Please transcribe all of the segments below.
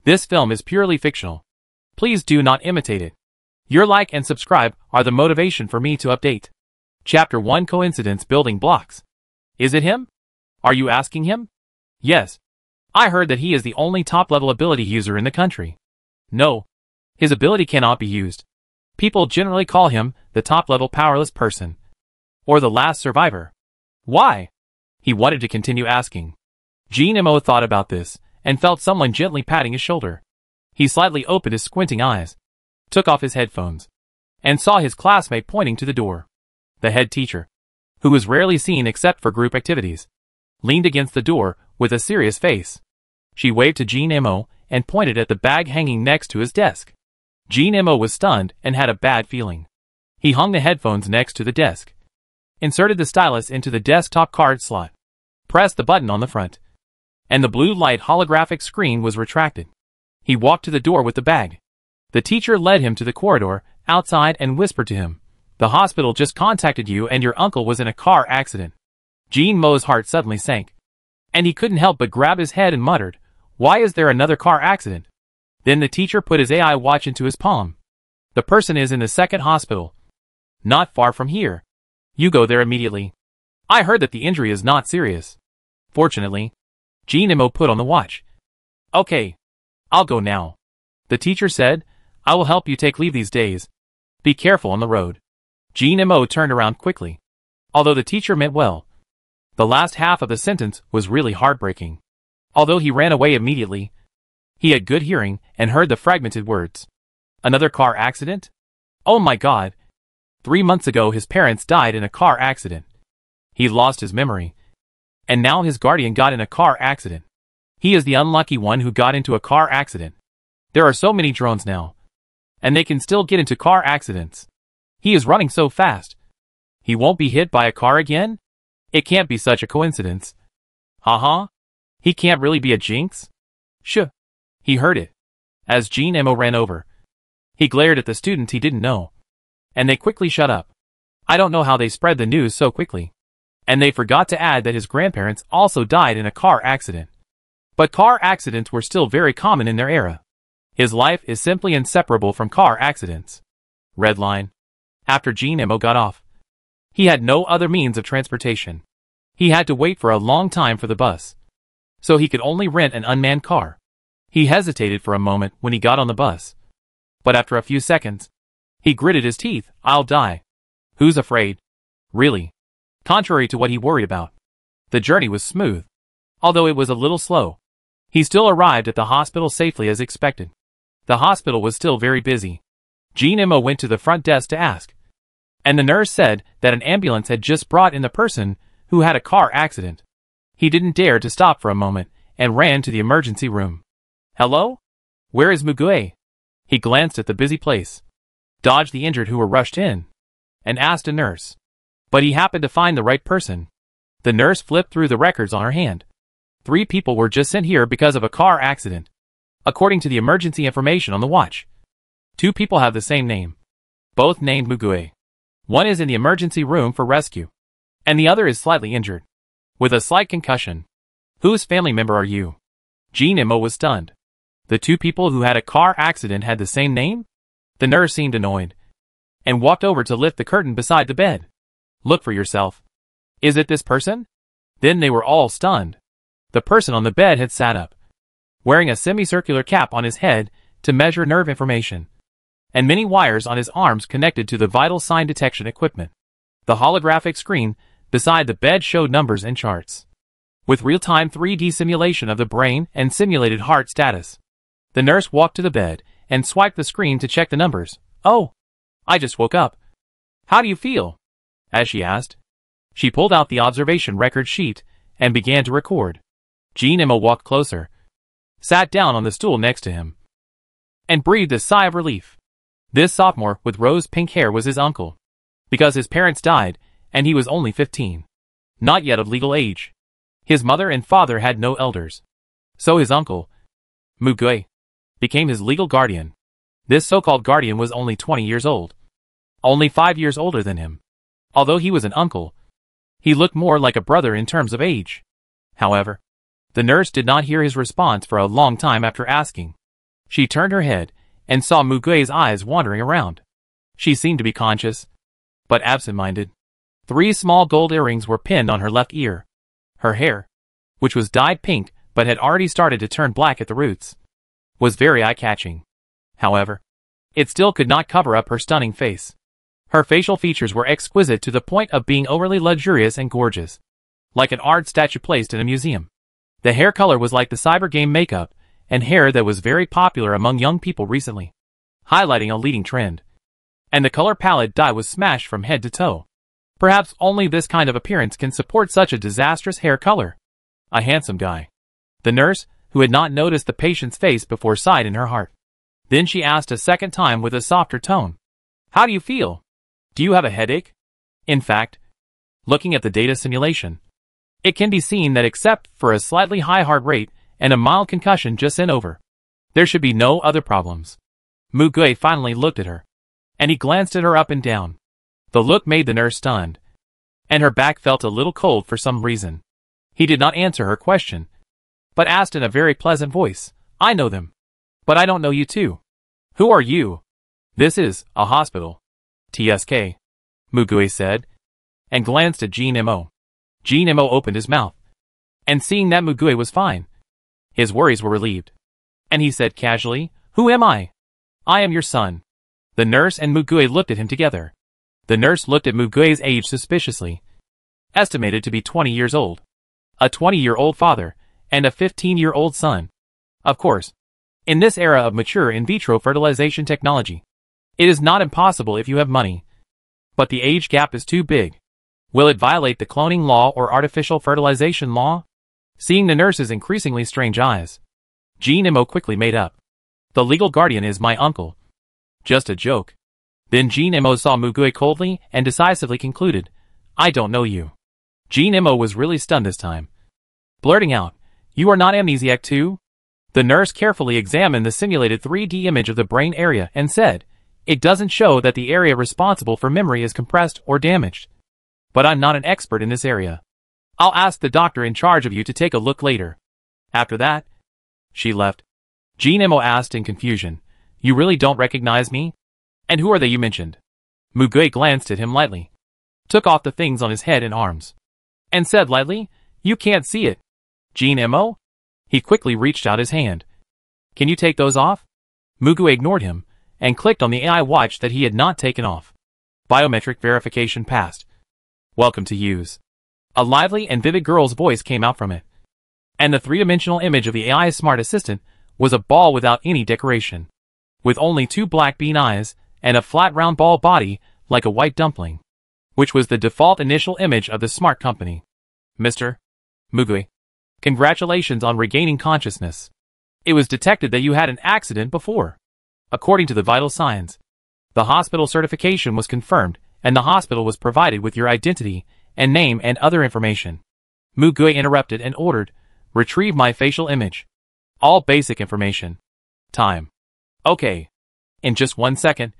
This film is purely fictional. Please do not imitate it. Your like and subscribe are the motivation for me to update. Chapter 1 Coincidence Building Blocks. Is it him? Are you asking him? Yes. I heard that he is the only top-level ability user in the country. No. His ability cannot be used. People generally call him the top-level powerless person. Or the last survivor. Why? He wanted to continue asking. Jean Mo thought about this, and felt someone gently patting his shoulder. He slightly opened his squinting eyes, took off his headphones, and saw his classmate pointing to the door. The head teacher, who was rarely seen except for group activities, leaned against the door with a serious face. She waved to Jean Mo and pointed at the bag hanging next to his desk. Jean Mo was stunned and had a bad feeling. He hung the headphones next to the desk, inserted the stylus into the desktop card slot, pressed the button on the front, and the blue light holographic screen was retracted. He walked to the door with the bag. The teacher led him to the corridor outside and whispered to him, "The hospital just contacted you and your uncle was in a car accident." Jean Mo's heart suddenly sank, and he couldn't help but grab his head and muttered, "Why is there another car accident?" Then the teacher put his AI watch into his palm. "The person is in the second hospital, not far from here. You go there immediately. I heard that the injury is not serious." Fortunately, Jean Mo put on the watch. "Okay. I'll go now," the teacher said. "I will help you take leave these days. Be careful on the road." Jean Mo turned around quickly. Although the teacher meant well, the last half of the sentence was really heartbreaking. Although he ran away immediately, he had good hearing and heard the fragmented words. "Another car accident? Oh my God. 3 months ago his parents died in a car accident. He lost his memory. And now his guardian got in a car accident. He is the unlucky one who got into a car accident. There are so many drones now. And they can still get into car accidents. He is running so fast. He won't be hit by a car again? It can't be such a coincidence. Haha. He can't really be a jinx? Shh." He heard it. As Jean Mo ran over, he glared at the students he didn't know. And they quickly shut up. I don't know how they spread the news so quickly. And they forgot to add that his grandparents also died in a car accident. But car accidents were still very common in their era. His life is simply inseparable from car accidents. Red line. After Jean Mo got off, he had no other means of transportation. He had to wait for a long time for the bus, so he could only rent an unmanned car. He hesitated for a moment when he got on the bus. But after a few seconds, he gritted his teeth. "I'll die. Who's afraid?" Really. Contrary to what he worried about, the journey was smooth. Although it was a little slow, he still arrived at the hospital safely as expected. The hospital was still very busy. Jean Mo went to the front desk to ask, and the nurse said that an ambulance had just brought in the person who had a car accident. He didn't dare to stop for a moment and ran to the emergency room. "Hello? Where is Mugue?" He glanced at the busy place, dodged the injured who were rushed in, and asked a nurse. But he happened to find the right person. The nurse flipped through the records on her hand. 3 people were just sent here because of a car accident, according to the emergency information on the watch. 2 people have the same name, both named Mugue. One is in the emergency room for rescue, and the other is slightly injured, with a slight concussion. Whose family member are you? Jean Mo was stunned. The 2 people who had a car accident had the same name? The nurse seemed annoyed, and walked over to lift the curtain beside the bed. "Look for yourself. Is it this person?" Then they were all stunned. The person on the bed had sat up, wearing a semicircular cap on his head to measure nerve information, and many wires on his arms connected to the vital sign detection equipment. The holographic screen beside the bed showed numbers and charts, with real-time 3D simulation of the brain and simulated heart status. The nurse walked to the bed and swiped the screen to check the numbers. "Oh, I just woke up. How do you feel?" as she asked. She pulled out the observation record sheet and began to record. Jean Mo walked closer, sat down on the stool next to him, and breathed a sigh of relief. This sophomore with rose-pink hair was his uncle, because his parents died and he was only 15, not yet of legal age. His mother and father had no elders, so his uncle, Mugue, became his legal guardian. This so-called guardian was only 20 years old, only 5 years older than him. Although he was an uncle, he looked more like a brother in terms of age. However, the nurse did not hear his response for a long time after asking, She turned her head and saw Mugue's eyes wandering around. She seemed to be conscious, but absent-minded. 3 small gold earrings were pinned on her left ear. Her hair, which was dyed pink but had already started to turn black at the roots, was very eye-catching. However, it still could not cover up her stunning face. Her facial features were exquisite to the point of being overly luxurious and gorgeous, like an art statue placed in a museum. The hair color was like the cyber game makeup and hair that was very popular among young people recently, highlighting a leading trend. And the color palette dye was smashed from head to toe. Perhaps only this kind of appearance can support such a disastrous hair color. A handsome guy. The nurse, who had not noticed the patient's face before, sighed in her heart. Then she asked a second time with a softer tone. How do you feel? Do you have a headache? In fact, looking at the data simulation, it can be seen that except for a slightly high heart rate and a mild concussion just over, there should be no other problems. Mugue finally looked at her, and he glanced at her up and down. The look made the nurse stunned, and her back felt a little cold for some reason. He did not answer her question, but asked in a very pleasant voice, I know them. But I don't know you too. Who are you? This is a hospital. TSK, Mugue said, and glanced at Jean Mo. Jean Mo opened his mouth, and seeing that Mugue was fine, his worries were relieved. And he said casually, Who am I? I am your son. The nurse and Mugue looked at him together. The nurse looked at Mugue's age suspiciously. Estimated to be 20 years old. A 20-year-old father, and a 15-year-old son. Of course, in this era of mature in vitro fertilization technology, it is not impossible if you have money. But the age gap is too big. Will it violate the cloning law or artificial fertilization law? Seeing the nurse's increasingly strange eyes, Jean Mo quickly made up. The legal guardian is my uncle. Just a joke. Then Jean Mo saw Mugue coldly and decisively concluded, I don't know you. Jean Mo was really stunned this time, blurting out, You are not amnesiac too? The nurse carefully examined the simulated 3D image of the brain area and said, It doesn't show that the area responsible for memory is compressed or damaged. But I'm not an expert in this area. I'll ask the doctor in charge of you to take a look later. After that, she left. Jean Mo asked in confusion, You really don't recognize me? And who are they you mentioned? Mugue glanced at him lightly, took off the things on his head and arms, and said lightly, You can't see it. Jean Mo? He quickly reached out his hand. Can you take those off? Mugue ignored him, and clicked on the AI watch that he had not taken off. Biometric verification passed. Welcome to use. A lively and vivid girl's voice came out from it. And the three-dimensional image of the AI smart assistant was a ball without any decoration, with only 2 black bean eyes and a flat round ball body like a white dumpling, which was the default initial image of the smart company. Mr. Mugue, congratulations on regaining consciousness. It was detected that you had an accident before. According to the vital signs, the hospital certification was confirmed and the hospital was provided with your identity and name and other information. Mugue interrupted and ordered, Retrieve my facial image. All basic information. Time. Okay. In just 1 second,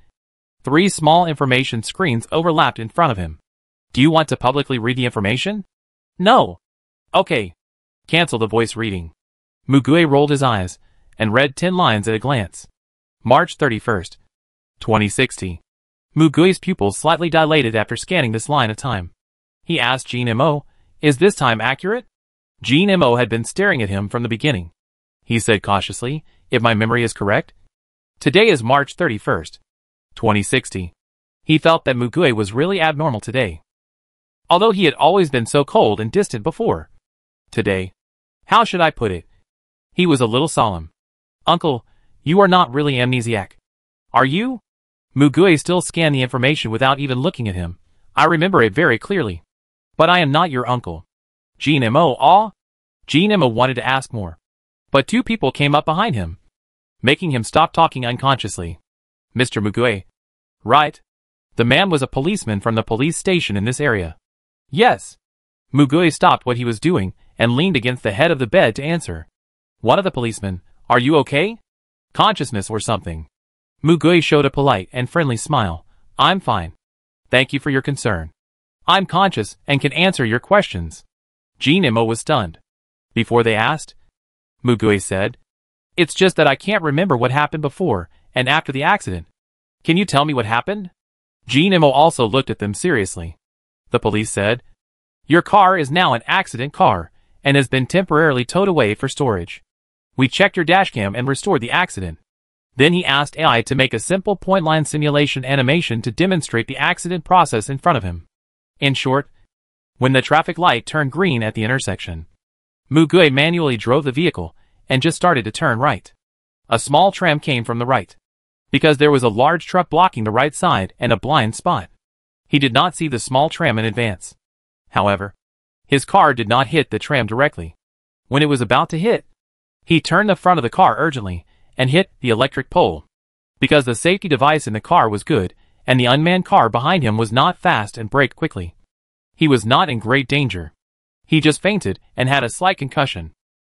3 small information screens overlapped in front of him. Do you want to publicly read the information? No. Okay. Cancel the voice reading. Mugue rolled his eyes and read 10 lines at a glance. March 31st, 2060. Mugue's pupils slightly dilated after scanning this line of time. He asked Jean Mo, Is this time accurate? Jean Mo had been staring at him from the beginning. He said cautiously, If my memory is correct, today is March 31st, 2060. He felt that Mugue was really abnormal today, although he had always been so cold and distant before. Today, how should I put it? He was a little solemn. Uncle, you are not really amnesiac. Are you? Mugue still scanned the information without even looking at him. I remember it very clearly. But I am not your uncle. Jean Mo, ah? Jean Mo wanted to ask more, but 2 people came up behind him, making him stop talking unconsciously. Mr. Mugue. Right. The man was a policeman from the police station in this area. Yes. Mugue stopped what he was doing and leaned against the head of the bed to answer. One of the policemen, Are you okay? Consciousness or something? Mugue showed a polite and friendly smile. I'm fine. Thank you for your concern. I'm conscious and can answer your questions. Jean Mo was stunned. Before they asked, Mugue said, It's just that I can't remember what happened before and after the accident. Can you tell me what happened? Jinimo also looked at them seriously. The police said, your car is now an accident car and has been temporarily towed away for storage. We checked your dashcam and restored the accident. Then he asked AI to make a simple point line simulation animation to demonstrate the accident process in front of him. In short, when the traffic light turned green at the intersection, Mugue manually drove the vehicle and just started to turn right. A small tram came from the right, because there was a large truck blocking the right side and a blind spot. He did not see the small tram in advance. However, his car did not hit the tram directly. When it was about to hit, he turned the front of the car urgently and hit the electric pole. Because the safety device in the car was good and the unmanned car behind him was not fast and braked quickly, he was not in great danger. He just fainted and had a slight concussion.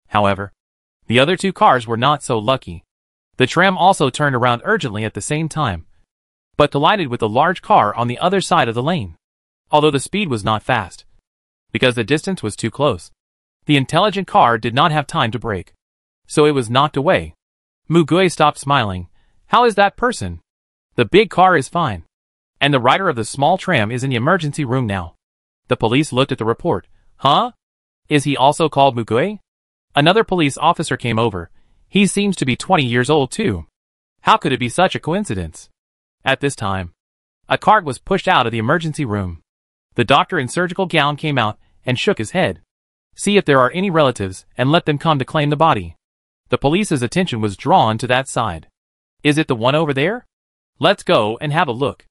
However, the other two cars were not so lucky. The tram also turned around urgently at the same time, but collided with a large car on the other side of the lane. Although the speed was not fast, because the distance was too close, the intelligent car did not have time to brake, so it was knocked away. Mugue stopped smiling. How is that person? The big car is fine, and the rider of the small tram is in the emergency room now. The police looked at the report. Huh? Is he also called Mugue? Another police officer came over. He seems to be 20 years old too. How could it be such a coincidence? At this time, a cart was pushed out of the emergency room. The doctor in surgical gown came out and shook his head. See if there are any relatives and let them come to claim the body. The police's attention was drawn to that side. Is it the one over there? Let's go and have a look.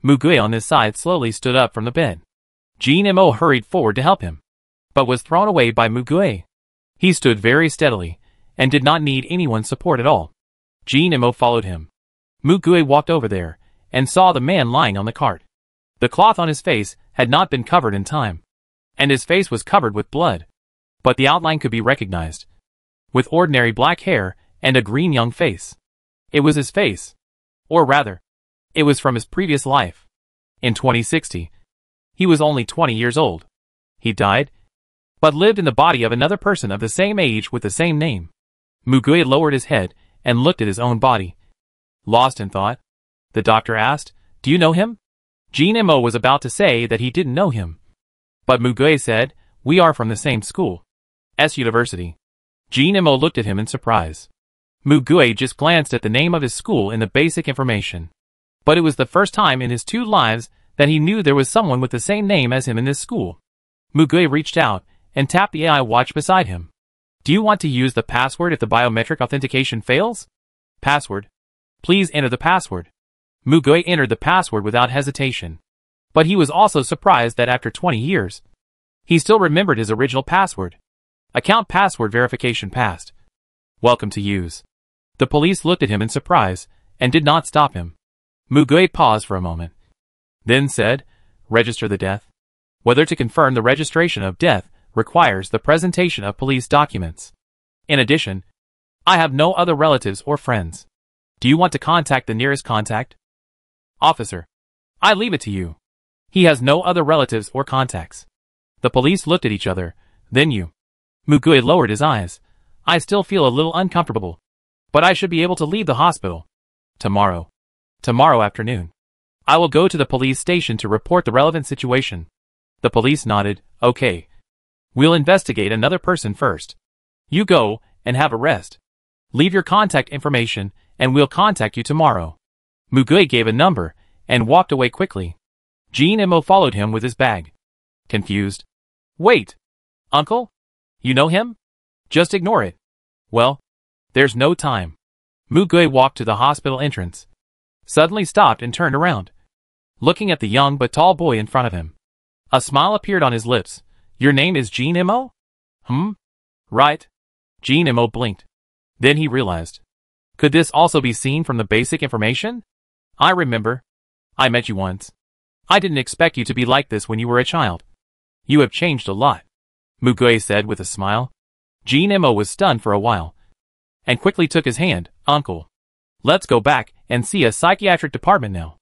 Mugue on this side slowly stood up from the bed. Jinimo hurried forward to help him, but was thrown away by Mugue. He stood very steadily and did not need anyone's support at all. Jinimo followed him. Mugue walked over there and saw the man lying on the cart. The cloth on his face had not been covered in time, and his face was covered with blood, but the outline could be recognized. With ordinary black hair and a green young face. It was his face. Or rather, it was from his previous life. In 2060, he was only 20 years old. He died, but lived in the body of another person of the same age with the same name. Mugue lowered his head and looked at his own body. Lost in thought, the doctor asked, do you know him? Jinimo was about to say that he didn't know him, but Mugue said, we are from the same school. University. Jinimo looked at him in surprise. Mugue just glanced at the name of his school in the basic information. But it was the first time in his 2 lives that he knew there was someone with the same name as him in this school. Mugue reached out and tapped the AI watch beside him. Do you want to use the password if the biometric authentication fails? Password. Please enter the password. Mugue entered the password without hesitation. But he was also surprised that after 20 years, he still remembered his original password. Account password verification passed. Welcome to use. The police looked at him in surprise and did not stop him. Mugue paused for a moment, then said, register the death. Whether to confirm the registration of death requires the presentation of police documents. In addition, I have no other relatives or friends. Do you want to contact the nearest contact? Officer, I leave it to you. He has no other relatives or contacts. The police looked at each other, then you. Mugue lowered his eyes. I still feel a little uncomfortable, but I should be able to leave the hospital. Tomorrow afternoon. I will go to the police station to report the relevant situation. The police nodded. Okay. We'll investigate another person first. You go and have a rest. Leave your contact information and we'll contact you tomorrow. Mugue gave a number and walked away quickly. Jinimo followed him with his bag. Confused. Wait. Uncle? You know him? Just ignore it. Well, there's no time. Mugue walked to the hospital entrance, suddenly stopped and turned around, looking at the young but tall boy in front of him. A smile appeared on his lips. Your name is Jinimo? Right. Jinimo blinked. Then he realized. Could this also be seen from the basic information? I remember. I met you once. I didn't expect you to be like this when you were a child. You have changed a lot, Mugue said with a smile. Jinimo was stunned for a while, and quickly took his hand. Uncle, let's go back and see a psychiatric department now.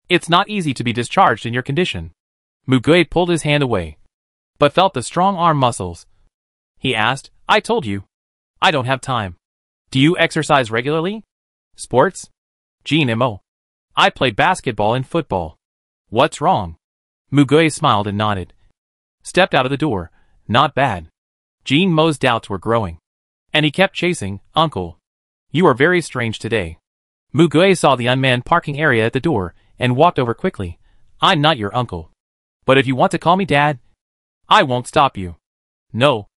It's not easy to be discharged in your condition. Mugue pulled his hand away, but felt the strong arm muscles. He asked, I told you. I don't have time. Do you exercise regularly? Sports? Jin Mo. I play basketball and football. What's wrong? Mugue smiled and nodded. Stepped out of the door. Not bad. Jin Mo's doubts were growing. And he kept chasing, Uncle. You are very strange today. Mugue saw the unmanned parking area at the door and walked over quickly. I'm not your uncle. But if you want to call me Dad, I won't stop you. No.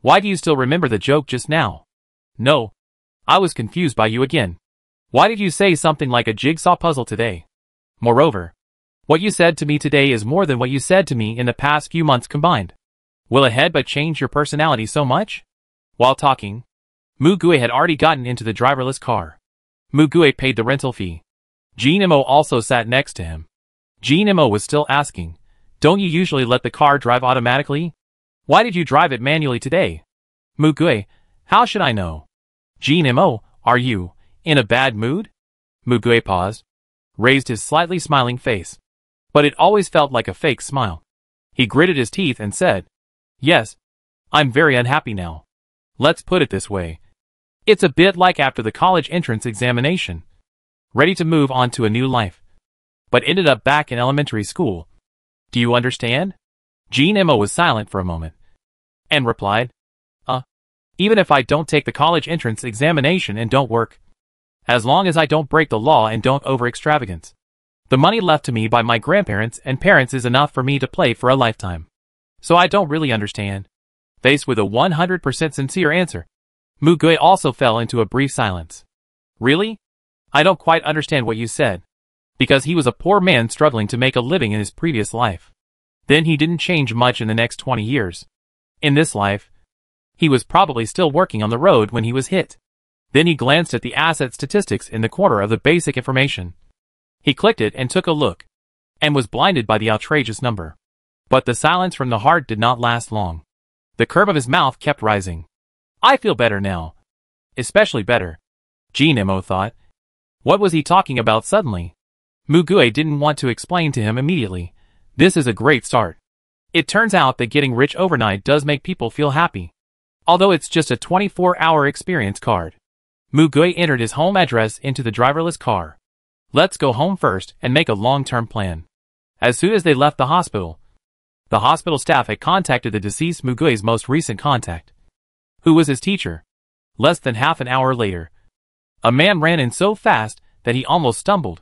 Why do you still remember the joke just now? No. I was confused by you again. Why did you say something like a jigsaw puzzle today? Moreover, what you said to me today is more than what you said to me in the past few months combined. Will a headbutt change your personality so much? While talking, Mugue had already gotten into the driverless car. Mugue paid the rental fee. Jin Mo also sat next to him. Jin Mo was still asking, don't you usually let the car drive automatically? Why did you drive it manually today? Mugue, how should I know? Jin Mo, are you in a bad mood? Mugue paused, raised his slightly smiling face. But it always felt like a fake smile. He gritted his teeth and said, yes, I'm very unhappy now. Let's put it this way. It's a bit like after the college entrance examination. Ready to move on to a new life. But ended up back in elementary school. Do you understand? Jin Mo was silent for a moment. And replied, even if I don't take the college entrance examination and don't work. As long as I don't break the law and don't over-extravagance. The money left to me by my grandparents and parents is enough for me to play for a lifetime. So I don't really understand. Faced with a 100% sincere answer, Mugue also fell into a brief silence. Really? I don't quite understand what you said. Because he was a poor man struggling to make a living in his previous life. Then he didn't change much in the next 20 years. In this life, he was probably still working on the road when he was hit. Then he glanced at the asset statistics in the corner of the basic information. He clicked it and took a look, and was blinded by the outrageous number. But the silence from the heart did not last long. The curve of his mouth kept rising. I feel better now. Especially better. Jin Mo thought. What was he talking about suddenly? Mugue didn't want to explain to him immediately. This is a great start. It turns out that getting rich overnight does make people feel happy. Although it's just a 24-hour experience card. Mugue entered his home address into the driverless car. Let's go home first and make a long-term plan. As soon as they left the hospital staff had contacted the deceased Mugue's most recent contact, who was his teacher. Less than half an hour later, a man ran in so fast that he almost stumbled.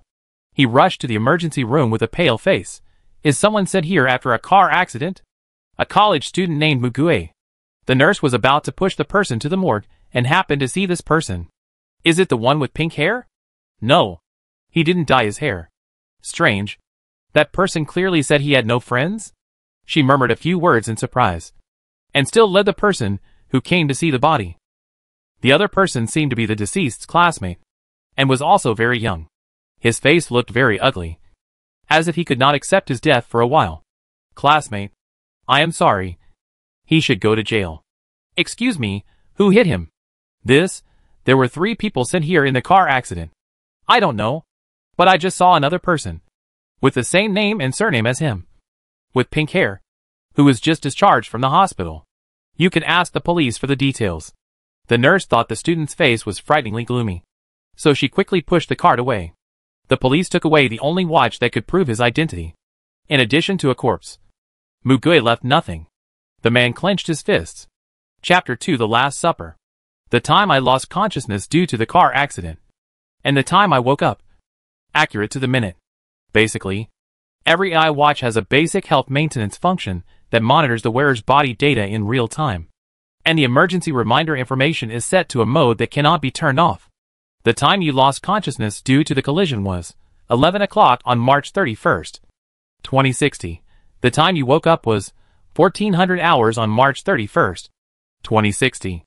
He rushed to the emergency room with a pale face. Is someone sent here after a car accident? A college student named Mugue. The nurse was about to push the person to the morgue and happened to see this person. Is it the one with pink hair? No. He didn't dye his hair. Strange. That person clearly said he had no friends? She murmured a few words in surprise. And still led the person who came to see the body. The other person seemed to be the deceased's classmate, and was also very young. His face looked very ugly, as if he could not accept his death for a while. Classmate, I am sorry. He should go to jail. Excuse me, who hit him? There were 3 people sent here in the car accident. I don't know, but I just saw another person, with the same name and surname as him, with pink hair, who was just discharged from the hospital. You can ask the police for the details. The nurse thought the student's face was frighteningly gloomy, so she quickly pushed the card away. The police took away the only watch that could prove his identity. In addition to a corpse, Mugue left nothing. The man clenched his fists. Chapter 2: The Last Supper. The time I lost consciousness due to the car accident, and the time I woke up. Accurate to the minute. Basically, every iWatch has a basic health maintenance function that monitors the wearer's body data in real time. And the emergency reminder information is set to a mode that cannot be turned off. The time you lost consciousness due to the collision was 11 o'clock on March 31st, 2060. The time you woke up was 1400 hours on March 31st, 2060.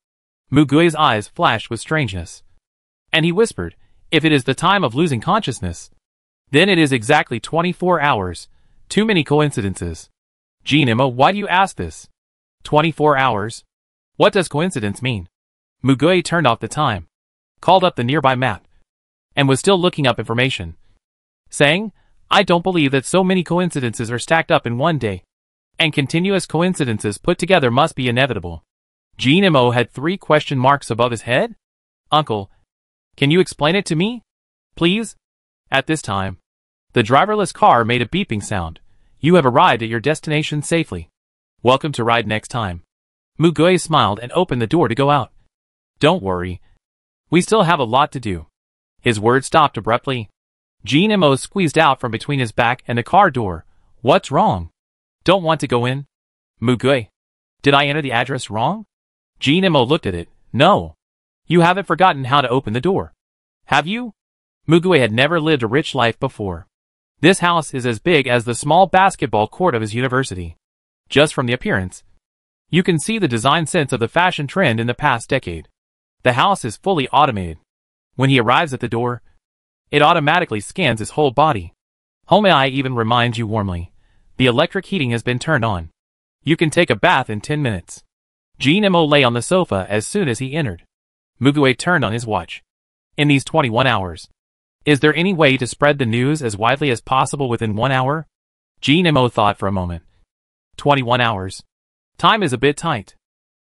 Mugue's eyes flashed with strangeness. And he whispered, if it is the time of losing consciousness, then it is exactly 24 hours. Too many coincidences. Jin Mo, why do you ask this? 24 hours? What does coincidence mean? Mugue turned off the time, called up the nearby map, and was still looking up information, saying, I don't believe that so many coincidences are stacked up in one day, and continuous coincidences put together must be inevitable. Jin Mo had 3 question marks above his head? Uncle, can you explain it to me? Please? At this time, the driverless car made a beeping sound. You have arrived at your destination safely. Welcome to ride next time. Mugue smiled and opened the door to go out. Don't worry. We still have a lot to do. His words stopped abruptly. Jean Mo squeezed out from between his back and the car door. What's wrong? Don't want to go in? Mugue. Did I enter the address wrong? Jean Mo looked at it. No. You haven't forgotten how to open the door. Have you? Mugue had never lived a rich life before. This house is as big as the small basketball court of his university. Just from the appearance, you can see the design sense of the fashion trend in the past decade. The house is fully automated. When he arrives at the door, it automatically scans his whole body. Home AI even reminds you warmly. The electric heating has been turned on. You can take a bath in 10 minutes. Jean Mo lay on the sofa as soon as he entered. Mugue turned on his watch. In these 21 hours, is there any way to spread the news as widely as possible within 1 hour? Jean Mo thought for a moment. 21 hours. Time is a bit tight.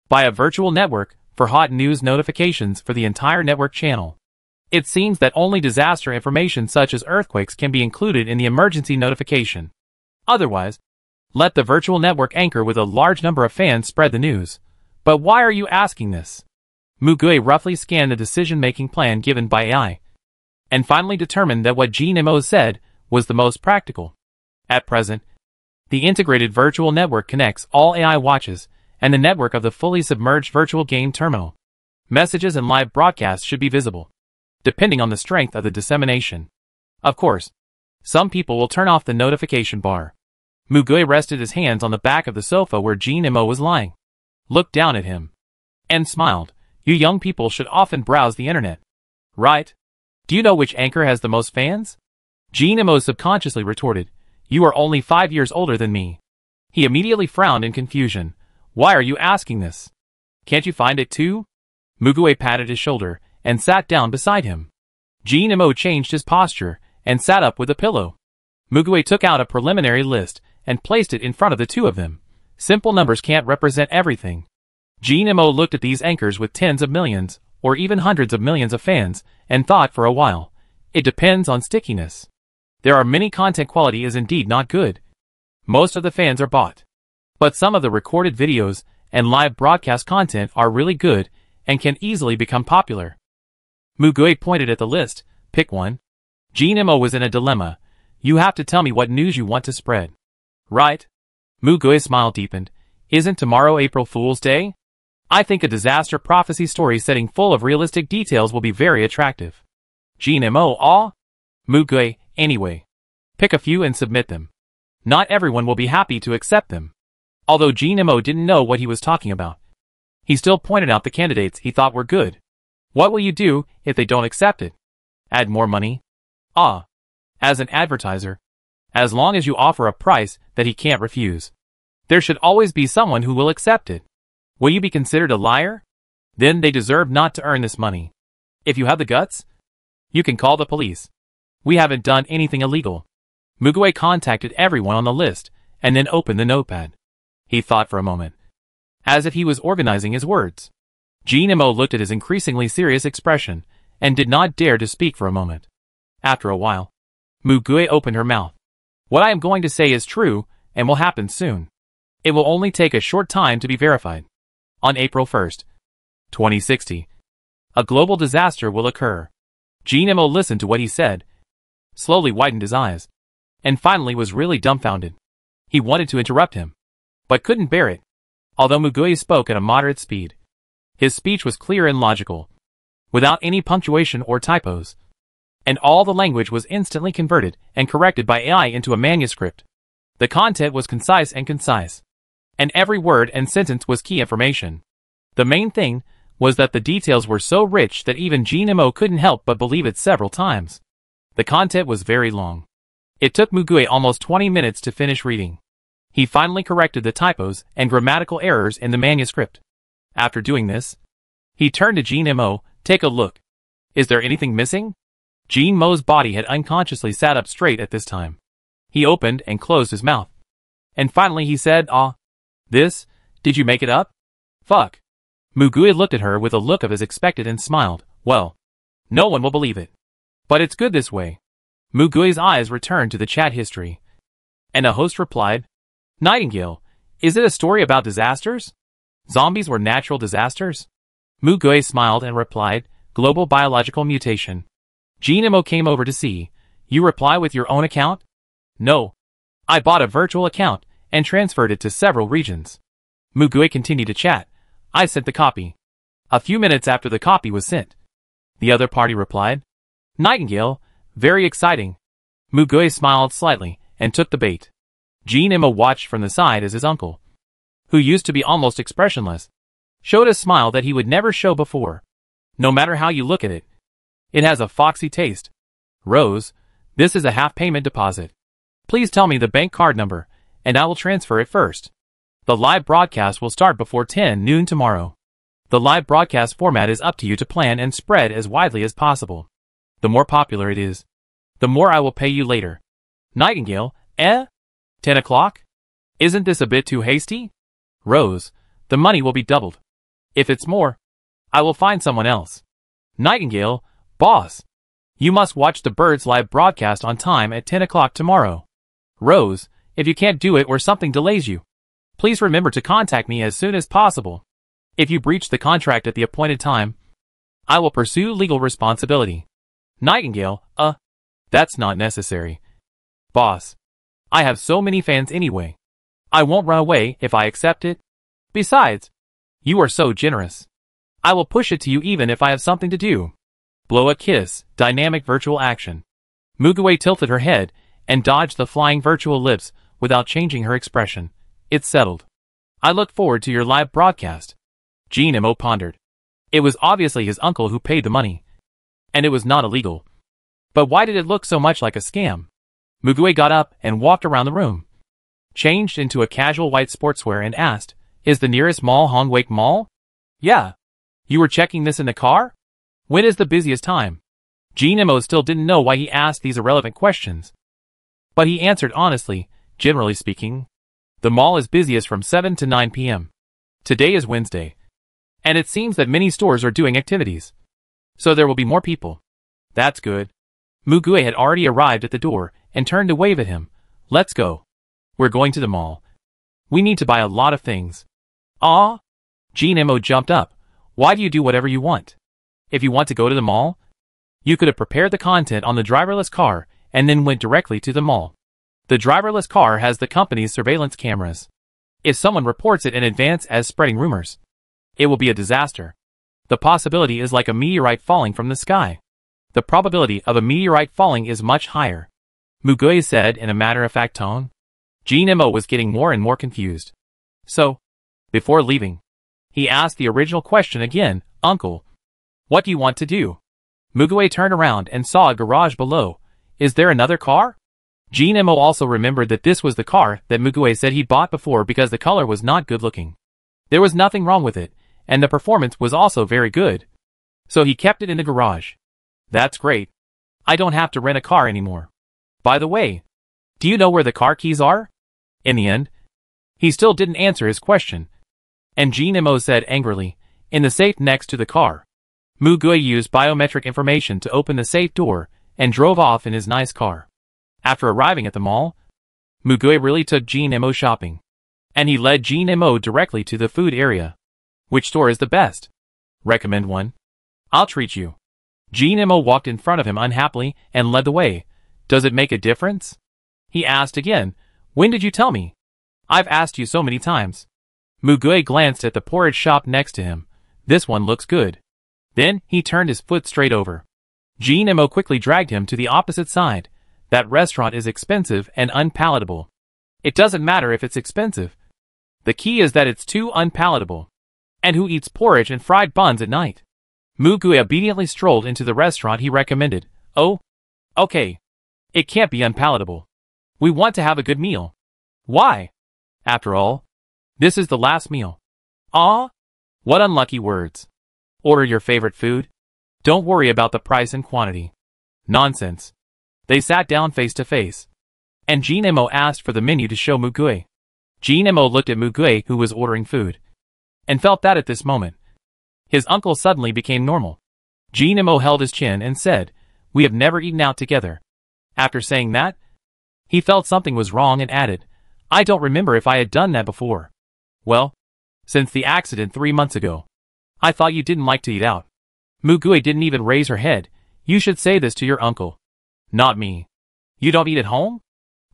Buy a virtual network for hot news notifications for the entire network channel. It seems that only disaster information such as earthquakes can be included in the emergency notification. Otherwise, let the virtual network anchor with a large number of fans spread the news. But why are you asking this? Mugue roughly scanned the decision-making plan given by AI, and finally determined that what Jean Mo said was the most practical. At present, the integrated virtual network connects all AI watches and the network of the fully submerged virtual game terminal. Messages and live broadcasts should be visible, depending on the strength of the dissemination. Of course, some people will turn off the notification bar. Mugue rested his hands on the back of the sofa where Jean Mo was lying, looked down at him, and smiled. You young people should often browse the internet. Right? Do you know which anchor has the most fans? Jean Mo subconsciously retorted. You are only 5 years older than me. He immediately frowned in confusion. Why are you asking this? Can't you find it too? Mugue patted his shoulder and sat down beside him. Jean Mo changed his posture and sat up with a pillow. Mugue took out a preliminary list and placed it in front of the two of them. Simple numbers can't represent everything. Jean Mo looked at these anchors with tens of millions, or even hundreds of millions of fans, and thought for a while. It depends on stickiness. There are many content quality is indeed not good. Most of the fans are bought. But some of the recorded videos and live broadcast content are really good and can easily become popular. Mugue pointed at the list. Pick one. Jean Mo was in a dilemma. You have to tell me what news you want to spread. Right? Mugue's smile deepened. Isn't tomorrow April Fool's Day? I think a disaster prophecy story setting full of realistic details will be very attractive. Jean Mo, aw? Mugue, anyway. Pick a few and submit them. Not everyone will be happy to accept them. Although Jean Mo didn't know what he was talking about, he still pointed out the candidates he thought were good. What will you do if they don't accept it? Add more money? Ah. As an advertiser, as long as you offer a price that he can't refuse, there should always be someone who will accept it. Will you be considered a liar? Then they deserve not to earn this money. If you have the guts, you can call the police. We haven't done anything illegal. Mugue contacted everyone on the list and then opened the notepad. He thought for a moment, as if he was organizing his words. Jean Mo looked at his increasingly serious expression and did not dare to speak for a moment. After a while, Mugue opened her mouth. What I am going to say is true and will happen soon. It will only take a short time to be verified. On April 1st, 2060, a global disaster will occur. Jean Mo listened to what he said, slowly widened his eyes, and finally was really dumbfounded. He wanted to interrupt him, but couldn't bear it. Although Mugue spoke at a moderate speed, his speech was clear and logical, without any punctuation or typos, and all the language was instantly converted and corrected by AI into a manuscript. The content was concise, and every word and sentence was key information. The main thing was that the details were so rich that even Jean Mo couldn't help but believe it several times. The content was very long. It took Mugue almost 20 minutes to finish reading. He finally corrected the typos and grammatical errors in the manuscript. After doing this, he turned to Jean Mo. Take a look. Is there anything missing? Jean Mo's body had unconsciously sat up straight at this time. He opened and closed his mouth. And finally he said, This? Did you make it up? Fuck. Mugue looked at her with a look of as expected and smiled. Well, no one will believe it. But it's good this way. Mugui's eyes returned to the chat history. And a host replied, Nightingale, is it a story about disasters? Zombies were natural disasters? Mugui smiled and replied, global biological mutation. Gnmo came over to see. You reply with your own account? No. I bought a virtual account and transferred it to several regions. Mugui continued to chat. I sent the copy. A few minutes after the copy was sent, the other party replied, Nightingale, very exciting. Mugui smiled slightly and took the bait. Gnmo watched from the side as his uncle, who used to be almost expressionless, showed a smile that he would never show before. No matter how you look at it, it has a foxy taste. Rose, this is a half payment deposit. Please tell me the bank card number, and I will transfer it first. The live broadcast will start before 10 noon tomorrow. The live broadcast format is up to you to plan and spread as widely as possible. The more popular it is, the more I will pay you later. Nightingale, 10 o'clock? Isn't this a bit too hasty? Rose, the money will be doubled. If it's more, I will find someone else. Nightingale, boss, you must watch the Birds live broadcast on time at 10 o'clock tomorrow. Rose, if you can't do it or something delays you, please remember to contact me as soon as possible. If you breach the contract at the appointed time, I will pursue legal responsibility. Nightingale, that's not necessary. Boss, I have so many fans anyway. I won't run away if I accept it. Besides, you are so generous. I will push it to you even if I have something to do. Blow a kiss, dynamic virtual action. Mugui tilted her head and dodged the flying virtual lips without changing her expression. It's settled. I look forward to your live broadcast. Gnmo pondered. It was obviously his uncle who paid the money, and it was not illegal. But why did it look so much like a scam? Mugui got up and walked around the room, changed into a casual white sportswear and asked, Is the nearest mall Hongwake Mall? Yeah. You were checking this in the car? When is the busiest time? Gnmo still didn't know why he asked these irrelevant questions. But he answered honestly, generally speaking, the mall is busiest from 7 to 9 p.m. Today is Wednesday, and it seems that many stores are doing activities. So there will be more people. That's good. Mugui had already arrived at the door and turned to wave at him. Let's go. We're going to the mall. We need to buy a lot of things. Ah? Gnmo jumped up. Why do you do whatever you want? If you want to go to the mall, you could have prepared the content on the driverless car and then went directly to the mall. The driverless car has the company's surveillance cameras. If someone reports it in advance as spreading rumors, it will be a disaster. The possibility is like a meteorite falling from the sky. The probability of a meteorite falling is much higher, Mugui said in a matter-of-fact tone. Gnmo was getting more and more confused. So, before leaving, he asked the original question again, Uncle, what do you want to do? Mugui turned around and saw a garage below. Is there another car? Gnmo also remembered that this was the car that Mugui said he'd bought before because the color was not good looking. There was nothing wrong with it, and the performance was also very good. So he kept it in the garage. That's great. I don't have to rent a car anymore. By the way, do you know where the car keys are? In the end, he still didn't answer his question, and Gnmo said angrily, in the safe next to the car. Mugui used biometric information to open the safe door and drove off in his nice car. After arriving at the mall, Mugui really took Gnmo shopping, and he led Gnmo directly to the food area. Which store is the best? Recommend one. I'll treat you. Gnmo walked in front of him unhappily and led the way. Does it make a difference? He asked again. When did you tell me? I've asked you so many times. Mugui glanced at the porridge shop next to him. This one looks good. Then he turned his foot straight over. Gnmo quickly dragged him to the opposite side. That restaurant is expensive and unpalatable. It doesn't matter if it's expensive. The key is that it's too unpalatable. And who eats porridge and fried buns at night? Mugui obediently strolled into the restaurant he recommended. Oh, okay. It can't be unpalatable. We want to have a good meal. Why? After all, this is the last meal. Ah? What unlucky words. Order your favorite food. Don't worry about the price and quantity. Nonsense. They sat down face to face, and Gnmo asked for the menu to show Mugui. Gnmo looked at Mugui, who was ordering food, and felt that at this moment, his uncle suddenly became normal. Jinimo held his chin and said, "We have never eaten out together." After saying that, he felt something was wrong and added, "I don't remember if I had done that before." "Well, since the accident 3 months ago. I thought you didn't like to eat out." Mugue didn't even raise her head. "You should say this to your uncle." "Not me." "You don't eat at home?"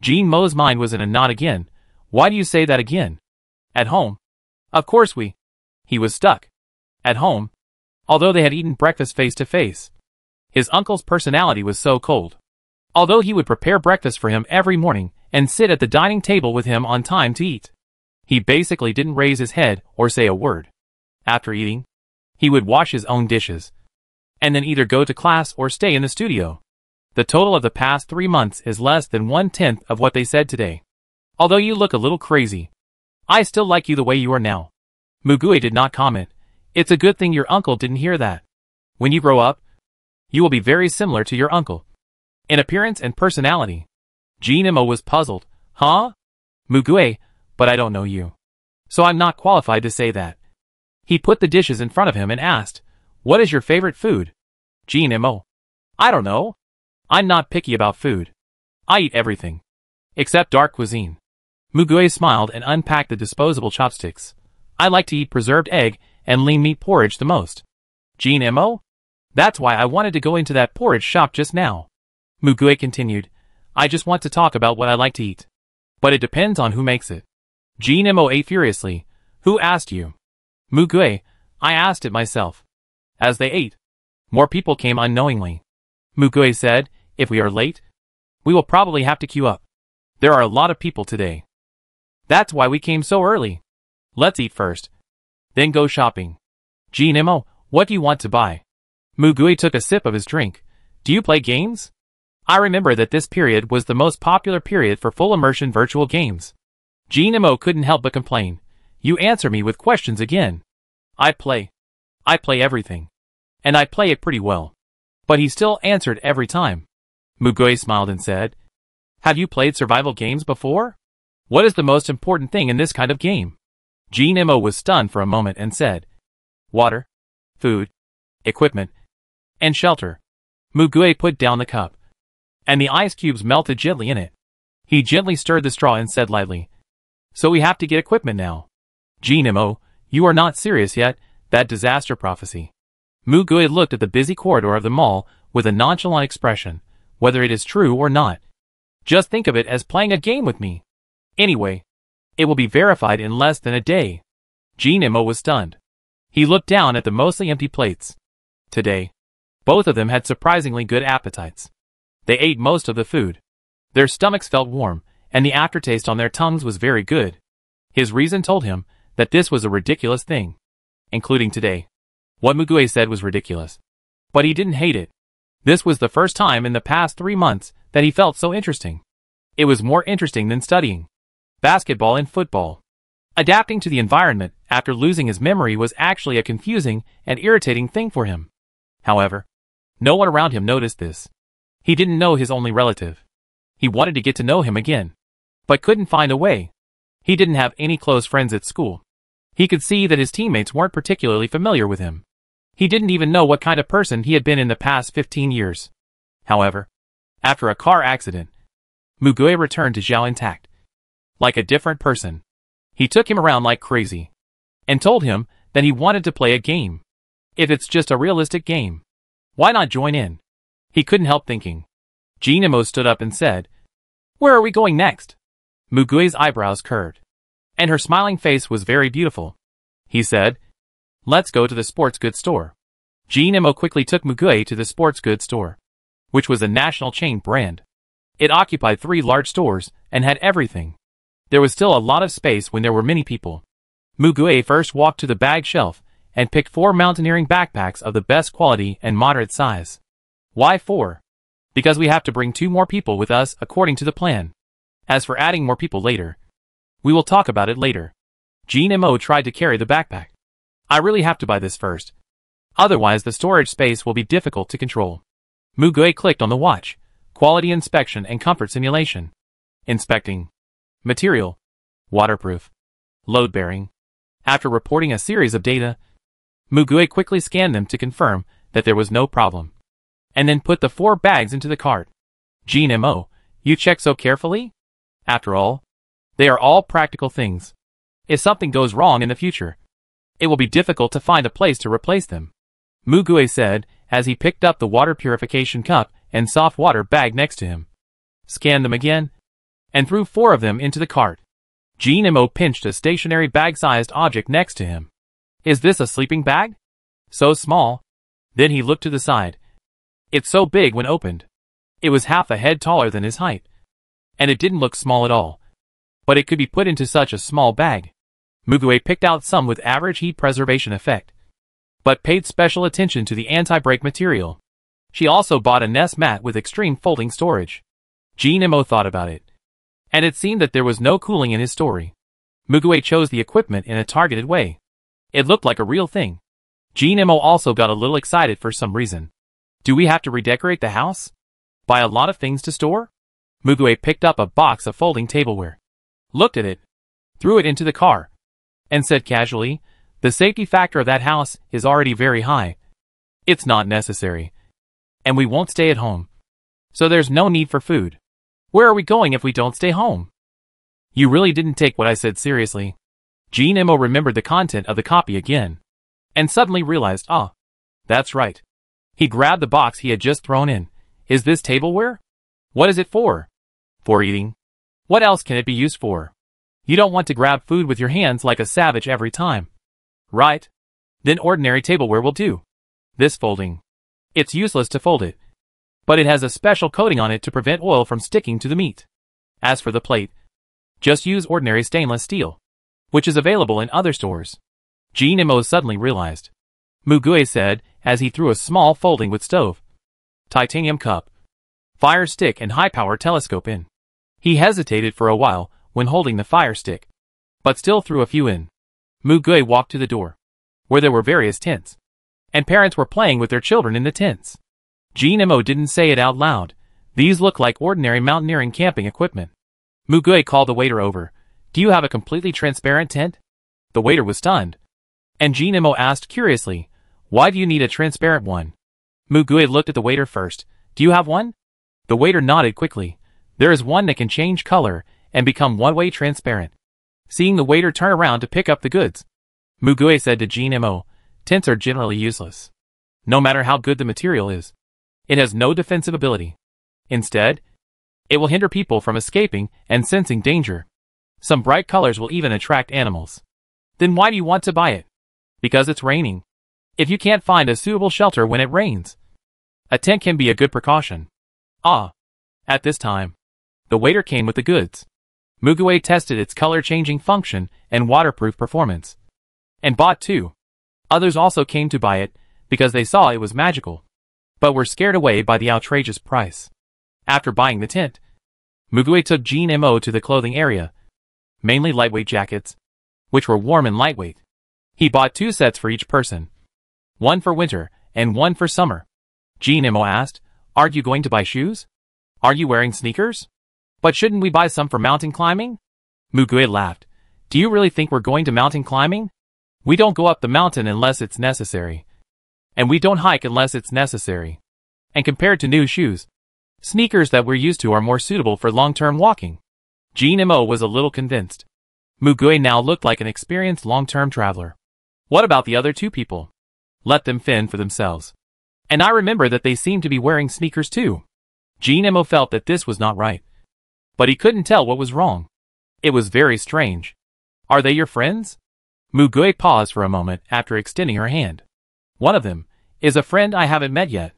Jinmo's mind was in a knot again. "Why do you say that again?" "At home. Of course we." He was stuck. At home. Although they had eaten breakfast face to face. His uncle's personality was so cold. Although he would prepare breakfast for him every morning and sit at the dining table with him on time to eat, he basically didn't raise his head or say a word. After eating, he would wash his own dishes and then either go to class or stay in the studio. The total of the past 3 months is less than 1/10 of what they said today. "Although you look a little crazy, I still like you the way you are now." Mugue did not comment. "It's a good thing your uncle didn't hear that. When you grow up, you will be very similar to your uncle in appearance and personality." Jinimo was puzzled. "Huh? Mugue, but I don't know you, so I'm not qualified to say that." He put the dishes in front of him and asked, "What is your favorite food?" Jinimo: "I don't know. I'm not picky about food. I eat everything, except dark cuisine." Mugue smiled and unpacked the disposable chopsticks. "I like to eat preserved egg and lean meat porridge the most." Jinimo: "That's why I wanted to go into that porridge shop just now." Mugue continued, "I just want to talk about what I like to eat. But it depends on who makes it." Jinimo ate furiously. "Who asked you?" Mugue: "I asked it myself." As they ate, more people came unknowingly. Mugue said, "If we are late, we will probably have to queue up. There are a lot of people today. That's why we came so early. Let's eat first, then go shopping." Jinimo: "What do you want to buy?" Mugue took a sip of his drink. "Do you play games? I remember that this period was the most popular period for full immersion virtual games." Jinimo couldn't help but complain. "You answer me with questions again." I play everything. And I play it pretty well." But he still answered every time. Mugue smiled and said, "Have you played survival games before? What is the most important thing in this kind of game?" Jinimo was stunned for a moment and said, "Water, food, equipment, and shelter." Mugue put down the cup, and the ice cubes melted gently in it. He gently stirred the straw and said lightly, "So we have to get equipment now." Jinimo: "You are not serious yet, that disaster prophecy." Mugue looked at the busy corridor of the mall with a nonchalant expression. "Whether it is true or not, just think of it as playing a game with me. Anyway, it will be verified in less than a day." Jinimo was stunned. He looked down at the mostly empty plates. Today, both of them had surprisingly good appetites. They ate most of the food. Their stomachs felt warm, and the aftertaste on their tongues was very good. His reason told him that this was a ridiculous thing, including today. What Mugue said was ridiculous, but he didn't hate it. This was the first time in the past 3 months that he felt so interesting. It was more interesting than studying basketball and football. Adapting to the environment after losing his memory was actually a confusing and irritating thing for him. However, no one around him noticed this. He didn't know his only relative. He wanted to get to know him again, but couldn't find a way. He didn't have any close friends at school. He could see that his teammates weren't particularly familiar with him. He didn't even know what kind of person he had been in the past 15 years. However, after a car accident, Mugue returned to Zhao intact, like a different person. He took him around like crazy, and told him that he wanted to play a game. If it's just a realistic game, why not join in? He couldn't help thinking. Jinimo stood up and said, "Where are we going next?" Mugue's eyebrows curved, and her smiling face was very beautiful. He said, "Let's go to the sports goods store." Jinimo quickly took Mugue to the sports goods store, which was a national chain brand. It occupied 3 large stores and had everything. There was still a lot of space when there were many people. Mugue first walked to the bag shelf and picked 4 mountaineering backpacks of the best quality and moderate size. Why 4? Because we have to bring 2 more people with us according to the plan. As for adding more people later, we will talk about it later. Jinimo tried to carry the backpack. "I really have to buy this first. Otherwise the storage space will be difficult to control." Mugue clicked on the watch. Quality inspection and comfort simulation. Inspecting. Material. Waterproof. Load bearing. After reporting a series of data, Mugue quickly scanned them to confirm that there was no problem, and then put the 4 bags into the cart. Mo, you check so carefully? After all, they are all practical things. If something goes wrong in the future, it will be difficult to find a place to replace them, Mugue said as he picked up the water purification cup and soft water bag next to him, scanned them again, and threw 4 of them into the cart. Mo pinched a stationary bag-sized object next to him. Is this a sleeping bag? So small. Then he looked to the side. It's so big when opened. It was half a head taller than his height. And it didn't look small at all. But it could be put into such a small bag. Mugue picked out some with average heat preservation effect, but paid special attention to the anti-break material. She also bought a nest mat with extreme folding storage. Mo thought about it, and it seemed that there was no cooling in his story. Mugue chose the equipment in a targeted way. It looked like a real thing. Mo also got a little excited for some reason. Do we have to redecorate the house? Buy a lot of things to store? Mugue picked up a box of folding tableware, looked at it, threw it into the car, and said casually, the safety factor of that house is already very high. It's not necessary. And we won't stay at home. So there's no need for food. Where are we going if we don't stay home? You really didn't take what I said seriously. Mo remembered the content of the copy again, and suddenly realized, that's right. He grabbed the box he had just thrown in. Is this tableware? What is it for? For eating. What else can it be used for? You don't want to grab food with your hands like a savage every time. Right? Then ordinary tableware will do. This folding. It's useless to fold it, but it has a special coating on it to prevent oil from sticking to the meat. As for the plate, just use ordinary stainless steel, which is available in other stores. Mo suddenly realized. Mugue said as he threw a small folding with stove, titanium cup, fire stick and high-power telescope in. He hesitated for a while when holding the fire stick, but still threw a few in. Mugue walked to the door, where there were various tents, and parents were playing with their children in the tents. Mo didn't say it out loud. These look like ordinary mountaineering camping equipment. Mugue called the waiter over. Do you have a completely transparent tent? The waiter was stunned, and Mo asked curiously, why do you need a transparent one? Mugue looked at the waiter first. Do you have one? The waiter nodded quickly. There is one that can change color and become one-way transparent. Seeing the waiter turn around to pick up the goods, Mugue said to Mo, tents are generally useless. No matter how good the material is, it has no defensive ability. Instead, it will hinder people from escaping and sensing danger. Some bright colors will even attract animals. Then why do you want to buy it? Because it's raining. If you can't find a suitable shelter when it rains, a tent can be a good precaution. At this time, the waiter came with the goods. Mugue tested its color-changing function and waterproof performance, and bought 2. Others also came to buy it because they saw it was magical, but were scared away by the outrageous price. After buying the tent, Mugue took Mo to the clothing area, mainly lightweight jackets, which were warm and lightweight. He bought 2 sets for each person, one for winter and one for summer. Mo asked, aren't you going to buy shoes? Are you wearing sneakers? But shouldn't we buy some for mountain climbing? Mugue laughed. Do you really think we're going to mountain climbing? We don't go up the mountain unless it's necessary. And we don't hike unless it's necessary. And compared to new shoes, sneakers that we're used to are more suitable for long-term walking. Mo was a little convinced. Mugue now looked like an experienced long-term traveler. What about the other 2 people? Let them fend for themselves. And I remember that they seemed to be wearing sneakers too. Mo felt that this was not right, but he couldn't tell what was wrong. It was very strange. Are they your friends? Mugue paused for a moment after extending her hand. One of them is a friend I haven't met yet.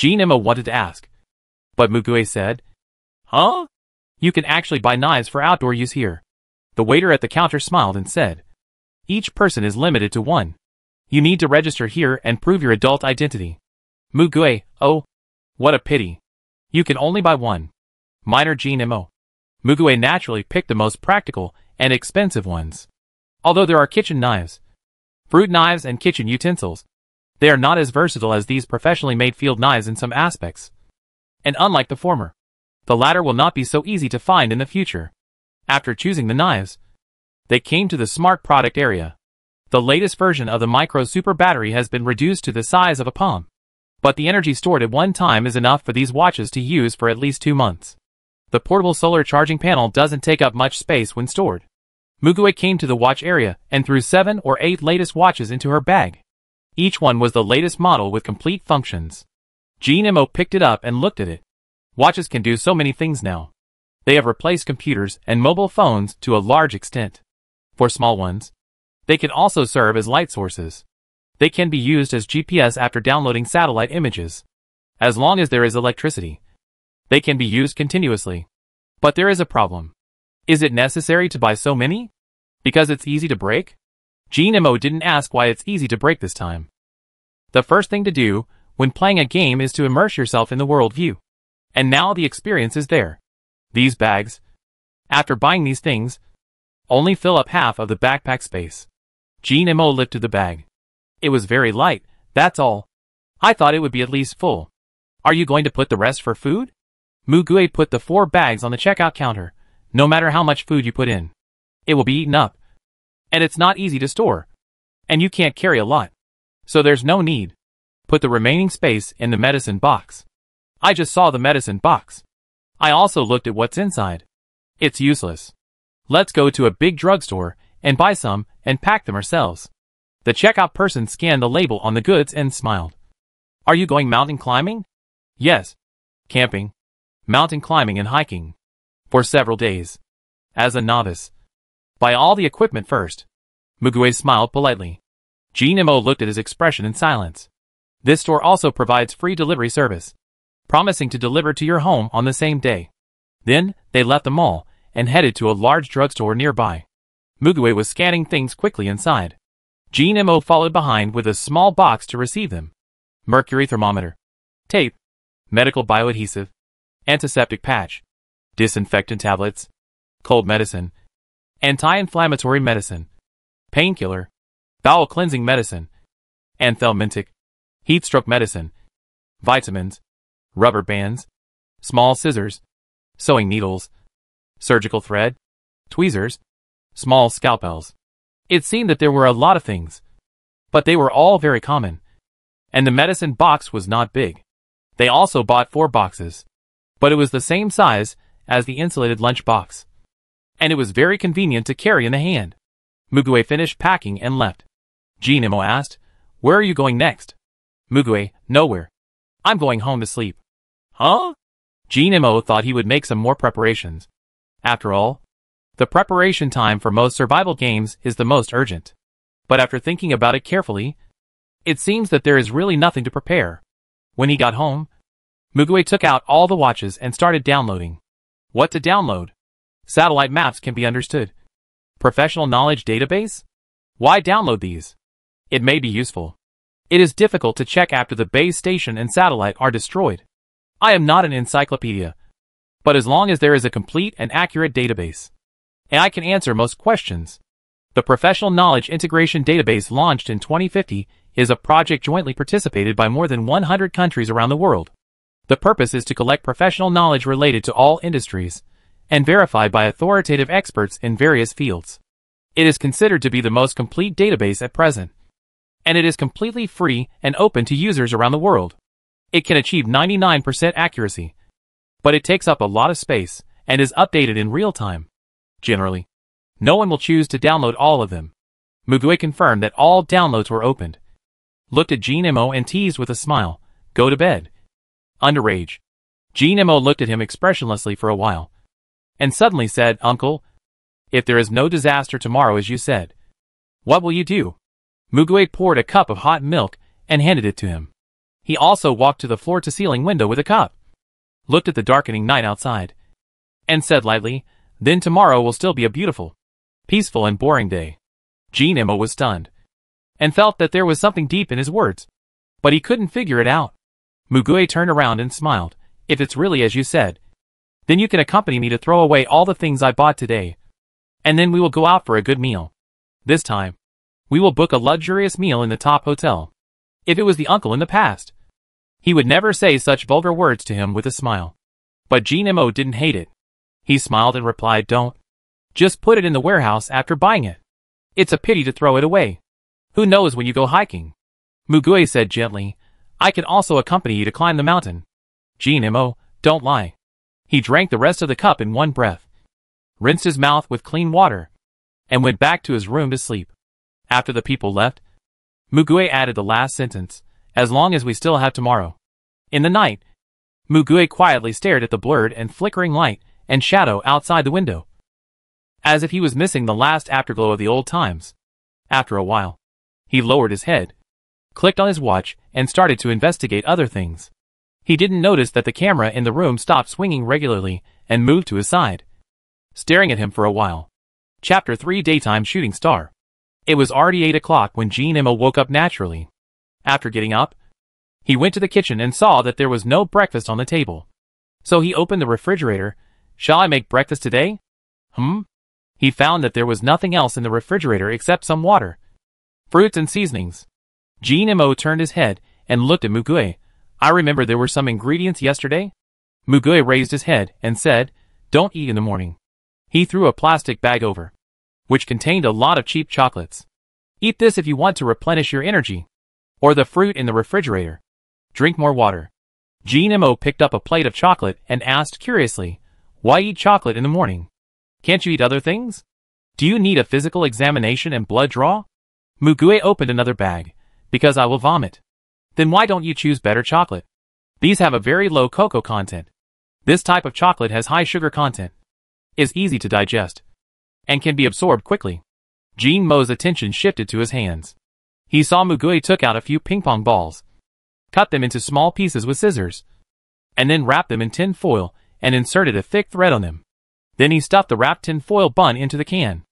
Mo wanted to ask, but Mugue said, Huh? You can actually buy knives for outdoor use here. The waiter at the counter smiled and said, each person is limited to 1. You need to register here and prove your adult identity. Mugue, oh, what a pity. You can only buy 1. Minor Mo. Mugue naturally picked the most practical and expensive ones. Although there are kitchen knives, fruit knives and kitchen utensils, they are not as versatile as these professionally made field knives in some aspects. And unlike the former, the latter will not be so easy to find in the future. After choosing the knives, they came to the smart product area. The latest version of the micro super battery has been reduced to the size of a palm. But the energy stored at one time is enough for these watches to use for at least 2 months. The portable solar charging panel doesn't take up much space when stored. Mugue came to the watch area and threw 7 or 8 latest watches into her bag. Each one was the latest model with complete functions. Imo picked it up and looked at it. Watches can do so many things now. They have replaced computers and mobile phones to a large extent. For small ones, they can also serve as light sources. They can be used as GPS after downloading satellite images. As long as there is electricity, they can be used continuously. But there is a problem. Is it necessary to buy so many? Because it's easy to break? Imo didn't ask why it's easy to break this time. The first thing to do when playing a game is to immerse yourself in the world view. And now the experience is there. These bags, after buying these things, only fill up half of the backpack space. Imo lifted the bag. It was very light, that's all. I thought it would be at least full. Are you going to put the rest for food? Mugue put the 4 bags on the checkout counter. No matter how much food you put in, it will be eaten up. And it's not easy to store. And you can't carry a lot. So there's no need. Put the remaining space in the medicine box. I just saw the medicine box. I also looked at what's inside. It's useless. Let's go to a big drugstore and buy some and pack them ourselves. The checkout person scanned the label on the goods and smiled. Are you going mountain climbing? Yes. Camping, mountain climbing and hiking. For several days. As a novice. Buy all the equipment first. Mugue smiled politely. Imo looked at his expression in silence. This store also provides free delivery service, promising to deliver to your home on the same day. Then, they left the mall and headed to a large drugstore nearby. Mugue was scanning things quickly inside. Imo followed behind with a small box to receive them. Mercury thermometer, tape, medical bioadhesive, antiseptic patch, disinfectant tablets, cold medicine, anti-inflammatory medicine, painkiller, bowel cleansing medicine, anthelmintic, heat stroke medicine, vitamins, rubber bands, small scissors, sewing needles, surgical thread, tweezers, small scalpels. It seemed that there were a lot of things, but they were all very common. And the medicine box was not big. They also bought 4 boxes, but it was the same size as the insulated lunch box. And it was very convenient to carry in the hand. Mugue finished packing and left. Imo asked, "Where are you going next?" Mugue, "Nowhere. I'm going home to sleep." Huh? Imo thought he would make some more preparations. After all, the preparation time for most survival games is the most urgent. But after thinking about it carefully, it seems that there is really nothing to prepare. When he got home, Mugue took out all the watches and started downloading. What to download? Satellite maps can be understood. Professional knowledge database? Why download these? It may be useful. It is difficult to check after the base station and satellite are destroyed. I am not an encyclopedia. But as long as there is a complete and accurate database, and I can answer most questions. The Professional Knowledge Integration Database launched in 2050 is a project jointly participated by more than 100 countries around the world. The purpose is to collect professional knowledge related to all industries and verified by authoritative experts in various fields. It is considered to be the most complete database at present, and it is completely free and open to users around the world. It can achieve 99% accuracy, but it takes up a lot of space and is updated in real time. Generally, no one will choose to download all of them. Mugue confirmed that all downloads were opened, looked at Imo and teased with a smile, "Go to bed." Underage. Imo looked at him expressionlessly for a while, and suddenly said, "Uncle, if there is no disaster tomorrow as you said, what will you do?" Mugue poured a cup of hot milk and handed it to him. He also walked to the floor-to-ceiling window with a cup, looked at the darkening night outside, and said lightly, "Then tomorrow will still be a beautiful, peaceful and boring day." Imo was stunned, and felt that there was something deep in his words, but he couldn't figure it out. Mugue turned around and smiled. "If it's really as you said, then you can accompany me to throw away all the things I bought today, and then we will go out for a good meal. This time, we will book a luxurious meal in the top hotel." If it was the uncle in the past, he would never say such vulgar words to him with a smile. But Imo didn't hate it. He smiled and replied, "Don't. Just put it in the warehouse after buying it. It's a pity to throw it away. Who knows when you go hiking?" Mugue said gently, I can also accompany you to climb the mountain. Jin-mo, don't lie. He drank the rest of the cup in one breath, rinsed his mouth with clean water, and went back to his room to sleep. After the people left, Mugue added the last sentence, as long as we still have tomorrow. In the night, Mugue quietly stared at the blurred and flickering light and shadow outside the window, as if he was missing the last afterglow of the old times. After a while, he lowered his head, clicked on his watch, and started to investigate other things. He didn't notice that the camera in the room stopped swinging regularly and moved to his side, staring at him for a while. Chapter 3 Daytime Shooting Star. It was already 8 o'clock when Jin-mo woke up naturally. After getting up, he went to the kitchen and saw that there was no breakfast on the table. So he opened the refrigerator. Shall I make breakfast today? He found that there was nothing else in the refrigerator except some water, fruits and seasonings. Jin-mo turned his head and looked at Mugue. I remember there were some ingredients yesterday. Mugue raised his head and said, don't eat in the morning. He threw a plastic bag over, which contained a lot of cheap chocolates. Eat this if you want to replenish your energy. Or the fruit in the refrigerator. Drink more water. Jin-mo picked up a plate of chocolate and asked curiously, why eat chocolate in the morning? Can't you eat other things? Do you need a physical examination and blood draw? Mugue opened another bag. Because I will vomit. Then why don't you choose better chocolate? These have a very low cocoa content. This type of chocolate has high sugar content, is easy to digest, and can be absorbed quickly. Jin-mo's attention shifted to his hands. He saw Mugue took out a few ping-pong balls, cut them into small pieces with scissors, and then wrapped them in tin foil and inserted a thick thread on them. Then he stuffed the wrapped tin foil bun into the can.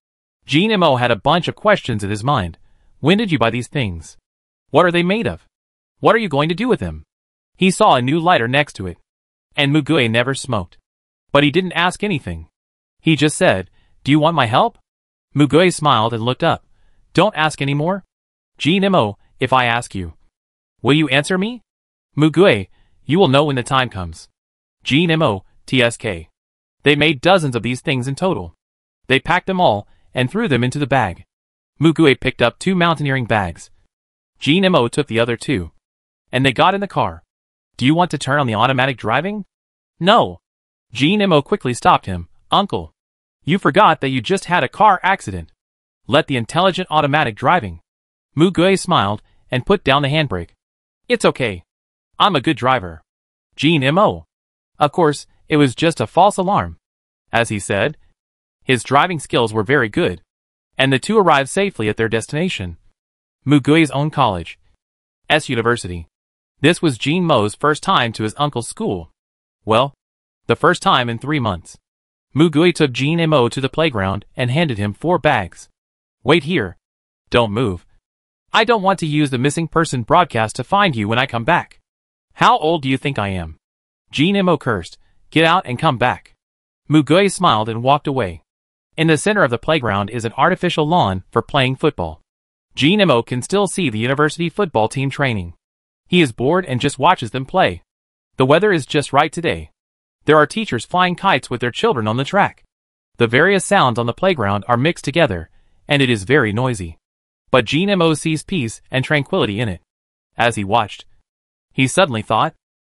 Jin-mo had a bunch of questions in his mind. When did you buy these things? What are they made of? What are you going to do with them? He saw a new lighter next to it, and Mugue never smoked. But he didn't ask anything. He just said, do you want my help? Mugue smiled and looked up. Don't ask any more. Jin-mo, if I ask you, will you answer me? Mugue, you will know when the time comes. Jin-mo, tsk. They made dozens of these things in total. They packed them all and threw them into the bag. Mugue picked up 2 mountaineering bags. Jin-mo took the other 2. And they got in the car. Do you want to turn on the automatic driving? No. Jin-mo quickly stopped him. Uncle, you forgot that you just had a car accident. Let the intelligent automatic driving. Mugue smiled and put down the handbrake. It's okay. I'm a good driver. Jin-mo. Of course, it was just a false alarm. As he said, his driving skills were very good, and the 2 arrived safely at their destination, Mugue's own college, S University. This was Jin-mo's first time to his uncle's school. Well, the first time in 3 months. Mugue took Jin-mo to the playground and handed him 4 bags. Wait here. Don't move. I don't want to use the missing person broadcast to find you when I come back. How old do you think I am? Jin-mo cursed. Get out and come back. Mugue smiled and walked away. In the center of the playground is an artificial lawn for playing football. Jin-mo can still see the university football team training. He is bored and just watches them play. The weather is just right today. There are teachers flying kites with their children on the track. The various sounds on the playground are mixed together, and it is very noisy. But Jin-mo sees peace and tranquility in it. As he watched, he suddenly thought,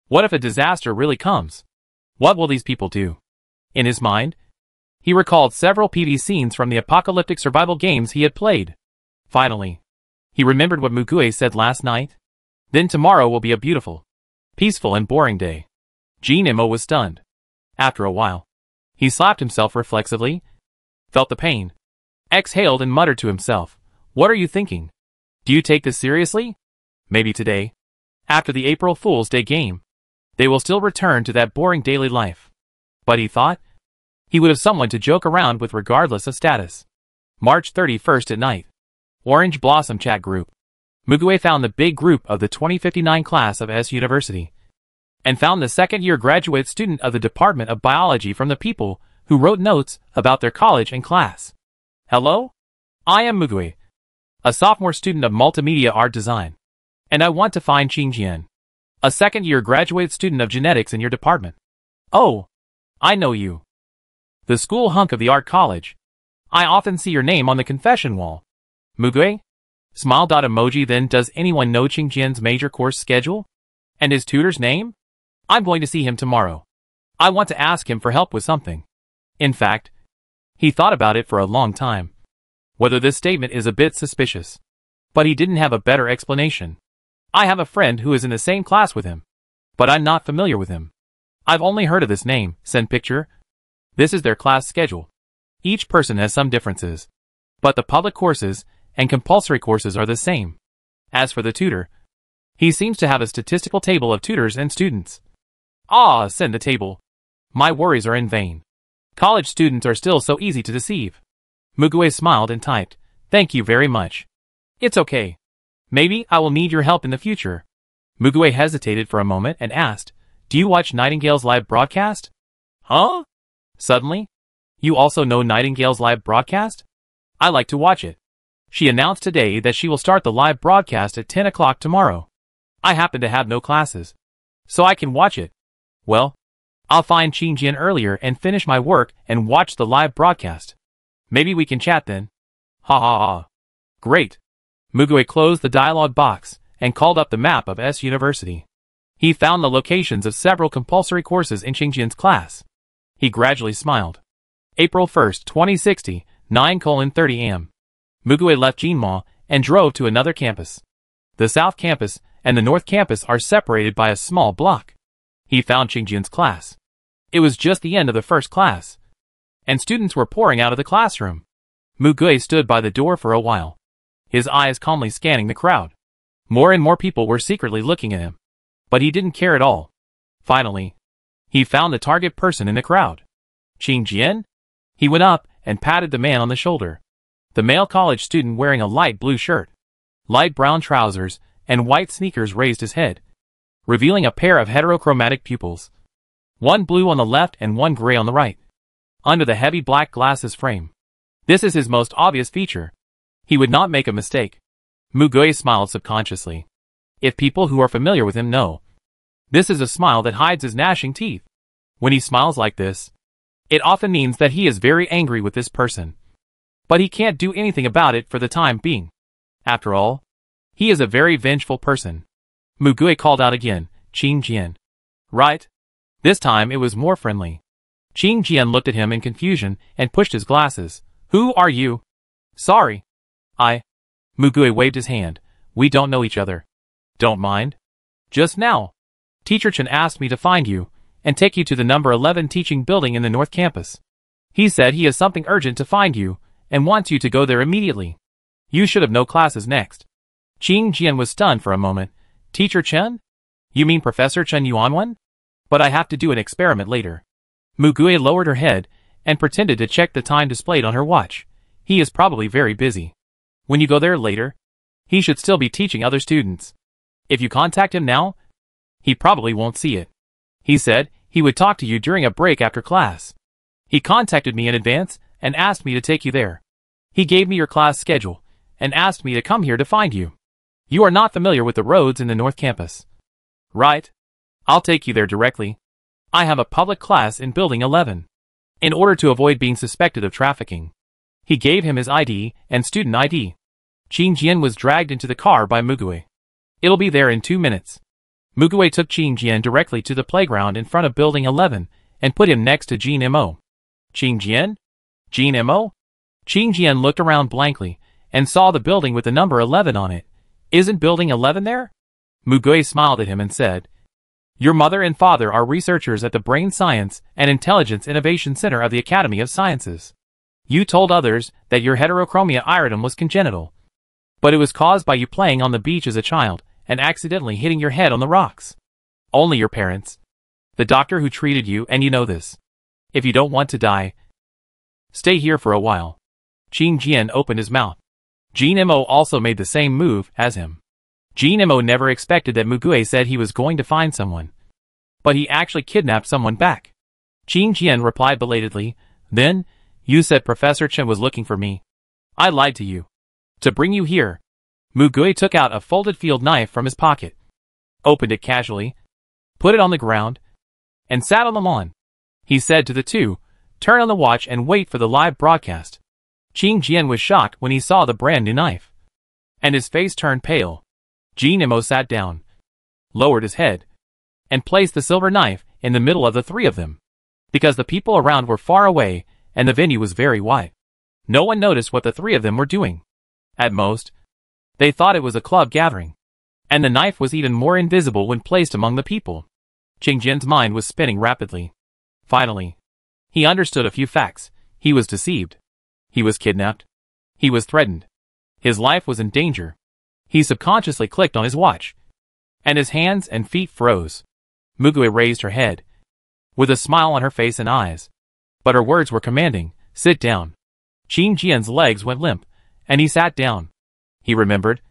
what if a disaster really comes? What will these people do? In his mind, he recalled several PV scenes from the apocalyptic survival games he had played. Finally, he remembered what Mugue said last night. Then tomorrow will be a beautiful, peaceful and boring day. Jin-mo was stunned. After a while, he slapped himself reflexively, felt the pain, exhaled and muttered to himself, what are you thinking? Do you take this seriously? Maybe today, after the April Fool's Day game, they will still return to that boring daily life. But he thought, he would have someone to joke around with regardless of status. March 31st at night. Orange Blossom Chat Group. Mugue found the big group of the 2059 class of S University, and found the second-year graduate student of the Department of Biology from the people who wrote notes about their college and class. Hello? I am Mugue, a sophomore student of Multimedia Art Design, and I want to find Qingjian, a second-year graduate student of genetics in your department. Oh, I know you. The school hunk of the art college. I often see your name on the confession wall. Mugue? Smile emoji. Then does anyone know Qingjian's major course schedule? And his tutor's name? I'm going to see him tomorrow. I want to ask him for help with something. In fact, he thought about it for a long time. Whether this statement is a bit suspicious. But he didn't have a better explanation. I have a friend who is in the same class with him. But I'm not familiar with him. I've only heard of this name. Send picture. This is their class schedule. Each person has some differences. But the public courses and compulsory courses are the same. As for the tutor, he seems to have a statistical table of tutors and students. Ah, send the table. My worries are in vain. College students are still so easy to deceive. Mugue smiled and typed, "Thank you very much. It's okay. Maybe I will need your help in the future." Mugue hesitated for a moment and asked, "Do you watch Nightingale's live broadcast?" Huh? Suddenly? You also know Nightingale's live broadcast? I like to watch it. She announced today that she will start the live broadcast at 10 o'clock tomorrow. I happen to have no classes, so I can watch it. Well, I'll find Qingjian earlier and finish my work and watch the live broadcast. Maybe we can chat then. Ha ha ha. Great. Mugue closed the dialog box and called up the map of S University. He found the locations of several compulsory courses in Qingjian's class. He gradually smiled. April 1st, 2060, 9:30 am. Mugue left Jinma and drove to another campus. The South Campus and the North Campus are separated by a small block. He found Qingjian's class. It was just the end of the first class, and students were pouring out of the classroom. Mugue stood by the door for a while, his eyes calmly scanning the crowd. More and more people were secretly looking at him, but he didn't care at all. Finally, he found the target person in the crowd. Qingjian? He went up and patted the man on the shoulder. The male college student wearing a light blue shirt, light brown trousers, and white sneakers raised his head, revealing a pair of heterochromatic pupils. One blue on the left and one gray on the right, under the heavy black glasses frame. This is his most obvious feature. He would not make a mistake. Mugue smiled subconsciously. If people who are familiar with him know. This is a smile that hides his gnashing teeth. When he smiles like this, it often means that he is very angry with this person. But he can't do anything about it for the time being. After all, he is a very vengeful person. Mugue called out again, "Qingjian." Right? This time it was more friendly. Qingjian looked at him in confusion and pushed his glasses. "Who are you?" "Sorry. Mugue waved his hand. "We don't know each other." "Don't mind. Just now, Teacher Chen asked me to find you and take you to the number 11 teaching building in the North Campus. He said he has something urgent to find you and wants you to go there immediately. You should have no classes next." Qingjian was stunned for a moment. "Teacher Chen? You mean Professor Chen Yuanwen? But I have to do an experiment later." Mugue lowered her head and pretended to check the time displayed on her watch. He is probably very busy. When you go there later, he should still be teaching other students. If you contact him now, he probably won't see it. He said he would talk to you during a break after class. He contacted me in advance and asked me to take you there. He gave me your class schedule and asked me to come here to find you. You are not familiar with the roads in the North Campus. Right? I'll take you there directly. I have a public class in Building 11. In order to avoid being suspected of trafficking, he gave him his ID and student ID. Qingjian was dragged into the car by Mugue. It'll be there in 2 minutes. Mugue took Qingjian directly to the playground in front of Building 11 and put him next to Jean Mo. Qingjian? Jean Mo? Qingjian looked around blankly and saw the building with the number 11 on it. Isn't Building 11 there? Mugue smiled at him and said, "Your mother and father are researchers at the Brain Science and Intelligence Innovation Center of the Academy of Sciences. You told others that your heterochromia iritum was congenital, but it was caused by you playing on the beach as a child and accidentally hitting your head on the rocks. Only your parents, the doctor who treated you, and you know this. If you don't want to die, stay here for a while." Qingjian opened his mouth. Jean Mo also made the same move as him. Jean Mo never expected that Mugue said he was going to find someone, but he actually kidnapped someone back. Qingjian replied belatedly, "Then, you said Professor Chen was looking for me. I lied to you. To bring you here." Mugue took out a folded field knife from his pocket, opened it casually, put it on the ground, and sat on the lawn. He said to the two, "Turn on the watch and wait for the live broadcast." Qingjian was shocked when he saw the brand new knife, and his face turned pale. Jean Mo sat down, lowered his head, and placed the silver knife in the middle of the three of them. Because the people around were far away and the venue was very wide, no one noticed what the three of them were doing. At most, they thought it was a club gathering. And the knife was even more invisible when placed among the people. Qing Jian's mind was spinning rapidly. Finally, he understood a few facts. He was deceived. He was kidnapped. He was threatened. His life was in danger. He subconsciously clicked on his watch, and his hands and feet froze. Mugue raised her head, with a smile on her face and eyes. But her words were commanding. Sit down. Qing Jian's legs went limp, and he sat down. He remembered.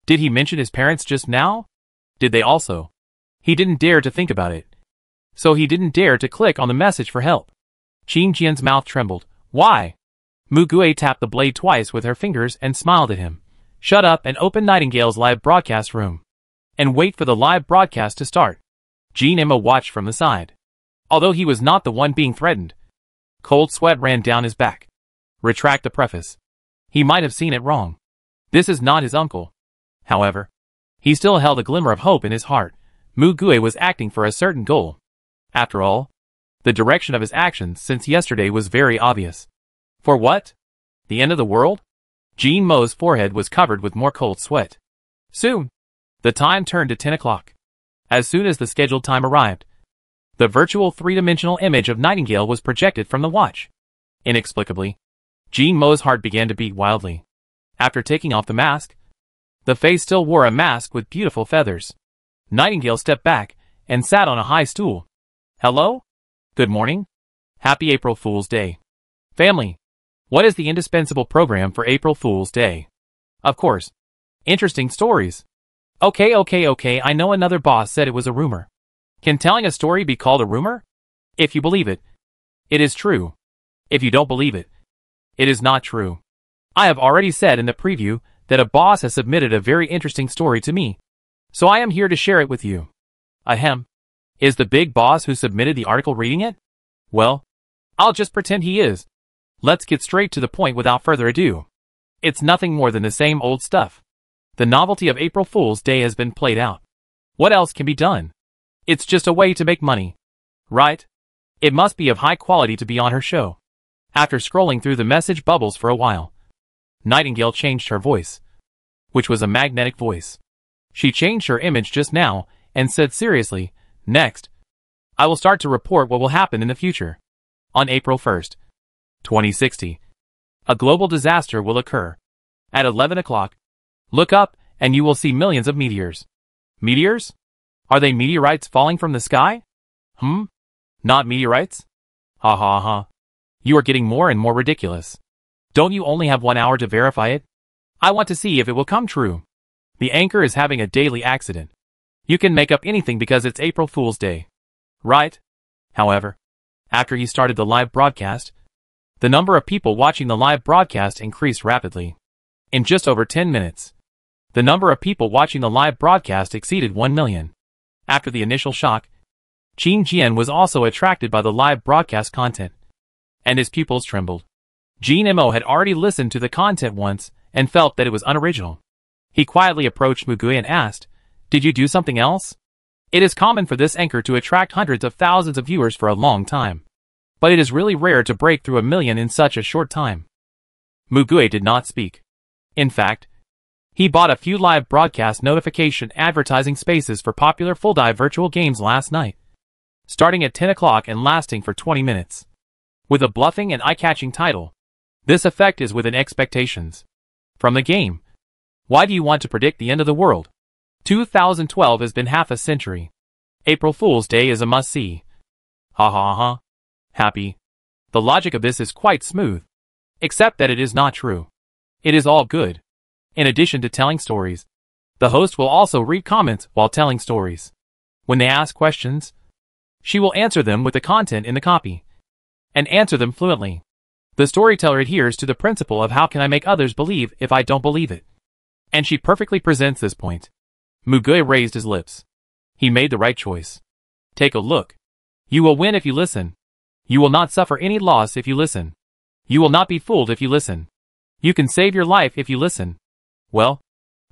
Did he mention his parents just now? Did they also? He didn't dare to think about it. So he didn't dare to click on the message for help. Qing Jian's mouth trembled. Why? Mugue tapped the blade twice with her fingers and smiled at him. Shut up and open Nightingale's live broadcast room. And wait for the live broadcast to start. Jean Emma watched from the side. Although he was not the one being threatened, cold sweat ran down his back. Retract the preface. He might have seen it wrong. This is not his uncle. However, he still held a glimmer of hope in his heart. Mugue was acting for a certain goal. After all, the direction of his actions since yesterday was very obvious. For what? The end of the world? Jean Mo's forehead was covered with more cold sweat. Soon, the time turned to 10 o'clock. As soon as the scheduled time arrived, the virtual three-dimensional image of Nightingale was projected from the watch. Inexplicably, Jean Mo's heart began to beat wildly. After taking off the mask, the face still wore a mask with beautiful feathers. Nightingale stepped back and sat on a high stool. Hello? Good morning? Happy April Fool's Day. Family, what is the indispensable program for April Fool's Day? Of course. Interesting stories. Okay, I know another boss said it was a rumor. Can telling a story be called a rumor? If you believe it, it is true. If you don't believe it, it is not true. I have already said in the preview that a boss has submitted a very interesting story to me. So I am here to share it with you. Ahem. Is the big boss who submitted the article reading it? Well, I'll just pretend he is. Let's get straight to the point without further ado. It's nothing more than the same old stuff. The novelty of April Fool's Day has been played out. What else can be done? It's just a way to make money. Right? It must be of high quality to be on her show. After scrolling through the message bubbles for a while, Nightingale changed her voice, which was a magnetic voice. She changed her image just now and said seriously, next, I will start to report what will happen in the future. On April 1st, 2060, a global disaster will occur. At 11 o'clock, look up and you will see millions of meteors. Meteors? Are they meteorites falling from the sky? Not meteorites? Ha ha ha. You are getting more and more ridiculous. Don't you only have 1 hour to verify it? I want to see if it will come true. The anchor is having a daily accident. You can make up anything because it's April Fool's Day. Right? However, after he started the live broadcast, the number of people watching the live broadcast increased rapidly. In just over 10 minutes, the number of people watching the live broadcast exceeded 1 million. After the initial shock, Qing Jian was also attracted by the live broadcast content, and his pupils trembled. Jean Mo had already listened to the content once and felt that it was unoriginal. He quietly approached Mugue and asked, Did you do something else? It is common for this anchor to attract hundreds of thousands of viewers for a long time, but it is really rare to break through 1 million in such a short time. Mugue did not speak. In fact, he bought a few live broadcast notification advertising spaces for popular full-dive virtual games last night, starting at 10 o'clock and lasting for 20 minutes. With a bluffing and eye-catching title, this effect is within expectations. From the game, why do you want to predict the end of the world? 2012 has been half a century. April Fool's Day is a must-see. Ha ha ha. Happy. The logic of this is quite smooth. Except that it is not true. It is all good. In addition to telling stories, the host will also read comments while telling stories. When they ask questions, she will answer them with the content in the copy, and answer them fluently. The storyteller adheres to the principle of how can I make others believe if I don't believe it. And she perfectly presents this point. Mugue raised his lips. He made the right choice. Take a look. You will win if you listen. You will not suffer any loss if you listen. You will not be fooled if you listen. You can save your life if you listen. Well,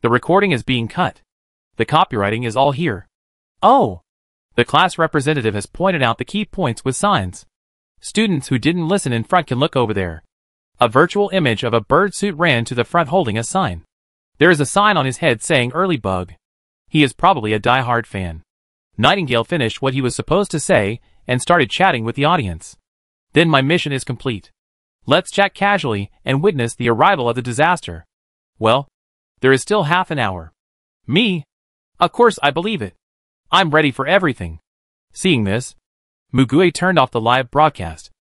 the recording is being cut. The copywriting is all here. Oh! The class representative has pointed out the key points with signs. Students who didn't listen in front can look over there. A virtual image of a bird suit ran to the front holding a sign. There is a sign on his head saying early bug. He is probably a die-hard fan. Nightingale finished what he was supposed to say and started chatting with the audience. Then my mission is complete. Let's chat casually and witness the arrival of the disaster. Well, there is still half an hour. Me? Of course I believe it. I'm ready for everything. Seeing this, Mugue turned off the live broadcast.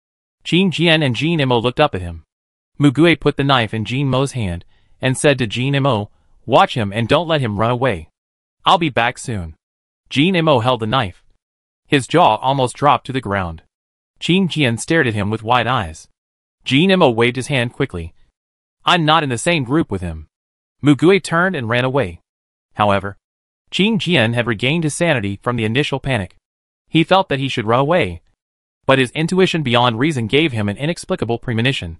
Jean Jian and Jean Mo looked up at him. Mugue put the knife in Jean Mo's hand and said to Jean Mo, "Watch him and don't let him run away. I'll be back soon." Jean Mo held the knife. His jaw almost dropped to the ground. Jean Jian stared at him with wide eyes. Jean Mo waved his hand quickly. "I'm not in the same group with him." Mugue turned and ran away. However, Jean Jian had regained his sanity from the initial panic. He felt that he should run away, but his intuition beyond reason gave him an inexplicable premonition.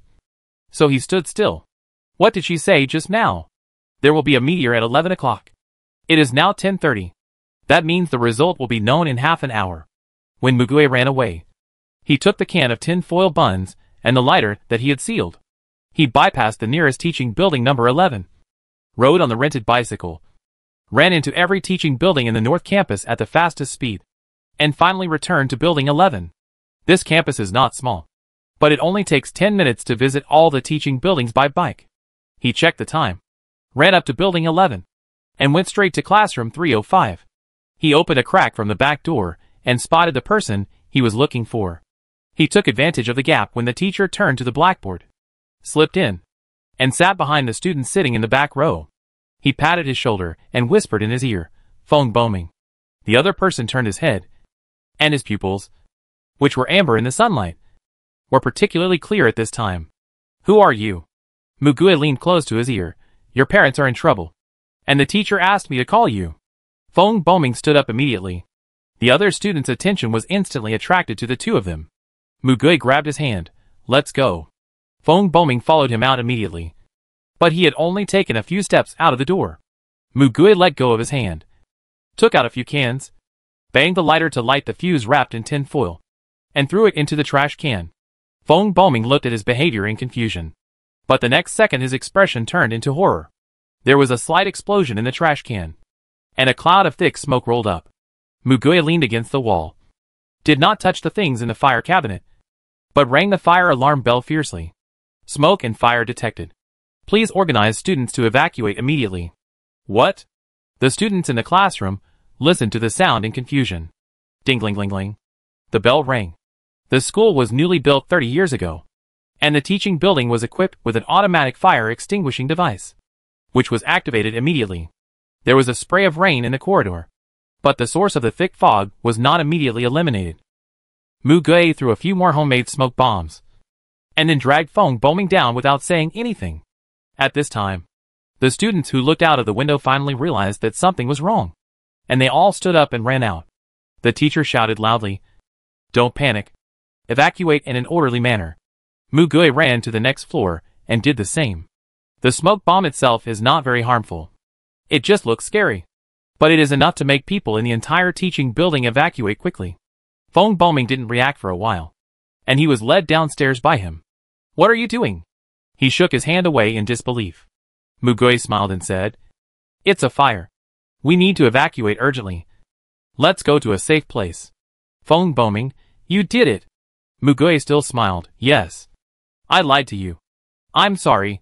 So he stood still. What did she say just now? There will be a meteor at 11 o'clock. It is now 10:30. That means the result will be known in half an hour. When Mugue ran away, he took the can of tin-foil buns and the lighter that he had sealed. He bypassed the nearest teaching building number 11, rode on the rented bicycle, ran into every teaching building in the North Campus at the fastest speed, and finally returned to Building 11. This campus is not small, but it only takes 10 minutes to visit all the teaching buildings by bike. He checked the time, ran up to Building 11, and went straight to classroom 305. He opened a crack from the back door and spotted the person he was looking for. He took advantage of the gap when the teacher turned to the blackboard, slipped in, and sat behind the student sitting in the back row. He patted his shoulder and whispered in his ear, "Feng Boming." The other person turned his head, and his pupils, which were amber in the sunlight, were particularly clear at this time. "Who are you?" Mugue leaned close to his ear. "Your parents are in trouble, and the teacher asked me to call you." Feng Boming stood up immediately. The other student's attention was instantly attracted to the two of them. Mugue grabbed his hand. "Let's go." Feng Boming followed him out immediately. But he had only taken a few steps out of the door. Mugue let go of his hand, took out a few cans, banged the lighter to light the fuse wrapped in tin foil, and threw it into the trash can. Feng Boming looked at his behavior in confusion. But the next second his expression turned into horror. There was a slight explosion in the trash can, and a cloud of thick smoke rolled up. Mugue leaned against the wall, did not touch the things in the fire cabinet, but rang the fire alarm bell fiercely. "Smoke and fire detected. Please organize students to evacuate immediately." "What?" The students in the classroom listened to the sound in confusion. Ding-ling-ling-ling. The bell rang. The school was newly built 30 years ago, and the teaching building was equipped with an automatic fire extinguishing device, which was activated immediately. There was a spray of rain in the corridor, but the source of the thick fog was not immediately eliminated. Mugue threw a few more homemade smoke bombs, and then dragged Feng Boming down without saying anything. At this time, the students who looked out of the window finally realized that something was wrong, and they all stood up and ran out. The teacher shouted loudly, "Don't panic. Evacuate in an orderly manner." Mugue ran to the next floor and did the same. The smoke bomb itself is not very harmful. It just looks scary, but it is enough to make people in the entire teaching building evacuate quickly. Feng Boming didn't react for a while, and he was led downstairs by him. "What are you doing?" He shook his hand away in disbelief. Mugue smiled and said, "It's a fire. We need to evacuate urgently. Let's go to a safe place." "Feng Boming, you did it." Mugue still smiled. "Yes. I lied to you. I'm sorry.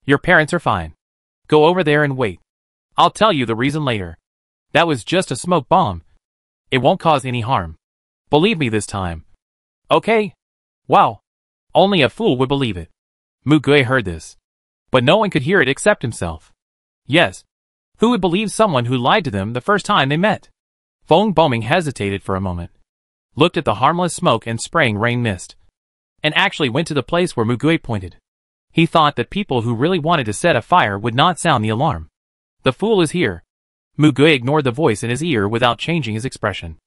Your parents are fine. Go over there and wait. I'll tell you the reason later. That was just a smoke bomb. It won't cause any harm. Believe me this time." "Okay." "Wow. Only a fool would believe it." Mugue heard this, but no one could hear it except himself. Yes. Who would believe someone who lied to them the first time they met? Feng Boming hesitated for a moment, looked at the harmless smoke and spraying rain mist, and actually went to the place where Mugue pointed. He thought that people who really wanted to set a fire would not sound the alarm. "The fool is here." Mugue ignored the voice in his ear without changing his expression.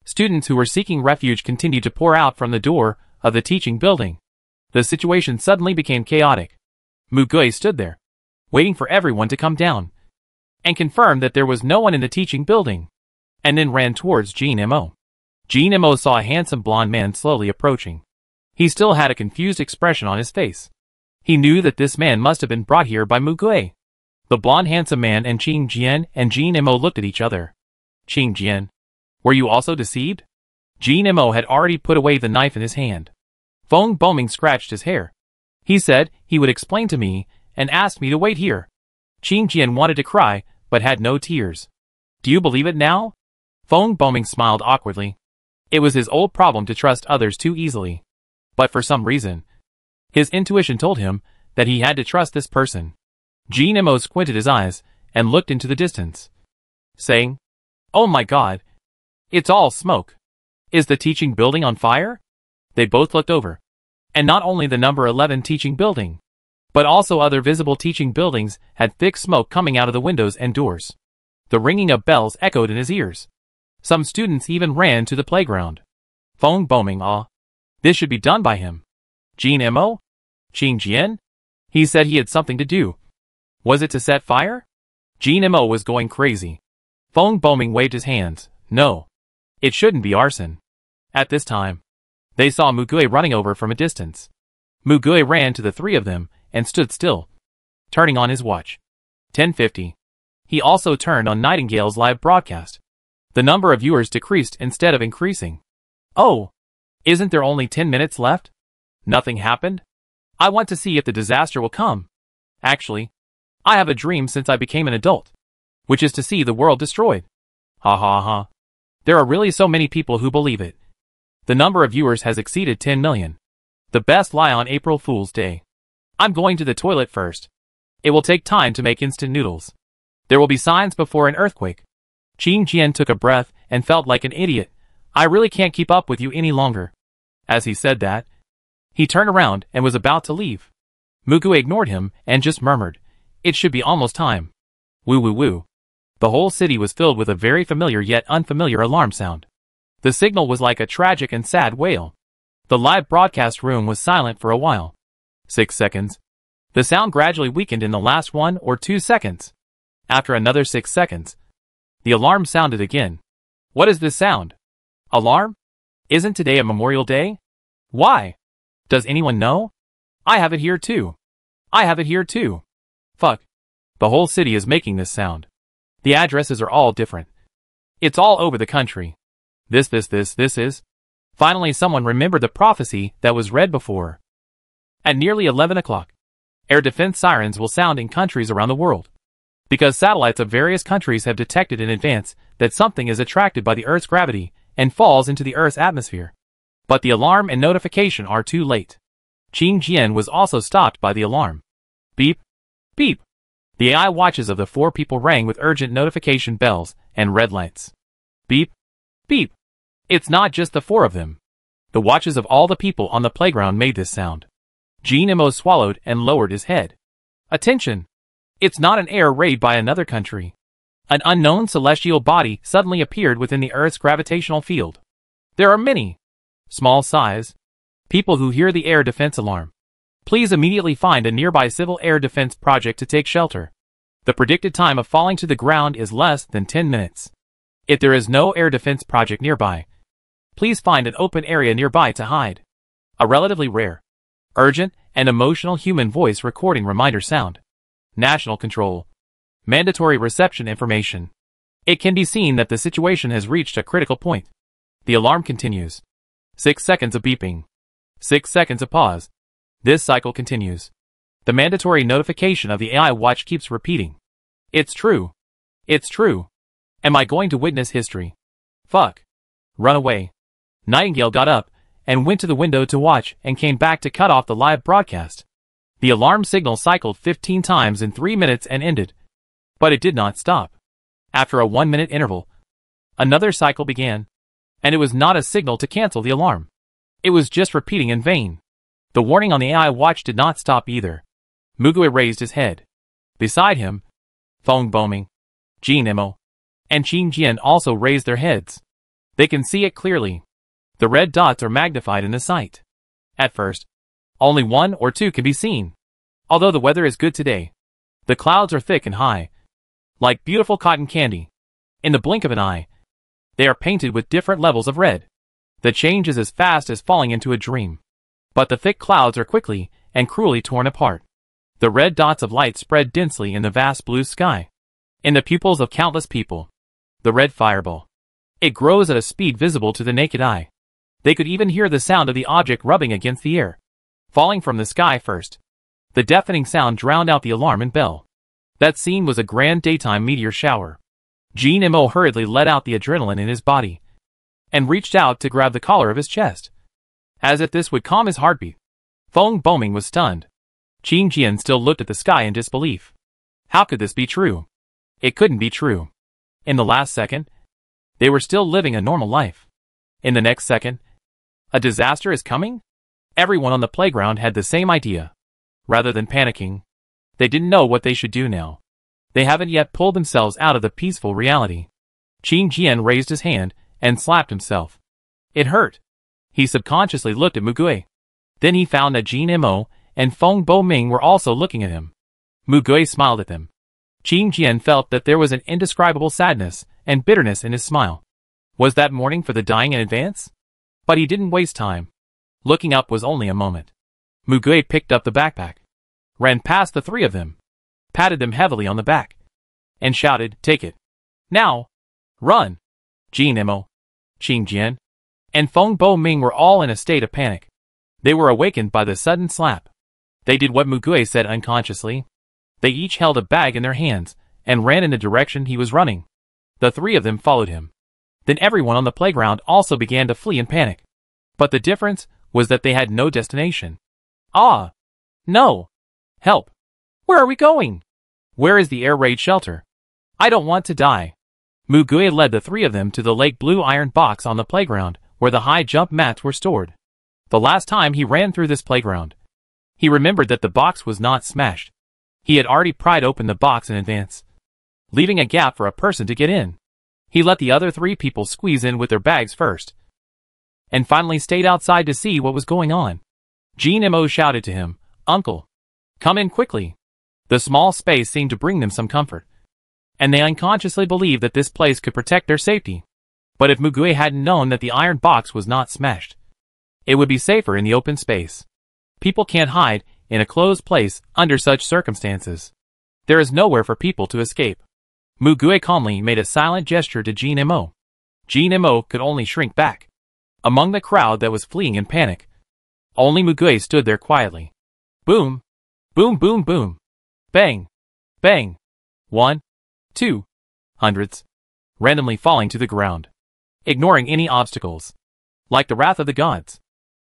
Students who were seeking refuge continued to pour out from the door of the teaching building. The situation suddenly became chaotic. Mugue stood there, waiting for everyone to come down, and confirmed that there was no one in the teaching building, and then ran towards Jean Mo. Jean Mo saw a handsome blond man slowly approaching. He still had a confused expression on his face. He knew that this man must have been brought here by Mugui. The blond handsome man and Qing Jian and Jean Mo looked at each other. Qing Jian, were you also deceived? Jean Mo had already put away the knife in his hand. Feng Boming scratched his hair. He said he would explain to me and asked me to wait here. Qing Jian wanted to cry, but had no tears. Do you believe it now? Feng Boming smiled awkwardly. It was his old problem to trust others too easily. But for some reason, his intuition told him that he had to trust this person. Jean Mo squinted his eyes and looked into the distance, saying, "Oh my God! It's all smoke. Is the teaching building on fire?" They both looked over. And not only the number 11 teaching building, but also other visible teaching buildings had thick smoke coming out of the windows and doors. The ringing of bells echoed in his ears. Some students even ran to the playground. Feng Boming, this should be done by him. Jean Mo? Qing Jian? He said he had something to do. Was it to set fire? Jean Mo was going crazy. Feng Boming waved his hands. No. It shouldn't be arson. At this time, they saw Mugui running over from a distance. Mugui ran to the three of them and stood still, turning on his watch. 10:50. He also turned on Nightingale's live broadcast. The number of viewers decreased instead of increasing. Oh, isn't there only 10 minutes left? Nothing happened? I want to see if the disaster will come. Actually, I have a dream since I became an adult, which is to see the world destroyed. Ha ha ha. There are really so many people who believe it. The number of viewers has exceeded 10 million. The best lie on April Fool's Day. I'm going to the toilet first. It will take time to make instant noodles. There will be signs before an earthquake. Qing Jian took a breath and felt like an idiot. I really can't keep up with you any longer. As he said that, he turned around and was about to leave. Mugui ignored him and just murmured, "It should be almost time." Woo woo woo. The whole city was filled with a very familiar yet unfamiliar alarm sound. The signal was like a tragic and sad wail. The live broadcast room was silent for a while. 6 seconds. The sound gradually weakened in the last 1 or 2 seconds. After another 6 seconds, the alarm sounded again. What is this sound? Alarm? Isn't today a Memorial Day? Why? Does anyone know? I have it here too. I have it here too. Fuck. The whole city is making this sound. The addresses are all different. It's all over the country. This is. Finally someone remembered the prophecy that was read before. At nearly 11 o'clock, air defense sirens will sound in countries around the world. Because satellites of various countries have detected in advance that something is attracted by the Earth's gravity and falls into the Earth's atmosphere. But the alarm and notification are too late. Qing Jian was also stopped by the alarm. Beep. Beep. The AI watches of the 4 people rang with urgent notification bells and red lights. Beep. Beep. It's not just the 4 of them. The watches of all the people on the playground made this sound. Jean Mo swallowed and lowered his head. Attention! It's not an air raid by another country. An unknown celestial body suddenly appeared within the Earth's gravitational field. There are many, small size, people who hear the air defense alarm. Please immediately find a nearby civil air defense project to take shelter. The predicted time of falling to the ground is less than 10 minutes. If there is no air defense project nearby, please find an open area nearby to hide. A relatively rare, urgent, and emotional human voice recording reminder sound. National control. Mandatory reception information. It can be seen that the situation has reached a critical point. The alarm continues. 6 seconds of beeping. 6 seconds of pause. This cycle continues. The mandatory notification of the AI watch keeps repeating. It's true. It's true. Am I going to witness history? Fuck. Run away. Nightingale got up and went to the window to watch and came back to cut off the live broadcast. The alarm signal cycled 15 times in 3 minutes and ended. But it did not stop. After a 1-minute interval, another cycle began. And it was not a signal to cancel the alarm. It was just repeating in vain. The warning on the AI watch did not stop either. Mugui raised his head. Beside him, Feng Boming, Jean Mo, and Qing Jian also raised their heads. They can see it clearly. The red dots are magnified in the sight. At first, only 1 or 2 can be seen. Although the weather is good today, the clouds are thick and high, like beautiful cotton candy. In the blink of an eye, they are painted with different levels of red. The change is as fast as falling into a dream. But the thick clouds are quickly and cruelly torn apart. The red dots of light spread densely in the vast blue sky. In the pupils of countless people. The red fireball. It grows at a speed visible to the naked eye. They could even hear the sound of the object rubbing against the air. Falling from the sky first. The deafening sound drowned out the alarm and bell. That scene was a grand daytime meteor shower. Jean Mo hurriedly let out the adrenaline in his body. And reached out to grab the collar of his chest. As if this would calm his heartbeat. Feng Boming was stunned. Qing Jian still looked at the sky in disbelief. How could this be true? It couldn't be true. In the last second, they were still living a normal life. In the next second, a disaster is coming? Everyone on the playground had the same idea. Rather than panicking, they didn't know what they should do now. They haven't yet pulled themselves out of the peaceful reality. Qing Jian raised his hand and slapped himself. It hurt. He subconsciously looked at Mugui. Then he found that Jean Mo and Feng Boming were also looking at him. Mugui smiled at them. Qing Jian felt that there was an indescribable sadness and bitterness in his smile. Was that mourning for the dying in advance? But he didn't waste time. Looking up was only a moment. Mugui picked up the backpack, ran past the three of them, patted them heavily on the back, and shouted, "Take it. Now! Run!" Jean Mo, Qing Jian, and Feng Boming were all in a state of panic. They were awakened by the sudden slap. They did what Mugui said unconsciously. They each held a bag in their hands and ran in the direction he was running. The three of them followed him. Then everyone on the playground also began to flee in panic. But the difference was that they had no destination. Ah! No! Help! Where are we going? Where is the air raid shelter? I don't want to die. Mugui led the three of them to the lake blue iron box on the playground, where the high jump mats were stored. The last time he ran through this playground, he remembered that the box was not smashed. He had already pried open the box in advance, leaving a gap for a person to get in. He let the other three people squeeze in with their bags first, and finally stayed outside to see what was going on. Jean Mo shouted to him, "Uncle, come in quickly." The small space seemed to bring them some comfort, and they unconsciously believed that this place could protect their safety. But if Mugui hadn't known that the iron box was not smashed, it would be safer in the open space. People can't hide in a closed place under such circumstances. There is nowhere for people to escape. Mugui calmly made a silent gesture to Jean Mo. Jean Mo could only shrink back. Among the crowd that was fleeing in panic, only Mugui stood there quietly. Boom! Boom boom boom! Bang! Bang! 1, 2, hundreds, randomly falling to the ground, ignoring any obstacles. Like the wrath of the gods.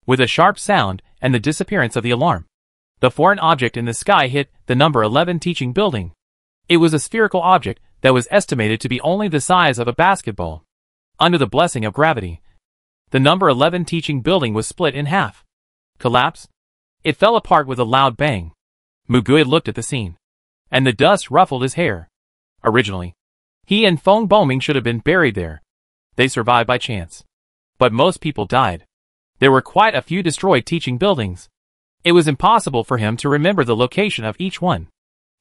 With a sharp sound and the disappearance of the alarm, the foreign object in the sky hit the number 11 teaching building. It was a spherical object that was estimated to be only the size of a basketball. Under the blessing of gravity, the number 11 teaching building was split in half. Collapse? It fell apart with a loud bang. Mugui looked at the scene, and the dust ruffled his hair. Originally, he and Feng Boming should have been buried there. They survived by chance. But most people died. There were quite a few destroyed teaching buildings. It was impossible for him to remember the location of each one.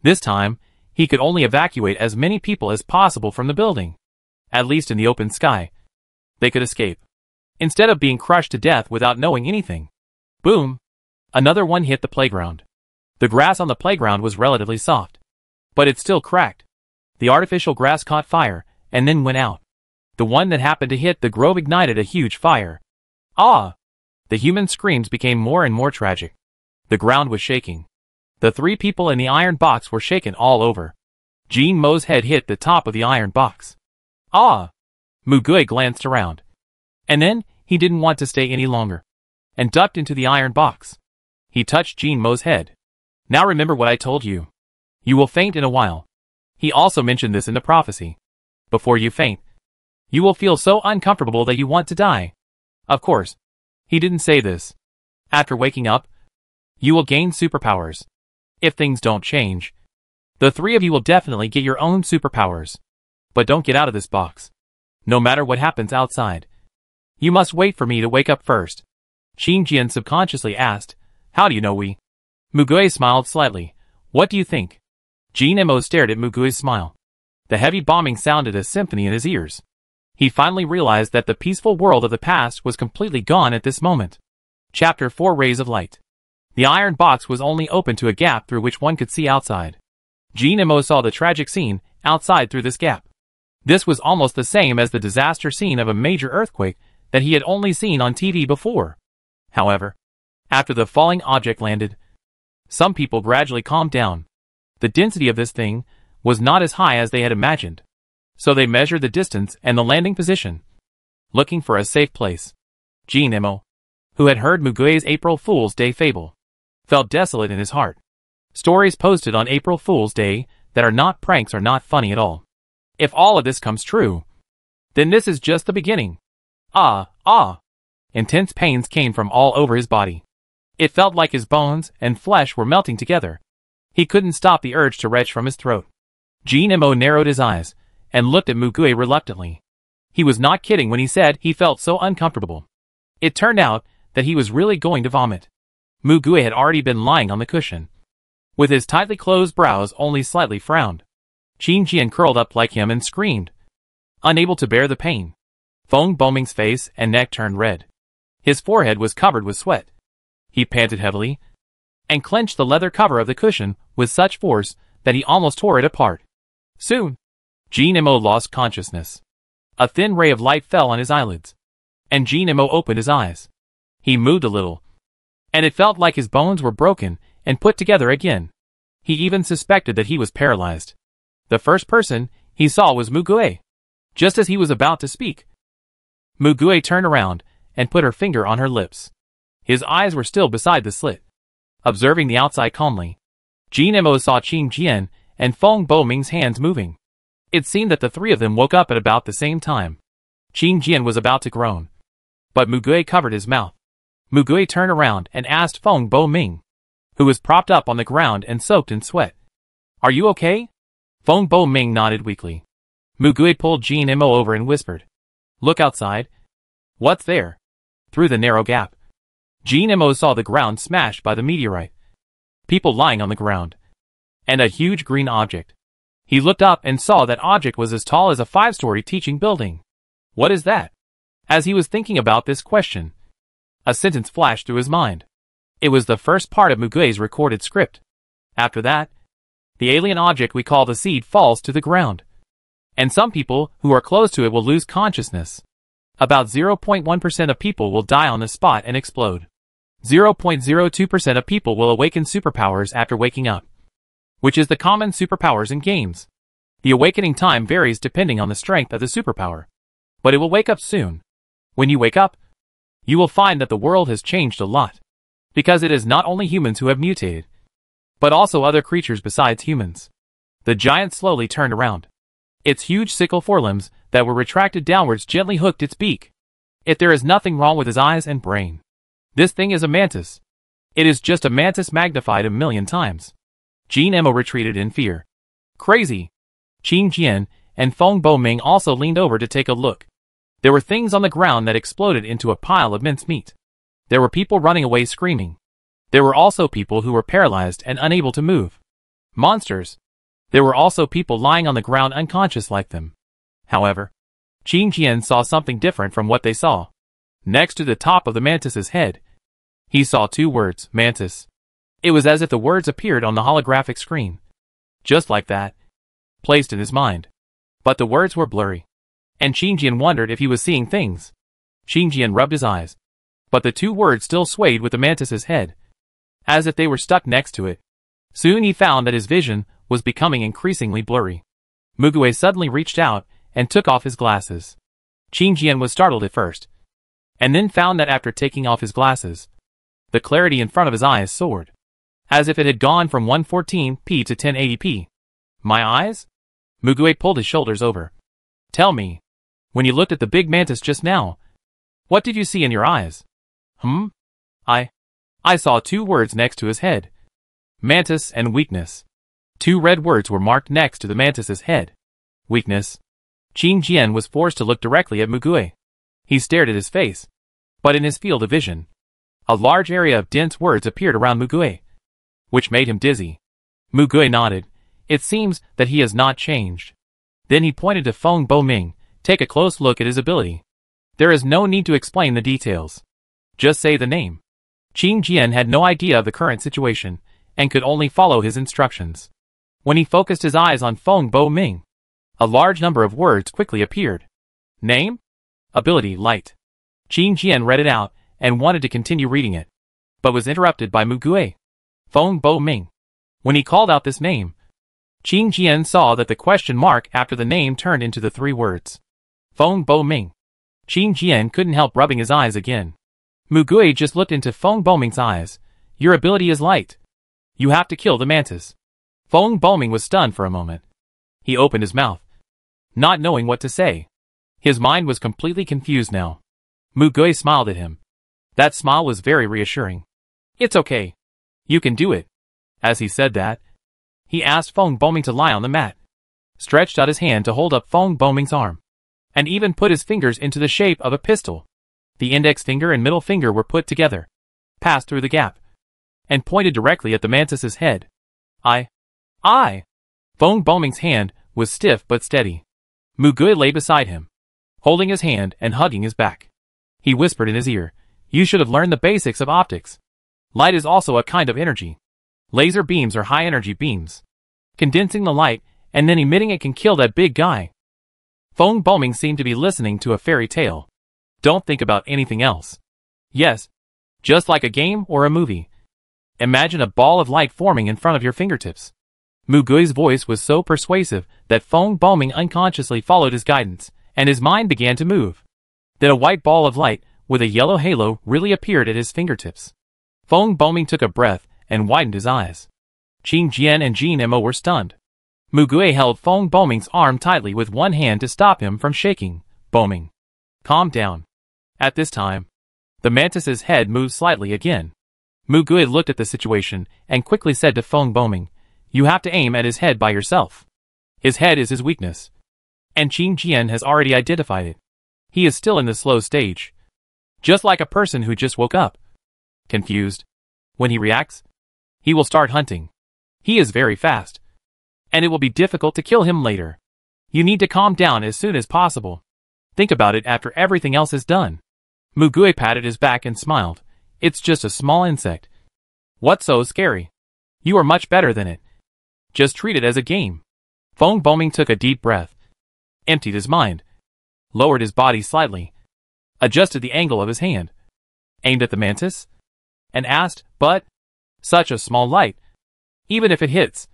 This time, he could only evacuate as many people as possible from the building. At least in the open sky, they could escape, instead of being crushed to death without knowing anything. Boom! Another one hit the playground. The grass on the playground was relatively soft, but it still cracked. The artificial grass caught fire, and then went out. The one that happened to hit the grove ignited a huge fire. Ah! The human screams became more and more tragic. The ground was shaking. The three people in the iron box were shaken all over. Jean Mo's head hit the top of the iron box. Ah! Mugui glanced around. And then, he didn't want to stay any longer, and ducked into the iron box. He touched Jean Mo's head. Now remember what I told you. You will faint in a while. He also mentioned this in the prophecy. Before you faint, you will feel so uncomfortable that you want to die. Of course, he didn't say this. After waking up, you will gain superpowers. If things don't change, the three of you will definitely get your own superpowers. But don't get out of this box. No matter what happens outside, you must wait for me to wake up first. Qing Jian subconsciously asked, "How do you know we?" Mugui smiled slightly. "What do you think?" Jean Mo stared at Mugui's smile. The heavy bombing sounded a symphony in his ears. He finally realized that the peaceful world of the past was completely gone at this moment. Chapter 4 Rays of Light. The iron box was only open to a gap through which one could see outside. Nemo saw the tragic scene outside through this gap. This was almost the same as the disaster scene of a major earthquake that he had only seen on TV before. However, after the falling object landed, some people gradually calmed down. The density of this thing was not as high as they had imagined, so they measured the distance and the landing position, looking for a safe place. Nemo, who had heard Mugui's April Fool's Day fable, felt desolate in his heart. Stories posted on April Fool's Day that are not pranks are not funny at all. If all of this comes true, then this is just the beginning. Intense pains came from all over his body. It felt like his bones and flesh were melting together. He couldn't stop the urge to retch from his throat. Nemo narrowed his eyes and looked at Mugui reluctantly. He was not kidding when he said he felt so uncomfortable. It turned out that he was really going to vomit. Mugui had already been lying on the cushion, with his tightly closed brows only slightly frowned. Jian curled up like him and screamed, unable to bear the pain. Feng Boming's face and neck turned red. His forehead was covered with sweat. He panted heavily and clenched the leather cover of the cushion with such force that he almost tore it apart. Soon, Nemo lost consciousness. A thin ray of light fell on his eyelids, and Nemo opened his eyes. He moved a little, and it felt like his bones were broken and put together again. He even suspected that he was paralyzed. The first person he saw was Mugui. Just as he was about to speak, Mugui turned around and put her finger on her lips. His eyes were still beside the slit, observing the outside calmly. Nemo saw Jian and Feng Boming's hands moving. It seemed that the three of them woke up at about the same time. Jian was about to groan, but Mugui covered his mouth. Mugui turned around and asked Feng Boming, who was propped up on the ground and soaked in sweat, "Are you okay?" Feng Boming nodded weakly. Mugui pulled Nemo over and whispered, "Look outside." "What's there?" Through the narrow gap, Nemo saw the ground smashed by the meteorite, people lying on the ground, and a huge green object. He looked up and saw that object was as tall as a 5-story teaching building. "What is that?" As he was thinking about this question, a sentence flashed through his mind. It was the first part of Mugui's recorded script. After that, the alien object we call the seed falls to the ground, and some people who are close to it will lose consciousness. About 0.1% of people will die on the spot and explode. 0.02% of people will awaken superpowers after waking up, which is the common superpowers in games. The awakening time varies depending on the strength of the superpower, but it will wake up soon. When you wake up, you will find that the world has changed a lot, because it is not only humans who have mutated, but also other creatures besides humans. The giant slowly turned around. Its huge sickle forelimbs that were retracted downwards gently hooked its beak. If there is nothing wrong with his eyes and brain, this thing is a mantis. It is just a mantis magnified a million times. Nemo retreated in fear. Crazy! Jian and Feng Boming also leaned over to take a look. There were things on the ground that exploded into a pile of mincemeat. There were people running away screaming. There were also people who were paralyzed and unable to move. Monsters. There were also people lying on the ground unconscious like them. However, Jian saw something different from what they saw. Next to the top of the mantis's head, he saw 2 words, mantis. It was as if the words appeared on the holographic screen. Just like that, placed in his mind. But the words were blurry, and Jian wondered if he was seeing things. Jian rubbed his eyes, but the 2 words still swayed with the mantis's head, as if they were stuck next to it. Soon he found that his vision was becoming increasingly blurry. Mugui suddenly reached out and took off his glasses. Jian was startled at first, and then found that after taking off his glasses, the clarity in front of his eyes soared, as if it had gone from 114p to 1080p. My eyes? Mugui pulled his shoulders over. Tell me, when you looked at the big mantis just now, what did you see in your eyes? I saw 2 words next to his head. Mantis and weakness. 2 red words were marked next to the mantis's head. Weakness. Jian was forced to look directly at Mugui. He stared at his face, but in his field of vision, a large area of dense words appeared around Mugui, which made him dizzy. Mugui nodded. It seems that he has not changed. Then he pointed to Feng Boming, Take a close look at his ability. There is no need to explain the details. Just say the name. Qing Jian had no idea of the current situation, and could only follow his instructions. When he focused his eyes on Feng Bo Ming, a large number of words quickly appeared. Name? Ability Light. Qing Jian read it out, and wanted to continue reading it, but was interrupted by Mu Gui. Feng Bo Ming. When he called out this name, Qing Jian saw that the question mark after the name turned into the 3 words. Feng Bo Ming. Qing Jian couldn't help rubbing his eyes again. Mu Gui just looked into Feng Bo Ming's eyes. Your ability is light. You have to kill the mantis. Feng Bo Ming was stunned for a moment. He opened his mouth, not knowing what to say. His mind was completely confused now. Mu Gui smiled at him. That smile was very reassuring. It's okay. You can do it. As he said that, he asked Feng Bo Ming to lie on the mat, stretched out his hand to hold up Feng Bo Ming's arm, and even put his fingers into the shape of a pistol. The index finger and middle finger were put together, passed through the gap, and pointed directly at the mantis's head. I. Feng Bo Ming's hand was stiff but steady. Mu Gui lay beside him, holding his hand and hugging his back. He whispered in his ear, you should have learned the basics of optics. Light is also a kind of energy. Laser beams are high-energy beams. Condensing the light and then emitting it can kill that big guy. Feng Bo Ming seemed to be listening to a fairy tale. Don't think about anything else. Yes, just like a game or a movie. Imagine a ball of light forming in front of your fingertips. Mu Gui's voice was so persuasive that Feng Bo Ming unconsciously followed his guidance, and his mind began to move. Then a white ball of light with a yellow halo really appeared at his fingertips. Feng Bo Ming took a breath and widened his eyes. Qing Jian and Jin Mo were stunned. Mu Gui held Feng Bo Ming's arm tightly with one hand to stop him from shaking. Bo Ming, calm down. At this time, the mantis's head moved slightly again. Mu Gui looked at the situation and quickly said to Feng Bo Ming, you have to aim at his head by yourself. His head is his weakness. And Qing Jian has already identified it. He is still in the slow stage. Just like a person who just woke up. Confused. When he reacts, he will start hunting. He is very fast. And it will be difficult to kill him later. You need to calm down as soon as possible. Think about it after everything else is done. Mu Gui patted his back and smiled. It's just a small insect. What's so scary? You are much better than it. Just treat it as a game. Feng Bo Ming took a deep breath, emptied his mind, lowered his body slightly, adjusted the angle of his hand, aimed at the mantis, and asked, but, such a small light. Even if it hits,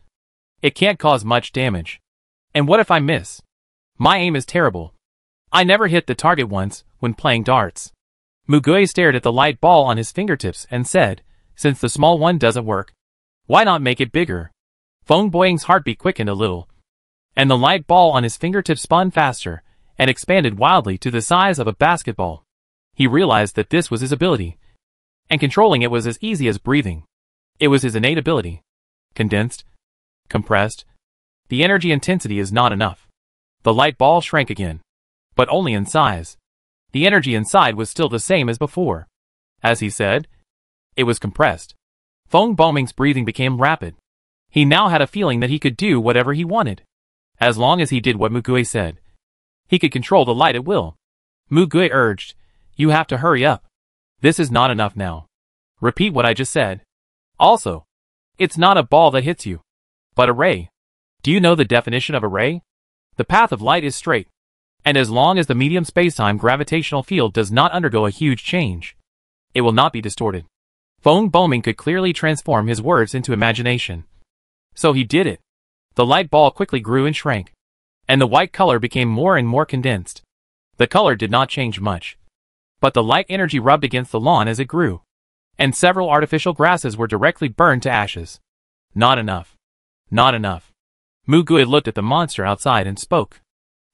it can't cause much damage. And what if I miss? My aim is terrible. I never hit the target once when playing darts. Mu Gui stared at the light ball on his fingertips and said, since the small one doesn't work, why not make it bigger? Feng Bo Ming's heartbeat quickened a little, and the light ball on his fingertips spun faster and expanded wildly to the size of a basketball. He realized that this was his ability, and controlling it was as easy as breathing. It was his innate ability. Condensed, compressed. The energy intensity is not enough. The light ball shrank again, but only in size. The energy inside was still the same as before. As he said, it was compressed. Feng Bo Ming's breathing became rapid. He now had a feeling that he could do whatever he wanted. As long as he did what Mu Gui said, he could control the light at will. Mu Gui urged, you have to hurry up. This is not enough now. Repeat what I just said. Also, it's not a ball that hits you, but a ray. Do you know the definition of a ray? The path of light is straight, and as long as the medium spacetime gravitational field does not undergo a huge change, it will not be distorted. Feng Bo Ming could clearly transform his words into imagination. So he did it. The light ball quickly grew and shrank, and the white color became more and more condensed. The color did not change much, but the light energy rubbed against the lawn as it grew, and several artificial grasses were directly burned to ashes. Not enough. Not enough. Mu Gui looked at the monster outside and spoke.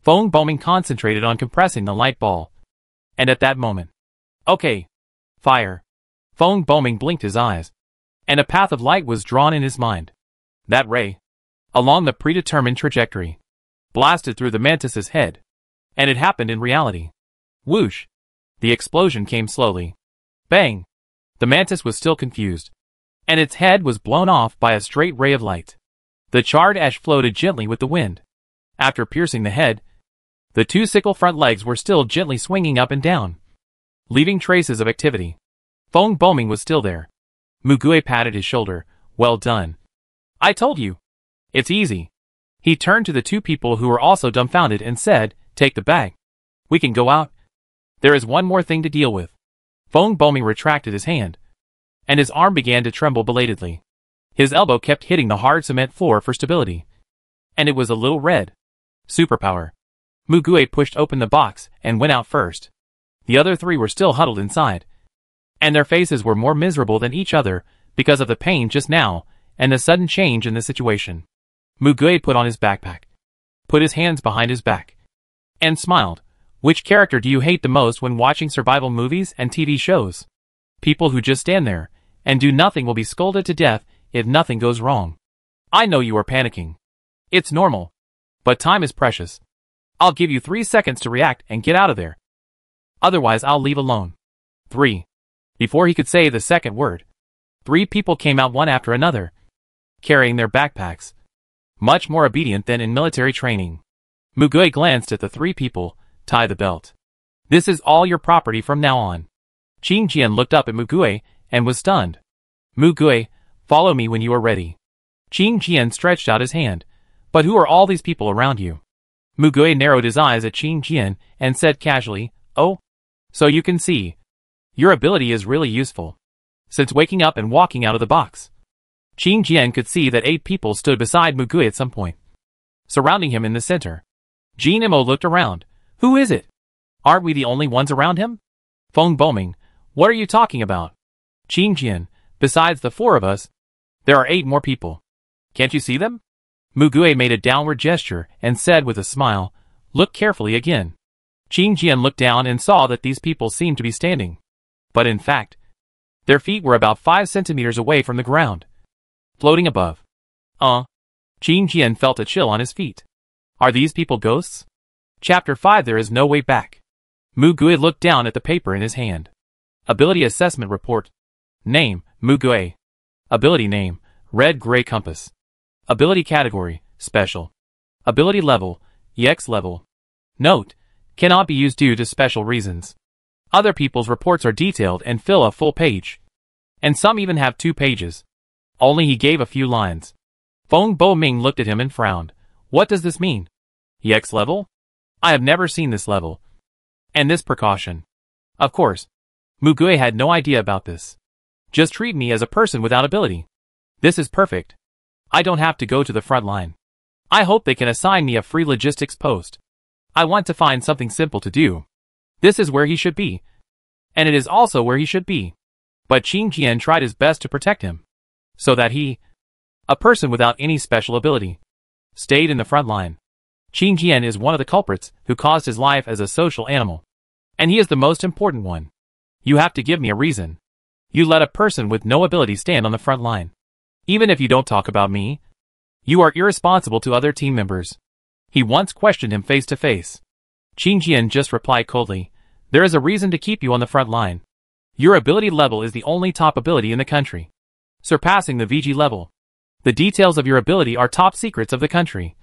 Feng Bo Ming concentrated on compressing the light ball, and at that moment, okay, fire. Feng Bo Ming blinked his eyes, and a path of light was drawn in his mind. That ray, along the predetermined trajectory, blasted through the mantis's head, and it happened in reality. Whoosh! The explosion came slowly. Bang! The mantis was still confused, and its head was blown off by a straight ray of light. The charred ash floated gently with the wind. After piercing the head, The two sickle front legs were still gently swinging up and down, leaving traces of activity. Feng Boming was still there. Mugui patted his shoulder. Well done. I told you. It's easy. He turned to the two people who were also dumbfounded and said, take the bag. We can go out. There is one more thing to deal with. Feng Boming retracted his hand, and his arm began to tremble belatedly. His elbow kept hitting the hard cement floor for stability, and it was a little red. Superpower. Mugui pushed open the box and went out first. The other three were still huddled inside, and their faces were more miserable than each other because of the pain just now and the sudden change in the situation. Mugui put on his backpack, put his hands behind his back, and smiled. Which character do you hate the most when watching survival movies and TV shows? People who just stand there and do nothing will be scolded to death if nothing goes wrong. I know you are panicking. It's normal. But time is precious. I'll give you 3 seconds to react and get out of there. Otherwise I'll leave alone. 3. Before he could say the second word, 3 people came out one after another, carrying their backpacks, much more obedient than in military training. Mugui glanced at the 3 people. Tie the belt. This is all your property from now on. Qing Jian looked up at Mugui and was stunned. Mugui, follow me when you are ready. Qing Jian stretched out his hand. But who are all these people around you? Mugui narrowed his eyes at Qing Jian and said casually, oh, so you can see. Your ability is really useful. Since waking up and walking out of the box. Qing Jian could see that 8 people stood beside Mugui at some point, surrounding him in the center. Jin Imo looked around. Who is it? Aren't we the only ones around him? Feng Boming, what are you talking about? Qing Jian, besides the 4 of us, there are 8 more people. Can't you see them? Mugui made a downward gesture and said with a smile, look carefully again. Qing Jian looked down and saw that these people seemed to be standing. But in fact, their feet were about 5 centimeters away from the ground, floating above. Qing Jian felt a chill on his feet. Are these people ghosts? Chapter 5 There is no way back. Mugui looked down at the paper in his hand. Ability Assessment Report. Name, Mugui. Ability Name, Red-Gray Compass. Ability Category, Special. Ability Level, EX Level. Note, cannot be used due to special reasons. Other people's reports are detailed and fill a full page. And some even have 2 pages. Only he gave a few lines. Feng Boming looked at him and frowned. What does this mean? EX Level? I have never seen this level. And this precaution. Of course. Mugui had no idea about this. Just treat me as a person without ability. This is perfect. I don't have to go to the front line. I hope they can assign me a free logistics post. I want to find something simple to do. This is where he should be. And it is also where he should be. But Qing Jian tried his best to protect him, so that he, a person without any special ability, stayed in the front line. Qing Jian is one of the culprits who caused his life as a social animal. And he is the most important one. You have to give me a reason. You let a person with no ability stand on the front line. Even if you don't talk about me, you are irresponsible to other team members. He once questioned him face to face. Qing Jian just replied coldly, there is a reason to keep you on the front line. Your ability level is the only top ability in the country, surpassing the VG level. The details of your ability are top secrets of the country,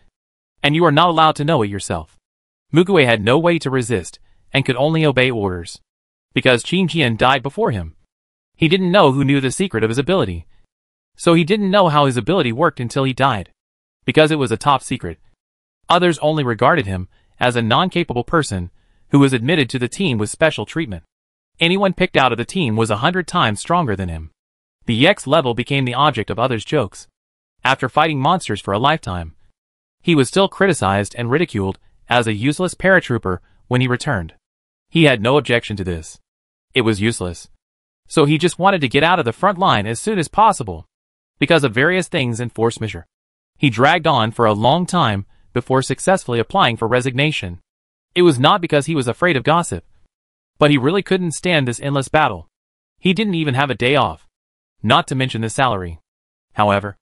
and you are not allowed to know it yourself. Mugui had no way to resist, and could only obey orders. Because Qing Jian died before him. He didn't know who knew the secret of his ability. So he didn't know how his ability worked until he died. Because it was a top secret. Others only regarded him as a non-capable person who was admitted to the team with special treatment. Anyone picked out of the team was 100 times stronger than him. The EX level became the object of others' jokes. After fighting monsters for a lifetime, he was still criticized and ridiculed as a useless paratrooper when he returned. He had no objection to this. It was useless. So he just wanted to get out of the front line as soon as possible. Because of various things in force majeure. He dragged on for a long time before successfully applying for resignation. It was not because he was afraid of gossip. But he really couldn't stand this endless battle. He didn't even have a day off. Not to mention the salary. However,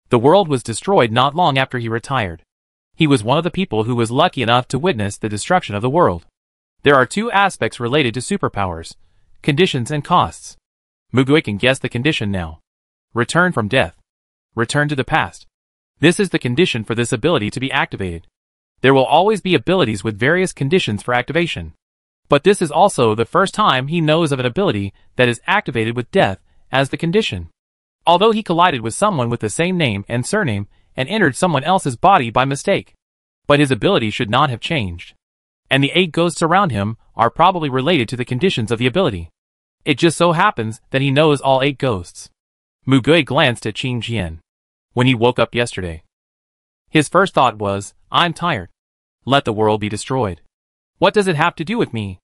the world was destroyed not long after he retired. He was one of the people who was lucky enough to witness the destruction of the world. There are 2 aspects related to superpowers, conditions and costs. Mugui can guess the condition now. Return from death. Return to the past. This is the condition for this ability to be activated. There will always be abilities with various conditions for activation. But this is also the first time he knows of an ability that is activated with death as the condition. Although he collided with someone with the same name and surname and entered someone else's body by mistake. But his ability should not have changed. And the 8 ghosts around him are probably related to the conditions of the ability. It just so happens that he knows all 8 ghosts. Mugui glanced at Qing Jian. When he woke up yesterday, his first thought was, I'm tired. Let the world be destroyed. What does it have to do with me?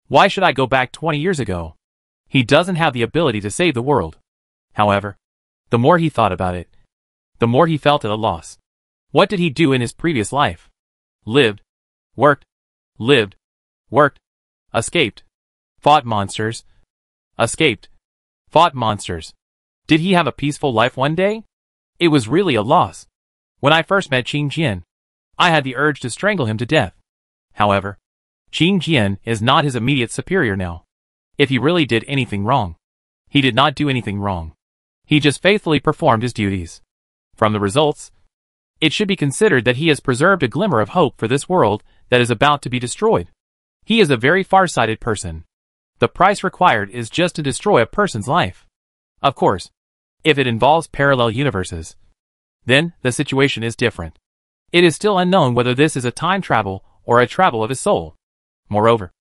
Why should I go back 20 years ago? He doesn't have the ability to save the world. However, the more he thought about it, the more he felt at a loss. What did he do in his previous life? Lived, worked, escaped, fought monsters, escaped, fought monsters. Did he have a peaceful life one day? It was really a loss. When I first met Qing Jian, I had the urge to strangle him to death. However, Qing Jian is not his immediate superior now. If he really did anything wrong, he did not do anything wrong. He just faithfully performed his duties. From the results, it should be considered that he has preserved a glimmer of hope for this world that is about to be destroyed. He is a very far-sighted person. The price required is just to destroy a person's life. Of course, if it involves parallel universes, then the situation is different. It is still unknown whether this is a time travel or a travel of his soul. Moreover,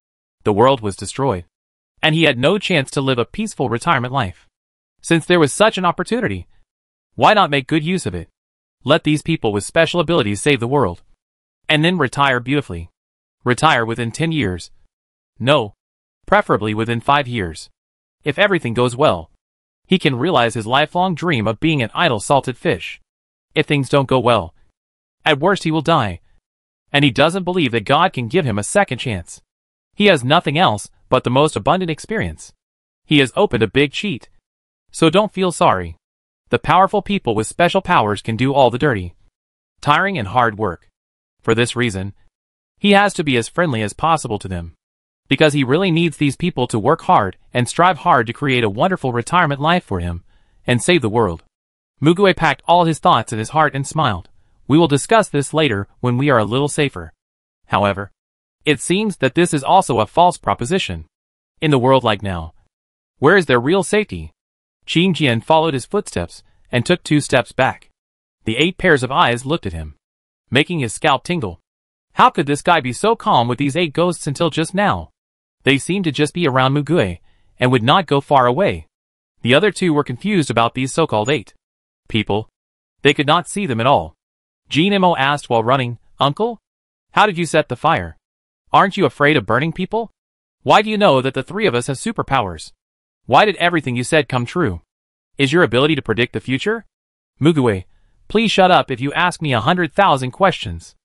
the world was destroyed, and he had no chance to live a peaceful retirement life. Since there was such an opportunity, why not make good use of it? Let these people with special abilities save the world, and then retire beautifully. Retire within 10 years. No, preferably within 5 years. If everything goes well, he can realize his lifelong dream of being an idle salted fish. If things don't go well, at worst he will die. And he doesn't believe that God can give him a second chance. He has nothing else but the most abundant experience. He has opened a big cheat. So don't feel sorry. The powerful people with special powers can do all the dirty, tiring and hard work. For this reason, he has to be as friendly as possible to them. Because he really needs these people to work hard and strive hard to create a wonderful retirement life for him and save the world. Mugui packed all his thoughts in his heart and smiled. We will discuss this later when we are a little safer. However, it seems that this is also a false proposition. In the world like now, where is there real safety? Qing Jian followed his footsteps and took 2 steps back. The 8 pairs of eyes looked at him, making his scalp tingle. How could this guy be so calm with these 8 ghosts until just now? They seemed to just be around Mugui and would not go far away. The other 2 were confused about these so-called 8 people. They could not see them at all. Jinimo asked while running, Uncle? How did you set the fire? Aren't you afraid of burning people? Why do you know that the 3 of us have superpowers? Why did everything you said come true? Is your ability to predict the future? Mugui, please shut up if you ask me 100,000 questions.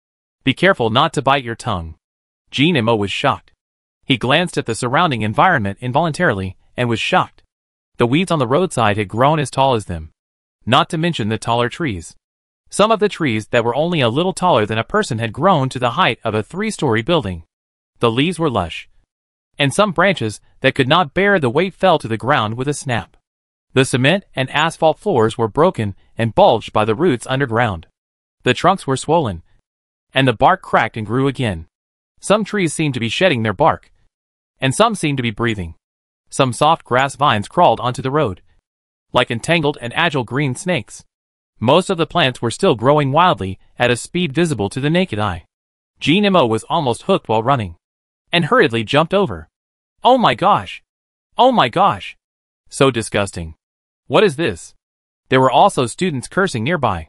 Be careful not to bite your tongue. Jinimo was shocked. He glanced at the surrounding environment involuntarily and was shocked. The weeds on the roadside had grown as tall as them. Not to mention the taller trees. Some of the trees that were only a little taller than a person had grown to the height of a 3-story building. The leaves were lush, and some branches that could not bear the weight fell to the ground with a snap. The cement and asphalt floors were broken and bulged by the roots underground. The trunks were swollen, and the bark cracked and grew again. Some trees seemed to be shedding their bark, and some seemed to be breathing. Some soft grass vines crawled onto the road, like entangled and agile green snakes. Most of the plants were still growing wildly at a speed visible to the naked eye. Jinimo was almost hooked while running, and hurriedly jumped over. Oh my gosh! Oh my gosh! So disgusting. What is this? There were also students cursing nearby.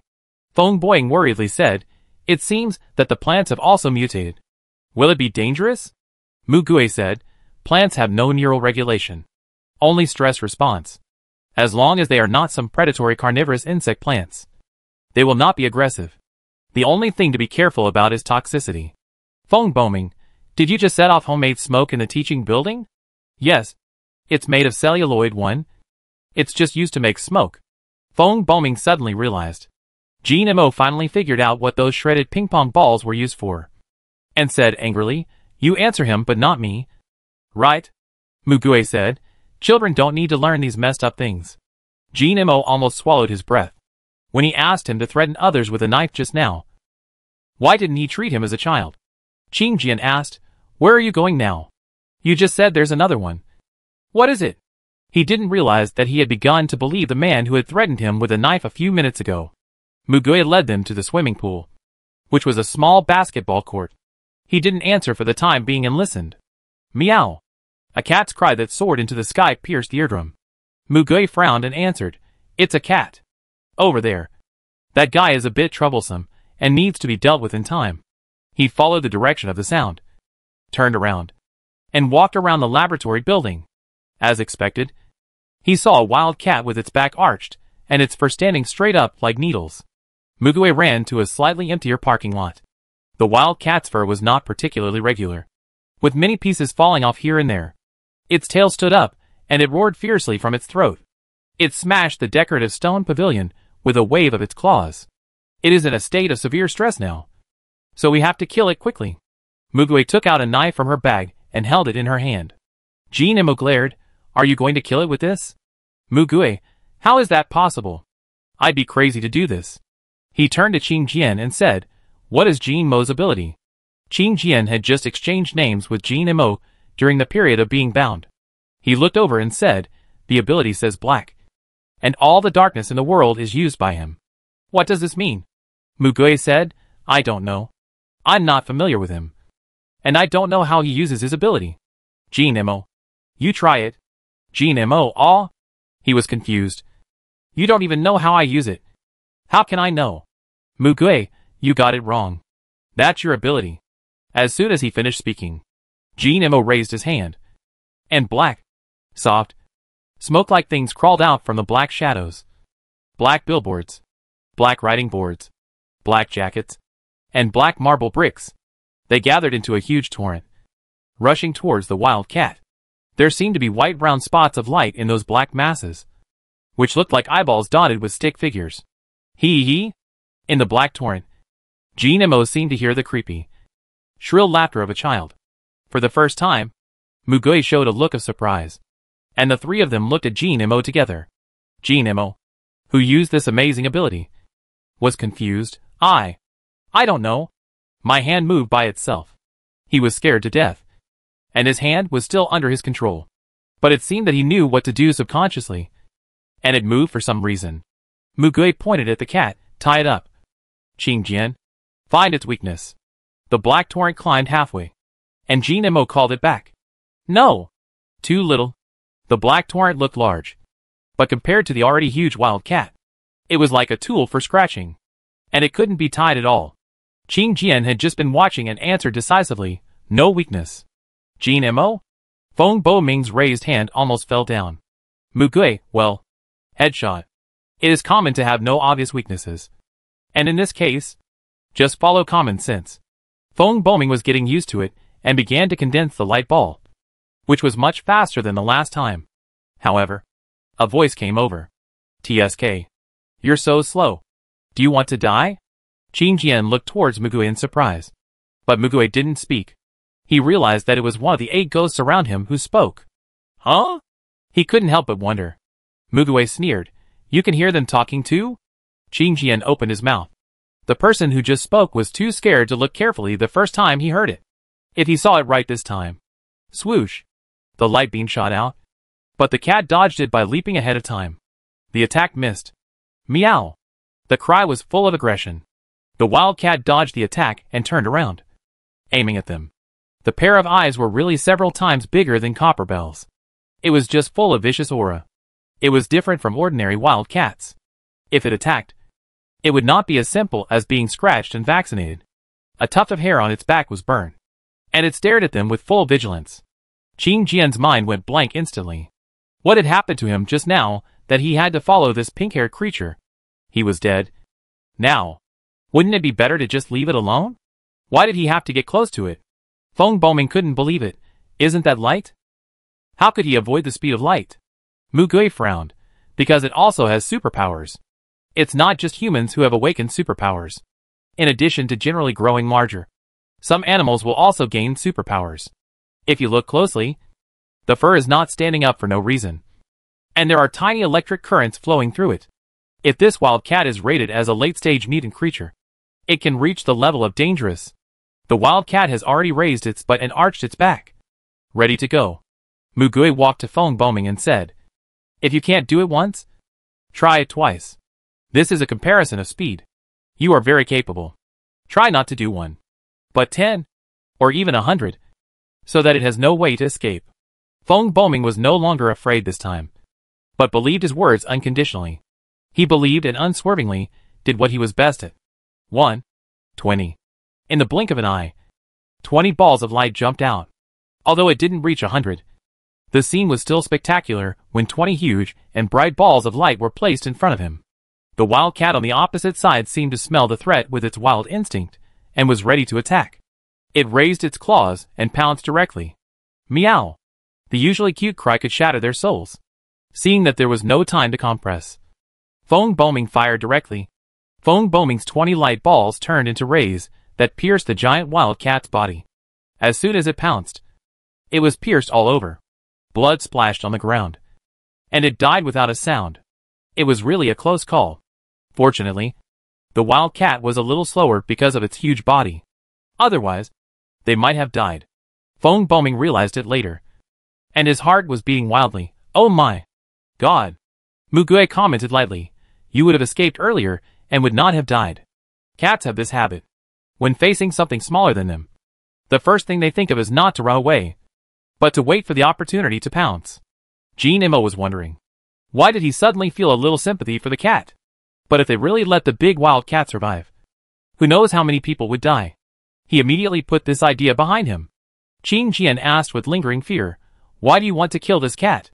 Feng Boying worriedly said, It seems that the plants have also mutated. Will it be dangerous? Mugui said, Plants have no neural regulation. Only stress response. As long as they are not some predatory carnivorous insect plants, they will not be aggressive. The only thing to be careful about is toxicity. Feng Bombing, did you just set off homemade smoke in the teaching building? Yes. It's made of celluloid one. It's just used to make smoke. Feng Bombing suddenly realized. Jinimo finally figured out what those shredded ping-pong balls were used for, and said angrily, You answer him but not me. Right? Mugui said, Children don't need to learn these messed up things. Jinimo almost swallowed his breath when he asked him to threaten others with a knife just now. Why didn't he treat him as a child? Qing Jian asked. Where are you going now? You just said there's another one. What is it? He didn't realize that he had begun to believe the man who had threatened him with a knife a few minutes ago. Mugui led them to the swimming pool, which was a small basketball court. He didn't answer for the time being and listened. Meow. A cat's cry that soared into the sky pierced the eardrum. Mugui frowned and answered, It's a cat. Over there. That guy is a bit troublesome, and needs to be dealt with in time. He followed the direction of the sound, turned around, and walked around the laboratory building. As expected, he saw a wild cat with its back arched, and its fur standing straight up like needles. Mugui ran to a slightly emptier parking lot. The wild cat's fur was not particularly regular, with many pieces falling off here and there. Its tail stood up, and it roared fiercely from its throat. It smashed the decorative stone pavilion with a wave of its claws. It is in a state of severe stress now, so we have to kill it quickly. Mugui took out a knife from her bag and held it in her hand. Jean Imo glared. Are you going to kill it with this? Mugui, how is that possible? I'd be crazy to do this. He turned to Qing Jian and said, What is Jean Mo's ability? Qing Jian had just exchanged names with Jean Imo during the period of being bound. He looked over and said, The ability says black, and all the darkness in the world is used by him. What does this mean? Mugui said, I don't know. I'm not familiar with him, and I don't know how he uses his ability. Jean Imo. You try it. Jean Imo, aw? He was confused. You don't even know how I use it. How can I know? Mugui, you got it wrong. That's your ability. As soon as he finished speaking, Jean Imo raised his hand. And black, soft, smoke-like things crawled out from the black shadows. Black billboards, black writing boards, black jackets, and black marble bricks. They gathered into a huge torrent, rushing towards the wild cat. There seemed to be white round spots of light in those black masses, which looked like eyeballs dotted with stick figures. Hee. In the black torrent, Jean Imo seemed to hear the creepy, shrill laughter of a child. For the first time, Mugui showed a look of surprise, and the three of them looked at Jean Imo together. Jean Imo, who used this amazing ability, was confused. I don't know. My hand moved by itself. He was scared to death, and his hand was still under his control. But it seemed that he knew what to do subconsciously, and it moved for some reason. Mugui pointed at the cat. Tie it up. Qing Jian, find its weakness. The black torrent climbed halfway, and Jean Imo called it back. No. Too little. The black torrent looked large, but compared to the already huge wild cat, it was like a tool for scratching, and it couldn't be tied at all. Qing Jian had just been watching and answered decisively, no weakness. Jean Imo? Feng Boming's raised hand almost fell down. Mugui, well, headshot. It is common to have no obvious weaknesses, and in this case, just follow common sense. Feng Boming was getting used to it and began to condense the light ball, which was much faster than the last time. However, a voice came over. TSK. You're so slow. Do you want to die? Qing Jian looked towards Mugui in surprise, but Mugui didn't speak. He realized that it was one of the 8 ghosts around him who spoke. Huh? He couldn't help but wonder. Mugui sneered. You can hear them talking too? Qing Jian opened his mouth. The person who just spoke was too scared to look carefully the first time he heard it. If he saw it right this time. Swoosh. The light beam shot out, but the cat dodged it by leaping ahead of time. The attack missed. Meow. The cry was full of aggression. The wild cat dodged the attack and turned around, aiming at them. The pair of eyes were really several times bigger than copper bells. It was just full of vicious aura. It was different from ordinary wild cats. If it attacked, it would not be as simple as being scratched and vaccinated. A tuft of hair on its back was burned, and it stared at them with full vigilance. Qing Jian's mind went blank instantly. What had happened to him just now that he had to follow this pink-haired creature? He was dead. Now, wouldn't it be better to just leave it alone? Why did he have to get close to it? Feng Boming couldn't believe it. Isn't that light? How could he avoid the speed of light? Mugui frowned, because it also has superpowers. It's not just humans who have awakened superpowers. In addition to generally growing larger, some animals will also gain superpowers. If you look closely, the fur is not standing up for no reason, and there are tiny electric currents flowing through it. If this wild cat is rated as a late-stage mutant creature, It can reach the level of dangerous. The wildcat has already raised its butt and arched its back. Ready to go. Mugui walked to Feng Boming and said, "If you can't do it once, try it twice. This is a comparison of speed. You are very capable. Try not to do one, but 10, or even 100, so that it has no way to escape." Feng Boming was no longer afraid this time, but believed his words unconditionally. He believed and unswervingly did what he was best at. 1, 20. In the blink of an eye, 20 balls of light jumped out. Although it didn't reach 100, the scene was still spectacular when 20 huge and bright balls of light were placed in front of him. The wildcat on the opposite side seemed to smell the threat with its wild instinct, and was ready to attack. It raised its claws and pounced directly. Meow! The usually cute cry could shatter their souls. Seeing that there was no time to compress, Feng Boming fired directly. Feng Boming's 20 light balls turned into rays that pierced the giant wildcat's body. As soon as it pounced, it was pierced all over. Blood splashed on the ground, and it died without a sound. It was really a close call. Fortunately, the wildcat was a little slower because of its huge body. Otherwise, they might have died. Feng Boming realized it later, and his heart was beating wildly. "Oh my God!" Mugui commented lightly. "You would have escaped earlier and would not have died." Cats have this habit. When facing something smaller than them, the first thing they think of is not to run away, but to wait for the opportunity to pounce. Jean Imo was wondering, why did he suddenly feel a little sympathy for the cat? But if they really let the big wild cat survive, who knows how many people would die? He immediately put this idea behind him. Qing Jian asked with lingering fear, "Why do you want to kill this cat?"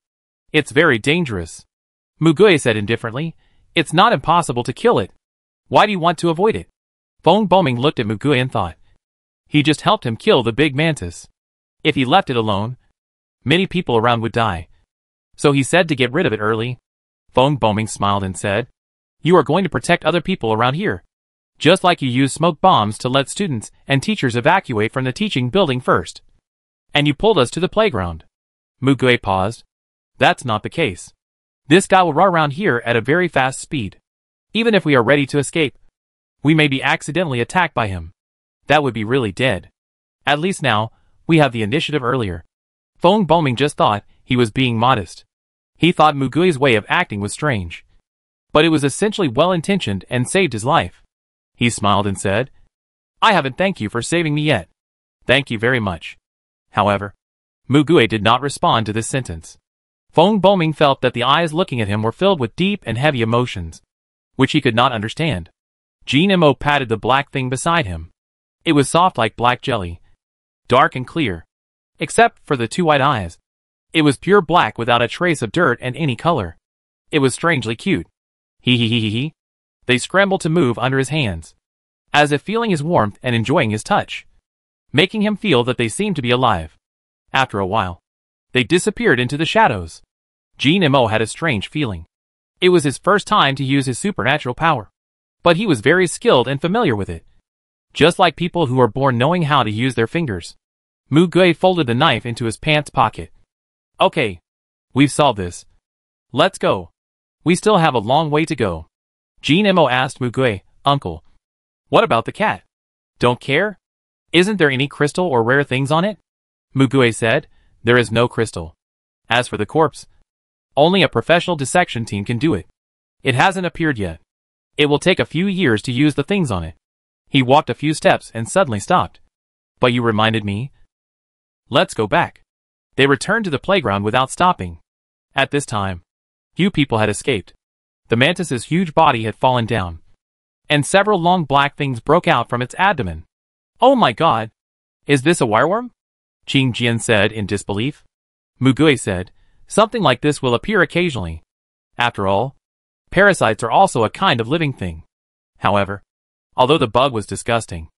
"It's very dangerous." Mugui said indifferently, "It's not impossible to kill it. Why do you want to avoid it?" Feng Boming looked at Mugui and thought, he just helped him kill the big mantis. If he left it alone, many people around would die. So he said to get rid of it early. Feng Boming smiled and said, "You are going to protect other people around here, just like you use smoke bombs to let students and teachers evacuate from the teaching building first. And you pulled us to the playground." Mugui paused. "That's not the case. This guy will run around here at a very fast speed. Even if we are ready to escape, we may be accidentally attacked by him. That would be really dead. At least now, we have the initiative earlier." Feng Boming just thought he was being modest. He thought Mugui's way of acting was strange, but it was essentially well-intentioned and saved his life. He smiled and said, "I haven't thanked you for saving me yet. Thank you very much." However, Mugui did not respond to this sentence. Feng Boming felt that the eyes looking at him were filled with deep and heavy emotions, which he could not understand. Jean Imo patted the black thing beside him. It was soft like black jelly, dark and clear, except for the two white eyes. It was pure black without a trace of dirt and any color. It was strangely cute. He. They scrambled to move under his hands, as if feeling his warmth and enjoying his touch, making him feel that they seemed to be alive. After a while, they disappeared into the shadows. Jean Imo had a strange feeling. It was his first time to use his supernatural power, but he was very skilled and familiar with it, just like people who are born knowing how to use their fingers. Mugui folded the knife into his pants pocket. "Okay, we've solved this. Let's go. We still have a long way to go." Jean Imo asked Mugui, "Uncle, what about the cat? Don't care? Isn't there any crystal or rare things on it?" Mugui said, "There is no crystal. As for the corpse, only a professional dissection team can do it. It hasn't appeared yet. It will take a few years to use the things on it." He walked a few steps and suddenly stopped. "But you reminded me. Let's go back." They returned to the playground without stopping. At this time, few people had escaped. The mantis's huge body had fallen down, and several long black things broke out from its abdomen. "Oh my God! Is this a wireworm?" Qing Jian said in disbelief. Mugui said, "Something like this will appear occasionally. After all, parasites are also a kind of living thing." However, although the bug was disgusting,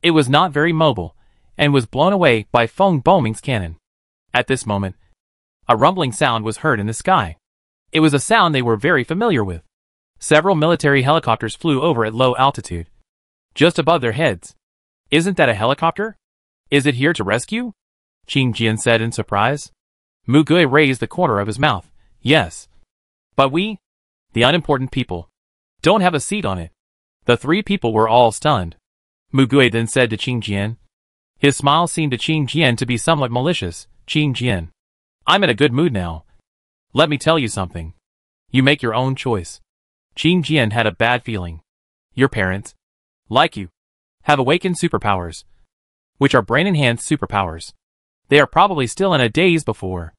it was not very mobile, and was blown away by Feng Boming's cannon. At this moment, a rumbling sound was heard in the sky. It was a sound they were very familiar with. Several military helicopters flew over at low altitude, just above their heads. "Isn't that a helicopter? Is it here to rescue?" Qing Jian said in surprise. Mugui raised the corner of his mouth. "Yes. But we, the unimportant people, don't have a seat on it." The three people were all stunned. Mugui then said to Qing Jian. His smile seemed to Qing Jian to be somewhat malicious. Qing Jian. I'm in a good mood now. Let me tell you something. You make your own choice. Qing Jian had a bad feeling. Your parents, like you, have awakened superpowers, which are brain-enhanced superpowers. They are probably still in a daze before.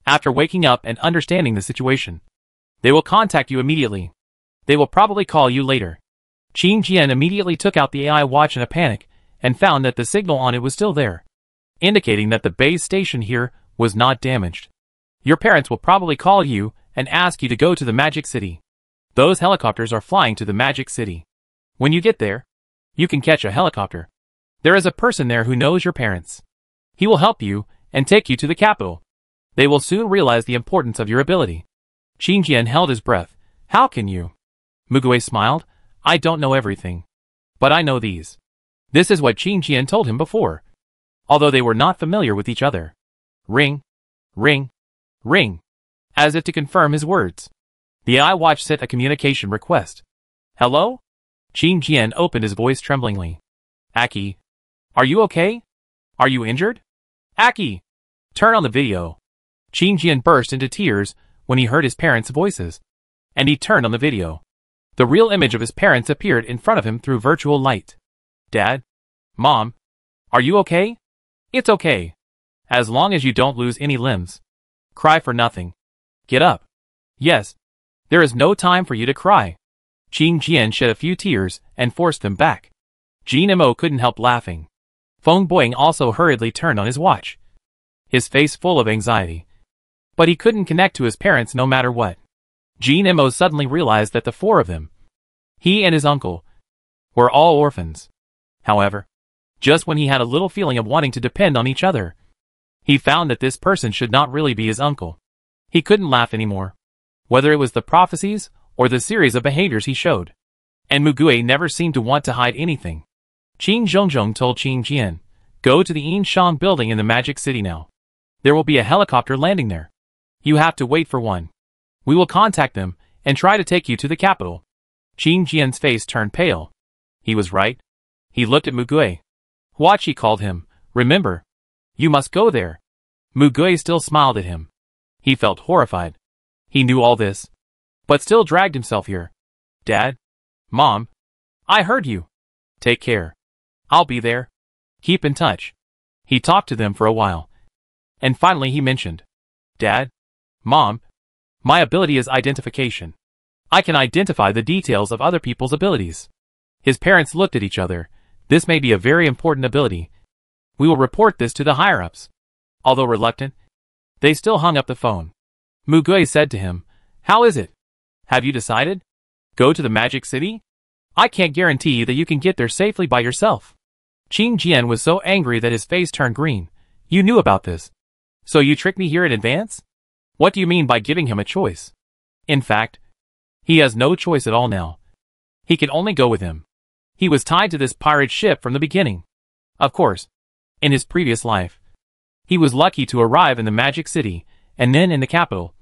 After waking up and understanding the situation, they will contact you immediately. They will probably call you later. Qing Jian immediately took out the AI watch in a panic and found that the signal on it was still there, indicating that the base station here was not damaged. Your parents will probably call you and ask you to go to the Magic City. Those helicopters are flying to the Magic City. When you get there, you can catch a helicopter. There is a person there who knows your parents. He will help you and take you to the capital. They will soon realize the importance of your ability. Qing Jian held his breath. How can you? Mugui smiled. I don't know everything, but I know these. This is what Qing Jian told him before, although they were not familiar with each other. Ring, ring, ring, as if to confirm his words. The AI watch sent a communication request. Hello? Qing Jian opened his voice tremblingly. Aki, are you okay? Are you injured? Aki, turn on the video. Qing Jian burst into tears when he heard his parents' voices, and he turned on the video. The real image of his parents appeared in front of him through virtual light. Dad? Mom? Are you okay? It's okay. As long as you don't lose any limbs. Cry for nothing. Get up. Yes. There is no time for you to cry. Qing Jian shed a few tears and forced them back. Jin Mo couldn't help laughing. Feng Boying also hurriedly turned on his watch, his face full of anxiety. But he couldn't connect to his parents no matter what. Jin Mo suddenly realized that the four of them, he and his uncle, were all orphans. However, just when he had a little feeling of wanting to depend on each other, he found that this person should not really be his uncle. He couldn't laugh anymore, whether it was the prophecies or the series of behaviors he showed. And Mugui never seemed to want to hide anything. Qin Zhongzhong told Qing Jian, go to the Yinshang building in the Magic City now. There will be a helicopter landing there. You have to wait for one. We will contact them and try to take you to the capital. Qing Jian's face turned pale. He was right. He looked at Mugui. Huachi called him. Remember, you must go there. Mugui still smiled at him. He felt horrified. He knew all this, but still dragged himself here. Dad? Mom? I heard you. Take care. I'll be there. Keep in touch. He talked to them for a while, and finally he mentioned, Dad? Mom? My ability is identification. I can identify the details of other people's abilities. His parents looked at each other. This may be a very important ability. We will report this to the higher-ups. Although reluctant, they still hung up the phone. Mugui said to him, how is it? Have you decided? Go to the Magic City? I can't guarantee that you can get there safely by yourself. Qing Jian was so angry that his face turned green. You knew about this. So you tricked me here in advance? What do you mean by giving him a choice? In fact, he has no choice at all now. He can only go with him. He was tied to this pirate ship from the beginning. Of course, in his previous life, he was lucky to arrive in the Magic City and then in the capital.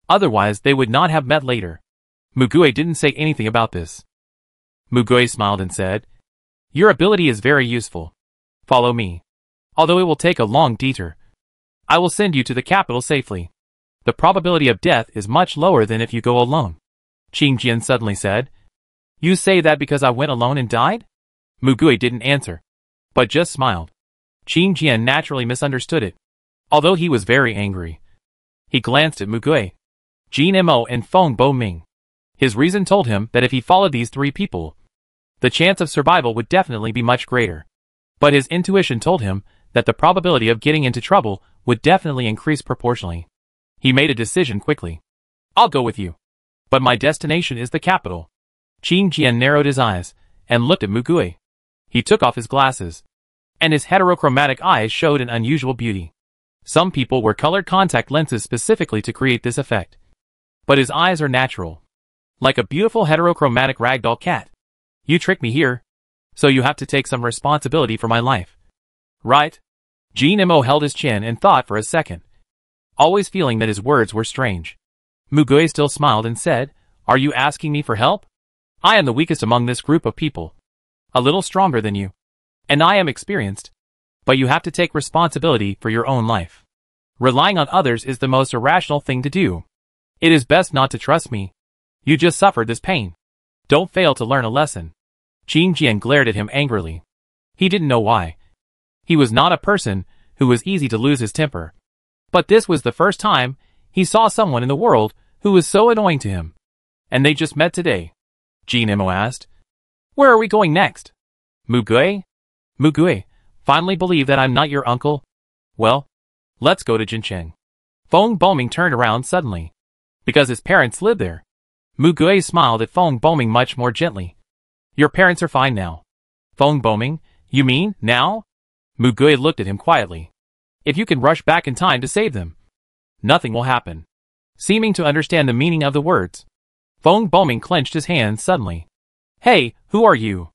Otherwise, they would not have met later. Mugui didn't say anything about this. Mugui smiled and said, your ability is very useful. Follow me. Although it will take a long detour, I will send you to the capital safely. The probability of death is much lower than if you go alone. Qing Jian suddenly said, you say that because I went alone and died? Mugui didn't answer, but just smiled. Qing Jian naturally misunderstood it, although he was very angry. He glanced at Mugui, Jin Mo and Feng Boming. His reason told him that if he followed these three people, the chance of survival would definitely be much greater. But his intuition told him that the probability of getting into trouble would definitely increase proportionally. He made a decision quickly. I'll go with you. But my destination is the capital. Qing Jian narrowed his eyes and looked at Mugui. He took off his glasses, and his heterochromatic eyes showed an unusual beauty. Some people wear colored contact lenses specifically to create this effect. But his eyes are natural, like a beautiful heterochromatic ragdoll cat. You tricked me here, so you have to take some responsibility for my life. Right? Jin Mo held his chin and thought for a second, always feeling that his words were strange. Mugui still smiled and said, are you asking me for help? I am the weakest among this group of people. A little stronger than you. And I am experienced. But you have to take responsibility for your own life. Relying on others is the most irrational thing to do. It is best not to trust me. You just suffered this pain. Don't fail to learn a lesson. Qin Jian glared at him angrily. He didn't know why. He was not a person who was easy to lose his temper. But this was the first time he saw someone in the world who was so annoying to him. And they just met today. Jinemo asked. Where are we going next? Mugui? Mugui, finally believe that I'm not your uncle? Well, let's go to Jincheng. Feng Boming turned around suddenly. Because his parents live there. Mugui smiled at Feng Boming much more gently. Your parents are fine now. Feng Boming, you mean, now? Mugui looked at him quietly. If you can rush back in time to save them, nothing will happen. Seeming to understand the meaning of the words, Feng Boming clenched his hands suddenly. Hey, who are you?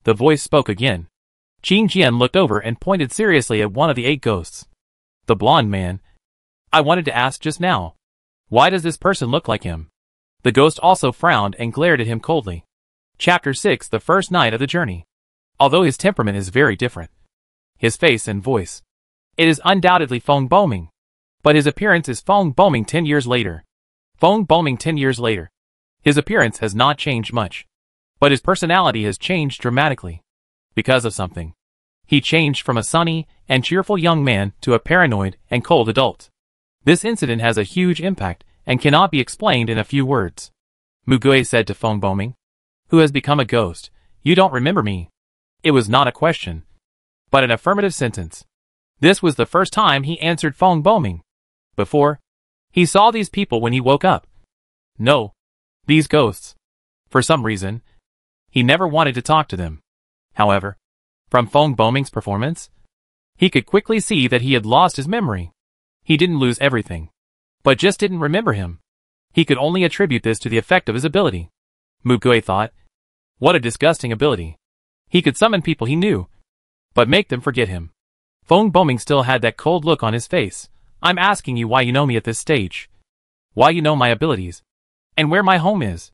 The voice spoke again. Qin Jian looked over and pointed seriously at one of the 8 ghosts. The blonde man. I wanted to ask just now. Why does this person look like him? The ghost also frowned and glared at him coldly. Chapter 6, the first night of the journey. Although his temperament is very different, his face and voice, it is undoubtedly Feng Boming. But his appearance is Feng Boming 10 years later. Feng Boming 10 years later. His appearance has not changed much. But his personality has changed dramatically. Because of something. He changed from a sunny and cheerful young man to a paranoid and cold adult. This incident has a huge impact and cannot be explained in a few words. Mugui said to Feng Boming, who has become a ghost, you don't remember me. It was not a question, but an affirmative sentence. This was the first time he answered Feng Boming. Before, he saw these people when he woke up. No, these ghosts. For some reason, he never wanted to talk to them. However, from Feng Boming's performance, he could quickly see that he had lost his memory. He didn't lose everything, but just didn't remember him. He could only attribute this to the effect of his ability. Mugui thought, what a disgusting ability. He could summon people he knew, but make them forget him. Feng Boming still had that cold look on his face. I'm asking you why you know me at this stage. Why you know my abilities. And where my home is.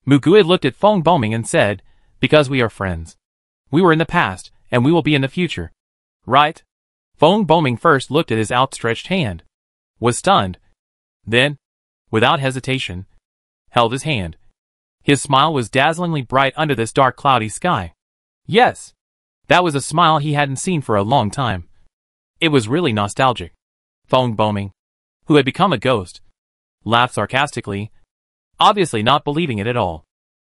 Mugui looked at Feng Boming and said, because we are friends. We were in the past, and we will be in the future. Right? Feng Boming first looked at his outstretched hand. Was stunned. Then, without hesitation, held his hand. His smile was dazzlingly bright under this dark cloudy sky. Yes. That was a smile he hadn't seen for a long time. It was really nostalgic. Feng Boming, who had become a ghost, laughed sarcastically, obviously not believing it at all.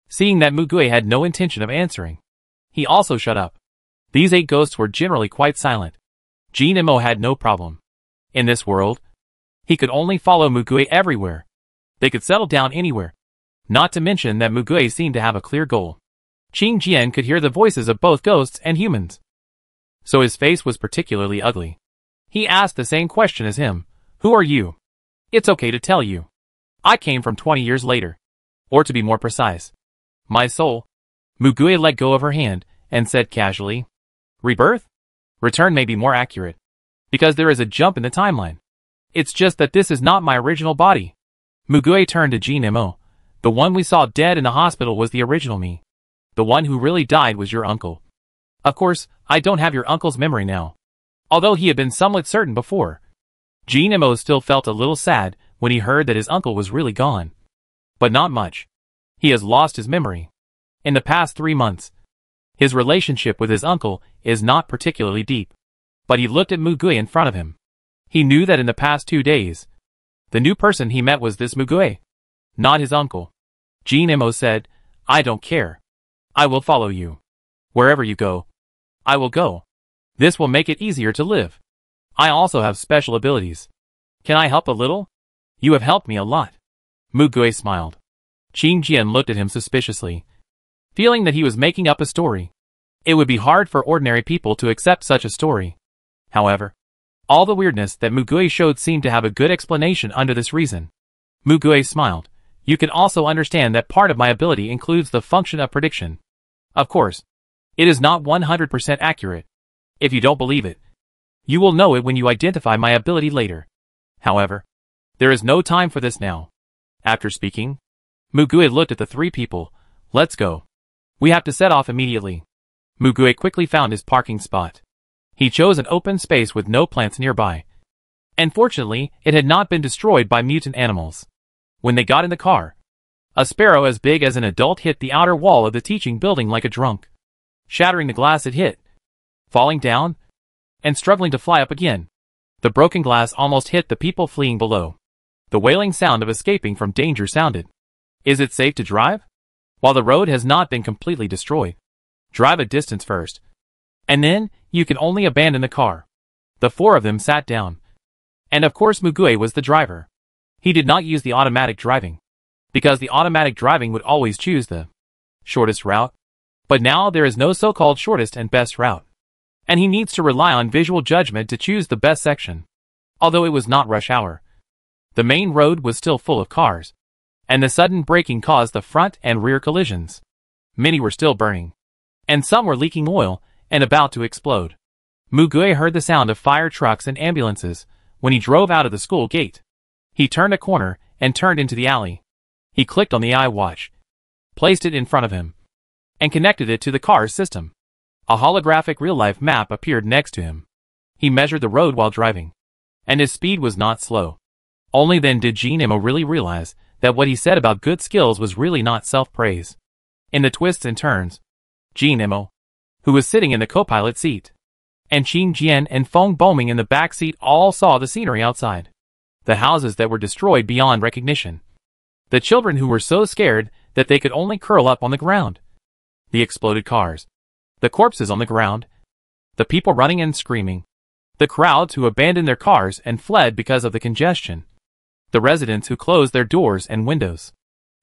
Seeing that Mugui had no intention of answering, he also shut up. These 8 ghosts were generally quite silent. Jinemo had no problem. In this world, he could only follow Mugui everywhere. They could settle down anywhere. Not to mention that Mugui seemed to have a clear goal. Qin Jian could hear the voices of both ghosts and humans. So his face was particularly ugly. He asked the same question as him. Who are you? It's okay to tell you. I came from 20 years later. Or to be more precise, my soul. Mugui let go of her hand and said casually, rebirth? Return may be more accurate. Because there is a jump in the timeline. It's just that this is not my original body. Mugui turned to Jinemo. The one we saw dead in the hospital was the original me. The one who really died was your uncle. Of course, I don't have your uncle's memory now. Although he had been somewhat certain before. Jinemo still felt a little sad when he heard that his uncle was really gone. But not much. He has lost his memory. In the past 3 months, his relationship with his uncle is not particularly deep. But he looked at Mugui in front of him. He knew that in the past 2 days, the new person he met was this Mugui, not his uncle. Jinemo said, I don't care. I will follow you. Wherever you go, I will go. This will make it easier to live. I also have special abilities. Can I help a little? You have helped me a lot. Mugui smiled. Qin Jian looked at him suspiciously, feeling that he was making up a story. It would be hard for ordinary people to accept such a story. However, all the weirdness that Mugui showed seemed to have a good explanation under this reason. Mugui smiled. You can also understand that part of my ability includes the function of prediction. Of course, it is not 100% accurate. If you don't believe it, you will know it when you identify my ability later. However, there is no time for this now. After speaking, Mugui looked at the 3 people. Let's go. We have to set off immediately. Mugue quickly found his parking spot. He chose an open space with no plants nearby. And fortunately, it had not been destroyed by mutant animals. When they got in the car, a sparrow as big as an adult hit the outer wall of the teaching building like a drunk, shattering the glass it hit, falling down, and struggling to fly up again. The broken glass almost hit the people fleeing below. The wailing sound of escaping from danger sounded. Is it safe to drive? While the road has not been completely destroyed, drive a distance first. And then, you can only abandon the car. The four of them sat down. And of course Mugue was the driver. He did not use the automatic driving, because the automatic driving would always choose the shortest route. But now there is no so-called shortest and best route. And he needs to rely on visual judgment to choose the best section. Although it was not rush hour, the main road was still full of cars, and the sudden braking caused the front and rear collisions. Many were still burning, and some were leaking oil and about to explode. Mugue heard the sound of fire trucks and ambulances when he drove out of the school gate. He turned a corner and turned into the alley. He clicked on the iWatch, placed it in front of him, and connected it to the car's system. A holographic real-life map appeared next to him. He measured the road while driving, and his speed was not slow. Only then did Jean-Emo really realize that what he said about good skills was really not self-praise. In the twists and turns, Jean-Emo, who was sitting in the co-pilot seat, and Qing Jian and Feng Boming in the back seat all saw the scenery outside. The houses that were destroyed beyond recognition. The children who were so scared that they could only curl up on the ground. The exploded cars. The corpses on the ground. The people running and screaming. The crowds who abandoned their cars and fled because of the congestion. The residents who closed their doors and windows.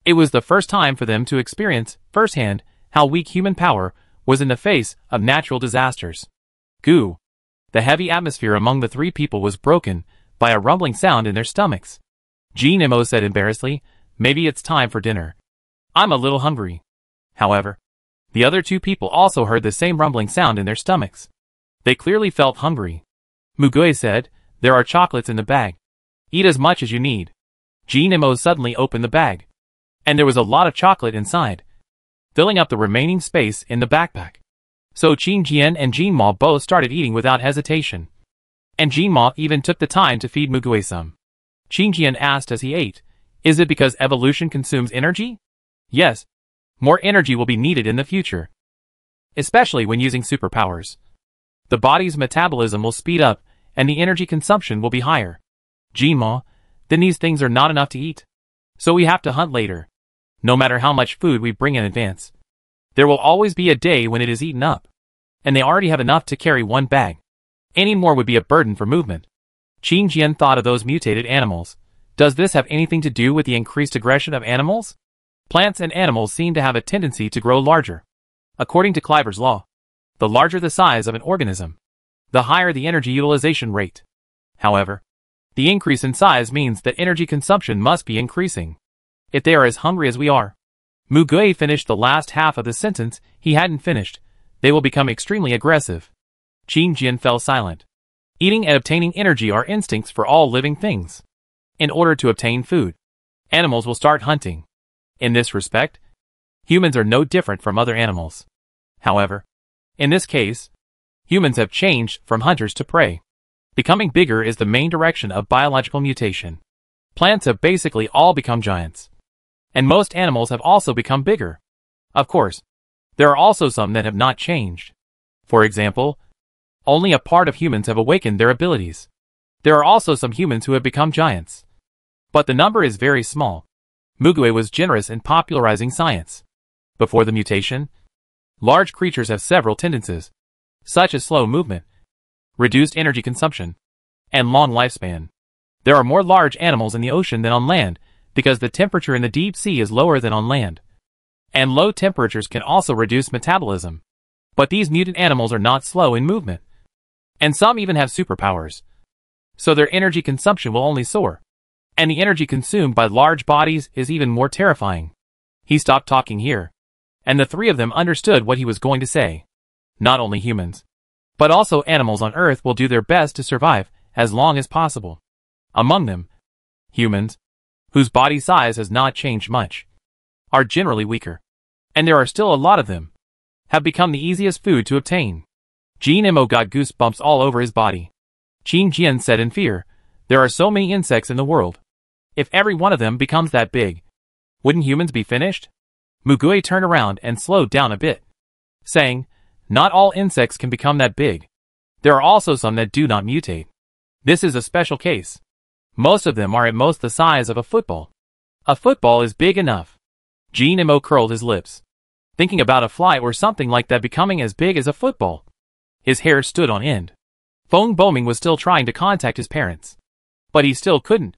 It was the first time for them to experience, firsthand, how weak human power was in the face of natural disasters. Goo! The heavy atmosphere among the three people was broken by a rumbling sound in their stomachs. Jean-Emo said embarrassedly, "Maybe it's time for dinner. I'm a little hungry." However, the other two people also heard the same rumbling sound in their stomachs. They clearly felt hungry. Mugue said, "There are chocolates in the bag. Eat as much as you need." Jean-Emo suddenly opened the bag, and there was a lot of chocolate inside, filling up the remaining space in the backpack. So Qing Jian and Jean Ma both started eating without hesitation. And Jean Ma even took the time to feed Mugue some. Qing Jian asked as he ate, "Is it because evolution consumes energy?" "Yes. More energy will be needed in the future, especially when using superpowers. The body's metabolism will speed up, and the energy consumption will be higher." "Jean Ma, then these things are not enough to eat. So we have to hunt later. No matter how much food we bring in advance, there will always be a day when it is eaten up. And they already have enough to carry one bag. Any more would be a burden for movement." Qing Jian thought of those mutated animals. Does this have anything to do with the increased aggression of animals? Plants and animals seem to have a tendency to grow larger. According to Kleiber's law, the larger the size of an organism, the higher the energy utilization rate. However, the increase in size means that energy consumption must be increasing. If they are as hungry as we are. Mugue finished the last half of the sentence he hadn't finished. They will become extremely aggressive. Qing Jian fell silent. Eating and obtaining energy are instincts for all living things. In order to obtain food, animals will start hunting. In this respect, humans are no different from other animals. However, in this case, humans have changed from hunters to prey. Becoming bigger is the main direction of biological mutation. Plants have basically all become giants. And most animals have also become bigger. Of course, there are also some that have not changed. For example, only a part of humans have awakened their abilities. There are also some humans who have become giants. But the number is very small. Mugue was generous in popularizing science. Before the mutation, large creatures have several tendencies, such as slow movement, reduced energy consumption, and long lifespan. There are more large animals in the ocean than on land, because the temperature in the deep sea is lower than on land. And low temperatures can also reduce metabolism. But these mutant animals are not slow in movement. And some even have superpowers. So their energy consumption will only soar. And the energy consumed by large bodies is even more terrifying. He stopped talking here. And the three of them understood what he was going to say. Not only humans, but also animals on Earth will do their best to survive as long as possible. Among them, humans, whose body size has not changed much, are generally weaker. And there are still a lot of them. have become the easiest food to obtain. Jin Imo got goosebumps all over his body. Qin Jian said in fear, "There are so many insects in the world. If every one of them becomes that big, wouldn't humans be finished?" Mugui turned around and slowed down a bit, saying, "Not all insects can become that big. There are also some that do not mutate. This is a special case. Most of them are at most the size of a football. A football is big enough." Jin Imo curled his lips, thinking about a fly or something like that becoming as big as a football. His hair stood on end. Feng Boming was still trying to contact his parents, but he still couldn't.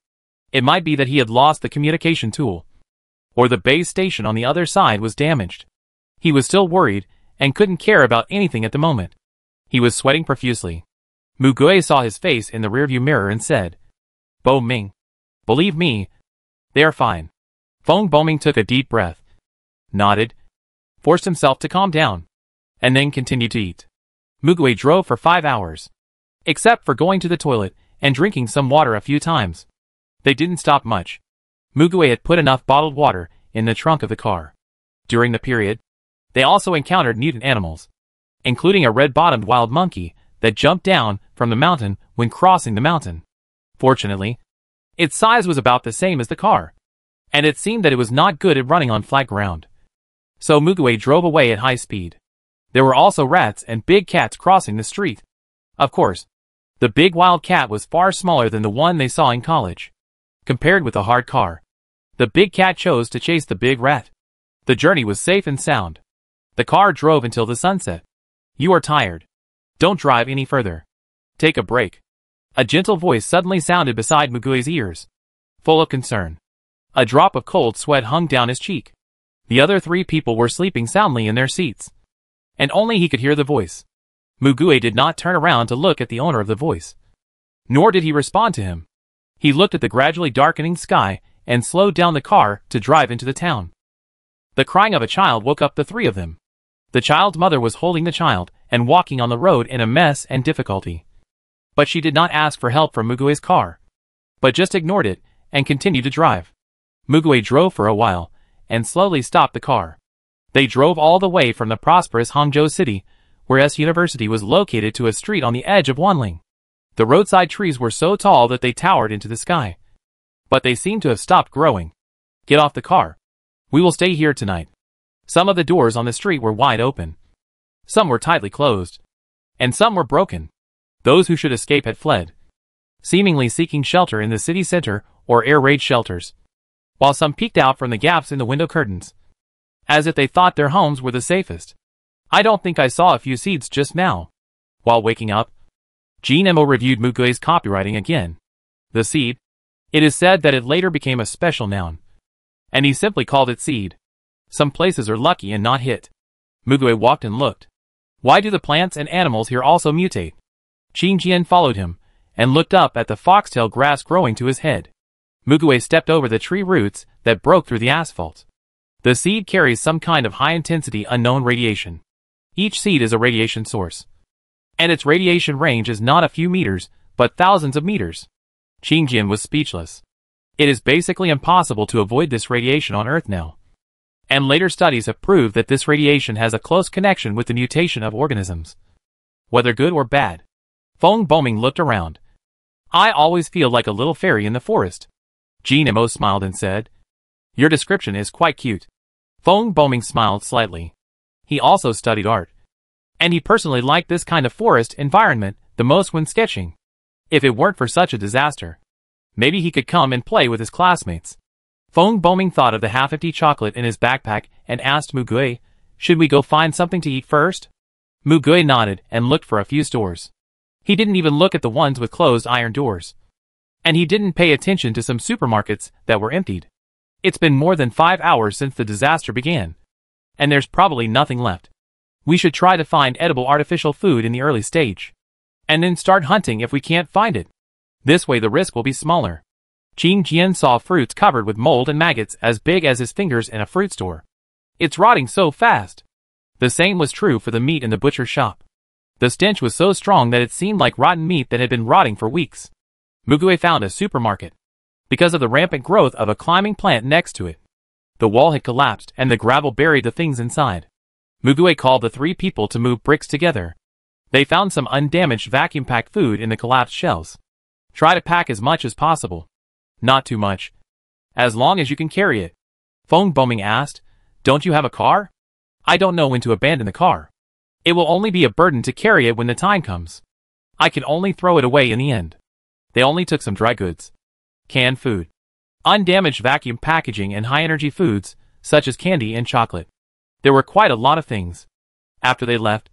It might be that he had lost the communication tool, or the base station on the other side was damaged. He was still worried and couldn't care about anything at the moment. He was sweating profusely. Mugui saw his face in the rearview mirror and said, "Bo Ming, believe me, they are fine." Feng Boming took a deep breath, nodded, forced himself to calm down, and then continued to eat. Mugui drove for 5 hours, except for going to the toilet and drinking some water a few times. They didn't stop much. Mugui had put enough bottled water in the trunk of the car. During the period, they also encountered mutant animals, including a red-bottomed wild monkey that jumped down from the mountain when crossing the mountain. Fortunately, its size was about the same as the car, and it seemed that it was not good at running on flat ground. So Mugui drove away at high speed. There were also rats and big cats crossing the street. Of course, the big wild cat was far smaller than the one they saw in college. Compared with the hard car, the big cat chose to chase the big rat. The journey was safe and sound. The car drove until the sunset. "You are tired. Don't drive any further. Take a break." A gentle voice suddenly sounded beside Mugui's ears, full of concern. A drop of cold sweat hung down his cheek. The other 3 people were sleeping soundly in their seats, and only he could hear the voice. Mugui did not turn around to look at the owner of the voice, nor did he respond to him. He looked at the gradually darkening sky and slowed down the car to drive into the town. The crying of a child woke up the 3 of them. The child's mother was holding the child and walking on the road in a mess and difficulty. But she did not ask for help from Mugui's car, but just ignored it and continued to drive. Mugui drove for a while and slowly stopped the car. They drove all the way from the prosperous Hangzhou city, where S University was located, to a street on the edge of Wanling. The roadside trees were so tall that they towered into the sky, but they seemed to have stopped growing. "Get off the car. We will stay here tonight." Some of the doors on the street were wide open. Some were tightly closed, and some were broken. Those who should escape had fled, seemingly seeking shelter in the city center or air raid shelters, while some peeked out from the gaps in the window curtains, as if they thought their homes were the safest. "I don't think I saw a few seeds just now." While waking up, Jin Imo reviewed Mugui's copywriting again. The seed. It is said that it later became a special noun, and he simply called it seed. Some places are lucky and not hit. Mugui walked and looked. Why do the plants and animals here also mutate? Qin Jian followed him, and looked up at the foxtail grass growing to his head. Mugui stepped over the tree roots that broke through the asphalt. The seed carries some kind of high-intensity unknown radiation. Each seed is a radiation source, and its radiation range is not a few meters, but thousands of meters. Qin Jian was speechless. It is basically impossible to avoid this radiation on Earth now, and later studies have proved that this radiation has a close connection with the mutation of organisms, whether good or bad. Feng Boming looked around. "I always feel like a little fairy in the forest." Jin Imo smiled and said, "Your description is quite cute." Feng Boming smiled slightly. He also studied art, and he personally liked this kind of forest environment the most when sketching. If it weren't for such a disaster, maybe he could come and play with his classmates. Feng Boming thought of the half-empty chocolate in his backpack and asked Mugui, "Should we go find something to eat first?" Mugui nodded and looked for a few stores. He didn't even look at the ones with closed iron doors, and he didn't pay attention to some supermarkets that were emptied. It's been more than 5 hours since the disaster began, and there's probably nothing left. We should try to find edible artificial food in the early stage, and then start hunting if we can't find it. This way the risk will be smaller. Qin Jian saw fruits covered with mold and maggots as big as his fingers in a fruit store. It's rotting so fast. The same was true for the meat in the butcher shop. The stench was so strong that it seemed like rotten meat that had been rotting for weeks. Mugui found a supermarket, because of the rampant growth of a climbing plant next to it. The wall had collapsed and the gravel buried the things inside. Mugue called the three people to move bricks together. They found some undamaged vacuum-packed food in the collapsed shelves. Try to pack as much as possible. Not too much. As long as you can carry it. Fong Boming asked, "Don't you have a car?" "I don't know when to abandon the car. It will only be a burden to carry it when the time comes. I can only throw it away in the end." They only took some dry goods. Canned food. Undamaged vacuum packaging and high-energy foods, such as candy and chocolate. There were quite a lot of things. After they left,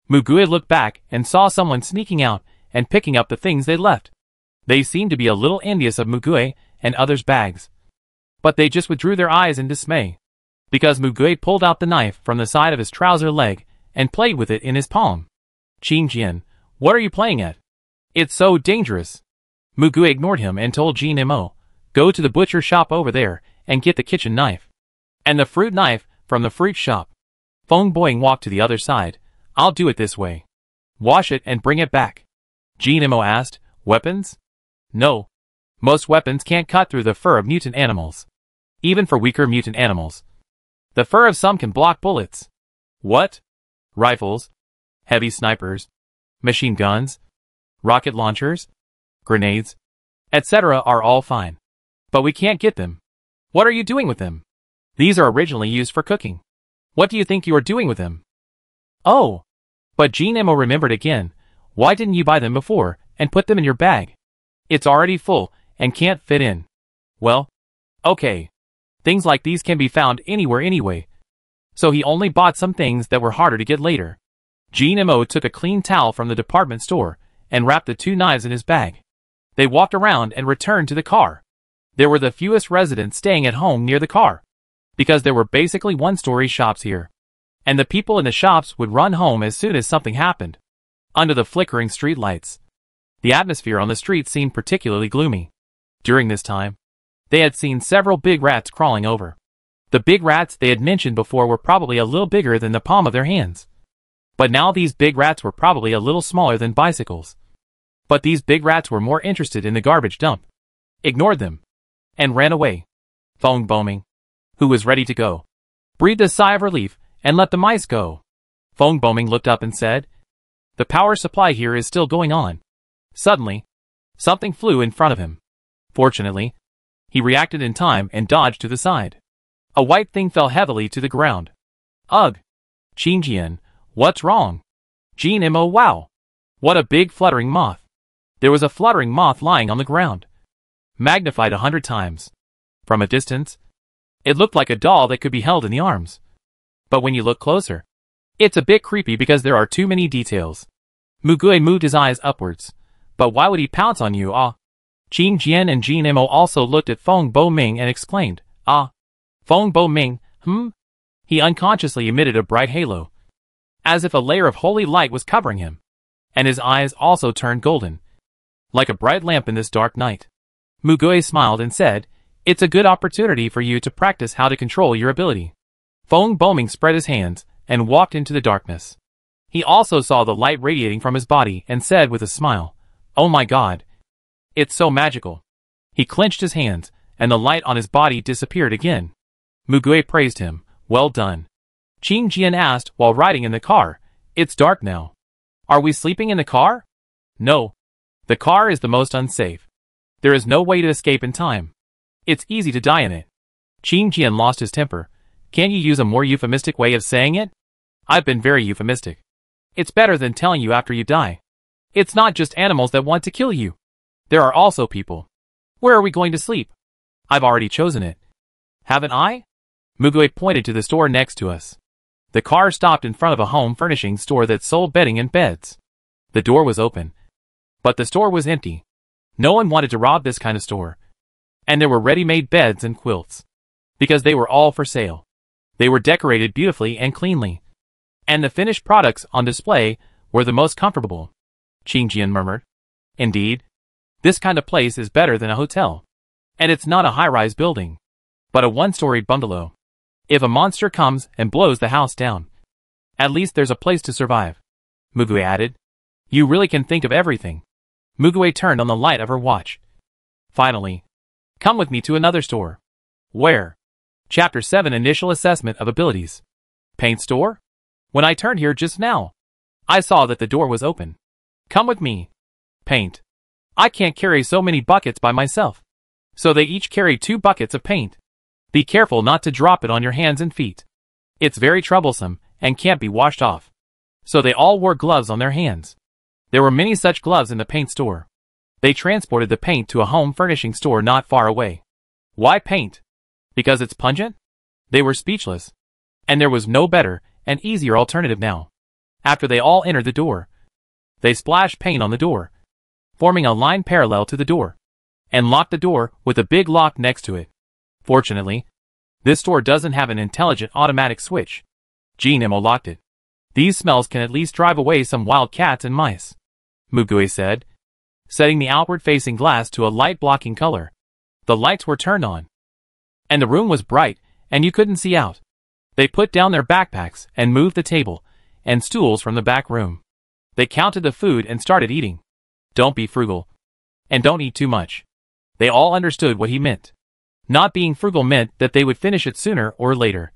Mugue looked back and saw someone sneaking out and picking up the things they left. They seemed to be a little envious of Mugue and others' bags. But they just withdrew their eyes in dismay, because Mugue pulled out the knife from the side of his trouser leg and played with it in his palm. "Qin Jian, what are you playing at? It's so dangerous." Mugue ignored him and told Jin Mo, "Go to the butcher shop over there and get the kitchen knife. And the fruit knife from the fruit shop." Fong Boing walked to the other side. "I'll do it this way. Wash it and bring it back." Jin Mo asked, "Weapons?" "No. Most weapons can't cut through the fur of mutant animals. Even for weaker mutant animals. The fur of some can block bullets." "What? Rifles? Heavy snipers? Machine guns? Rocket launchers? Grenades? Etc. are all fine. But we can't get them." "What are you doing with them?" "These are originally used for cooking." "What do you think you are doing with them?" "Oh." But Jin Mo remembered again. "Why didn't you buy them before and put them in your bag? It's already full and can't fit in." "Well, okay. Things like these can be found anywhere anyway." So he only bought some things that were harder to get later. Jin Mo took a clean towel from the department store and wrapped the two knives in his bag. They walked around and returned to the car. There were the fewest residents staying at home near the car, because there were basically one-story shops here. And the people in the shops would run home as soon as something happened. Under the flickering street lights, the atmosphere on the street seemed particularly gloomy. During this time, they had seen several big rats crawling over. The big rats they had mentioned before were probably a little bigger than the palm of their hands. But now these big rats were probably a little smaller than bicycles. But these big rats were more interested in the garbage dump, ignored them, and ran away. Fong Boming, who was ready to go, breathed a sigh of relief and let the mice go. Fong Boming looked up and said, "The power supply here is still going on." Suddenly, something flew in front of him. Fortunately, he reacted in time and dodged to the side. A white thing fell heavily to the ground. "Ugh! Qin Jian, what's wrong?" Jin Mo, "Wow! What a big fluttering moth!" There was a fluttering moth lying on the ground, magnified 100 times. From a distance, it looked like a doll that could be held in the arms. But when you look closer, it's a bit creepy because there are too many details. Mugue moved his eyes upwards. "But why would he pounce on you, ah?" Qin Jian and Jin Mo also looked at Fong Boming and exclaimed, "Ah." Fong Boming, He unconsciously emitted a bright halo, as if a layer of holy light was covering him. And his eyes also turned golden, like a bright lamp in this dark night. Mugue smiled and said, "It's a good opportunity for you to practice how to control your ability." Fong Boming spread his hands and walked into the darkness. He also saw the light radiating from his body and said with a smile, "Oh my God. It's so magical." He clenched his hands, and the light on his body disappeared again. Mugue praised him. "Well done." Qin Jian asked while riding in the car, "It's dark now. Are we sleeping in the car?" "No. The car is the most unsafe. There is no way to escape in time. It's easy to die in it." Qin Jian lost his temper. "Can't you use a more euphemistic way of saying it?" "I've been very euphemistic. It's better than telling you after you die. It's not just animals that want to kill you. There are also people. Where are we going to sleep?" "I've already chosen it." "Haven't I?" Mugue pointed to the store next to us. The car stopped in front of a home furnishing store that sold bedding and beds. The door was open, but the store was empty. No one wanted to rob this kind of store. And there were ready-made beds and quilts, because they were all for sale. They were decorated beautifully and cleanly, and the finished products on display were the most comfortable. Qin Jian murmured, "Indeed, this kind of place is better than a hotel. And it's not a high-rise building, but a one-storied bungalow. If a monster comes and blows the house down, at least there's a place to survive." Mugue added, "You really can think of everything." Mugue turned on the light of her watch. "Finally. Come with me to another store." "Where?" Chapter 7 Initial Assessment of Abilities. Paint store? When I turned here just now, I saw that the door was open. Come with me. Paint. I can't carry so many buckets by myself. So they each carry 2 buckets of paint. Be careful not to drop it on your hands and feet. It's very troublesome and can't be washed off. So they all wore gloves on their hands. There were many such gloves in the paint store. They transported the paint to a home furnishing store not far away. Why paint? Because it's pungent? They were speechless. And there was no better and easier alternative now. After they all entered the door, they splashed paint on the door, forming a line parallel to the door, and locked the door with a big lock next to it. Fortunately, this store doesn't have an intelligent automatic switch. Nemo locked it. These smells can at least drive away some wild cats and mice, Mugue said, setting the outward-facing glass to a light-blocking color. The lights were turned on, and the room was bright, and you couldn't see out. They put down their backpacks and moved the table and stools from the back room. They counted the food and started eating. Don't be frugal. And don't eat too much. They all understood what he meant. Not being frugal meant that they would finish it sooner or later.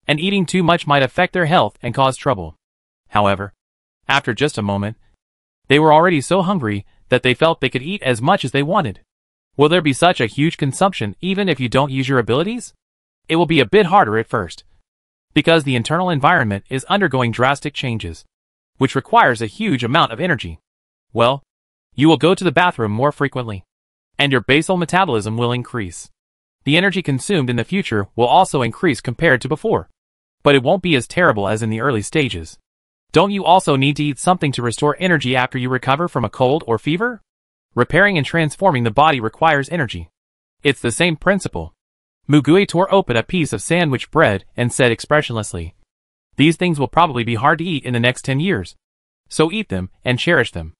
And eating too much might affect their health and cause trouble. However, after just a moment, they were already so hungry that they felt they could eat as much as they wanted. Will there be such a huge consumption even if you don't use your abilities? It will be a bit harder at first, because the internal environment is undergoing drastic changes, which requires a huge amount of energy. Well, you will go to the bathroom more frequently, and your basal metabolism will increase. The energy consumed in the future will also increase compared to before, but it won't be as terrible as in the early stages. Don't you also need to eat something to restore energy after you recover from a cold or fever? Repairing and transforming the body requires energy. It's the same principle. Mugue tore open a piece of sandwich bread and said expressionlessly, "These things will probably be hard to eat in the next 10 years. So eat them and cherish them."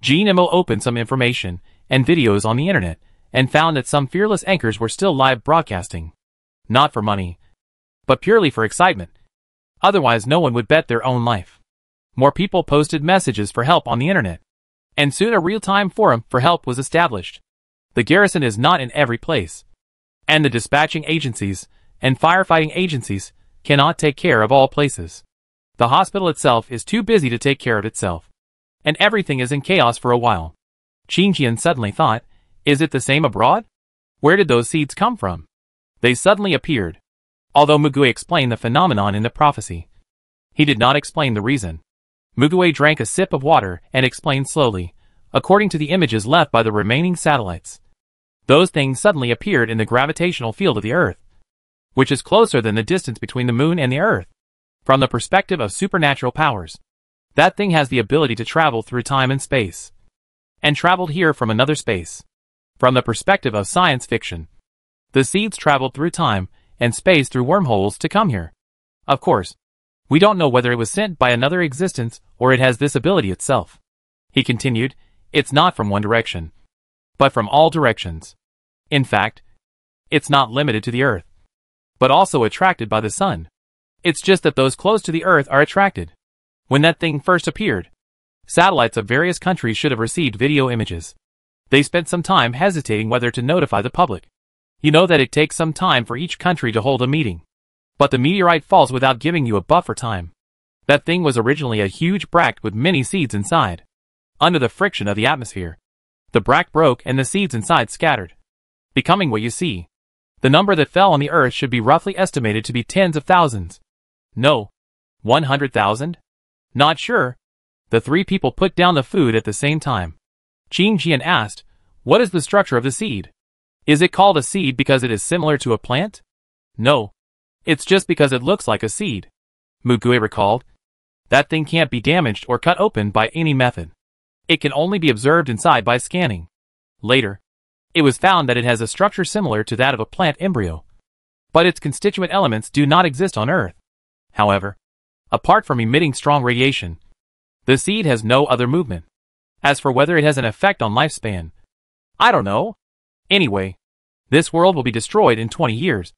Nemo opened some information and videos on the internet and found that some fearless anchors were still live broadcasting. Not for money, but purely for excitement. Otherwise no one would bet their own life. More people posted messages for help on the internet, and soon a real-time forum for help was established. The garrison is not in every place, and the dispatching agencies and firefighting agencies cannot take care of all places. The hospital itself is too busy to take care of itself, and everything is in chaos for a while. Qingqian suddenly thought, is it the same abroad? Where did those seeds come from? They suddenly appeared. Although Mugue explained the phenomenon in the prophecy, he did not explain the reason. Mugue drank a sip of water and explained slowly, according to the images left by the remaining satellites. Those things suddenly appeared in the gravitational field of the Earth, which is closer than the distance between the Moon and the Earth. From the perspective of supernatural powers, that thing has the ability to travel through time and space, and traveled here from another space. From the perspective of science fiction, the seeds traveled through time and space through wormholes to come here. Of course, we don't know whether it was sent by another existence or it has this ability itself. He continued, it's not from one direction, but from all directions. In fact, it's not limited to the Earth, but also attracted by the sun. It's just that those close to the Earth are attracted. When that thing first appeared, satellites of various countries should have received video images. They spent some time hesitating whether to notify the public. You know that it takes some time for each country to hold a meeting. But the meteorite falls without giving you a buffer time. That thing was originally a huge bract with many seeds inside. Under the friction of the atmosphere, the bract broke and the seeds inside scattered, becoming what you see. The number that fell on the Earth should be roughly estimated to be tens of thousands. No. 100,000? Not sure. The 3 people put down the food at the same time. Qingqian asked, what is the structure of the seed? Is it called a seed because it is similar to a plant? No. It's just because it looks like a seed. Mugue recalled. That thing can't be damaged or cut open by any method. It can only be observed inside by scanning. Later, it was found that it has a structure similar to that of a plant embryo, but its constituent elements do not exist on Earth. However, apart from emitting strong radiation, the seed has no other movement. As for whether it has an effect on lifespan, I don't know. Anyway, this world will be destroyed in 20 years,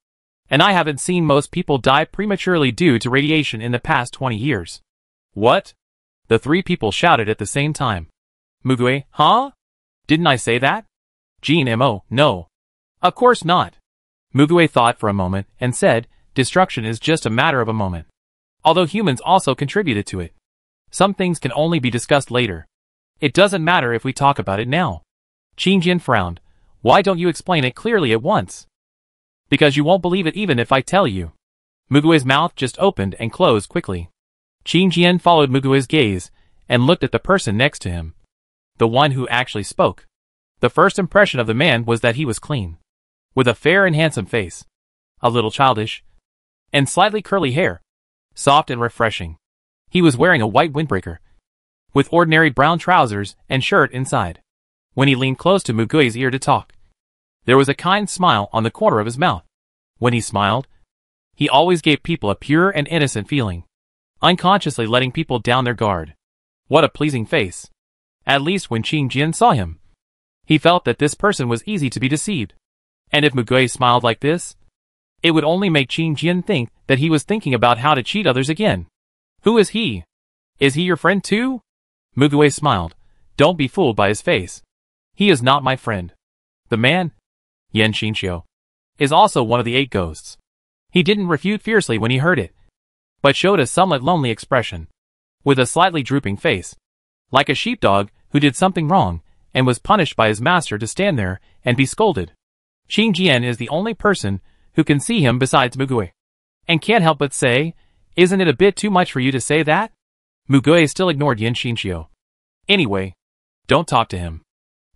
and I haven't seen most people die prematurely due to radiation in the past 20 years. What? The 3 people shouted at the same time. Mugue, huh? Didn't I say that? Nemo, no. Of course not. Mugue thought for a moment and said, destruction is just a matter of a moment. although humans also contributed to it. Some things can only be discussed later. It doesn't matter if we talk about it now. Qin Jian frowned. Why don't you explain it clearly at once? Because you won't believe it even if I tell you. Mugui's mouth just opened and closed quickly. Qin Jian followed Mugui's gaze and looked at the person next to him. The one who actually spoke. The first impression of the man was that he was clean. With a fair and handsome face. A little childish. And slightly curly hair. Soft and refreshing. He was wearing a white windbreaker. With ordinary brown trousers and shirt inside. When he leaned close to Mugui's ear to talk, there was a kind smile on the corner of his mouth. When he smiled, he always gave people a pure and innocent feeling, unconsciously letting people down their guard. What a pleasing face. At least when Qin Jian saw him. He felt that this person was easy to be deceived. And if Mugui smiled like this, it would only make Qin Jian think that he was thinking about how to cheat others again. Who is he? Is he your friend too? Mugui smiled. Don't be fooled by his face. He is not my friend. The man, Yan Xinxiu, is also one of the 8 ghosts. He didn't refute fiercely when he heard it, but showed a somewhat lonely expression, with a slightly drooping face, like a sheepdog who did something wrong and was punished by his master to stand there and be scolded. Qin Jian is the only person who can see him besides Mugui, and can't help but say, isn't it a bit too much for you to say that? Mugui still ignored Yan Xinxiu. Anyway, don't talk to him.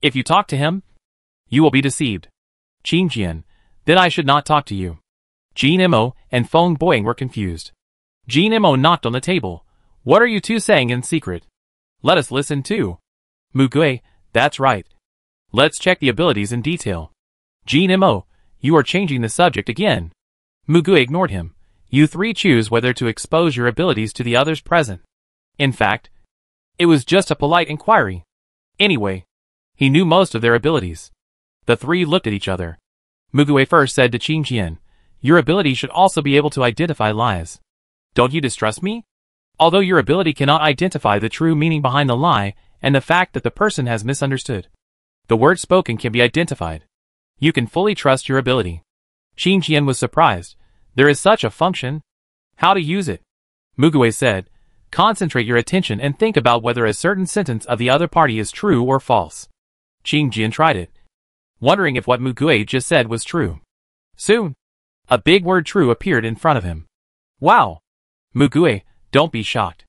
If you talk to him, you will be deceived. Qin Jian, then I should not talk to you. Jin Mo and Feng Boying were confused. Jin Mo knocked on the table. What are you two saying in secret? Let us listen too. Mugui, that's right. Let's check the abilities in detail. Jin Mo, you are changing the subject again. Mugui ignored him. You 3 choose whether to expose your abilities to the others present. In fact, it was just a polite inquiry. Anyway, he knew most of their abilities. The 3 looked at each other. Mugui first said to Qin Jian, your ability should also be able to identify lies. Don't you distrust me? Although your ability cannot identify the true meaning behind the lie and the fact that the person has misunderstood, the word spoken can be identified. You can fully trust your ability. Qin Jian was surprised. There is such a function? How to use it? Mugui said, concentrate your attention and think about whether a certain sentence of the other party is true or false. Qin Jian tried it, wondering if what Mugui just said was true. Soon, a big word true appeared in front of him. Wow! Mugui, don't be shocked.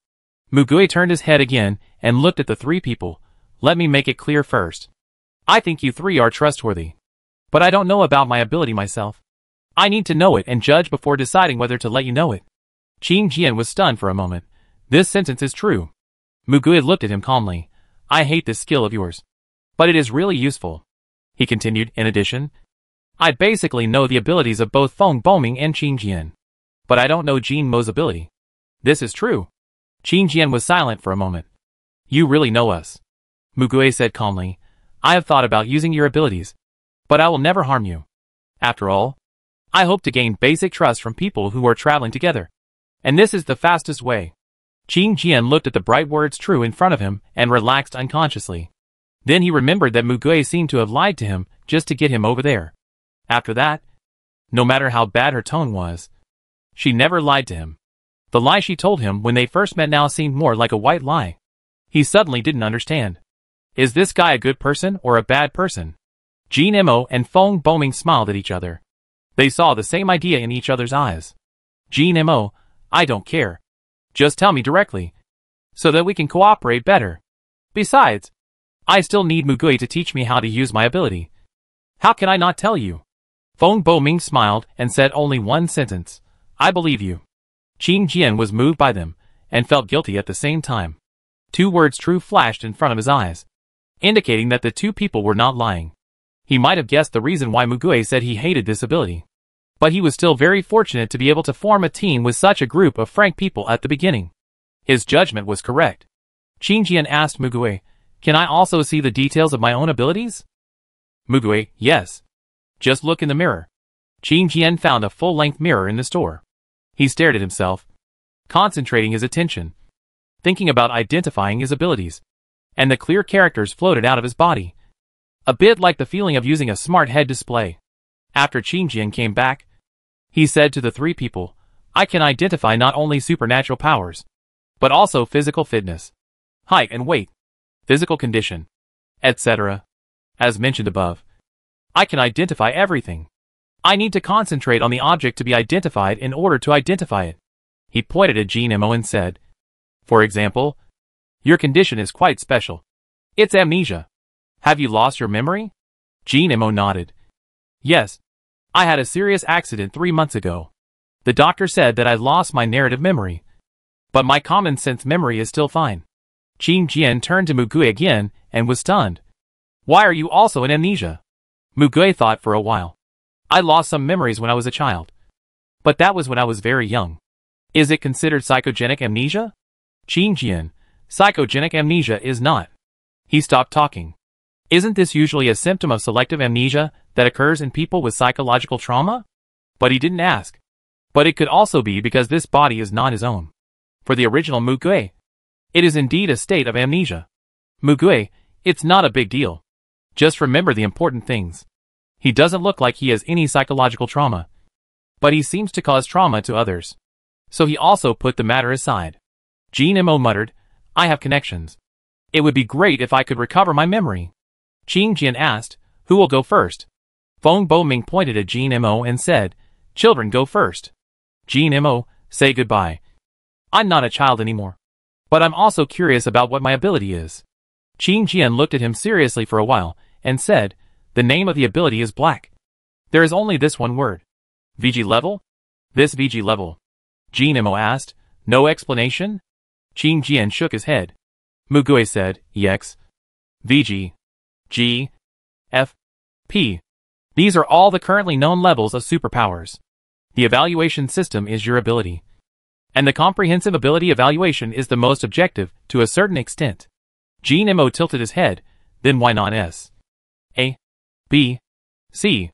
Mugui turned his head again and looked at the 3 people. Let me make it clear first. I think you 3 are trustworthy. But I don't know about my ability myself. I need to know it and judge before deciding whether to let you know it. Qin Jian was stunned for a moment. This sentence is true. Mugui looked at him calmly. I hate this skill of yours. But it is really useful. He continued, in addition, I basically know the abilities of both Feng Boming and Qin Jian. But I don't know Jin Mo's ability. This is true. Qin Jian was silent for a moment. You really know us. Mugui said calmly. I have thought about using your abilities, but I will never harm you. After all, I hope to gain basic trust from people who are traveling together. And this is the fastest way. Qin Jian looked at the bright words true in front of him and relaxed unconsciously. Then he remembered that Mugui seemed to have lied to him just to get him over there. After that, no matter how bad her tone was, she never lied to him. The lie she told him when they first met now seemed more like a white lie. He suddenly didn't understand. Is this guy a good person or a bad person? Jin Mo and Feng Boming smiled at each other. They saw the same idea in each other's eyes. Jin Mo, I don't care. Just tell me directly, so that we can cooperate better. Besides, I still need Mugui to teach me how to use my ability. How can I not tell you? Feng Boming smiled and said only one sentence. I believe you. Qin Jian was moved by them, and felt guilty at the same time. 2 words true flashed in front of his eyes, indicating that the 2 people were not lying. He might have guessed the reason why Mugui said he hated this ability. But he was still very fortunate to be able to form a team with such a group of frank people at the beginning. His judgment was correct. Qin Jian asked Mugui, can I also see the details of my own abilities? Mugui, yes. Just look in the mirror. Qin Jian found a full-length mirror in the store. He stared at himself, concentrating his attention, thinking about identifying his abilities, and the clear characters floated out of his body. A bit like the feeling of using a smart head display. After Qin Jian came back, he said to the 3 people, I can identify not only supernatural powers, but also physical fitness, height and weight, physical condition, etc. As mentioned above, I can identify everything. I need to concentrate on the object to be identified in order to identify it. He pointed at Jean Mo and said, for example, your condition is quite special. It's amnesia. Have you lost your memory? Jean Mo nodded. Yes. I had a serious accident 3 months ago. The doctor said that I lost my narrative memory. But my common sense memory is still fine. Qin Jian turned to Mugui again and was stunned. Why are you also in amnesia? Mugui thought for a while. I lost some memories when I was a child. But that was when I was very young. Is it considered psychogenic amnesia? Qin Jian, psychogenic amnesia is not. He stopped talking. Isn't this usually a symptom of selective amnesia that occurs in people with psychological trauma? But he didn't ask. But it could also be because this body is not his own. For the original Mugui, it is indeed a state of amnesia. Mugui, it's not a big deal. Just remember the important things. He doesn't look like he has any psychological trauma. But he seems to cause trauma to others. So he also put the matter aside. Jean Mo muttered, I have connections. It would be great if I could recover my memory. Qin Jian asked, who will go first? Feng Boming pointed at Jean Mo and said, children go first. Jean Mo, say goodbye. I'm not a child anymore. But I'm also curious about what my ability is. Qin Jian looked at him seriously for a while, and said, the name of the ability is black. There is only this one word. VG level? This VG level. Jean Mo asked, no explanation? Qin Jian shook his head. Mugui said, EX. VG. G. F. P. These are all the currently known levels of superpowers. The evaluation system is your ability. And the comprehensive ability evaluation is the most objective to a certain extent. Jean Mo tilted his head, then why not S? A. B. C.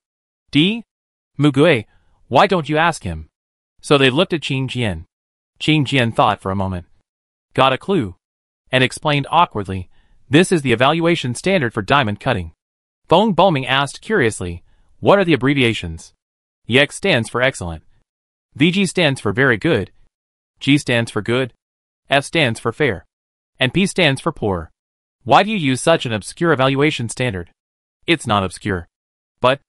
D? Mugui, why don't you ask him? So they looked at Qin Jian. Qin Jian thought for a moment. Got a clue. And explained awkwardly, this is the evaluation standard for diamond cutting. Feng Boming asked curiously, what are the abbreviations? EX stands for excellent. VG stands for very good. G stands for good. F stands for fair. And P stands for poor. Why do you use such an obscure evaluation standard? It's not obscure. But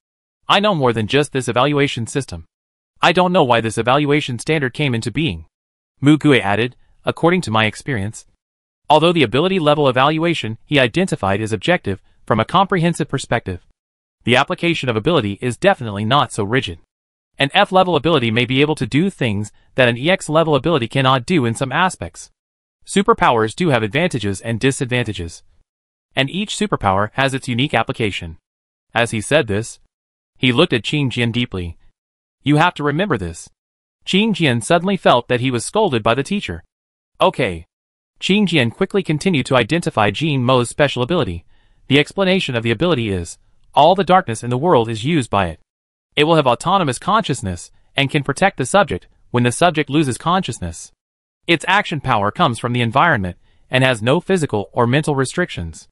I know more than just this evaluation system. I don't know why this evaluation standard came into being. Mugui added, according to my experience. Although the ability level evaluation he identified is objective from a comprehensive perspective, the application of ability is definitely not so rigid. An F-level ability may be able to do things that an EX-level ability cannot do in some aspects. Superpowers do have advantages and disadvantages. And each superpower has its unique application. As he said this, he looked at Qin Jian deeply. You have to remember this. Qin Jian suddenly felt that he was scolded by the teacher. Okay. Qin Jian quickly continued to identify Jean Mo's special ability. The explanation of the ability is, all the darkness in the world is used by it. It will have autonomous consciousness, and can protect the subject when the subject loses consciousness. Its action power comes from the environment, and has no physical or mental restrictions.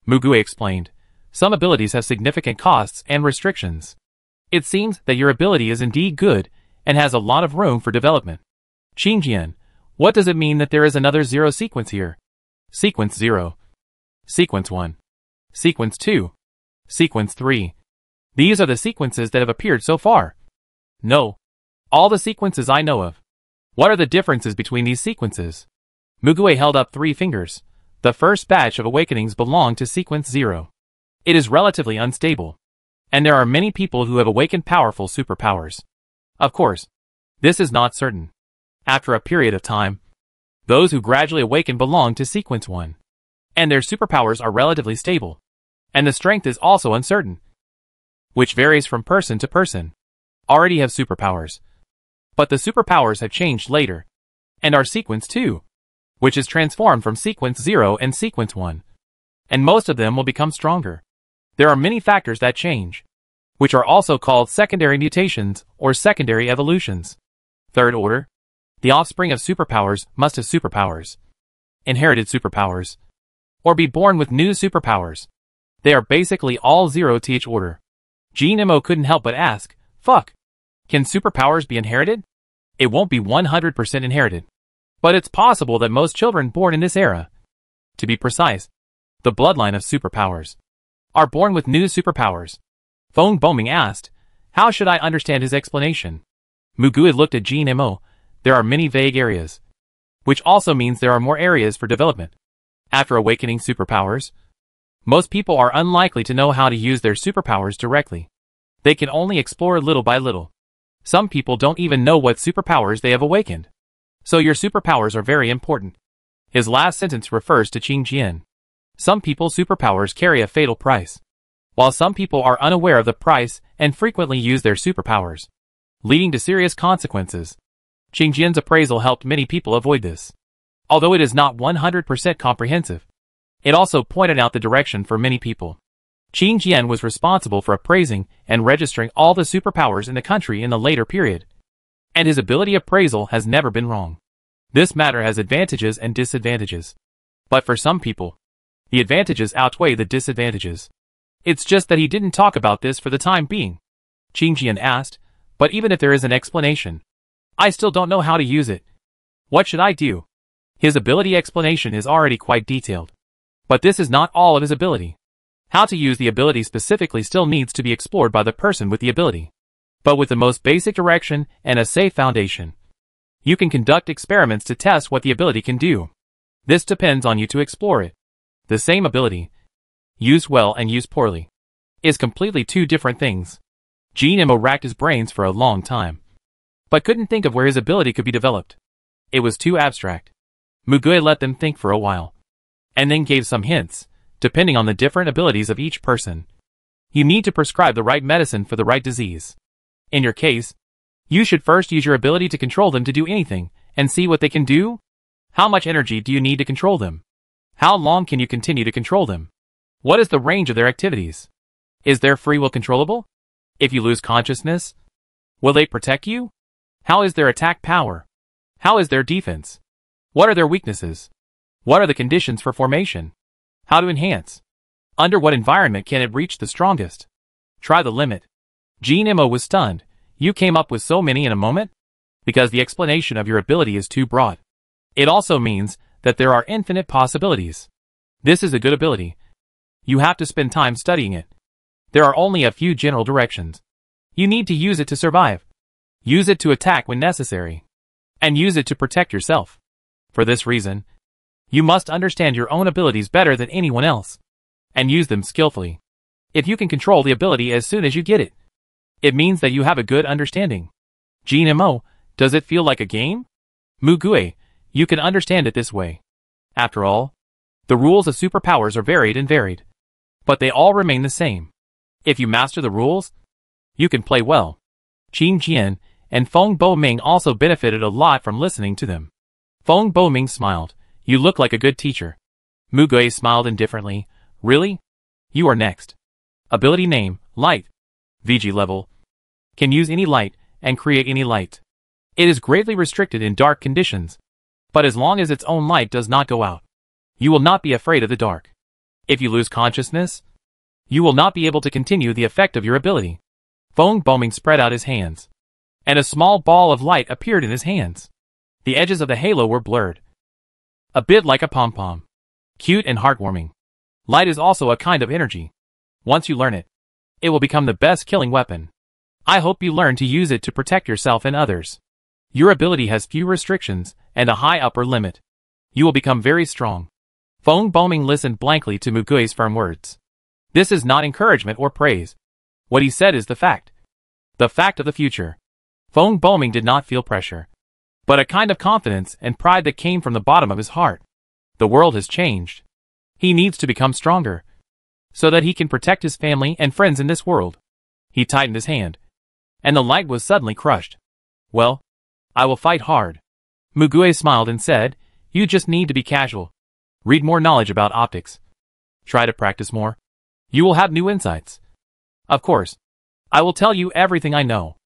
Mugui explained, some abilities have significant costs and restrictions. It seems that your ability is indeed good, and has a lot of room for development. Qin Jian, what does it mean that there is another 0 sequence here? Sequence 0. Sequence 1. Sequence 2. Sequence 3. These are the sequences that have appeared so far. No. All the sequences I know of. What are the differences between these sequences? Mugui held up 3 fingers. The first batch of awakenings belong to sequence 0. It is relatively unstable. And there are many people who have awakened powerful superpowers. Of course, this is not certain. After a period of time, those who gradually awaken belong to sequence 1. And their superpowers are relatively stable. And the strength is also uncertain, which varies from person to person. Already have superpowers. But the superpowers have changed later, and are sequence 2, which is transformed from sequence 0 and sequence 1. And most of them will become stronger. There are many factors that change, which are also called secondary mutations or secondary evolutions. Third order, the offspring of superpowers must have superpowers, inherited superpowers, or be born with new superpowers. They are basically all 0th order. Jean Mo couldn't help but ask, fuck, can superpowers be inherited? It won't be 100% inherited. But it's possible that most children born in this era, to be precise, the bloodline of superpowers, are born with new superpowers. Feng Boming asked, how should I understand his explanation? Mugui looked at Jin Mo. There are many vague areas, which also means there are more areas for development. After awakening superpowers, most people are unlikely to know how to use their superpowers directly. They can only explore little by little. Some people don't even know what superpowers they have awakened. So your superpowers are very important. His last sentence refers to Qing Jian. Some people's superpowers carry a fatal price, while some people are unaware of the price and frequently use their superpowers, leading to serious consequences. Qing Jian's appraisal helped many people avoid this. Although it is not 100% comprehensive, it also pointed out the direction for many people. Qing Jian was responsible for appraising and registering all the superpowers in the country in the later period, and his ability appraisal has never been wrong. This matter has advantages and disadvantages. But for some people, the advantages outweigh the disadvantages. It's just that he didn't talk about this for the time being. Qing Jian asked, but even if there is an explanation, I still don't know how to use it. What should I do? His ability explanation is already quite detailed. But this is not all of his ability. How to use the ability specifically still needs to be explored by the person with the ability. But with the most basic direction and a safe foundation, you can conduct experiments to test what the ability can do. This depends on you to explore it. The same ability, used well and used poorly, is completely two different things. Jin Mo racked his brains for a long time, but couldn't think of where his ability could be developed. It was too abstract. Mugui let them think for a while, and then gave some hints, depending on the different abilities of each person. You need to prescribe the right medicine for the right disease. In your case, you should first use your ability to control them to do anything, and see what they can do. How much energy do you need to control them? How long can you continue to control them? What is the range of their activities? Is their free will controllable? If you lose consciousness, will they protect you? How is their attack power? How is their defense? What are their weaknesses? What are the conditions for formation? How to enhance? Under what environment can it reach the strongest? Try the limit. Jin Mo was stunned. You came up with so many in a moment? Because the explanation of your ability is too broad. It also means that there are infinite possibilities. This is a good ability. You have to spend time studying it. There are only a few general directions. You need to use it to survive. Use it to attack when necessary. And use it to protect yourself. For this reason, you must understand your own abilities better than anyone else, and use them skillfully. If you can control the ability as soon as you get it, it means that you have a good understanding. Jin Mo, does it feel like a game? Mugui, you can understand it this way. After all, the rules of superpowers are varied, but they all remain the same. If you master the rules, you can play well. Qing Jian and Feng Boming also benefited a lot from listening to them. Feng Boming smiled. You look like a good teacher. Mugui smiled indifferently. Really? You are next. Ability name, light. VG level. Can use any light and create any light. It is greatly restricted in dark conditions, but as long as its own light does not go out, you will not be afraid of the dark. If you lose consciousness, you will not be able to continue the effect of your ability. Feng Boming spread out his hands, and a small ball of light appeared in his hands. The edges of the halo were blurred, a bit like a pom-pom. Cute and heartwarming. Light is also a kind of energy. Once you learn it, it will become the best killing weapon. I hope you learn to use it to protect yourself and others. Your ability has few restrictions and a high upper limit. You will become very strong. Feng Boming listened blankly to Mugui's firm words. This is not encouragement or praise. What he said is the fact. The fact of the future. Feng Boming did not feel pressure, but a kind of confidence and pride that came from the bottom of his heart. The world has changed. He needs to become stronger, so that he can protect his family and friends in this world. He tightened his hand, and the light was suddenly crushed. Well, I will fight hard. Mugui smiled and said, you just need to be casual. Read more knowledge about optics. Try to practice more. You will have new insights. Of course, I will tell you everything I know.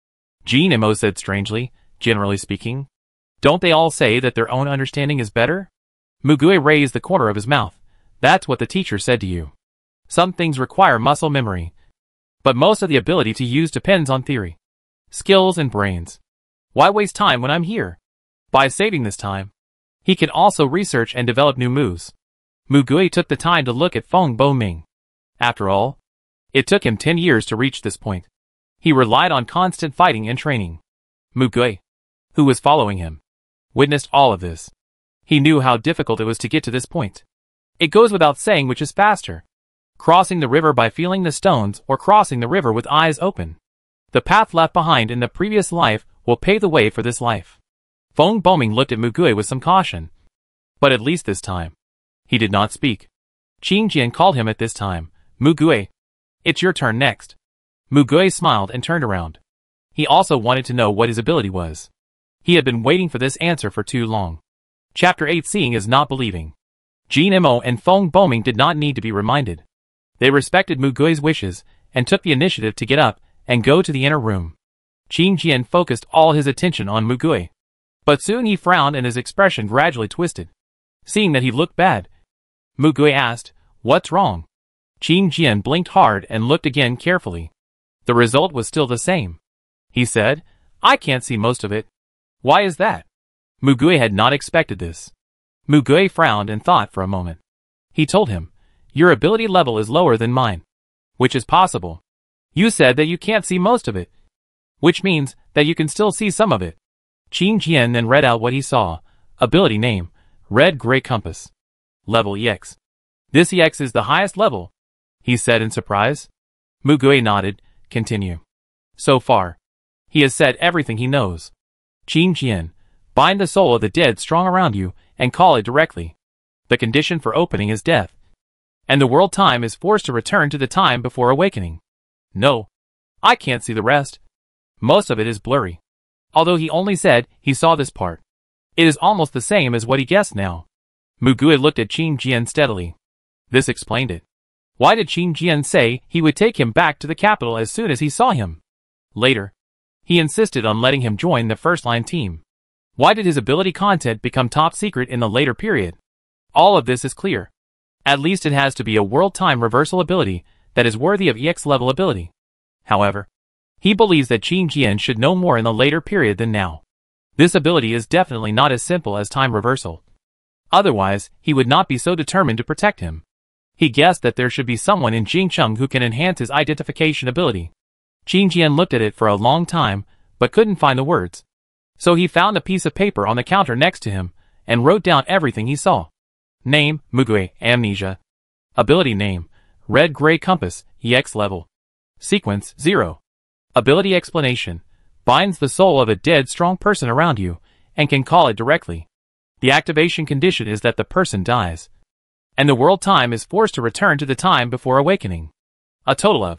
Jin Mo said strangely, generally speaking, don't they all say that their own understanding is better? Mugui raised the corner of his mouth. That's what the teacher said to you. Some things require muscle memory, but most of the ability to use depends on theory, skills and brains. Why waste time when I'm here? By saving this time, he can also research and develop new moves. Mugui took the time to look at Feng Boming. After all, it took him 10 years to reach this point. He relied on constant fighting and training. Mugui, who was following him, witnessed all of this. He knew how difficult it was to get to this point. It goes without saying which is faster, crossing the river by feeling the stones or crossing the river with eyes open. The path left behind in the previous life will pave the way for this life. Feng Boming looked at Mugui with some caution. But at least this time, he did not speak. Qing Jian called him at this time. Mugui, it's your turn next. Mugui smiled and turned around. He also wanted to know what his ability was. He had been waiting for this answer for too long. Chapter 8 Seeing is not believing. Jin Mo and Feng Boming did not need to be reminded. They respected Mugui's wishes and took the initiative to get up and go to the inner room. Qing Jian focused all his attention on Mugui. But soon he frowned and his expression gradually twisted. Seeing that he looked bad, Mugui asked, "What's wrong?" Qing Jian blinked hard and looked again carefully. The result was still the same. He said, "I can't see most of it." "Why is that?" Mugui had not expected this. Mugui frowned and thought for a moment. He told him, "Your ability level is lower than mine." "Which is possible. You said that you can't see most of it." "Which means that you can still see some of it." Qing Jian then read out what he saw. Ability name, Red Gray Compass. Level EX. "This EX is the highest level," he said in surprise. Mugui nodded. Continue. "So far, he has said everything he knows." Qing Jian, bind the soul of the dead strong around you and call it directly. The condition for opening is death. And the world time is forced to return to the time before awakening. No, I can't see the rest. Most of it is blurry. Although he only said he saw this part. It is almost the same as what he guessed now. Mugui looked at Qing Jian steadily. This explained it. Why did Qing Jian say he would take him back to the capital as soon as he saw him? Later, he insisted on letting him join the first-line team. Why did his ability content become top secret in the later period? All of this is clear. At least it has to be a world time reversal ability that is worthy of EX level ability. However, he believes that Qing Jian should know more in the later period than now. This ability is definitely not as simple as time reversal. Otherwise, he would not be so determined to protect him. He guessed that there should be someone in Jingcheng who can enhance his identification ability. Qing Jian looked at it for a long time, but couldn't find the words. So he found a piece of paper on the counter next to him, and wrote down everything he saw. Name, Mugui, Amnesia. Ability name, Red Gray Compass, EX level. Sequence, 0. Ability explanation, binds the soul of a dead strong person around you, and can call it directly. The activation condition is that the person dies. And the world time is forced to return to the time before awakening. A total of.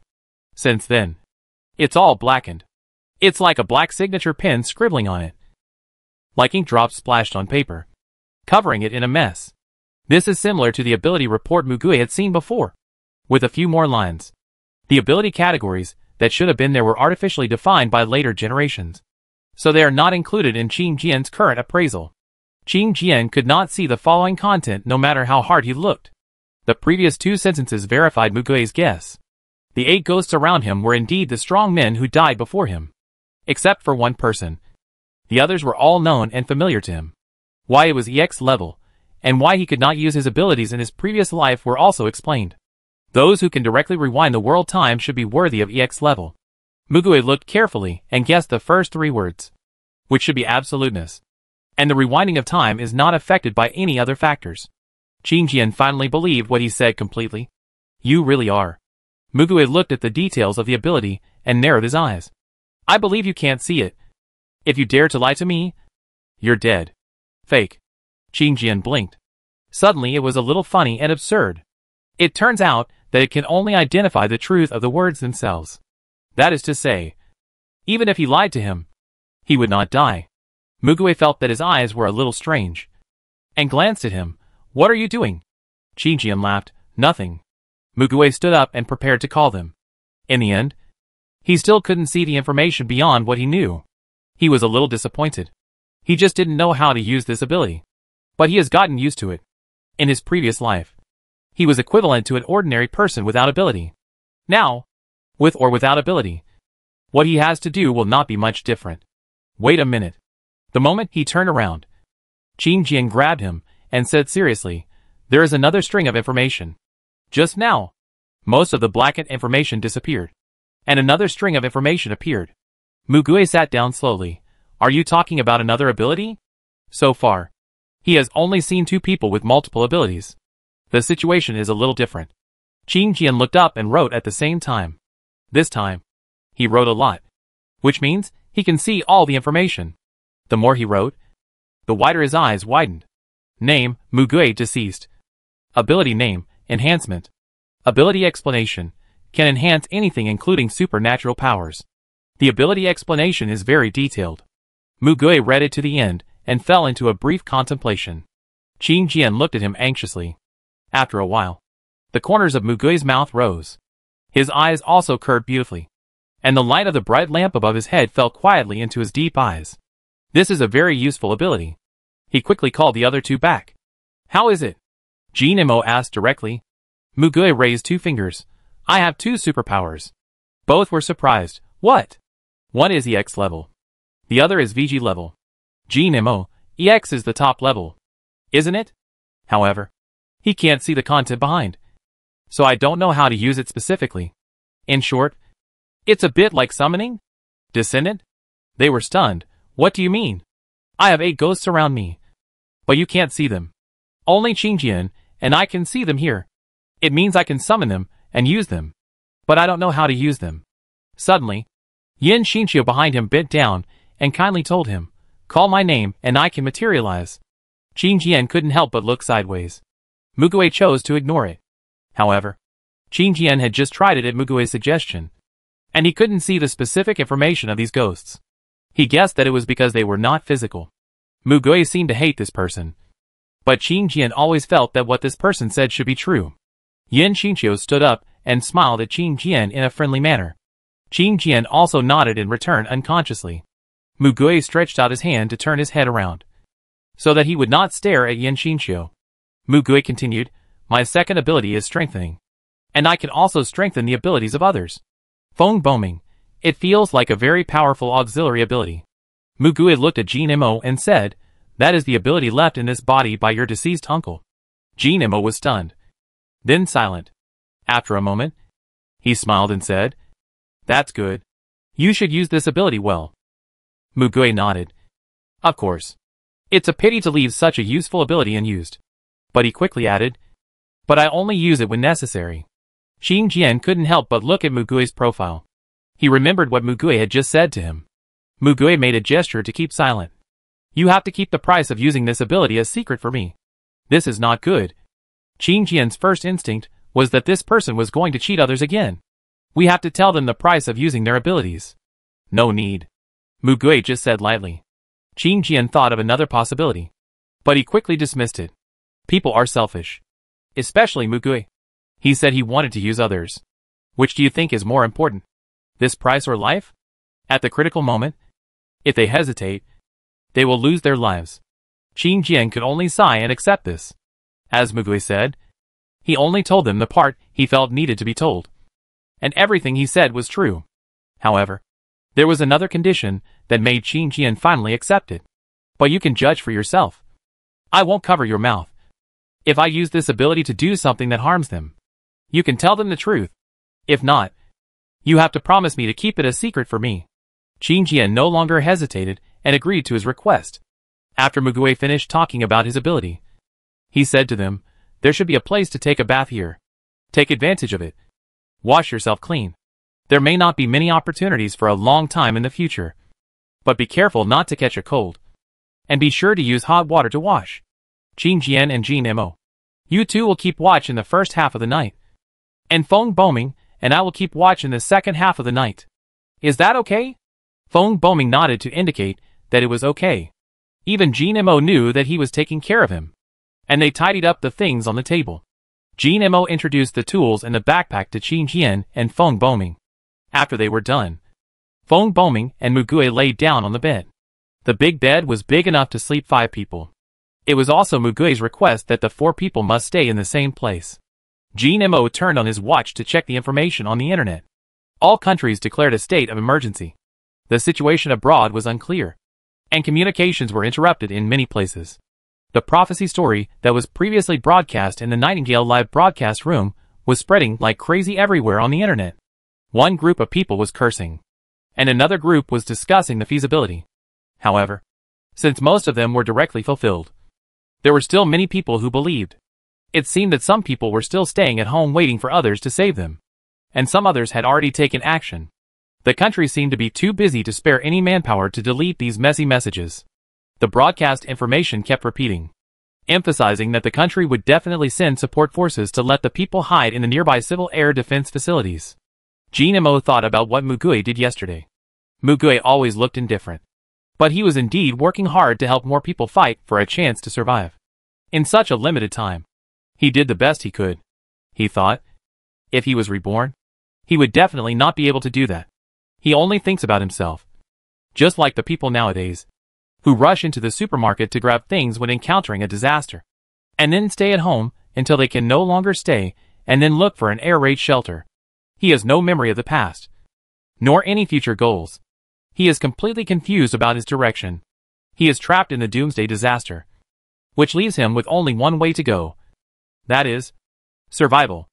Since then, it's all blackened. It's like a black signature pen scribbling on it. Like ink drops splashed on paper, covering it in a mess. This is similar to the ability report Mugui had seen before, with a few more lines. The ability categories that should have been there were artificially defined by later generations, so they are not included in Qing Jian's current appraisal. Qing Jian could not see the following content no matter how hard he looked. The previous 2 sentences verified Mugui's guess. The 8 ghosts around him were indeed the strong men who died before him. Except for one person. The others were all known and familiar to him. Why it was EX level, and why he could not use his abilities in his previous life were also explained. Those who can directly rewind the world time should be worthy of EX level. Mugui looked carefully and guessed the first 3 words, which should be absoluteness. And the rewinding of time is not affected by any other factors. Qing Jian finally believed what he said completely. You really are. Mugui looked at the details of the ability and narrowed his eyes. I believe you can't see it. If you dare to lie to me, you're dead. Fake. Qing Jian blinked. Suddenly it was a little funny and absurd. It turns out that it can only identify the truth of the words themselves. That is to say, even if he lied to him, he would not die. Mugui felt that his eyes were a little strange, and glanced at him. What are you doing? Qing Jian laughed. Nothing. Mugui stood up and prepared to call them. In the end, he still couldn't see the information beyond what he knew. He was a little disappointed. He just didn't know how to use this ability. But he has gotten used to it. In his previous life, he was equivalent to an ordinary person without ability. Now, with or without ability, what he has to do will not be much different. Wait a minute. The moment he turned around, Qin Jian grabbed him and said seriously, there is another string of information. Just now, most of the blackened information disappeared, and another string of information appeared. Mugui sat down slowly. Are you talking about another ability? So far, he has only seen 2 people with multiple abilities. The situation is a little different. Qin Jian looked up and wrote at the same time. This time, he wrote a lot, which means he can see all the information. The more he wrote, the wider his eyes widened. Name, Mugui deceased. Ability name, enhancement. Ability explanation, can enhance anything including supernatural powers. The ability explanation is very detailed. Mugui read it to the end and fell into a brief contemplation. Qin Jian looked at him anxiously. After a while, the corners of Mugui's mouth rose. His eyes also curved beautifully, and the light of the bright lamp above his head fell quietly into his deep eyes. This is a very useful ability. He quickly called the other 2 back. How is it? Jinimo asked directly. Mugui raised 2 fingers. I have 2 superpowers. Both were surprised. What? One is EX level. The other is VG level. Jinimo, EX is the top level. Isn't it? However, he can't see the content behind, so I don't know how to use it specifically. In short, it's a bit like summoning? Descendant? They were stunned. What do you mean? I have 8 ghosts around me, but you can't see them. Only Qin Jian and I can see them here. It means I can summon them and use them, but I don't know how to use them. Suddenly, Yin Xinqiu behind him bent down and kindly told him, call my name and I can materialize. Qin Jian couldn't help but look sideways. Mugui chose to ignore it. However, Qin Jian had just tried it at Mugui's suggestion, and he couldn't see the specific information of these ghosts. He guessed that it was because they were not physical. Mugui seemed to hate this person, but Qin Jian always felt that what this person said should be true. Yin Xinqiu stood up and smiled at Qin Jian in a friendly manner. Qin Jian also nodded in return unconsciously. Mugui stretched out his hand to turn his head around, so that he would not stare at Yin Xinqiu. Mugui continued, my second ability is strengthening, and I can also strengthen the abilities of others. Feng Boming, it feels like a very powerful auxiliary ability. Mugui looked at Jinimo and said, that is the ability left in this body by your deceased uncle. Jinimo was stunned, then silent. After a moment, he smiled and said, that's good. You should use this ability well. Mugui nodded. Of course. It's a pity to leave such a useful ability unused. But he quickly added, but I only use it when necessary. Qin Jian couldn't help but look at Mugui's profile. He remembered what Mugui had just said to him. Mugui made a gesture to keep silent. You have to keep the price of using this ability a secret for me. This is not good. Qin Jian's first instinct was that this person was going to cheat others again. We have to tell them the price of using their abilities. No need. Mugui just said lightly. Qin Jian thought of another possibility, but he quickly dismissed it. People are selfish. Especially Mugui. He said he wanted to use others. Which do you think is more important? This price or life? At the critical moment, if they hesitate, they will lose their lives. Qin Jian could only sigh and accept this. As Mugui said, he only told them the part he felt needed to be told. And everything he said was true. However, there was another condition that made Qin Jian finally accept it. But you can judge for yourself. I won't cover your mouth. If I use this ability to do something that harms them, you can tell them the truth. If not, you have to promise me to keep it a secret for me. Qin Jian no longer hesitated and agreed to his request. After Mugui finished talking about his ability, he said to them, there should be a place to take a bath here. Take advantage of it. Wash yourself clean. There may not be many opportunities for a long time in the future. But be careful not to catch a cold. And be sure to use hot water to wash. Qin Jian and Jinimo, you two will keep watch in the first half of the night. And Feng Boming and I will keep watch in the second half of the night. Is that okay? Feng Boming nodded to indicate that it was okay. Even Jinimo knew that he was taking care of him. And they tidied up the things on the table. Jinimo introduced the tools and the backpack to Qin Jian and Feng Boming. After they were done, Feng Boming and Mugui laid down on the bed. The big bed was big enough to sleep 5 people. It was also Mugui's request that the 4 people must stay in the same place. Jinimo turned on his watch to check the information on the internet. All countries declared a state of emergency. The situation abroad was unclear. and communications were interrupted in many places. The prophecy story that was previously broadcast in the Nightingale live broadcast room was spreading like crazy everywhere on the internet. One group of people was cursing, and another group was discussing the feasibility. However, since most of them were directly fulfilled, there were still many people who believed. It seemed that some people were still staying at home waiting for others to save them, and some others had already taken action. The country seemed to be too busy to spare any manpower to delete these messy messages. The broadcast information kept repeating, emphasizing that the country would definitely send support forces to let the people hide in the nearby civil air defense facilities. Jin-mo thought about what Mugui did yesterday. Mugui always looked indifferent, but he was indeed working hard to help more people fight for a chance to survive. In such a limited time, he did the best he could. He thought, if he was reborn, he would definitely not be able to do that. He only thinks about himself. Just like the people nowadays, who rush into the supermarket to grab things when encountering a disaster, and then stay at home until they can no longer stay, and then look for an air raid shelter. He has no memory of the past, nor any future goals. He is completely confused about his direction. He is trapped in the doomsday disaster, which leaves him with only one way to go. That is, survival.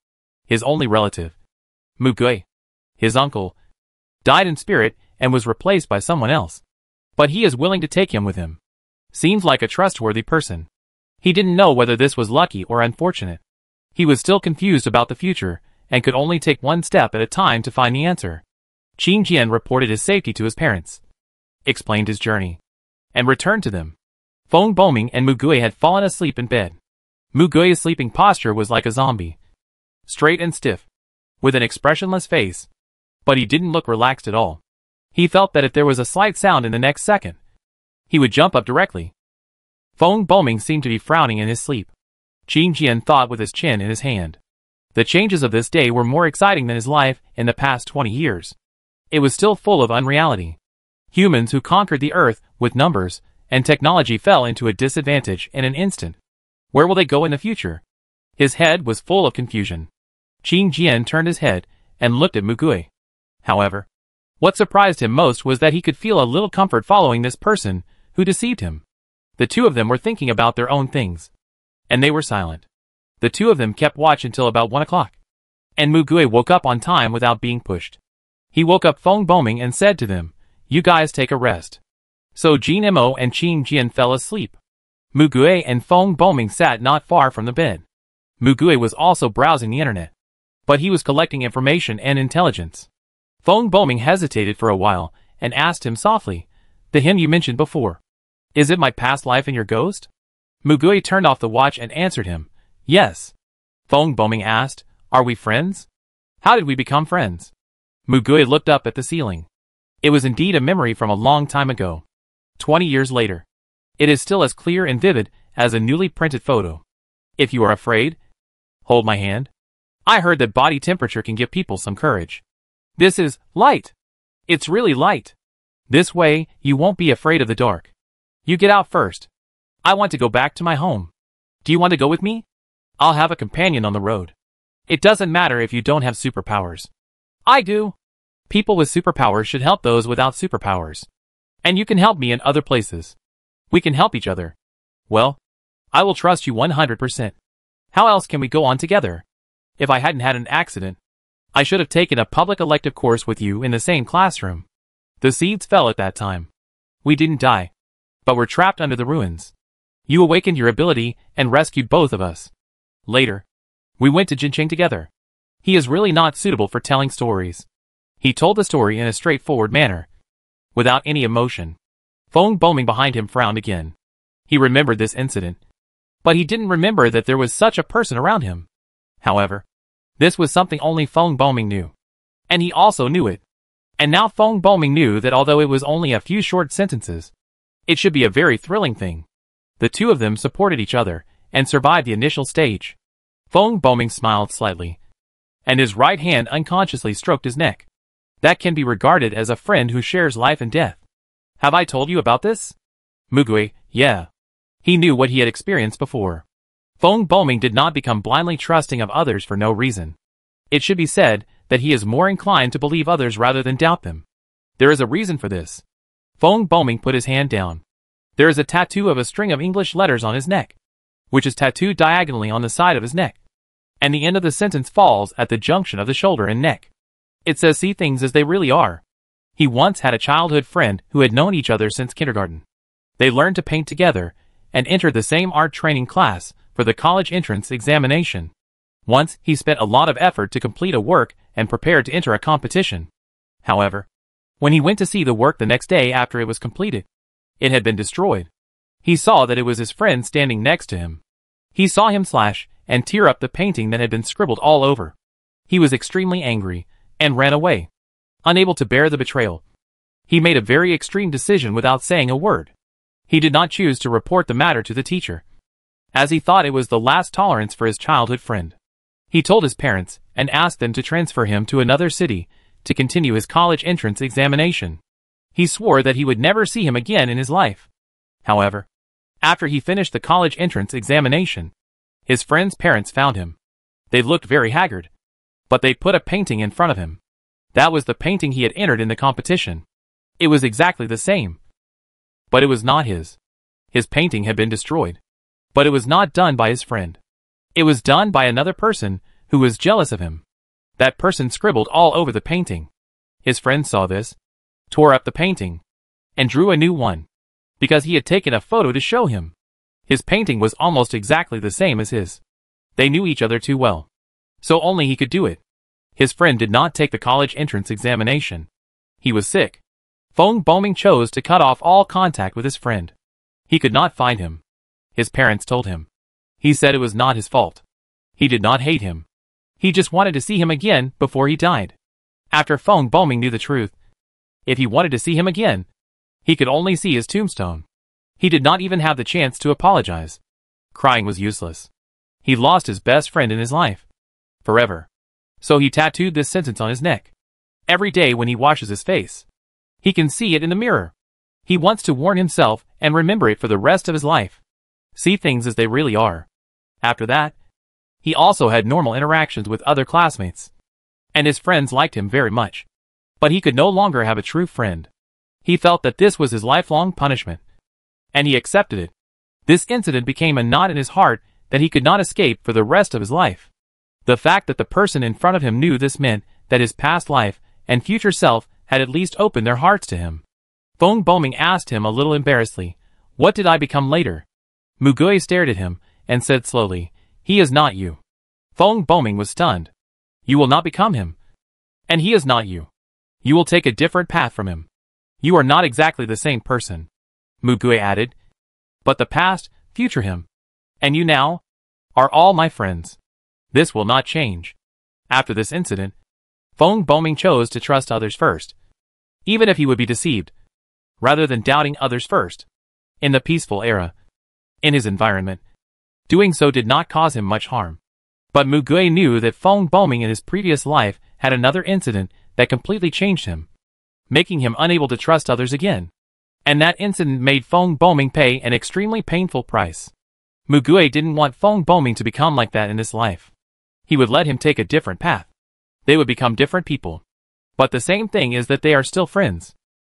His only relative, Mugui, his uncle, died in spirit and was replaced by someone else. But he is willing to take him with him. Seems like a trustworthy person. He didn't know whether this was lucky or unfortunate. He was still confused about the future, and could only take one step at a time to find the answer. Qin Jian reported his safety to his parents, explained his journey, and returned to them. Feng Boming and Mugui had fallen asleep in bed. Mugui's sleeping posture was like a zombie, straight and stiff, with an expressionless face, but he didn't look relaxed at all. He felt that if there was a slight sound in the next second, he would jump up directly. Feng Boming seemed to be frowning in his sleep. Qin Jian thought with his chin in his hand. The changes of this day were more exciting than his life in the past 20 years. It was still full of unreality. Humans who conquered the earth with numbers and technology fell into a disadvantage in an instant. Where will they go in the future? His head was full of confusion. Qin Jian turned his head and looked at Mugui. However, what surprised him most was that he could feel a little comfort following this person who deceived him. The two of them were thinking about their own things, and they were silent. The two of them kept watch until about 1 o'clock, and Mugui woke up on time without being pushed. He woke up Feng Boming and said to them, "You guys take a rest." So Jin-mo and Qin Jian fell asleep. Mugui and Feng Boming sat not far from the bed. Mugui was also browsing the internet, but he was collecting information and intelligence. Feng Boming hesitated for a while and asked him softly, "The him you mentioned before, is it my past life and your ghost?" Mugui turned off the watch and answered him, "Yes." Feng Boming asked, "Are we friends? How did we become friends?" Mugui looked up at the ceiling. It was indeed a memory from a long time ago. 20 years later. It is still as clear and vivid as a newly printed photo. If you are afraid, hold my hand. I heard that body temperature can give people some courage. This is light. It's really light. This way, you won't be afraid of the dark. You get out first. I want to go back to my home. Do you want to go with me? I'll have a companion on the road. It doesn't matter if you don't have superpowers. I do. People with superpowers should help those without superpowers. And you can help me in other places. We can help each other. Well, I will trust you 100%. How else can we go on together? If I hadn't had an accident, I should have taken a public elective course with you in the same classroom. The seeds fell at that time. We didn't die, but were trapped under the ruins. You awakened your ability and rescued both of us. Later, we went to Jinqing together. He is really not suitable for telling stories. He told the story in a straightforward manner, without any emotion. Feng Boming behind him frowned again. He remembered this incident, but he didn't remember that there was such a person around him. However, this was something only Feng Boming knew, and he also knew it. And now Feng Boming knew that although it was only a few short sentences, it should be a very thrilling thing. The two of them supported each other and survived the initial stage. Feng Boming smiled slightly, and his right hand unconsciously stroked his neck. That can be regarded as a friend who shares life and death. Have I told you about this? Mugui, yeah. He knew what he had experienced before. Feng Boming did not become blindly trusting of others for no reason. It should be said that he is more inclined to believe others rather than doubt them. There is a reason for this. Feng Boming put his hand down. There is a tattoo of a string of English letters on his neck, which is tattooed diagonally on the side of his neck. And the end of the sentence falls at the junction of the shoulder and neck. It says, "See things as they really are." He once had a childhood friend who had known each other since kindergarten. They learned to paint together and entered the same art training class for the college entrance examination. Once, he spent a lot of effort to complete a work and prepared to enter a competition. However, when he went to see the work the next day after it was completed, it had been destroyed. He saw that it was his friend standing next to him. He saw him slash and tear up the painting that had been scribbled all over. He was extremely angry and ran away. Unable to bear the betrayal, he made a very extreme decision without saying a word. He did not choose to report the matter to the teacher, as he thought it was the last tolerance for his childhood friend. He told his parents and asked them to transfer him to another city to continue his college entrance examination. He swore that he would never see him again in his life. However, after he finished the college entrance examination, his friend's parents found him. They looked very haggard, but they put a painting in front of him. That was the painting he had entered in the competition. It was exactly the same, but it was not his. His painting had been destroyed, but it was not done by his friend. It was done by another person who was jealous of him. That person scribbled all over the painting. His friend saw this, tore up the painting, and drew a new one, because he had taken a photo to show him. His painting was almost exactly the same as his. They knew each other too well, so only he could do it. His friend did not take the college entrance examination. He was sick. Feng Boming chose to cut off all contact with his friend. He could not find him. His parents told him. He said it was not his fault. He did not hate him. He just wanted to see him again before he died. After Feng Boming knew the truth, if he wanted to see him again, he could only see his tombstone. He did not even have the chance to apologize. Crying was useless. He lost his best friend in his life. Forever. So he tattooed this sentence on his neck. Every day when he washes his face, he can see it in the mirror. He wants to warn himself and remember it for the rest of his life. See things as they really are. After that, he also had normal interactions with other classmates, and his friends liked him very much. But he could no longer have a true friend. He felt that this was his lifelong punishment, and he accepted it. This incident became a knot in his heart that he could not escape for the rest of his life. The fact that the person in front of him knew this meant that his past life and future self had at least opened their hearts to him. Feng Boming asked him a little embarrassedly, "What did I become later?" Mugui stared at him and said slowly, "He is not you." Feng Boming was stunned. "You will not become him. And he is not you. You will take a different path from him. You are not exactly the same person," Mugui added. "But the past, future him, and you now, are all my friends. This will not change." After this incident, Feng Boming chose to trust others first, even if he would be deceived, rather than doubting others first. In the peaceful era, in his environment, doing so did not cause him much harm. But Mugui knew that Feng Boming in his previous life had another incident that completely changed him, making him unable to trust others again. And that incident made Feng Boming pay an extremely painful price. Mugui didn't want Feng Boming to become like that in this life. He would let him take a different path. They would become different people. But the same thing is that they are still friends.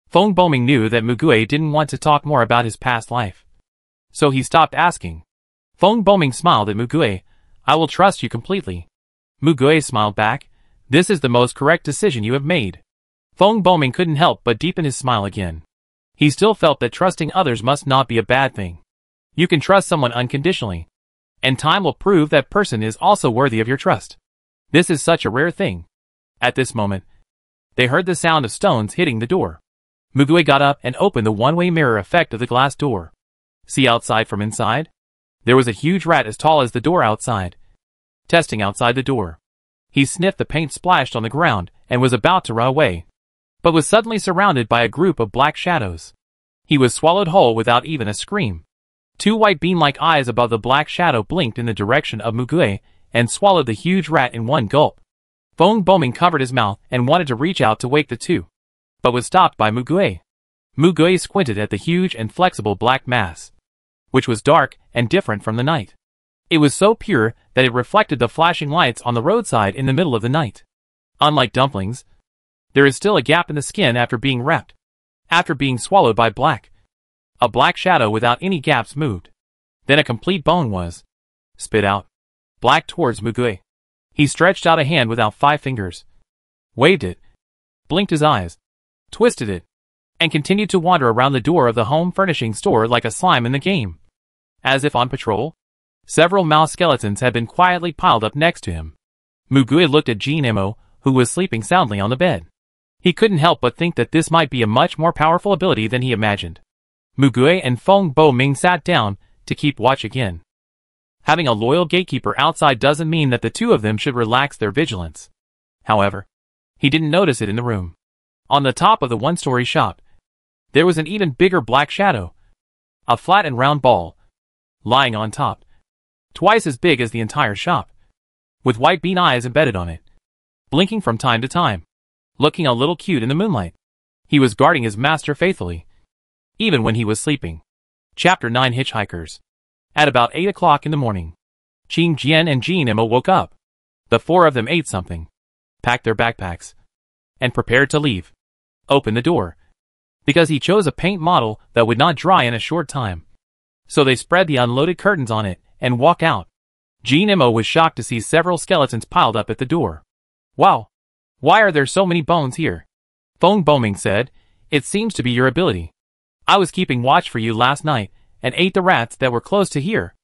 Feng Boming knew that Mugui didn't want to talk more about his past life, so he stopped asking. Feng Boming smiled at Mugui. "I will trust you completely." Mugui smiled back. "This is the most correct decision you have made." Feng Boming couldn't help but deepen his smile again. He still felt that trusting others must not be a bad thing. You can trust someone unconditionally, and time will prove that person is also worthy of your trust. This is such a rare thing. At this moment, they heard the sound of stones hitting the door. Mugui got up and opened the one-way mirror effect of the glass door. See outside from inside? There was a huge rat as tall as the door outside, testing outside the door. He sniffed the paint splashed on the ground and was about to run away, but was suddenly surrounded by a group of black shadows. He was swallowed whole without even a scream. Two white bean-like eyes above the black shadow blinked in the direction of Mugui and swallowed the huge rat in one gulp. Feng Boming covered his mouth and wanted to reach out to wake the two, but was stopped by Mugui. Mugui squinted at the huge and flexible black mass, which was dark and different from the night. It was so pure that it reflected the flashing lights on the roadside in the middle of the night. Unlike dumplings, there is still a gap in the skin after being wrapped, after being swallowed by black. A black shadow without any gaps moved. Then a complete bone was spit out. Black towards Mugue. He stretched out a hand without 5 fingers. Waved it. Blinked his eyes. Twisted it. And continued to wander around the door of the home furnishing store like a slime in the game. As if on patrol, several mouse skeletons had been quietly piled up next to him. Mugue looked at Jean Emo, who was sleeping soundly on the bed. He couldn't help but think that this might be a much more powerful ability than he imagined. Mugue and Feng Bo-ming sat down to keep watch again. Having a loyal gatekeeper outside doesn't mean that the two of them should relax their vigilance. However, he didn't notice it in the room. On the top of the one-story shop, there was an even bigger black shadow. A flat and round ball, lying on top, twice as big as the entire shop, with white bean eyes embedded on it, blinking from time to time, looking a little cute in the moonlight. He was guarding his master faithfully, even when he was sleeping. Chapter 9 Hitchhikers. At about 8 o'clock in the morning, Qing Jian and Jean Emma woke up. The 4 of them ate something, packed their backpacks, and prepared to leave. Open the door, because he chose a paint model that would not dry in a short time. So they spread the unloaded curtains on it and walk out. Jean Emma was shocked to see several skeletons piled up at the door. Wow! Why are there so many bones here? Feng Bo-ming said, "It seems to be your ability. I was keeping watch for you last night and ate the rats that were close to here."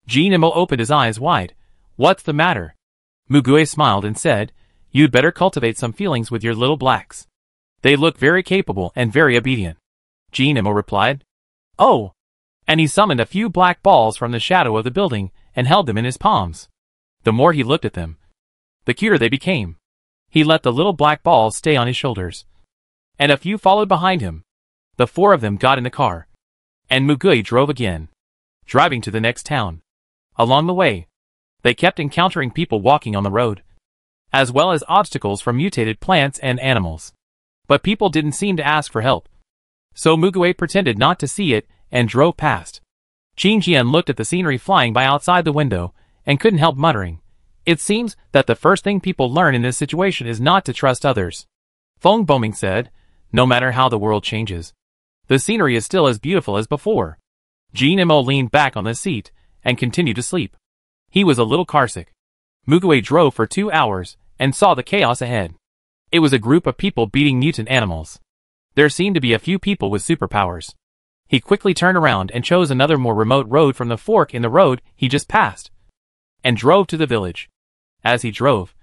Jean Emo opened his eyes wide. "What's the matter?" Mugue smiled and said, "You'd better cultivate some feelings with your little blacks. They look very capable and very obedient." Jean Emo replied, "Oh!" And he summoned a few black balls from the shadow of the building and held them in his palms. The more he looked at them, the cuter they became. He let the little black balls stay on his shoulders, and a few followed behind him. The 4 of them got in the car, and Mugue drove again, driving to the next town. Along the way, they kept encountering people walking on the road, as well as obstacles from mutated plants and animals. But people didn't seem to ask for help. So Mugue pretended not to see it and drove past. Qing Jian looked at the scenery flying by outside the window and couldn't help muttering, "It seems that the first thing people learn in this situation is not to trust others." Feng Bo-ming said, "No matter how the world changes, the scenery is still as beautiful as before." Jean Emo leaned back on the seat and continued to sleep. He was a little carsick. Mugue drove for 2 hours and saw the chaos ahead. It was a group of people beating mutant animals. There seemed to be a few people with superpowers. He quickly turned around and chose another more remote road from the fork in the road he just passed, and drove to the village. As he drove,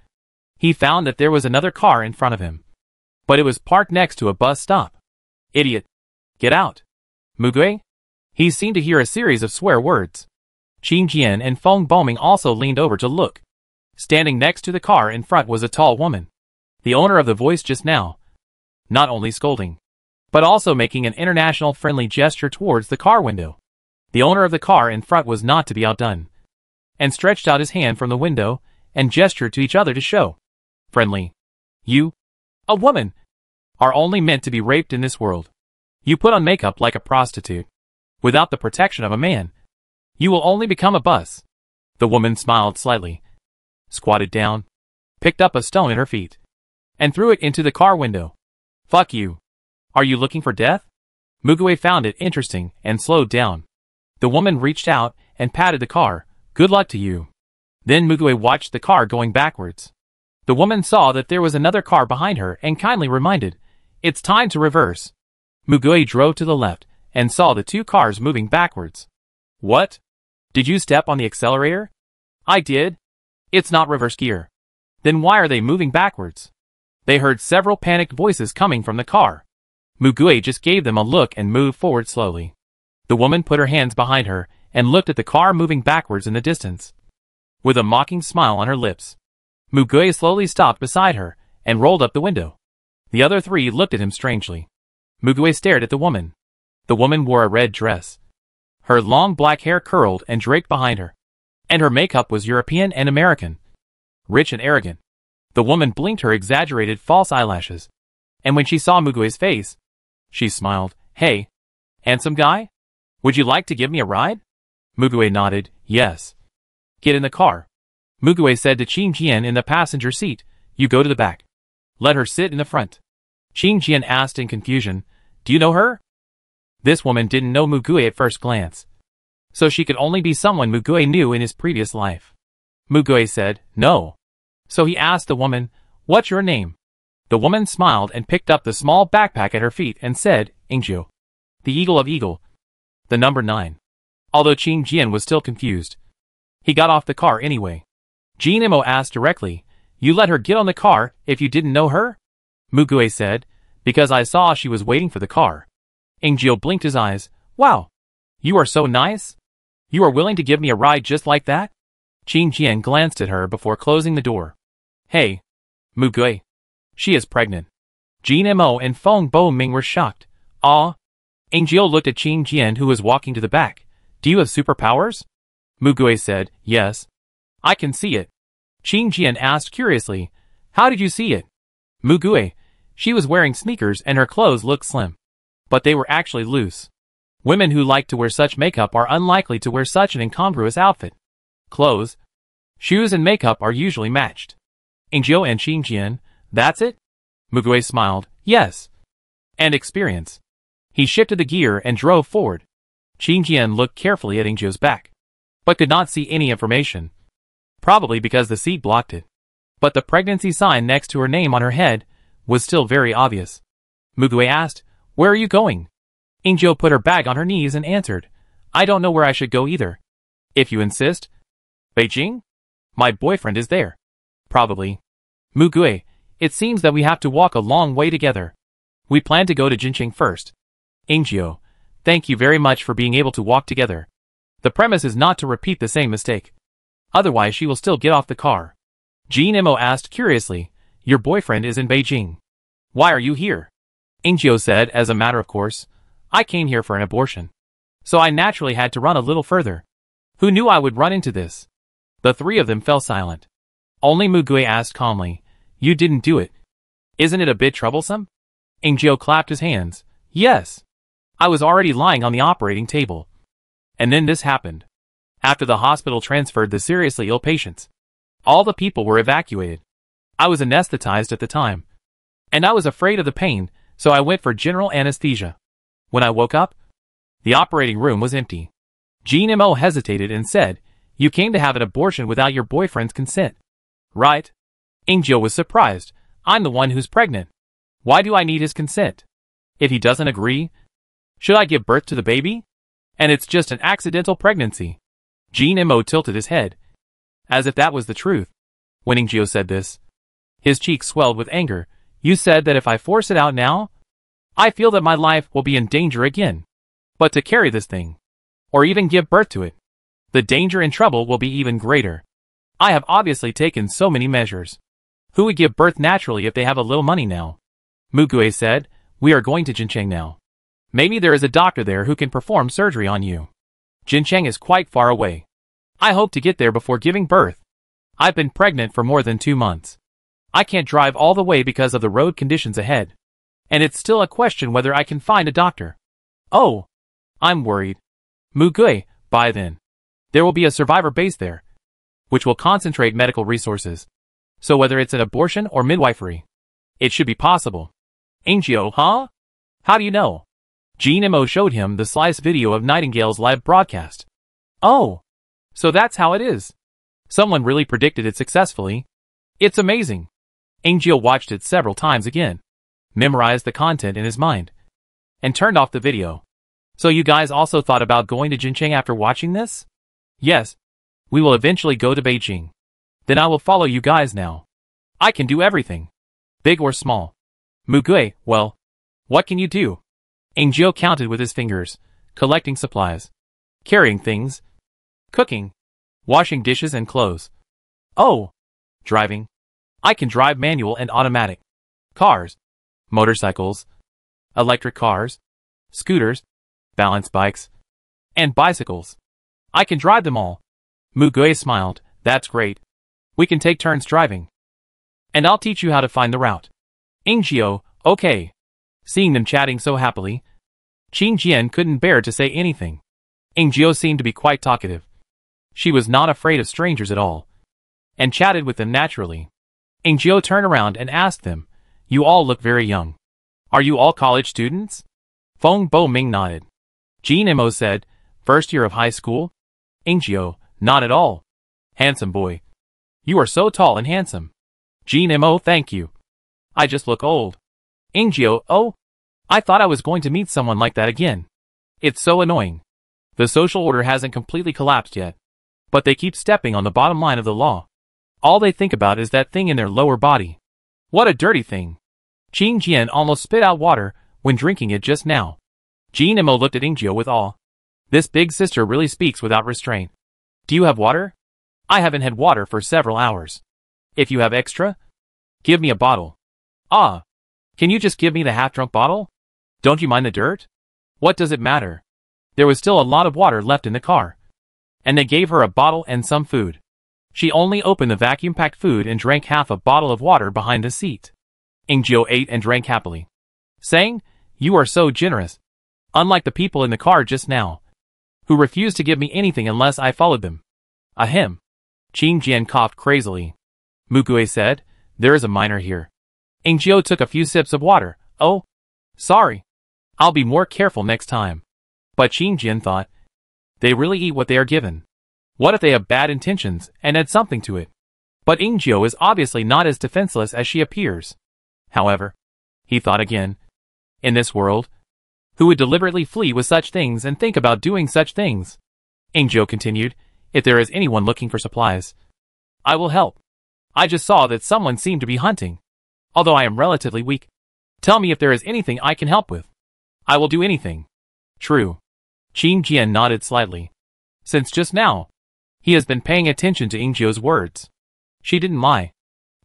he found that there was another car in front of him, but it was parked next to a bus stop. "Idiot! Get out! Mugue!" He seemed to hear a series of swear words. Qing Jian and Feng Bo-ming also leaned over to look. Standing next to the car in front was a tall woman, the owner of the voice just now, not only scolding, but also making an international friendly gesture towards the car window. The owner of the car in front was not to be outdone, and stretched out his hand from the window and gestured to each other to show friendly. "You, a woman, are only meant to be raped in this world. You put on makeup like a prostitute. Without the protection of a man, you will only become a bus." The woman smiled slightly, squatted down, picked up a stone at her feet, and threw it into the car window. "Fuck you. Are you looking for death?" Mugue found it interesting and slowed down. The woman reached out and patted the car. "Good luck to you." Then Mugue watched the car going backwards. The woman saw that there was another car behind her and kindly reminded, "It's time to reverse." Mugue drove to the left and saw the 2 cars moving backwards. "What? Did you step on the accelerator?" "I did." "It's not reverse gear." "Then why are they moving backwards?" They heard several panicked voices coming from the car. Mugue just gave them a look and moved forward slowly. The woman put her hands behind her and looked at the car moving backwards in the distance, with a mocking smile on her lips. Mugue slowly stopped beside her and rolled up the window. The other 3 looked at him strangely. Mugue stared at the woman. The woman wore a red dress. Her long black hair curled and draped behind her, and her makeup was European and American, rich and arrogant. The woman blinked her exaggerated false eyelashes, and when she saw Mugue's face, she smiled. "Hey, handsome guy? Would you like to give me a ride?" Mugue nodded, "Yes." "Get in the car." Mugue said to Qing Jian in the passenger seat, "You go to the back. Let her sit in the front." Qing Jian asked in confusion, "Do you know her?" This woman didn't know Mugui at first glance, so she could only be someone Mugui knew in his previous life. Mugui said, "No." So he asked the woman, "What's your name?" The woman smiled and picked up the small backpack at her feet and said, "Ingju. The Eagle of Eagle. The number 9. Although Qin Jian was still confused, he got off the car anyway. Jin Imo asked directly, "You let her get on the car if you didn't know her?" Mugui said, "Because I saw she was waiting for the car." Ingju blinked his eyes. "Wow. You are so nice. You are willing to give me a ride just like that?" Qin Jian glanced at her before closing the door. "Hey, Mugui. She is pregnant." Jin Imo and Feng Bo Ming were shocked. "Ah?" Ingju looked at Qin Jian, who was walking to the back. "Do you have superpowers?" Mugui said, "Yes. I can see it." Qin Jian asked curiously, "How did you see it?" Mugui, "She was wearing sneakers and her clothes looked slim. But they were actually loose. Women who like to wear such makeup are unlikely to wear such an incongruous outfit. Clothes, shoes and makeup are usually matched." Ingju and Qin Jian, "That's it?" Mugui smiled, "Yes. And experience." He shifted the gear and drove forward. Qin Jian looked carefully at Ingju's back, but could not see any information. Probably because the seat blocked it. But the pregnancy sign next to her name on her head was still very obvious. Mugui asked, "Where are you going?" Ingju put her bag on her knees and answered, "I don't know where I should go either. If you insist." "Beijing? My boyfriend is there." "Probably." Mugui, "It seems that we have to walk a long way together. We plan to go to Jincheng first." Ingju, "Thank you very much for being able to walk together. The premise is not to repeat the same mistake. Otherwise she will still get off the car." Jin Imo asked curiously, "Your boyfriend is in Beijing. Why are you here?" Ingju said, "As a matter of course, I came here for an abortion. So I naturally had to run a little further. Who knew I would run into this?" The three of them fell silent. Only Mugui asked calmly, "You didn't do it. Isn't it a bit troublesome?" Ingju clapped his hands. "Yes. I was already lying on the operating table. And then this happened. After the hospital transferred the seriously ill patients, all the people were evacuated. I was anesthetized at the time. And I was afraid of the pain, so I went for general anesthesia. When I woke up, the operating room was empty." Jin Imo hesitated and said, "You came to have an abortion without your boyfriend's consent, right?" Ingju was surprised. "I'm the one who's pregnant. Why do I need his consent? If he doesn't agree, should I give birth to the baby? And it's just an accidental pregnancy." Jin Imo tilted his head, as if that was the truth. When Ingju said this, his cheeks swelled with anger. "You said that if I force it out now, I feel that my life will be in danger again. But to carry this thing, or even give birth to it, the danger and trouble will be even greater. I have obviously taken so many measures. Who would give birth naturally if they have a little money now?" Mugui said, "We are going to Jincheng now. Maybe there is a doctor there who can perform surgery on you. Jincheng is quite far away. I hope to get there before giving birth. I've been pregnant for more than 2 months. I can't drive all the way because of the road conditions ahead. And it's still a question whether I can find a doctor. Oh, I'm worried." Mugui, "By then, there will be a survivor base there, which will concentrate medical resources. So whether it's an abortion or midwifery, it should be possible." Ingju, "Huh? How do you know?" Jin Imo showed him the slice video of Nightingale's live broadcast. "Oh, so that's how it is. Someone really predicted it successfully. It's amazing." Ingju watched it several times again, memorized the content in his mind, and turned off the video. "So you guys also thought about going to Jincheng after watching this?" "Yes. We will eventually go to Beijing. Then I will follow you guys now. I can do everything, big or small." Mugui, "Well, what can you do?" Ingju counted with his fingers, collecting supplies, carrying things, cooking, washing dishes and clothes. "Oh, driving. I can drive manual and automatic. Cars, motorcycles, electric cars, scooters, balance bikes, and bicycles. I can drive them all." Mugui smiled, "That's great. We can take turns driving. And I'll teach you how to find the route." Ingju, "Okay." Seeing them chatting so happily, Qin Jian couldn't bear to say anything. Ingju seemed to be quite talkative. She was not afraid of strangers at all, and chatted with them naturally. Ingju turned around and asked them, "You all look very young. Are you all college students?" Feng Bo Ming nodded. Jin Mo said, first year of high school? Ingio, not at all. Handsome boy. You are so tall and handsome. Jin Mo, thank you. I just look old. Ingio, oh, I thought I was going to meet someone like that again. It's so annoying. The social order hasn't completely collapsed yet. But they keep stepping on the bottom line of the law. All they think about is that thing in their lower body. What a dirty thing. Qing Jian almost spit out water when drinking it just now. Jin Mo looked at Ingio with awe. This big sister really speaks without restraint. Do you have water? I haven't had water for several hours. If you have extra, give me a bottle. Ah, can you just give me the half-drunk bottle? Don't you mind the dirt? What does it matter? There was still a lot of water left in the car. And they gave her a bottle and some food. She only opened the vacuum-packed food and drank half a bottle of water behind the seat. Ingio ate and drank happily, saying, "You are so generous. Unlike the people in the car just now, who refused to give me anything unless I followed them." Ahem. Qing Jian coughed crazily. Mugui said, "There is a miner here." Ingio took a few sips of water. "Oh, sorry. I'll be more careful next time." But Qing Jian thought, they really eat what they are given. What if they have bad intentions and add something to it? But Ingio is obviously not as defenseless as she appears. However, he thought again, in this world, who would deliberately flee with such things and think about doing such things? Ingio continued, "If there is anyone looking for supplies, I will help. I just saw that someone seemed to be hunting. Although I am relatively weak. Tell me if there is anything I can help with. I will do anything." True. Qing Jian nodded slightly. Since just now, he has been paying attention to Ingio's words. She didn't lie.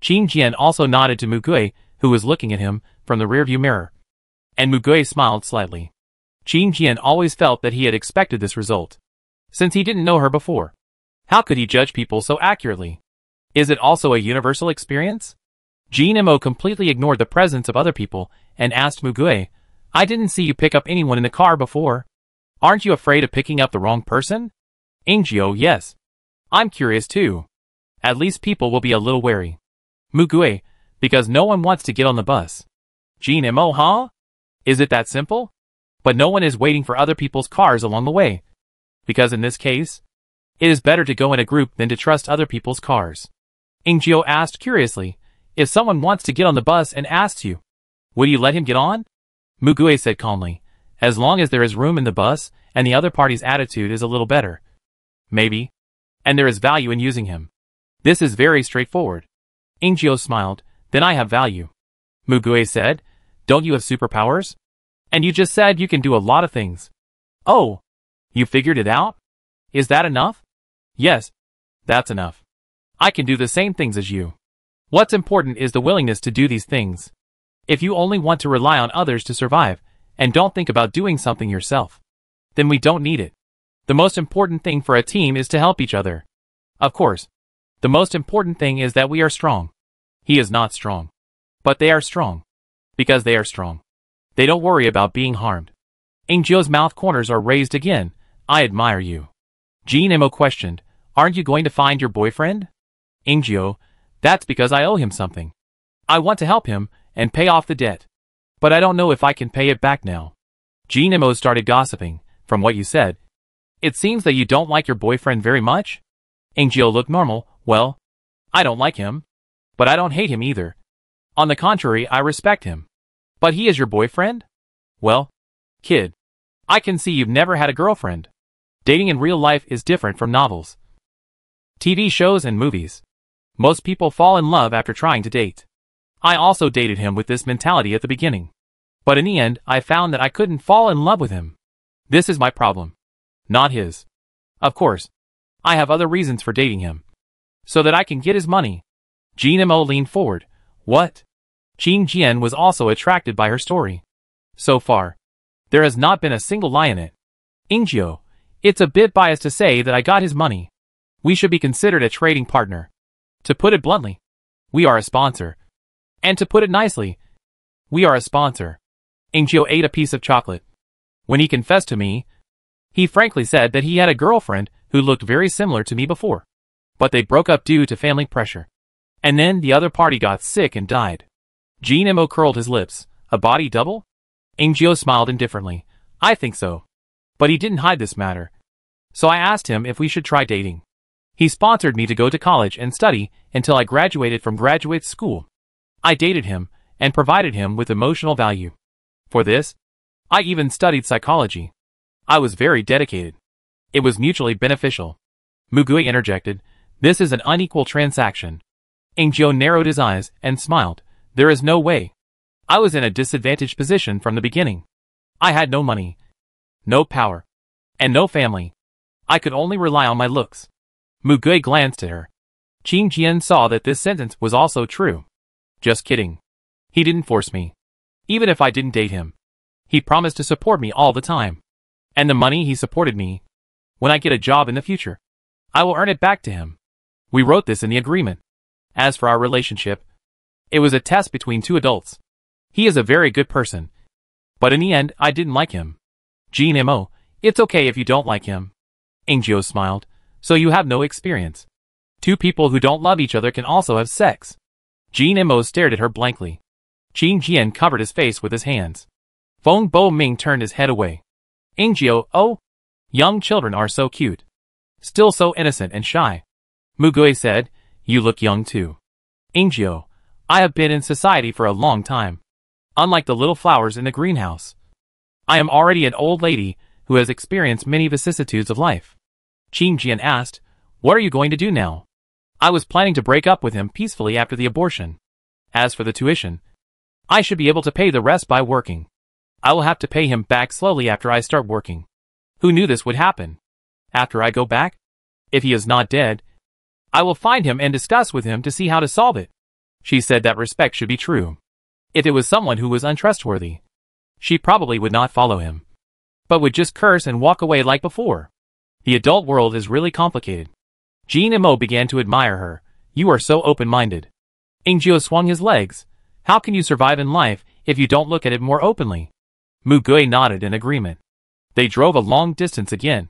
Qing Jian also nodded to Mugui, who was looking at him from the rearview mirror. And Mugui smiled slightly. Qing Jian always felt that he had expected this result. Since he didn't know her before, how could he judge people so accurately? Is it also a universal experience? Jin Mo completely ignored the presence of other people and asked Mugui, "I didn't see you pick up anyone in the car before. Aren't you afraid of picking up the wrong person?" Ingio, yes. I'm curious too. At least people will be a little wary. Mugui, because no one wants to get on the bus. Jin Mo, huh? Is it that simple? But no one is waiting for other people's cars along the way. Because in this case, it is better to go in a group than to trust other people's cars. Ingio asked curiously, "If someone wants to get on the bus and asks you, would you let him get on?" Mugui said calmly, "As long as there is room in the bus and the other party's attitude is a little better. Maybe. And there is value in using him. This is very straightforward." Ingio smiled, "Then I have value." Mugui said, "Don't you have superpowers? And you just said you can do a lot of things." "Oh, you figured it out? Is that enough?" "Yes, that's enough. I can do the same things as you. What's important is the willingness to do these things. If you only want to rely on others to survive, and don't think about doing something yourself, then we don't need it. The most important thing for a team is to help each other. Of course, the most important thing is that we are strong. He is not strong. But they are strong. Because they are strong. They don't worry about being harmed." Ingio's mouth corners are raised again. "I admire you." Jin Mo questioned, "Aren't you going to find your boyfriend?" Ingio, "That's because I owe him something. I want to help him and pay off the debt. But I don't know if I can pay it back now." Jin Mo started gossiping, "From what you said, it seems that you don't like your boyfriend very much?" Ingio looked normal. "Well, I don't like him. But I don't hate him either. On the contrary, I respect him. But he is your boyfriend? Well, kid, I can see you've never had a girlfriend. Dating in real life is different from novels, TV shows and movies. Most people fall in love after trying to date. I also dated him with this mentality at the beginning. But in the end, I found that I couldn't fall in love with him. This is my problem, not his. Of course, I have other reasons for dating him. So that I can get his money." Jin Mo leaned forward. "What?" Qing Jian was also attracted by her story. "So far, there has not been a single lie in it. Ingio, it's a bit biased to say that I got his money. We should be considered a trading partner. To put it bluntly, we are a sponsor. And to put it nicely, we are a sponsor." Ingio ate a piece of chocolate. "When he confessed to me, he frankly said that he had a girlfriend who looked very similar to me before. But they broke up due to family pressure. And then the other party got sick and died." Jin Mo curled his lips. "A body double?" Ingio smiled indifferently. "I think so. But he didn't hide this matter. So I asked him if we should try dating. He sponsored me to go to college and study until I graduated from graduate school. I dated him and provided him with emotional value. For this, I even studied psychology. I was very dedicated. It was mutually beneficial. Mugui interjected, "This is an unequal transaction." Ingjio narrowed his eyes and smiled. "There is no way. I was in a disadvantaged position from the beginning. I had no money, no power, and no family. I could only rely on my looks." Mugui glanced at her. Qing Jian saw that this sentence was also true. "Just kidding. He didn't force me. Even if I didn't date him, he promised to support me all the time. And the money he supported me, when I get a job in the future, I will earn it back to him. We wrote this in the agreement. As for our relationship, it was a test between two adults. He is a very good person. But in the end, I didn't like him." Jean Mo, "It's okay if you don't like him." Ingjio smiled. "So you have no experience. Two people who don't love each other can also have sex." Jean Mo stared at her blankly. Qing Jian covered his face with his hands. Feng Bo Ming turned his head away. Ingjio, "Oh, young children are so cute. Still so innocent and shy." Mugui said, "You look young too." Ingjio, "I have been in society for a long time. Unlike the little flowers in the greenhouse, I am already an old lady who has experienced many vicissitudes of life." Qing Jian asked, "What are you going to do now?" "I was planning to break up with him peacefully after the abortion. As for the tuition, I should be able to pay the rest by working. I will have to pay him back slowly after I start working. Who knew this would happen? After I go back, if he is not dead, I will find him and discuss with him to see how to solve it." She said that respect should be true. If it was someone who was untrustworthy, she probably would not follow him, but would just curse and walk away like before. The adult world is really complicated. Jean Mo began to admire her. "You are so open-minded." Ingjio swung his legs. "How can you survive in life if you don't look at it more openly?" Mugui nodded in agreement. They drove a long distance again.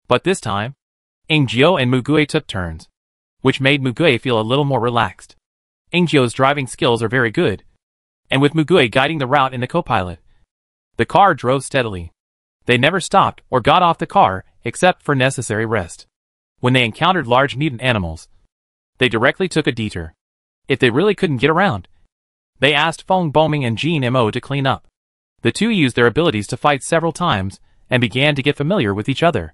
But this time, Ingjio and Mugui took turns, which made Mugui feel a little more relaxed. Ingjio's driving skills are very good, and with Mugui guiding the route in the co-pilot, the car drove steadily. They never stopped or got off the car except for necessary rest. When they encountered large mutant animals, they directly took a detour. If they really couldn't get around, they asked Feng Boming and Jean Mo to clean up. The two used their abilities to fight several times and began to get familiar with each other.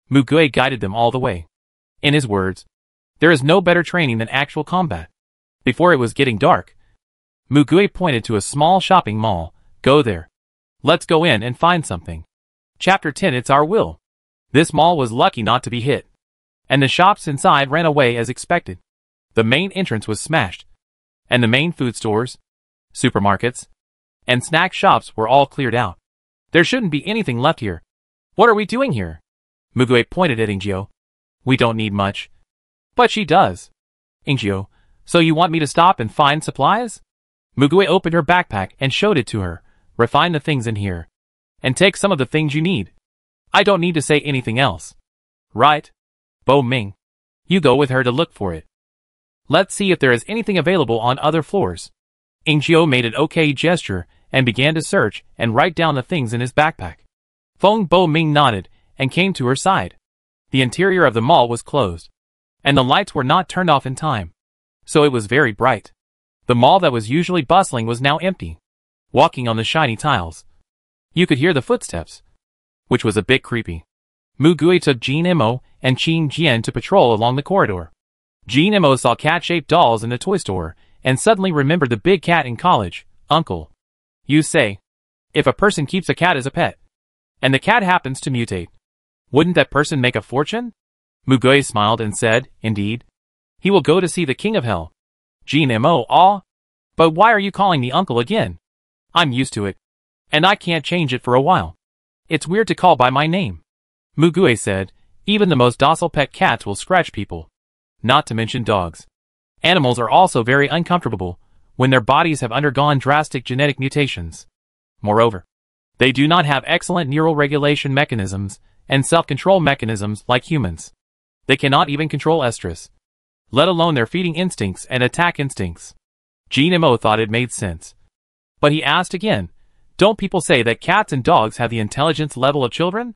Mugui guided them all the way. In his words, "There is no better training than actual combat." Before it was getting dark, Mugui pointed to a small shopping mall. "Go there. Let's go in and find something." Chapter 10. It's our will. This mall was lucky not to be hit, and the shops inside ran away as expected. The main entrance was smashed, and the main food stores, supermarkets, and snack shops were all cleared out. There shouldn't be anything left here. "What are we doing here?" Mugui pointed at Ingjio. "We don't need much." "But she does." Ingjio, "So you want me to stop and find supplies?" Mugui opened her backpack and showed it to her. "Refine the things in here, and take some of the things you need. I don't need to say anything else." "Right. Bo Ming, you go with her to look for it. Let's see if there is anything available on other floors." Ingjio made an okay gesture and began to search and write down the things in his backpack. Feng Bo Ming nodded and came to her side. The interior of the mall was closed, and the lights were not turned off in time, so it was very bright. The mall that was usually bustling was now empty. Walking on the shiny tiles, you could hear the footsteps, which was a bit creepy. Mugui took Jean Mo and Qing Jian to patrol along the corridor. Jean Mo saw cat-shaped dolls in the toy store and suddenly remembered the big cat in college. "Uncle, you say, if a person keeps a cat as a pet, and the cat happens to mutate, wouldn't that person make a fortune?" Mugui smiled and said, "Indeed. He will go to see the king of hell." Jean Mo, "Aw, but why are you calling me uncle again? I'm used to it, and I can't change it for a while. It's weird to call by my name." Mugui said, "Even the most docile pet cats will scratch people, not to mention dogs. Animals are also very uncomfortable when their bodies have undergone drastic genetic mutations. Moreover, they do not have excellent neural regulation mechanisms and self-control mechanisms like humans. They cannot even control estrus, let alone their feeding instincts and attack instincts." Jean Mo thought it made sense, but he asked again, "Don't people say that cats and dogs have the intelligence level of children?"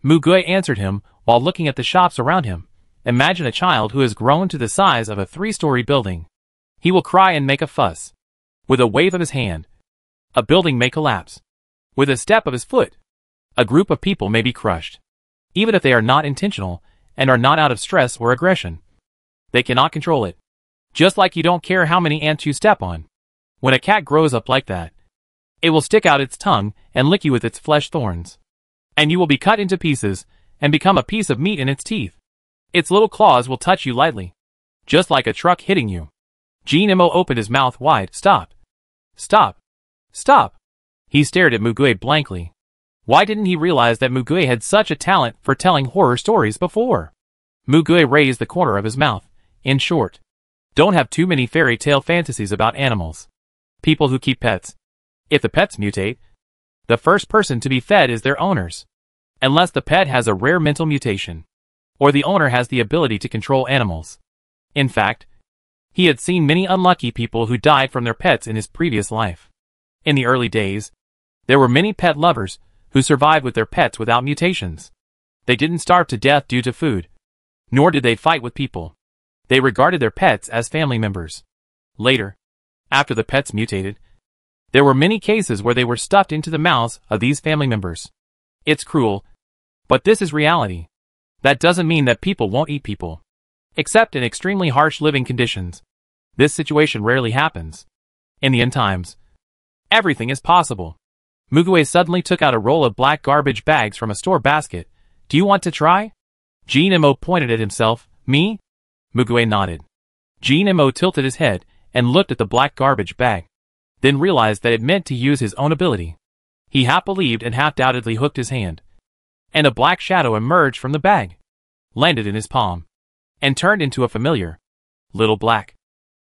Mugue answered him while looking at the shops around him. Imagine a child who has grown to the size of a 3-story building. He will cry and make a fuss. With a wave of his hand, a building may collapse. With a step of his foot, a group of people may be crushed. Even if they are not intentional and are not out of stress or aggression, they cannot control it. Just like you don't care how many ants you step on. When a cat grows up like that, it will stick out its tongue and lick you with its flesh thorns. And you will be cut into pieces and become a piece of meat in its teeth. Its little claws will touch you lightly, just like a truck hitting you. Jinmo opened his mouth wide. Stop. Stop. Stop. He stared at Mugue blankly. Why didn't he realize that Mugue had such a talent for telling horror stories before? Mugue raised the corner of his mouth. In short, don't have too many fairy tale fantasies about animals. People who keep pets. If the pets mutate, the first person to be fed is their owners. Unless the pet has a rare mental mutation, or the owner has the ability to control animals. In fact, he had seen many unlucky people who died from their pets in his previous life. In the early days, there were many pet lovers who survived with their pets without mutations. They didn't starve to death due to food, nor did they fight with people. They regarded their pets as family members. Later, after the pets mutated, there were many cases where they were stuffed into the mouths of these family members. It's cruel, but this is reality. That doesn't mean that people won't eat people. Except in extremely harsh living conditions. This situation rarely happens. In the end times, everything is possible. Mugue suddenly took out a roll of black garbage bags from a store basket. Do you want to try? Jinmo pointed at himself. Me? Mugue nodded. Jinmo tilted his head and looked at the black garbage bag, then realized that it meant to use his own ability. He half believed and half doubtedly hooked his hand, and a black shadow emerged from the bag, landed in his palm, and turned into a familiar little black.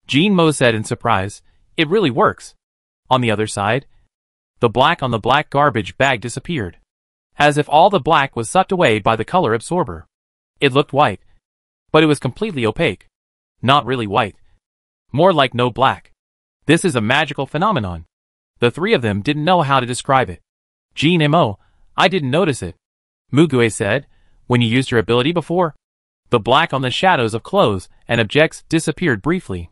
Jinmo said in surprise, it really works. On the other side, the black on the black garbage bag disappeared, as if all the black was sucked away by the color absorber. It looked white, but it was completely opaque. Not really white. More like no black. This is a magical phenomenon. The three of them didn't know how to describe it. Jinmo, I didn't notice it. Mugue said, when you used your ability before, the black on the shadows of clothes and objects disappeared briefly.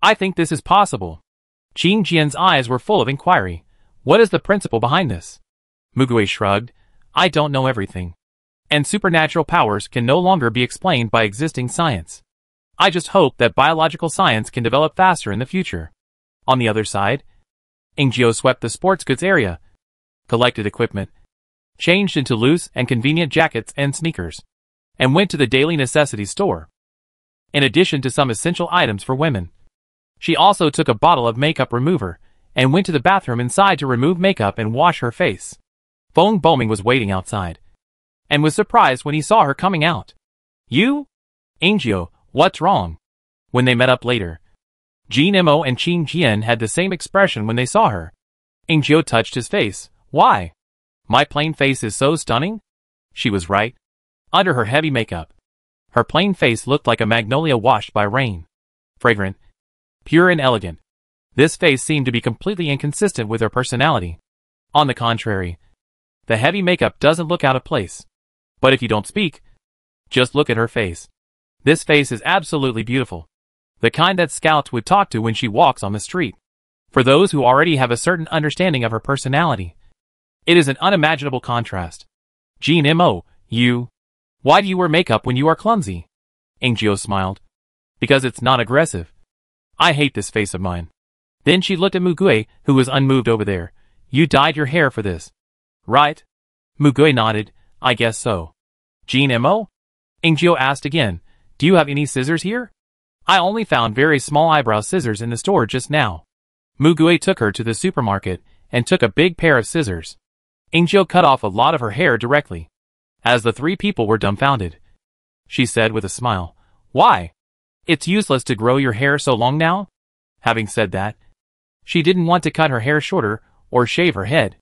I think this is possible. Qin Jian's eyes were full of inquiry. What is the principle behind this? Mugue shrugged. I don't know everything. And supernatural powers can no longer be explained by existing science. I just hope that biological science can develop faster in the future. On the other side, Ingjio swept the sports goods area, collected equipment, changed into loose and convenient jackets and sneakers, and went to the daily necessities store. In addition to some essential items for women, she also took a bottle of makeup remover and went to the bathroom inside to remove makeup and wash her face. Feng Boming was waiting outside, and was surprised when he saw her coming out. You? Ingjio, what's wrong? When they met up later, Jinmo and Qin Jian had the same expression when they saw her. Ingjio touched his face. Why? My plain face is so stunning? She was right. Under her heavy makeup, her plain face looked like a magnolia washed by rain. Fragrant, pure and elegant. This face seemed to be completely inconsistent with her personality. On the contrary, the heavy makeup doesn't look out of place. But if you don't speak, just look at her face. This face is absolutely beautiful. The kind that Scout would talk to when she walks on the street. For those who already have a certain understanding of her personality, it is an unimaginable contrast. Jinmo, you. Why do you wear makeup when you are clumsy? Ingjio smiled. Because it's not aggressive. I hate this face of mine. Then she looked at Mugue, who was unmoved over there. You dyed your hair for this, right? Mugue nodded. I guess so. Jinmo? Ingjio asked again. Do you have any scissors here? I only found very small eyebrow scissors in the store just now. Mugue took her to the supermarket and took a big pair of scissors. Ingjio cut off a lot of her hair directly. As the three people were dumbfounded, she said with a smile, why? It's useless to grow your hair so long now? Having said that, she didn't want to cut her hair shorter or shave her head.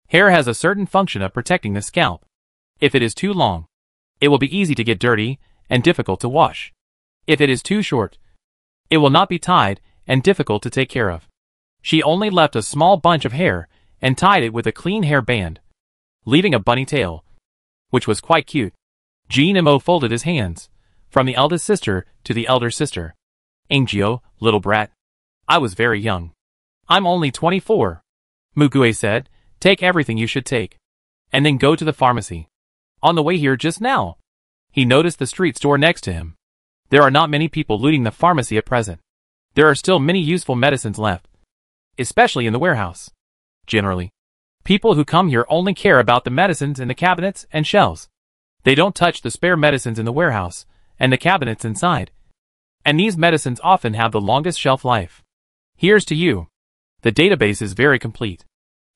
Hair has a certain function of protecting the scalp. If it is too long, it will be easy to get dirty and difficult to wash. If it is too short, it will not be tied and difficult to take care of. She only left a small bunch of hair and tied it with a clean hair band, leaving a bunny tail. which was quite cute. Mo folded his hands, from the eldest sister to the elder sister. Angio, little brat. I was very young. I'm only 24. Mugue said, take everything you should take. And then go to the pharmacy. On the way here just now. He noticed the street store next to him. There are not many people looting the pharmacy at present. There are still many useful medicines left. Especially in the warehouse. Generally, people who come here only care about the medicines in the cabinets and shelves. They don't touch the spare medicines in the warehouse and the cabinets inside. And these medicines often have the longest shelf life. Here's to you. The database is very complete.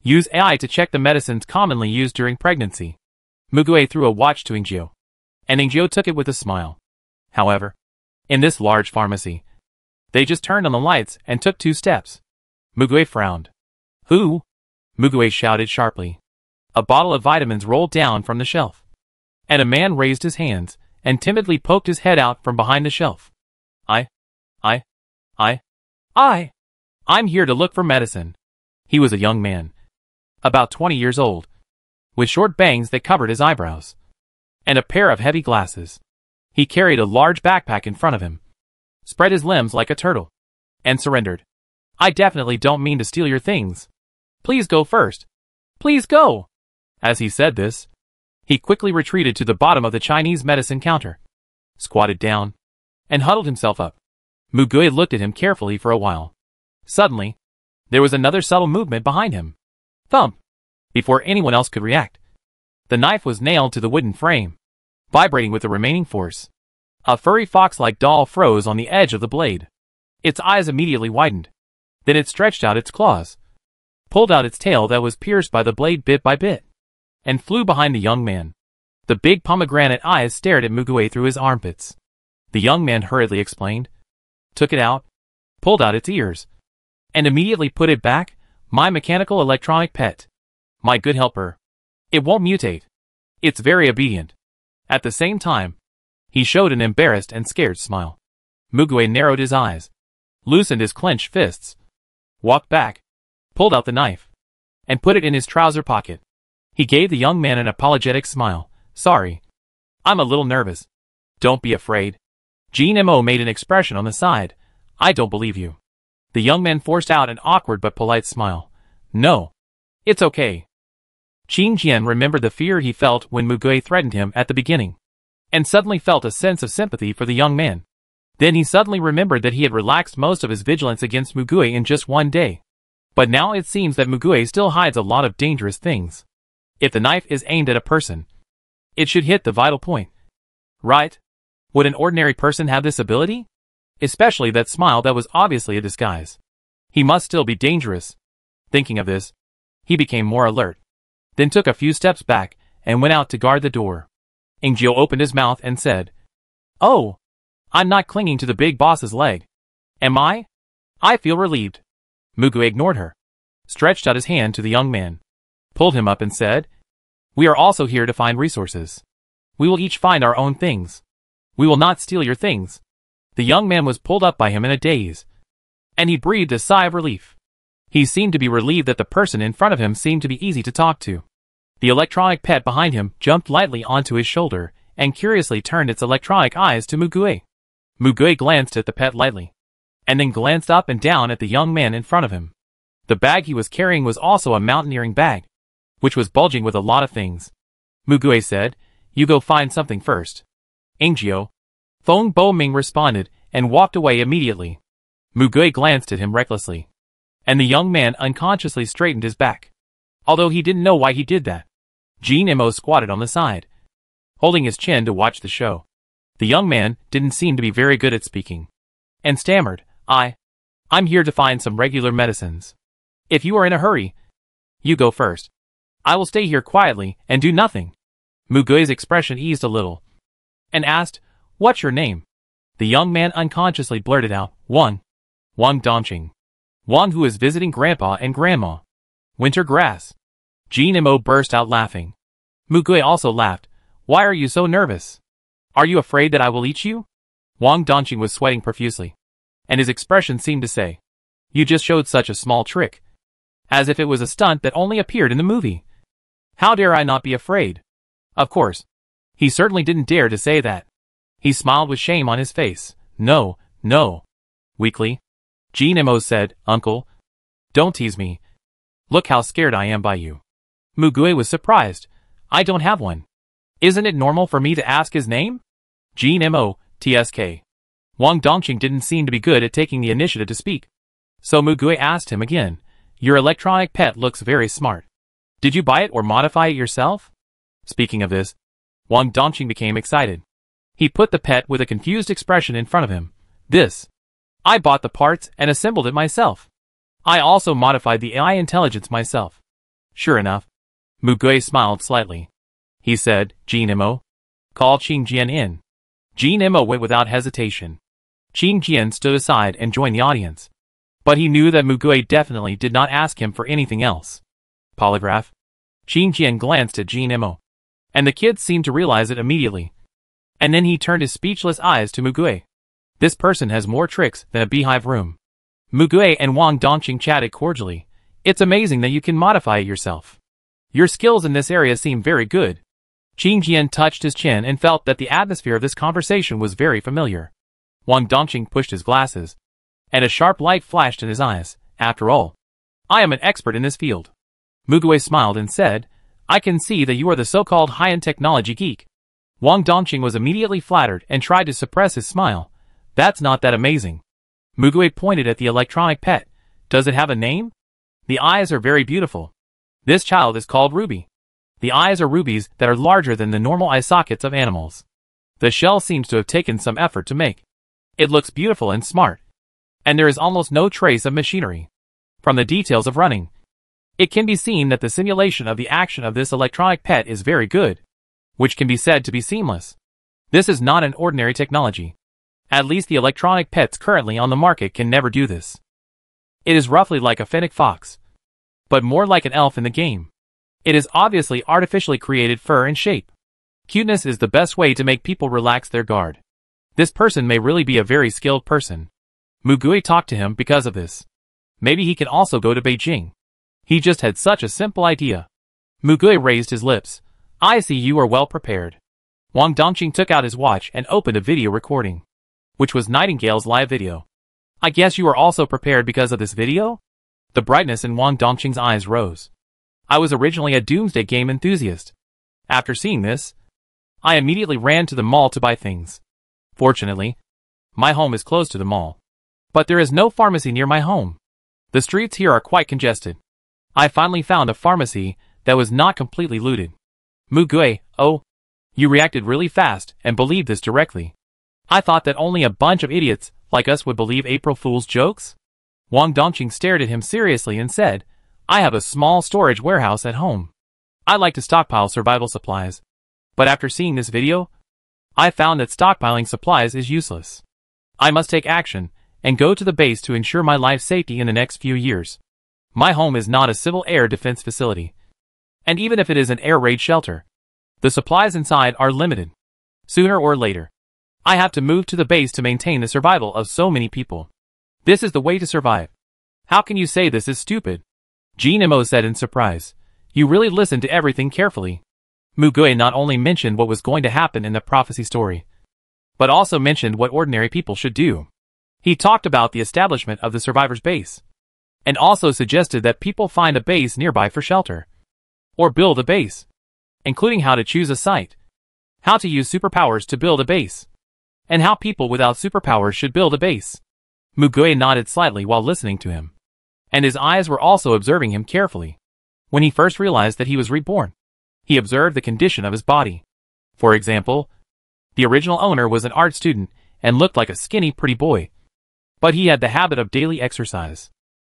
Use AI to check the medicines commonly used during pregnancy. Mugue threw a watch to Ingio, and Ingio took it with a smile. However, in this large pharmacy, they just turned on the lights and took 2 steps. Mugue frowned. Who? Mugue shouted sharply. A bottle of vitamins rolled down from the shelf, and a man raised his hands and timidly poked his head out from behind the shelf. I'm here to look for medicine. He was a young man, about 20 years old, with short bangs that covered his eyebrows, and a pair of heavy glasses. He carried a large backpack in front of him, spread his limbs like a turtle, and surrendered. I definitely don't mean to steal your things. Please go first. Please go. As he said this, he quickly retreated to the bottom of the Chinese medicine counter, squatted down, and huddled himself up. Mugue looked at him carefully for a while. Suddenly, there was another subtle movement behind him. Thump! Before anyone else could react, the knife was nailed to the wooden frame, vibrating with the remaining force. A furry fox-like doll froze on the edge of the blade. Its eyes immediately widened. Then it stretched out its claws, pulled out its tail that was pierced by the blade bit by bit, and flew behind the young man. The big pomegranate eyes stared at Mugue through his armpits. The young man hurriedly explained, took it out, pulled out its ears, and immediately put it back. My mechanical electronic pet. My good helper. It won't mutate. It's very obedient. At the same time, he showed an embarrassed and scared smile. Mugue narrowed his eyes, loosened his clenched fists, walked back, pulled out the knife, and put it in his trouser pocket. He gave the young man an apologetic smile. Sorry. I'm a little nervous. Don't be afraid. Mo made an expression on the side. I don't believe you. The young man forced out an awkward but polite smile. No. It's okay. Qin Jian remembered the fear he felt when Mugue threatened him at the beginning, and suddenly felt a sense of sympathy for the young man. Then he suddenly remembered that he had relaxed most of his vigilance against Mugue in just one day. But now it seems that Mugue still hides a lot of dangerous things. If the knife is aimed at a person, it should hit the vital point. Right? Would an ordinary person have this ability? Especially that smile that was obviously a disguise. He must still be dangerous. Thinking of this, he became more alert, then took a few steps back and went out to guard the door. Ingio opened his mouth and said, Oh, I'm not clinging to the big boss's leg. Am I? I feel relieved. Mugue ignored her, stretched out his hand to the young man, pulled him up and said, We are also here to find resources. We will each find our own things. We will not steal your things. The young man was pulled up by him in a daze, and he breathed a sigh of relief. He seemed to be relieved that the person in front of him seemed to be easy to talk to. The electronic pet behind him jumped lightly onto his shoulder and curiously turned its electronic eyes to Mugue. Mugue glanced at the pet lightly, and then glanced up and down at the young man in front of him. The bag he was carrying was also a mountaineering bag, which was bulging with a lot of things. Mugue said, You go find something first. Angio. Feng Bo Ming responded and walked away immediately. Mugue glanced at him recklessly, and the young man unconsciously straightened his back, although he didn't know why he did that. Mo squatted on the side, holding his chin to watch the show. The young man didn't seem to be very good at speaking, and stammered, I'm here to find some regular medicines. If you are in a hurry, you go first. I will stay here quietly and do nothing. Mugue's expression eased a little, and asked, What's your name? The young man unconsciously blurted out, Wang Dongqing. Wang, who is visiting Grandpa and Grandma. Winter grass. Mo burst out laughing. Mugue also laughed. Why are you so nervous? Are you afraid that I will eat you? Wang Dongqing was sweating profusely, and his expression seemed to say, You just showed such a small trick. As if it was a stunt that only appeared in the movie. How dare I not be afraid? Of course. He certainly didn't dare to say that. He smiled with shame on his face. No, no. Weakly. Jinemo said, Uncle. Don't tease me. Look how scared I am by you. Mugui was surprised. I don't have one. Isn't it normal for me to ask his name? Jinemo, TSK. Wang Dongqing didn't seem to be good at taking the initiative to speak. So Mugui asked him again, Your electronic pet looks very smart. Did you buy it or modify it yourself? Speaking of this, Wang Dongqing became excited. He put the pet with a confused expression in front of him. I bought the parts and assembled it myself. I also modified the AI intelligence myself. Sure enough. Mugui smiled slightly. He said, Jinemo. Call Qingjian in. Jinemo went without hesitation. Qingjian stood aside and joined the audience. But he knew that Mugui definitely did not ask him for anything else. Polygraph. Qingjian glanced at Jinemo. And the kid seemed to realize it immediately. And then he turned his speechless eyes to Mugui. This person has more tricks than a beehive room. Mugui and Wang Dongqing chatted cordially. It's amazing that you can modify it yourself. Your skills in this area seem very good. Qingjian touched his chin and felt that the atmosphere of this conversation was very familiar. Wang Dongqing pushed his glasses, and a sharp light flashed in his eyes. After all, I am an expert in this field. Mugui smiled and said, I can see that you are the so-called high-end technology geek. Wang Dongqing was immediately flattered and tried to suppress his smile. That's not that amazing. Mugui pointed at the electronic pet. Does it have a name? The eyes are very beautiful. This child is called Ruby. The eyes are rubies that are larger than the normal eye sockets of animals. The shell seems to have taken some effort to make. It looks beautiful and smart. And there is almost no trace of machinery. From the details of running, it can be seen that the simulation of the action of this electronic pet is very good, which can be said to be seamless. This is not an ordinary technology. At least the electronic pets currently on the market can never do this. It is roughly like a fennec fox, but more like an elf in the game. It is obviously artificially created fur and shape. Cuteness is the best way to make people relax their guard. This person may really be a very skilled person. Mugui talked to him because of this. Maybe he can also go to Beijing. He just had such a simple idea. Mugui raised his lips. I see you are well prepared. Wang Dongqing took out his watch and opened a video recording, which was Nightingale's live video. I guess you are also prepared because of this video? The brightness in Wang Dongqing's eyes rose. I was originally a Doomsday game enthusiast. After seeing this, I immediately ran to the mall to buy things. Fortunately, my home is close to the mall. But there is no pharmacy near my home. The streets here are quite congested. I finally found a pharmacy that was not completely looted. Mugui, oh, you reacted really fast and believed this directly. I thought that only a bunch of idiots like us would believe April Fool's jokes. Wang Dongqing stared at him seriously and said, I have a small storage warehouse at home. I like to stockpile survival supplies. But after seeing this video, I found that stockpiling supplies is useless. I must take action and go to the base to ensure my life safety in the next few years. My home is not a civil air defense facility. And even if it is an air raid shelter, the supplies inside are limited. Sooner or later, I have to move to the base to maintain the survival of so many people. This is the way to survive. How can you say this is stupid? Jinemo said in surprise. You really listened to everything carefully. Mugui not only mentioned what was going to happen in the prophecy story, but also mentioned what ordinary people should do. He talked about the establishment of the survivor's base, and also suggested that people find a base nearby for shelter, or build a base, including how to choose a site, how to use superpowers to build a base, and how people without superpowers should build a base. Mugui nodded slightly while listening to him, and his eyes were also observing him carefully. When he first realized that he was reborn, he observed the condition of his body. For example, the original owner was an art student and looked like a skinny pretty boy. But he had the habit of daily exercise.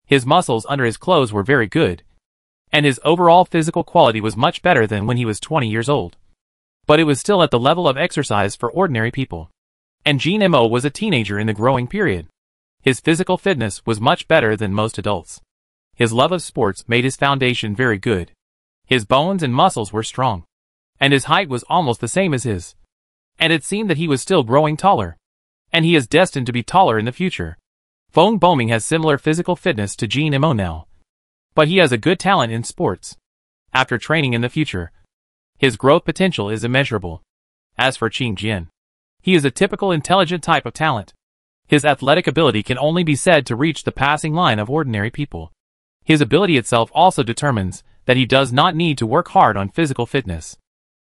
His muscles under his clothes were very good, and his overall physical quality was much better than when he was 20 years old. But it was still at the level of exercise for ordinary people. And Jinemo was a teenager in the growing period. His physical fitness was much better than most adults. His love of sports made his foundation very good. His bones and muscles were strong, and his height was almost the same as his. And it seemed that he was still growing taller. And he is destined to be taller in the future. Feng Boming has similar physical fitness to Jinemo now. But he has a good talent in sports. After training in the future, His growth potential is immeasurable. As for Qing Jian, he is a typical intelligent type of talent. His athletic ability can only be said to reach the passing line of ordinary people. His ability itself also determines that he does not need to work hard on physical fitness.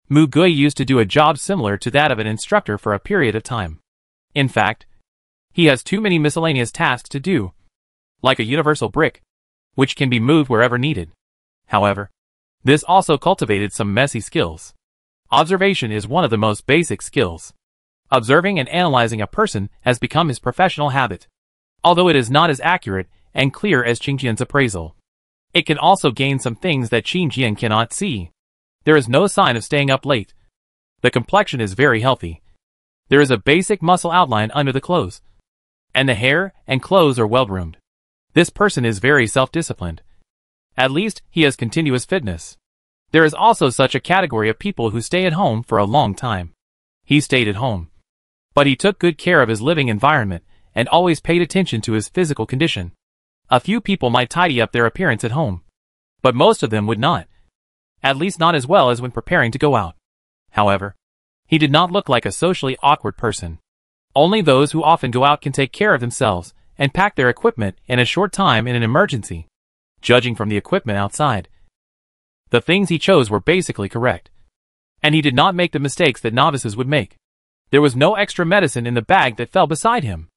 Mu Gui used to do a job similar to that of an instructor for a period of time. In fact, he has too many miscellaneous tasks to do, like a universal brick, which can be moved wherever needed. However, this also cultivated some messy skills. Observation is one of the most basic skills. Observing and analyzing a person has become his professional habit. Although it is not as accurate and clear as Qing Jian's appraisal, it can also gain some things that Qing Jian cannot see. There is no sign of staying up late. The complexion is very healthy. There is a basic muscle outline under the clothes, and the hair and clothes are well-groomed. This person is very self-disciplined. At least, he has continuous fitness. There is also such a category of people who stay at home for a long time. He stayed at home, but he took good care of his living environment and always paid attention to his physical condition. A few people might tidy up their appearance at home, but most of them would not. At least not as well as when preparing to go out. However, he did not look like a socially awkward person. Only those who often go out can take care of themselves and pack their equipment in a short time in an emergency. Judging from the equipment outside, the things he chose were basically correct, and he did not make the mistakes that novices would make. There was no extra medicine in the bag that fell beside him.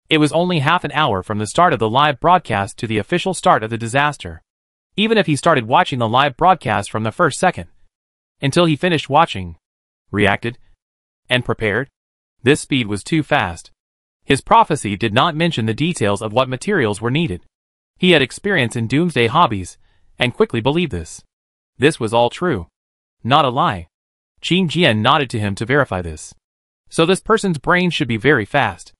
It was only half an hour from the start of the live broadcast to the official start of the disaster. Even if he started watching the live broadcast from the first second, until he finished watching, reacted, and prepared, this speed was too fast. His prophecy did not mention the details of what materials were needed. He had experience in doomsday hobbies, and quickly believed this. This was all true. Not a lie. Qing Jian nodded to him to verify this. So this person's brain should be very fast.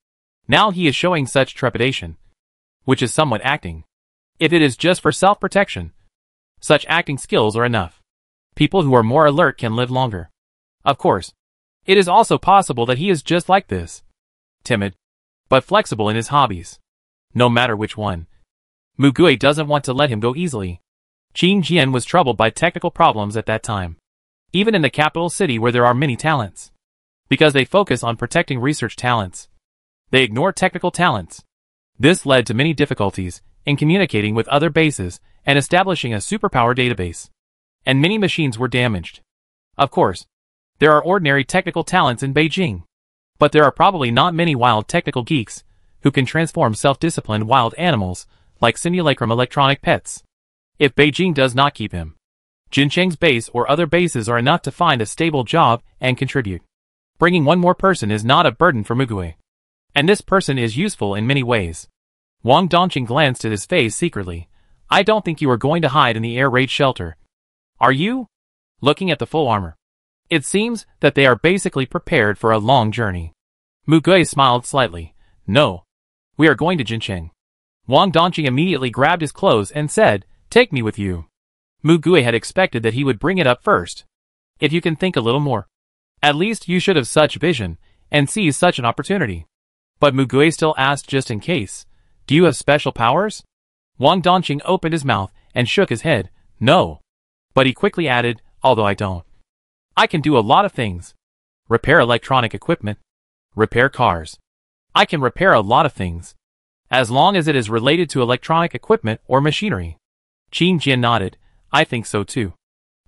Now he is showing such trepidation, which is somewhat acting. If it is just for self-protection, such acting skills are enough. People who are more alert can live longer. Of course, it is also possible that he is just like this. Timid, but flexible in his hobbies. No matter which one, Mu Gui doesn't want to let him go easily. Qing Jian was troubled by technical problems at that time, even in the capital city where there are many talents. Because they focus on protecting research talents, they ignore technical talents. This led to many difficulties in communicating with other bases and establishing a superpower database. And many machines were damaged. Of course, there are ordinary technical talents in Beijing, but there are probably not many wild technical geeks who can transform self-disciplined wild animals like simulacrum electronic pets. If Beijing does not keep him, Jincheng's base or other bases are enough to find a stable job and contribute. Bringing one more person is not a burden for Mu Gui. And this person is useful in many ways. Wang Dongqing glanced at his face secretly. I don't think you are going to hide in the air raid shelter. Are you? Looking at the full armor, it seems that they are basically prepared for a long journey. Mu Gui smiled slightly. No. We are going to Jincheng. Wang Dongqing immediately grabbed his clothes and said, take me with you. Mu Gui had expected that he would bring it up first. If you can think a little more, at least you should have such vision and seize such an opportunity. But Mu Gui still asked just in case, do you have special powers? Wang Dongqing opened his mouth and shook his head. No. But he quickly added, although I don't. I can do a lot of things. Repair electronic equipment. Repair cars. I can repair a lot of things, as long as it is related to electronic equipment or machinery. Qing Jian nodded. I think so too.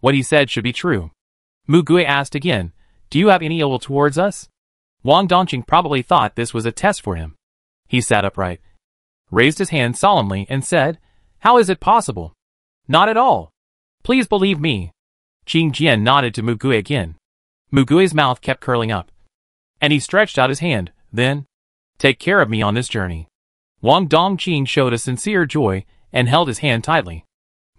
What he said should be true. Mu Gui asked again, do you have any ill will towards us? Wang Dongqing probably thought this was a test for him. He sat upright, raised his hand solemnly and said, how is it possible? Not at all. Please believe me. Qing Jian nodded to Mu Gui again. Mu Gui's mouth kept curling up, and he stretched out his hand. Then, take care of me on this journey. Wang Dongqing showed a sincere joy and held his hand tightly.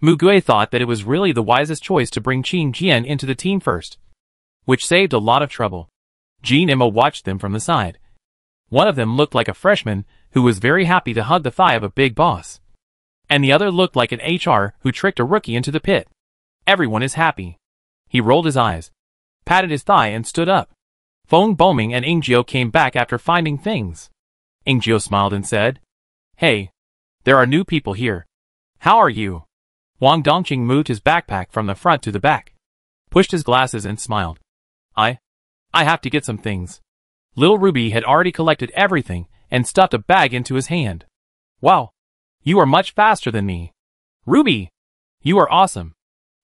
Mu Gui thought that it was really the wisest choice to bring Qing Jian into the team first, which saved a lot of trouble. Jean Emma watched them from the side. One of them looked like a freshman who was very happy to hug the thigh of a big boss, and the other looked like an HR who tricked a rookie into the pit. Everyone is happy. He rolled his eyes, patted his thigh and stood up. Feng Boming and Ingjiu came back after finding things. Ingjiu smiled and said, hey, there are new people here. How are you? Wang Dongqing moved his backpack from the front to the back. pushed his glasses and smiled. I have to get some things. Little Ruby had already collected everything and stuffed a bag into his hand. Wow. You are much faster than me. Ruby! You are awesome.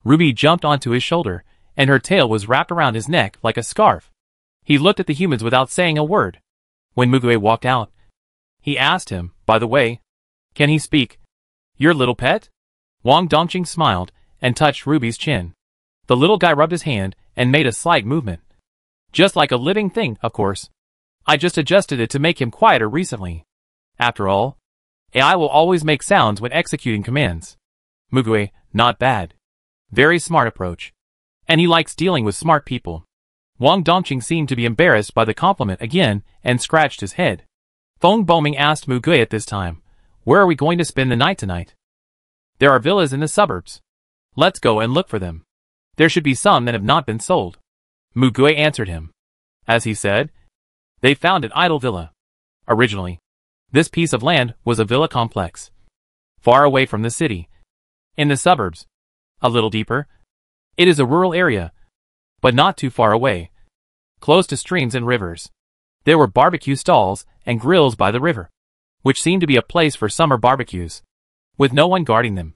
Ruby jumped onto his shoulder, and her tail was wrapped around his neck like a scarf. He looked at the humans without saying a word. When Mugue walked out, he asked him, by the way, can he speak? Your little pet? Wang Dongqing smiled and touched Ruby's chin. The little guy rubbed his hand and made a slight movement. Just like a living thing, of course. I just adjusted it to make him quieter recently. After all, AI will always make sounds when executing commands. Mugue, not bad. Very smart approach. And he likes dealing with smart people. Wang Dongqing seemed to be embarrassed by the compliment again and scratched his head. Feng Boming asked Mugue at this time, where are we going to spend the night tonight? There are villas in the suburbs. Let's go and look for them. There should be some that have not been sold. Mugue answered him. As he said, they found an idle villa. Originally, this piece of land was a villa complex. Far away from the city. In the suburbs. A little deeper. It is a rural area. But not too far away. Close to streams and rivers. There were barbecue stalls and grills by the river, which seemed to be a place for summer barbecues. With no one guarding them,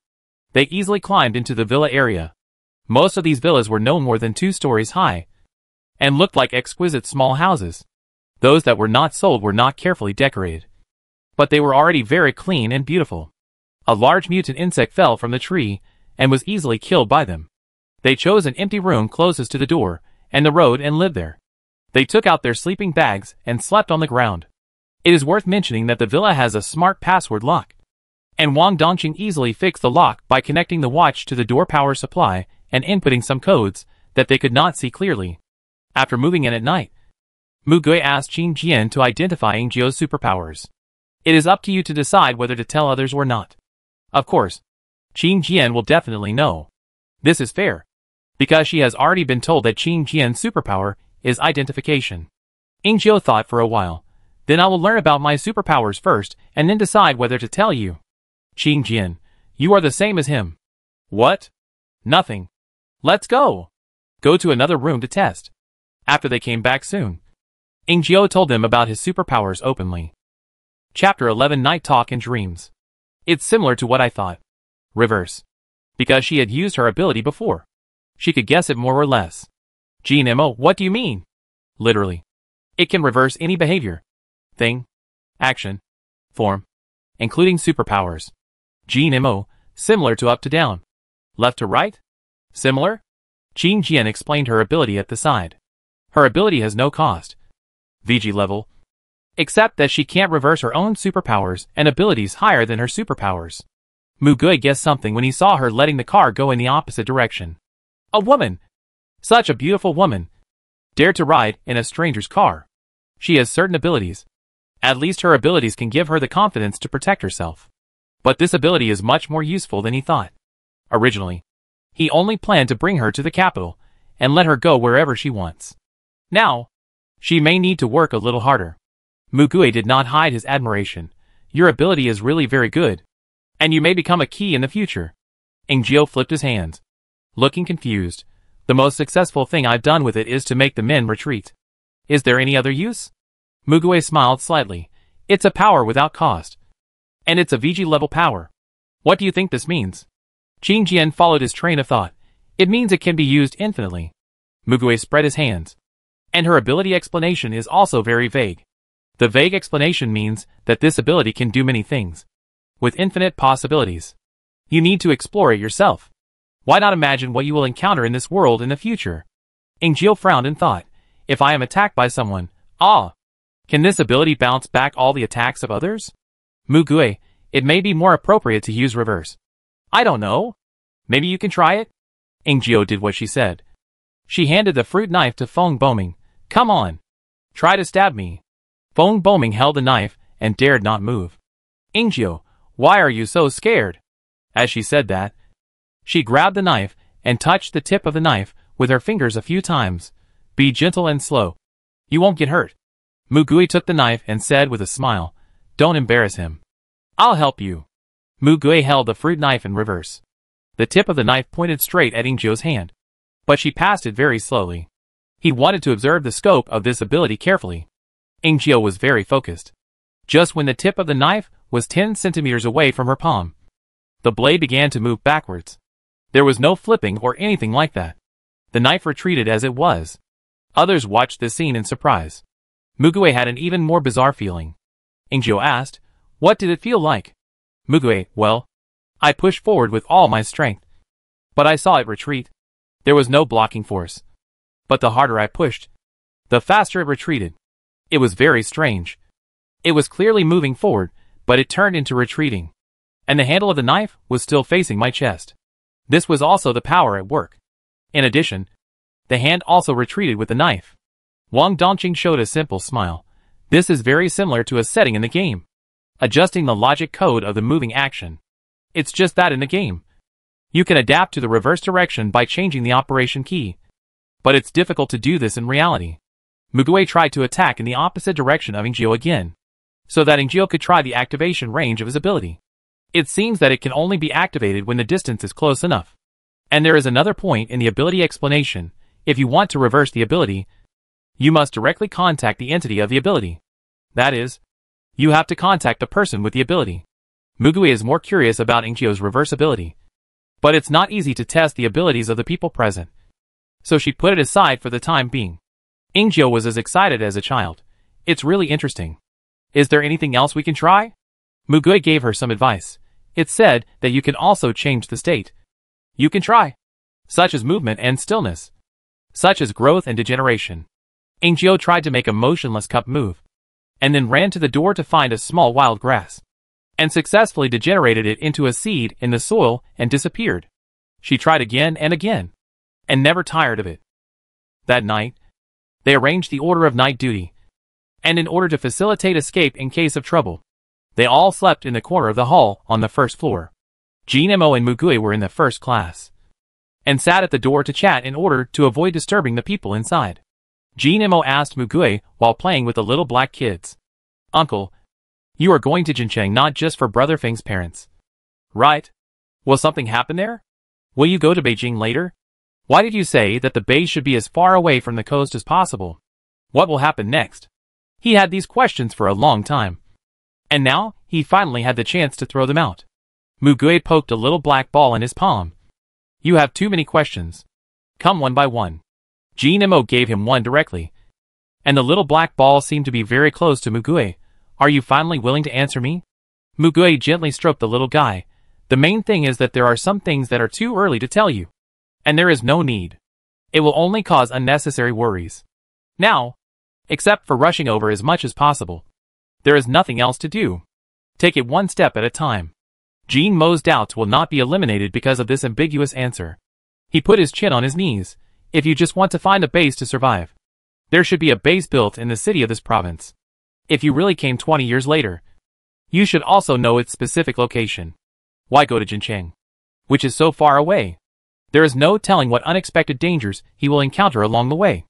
they easily climbed into the villa area. Most of these villas were no more than 2 stories high, and looked like exquisite small houses. Those that were not sold were not carefully decorated, but they were already very clean and beautiful. A large mutant insect fell from the tree and was easily killed by them. They chose an empty room closest to the door and the road and lived there. They took out their sleeping bags and slept on the ground. It is worth mentioning that the villa has a smart password lock, and Wang Dongqing easily fixed the lock by connecting the watch to the door power supply and inputting some codes that they could not see clearly. After moving in at night, Mugue asked Qin Jian to identify Ingzio's superpowers. It is up to you to decide whether to tell others or not. Of course, Qin Jian will definitely know. This is fair, because she has already been told that Qin Jian's superpower is identification. Ingzio thought for a while. Then I will learn about my superpowers first and then decide whether to tell you. Qin Jian, you are the same as him. What? Nothing. Let's go. Go to another room to test. After they came back soon, Ingzio told them about his superpowers openly. Chapter 11 Night Talk and Dreams. It's similar to what I thought. Reverse. Because she had used her ability before. She could guess it more or less. GNMO, what do you mean? Literally. It can reverse any behavior, thing, action, form, including superpowers. GNMO, similar to up to down. Left to right? Similar? Qin Jian explained her ability at the side. Her ability has no cost. VG level. Except that she can't reverse her own superpowers and abilities higher than her superpowers. Mugue guessed something when he saw her letting the car go in the opposite direction. A woman! Such a beautiful woman! Dared to ride in a stranger's car. She has certain abilities. At least her abilities can give her the confidence to protect herself. But this ability is much more useful than he thought. Originally, he only planned to bring her to the capital and let her go wherever she wants. Now, she may need to work a little harder. Mugue did not hide his admiration. Your ability is really very good. And you may become a key in the future. Ingzio flipped his hands, looking confused. The most successful thing I've done with it is to make the men retreat. Is there any other use? Mugue smiled slightly. It's a power without cost. And it's a VG level power. What do you think this means? Qin Jian followed his train of thought. It means it can be used infinitely. Mugue spread his hands. And her ability explanation is also very vague. The vague explanation means that this ability can do many things, with infinite possibilities. You need to explore it yourself. Why not imagine what you will encounter in this world in the future? Ingzio frowned and thought, if I am attacked by someone, can this ability bounce back all the attacks of others? Mugue, it may be more appropriate to use reverse. I don't know. Maybe you can try it? Ingzio did what she said. She handed the fruit knife to Feng Boming. Come on. Try to stab me. Feng Boming held the knife and dared not move. Ingzio, why are you so scared? As she said that, she grabbed the knife and touched the tip of the knife with her fingers a few times. Be gentle and slow. You won't get hurt. Mugue took the knife and said with a smile, don't embarrass him. I'll help you. Mugue held the fruit knife in reverse. The tip of the knife pointed straight at Ingzio's hand. but she passed it very slowly. He wanted to observe the scope of this ability carefully. Ingjio was very focused. Just when the tip of the knife was 10 centimeters away from her palm, the blade began to move backwards. There was no flipping or anything like that. The knife retreated as it was. Others watched this scene in surprise. Mugue had an even more bizarre feeling. Ingjio asked, "What did it feel like?" Mugue, "Well, I pushed forward with all my strength. But I saw it retreat. There was no blocking force. But the harder I pushed, the faster it retreated. It was very strange. It was clearly moving forward, but it turned into retreating. And the handle of the knife was still facing my chest. This was also the power at work. In addition, the hand also retreated with the knife." Wang Dongqing showed a simple smile. This is very similar to a setting in the game. Adjusting the logic code of the moving action. It's just that in the game, you can adapt to the reverse direction by changing the operation key. But it's difficult to do this in reality. Mugue tried to attack in the opposite direction of Ingjio again, so that Ingjio could try the activation range of his ability. It seems that it can only be activated when the distance is close enough. And there is another point in the ability explanation. If you want to reverse the ability, you must directly contact the entity of the ability. That is, you have to contact the person with the ability. Mugue is more curious about Ingjio's reverse ability. But it's not easy to test the abilities of the people present. So she put it aside for the time being. Ingjio was as excited as a child. It's really interesting. Is there anything else we can try? Mugue gave her some advice. It's said that you can also change the state. You can try. Such as movement and stillness. Such as growth and degeneration. Ingjio tried to make a motionless cup move. And then ran to the door to find a small wild grass. And successfully degenerated it into a seed in the soil and disappeared. She tried again and again. And never tired of it. That night, they arranged the order of night duty. And in order to facilitate escape in case of trouble, they all slept in the corner of the hall on the first floor. Jinemo and Mugue were in the first class, and sat at the door to chat in order to avoid disturbing the people inside. Jinemo asked Mugue while playing with the little black kids, "Uncle, you are going to Jincheng not just for Brother Feng's parents, right? Will something happen there? Will you go to Beijing later? Why did you say that the base should be as far away from the coast as possible? What will happen next?" He had these questions for a long time. And now, he finally had the chance to throw them out. Mugue poked a little black ball in his palm. "You have too many questions. Come one by one." Jinemo gave him one directly. And the little black ball seemed to be very close to Mugue. "Are you finally willing to answer me?" Mugue gently stroked the little guy. "The main thing is that there are some things that are too early to tell you. And there is no need. It will only cause unnecessary worries. Now, except for rushing over as much as possible, there is nothing else to do. Take it one step at a time." Jinmo's doubts will not be eliminated because of this ambiguous answer. He put his chin on his knees. "If you just want to find a base to survive, there should be a base built in the city of this province. If you really came 20 years later, you should also know its specific location. Why go to Jincheng, which is so far away? There is no telling what unexpected dangers he will encounter along the way.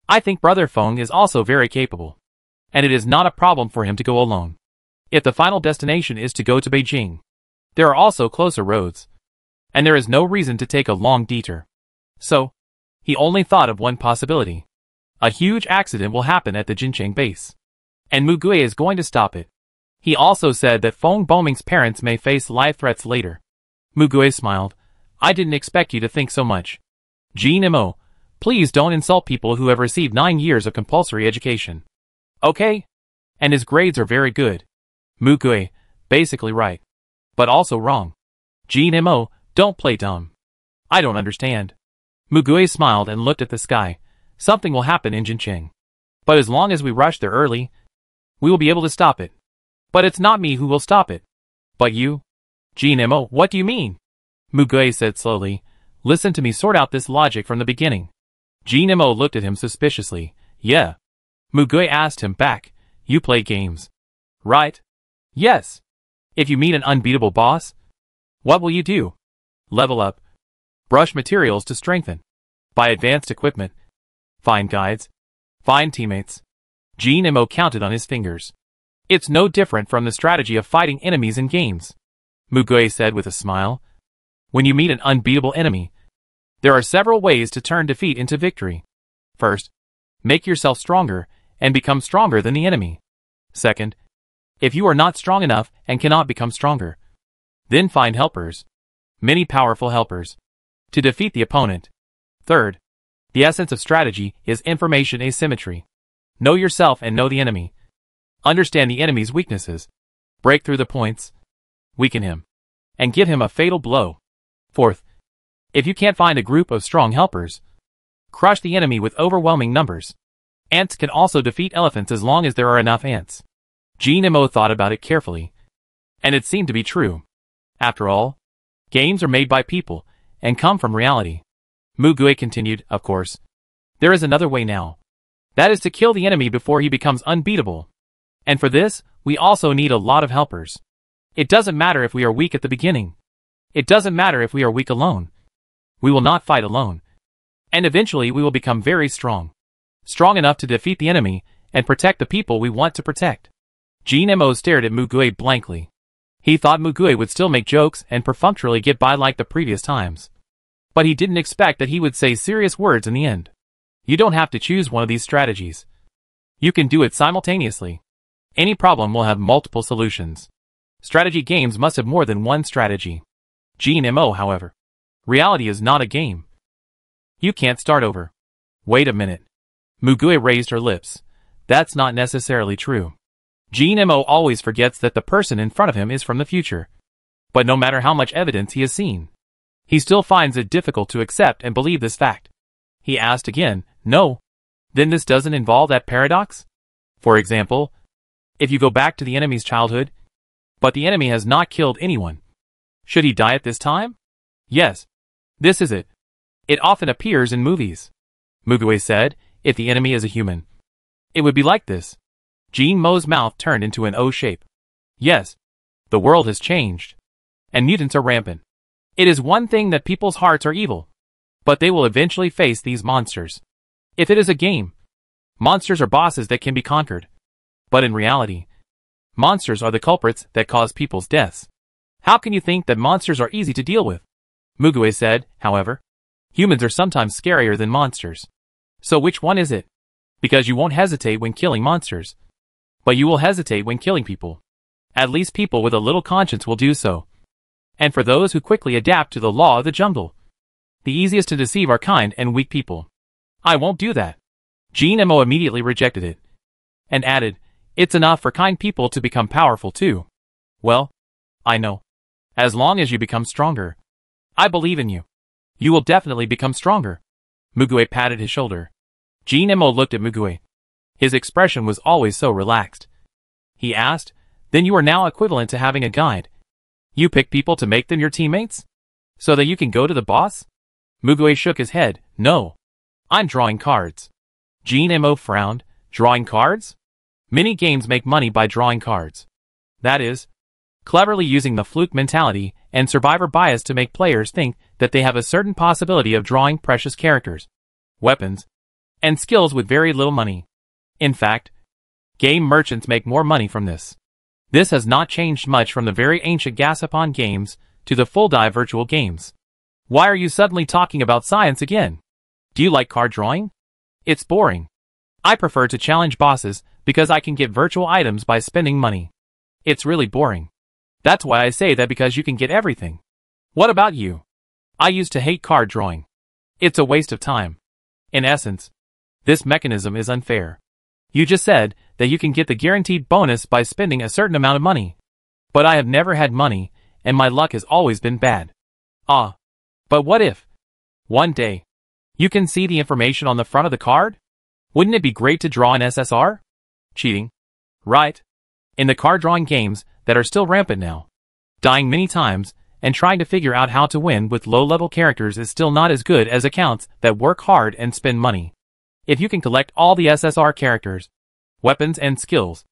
I think Brother Feng is also very capable, and it is not a problem for him to go alone. If the final destination is to go to Beijing, there are also closer roads, and there is no reason to take a long detour." So, he only thought of one possibility. A huge accident will happen at the Jincheng base, and Mugue is going to stop it. He also said that Feng Boming's parents may face life threats later. Mugue smiled. "I didn't expect you to think so much. Jinemo, please don't insult people who have received 9 years of compulsory education. Okay? And his grades are very good." Mugue, basically right, but also wrong. "Jinemo, don't play dumb. I don't understand." Mugue smiled and looked at the sky. "Something will happen in Jincheng. But as long as we rush there early, we will be able to stop it. But it's not me who will stop it, but you." "Jinemo, what do you mean?" Mugue said slowly. "Listen to me sort out this logic from the beginning." Jinemo looked at him suspiciously. "Yeah." Mugue asked him back. "You play games, right?" "Yes." "If you meet an unbeatable boss, what will you do?" "Level up. Brush materials to strengthen. Buy advanced equipment. Find guides. Find teammates." Jinemo counted on his fingers. "It's no different from the strategy of fighting enemies in games," Mugue said with a smile. "When you meet an unbeatable enemy, There are several ways to turn defeat into victory. First, make yourself stronger and become stronger than the enemy. Second, if you are not strong enough and cannot become stronger, then find helpers, many powerful helpers, to defeat the opponent. Third, the essence of strategy is information asymmetry. Know yourself and know the enemy. Understand the enemy's weaknesses. Break through the points. Weaken him. And give him a fatal blow. Fourth, if you can't find a group of strong helpers, crush the enemy with overwhelming numbers. Ants can also defeat elephants as long as there are enough ants. Jean thought about it carefully, and it seemed to be true. After all, games are made by people and come from reality. Mugue continued, of course. There is another way now. That is to kill the enemy before he becomes unbeatable. And for this, we also need a lot of helpers. It doesn't matter if we are weak at the beginning. It doesn't matter if we are weak alone. We will not fight alone. And eventually we will become very strong. Strong enough to defeat the enemy and protect the people we want to protect. Jean stared at Mugue blankly. He thought Mugue would still make jokes and perfunctorily get by like the previous times. But he didn't expect that he would say serious words in the end. You don't have to choose one of these strategies. You can do it simultaneously. Any problem will have multiple solutions. Strategy games must have more than one strategy. Jean however. Reality is not a game. You can't start over. Wait a minute. Mugue raised her lips. That's not necessarily true. Jean always forgets that the person in front of him is from the future. But no matter how much evidence he has seen, he still finds it difficult to accept and believe this fact. He asked again, no. Then this doesn't involve that paradox? For example, if you go back to the enemy's childhood, but the enemy has not killed anyone, should he die at this time? Yes. This is it. It often appears in movies. Mugue said, if the enemy is a human, it would be like this. Jean-Mo's mouth turned into an O shape. Yes. The world has changed. And mutants are rampant. It is one thing that people's hearts are evil. But they will eventually face these monsters. If it is a game, monsters are bosses that can be conquered. But in reality, monsters are the culprits that cause people's deaths. How can you think that monsters are easy to deal with? Mugue said, however, humans are sometimes scarier than monsters. So which one is it? Because you won't hesitate when killing monsters. But you will hesitate when killing people. At least people with a little conscience will do so. And for those who quickly adapt to the law of the jungle, the easiest to deceive are kind and weak people. I won't do that. Jean immediately rejected it. And added, it's enough for kind people to become powerful too. Well, I know. As long as you become stronger. I believe in you. You will definitely become stronger. Mugue patted his shoulder. Jean looked at Mugue. His expression was always so relaxed. He asked, then you are now equivalent to having a guide. You pick people to make them your teammates? So that you can go to the boss? Mugue shook his head, no. I'm drawing cards. Jean frowned, drawing cards? Many games make money by drawing cards. That is, cleverly using the fluke mentality and survivor bias to make players think that they have a certain possibility of drawing precious characters, weapons, and skills with very little money. In fact, game merchants make more money from this. This has not changed much from the very ancient Gashapon games to the full-dive virtual games. Why are you suddenly talking about science again? Do you like card drawing? It's boring. I prefer to challenge bosses because I can get virtual items by spending money. It's really boring. That's why I say that, because you can get everything. What about you? I used to hate card drawing. It's a waste of time. In essence, this mechanism is unfair. You just said that you can get the guaranteed bonus by spending a certain amount of money. But I have never had money, and my luck has always been bad. Ah. But what if one day you can see the information on the front of the card? Wouldn't it be great to draw an SSR? Cheating. Right. In the card drawing games that are still rampant now, dying many times and trying to figure out how to win with low-level characters is still not as good as accounts that work hard and spend money. If you can collect all the SSR characters, weapons and skills,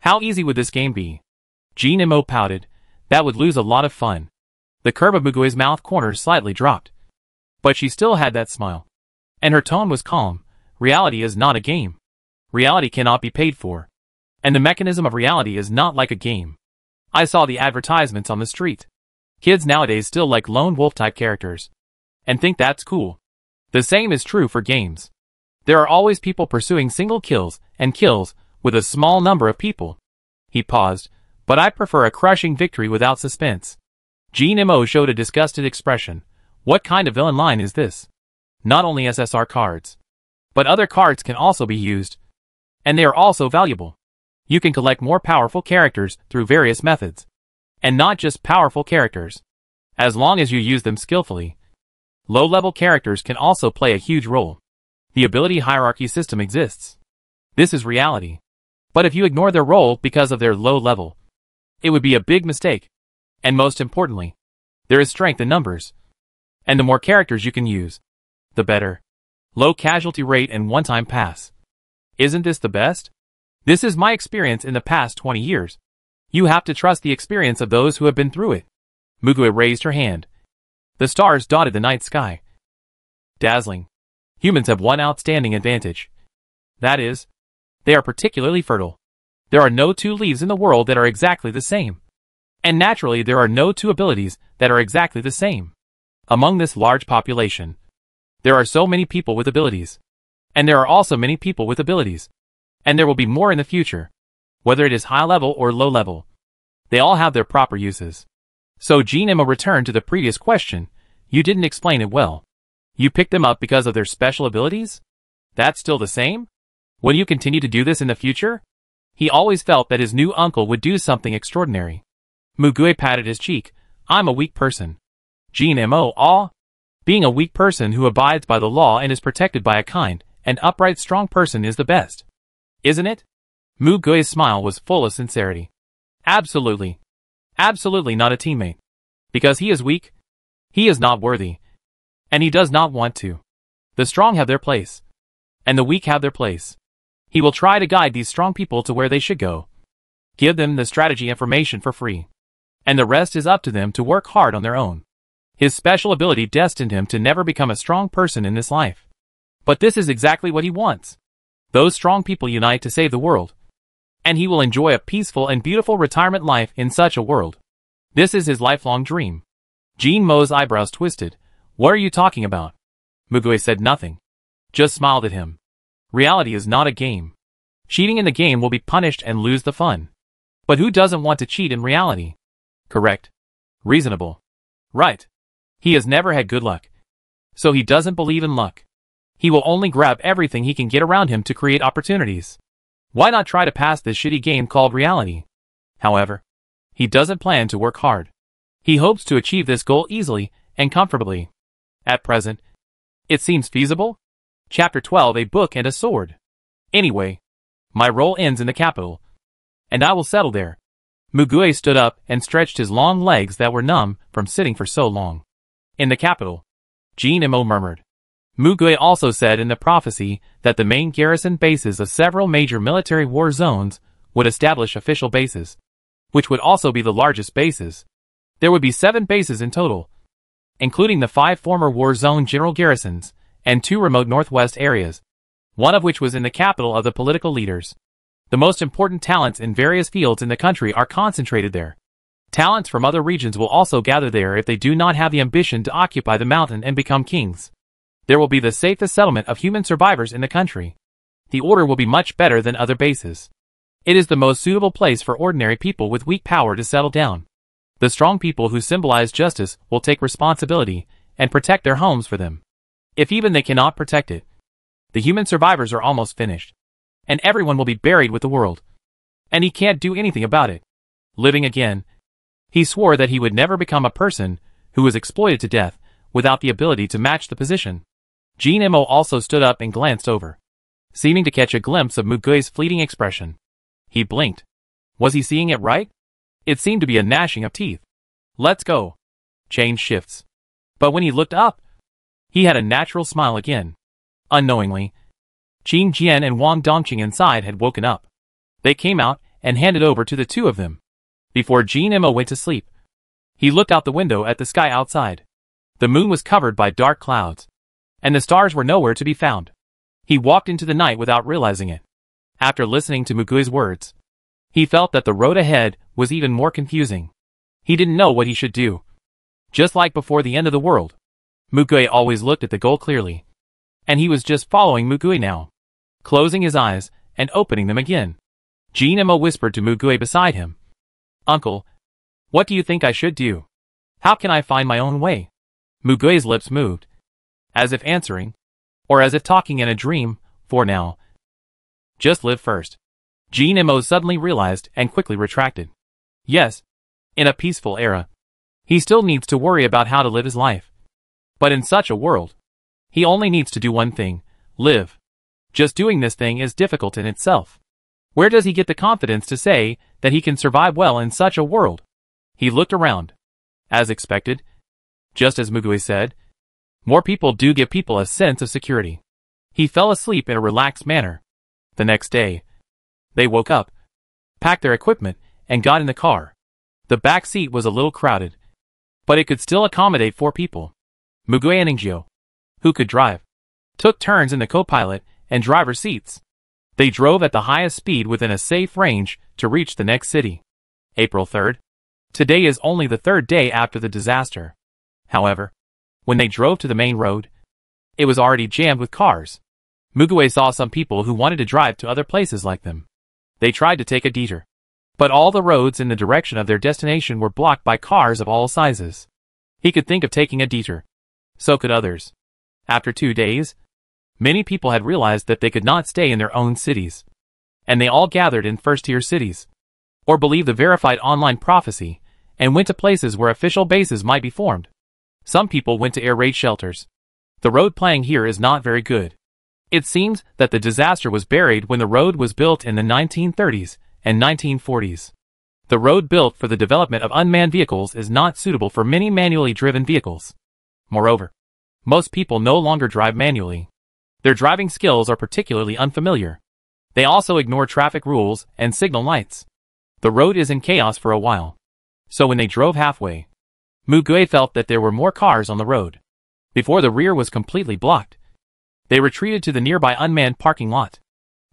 how easy would this game be? Jean pouted. That would lose a lot of fun. The curve of Mugue's mouth corners slightly dropped. But she still had that smile. And her tone was calm. Reality is not a game. Reality cannot be paid for. And the mechanism of reality is not like a game. I saw the advertisements on the street. Kids nowadays still like lone wolf type characters. and think that's cool. The same is true for games. There are always people pursuing single kills and kills with a small number of people. He paused, but I prefer a crushing victory without suspense. Jean Mo showed a disgusted expression. What kind of villain line is this? Not only SSR cards, but other cards can also be used. And they are also valuable. You can collect more powerful characters through various methods. And not just powerful characters. As long as you use them skillfully. Low-level characters can also play a huge role. The ability hierarchy system exists. This is reality. But if you ignore their role because of their low level, it would be a big mistake. And most importantly, there is strength in numbers. And the more characters you can use, the better. Low casualty rate and one-time pass. Isn't this the best? This is my experience in the past 20 years. You have to trust the experience of those who have been through it. Mugue raised her hand. The stars dotted the night sky. Dazzling. Humans have one outstanding advantage. That is, they are particularly fertile. There are no two leaves in the world that are exactly the same. And naturally there are no two abilities that are exactly the same. Among this large population, there are so many people with abilities. And there are also many people with abilities. And there will be more in the future. Whether it is high level or low level. They all have their proper uses. So Jean Emma returned to the previous question. You didn't explain it well. You picked them up because of their special abilities? That's still the same? Will you continue to do this in the future? He always felt that his new uncle would do something extraordinary. Mugue patted his cheek. I'm a weak person. Jean Mo, being a weak person who abides by the law and is protected by a kind and upright strong person is the best. Isn't it? Mugue's smile was full of sincerity. Absolutely. Absolutely not a teammate. Because he is weak. He is not worthy. And he does not want to. The strong have their place. And the weak have their place. He will try to guide these strong people to where they should go. Give them the strategy information for free. And the rest is up to them to work hard on their own. His special ability destined him to never become a strong person in this life. But this is exactly what he wants. Those strong people unite to save the world. And he will enjoy a peaceful and beautiful retirement life in such a world. This is his lifelong dream. Jean Mo's eyebrows twisted. What are you talking about? Mugue said nothing. Just smiled at him. Reality is not a game. Cheating in the game will be punished and lose the fun. But who doesn't want to cheat in reality? Correct. Reasonable. Right. He has never had good luck. So he doesn't believe in luck. He will only grab everything he can get around him to create opportunities. Why not try to pass this shitty game called reality? However, he doesn't plan to work hard. He hopes to achieve this goal easily and comfortably. At present, it seems feasible. Chapter 12, A Book and a Sword. Anyway, my role ends in the capital. And I will settle there. Mugue stood up and stretched his long legs that were numb from sitting for so long. In the capital, Jean Mo murmured. Mugue also said in the prophecy that the main garrison bases of several major military war zones would establish official bases, which would also be the largest bases. There would be 7 bases in total, including the 5 former war zone general garrisons and 2 remote northwest areas, one of which was in the capital of the political leaders. The most important talents in various fields in the country are concentrated there. Talents from other regions will also gather there if they do not have the ambition to occupy the mountain and become kings. There will be the safest settlement of human survivors in the country. The order will be much better than other bases. It is the most suitable place for ordinary people with weak power to settle down. The strong people who symbolize justice will take responsibility and protect their homes for them. If even they cannot protect it, the human survivors are almost finished. And everyone will be buried with the world. And he can't do anything about it. Living again. He swore that he would never become a person who was exploited to death without the ability to match the position. Jean Mo also stood up and glanced over, seeming to catch a glimpse of Mugue's fleeting expression. He blinked. Was he seeing it right? It seemed to be a gnashing of teeth. Let's go. Change shifts. But when he looked up, he had a natural smile again. Unknowingly, Qing Jian and Wang Dongqing inside had woken up. They came out and handed over to the two of them. Before Jean Mo went to sleep, he looked out the window at the sky outside. The moon was covered by dark clouds, and the stars were nowhere to be found. He walked into the night without realizing it. After listening to Mugue's words, he felt that the road ahead was even more confusing. He didn't know what he should do. Just like before the end of the world, Mugui always looked at the goal clearly. And he was just following Mugui now. Closing his eyes and opening them again. Jinemo whispered to Mugui beside him. Uncle, what do you think I should do? How can I find my own way? Mugui's lips moved. As if answering. Or as if talking in a dream, for now. Just live first. Jinemo suddenly realized and quickly retracted. Yes. In a peaceful era. He still needs to worry about how to live his life. But in such a world, he only needs to do one thing, live. Just doing this thing is difficult in itself. Where does he get the confidence to say that he can survive well in such a world? He looked around. As expected. Just as Mugui said, more people do give people a sense of security. He fell asleep in a relaxed manner. The next day, they woke up, packed their equipment, and got in the car. The back seat was a little crowded, but it could still accommodate 4 people. Mugui and Ingjio, who could drive, took turns in the co-pilot and driver seats. They drove at the highest speed within a safe range to reach the next city. April 3rd. Today is only the 3rd day after the disaster. However, when they drove to the main road, it was already jammed with cars. Mugui saw some people who wanted to drive to other places like them. They tried to take a detour, but all the roads in the direction of their destination were blocked by cars of all sizes. He could think of taking a detour. So could others. After 2 days, many people had realized that they could not stay in their own cities. And they all gathered in first-tier cities. Or believed the verified online prophecy, and went to places where official bases might be formed. Some people went to air raid shelters. The road planning here is not very good. It seems that the disaster was buried when the road was built in the 1930s and 1940s. The road built for the development of unmanned vehicles is not suitable for many manually driven vehicles. Moreover, most people no longer drive manually. Their driving skills are particularly unfamiliar. They also ignore traffic rules and signal lights. The road is in chaos for a while. So when they drove halfway, Mugui felt that there were more cars on the road. Before the rear was completely blocked, they retreated to the nearby unmanned parking lot.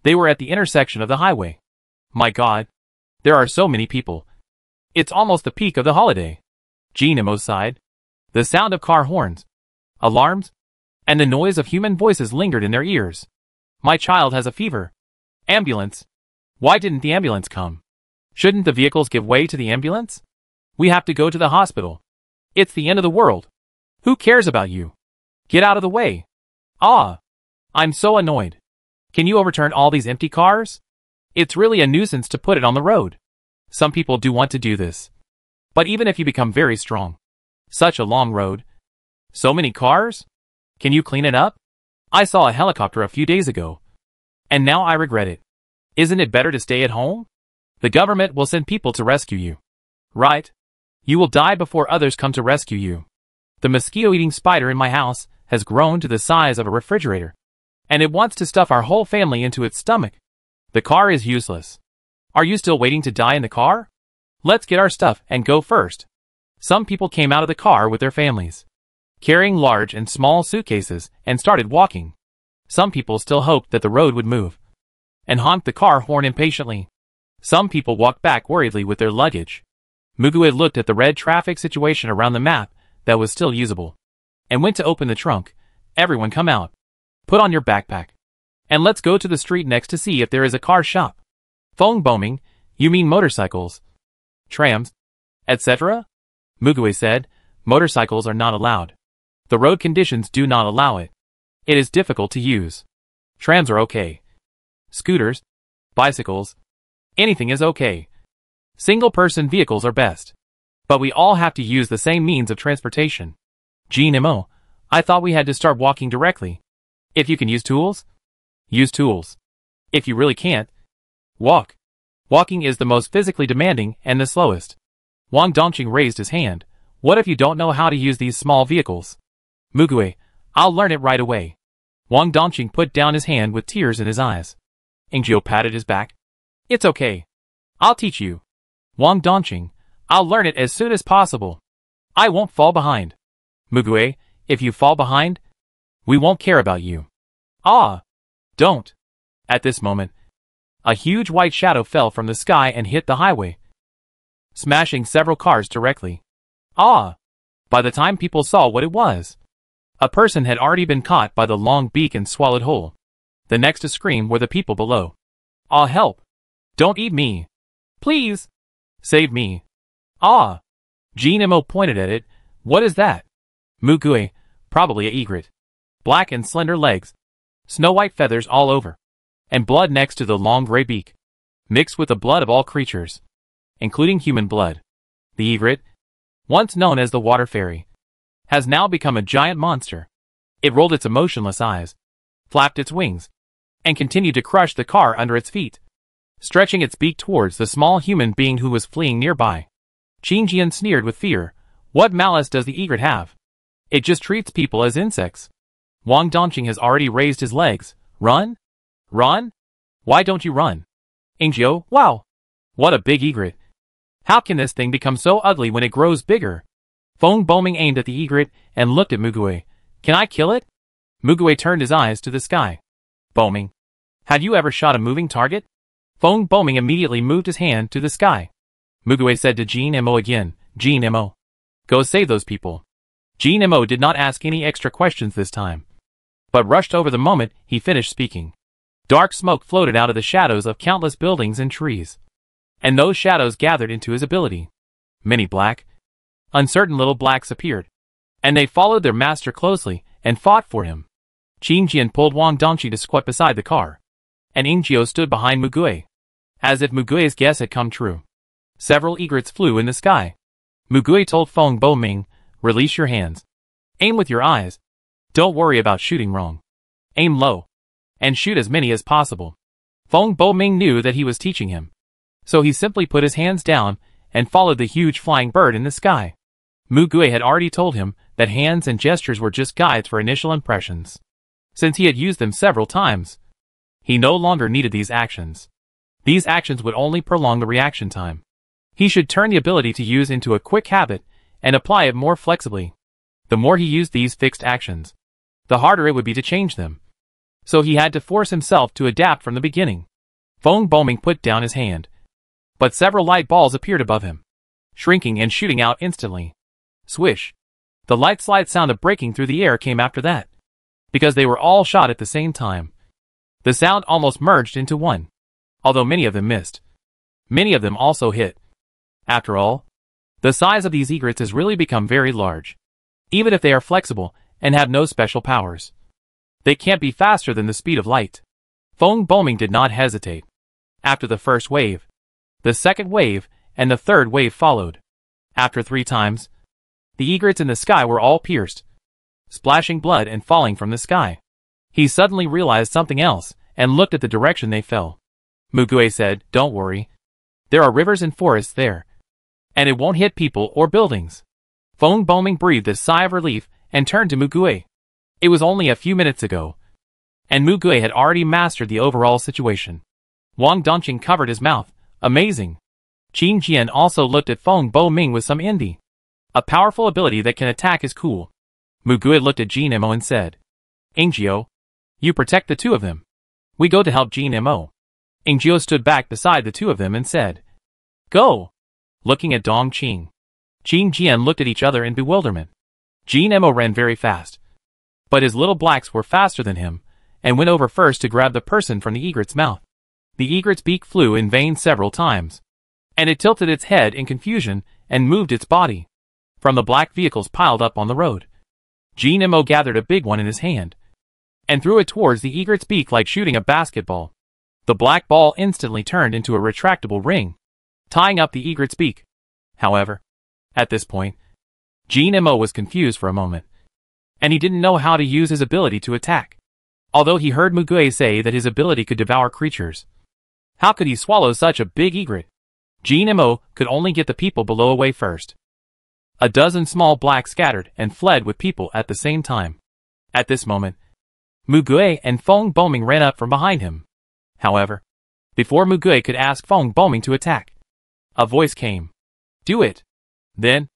They were at the intersection of the highway. My God, there are so many people. It's almost the peak of the holiday. Jinemo sighed. The sound of car horns, alarms, and the noise of human voices lingered in their ears. My child has a fever. Ambulance. Why didn't the ambulance come? Shouldn't the vehicles give way to the ambulance? We have to go to the hospital. It's the end of the world. Who cares about you? Get out of the way. Ah. I'm so annoyed. Can you overturn all these empty cars? It's really a nuisance to put it on the road. Some people do want to do this. But even if you become very strong, such a long road, so many cars, can you clean it up? I saw a helicopter a few days ago, and now I regret it. Isn't it better to stay at home? The government will send people to rescue you. Right? You will die before others come to rescue you. The mosquito-eating spider in my house has grown to the size of a refrigerator, and it wants to stuff our whole family into its stomach. The car is useless. Are you still waiting to die in the car? Let's get our stuff and go first. Some people came out of the car with their families, carrying large and small suitcases, and started walking. Some people still hoped that the road would move, and honked the car horn impatiently. Some people walked back worriedly with their luggage. Mugui looked at the red traffic situation around the map that was still usable, and went to open the trunk. Everyone come out. Put on your backpack. And let's go to the street next to see if there is a car shop. Phone bombing, you mean motorcycles, trams, etc.? Mugui said, motorcycles are not allowed. The road conditions do not allow it. It is difficult to use. Trams are okay. Scooters, bicycles, anything is okay. Single-person vehicles are best. But we all have to use the same means of transportation. Jinemo, I thought we had to start walking directly. If you can use tools, use tools. If you really can't, walk. Walking is the most physically demanding and the slowest. Wang Dongqing raised his hand. What if you don't know how to use these small vehicles? Mugui, I'll learn it right away. Wang Dongqing put down his hand with tears in his eyes. Ingjio patted his back. It's okay. I'll teach you. Wang Dongqing, I'll learn it as soon as possible. I won't fall behind. Mugui, if you fall behind, we won't care about you. Ah! Don't. At this moment, a huge white shadow fell from the sky and hit the highway, smashing several cars directly. Ah! By the time people saw what it was, A person had already been caught by the long beak and swallowed whole. The next to scream were the people below. "Ah, help! Don't eat me! Please! Save me! Ah!" Jinemo pointed at it. "What is that?" "Mugue, probably a egret. Black and slender legs, snow-white feathers all over, and blood next to the long gray beak, mixed with the blood of all creatures, including human blood. The egret, once known as the water fairy, has now become a giant monster. It rolled its emotionless eyes, flapped its wings, and continued to crush the car under its feet, stretching its beak towards the small human being who was fleeing nearby. Qin Jian sneered with fear. What malice does the egret have? It just treats people as insects. Wang Dongqing has already raised his legs. Run? Run? Why don't you run? Ingzhou, wow! What a big egret. How can this thing become so ugly when it grows bigger? Feng Boming aimed at the egret and looked at Mugue. Can I kill it? Mugue turned his eyes to the sky. Boming, have you ever shot a moving target? Feng Boming immediately moved his hand to the sky. Mugue said to Jinemo again, Jinemo, go save those people. Jinemo did not ask any extra questions this time, but rushed over the moment he finished speaking. Dark smoke floated out of the shadows of countless buildings and trees, and those shadows gathered into his ability. Many black, uncertain little blacks appeared, and they followed their master closely and fought for him. Qin Jian pulled Wang Dongqing to squat beside the car, and Ingzhou stood behind Mugue, as if Mugue's guess had come true. Several egrets flew in the sky. Mugue told Feng Boming, release your hands. Aim with your eyes. Don't worry about shooting wrong. Aim low, and shoot as many as possible. Feng Boming knew that he was teaching him, so he simply put his hands down and followed the huge flying bird in the sky. Mugue had already told him that hands and gestures were just guides for initial impressions. Since he had used them several times, he no longer needed these actions. These actions would only prolong the reaction time. He should turn the ability to use into a quick habit and apply it more flexibly. The more he used these fixed actions, the harder it would be to change them. So he had to force himself to adapt from the beginning. Feng Boming put down his hand, but several light balls appeared above him, shrinking and shooting out instantly. Swish! The light slide sound of breaking through the air came after that, because they were all shot at the same time. The sound almost merged into one. Although many of them missed, many of them also hit. After all, the size of these egrets has really become very large. Even if they are flexible and have no special powers, they can't be faster than the speed of light. Feng Boming did not hesitate. After the first wave, the second wave, and the third wave followed. After 3 times, the egrets in the sky were all pierced, splashing blood and falling from the sky. He suddenly realized something else and looked at the direction they fell. Mugue said, don't worry. There are rivers and forests there, and it won't hit people or buildings. Feng Boming breathed a sigh of relief and turned to Mugue. It was only a few minutes ago, and Mugue had already mastered the overall situation. Wang Dongqing covered his mouth. Amazing. Qin Jian also looked at Feng Boming with some envy. A powerful ability that can attack is cool. Mugue looked at Jinemo and said, Ingzhou, you protect the 2 of them. We go to help Jinemo. Ingzhou stood back beside the 2 of them and said, go! Looking at Dongqing, Qin Jian looked at each other in bewilderment. Jinemo ran very fast, but his little blacks were faster than him, and went over first to grab the person from the egret's mouth. The egret's beak flew in vain several times, and it tilted its head in confusion and moved its body. From the black vehicles piled up on the road, Jinemo gathered a big one in his hand, and threw it towards the egret's beak like shooting a basketball. The black ball instantly turned into a retractable ring, tying up the egret's beak. However, at this point, Jinemo was confused for a moment, and he didn't know how to use his ability to attack. Although he heard Mugue say that his ability could devour creatures, how could he swallow such a big egret? Jinemo could only get the people below away first. A dozen small blacks scattered and fled with people at the same time. At this moment, Mugue and Feng Boming ran up from behind him. However, before Mugue could ask Feng Boming to attack, a voice came. Do it! Then,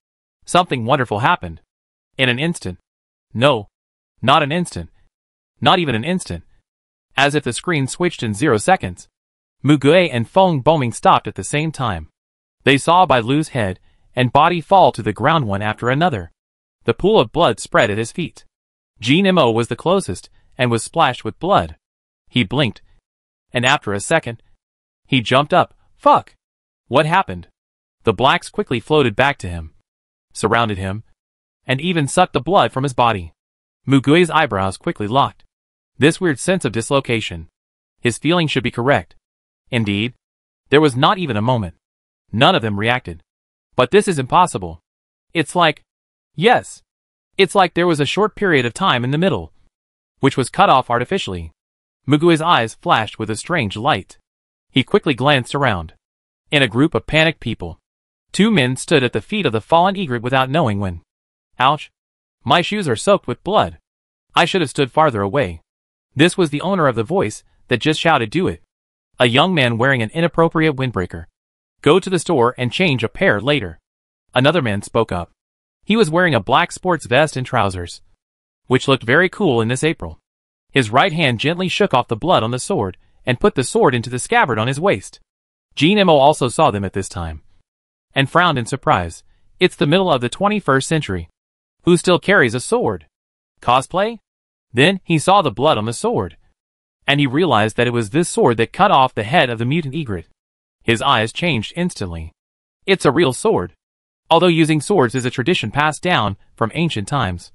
something wonderful happened. In an instant. No, not an instant. Not even an instant. As if the screen switched in 0 seconds. Mugue and Feng Boming stopped at the same time. They saw Bai Lu's head and body fall to the ground one after another. The pool of blood spread at his feet. Jean Mo was the closest, and was splashed with blood. He blinked, and after a second, he jumped up. Fuck! What happened? The blacks quickly floated back to him, surrounded him, and even sucked the blood from his body. Mugui's eyebrows quickly locked. This weird sense of dislocation. His feeling should be correct. Indeed, there was not even a moment. None of them reacted. But this is impossible. It's like... Yes. It's like there was a short period of time in the middle, which was cut off artificially. Mugui's eyes flashed with a strange light. He quickly glanced around. In a group of panicked people, 2 men stood at the feet of the fallen egret without knowing when. Ouch. My shoes are soaked with blood. I should have stood farther away. This was the owner of the voice that just shouted, "Do it." A young man wearing an inappropriate windbreaker. Go to the store and change a pair later. Another man spoke up. He was wearing a black sports vest and trousers, which looked very cool in this April. His right hand gently shook off the blood on the sword and put the sword into the scabbard on his waist. Jean Mo also saw them at this time and frowned in surprise. It's the middle of the 21st century. Who still carries a sword? Cosplay? Then he saw the blood on the sword, and he realized that it was this sword that cut off the head of the mutant egret. His eyes changed instantly. It's a real sword. Although using swords is a tradition passed down from ancient times,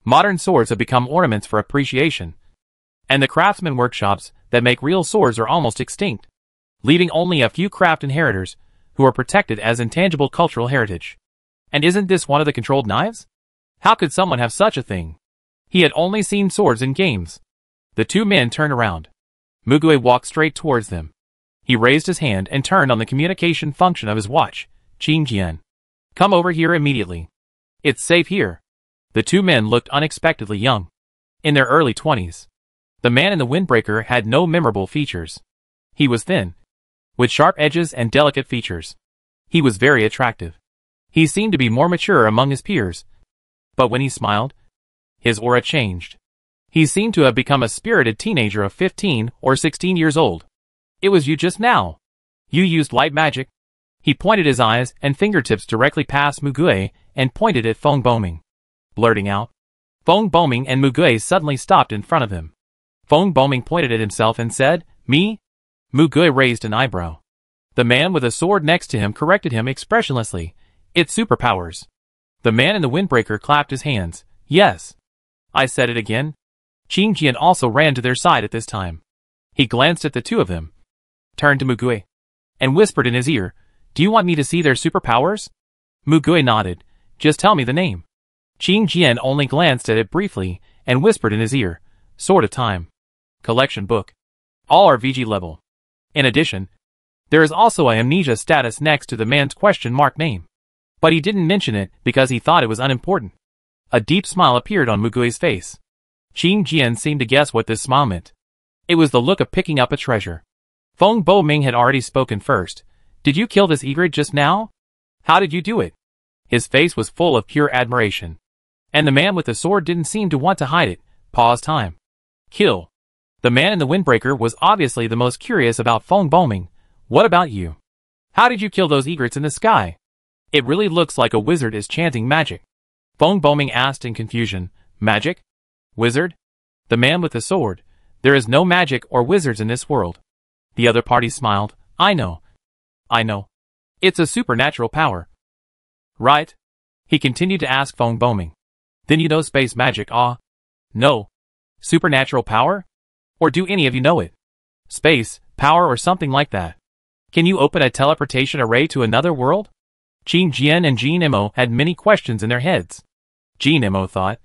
modern swords have become ornaments for appreciation, and the craftsman workshops that make real swords are almost extinct, leaving only a few craft inheritors who are protected as intangible cultural heritage. And isn't this one of the controlled knives? How could someone have such a thing? He had only seen swords in games. The 2 men turned around. Mugui walked straight towards them. He raised his hand and turned on the communication function of his watch. Qingjian, come over here immediately. It's safe here. The 2 men looked unexpectedly young, in their early 20s. The man in the windbreaker had no memorable features. He was thin, with sharp edges and delicate features. He was very attractive. He seemed to be more mature among his peers. But when he smiled, his aura changed. He seemed to have become a spirited teenager of 15 or 16 years old. It was you just now. You used light magic. He pointed his eyes and fingertips directly past Mugui and pointed at Feng Boming, blurting out. Feng Boming and Mugui suddenly stopped in front of him. Feng Boming pointed at himself and said, "Me?" Mugui raised an eyebrow. The man with a sword next to him corrected him expressionlessly. "It's superpowers." The man in the windbreaker clapped his hands. "Yes. I said it again." Qingjian also ran to their side at this time. He glanced at the 2 of them, turned to Mugui, and whispered in his ear, "Do you want me to see their superpowers?" Mugui nodded. "Just tell me the name." Qingjian only glanced at it briefly and whispered in his ear, "Sword of Time. Collection book. All are VG level. In addition, there is also a amnesia status next to the man's question mark name. But he didn't mention it because he thought it was unimportant." A deep smile appeared on Mugui's face. Qingjian seemed to guess what this smile meant. It was the look of picking up a treasure. Feng Boming had already spoken first. "Did you kill this egret just now? How did you do it?" His face was full of pure admiration. And the man with the sword didn't seem to want to hide it. Pause time. Kill. The man in the windbreaker was obviously the most curious about Feng Boming. "What about you? How did you kill those egrets in the sky? It really looks like a wizard is chanting magic." Feng Boming asked in confusion. "Magic? Wizard?" The man with the sword. "There is no magic or wizards in this world." The other party smiled. I know. It's a supernatural power. Right?" He continued to ask Feng Boming. "Then you know space magic, ah?" "No. Supernatural power? Or do any of you know it? Space, power or something like that? Can you open a teleportation array to another world?" Qingjian and Jean Mo had many questions in their heads. Jean Mo thought,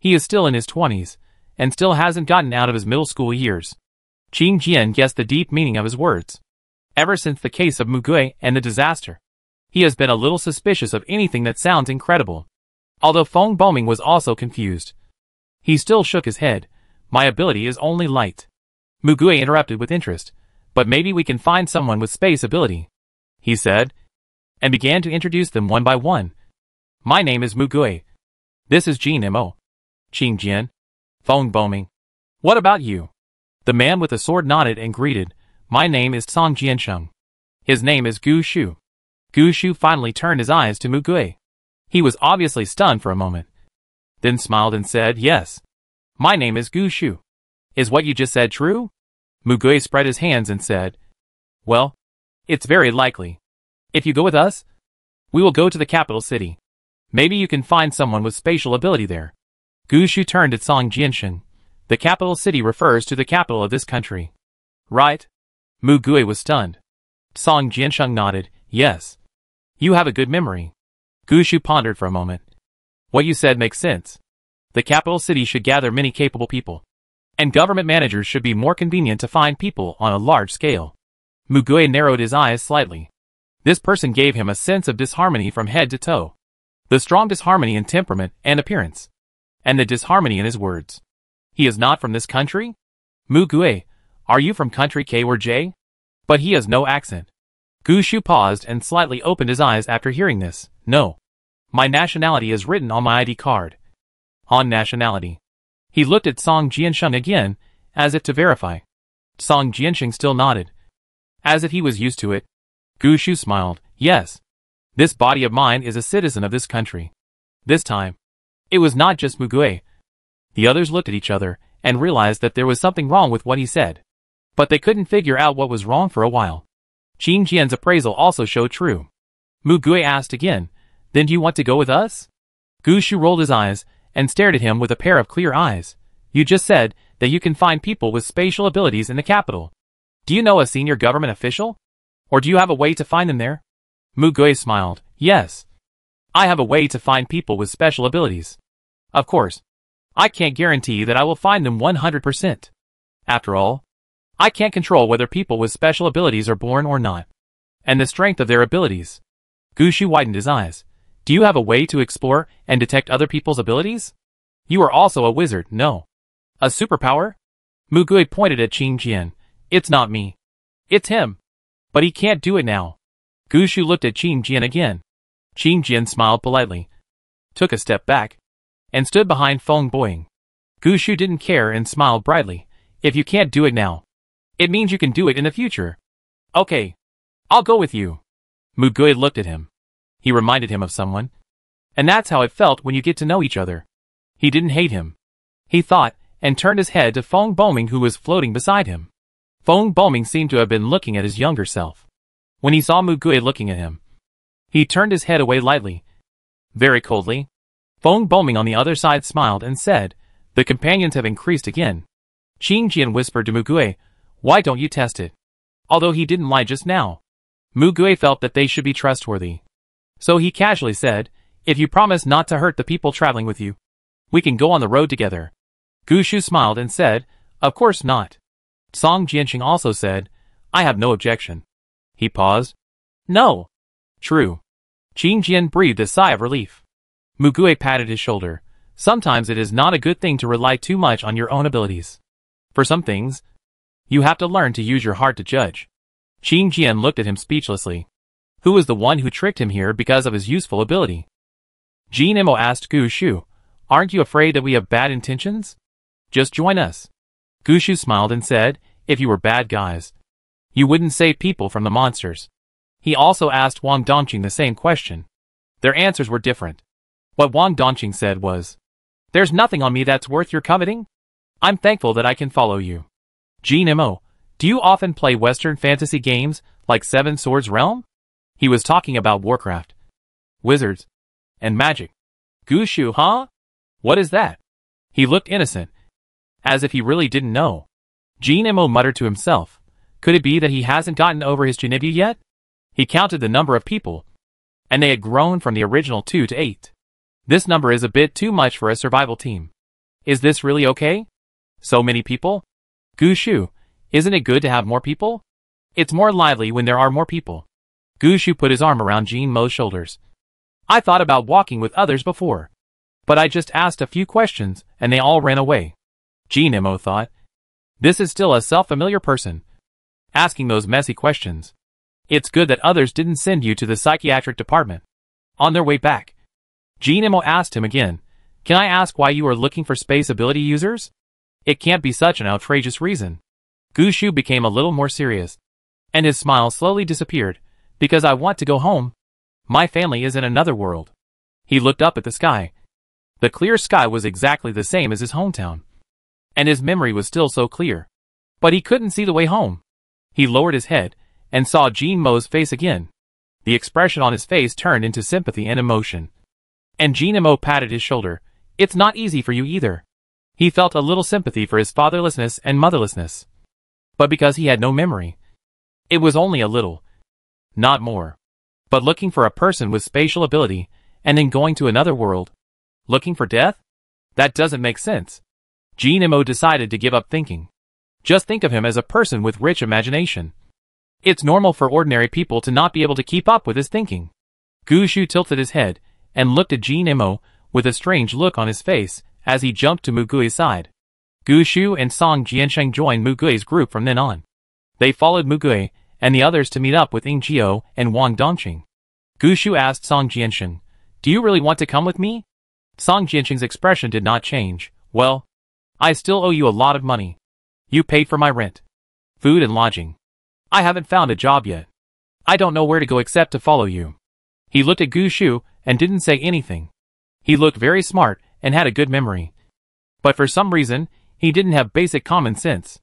he is still in his 20s, and still hasn't gotten out of his middle school years. Qingjian guessed the deep meaning of his words. Ever since the case of Mugui and the disaster, he has been a little suspicious of anything that sounds incredible. Although Feng Boming was also confused, he still shook his head. "My ability is only light." Mugui interrupted with interest. "But maybe we can find someone with space ability," he said, and began to introduce them one by one. "My name is Mugui. This is Jean Mo. Qingjian. Feng Boming. What about you?" The man with the sword nodded and greeted. "My name is Song Jiansheng. His name is Gu Shu." Gu Shu finally turned his eyes to Mugui. He was obviously stunned for a moment, then smiled and said, "Yes, My name is Gu Shu. Is what you just said true? Mugui spread his hands and said, well, it's very likely. If you go with us, we will go to the capital city. Maybe you can find someone with spatial ability there. Gu Shu turned at Song Jiansheng. The capital city refers to the capital of this country. Right? Mugui was stunned. Song Jiansheng nodded, yes. You have a good memory. Gu Shu pondered for a moment. What you said makes sense. The capital city should gather many capable people. And government managers should be more convenient to find people on a large scale. Mugui narrowed his eyes slightly. This person gave him a sense of disharmony from head to toe. The strong disharmony in temperament and appearance. And the disharmony in his words. He is not from this country? Mugui, are you from country K or J? But he has no accent. Gu Shu paused and slightly opened his eyes after hearing this. No. My nationality is written on my ID card. On nationality. He looked at Song Jiansheng again, as if to verify. Song Jiansheng still nodded. As if he was used to it. Gu Shu smiled. Yes. This body of mine is a citizen of this country. This time, it was not just Mugui. The others looked at each other and realized that there was something wrong with what he said. But they couldn't figure out what was wrong for a while. Qin Jian's appraisal also showed true. Mugui asked again, then do you want to go with us? Gu Shu rolled his eyes and stared at him with a pair of clear eyes. You just said that you can find people with spatial abilities in the capital. Do you know a senior government official? Or do you have a way to find them there? Mugui smiled. Yes. I have a way to find people with special abilities. Of course. I can't guarantee that I will find them 100%. After all, I can't control whether people with special abilities are born or not. And the strength of their abilities. Gu Shu widened his eyes. Do you have a way to explore and detect other people's abilities? You are also a wizard, no? A superpower? Mugui pointed at Qin Jian. It's not me. It's him. But he can't do it now. Gu Shu looked at Qin Jian again. Qin Jian smiled politely, took a step back, and stood behind Feng Boying. Gu Shu didn't care and smiled brightly. If you can't do it now, it means you can do it in the future. Okay. I'll go with you. Mugui looked at him. He reminded him of someone. And that's how it felt when you get to know each other. He didn't hate him. He thought, and turned his head to Feng Boming who was floating beside him. Feng Boming seemed to have been looking at his younger self. When he saw Mugui looking at him, he turned his head away lightly. Very coldly. Feng Boming on the other side smiled and said, the companions have increased again. Qin Jian whispered to Mugui, why don't you test it? Although he didn't lie just now. Mugui felt that they should be trustworthy. So he casually said, if you promise not to hurt the people traveling with you, we can go on the road together. Gu Shu smiled and said, of course not. Song Jiansheng also said, I have no objection. He paused. No. True. Qin Jian breathed a sigh of relief. Mugui patted his shoulder. Sometimes it is not a good thing to rely too much on your own abilities. For some things, you have to learn to use your heart to judge. Qin Jian looked at him speechlessly. Who was the one who tricked him here because of his useful ability? Jin Imo asked Gu Shu, aren't you afraid that we have bad intentions? Just join us. Gu Shu smiled and said, if you were bad guys, you wouldn't save people from the monsters. He also asked Wang Dongqing the same question. Their answers were different. What Wang Dongqing said was, there's nothing on me that's worth your coveting. I'm thankful that I can follow you. Jin Imo, do you often play Western fantasy games like Seven Swords Realm? He was talking about Warcraft, wizards, and magic. Gu Shu, huh? What is that? He looked innocent, as if he really didn't know. Jin Imo muttered to himself. Could it be that he hasn't gotten over his Jinibyu yet? He counted the number of people, and they had grown from the original 2 to 8. This number is a bit too much for a survival team. Is this really okay? So many people? Gu Shu, isn't it good to have more people? It's more lively when there are more people. Gu Shu put his arm around Jin Mo's shoulders. I thought about walking with others before, but I just asked a few questions and they all ran away. Jin Mo thought, this is still a self-familiar person, asking those messy questions. It's good that others didn't send you to the psychiatric department. On their way back, Jin Mo asked him again, can I ask why you are looking for space ability users? It can't be such an outrageous reason. Gu Shu became a little more serious, and his smile slowly disappeared. Because I want to go home. My family is in another world. He looked up at the sky. The clear sky was exactly the same as his hometown. and his memory was still so clear. But he couldn't see the way home. He lowered his head, and saw Jin Mo's face again. The expression on his face turned into sympathy and emotion. And Jin Mo patted his shoulder. It's not easy for you either. He felt a little sympathy for his fatherlessness and motherlessness. But because he had no memory, it was only a little. Not more. But looking for a person with spatial ability, and then going to another world. Looking for death? That doesn't make sense. Jin Mo decided to give up thinking. Just think of him as a person with rich imagination. It's normal for ordinary people to not be able to keep up with his thinking. Gu Shu tilted his head, and looked at Jin Mo, with a strange look on his face, as he jumped to Mugui's side. Gu Shu and Song Jiansheng joined Mugui's group from then on. They followed Mugui and the others to meet up with Ying Jiao and Wang Dongqing. Gu Shu asked Song Jiansheng, "Do you really want to come with me?" Song Jiansheng's expression did not change. "Well, I still owe you a lot of money. You paid for my rent, food and lodging. I haven't found a job yet. I don't know where to go except to follow you." He looked at Gu Shu and didn't say anything. He looked very smart and had a good memory. But for some reason, he didn't have basic common sense.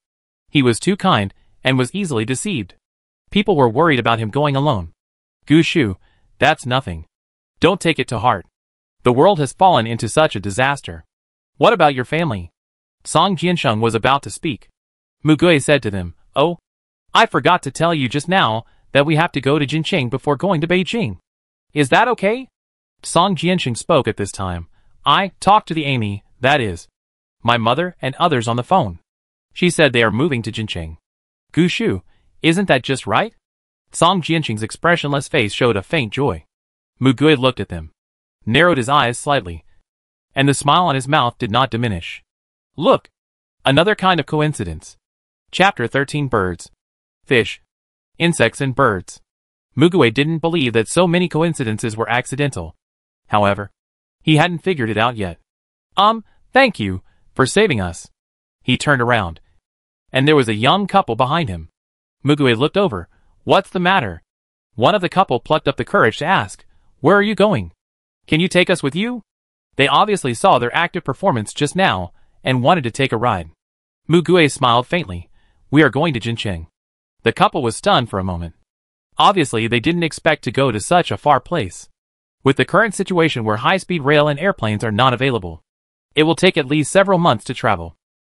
He was too kind and was easily deceived. People were worried about him going alone. "Gu Shu, that's nothing. Don't take it to heart. The world has fallen into such a disaster. What about your family?" Song Jiansheng was about to speak. Mugui said to them, "Oh, I forgot to tell you just now that we have to go to Jinqing before going to Beijing. Is that okay?" Song Jiansheng spoke at this time. "I talked to the Amy, that is, my mother and others on the phone. She said they are moving to Jinqing. Gu Shu, isn't that just right?" Song Jiansheng's expressionless face showed a faint joy. Mugui looked at them, narrowed his eyes slightly, and the smile on his mouth did not diminish. "Look, another kind of coincidence." Chapter 13 Birds, Fish, Insects and Birds. Mugui didn't believe that so many coincidences were accidental. However, he hadn't figured it out yet. Thank you for saving us." He turned around, and there was a young couple behind him. Mugui looked over. "What's the matter?" One of the couple plucked up the courage to ask, "Where are you going? Can you take us with you?" They obviously saw their active performance just now, and wanted to take a ride. Mugui smiled faintly. "We are going to Jinqing." The couple was stunned for a moment. Obviously, they didn't expect to go to such a far place. With the current situation where high-speed rail and airplanes are not available, it will take at least several months to travel.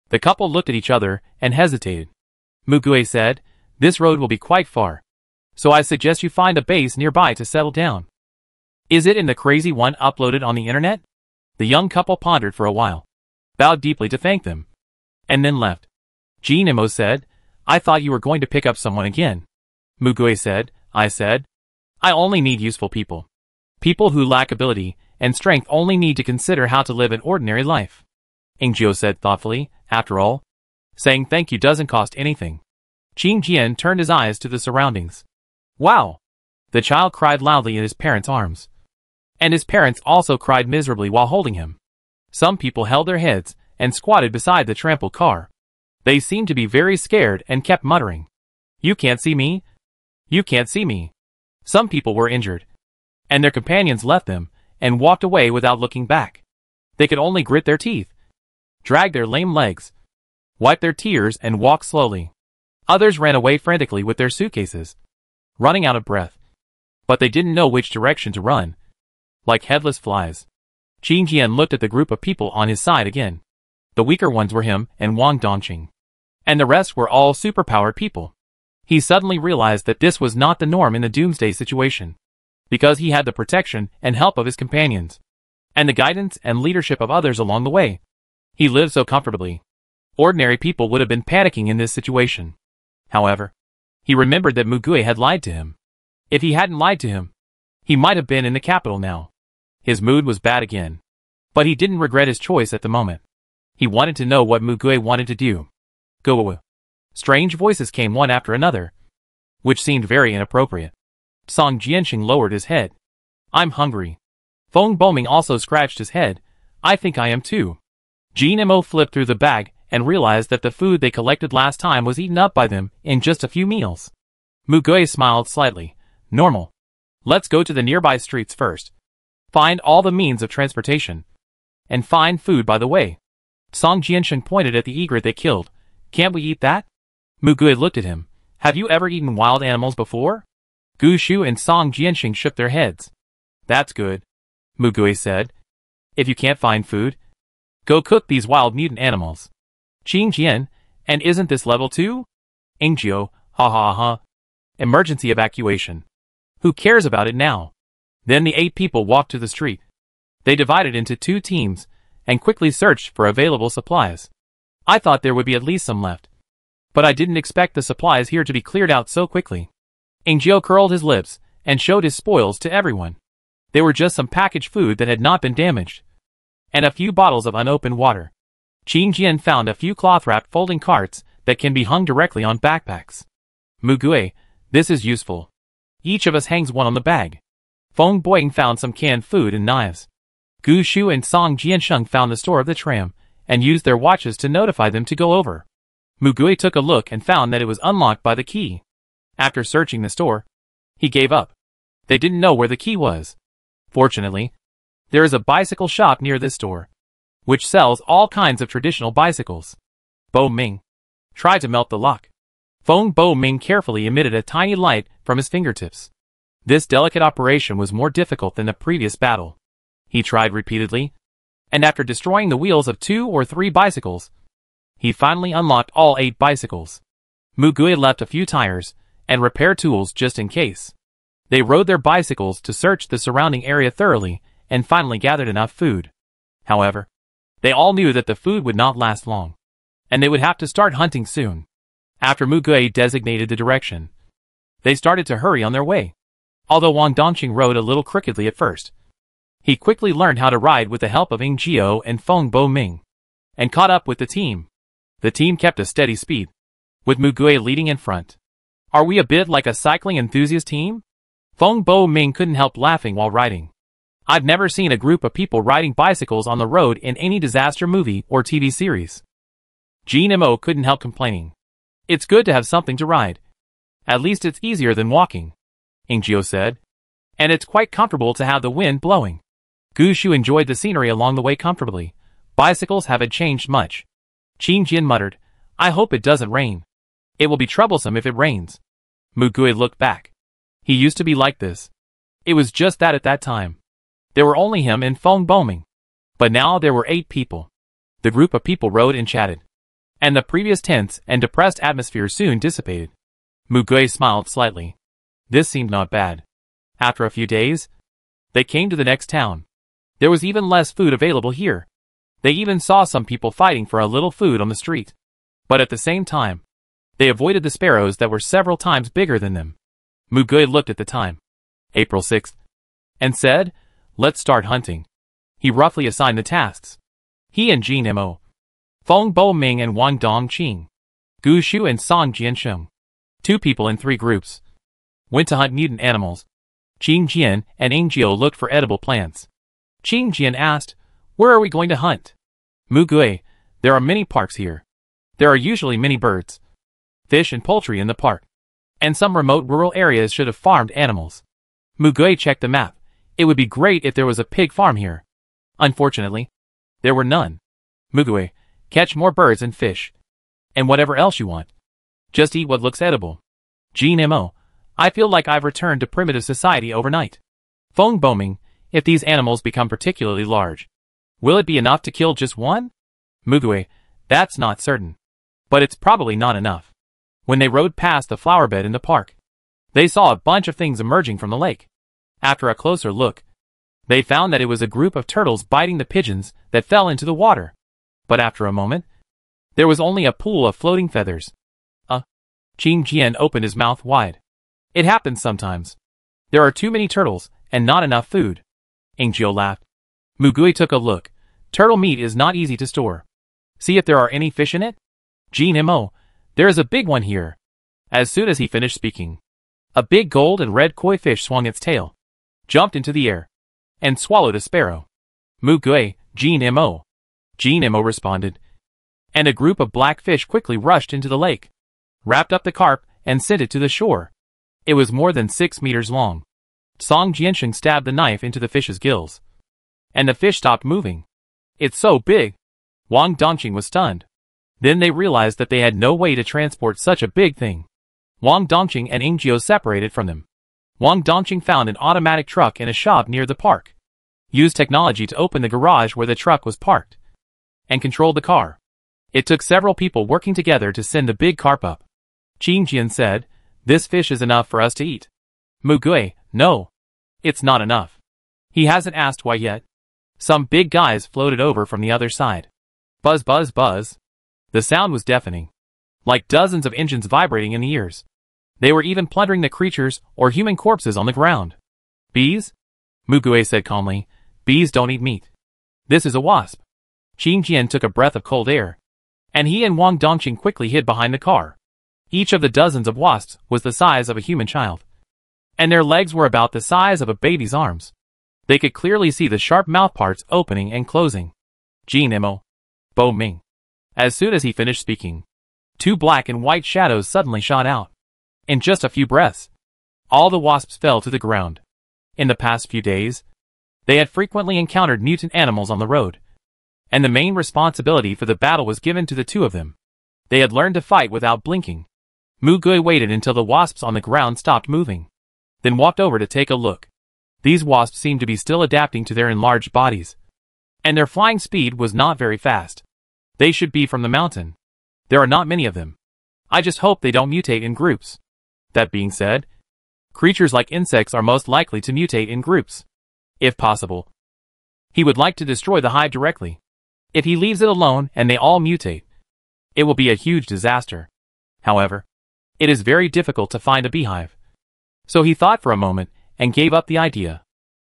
The couple looked at each other and hesitated. Mugui said, "This road will be quite far, so I suggest you find a base nearby to settle down." "Is it in the crazy one uploaded on the internet?" The young couple pondered for a while, bowed deeply to thank them, and then left. Jin Mo said, "I thought you were going to pick up someone again." Mugui said, I only need useful people. People who lack ability and strength only need to consider how to live an ordinary life." Ingjiu said thoughtfully, "After all, saying thank you doesn't cost anything." Qing Jian turned his eyes to the surroundings. "Wow!" The child cried loudly in his parents' arms. And his parents also cried miserably while holding him. Some people held their heads and squatted beside the trampled car. They seemed to be very scared and kept muttering, "You can't see me? You can't see me." Some people were injured, and their companions left them and walked away without looking back. They could only grit their teeth, drag their lame legs, wipe their tears and walk slowly. Others ran away frantically with their suitcases, running out of breath. But they didn't know which direction to run. Like headless flies. Qing Jian looked at the group of people on his side again. The weaker ones were him and Wang Dongqing, and the rest were all superpowered people. He suddenly realized that this was not the norm in the doomsday situation, because he had the protection and help of his companions, and the guidance and leadership of others along the way. He lived so comfortably. Ordinary people would have been panicking in this situation. However, he remembered that Mugui had lied to him. If he hadn't lied to him, he might have been in the capital now. His mood was bad again, but he didn't regret his choice at the moment. He wanted to know what Mugui wanted to do. Go. Strange voices came one after another, which seemed very inappropriate. Song Jiansheng lowered his head. "I'm hungry." Feng Boming also scratched his head. "I think I am too." Jin Mo flipped through the bag and realized that the food they collected last time was eaten up by them in just a few meals. Mugui smiled slightly. "Normal. Let's go to the nearby streets first. Find all the means of transportation. And find food by the way." Song Jiansheng pointed at the egret they killed. Can't we eat that? Mu Gui looked at him. Have you ever eaten wild animals before? Gu Shu and Song Jiansheng shook their heads. That's good, Mu Gui said. If you can't find food, go cook these wild mutant animals. Qing Jian, and isn't this level 2? Ingjiu, ha ha ha. Emergency evacuation. Who cares about it now? Then the 8 people walked to the street. They divided into 2 teams, and quickly searched for available supplies. I thought there would be at least some left. But I didn't expect the supplies here to be cleared out so quickly. Ingjiu curled his lips, and showed his spoils to everyone. They were just some packaged food that had not been damaged, and a few bottles of unopened water. Qing Jian found a few cloth-wrapped folding carts that can be hung directly on backpacks. Mu Gui, this is useful. Each of us hangs one on the bag. Feng Boying found some canned food and knives. Gu Shu and Song Jiansheng found the store of the tram, and used their watches to notify them to go over. Mu Gui took a look and found that it was unlocked by the key. After searching the store, he gave up. They didn't know where the key was. Fortunately, there is a bicycle shop near this store, which sells all kinds of traditional bicycles. Bo Ming tried to melt the lock. Feng Bo Ming carefully emitted a tiny light from his fingertips. This delicate operation was more difficult than the previous battle. He tried repeatedly, and after destroying the wheels of 2 or 3 bicycles, he finally unlocked all 8 bicycles. Mu Gui left a few tires and repair tools just in case. They rode their bicycles to search the surrounding area thoroughly and finally gathered enough food. However, they all knew that the food would not last long, and they would have to start hunting soon. After Mu Gui designated the direction, they started to hurry on their way. Although Wang Dongqing rode a little crookedly at first, he quickly learned how to ride with the help of Ingjiu and Feng Bo Ming, and caught up with the team. The team kept a steady speed, with Mu Gui leading in front. Are we a bit like a cycling enthusiast team? Feng Bo Ming couldn't help laughing while riding. I've never seen a group of people riding bicycles on the road in any disaster movie or TV series. Jean Mo couldn't help complaining. It's good to have something to ride. At least it's easier than walking, Ingjiu said. And it's quite comfortable to have the wind blowing. Gu Shu enjoyed the scenery along the way comfortably. Bicycles haven't changed much. Qing Jian muttered, I hope it doesn't rain. It will be troublesome if it rains. Mu Gui looked back. He used to be like this. It was just that at that time. There were only him and Feng Boming. But now there were 8 people. The group of people rode and chatted, and the previous tense and depressed atmosphere soon dissipated. Mu Gui smiled slightly. This seemed not bad. After a few days, they came to the next town. There was even less food available here. They even saw some people fighting for a little food on the street. But at the same time, they avoided the sparrows that were several times bigger than them. Mu Gui looked at the time, April 6th, and said, let's start hunting. He roughly assigned the tasks. He and Jean Mo, Feng Bo Ming and Wang Dongqing, Gu Shu and Song Jiansheng, 2 people in 3 groups, went to hunt mutant animals. Qing Jian and Ingjiu looked for edible plants. Qing Jian asked, where are we going to hunt? Mu Gui, there are many parks here. There are usually many birds, fish and poultry in the park, and some remote rural areas should have farmed animals. Mu Gui checked the map. It would be great if there was a pig farm here. Unfortunately, there were none. Mu Gui, catch more birds and fish, and whatever else you want. Just eat what looks edible. Jean Mo, I feel like I've returned to primitive society overnight. Feng Boming, if these animals become particularly large, will it be enough to kill just one? Mu Gui, that's not certain. But it's probably not enough. When they rode past the flower bed in the park, they saw a bunch of things emerging from the lake. After a closer look, they found that it was a group of turtles biting the pigeons that fell into the water. But after a moment, there was only a pool of floating feathers. Qing Jian opened his mouth wide. It happens sometimes. There are too many turtles, and not enough food. Ingjiu laughed. Mu Gui took a look. Turtle meat is not easy to store. See if there are any fish in it? Jean Mo, there is a big one here. As soon as he finished speaking, a big gold and red koi fish swung its tail, jumped into the air, and swallowed a sparrow. Mu Gui, Jean Mo. Jean Mo responded, and a group of black fish quickly rushed into the lake, wrapped up the carp, and sent it to the shore. It was more than 6 meters long. Song Jiansheng stabbed the knife into the fish's gills, and the fish stopped moving. It's so big. Wang Dongqing was stunned. Then they realized that they had no way to transport such a big thing. Wang Dongqing and Ingjiu separated from them. Wang Dongqing found an automatic truck in a shop near the park. Used technology to open the garage where the truck was parked. And controlled the car. It took several people working together to send the big carp up. Qing Jian said, "This fish is enough for us to eat." Mu Gui, "No. It's not enough." He hasn't asked why yet. Some big guys floated over from the other side. Buzz buzz buzz. The sound was deafening. Like dozens of engines vibrating in the ears. They were even plundering the creatures or human corpses on the ground. "Bees?" Mu Gui said calmly. "Bees don't eat meat. This is a wasp." Qing Jian took a breath of cold air. And he and Wang Dongqing quickly hid behind the car. Each of the dozens of wasps was the size of a human child. And their legs were about the size of a baby's arms. They could clearly see the sharp mouthparts opening and closing. Jin Mo. Bo Ming. As soon as he finished speaking, two black and white shadows suddenly shot out. In just a few breaths, all the wasps fell to the ground. In the past few days, they had frequently encountered mutant animals on the road. And the main responsibility for the battle was given to the two of them. They had learned to fight without blinking. Mu Gui waited until the wasps on the ground stopped moving. Then walked over to take a look. These wasps seemed to be still adapting to their enlarged bodies. And their flying speed was not very fast. They should be from the mountain. There are not many of them. I just hope they don't mutate in groups. That being said, creatures like insects are most likely to mutate in groups. If possible, he would like to destroy the hive directly. If he leaves it alone and they all mutate, it will be a huge disaster. However, it is very difficult to find a beehive. So he thought for a moment and gave up the idea.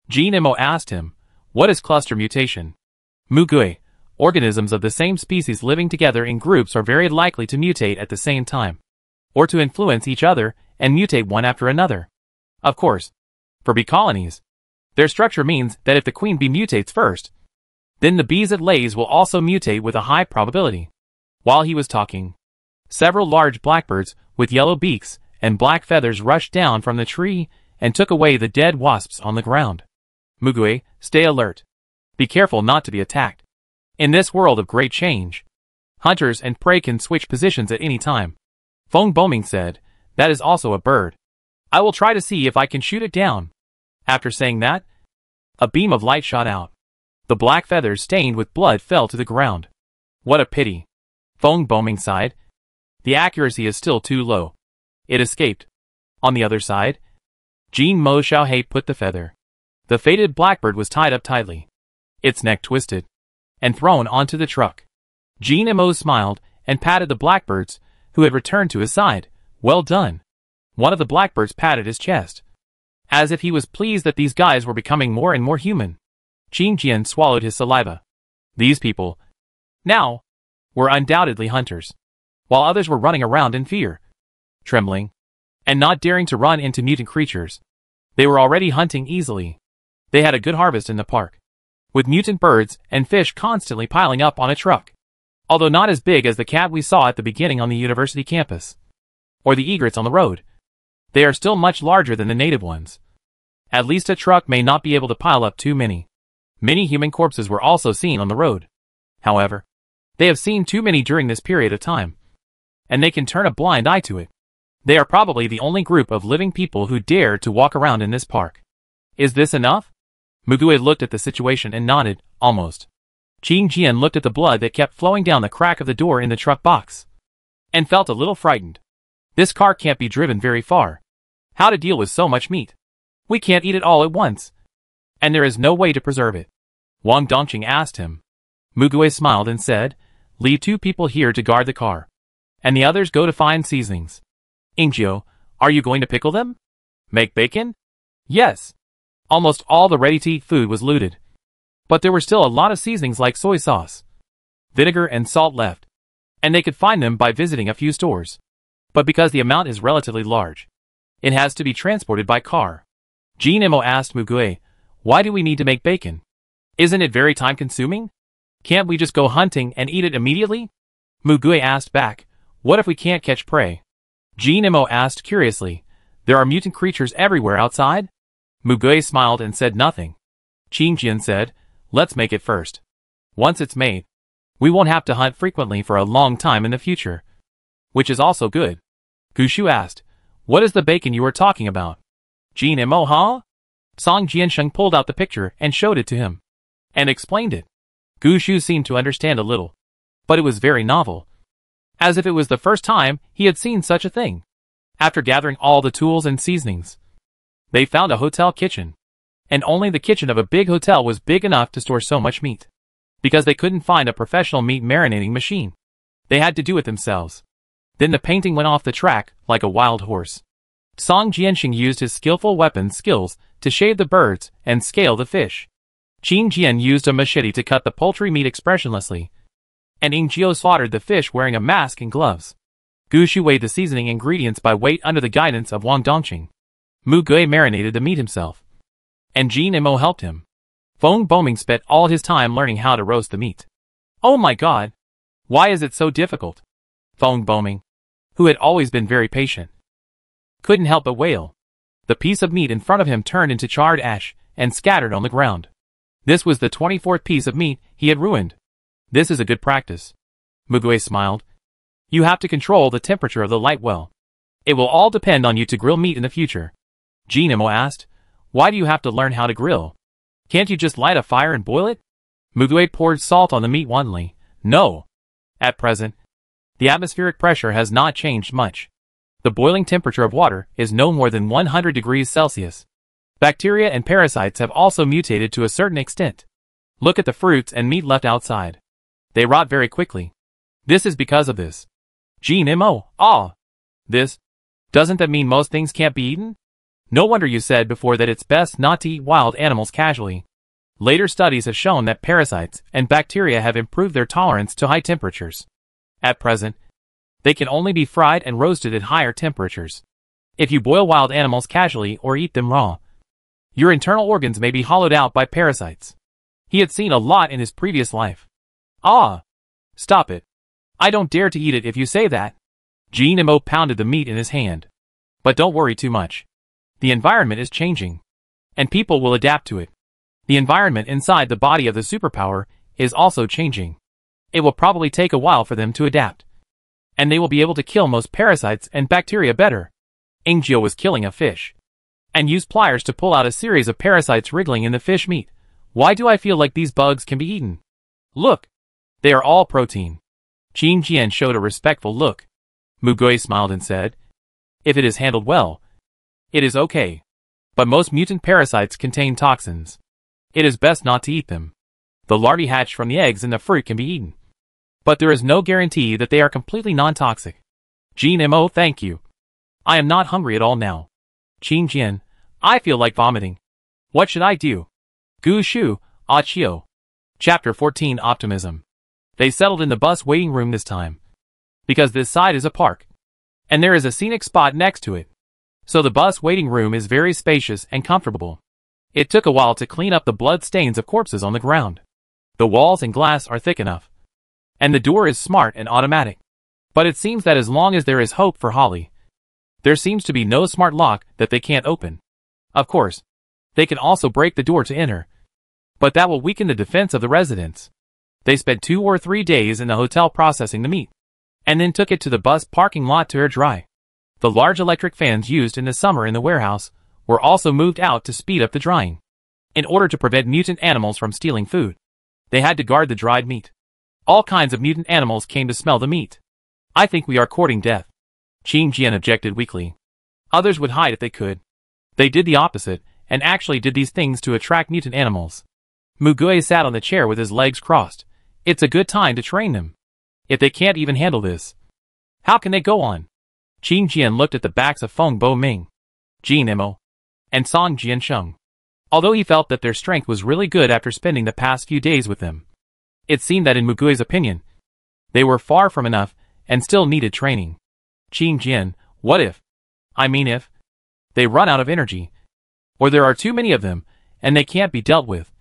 Jin Mo asked him, "What is cluster mutation?" Mu Gui, organisms of the same species living together in groups are very likely to mutate at the same time, or to influence each other and mutate one after another. Of course, for bee colonies, their structure means that if the queen bee mutates first, then the bees it lays will also mutate with a high probability. While he was talking, several large blackbirds with yellow beaks and black feathers rushed down from the tree and took away the dead wasps on the ground. Mu Gui, stay alert. Be careful not to be attacked. In this world of great change, hunters and prey can switch positions at any time. Feng Boming said, "That is also a bird. I will try to see if I can shoot it down." After saying that, a beam of light shot out. The black feathers stained with blood fell to the ground. What a pity. Feng Boming sighed. The accuracy is still too low. It escaped. On the other side, Jin Mo Xiaohei put the feather. The fated blackbird was tied up tightly. Its neck twisted. And thrown onto the truck. Jin Mo smiled and patted the blackbirds, who had returned to his side. Well done. One of the blackbirds patted his chest. As if he was pleased that these guys were becoming more and more human. Qing Jian swallowed his saliva. These people, now, were undoubtedly hunters, while others were running around in fear, trembling, and not daring to run into mutant creatures. They were already hunting easily. They had a good harvest in the park, with mutant birds and fish constantly piling up on a truck. Although not as big as the cat we saw at the beginning on the university campus, or the egrets on the road, they are still much larger than the native ones. At least a truck may not be able to pile up too many. Many human corpses were also seen on the road. However, they have seen too many during this period of time, and they can turn a blind eye to it. They are probably the only group of living people who dare to walk around in this park. Is this enough? Mu Gui looked at the situation and nodded, almost. Qing Jian looked at the blood that kept flowing down the crack of the door in the truck box, and felt a little frightened. This car can't be driven very far. How to deal with so much meat? We can't eat it all at once, and there is no way to preserve it. Wang Dongqing asked him. Mu Gui smiled and said, "Leave 2 people here to guard the car, and the others go to find seasonings." Ingjiu, are you going to pickle them? Make bacon? Yes. Almost all the ready-to-eat food was looted, but there were still a lot of seasonings like soy sauce, vinegar and salt left, and they could find them by visiting a few stores. But because the amount is relatively large, it has to be transported by car. Jin Mo asked Mu Gui, "Why do we need to make bacon? Isn't it very time-consuming? Can't we just go hunting and eat it immediately?" Mu Gui asked back, "What if we can't catch prey?" Jin Mo asked curiously, "There are mutant creatures everywhere outside?" Mu Gui smiled and said nothing. Qing Jian said, "Let's make it first. Once it's made, We won't have to hunt frequently for a long time in the future. Which is also good. Gushu asked, what is the bacon you were talking about? Jin Mo, huh? Song Jiansheng pulled out the picture and showed it to him. And explained it. Gushu seemed to understand a little. But it was very novel. As if it was the first time he had seen such a thing. After gathering all the tools and seasonings, they found a hotel kitchen. And only the kitchen of a big hotel was big enough to store so much meat. Because they couldn't find a professional meat marinating machine. They had to do it themselves. Then the painting went off the track like a wild horse. Song Jianxing used his skillful weapon skills to shave the birds and scale the fish. Qin Jian used a machete to cut the poultry meat expressionlessly. And Ying Jiao slaughtered the fish wearing a mask and gloves. Gushu weighed the seasoning ingredients by weight under the guidance of Wang Dongqing. Mu Gui marinated the meat himself. And Jin Mo helped him. Feng Boming spent all his time learning how to roast the meat. Oh my god! Why is it so difficult? Feng Boming, who had always been very patient, couldn't help but wail. The piece of meat in front of him turned into charred ash and scattered on the ground. This was the 24th piece of meat he had ruined. This is a good practice. Mugui smiled. You have to control the temperature of the light well. It will all depend on you to grill meat in the future. Jin Mo asked, why do you have to learn how to grill? Can't you just light a fire and boil it? Mugui poured salt on the meat wantonly. No. At present, the atmospheric pressure has not changed much. The boiling temperature of water is no more than 100 degrees Celsius. Bacteria and parasites have also mutated to a certain extent. Look at the fruits and meat left outside. They rot very quickly. This is because of this. Jin Mo, this? Doesn't that mean most things can't be eaten? No wonder you said before that it's best not to eat wild animals casually. Later studies have shown that parasites and bacteria have improved their tolerance to high temperatures. At present, they can only be fried and roasted at higher temperatures. If you boil wild animals casually or eat them raw, your internal organs may be hollowed out by parasites. He had seen a lot in his previous life. Stop it. I don't dare to eat it if you say that. Jin Mo pounded the meat in his hand. But don't worry too much. The environment is changing. And people will adapt to it. The environment inside the body of the superpower is also changing. It will probably take a while for them to adapt. And they will be able to kill most parasites and bacteria better. Ying was killing a fish. And used pliers to pull out a series of parasites wriggling in the fish meat. Why do I feel like these bugs can be eaten? Look. They are all protein. Qin Jian showed a respectful look. Mugui smiled and said, if it is handled well, it is okay. But most mutant parasites contain toxins. It is best not to eat them. The larvae hatched from the eggs in the fruit can be eaten. But there is no guarantee that they are completely non-toxic. Jin Mo, thank you. I am not hungry at all now. Qin Jian, I feel like vomiting. What should I do? Gushu, Achio. Chapter 14 Optimism. They settled in the bus waiting room this time. Because this side is a park. And there is a scenic spot next to it. So the bus waiting room is very spacious and comfortable. It took a while to clean up the blood stains of corpses on the ground. The walls and glass are thick enough. And the door is smart and automatic. But it seems that as long as there is hope for Holly, there seems to be no smart lock that they can't open. Of course, they can also break the door to enter. But that will weaken the defense of the residents. They spent 2 or 3 days in the hotel processing the meat. And then took it to the bus parking lot to air dry. The large electric fans used in the summer in the warehouse were also moved out to speed up the drying. In order to prevent mutant animals from stealing food, they had to guard the dried meat. All kinds of mutant animals came to smell the meat. I think we are courting death. Qin Jian objected weakly. Others would hide if they could. They did the opposite, and actually did these things to attract mutant animals. Mugui sat on the chair with his legs crossed. It's a good time to train them. If they can't even handle this, how can they go on? Qin Jian looked at the backs of Feng Boming, Jin Mo, and Song Jiansheng. Although he felt that their strength was really good after spending the past few days with them, it seemed that in Mugui's opinion, they were far from enough and still needed training. Qin Jian, what if they run out of energy? Or there are too many of them, and they can't be dealt with.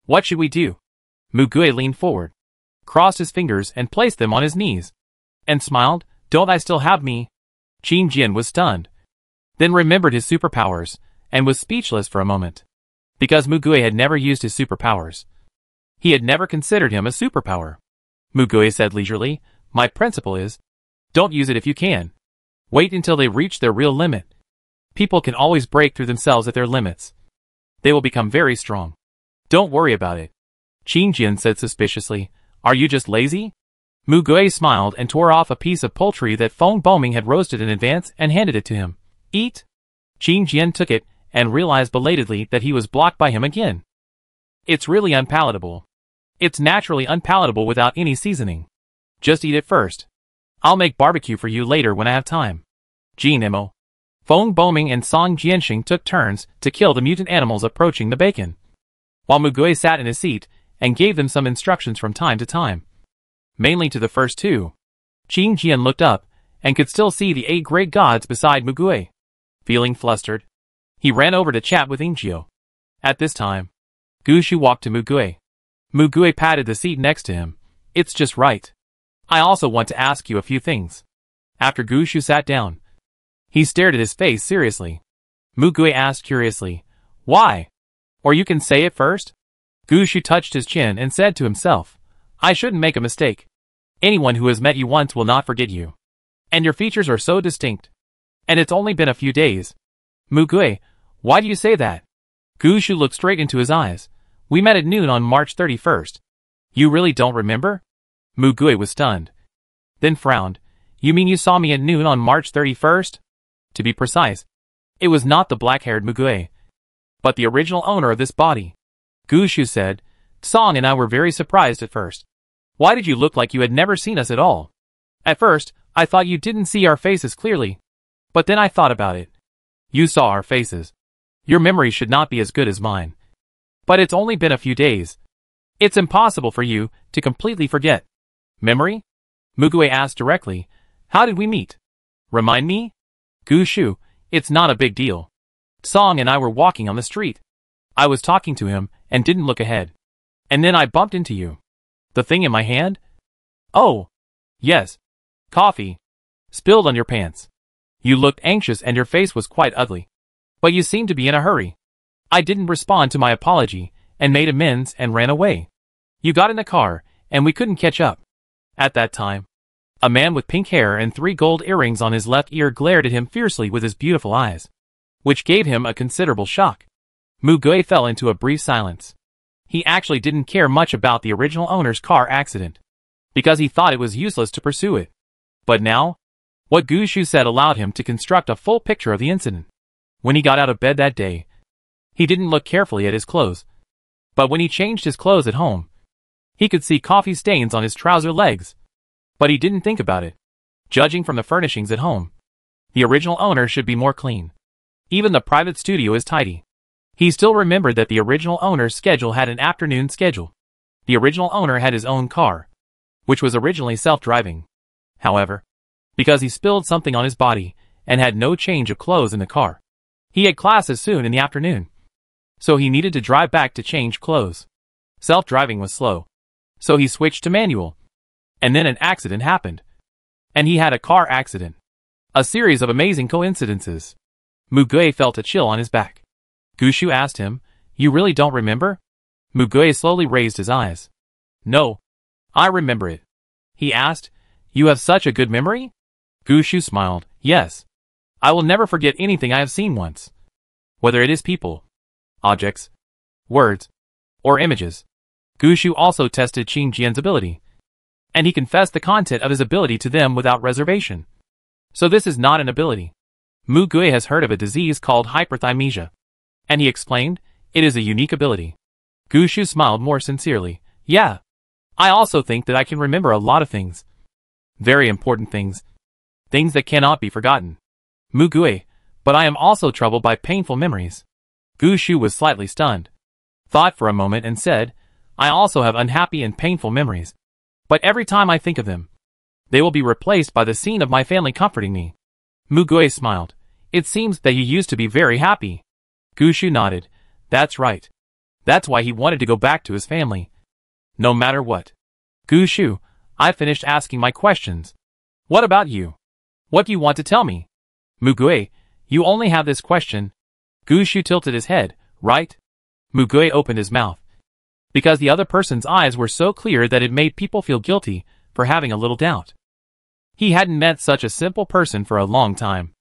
What should we do? Mugui leaned forward, crossed his fingers and placed them on his knees, and smiled. Don't I still have me? Qin Jian was stunned, then remembered his superpowers, and was speechless for a moment. Because Mugui had never used his superpowers. He had never considered him a superpower. Mugue said leisurely. My principle is, don't use it if you can. Wait until they reach their real limit. People can always break through themselves at their limits. They will become very strong. Don't worry about it. Qin Jian said suspiciously. Are you just lazy? Mugue smiled and tore off a piece of poultry that Feng Boming had roasted in advance and handed it to him. Eat? Qin Jian took it and realized belatedly that he was blocked by him again. It's really unpalatable. It's naturally unpalatable without any seasoning. Just eat it first. I'll make barbecue for you later when I have time. Jin Mo. Feng Boming and Song Jianxing took turns to kill the mutant animals approaching the bacon, while Mugue sat in his seat and gave them some instructions from time to time. Mainly to the first two. Qin Jian looked up and could still see the 8 great gods beside Mugue. Feeling flustered, he ran over to chat with Ingio. At this time, Gu Shu walked to Mugue. Mugue patted the seat next to him. It's just right. I also want to ask you a few things. After Gu Shu sat down, he stared at his face seriously. Mugue asked curiously, why? Or you can say it first? Gu Shu touched his chin and said to himself, I shouldn't make a mistake. Anyone who has met you once will not forget you. And your features are so distinct. And it's only been a few days. Mugue, why do you say that? Gu Shu looked straight into his eyes. We met at noon on March 31st. You really don't remember? Mugue was stunned. Then frowned. You mean you saw me at noon on March 31st? To be precise, it was not the black-haired Mugue, but the original owner of this body. Gu Shu said. Song and I were very surprised at first. Why did you look like you had never seen us at all? At first, I thought you didn't see our faces clearly. But then I thought about it. You saw our faces. Your memory should not be as good as mine. But it's only been a few days. It's impossible for you to completely forget. Memory? Mugue asked directly. How did we meet? Remind me? Gu Shu, it's not a big deal. Song and I were walking on the street. I was talking to him and didn't look ahead. And then I bumped into you. The thing in my hand? Oh. Yes. Coffee. Spilled on your pants. You looked anxious and your face was quite ugly. But you seemed to be in a hurry. I didn't respond to my apology and made amends and ran away. You got in the car and we couldn't catch up. At that time, a man with pink hair and 3 gold earrings on his left ear glared at him fiercely with his beautiful eyes, which gave him a considerable shock. Mugue fell into a brief silence. He actually didn't care much about the original owner's car accident, because he thought it was useless to pursue it. But now, what Gu Shu said allowed him to construct a full picture of the incident. When he got out of bed that day, he didn't look carefully at his clothes. But when he changed his clothes at home, he could see coffee stains on his trouser legs. But he didn't think about it. Judging from the furnishings at home, the original owner should be more clean. Even the private studio is tidy. He still remembered that the original owner's schedule had an afternoon schedule. The original owner had his own car, which was originally self-driving. However, because he spilled something on his body and had no change of clothes in the car, he had classes soon in the afternoon. So he needed to drive back to change clothes. Self-driving was slow, so he switched to manual. And then an accident happened. And he had a car accident. A series of amazing coincidences. Mugue felt a chill on his back. Gu Shu asked him, You really don't remember? Mugue slowly raised his eyes. No. I remember it. He asked, You have such a good memory? Gu Shu smiled. Yes. I will never forget anything I have seen once. Whether it is people, objects, words, or images. Gu Shu also tested Qin Jian's ability, and he confessed the content of his ability to them without reservation. So this is not an ability. Mugue has heard of a disease called hyperthymesia, and he explained, it is a unique ability. Gu Shu smiled more sincerely. Yeah. I also think that I can remember a lot of things. Very important things. Things that cannot be forgotten. Mugue, but I am also troubled by painful memories. Gu Shu was slightly stunned. Thought for a moment and said, I also have unhappy and painful memories. But every time I think of them, they will be replaced by the scene of my family comforting me. Mugue smiled. It seems that you used to be very happy. Gu Shu nodded. That's right. That's why he wanted to go back to his family. No matter what. Gu Shu, I finished asking my questions. What about you? What do you want to tell me? Mugue, you only have this question. Gu Shu tilted his head, right? Mugue opened his mouth. because the other person's eyes were so clear that it made people feel guilty for having a little doubt. He hadn't met such a simple person for a long time.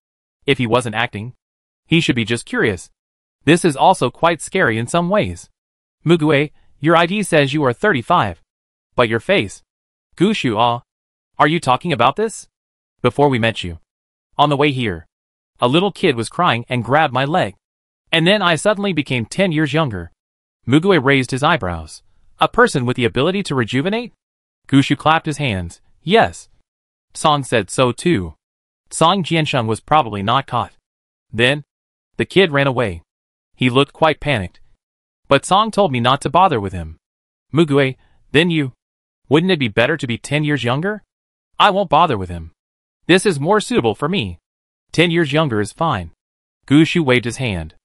If he wasn't acting, he should be just curious. This is also quite scary in some ways. Mugue, your ID says you are 35. But your face. Gushu, are you talking about this? Before we met you. On the way here, a little kid was crying and grabbed my leg. And then I suddenly became 10 years younger. Mugue raised his eyebrows. A person with the ability to rejuvenate? Gushu clapped his hands. Yes. Song said so too. Song Jiansheng was probably not caught. Then, the kid ran away. He looked quite panicked. But Song told me not to bother with him. Mugue, then you. Wouldn't it be better to be 10 years younger? I won't bother with him. This is more suitable for me. 10 years younger is fine. Gushu waved his hand.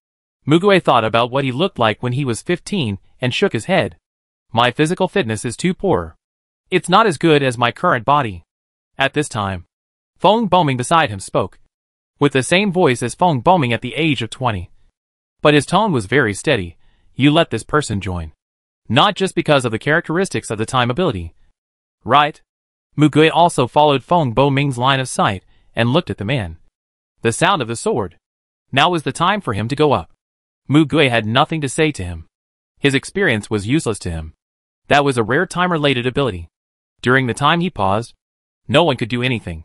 Mugue thought about what he looked like when he was 15 and shook his head. My physical fitness is too poor. It's not as good as my current body. At this time, Feng Boming beside him spoke, with the same voice as Feng Boming at the age of 20. But his tone was very steady. You let this person join. Not just because of the characteristics of the time ability. Right? Mugue also followed Feng Boming's line of sight and looked at the man. The sound of the sword. Now was the time for him to go up. Mugue had nothing to say to him. His experience was useless to him. That was a rare time-related ability. During the time he paused, no one could do anything.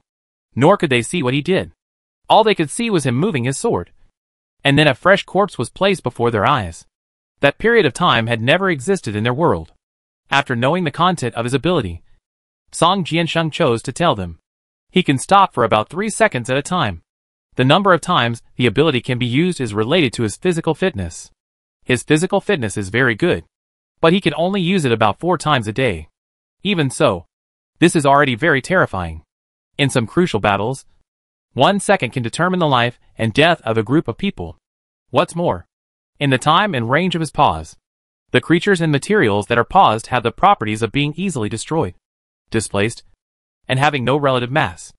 Nor could they see what he did. All they could see was him moving his sword. And then a fresh corpse was placed before their eyes. That period of time had never existed in their world. After knowing the content of his ability, Song Jiansheng chose to tell them. He can stop for about 3 seconds at a time. The number of times the ability can be used is related to his physical fitness. His physical fitness is very good, but he can only use it about 4 times a day. Even so, this is already very terrifying. In some crucial battles, 1 second can determine the life and death of a group of people. What's more, in the time and range of his pause, the creatures and materials that are paused have the properties of being easily destroyed, displaced, and having no relative mass.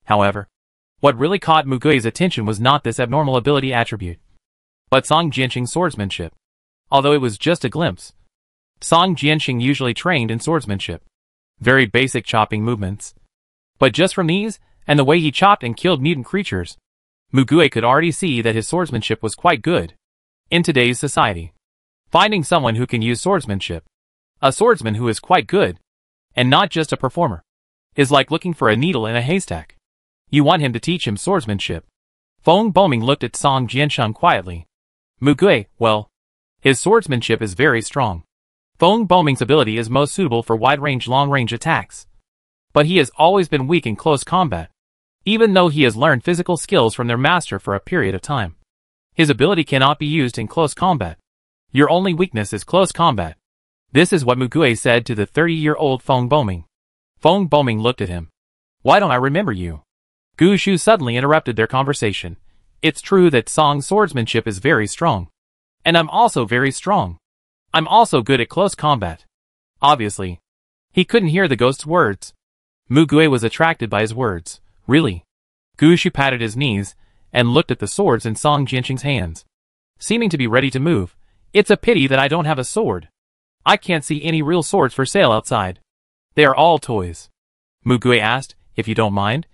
However, what really caught Mugue's attention was not this abnormal ability attribute, but Song Jiansheng's swordsmanship. Although it was just a glimpse, Song Jiansheng usually trained in swordsmanship. Very basic chopping movements. But just from these, and the way he chopped and killed mutant creatures, Mugue could already see that his swordsmanship was quite good. In today's society, finding someone who can use swordsmanship, a swordsman who is quite good, and not just a performer, is like looking for a needle in a haystack. You want him to teach him swordsmanship. Feng Boming looked at Song Jiansheng quietly. Mugue, well, his swordsmanship is very strong. Feng Boming's ability is most suitable for wide-range long-range attacks. But he has always been weak in close combat, even though he has learned physical skills from their master for a period of time. His ability cannot be used in close combat. Your only weakness is close combat. This is what Mugue said to the 30-year-old Feng Boming. Feng Boming looked at him. Why don't I remember you? Gushu suddenly interrupted their conversation. It's true that Song's swordsmanship is very strong. And I'm also very strong. I'm also good at close combat. Obviously, he couldn't hear the ghost's words. Mugue was attracted by his words. Really? Gushu patted his knees and looked at the swords in Song Jiansheng's hands, seeming to be ready to move. It's a pity that I don't have a sword. I can't see any real swords for sale outside. They are all toys. Mugue asked, if you don't mind.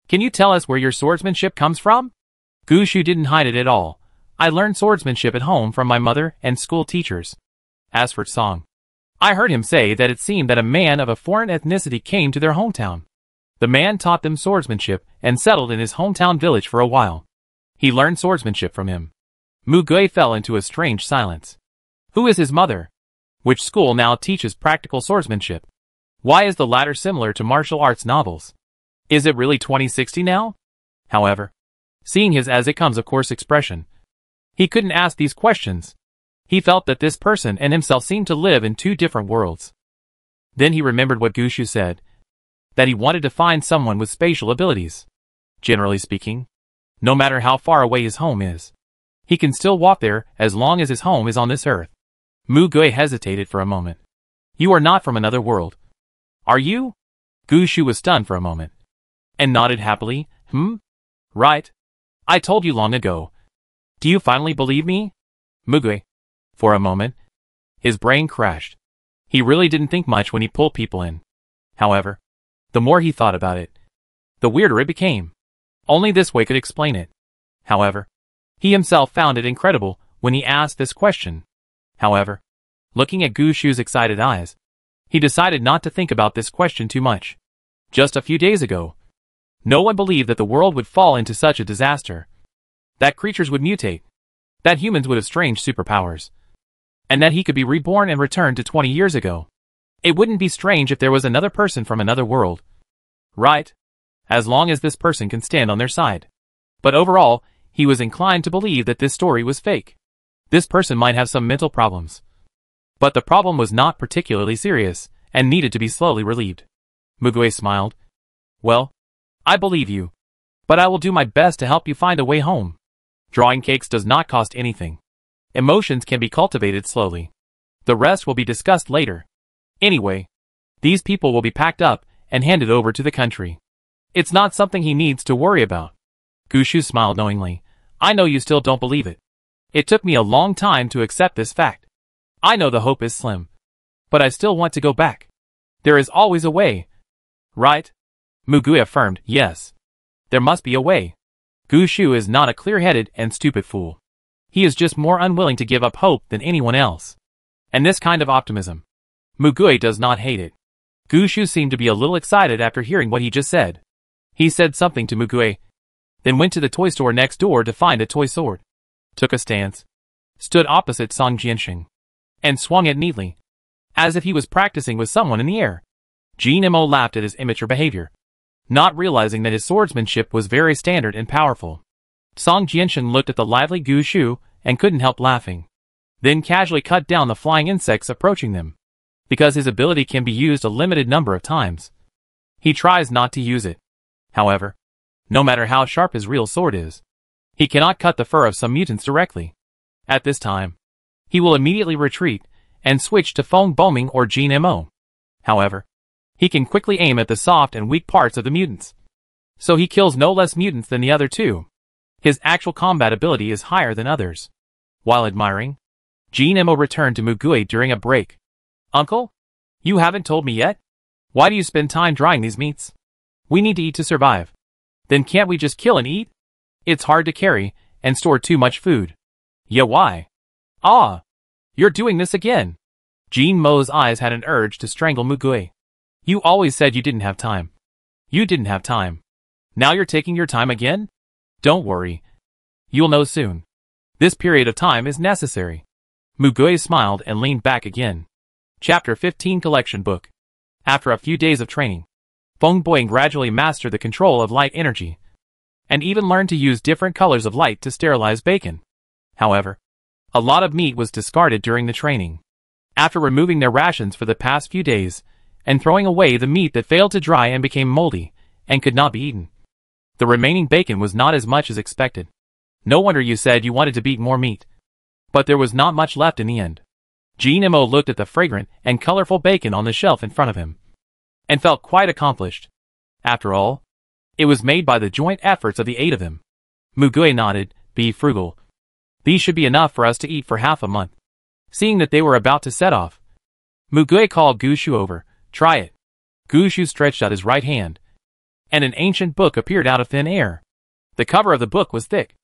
Can you tell us where your swordsmanship comes from? Gushu didn't hide it at all. I learned swordsmanship at home from my mother and school teachers. As for Song, I heard him say that it seemed that a man of a foreign ethnicity came to their hometown. The man taught them swordsmanship and settled in his hometown village for a while. He learned swordsmanship from him. Mugue fell into a strange silence. Who is his mother? Which school now teaches practical swordsmanship? Why is the latter similar to martial arts novels? Is it really 2060 now? However, seeing his as-it-comes-of-course expression, he couldn't ask these questions. He felt that this person and himself seemed to live in 2 different worlds. Then he remembered what Gushu said, that he wanted to find someone with spatial abilities. Generally speaking, no matter how far away his home is, he can still walk there as long as his home is on this earth. Mugue hesitated for a moment. You are not from another world. Are you? Gushu was stunned for a moment, and nodded happily. Right. I told you long ago. Do you finally believe me? Mugue. For a moment, his brain crashed. He really didn't think much when he pulled people in. However, the more he thought about it, the weirder it became. Only this way could explain it. However, he himself found it incredible when he asked this question. However, looking at Gushu's excited eyes, he decided not to think about this question too much. Just a few days ago, no one believed that the world would fall into such a disaster, that creatures would mutate, that humans would have strange superpowers, and that he could be reborn and returned to 20 years ago. It wouldn't be strange if there was another person from another world. Right? As long as this person can stand on their side. But overall, he was inclined to believe that this story was fake. This person might have some mental problems. But the problem was not particularly serious, and needed to be slowly relieved. Mugue smiled. Well, I believe you. But I will do my best to help you find a way home. Drawing cakes does not cost anything. Emotions can be cultivated slowly. The rest will be discussed later. Anyway, these people will be packed up and handed over to the country. It's not something he needs to worry about. Gushu smiled knowingly. I know you still don't believe it. It took me a long time to accept this fact. I know the hope is slim. But I still want to go back. There is always a way. Right? Mugue affirmed, yes. There must be a way. Gushu is not a clear-headed and stupid fool. He is just more unwilling to give up hope than anyone else. And this kind of optimism, Mugue does not hate it. Gushu seemed to be a little excited after hearing what he just said. He said something to Mugue, then went to the toy store next door to find a toy sword, took a stance, stood opposite Song Jianxing, and swung it neatly, as if he was practicing with someone in the air. Jin Mo laughed at his immature behavior, not realizing that his swordsmanship was very standard and powerful. Song Jianxing looked at the lively Gushu and couldn't help laughing, then casually cut down the flying insects approaching them. Because his ability can be used a limited number of times, he tries not to use it. However, no matter how sharp his real sword is, he cannot cut the fur of some mutants directly. At this time, he will immediately retreat and switch to Feng Boming or Jin Mo. However, he can quickly aim at the soft and weak parts of the mutants. So he kills no less mutants than the other two. His actual combat ability is higher than others. While admiring, Jin Mo returned to Mugue during a break. Uncle? You haven't told me yet? Why do you spend time drying these meats? We need to eat to survive. Then can't we just kill and eat? It's hard to carry and store too much food. Yeah, why? Ah! You're doing this again. Jin Mo's eyes had an urge to strangle Mugue. You always said you didn't have time. You didn't have time. Now you're taking your time again? Don't worry. You'll know soon. This period of time is necessary. Mugue smiled and leaned back again. Chapter 15 Collection Book. After a few days of training, Feng Boing gradually mastered the control of light energy, and even learned to use different colors of light to sterilize bacon. However, a lot of meat was discarded during the training. After removing their rations for the past few days, and throwing away the meat that failed to dry and became moldy, and could not be eaten, the remaining bacon was not as much as expected. No wonder you said you wanted to eat more meat. But there was not much left in the end. Jin Mo looked at the fragrant and colorful bacon on the shelf in front of him, and felt quite accomplished. After all, it was made by the joint efforts of the 8 of them. Mugue nodded, be frugal. These should be enough for us to eat for half a month. Seeing that they were about to set off, Mugue called Gushu over, try it. Gushu stretched out his right hand, and an ancient book appeared out of thin air. The cover of the book was thick,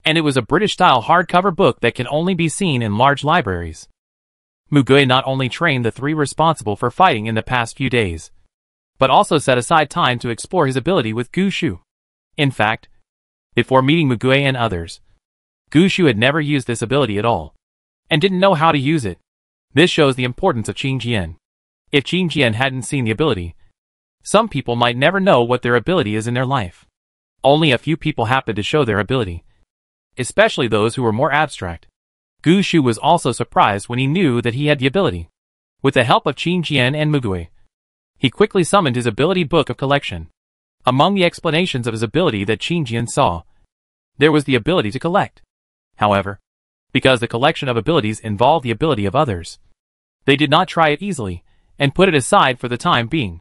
and it was a British-style hardcover book that can only be seen in large libraries. Mugue not only trained the 3 responsible for fighting in the past few days, but also set aside time to explore his ability with Gushu. In fact, before meeting Mugue and others, Gushu had never used this ability at all, and didn't know how to use it. This shows the importance of Qingjian. If Qingjian hadn't seen the ability, some people might never know what their ability is in their life. Only a few people happened to show their ability, especially those who were more abstract. Gushu was also surprised when he knew that he had the ability. With the help of Qingjian and Mugue, he quickly summoned his ability book of collection. Among the explanations of his ability that Qingjian saw, there was the ability to collect. However, because the collection of abilities involved the ability of others, they did not try it easily, and put it aside for the time being.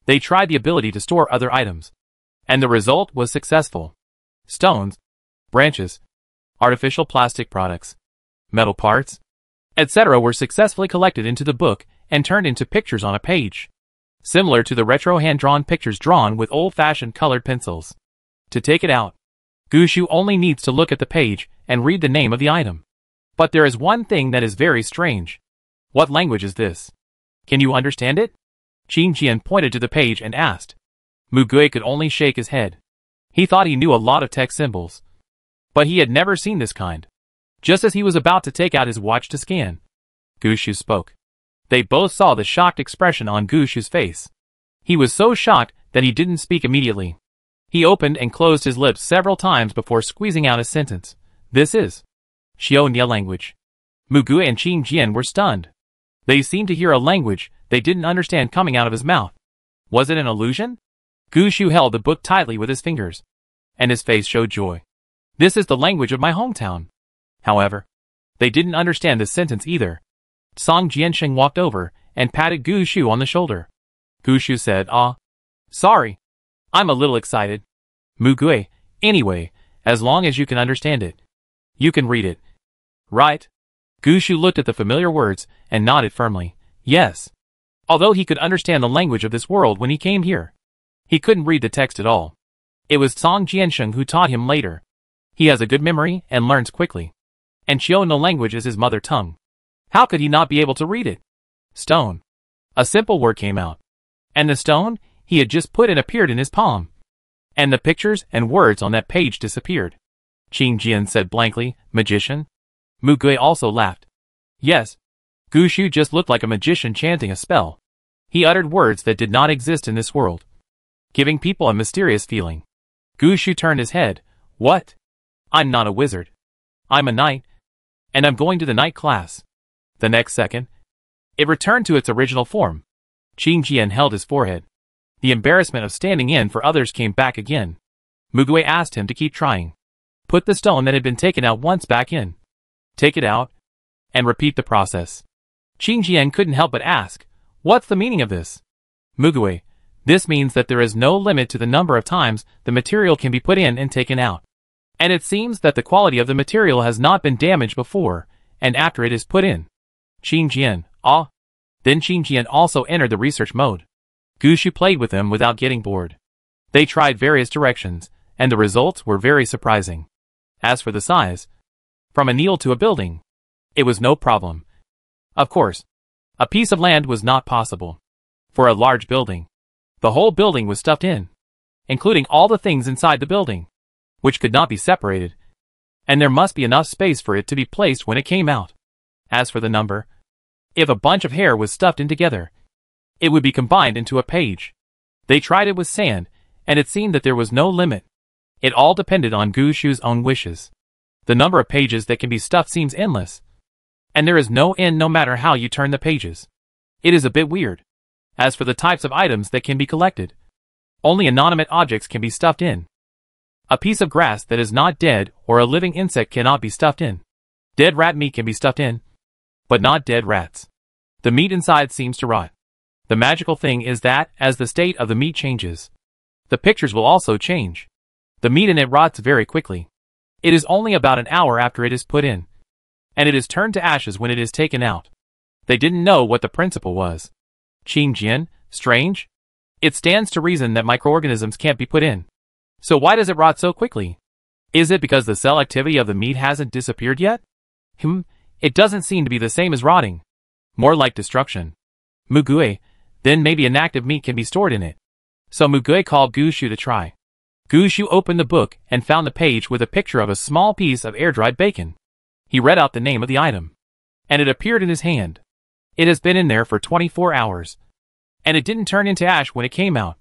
They tried the ability to store other items, and the result was successful. Stones, branches, artificial plastic products, metal parts, etc. were successfully collected into the book and turned into pictures on a page, similar to the retro hand-drawn pictures drawn with old-fashioned colored pencils. To take it out, Gushu only needs to look at the page and read the name of the item. But there is one thing that is very strange. What language is this? Can you understand it? Qing Jian pointed to the page and asked. Mugue could only shake his head. He thought he knew a lot of text symbols, but he had never seen this kind. Just as he was about to take out his watch to scan, Gushu spoke. They both saw the shocked expression on Gushu's face. He was so shocked that he didn't speak immediately. He opened and closed his lips several times before squeezing out a sentence. This is Xiaonia language. Mugue and Qing Jian were stunned. They seemed to hear a language they didn't understand coming out of his mouth. Was it an illusion? Gushu held the book tightly with his fingers, and his face showed joy. This is the language of my hometown. However, they didn't understand this sentence either. Song Jiansheng walked over and patted Gushu on the shoulder. Gushu said, sorry. I'm a little excited. Mugue, anyway, as long as you can understand it. You can read it. Right? Gushu looked at the familiar words and nodded firmly. Yes. Although he could understand the language of this world when he came here, he couldn't read the text at all. It was Song Jiansheng who taught him later. He has a good memory and learns quickly. And Xiaonia language is his mother tongue. How could he not be able to read it? Stone. A simple word came out. And the stone he had just put in appeared in his palm. And the pictures and words on that page disappeared. Qing Jian said blankly, magician? Mugue also laughed. Yes. Gushu just looked like a magician chanting a spell. He uttered words that did not exist in this world, giving people a mysterious feeling. Gushu turned his head. What? I'm not a wizard. I'm a knight. And I'm going to the knight class. The next second, it returned to its original form. Qing Jian held his forehead. The embarrassment of standing in for others came back again. Mugue asked him to keep trying. Put the stone that had been taken out once back in. Take it out, and repeat the process. Qing Jian couldn't help but ask, what's the meaning of this? Mugue, this means that there is no limit to the number of times the material can be put in and taken out. And it seems that the quality of the material has not been damaged before and after it is put in. Qing Jian, Then Qing Jian also entered the research mode. Gushu played with them without getting bored. They tried various directions, and the results were very surprising. As for the size, from a needle to a building, it was no problem. Of course, a piece of land was not possible. For a large building, the whole building was stuffed in, including all the things inside the building, which could not be separated, and there must be enough space for it to be placed when it came out. As for the number, if a bunch of hair was stuffed in together, it would be combined into a page. They tried it with sand, and it seemed that there was no limit. It all depended on Gushu's own wishes. The number of pages that can be stuffed seems endless, and there is no end no matter how you turn the pages. It is a bit weird. As for the types of items that can be collected, only inanimate objects can be stuffed in. A piece of grass that is not dead or a living insect cannot be stuffed in. Dead rat meat can be stuffed in, but not dead rats. The meat inside seems to rot. The magical thing is that, as the state of the meat changes, the pictures will also change. The meat in it rots very quickly. It is only about an hour after it is put in, and it is turned to ashes when it is taken out. They didn't know what the principle was. Qing Jian, strange? It stands to reason that microorganisms can't be put in. So why does it rot so quickly? Is it because the cell activity of the meat hasn't disappeared yet? It doesn't seem to be the same as rotting. More like destruction. Mugue, then maybe inactive meat can be stored in it. So Mugue called Gushu to try. Gushu opened the book and found the page with a picture of a small piece of air-dried bacon. He read out the name of the item, and it appeared in his hand. It has been in there for 24 hours, and it didn't turn into ash when it came out,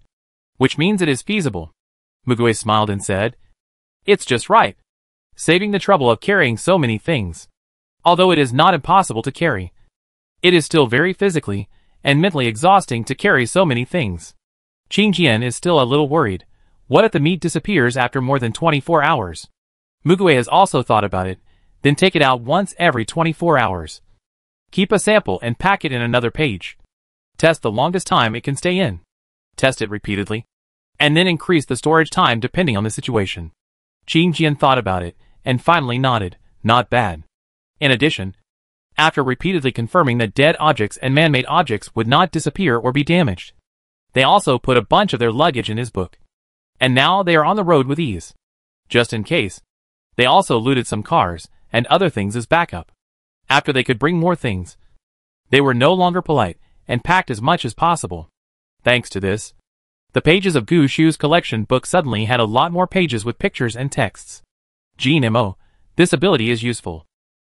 which means it is feasible. Mugue smiled and said, it's just right. Saving the trouble of carrying so many things. Although it is not impossible to carry, it is still very physically and mentally exhausting to carry so many things. Qing Jian is still a little worried. What if the meat disappears after more than 24 hours? Mugue has also thought about it, then take it out once every 24 hours. Keep a sample and pack it in another page. Test the longest time it can stay in. Test it repeatedly, and then increase the storage time depending on the situation. Qing Jian thought about it, and finally nodded, not bad. In addition, after repeatedly confirming that dead objects and man-made objects would not disappear or be damaged. They also put a bunch of their luggage in his book. And now they are on the road with ease. Just in case. They also looted some cars and other things as backup. After they could bring more things, they were no longer polite and packed as much as possible. Thanks to this, the pages of Gu Shu's collection book suddenly had a lot more pages with pictures and texts. GMO, this ability is useful.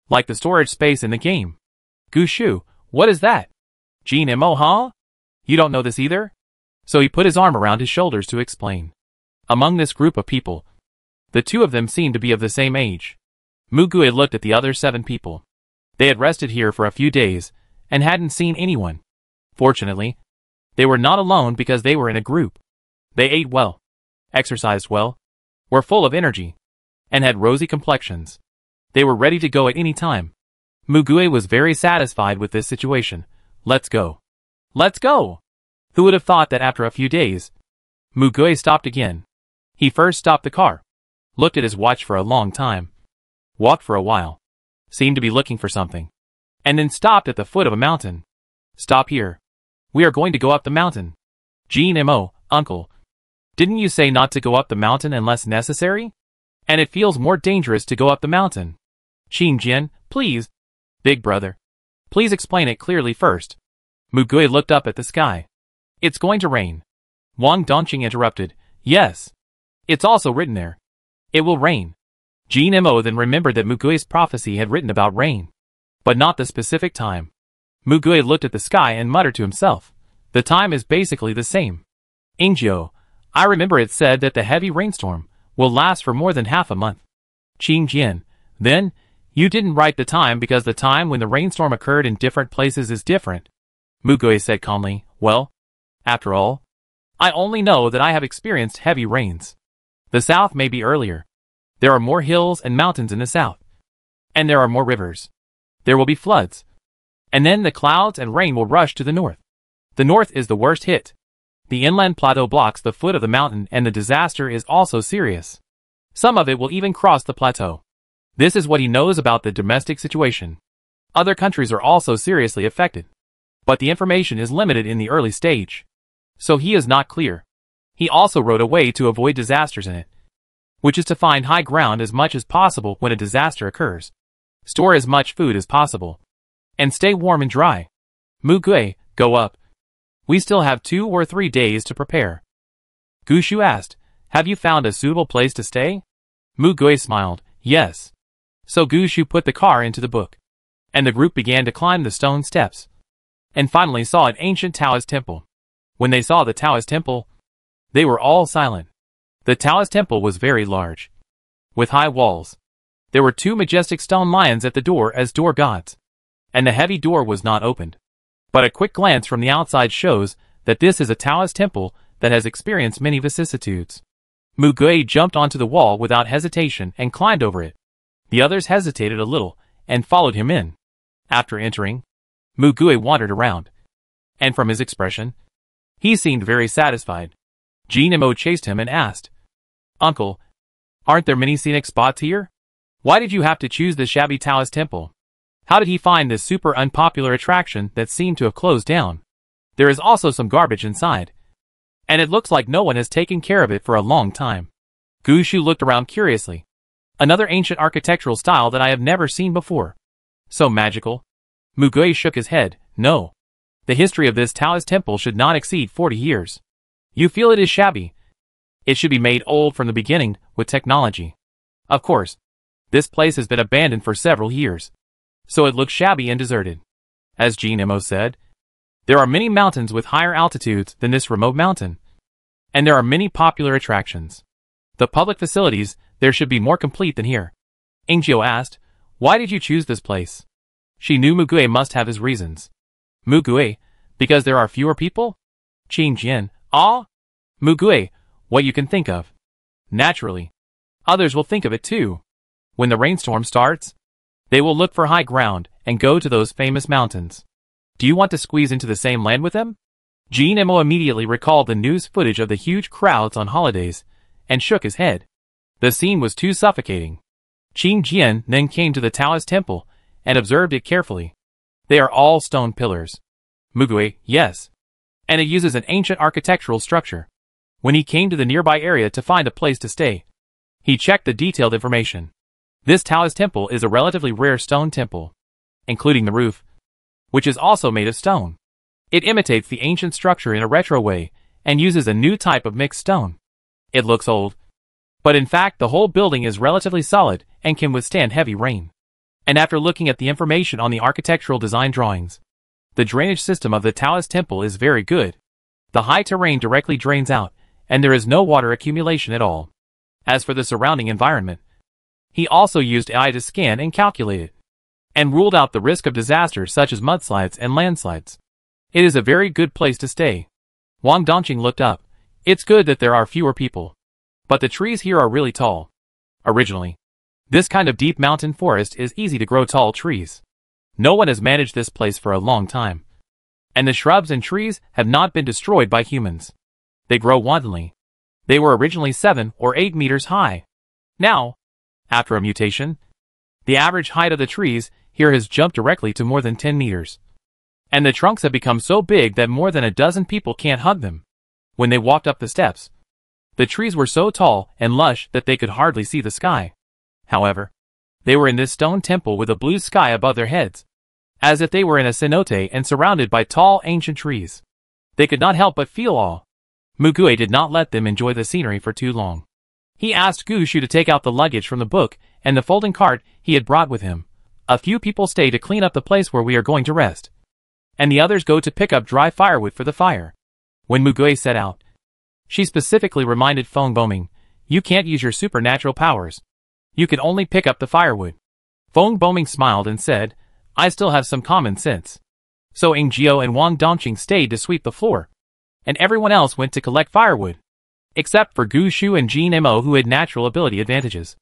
Like the storage space in the game. Gu Shu, what is that? GMO, huh? You don't know this either? So he put his arm around his shoulders to explain. Among this group of people, the two of them seemed to be of the same age. Mugui looked at the other 7 people. They had rested here for a few days and hadn't seen anyone. Fortunately, they were not alone because they were in a group. They ate well, exercised well, were full of energy, and had rosy complexions. They were ready to go at any time. Mugui was very satisfied with this situation. Let's go. Let's go! Who would have thought that after a few days? Mugui stopped again. He first stopped the car, looked at his watch for a long time, walked for a while, seemed to be looking for something, and then stopped at the foot of a mountain. Stop here. We are going to go up the mountain. GMO, uncle. Didn't you say not to go up the mountain unless necessary? And it feels more dangerous to go up the mountain. Qingjin, please. Big brother. Please explain it clearly first. Mugui looked up at the sky. It's going to rain. Wang Dongqing interrupted. Yes. It's also written there. It will rain. GMO then remembered that Mugui's prophecy had written about rain, but not the specific time. Mugui looked at the sky and muttered to himself. The time is basically the same. Ingzhou, I remember it said that the heavy rainstorm will last for more than half a month. Qingjin, then, you didn't write the time because the time when the rainstorm occurred in different places is different. Mugui said calmly, well, after all, I only know that I have experienced heavy rains. The south may be earlier. There are more hills and mountains in the south. And there are more rivers. There will be floods. And then the clouds and rain will rush to the north. The north is the worst hit. The inland plateau blocks the foot of the mountain and the disaster is also serious. Some of it will even cross the plateau. This is what he knows about the domestic situation. Other countries are also seriously affected. But the information is limited in the early stage. So he is not clear. He also wrote a way to avoid disasters in it, which is to find high ground as much as possible when a disaster occurs. Store as much food as possible. And stay warm and dry. Mugui, go up. We still have 2 or 3 days to prepare. Gu Shu asked, have you found a suitable place to stay? Mugui smiled, yes. So Gu Shu put the car into the book. And the group began to climb the stone steps. And finally saw an ancient Taoist temple. When they saw the Taoist temple, they were all silent. The Taoist temple was very large, with high walls. There were 2 majestic stone lions at the door as door gods. And the heavy door was not opened. But a quick glance from the outside shows that this is a Taoist temple that has experienced many vicissitudes. Mugui jumped onto the wall without hesitation and climbed over it. The others hesitated a little and followed him in. After entering, Mugui wandered around. And from his expression, he seemed very satisfied. GMO chased him and asked, Uncle, aren't there many scenic spots here? Why did you have to choose the shabby Taoist temple? How did he find this super unpopular attraction that seemed to have closed down? There is also some garbage inside. And it looks like no one has taken care of it for a long time. Gu Shu looked around curiously. Another ancient architectural style that I have never seen before. So magical. Mugui shook his head. No. The history of this Taoist temple should not exceed 40 years. You feel it is shabby. It should be made old from the beginning with technology. Of course, this place has been abandoned for several years. So it looks shabby and deserted. As GMO said, there are many mountains with higher altitudes than this remote mountain. And there are many popular attractions. The public facilities there should be more complete than here. Ingzhou asked, why did you choose this place? She knew Mugui must have his reasons. Mugui, because there are fewer people? Qingjin, ah? Mugui, what you can think of. Naturally. Others will think of it too. When the rainstorm starts, they will look for high ground and go to those famous mountains. Do you want to squeeze into the same land with them? GMO immediately recalled the news footage of the huge crowds on holidays and shook his head. The scene was too suffocating. Qingjin then came to the Taoist temple and observed it carefully. They are all stone pillars. Mugue, yes. And it uses an ancient architectural structure. When he came to the nearby area to find a place to stay, he checked the detailed information. This Taoist temple is a relatively rare stone temple, including the roof, which is also made of stone. It imitates the ancient structure in a retro way and uses a new type of mixed stone. It looks old, but in fact the whole building is relatively solid and can withstand heavy rain. And after looking at the information on the architectural design drawings, the drainage system of the Taoist temple is very good. The high terrain directly drains out, and there is no water accumulation at all. As for the surrounding environment, he also used AI to scan and calculate it, and ruled out the risk of disasters such as mudslides and landslides. It is a very good place to stay. Wang Dongqing looked up. It's good that there are fewer people, but the trees here are really tall. Originally, this kind of deep mountain forest is easy to grow tall trees. No one has managed this place for a long time, and the shrubs and trees have not been destroyed by humans. They grow wantonly. They were originally 7 or 8 meters high. Now, after a mutation, the average height of the trees here has jumped directly to more than 10 meters. And the trunks have become so big that more than a dozen people can't hug them. When they walked up the steps, the trees were so tall and lush that they could hardly see the sky. However, they were in this stone temple with a blue sky above their heads, as if they were in a cenote and surrounded by tall ancient trees. They could not help but feel awe. Mugue did not let them enjoy the scenery for too long. He asked Gu Shu to take out the luggage from the book and the folding cart he had brought with him. A few people stay to clean up the place where we are going to rest, and the others go to pick up dry firewood for the fire. When Mugue set out, she specifically reminded Feng Boming, "You can't use your supernatural powers. You can only pick up the firewood." Feng Boming smiled and said, "I still have some common sense." So Ingjiu and Wang Dongqing stayed to sweep the floor, and everyone else went to collect firewood, except for Gu Shu and Jin Mo, who had natural ability advantages.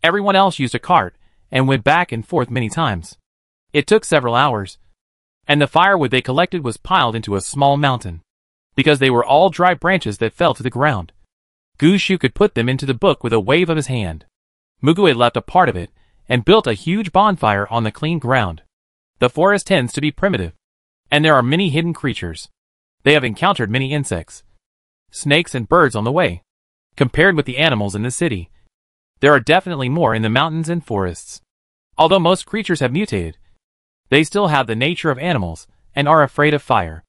Everyone else used a cart and went back and forth many times. It took several hours, and the firewood they collected was piled into a small mountain, because they were all dry branches that fell to the ground. Gu Shu could put them into the book with a wave of his hand. Mugue left a part of it and built a huge bonfire on the clean ground. The forest tends to be primitive, and there are many hidden creatures. They have encountered many insects, snakes and birds on the way. Compared with the animals in the city, there are definitely more in the mountains and forests. Although most creatures have mutated, they still have the nature of animals and are afraid of fire.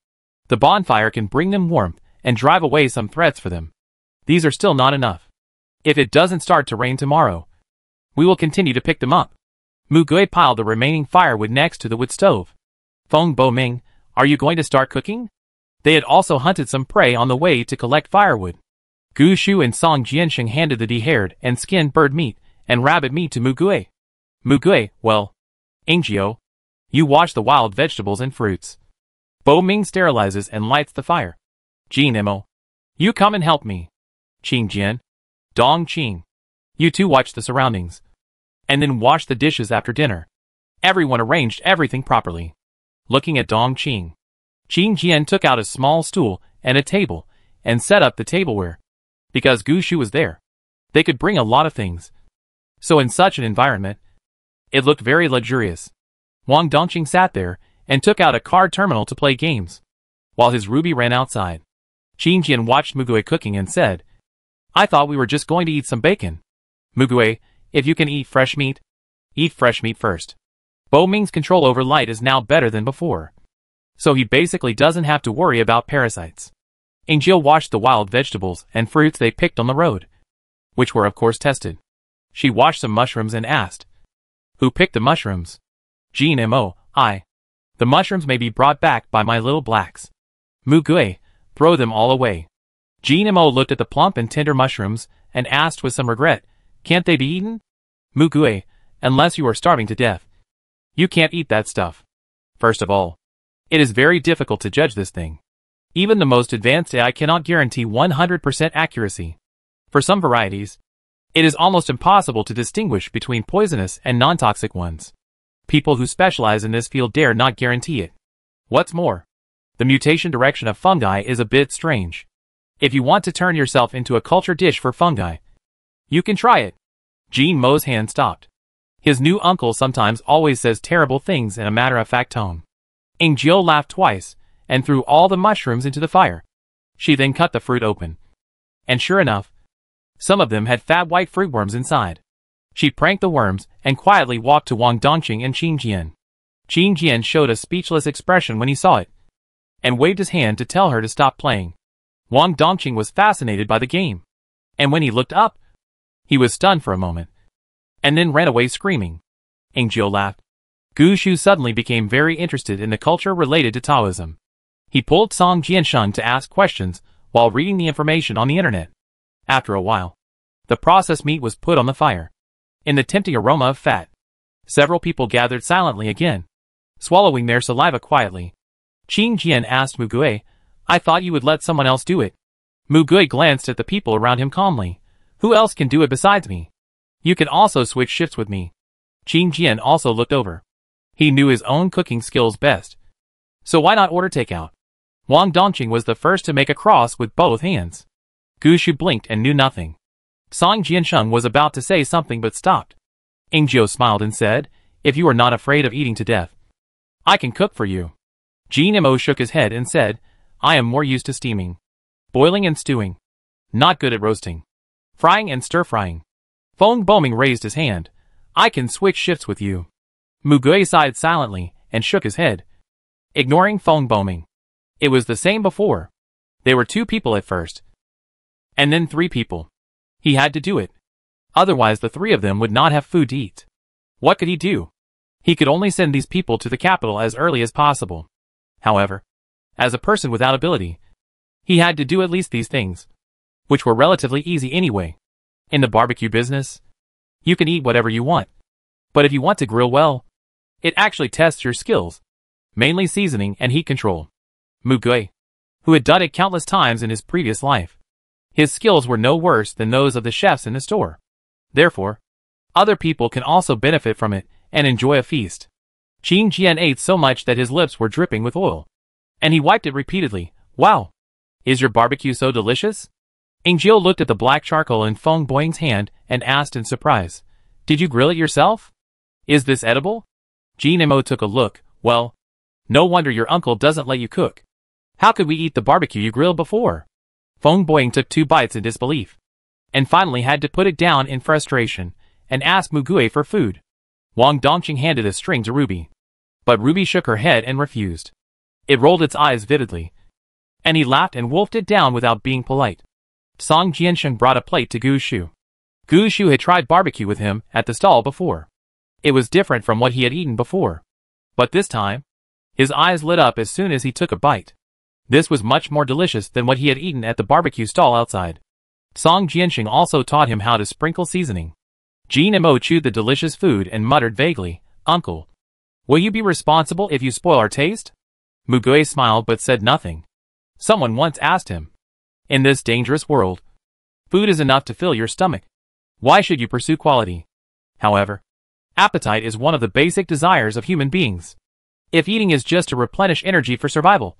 The bonfire can bring them warmth and drive away some threats for them. These are still not enough. If it doesn't start to rain tomorrow, we will continue to pick them up. Mugue piled the remaining firewood next to the wood stove. Feng Boming, are you going to start cooking? They had also hunted some prey on the way to collect firewood. Gu Shu and Song Jiansheng handed the dehaired and skinned bird meat and rabbit meat to Mugue. Mugue, well, Ingjiu, you wash the wild vegetables and fruits. Bo Ming sterilizes and lights the fire. Jin Mo, you come and help me. Qing Jian, Dong Qing, you two watch the surroundings, and then wash the dishes after dinner. Everyone arranged everything properly. Looking at Dong Qing, Qing Jian took out a small stool and a table and set up the tableware. Because Gu Shu was there, they could bring a lot of things. So in such an environment, it looked very luxurious. Wang Dongqing sat there and took out a card terminal to play games, while his ruby ran outside. Qing Jian watched Mugue cooking and said, "I thought we were just going to eat some bacon." Mugue, if you can eat fresh meat first. Bo Ming's control over light is now better than before, so he basically doesn't have to worry about parasites. Ingjiu washed the wild vegetables and fruits they picked on the road, which were of course tested. She washed some mushrooms and asked, "Who picked the mushrooms?" Jin Mo, I. The mushrooms may be brought back by my little blacks. Mugue, throw them all away. Jin Mo looked at the plump and tender mushrooms and asked with some regret, "Can't they be eaten?" Mugue, unless you are starving to death. You can't eat that stuff. First of all, it is very difficult to judge this thing. Even the most advanced AI cannot guarantee 100% accuracy. For some varieties, it is almost impossible to distinguish between poisonous and non-toxic ones. People who specialize in this field dare not guarantee it. What's more, the mutation direction of fungi is a bit strange. If you want to turn yourself into a culture dish for fungi, you can try it. Jin Mo's hand stopped. His new uncle sometimes always says terrible things in a matter-of-fact tone. Jill laughed twice, and threw all the mushrooms into the fire. She then cut the fruit open. And sure enough, some of them had fat white fruitworms inside. She pranked the worms, and quietly walked to Wang Dongqing and Qin Jian. Qin Jian showed a speechless expression when he saw it, and waved his hand to tell her to stop playing. Wang Dongqing was fascinated by the game, and when he looked up, he was stunned for a moment, and then ran away screaming. Jill laughed. Gu Shu suddenly became very interested in the culture related to Taoism. He pulled Song Jiansheng to ask questions while reading the information on the internet. After a while, the processed meat was put on the fire. In the tempting aroma of fat, several people gathered silently again, swallowing their saliva quietly. Qin Jian asked Mu Gui, "I thought you would let someone else do it." Mu Gui glanced at the people around him calmly. "Who else can do it besides me? You can also switch shifts with me." Qin Jian also looked over. He knew his own cooking skills best, so why not order takeout? Wang Dongqing was the first to make a cross with both hands. Gu Shu blinked and knew nothing. Song Jiansheng was about to say something but stopped. Jill smiled and said, "If you are not afraid of eating to death, I can cook for you." Jin Mo shook his head and said, "I am more used to steaming, boiling and stewing. Not good at roasting, frying and stir-frying." Feng Boming raised his hand. "I can switch shifts with you." Mu Gui sighed silently and shook his head, ignoring Feng Boming. It was the same before. There were 2 people at first, and then 3 people. He had to do it. Otherwise the 3 of them would not have food to eat. What could he do? He could only send these people to the capital as early as possible. However, as a person without ability, he had to do at least these things, which were relatively easy anyway. In the barbecue business, you can eat whatever you want. But if you want to grill well, it actually tests your skills, mainly seasoning and heat control. Mu Gui, who had done it countless times in his previous life, his skills were no worse than those of the chefs in the store. Therefore, other people can also benefit from it and enjoy a feast. Qin Jian ate so much that his lips were dripping with oil, and he wiped it repeatedly. "Wow! Is your barbecue so delicious?" Jill looked at the black charcoal in Feng Boing's hand and asked in surprise, "Did you grill it yourself? Is this edible?" Jin Mo took a look. "Well, no wonder your uncle doesn't let you cook. How could we eat the barbecue you grilled before?" Feng Boing took 2 bites in disbelief, and finally had to put it down in frustration, and asked Mu Gui for food. Wang Dongqing handed a string to Ruby, but Ruby shook her head and refused. It rolled its eyes vividly, and he laughed and wolfed it down without being polite. Song Jiansheng brought a plate to Gu Shu. Gu Shu had tried barbecue with him at the stall before. It was different from what he had eaten before, but this time, his eyes lit up as soon as he took a bite. This was much more delicious than what he had eaten at the barbecue stall outside. Song Jiansheng also taught him how to sprinkle seasoning. Jin Mo chewed the delicious food and muttered vaguely, "Uncle, will you be responsible if you spoil our taste?" Mu Gui smiled but said nothing. Someone once asked him, "In this dangerous world, food is enough to fill your stomach. Why should you pursue quality?" However, appetite is one of the basic desires of human beings. If eating is just to replenish energy for survival,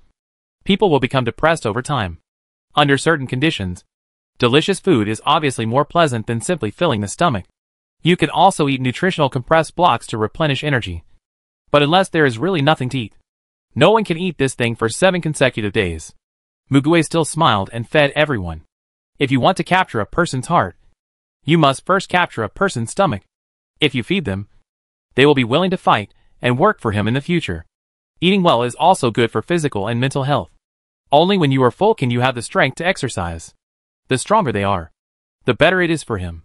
people will become depressed over time. Under certain conditions, delicious food is obviously more pleasant than simply filling the stomach. You can also eat nutritional compressed blocks to replenish energy. But unless there is really nothing to eat, no one can eat this thing for 7 consecutive days. Mu Gui still smiled and fed everyone. If you want to capture a person's heart, you must first capture a person's stomach. If you feed them, they will be willing to fight and work for him in the future. Eating well is also good for physical and mental health. Only when you are full can you have the strength to exercise. The stronger they are, the better it is for him.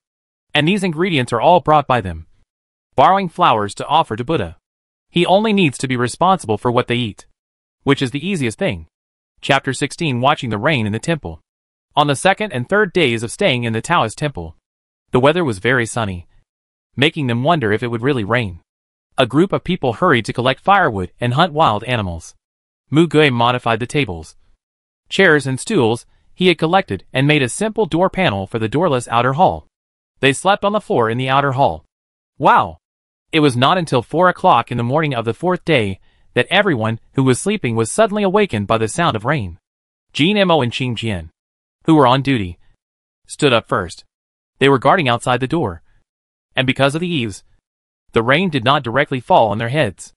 And these ingredients are all brought by them, borrowing flowers to offer to Buddha. He only needs to be responsible for what they eat, which is the easiest thing. Chapter 16. Watching the rain in the temple. On the 2nd and 3rd days of staying in the Taoist temple, the weather was very sunny, making them wonder if it would really rain. A group of people hurried to collect firewood and hunt wild animals. Mu Gui modified the tables, chairs and stools he had collected and made a simple door panel for the doorless outer hall. They slept on the floor in the outer hall. Wow! It was not until 4 o'clock in the morning of the 4th day that everyone who was sleeping was suddenly awakened by the sound of rain. Jin Mo and Qin Jian, who were on duty, stood up first. They were guarding outside the door, and because of the eaves, The rain did not directly fall on their heads.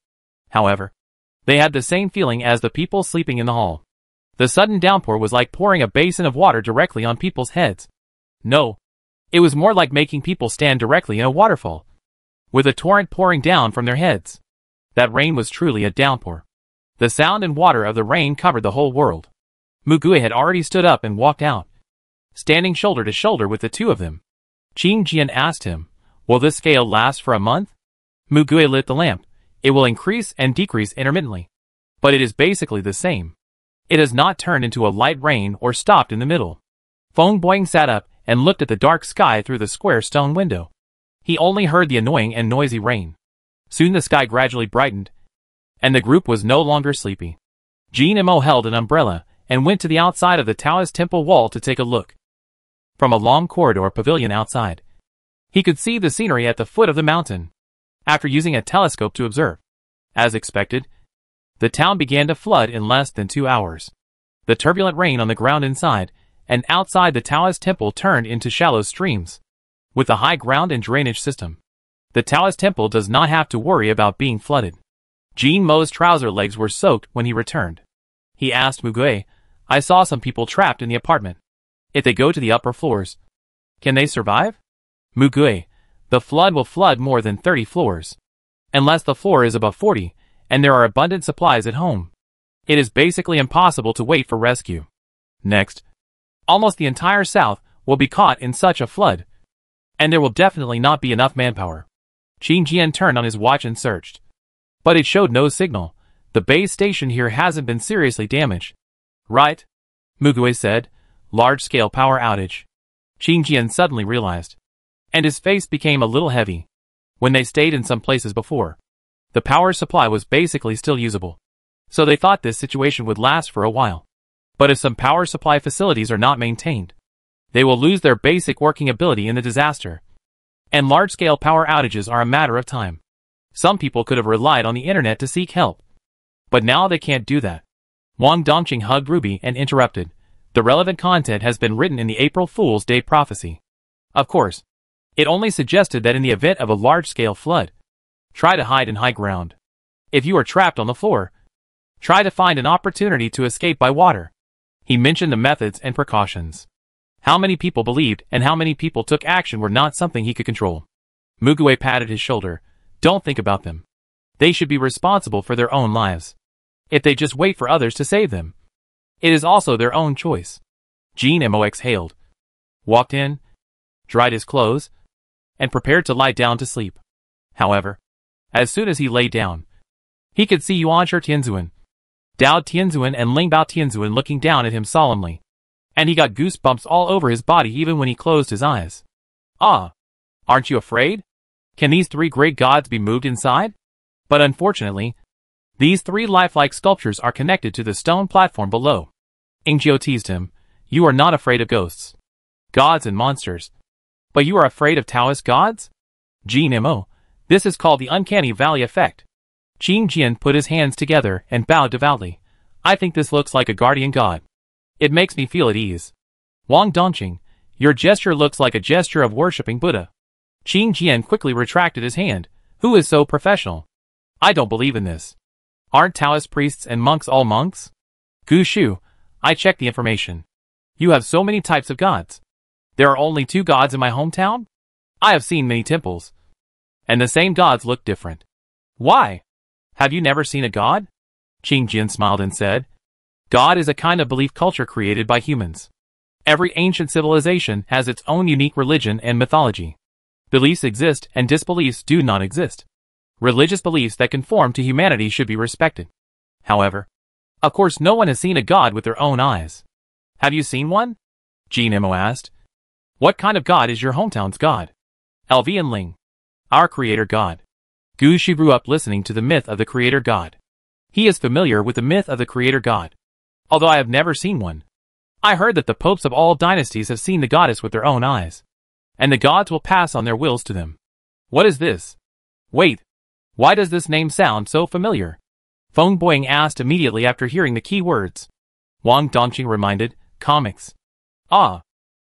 However, they had the same feeling as the people sleeping in the hall. The sudden downpour was like pouring a basin of water directly on people's heads. No, it was more like making people stand directly in a waterfall, with a torrent pouring down from their heads. That rain was truly a downpour. The sound and water of the rain covered the whole world. Mugue had already stood up and walked out, standing shoulder to shoulder with the two of them. Qing Jian asked him, "Will this scale last for a month?" Mugue lit the lamp. "It will increase and decrease intermittently, but it is basically the same. It has not turned into a light rain or stopped in the middle." Feng Boing sat up and looked at the dark sky through the square stone window. He only heard the annoying and noisy rain. Soon the sky gradually brightened, and the group was no longer sleepy. Jean Mo held an umbrella and went to the outside of the Taoist temple wall to take a look. From a long corridor pavilion outside, he could see the scenery at the foot of the mountain. After using a telescope to observe, as expected, the town began to flood in less than 2 hours. The turbulent rain on the ground inside and outside the Taoist temple turned into shallow streams. With a high ground and drainage system, the Taoist temple does not have to worry about being flooded. Jean Mo's trouser legs were soaked when he returned. He asked Mugue, "I saw some people trapped in the apartment. If they go to the upper floors, can they survive?" Mugue, "The flood will flood more than 30 floors. Unless the floor is above 40, and there are abundant supplies at home, it is basically impossible to wait for rescue. Next, almost the entire south will be caught in such a flood, and there will definitely not be enough manpower." Qing Jian turned on his watch and searched, but it showed no signal. "The base station here hasn't been seriously damaged, right?" Mugue said. "Large-scale power outage." Qing Jian suddenly realized, and his face became a little heavy. When they stayed in some places before, the power supply was basically still usable, so they thought this situation would last for a while. But if some power supply facilities are not maintained, they will lose their basic working ability in the disaster. And large-scale power outages are a matter of time. Some people could have relied on the internet to seek help, but now they can't do that. Wang Dongqing hugged Ruby and interrupted. "The relevant content has been written in the April Fool's Day prophecy. Of course, it only suggested that in the event of a large-scale flood, try to hide in high ground. If you are trapped on the floor, try to find an opportunity to escape by water." He mentioned the methods and precautions. How many people believed and how many people took action were not something he could control. Mugue patted his shoulder. "Don't think about them. They should be responsible for their own lives. If they just wait for others to save them, it is also their own choice." Jean Mo exhaled, walked in, dried his clothes, and prepared to lie down to sleep. However, as soon as he lay down, he could see Yuanshi Tianzuan, Dao Tianzuan and Lingbao Tianzuan looking down at him solemnly, and he got goosebumps all over his body even when he closed his eyes. "Ah, aren't you afraid? Can these 3 great gods be moved inside?" But unfortunately, these 3 lifelike sculptures are connected to the stone platform below. Ingjiu teased him. "You are not afraid of ghosts, gods and monsters, but you are afraid of Taoist gods?" Jean Mo, "This is called the uncanny valley effect." Qing Jian put his hands together and bowed devoutly. "I think this looks like a guardian god. It makes me feel at ease." Wang Dongqing, "Your gesture looks like a gesture of worshipping Buddha." Qing Jian quickly retracted his hand. "Who is so professional? I don't believe in this. Aren't Taoist priests and monks all monks?" Gu Shu, "I checked the information. You have so many types of gods. There are only 2 gods in my hometown? I have seen many temples, and the same gods look different. Why? Have you never seen a god?" Qing Jian smiled and said, "God is a kind of belief culture created by humans. Every ancient civilization has its own unique religion and mythology. Beliefs exist and disbeliefs do not exist. Religious beliefs that conform to humanity should be respected. However, of course no one has seen a god with their own eyes. Have you seen one?" Jean Mo asked. "What kind of god is your hometown's god?" "Elvian Ling, our creator god." Gu Shu grew up listening to the myth of the creator god. He is familiar with the myth of the creator god, although I have never seen one. I heard that the popes of all dynasties have seen the goddess with their own eyes, and the gods will pass on their wills to them. What is this? Wait, why does this name sound so familiar? Feng Boing asked immediately after hearing the key words. Wang Dongqing reminded, "Comics." "Ah,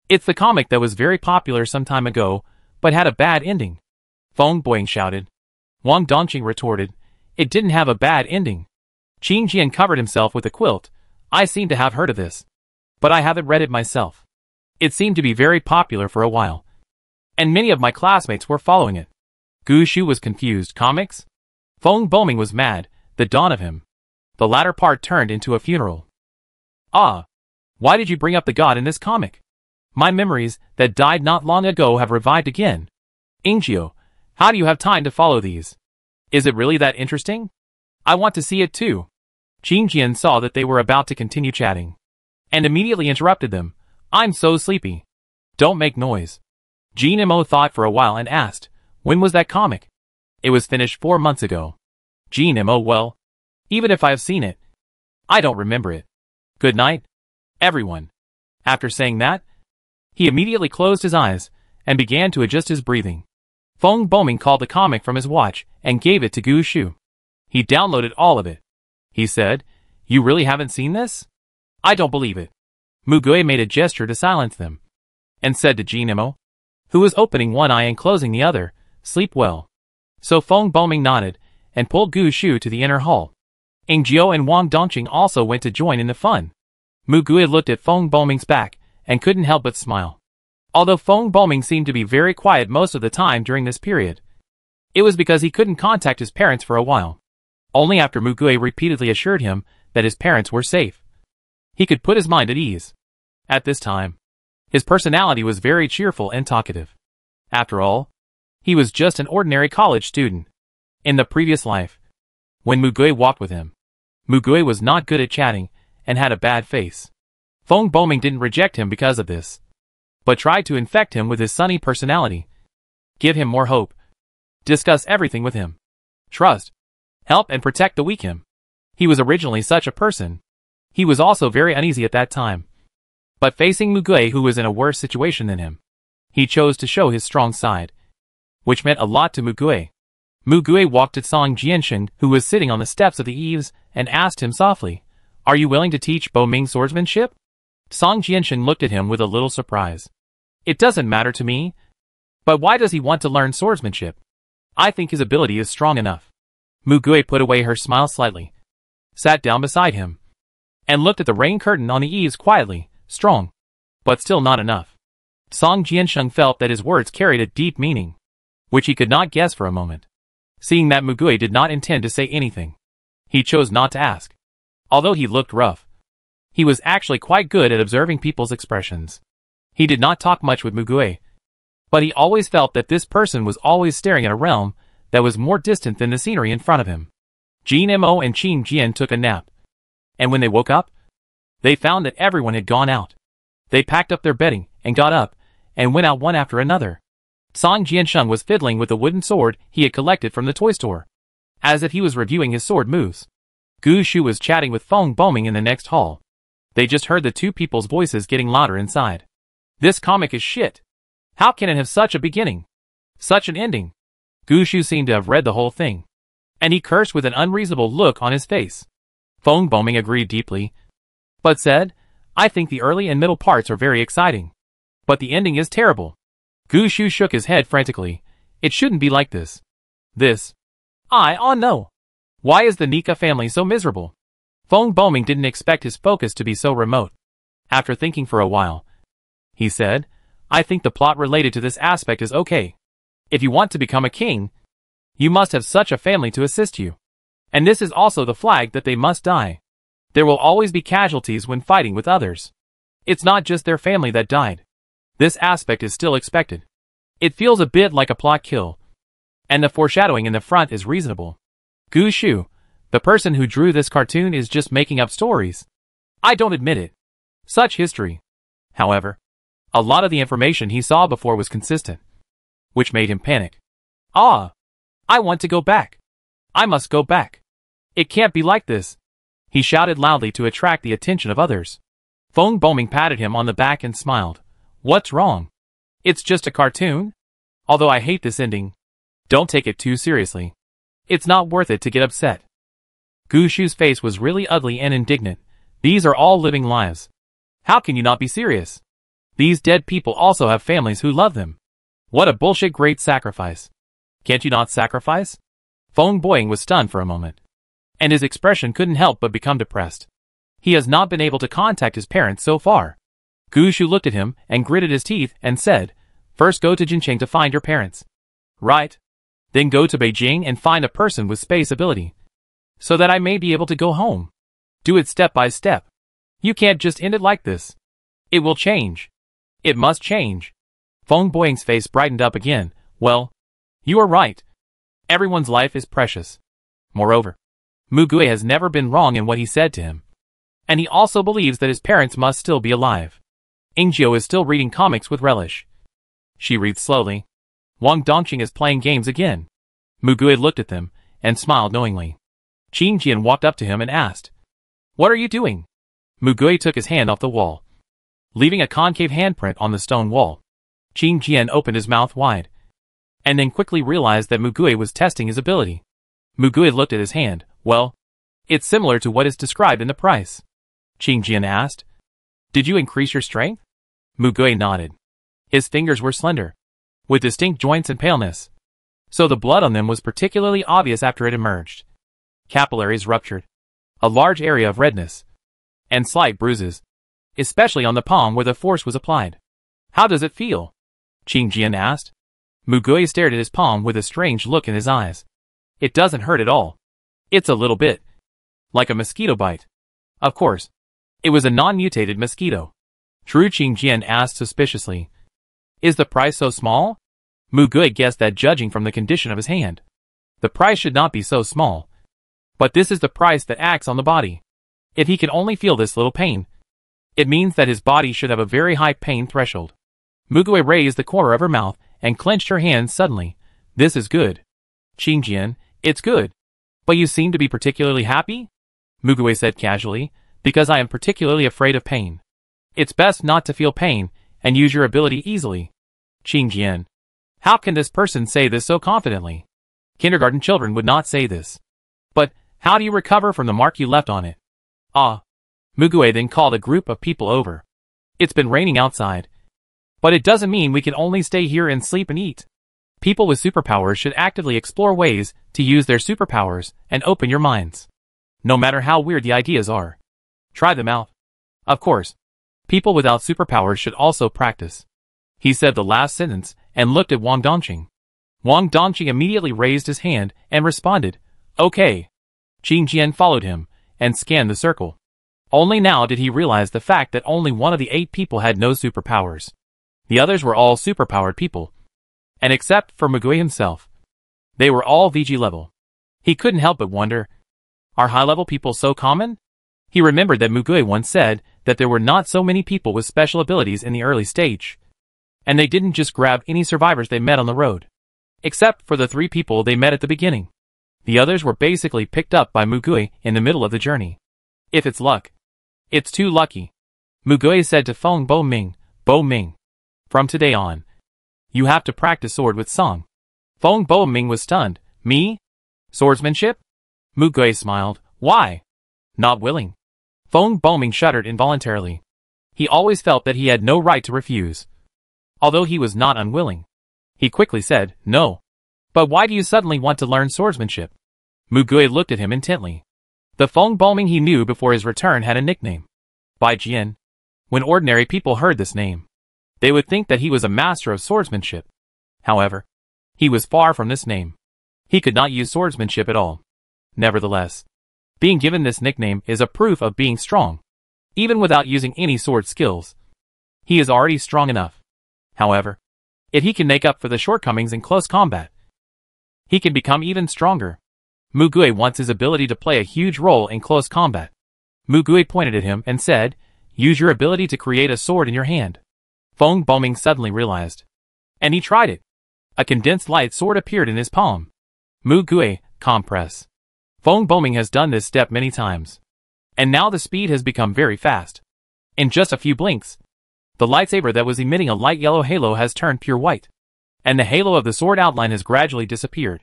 it's the comic that was very popular some time ago, but had a bad ending," Feng Boing shouted. Wang Dongqing retorted. It didn't have a bad ending. Qing Jian covered himself with a quilt. I seem to have heard of this, but I haven't read it myself. It seemed to be very popular for a while, and many of my classmates were following it. Gu Shu was confused. Comics? Feng Boming was mad. The dawn of him. The latter part turned into a funeral. Ah. Why did you bring up the god in this comic? My memories, that died not long ago, have revived again. Ingio, how do you have time to follow these? Is it really that interesting? I want to see it too. Qing Jian saw that they were about to continue chatting, and immediately interrupted them. I'm so sleepy. Don't make noise. Jin Mo thought for a while and asked, when was that comic? It was finished 4 months ago. Jin Mo, well, even if I have seen it, I don't remember it. Good night, everyone. After saying that, he immediately closed his eyes and began to adjust his breathing. Feng Boming called the comic from his watch and gave it to Gu Shu. He downloaded all of it. He said, you really haven't seen this? I don't believe it. Mugui made a gesture to silence them, and said to Jin Mo, who was opening one eye and closing the other, sleep well. So Feng Boming nodded and pulled Gu Shu to the inner hall. Ingjiu and Wang Dongqing also went to join in the fun. Mugui looked at Feng Boming's back and couldn't help but smile. Although Feng Boming seemed to be very quiet most of the time during this period, it was because he couldn't contact his parents for a while. Only after Mugui repeatedly assured him that his parents were safe, he could put his mind at ease. At this time, his personality was very cheerful and talkative. After all, he was just an ordinary college student. In the previous life, when Mugui walked with him, Mugui was not good at chatting and had a bad face. Feng Boming didn't reject him because of this, but tried to infect him with his sunny personality. Give him more hope. Discuss everything with him. Trust. Help and protect the weak him. He was originally such a person. He was also very uneasy at that time. But facing Mugui, who was in a worse situation than him, he chose to show his strong side, which meant a lot to Mugui. Mugui walked to Song Jiansheng, who was sitting on the steps of the eaves, and asked him softly, are you willing to teach Boming swordsmanship? Song Jiansheng looked at him with a little surprise. It doesn't matter to me. But why does he want to learn swordsmanship? I think his ability is strong enough. Mugui put away her smile slightly, sat down beside him, and looked at the rain curtain on the eaves quietly. Strong, but still not enough. Song Jiansheng felt that his words carried a deep meaning, which he could not guess for a moment. Seeing that Mugui did not intend to say anything, he chose not to ask. Although he looked rough, he was actually quite good at observing people's expressions. He did not talk much with Mugui, but he always felt that this person was always staring at a realm that was more distant than the scenery in front of him. Jin Mo and Qing Jian took a nap, and when they woke up, they found that everyone had gone out. They packed up their bedding and got up and went out one after another. Song Jiansheng was fiddling with a wooden sword he had collected from the toy store, as if he was reviewing his sword moves. Gu Shu was chatting with Feng Boming in the next hall. They just heard the two people's voices getting louder inside. This comic is shit. How can it have such a beginning? Such an ending? Gu Shu seemed to have read the whole thing, and he cursed with an unreasonable look on his face. Feng Boming agreed deeply, but said, I think the early and middle parts are very exciting, but the ending is terrible. Gu Shu shook his head frantically. It shouldn't be like this. Oh no. Why is the Nika family so miserable? Feng Boming didn't expect his focus to be so remote. After thinking for a while, he said, I think the plot related to this aspect is okay. If you want to become a king, you must have such a family to assist you. And this is also the flag that they must die. There will always be casualties when fighting with others. It's not just their family that died. This aspect is still expected. It feels a bit like a plot kill, and the foreshadowing in the front is reasonable. Gu Shu, the person who drew this cartoon, is just making up stories. I don't admit it. Such history. However, a lot of the information he saw before was consistent, which made him panic. I want to go back. I must go back. It can't be like this. He shouted loudly to attract the attention of others. Feng Boming patted him on the back and smiled. What's wrong? It's just a cartoon. Although I hate this ending, don't take it too seriously. It's not worth it to get upset. Gu Shu's face was really ugly and indignant. These are all living lives. How can you not be serious? These dead people also have families who love them. What a bullshit great sacrifice. Can't you not sacrifice? Feng Boying was stunned for a moment, and his expression couldn't help but become depressed. He has not been able to contact his parents so far. Gu Shu looked at him and gritted his teeth and said, "First go to Jincheng to find your parents. Right? Then go to Beijing and find a person with space ability, so that I may be able to go home. Do it step by step. You can't just end it like this. It will change. It must change." Feng Boying's face brightened up again. "Well, you are right. Everyone's life is precious. Moreover, Mu Gui has never been wrong in what he said to him. And he also believes that his parents must still be alive." Ingjiu is still reading comics with relish. She reads slowly. Wang Dongqing is playing games again. Mu Gui looked at them and smiled knowingly. Qin Jian walked up to him and asked, "What are you doing?" Mu Gui took his hand off the wall, leaving a concave handprint on the stone wall. Qin Jian opened his mouth wide, and then quickly realized that Mu Gui was testing his ability. Mu Gui looked at his hand. "Well, it's similar to what is described in the price." Qin Jian asked, "Did you increase your strength?" Mu Gui nodded. His fingers were slender, with distinct joints and paleness, so the blood on them was particularly obvious after it emerged. Capillaries ruptured, a large area of redness, and slight bruises, especially on the palm where the force was applied. "How does it feel?" Qin Jian asked. Mu Gui stared at his palm with a strange look in his eyes. "It doesn't hurt at all. It's a little bit like a mosquito bite." Of course, it was a non-mutated mosquito. True, Qin Jian asked suspiciously. "Is the price so small?" Mu Gui guessed that judging from the condition of his hand, the price should not be so small. But this is the price that acts on the body. If he can only feel this little pain, it means that his body should have a very high pain threshold. Mu Gui raised the corner of her mouth and clenched her hands suddenly. "This is good. Qin Jian, it's good. But you seem to be particularly happy?" Mu Gui said casually, "Because I am particularly afraid of pain. It's best not to feel pain and use your ability easily." Qin Jian. How can this person say this so confidently? Kindergarten children would not say this. But how do you recover from the mark you left on it? Ah. Mu Gui then called a group of people over. "It's been raining outside. But it doesn't mean we can only stay here and sleep and eat. People with superpowers should actively explore ways to use their superpowers and open your minds. No matter how weird the ideas are, try them out. Of course, people without superpowers should also practice." He said the last sentence and looked at Wang Dongqing. Wang Dongqing immediately raised his hand and responded, "Okay." Qin Jian followed him and scanned the circle. Only now did he realize the fact that only one of the 8 people had no superpowers. The others were all superpowered people. And except for Mu Gui himself, they were all VG level. He couldn't help but wonder, are high-level people so common? He remembered that Mu Gui once said that there were not so many people with special abilities in the early stage, and they didn't just grab any survivors they met on the road. Except for the 3 people they met at the beginning. The others were basically picked up by Mu Gui in the middle of the journey. If it's luck, it's too lucky. Mu Gui said to Feng Boming, "Bo Ming, from today on, you have to practice sword with song." Feng Boming was stunned. "Me? Swordsmanship?" Mu Gui smiled. "Why? Not willing." Feng Boming shuddered involuntarily. He always felt that he had no right to refuse. Although he was not unwilling. He quickly said, "No." "But why do you suddenly want to learn swordsmanship?" Mu Gui looked at him intently. The Feng Boming he knew before his return had a nickname. Bai Jian. When ordinary people heard this name, they would think that he was a master of swordsmanship. However, he was far from this name. He could not use swordsmanship at all. Nevertheless, being given this nickname is a proof of being strong. Even without using any sword skills, he is already strong enough. However, if he can make up for the shortcomings in close combat, he can become even stronger. Mu Gui wants his ability to play a huge role in close combat. Mu Gui pointed at him and said, "Use your ability to create a sword in your hand." Feng Boming suddenly realized. And he tried it. A condensed light sword appeared in his palm. Mu Gui, compress. Feng Boming has done this step many times. And now the speed has become very fast. In just a few blinks, the lightsaber that was emitting a light yellow halo has turned pure white. And the halo of the sword outline has gradually disappeared.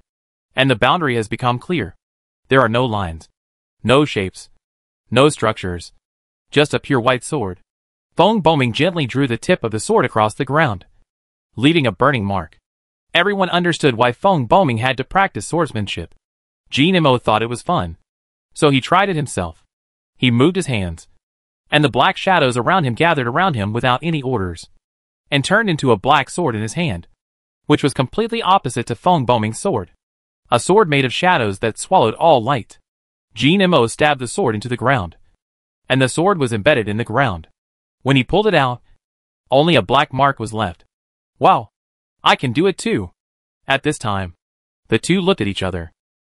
And the boundary has become clear. There are no lines, no shapes, no structures. Just a pure white sword. Feng Boming gently drew the tip of the sword across the ground, leaving a burning mark. Everyone understood why Feng Boming had to practice swordsmanship. Nemo thought it was fun. So he tried it himself. He moved his hands. And the black shadows around him gathered around him without any orders. And turned into a black sword in his hand. Which was completely opposite to Feng Boming's sword. A sword made of shadows that swallowed all light. Nemo stabbed the sword into the ground. And the sword was embedded in the ground. When he pulled it out, only a black mark was left. Wow! I can do it too! At this time, the two looked at each other.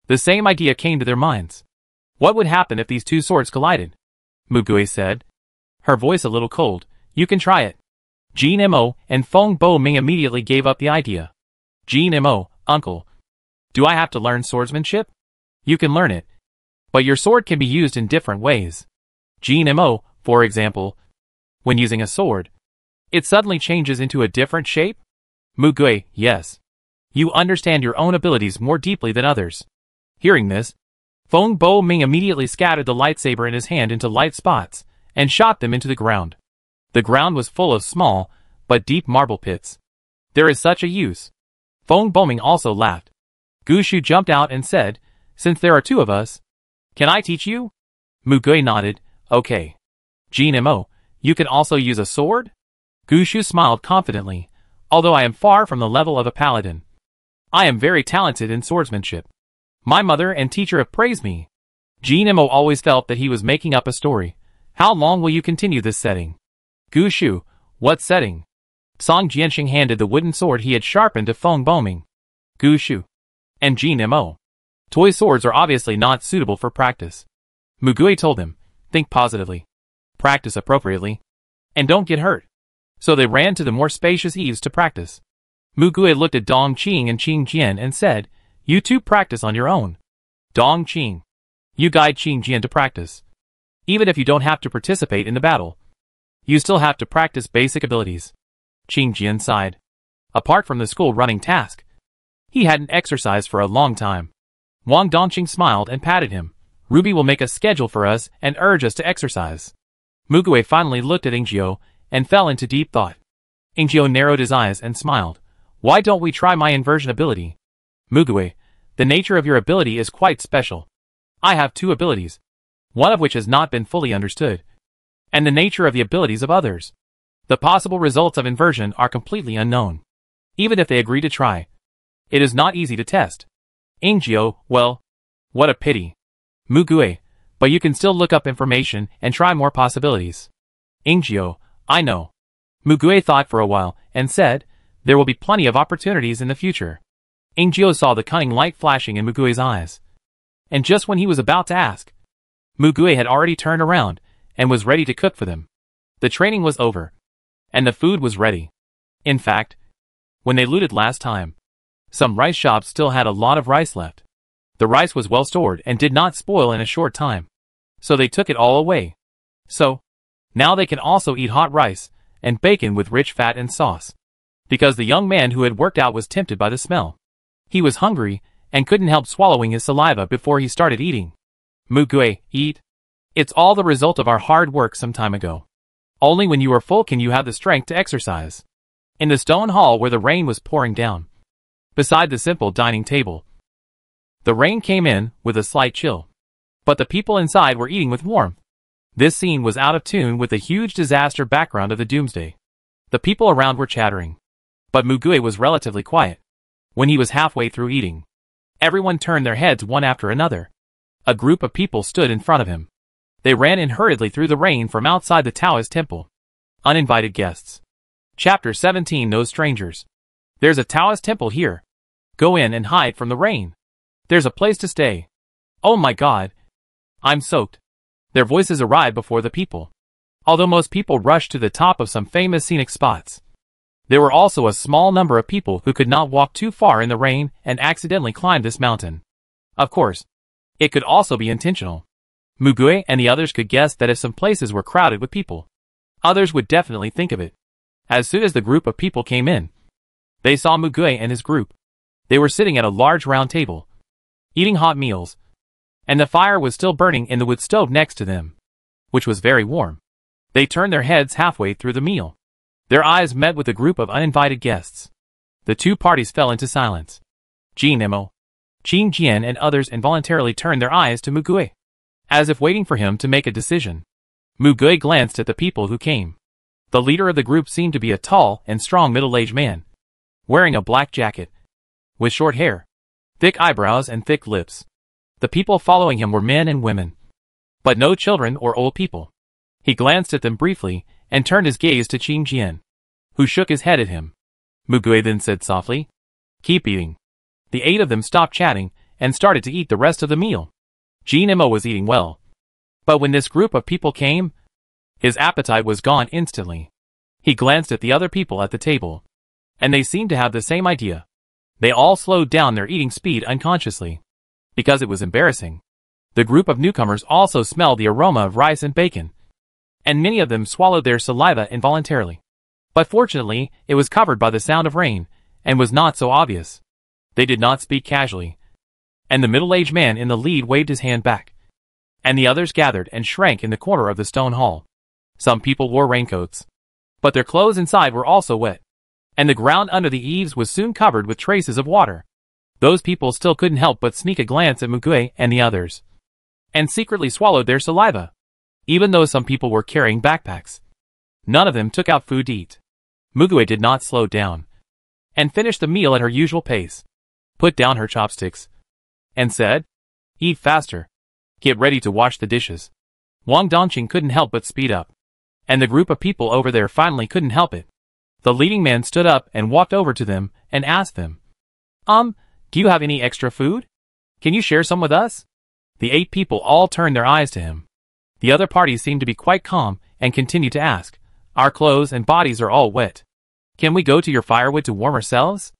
The same idea came to their minds. What would happen if these two swords collided? Mugui said. Her voice a little cold. You can try it. Nemo and Feng Boming immediately gave up the idea. Nemo, uncle. Do I have to learn swordsmanship? You can learn it. But your sword can be used in different ways. Nemo, for example, when using a sword, it suddenly changes into a different shape? Mugui, yes. You understand your own abilities more deeply than others. Hearing this, Feng Boming immediately scattered the lightsaber in his hand into light spots, and shot them into the ground. The ground was full of small, but deep marble pits. There is such a use. Feng Boming also laughed. Gushu jumped out and said, since there are two of us, can I teach you? Mugui nodded, okay. Nemo, you can also use a sword? Gushu smiled confidently, although I am far from the level of a paladin. I am very talented in swordsmanship. My mother and teacher have praised me. Nemo always felt that he was making up a story. How long will you continue this setting? Gushu, what setting? Song Jianxing handed the wooden sword he had sharpened to Feng Boming. Gushu. And Nemo. Toy swords are obviously not suitable for practice. Mugui told him, think positively. Practice appropriately. And don't get hurt. So they ran to the more spacious eaves to practice. Mugui looked at Dong Qing and Qing Jian and said, you two practice on your own. Dong Qing. You guide Qing Jian to practice. Even if you don't have to participate in the battle, you still have to practice basic abilities. Qing Jian sighed. Apart from the school running task, he hadn't exercised for a long time. Wang Dongqing smiled and patted him. Ruby will make a schedule for us and urge us to exercise. Mugui finally looked at Ingio and fell into deep thought. Ingio narrowed his eyes and smiled. Why don't we try my inversion ability? Mugui, the nature of your ability is quite special. I have two abilities, one of which has not been fully understood, and the nature of the abilities of others. The possible results of inversion are completely unknown. Even if they agree to try, it is not easy to test. Ingio, well, what a pity. Mugui, but you can still look up information and try more possibilities. Ingio, I know. Mugui thought for a while and said, there will be plenty of opportunities in the future. Ingio saw the cunning light flashing in Mugui's eyes. And just when he was about to ask, Mugui had already turned around and was ready to cook for them. The training was over, and the food was ready. In fact, when they looted last time, some rice shops still had a lot of rice left. The rice was well stored and did not spoil in a short time, so they took it all away. So, now they can also eat hot rice and bacon with rich fat and sauce. Because the young man who had worked out was tempted by the smell. He was hungry and couldn't help swallowing his saliva before he started eating. Mugui, eat. It's all the result of our hard work some time ago. Only when you are full can you have the strength to exercise. In the stone hall where the rain was pouring down, beside the simple dining table, the rain came in with a slight chill. But the people inside were eating with warmth. This scene was out of tune with the huge disaster background of the doomsday. The people around were chattering. But Mugui was relatively quiet. When he was halfway through eating, everyone turned their heads one after another. A group of people stood in front of him. They ran in hurriedly through the rain from outside the Taoist temple. Uninvited guests. Chapter 17 No Strangers. There's a Taoist temple here. Go in and hide from the rain. There's a place to stay. Oh my God. I'm soaked. Their voices arrived before the people. Although most people rushed to the top of some famous scenic spots, there were also a small number of people who could not walk too far in the rain and accidentally climbed this mountain. Of course, it could also be intentional. Mugui and the others could guess that if some places were crowded with people, others would definitely think of it. As soon as the group of people came in, they saw Mugui and his group. They were sitting at a large round table, eating hot meals, and the fire was still burning in the wood stove next to them, which was very warm. They turned their heads halfway through the meal. Their eyes met with a group of uninvited guests. The two parties fell into silence. Nemo, Qin Jian and others involuntarily turned their eyes to Mugui, as if waiting for him to make a decision. Mugui glanced at the people who came. The leader of the group seemed to be a tall and strong middle-aged man, wearing a black jacket, with short hair, thick eyebrows and thick lips. The people following him were men and women, but no children or old people. He glanced at them briefly and turned his gaze to Qin Jian, who shook his head at him. Mugui then said softly, "Keep eating." The 8 of them stopped chatting and started to eat the rest of the meal. Jinmo was eating well, but when this group of people came, his appetite was gone instantly. He glanced at the other people at the table, and they seemed to have the same idea. They all slowed down their eating speed unconsciously, because it was embarrassing. The group of newcomers also smelled the aroma of rice and bacon, and many of them swallowed their saliva involuntarily. But fortunately, it was covered by the sound of rain, and was not so obvious. They did not speak casually, and the middle-aged man in the lead waved his hand back, and the others gathered and shrank in the corner of the stone hall. Some people wore raincoats, but their clothes inside were also wet, and the ground under the eaves was soon covered with traces of water. Those people still couldn't help but sneak a glance at Mugui and the others, and secretly swallowed their saliva, even though some people were carrying backpacks. None of them took out food to eat. Mugui did not slow down, and finished the meal at her usual pace, put down her chopsticks, and said, "Eat faster. Get ready to wash the dishes." Wang Dongqing couldn't help but speed up, and the group of people over there finally couldn't help it. The leading man stood up and walked over to them and asked them, "Do you have any extra food? Can you share some with us?" The 8 people all turned their eyes to him. The other party seemed to be quite calm and continued to ask, "Our clothes and bodies are all wet. Can we go to your firewood to warm ourselves?"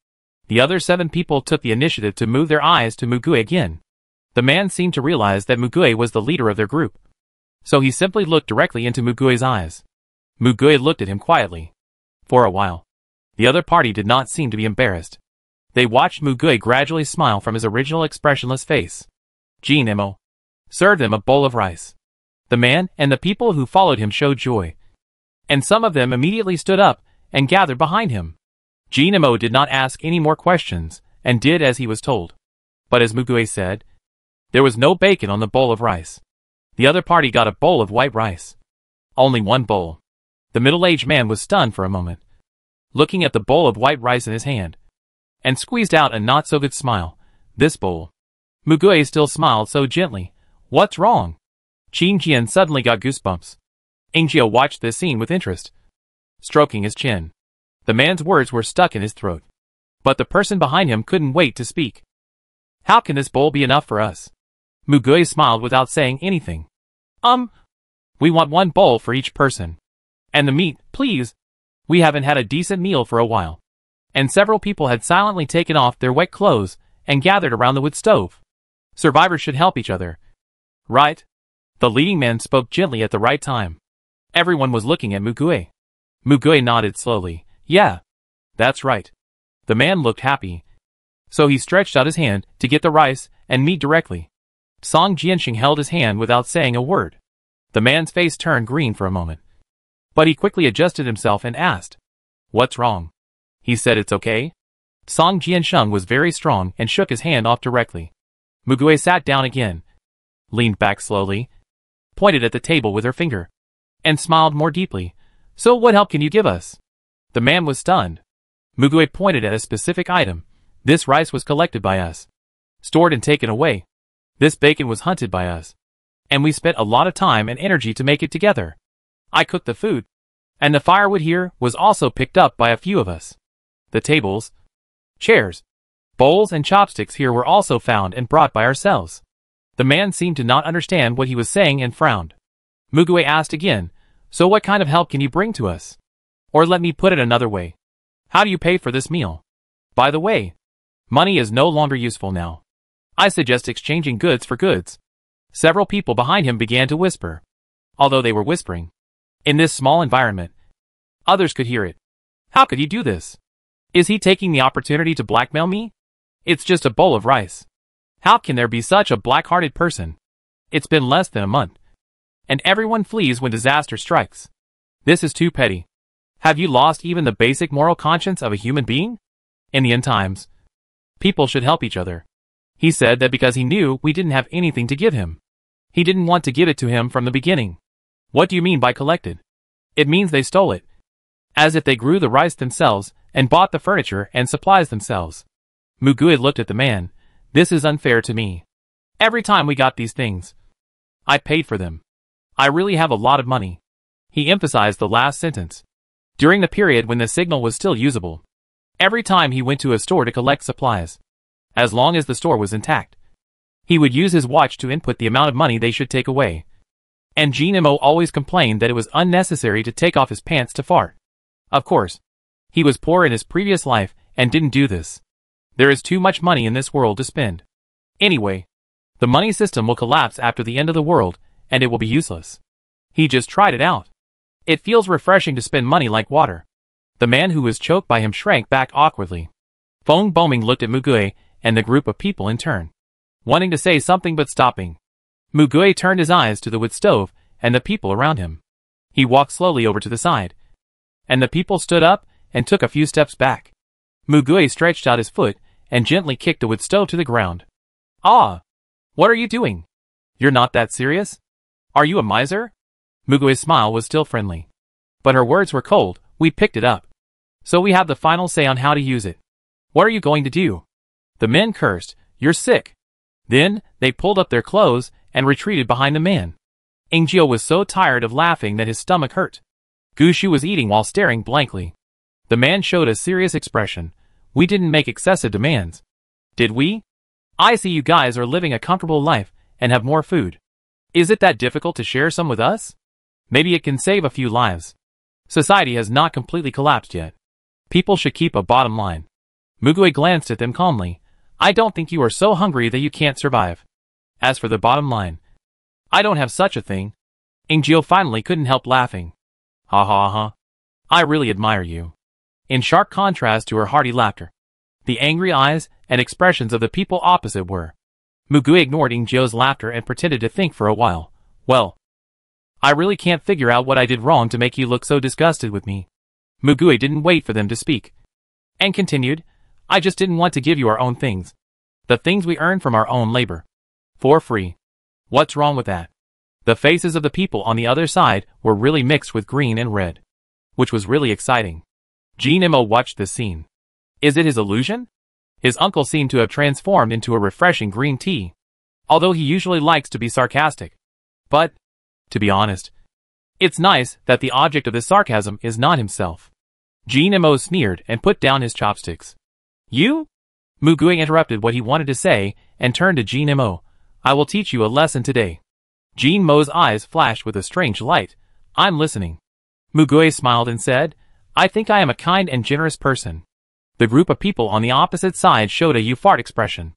The other 7 people took the initiative to move their eyes to Mugui again. The man seemed to realize that Mugui was the leader of their group, so he simply looked directly into Mugui's eyes. Mugui looked at him quietly. For a while, the other party did not seem to be embarrassed. They watched Mugui gradually smile from his original expressionless face. Jinmo served them a bowl of rice. The man and the people who followed him showed joy, and some of them immediately stood up and gathered behind him. Jinmo did not ask any more questions and did as he was told. But as Mugui said, there was no bacon on the bowl of rice. The other party got a bowl of white rice. Only one bowl. The middle-aged man was stunned for a moment, looking at the bowl of white rice in his hand, and squeezed out a not-so-good smile. "This bowl." Mugui still smiled so gently. "What's wrong?" Qin Jian suddenly got goosebumps. Angjio watched this scene with interest, stroking his chin. The man's words were stuck in his throat, but the person behind him couldn't wait to speak. "How can this bowl be enough for us?" Mugui smiled without saying anything. We want one bowl for each person. And the meat, please. We haven't had a decent meal for a while." And several people had silently taken off their wet clothes and gathered around the wood stove. Survivors should help each other, right? The leading man spoke gently at the right time. Everyone was looking at Mugui. Mugui nodded slowly. "Yeah, that's right." The man looked happy, so he stretched out his hand to get the rice and meat directly. Song Jianxing held his hand without saying a word. The man's face turned green for a moment, but he quickly adjusted himself and asked, "What's wrong?" He said it's okay. Song Jiansheng was very strong and shook his hand off directly. Mugui sat down again, leaned back slowly, pointed at the table with her finger, and smiled more deeply. "So what help can you give us?" The man was stunned. Mugui pointed at a specific item. "This rice was collected by us, stored and taken away. This bacon was hunted by us, and we spent a lot of time and energy to make it together. I cooked the food, and the firewood here was also picked up by a few of us. The tables, chairs, bowls and chopsticks here were also found and brought by ourselves." The man seemed to not understand what he was saying and frowned. Mugui asked again, "So what kind of help can you bring to us? Or let me put it another way. How do you pay for this meal? By the way, money is no longer useful now. I suggest exchanging goods for goods." Several people behind him began to whisper. Although they were whispering, in this small environment, others could hear it. How could he do this? Is he taking the opportunity to blackmail me? It's just a bowl of rice. How can there be such a black-hearted person? It's been less than a month, and everyone flees when disaster strikes. This is too petty. Have you lost even the basic moral conscience of a human being? In the end times, people should help each other. He said that because he knew we didn't have anything to give him. He didn't want to give it to him from the beginning. What do you mean by collected? It means they stole it. As if they grew the rice themselves and bought the furniture and supplies themselves. Mugui looked at the man. This is unfair to me. Every time we got these things, I paid for them. I really have a lot of money. He emphasized the last sentence. During the period when the signal was still usable. Every time he went to a store to collect supplies. As long as the store was intact. He would use his watch to input the amount of money they should take away. And Jinimo always complained that it was unnecessary to take off his pants to fart. Of course. He was poor in his previous life and didn't do this. There is too much money in this world to spend. Anyway, the money system will collapse after the end of the world, and it will be useless. He just tried it out. It feels refreshing to spend money like water. The man who was choked by him shrank back awkwardly. Feng Boming looked at Mugui and the group of people in turn, wanting to say something but stopping. Mugui turned his eyes to the wood stove and the people around him. He walked slowly over to the side, and the people stood up and took a few steps back. Mugui stretched out his foot and gently kicked the wood stove to the ground. Ah! What are you doing? You're not that serious? Are you a miser? Mugui's smile was still friendly. But her words were cold. We picked it up. So we have the final say on how to use it. What are you going to do? The men cursed. You're sick. Then, they pulled up their clothes and retreated behind the man. Ingjio was so tired of laughing that his stomach hurt. Gushu was eating while staring blankly. The man showed a serious expression. We didn't make excessive demands. Did we? I see you guys are living a comfortable life and have more food. Is it that difficult to share some with us? Maybe it can save a few lives. Society has not completely collapsed yet. People should keep a bottom line. Mugui glanced at them calmly. I don't think you are so hungry that you can't survive. As for the bottom line, I don't have such a thing. Ingjio finally couldn't help laughing. Ha ha ha. I really admire you. In sharp contrast to her hearty laughter, the angry eyes and expressions of the people opposite were. Mugui ignored Ingjio's laughter and pretended to think for a while. Well, I really can't figure out what I did wrong to make you look so disgusted with me. Mugui didn't wait for them to speak. And continued, I just didn't want to give you our own things. The things we earn from our own labor. For free. What's wrong with that? The faces of the people on the other side were really mixed with green and red. Which was really exciting. Jinimo watched this scene. Is it his illusion? His uncle seemed to have transformed into a refreshing green tea. Although he usually likes to be sarcastic. But, to be honest, it's nice that the object of this sarcasm is not himself. Jinimo sneered and put down his chopsticks. You? Mugui interrupted what he wanted to say and turned to Jinimo. I will teach you a lesson today. Jinmo's eyes flashed with a strange light. I'm listening. Mugui smiled and said, I think I am a kind and generous person. The group of people on the opposite side showed a you fart expression.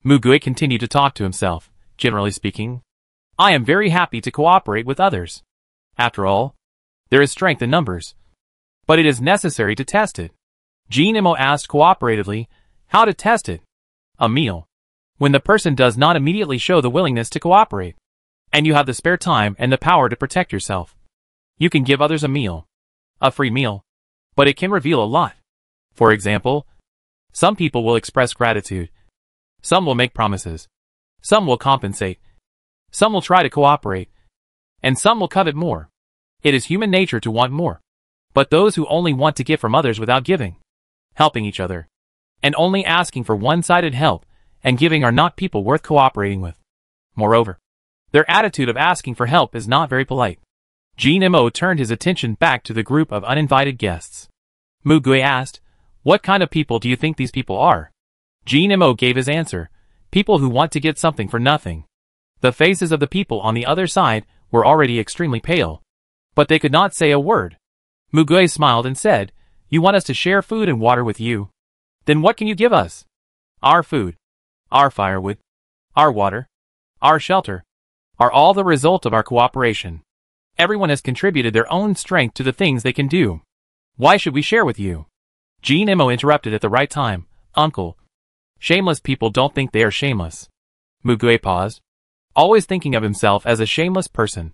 Mugui continued to talk to himself. Generally speaking, I am very happy to cooperate with others. After all, there is strength in numbers. But it is necessary to test it. Jinimo asked cooperatively, how to test it? A meal. When the person does not immediately show the willingness to cooperate, and you have the spare time and the power to protect yourself, you can give others a meal. A free meal. But it can reveal a lot. For example, some people will express gratitude. Some will make promises. Some will compensate. Some will try to cooperate. And some will covet more. It is human nature to want more. But those who only want to give from others without giving, helping each other, and only asking for one-sided help and giving are not people worth cooperating with. Moreover, their attitude of asking for help is not very polite. Jinimo turned his attention back to the group of uninvited guests. Mugui asked, what kind of people do you think these people are? Jinimo gave his answer, people who want to get something for nothing. The faces of the people on the other side were already extremely pale, but they could not say a word. Mugui smiled and said, you want us to share food and water with you? Then what can you give us? Our food, our firewood, our water, our shelter, are all the result of our cooperation. Everyone has contributed their own strength to the things they can do. Why should we share with you? Jinimo interrupted at the right time. Uncle, shameless people don't think they are shameless. Mugui paused, always thinking of himself as a shameless person.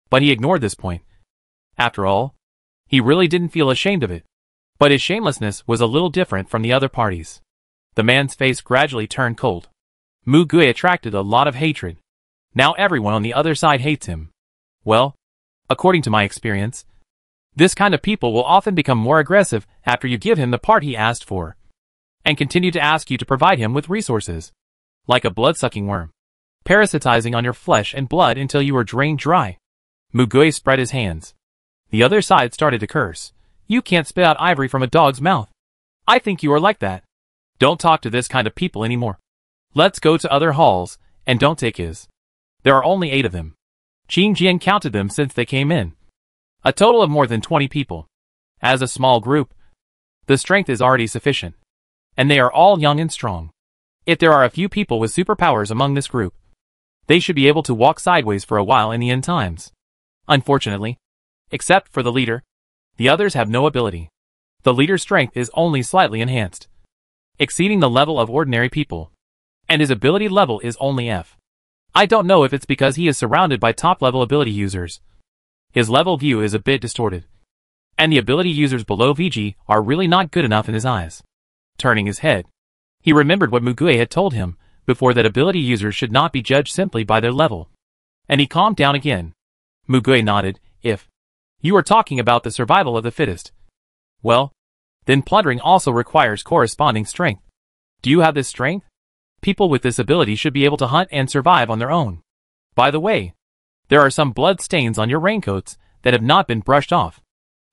But he ignored this point. After all, he really didn't feel ashamed of it. But his shamelessness was a little different from the other parties. The man's face gradually turned cold. Mugui attracted a lot of hatred. Now everyone on the other side hates him. Well, according to my experience, this kind of people will often become more aggressive after you give him the part he asked for, and continue to ask you to provide him with resources, like a blood-sucking worm, parasitizing on your flesh and blood until you are drained dry. Mugui spread his hands. The other side started to curse. You can't spit out ivory from a dog's mouth. I think you are like that. Don't talk to this kind of people anymore. Let's go to other halls, and don't take his. There are only 8 of them. Qing Jian counted them since they came in. A total of more than 20 people. As a small group, the strength is already sufficient. And they are all young and strong. If there are a few people with superpowers among this group, they should be able to walk sideways for a while in the end times. Unfortunately, except for the leader, the others have no ability. The leader's strength is only slightly enhanced, exceeding the level of ordinary people. And his ability level is only F. I don't know if it's because he is surrounded by top-level ability users. His level view is a bit distorted. And the ability users below VG are really not good enough in his eyes. Turning his head, he remembered what Mugui had told him before, that ability users should not be judged simply by their level. And he calmed down again. Mugui nodded. If you are talking about the survival of the fittest, well, then plundering also requires corresponding strength. Do you have this strength? People with this ability should be able to hunt and survive on their own. By the way, there are some blood stains on your raincoats that have not been brushed off.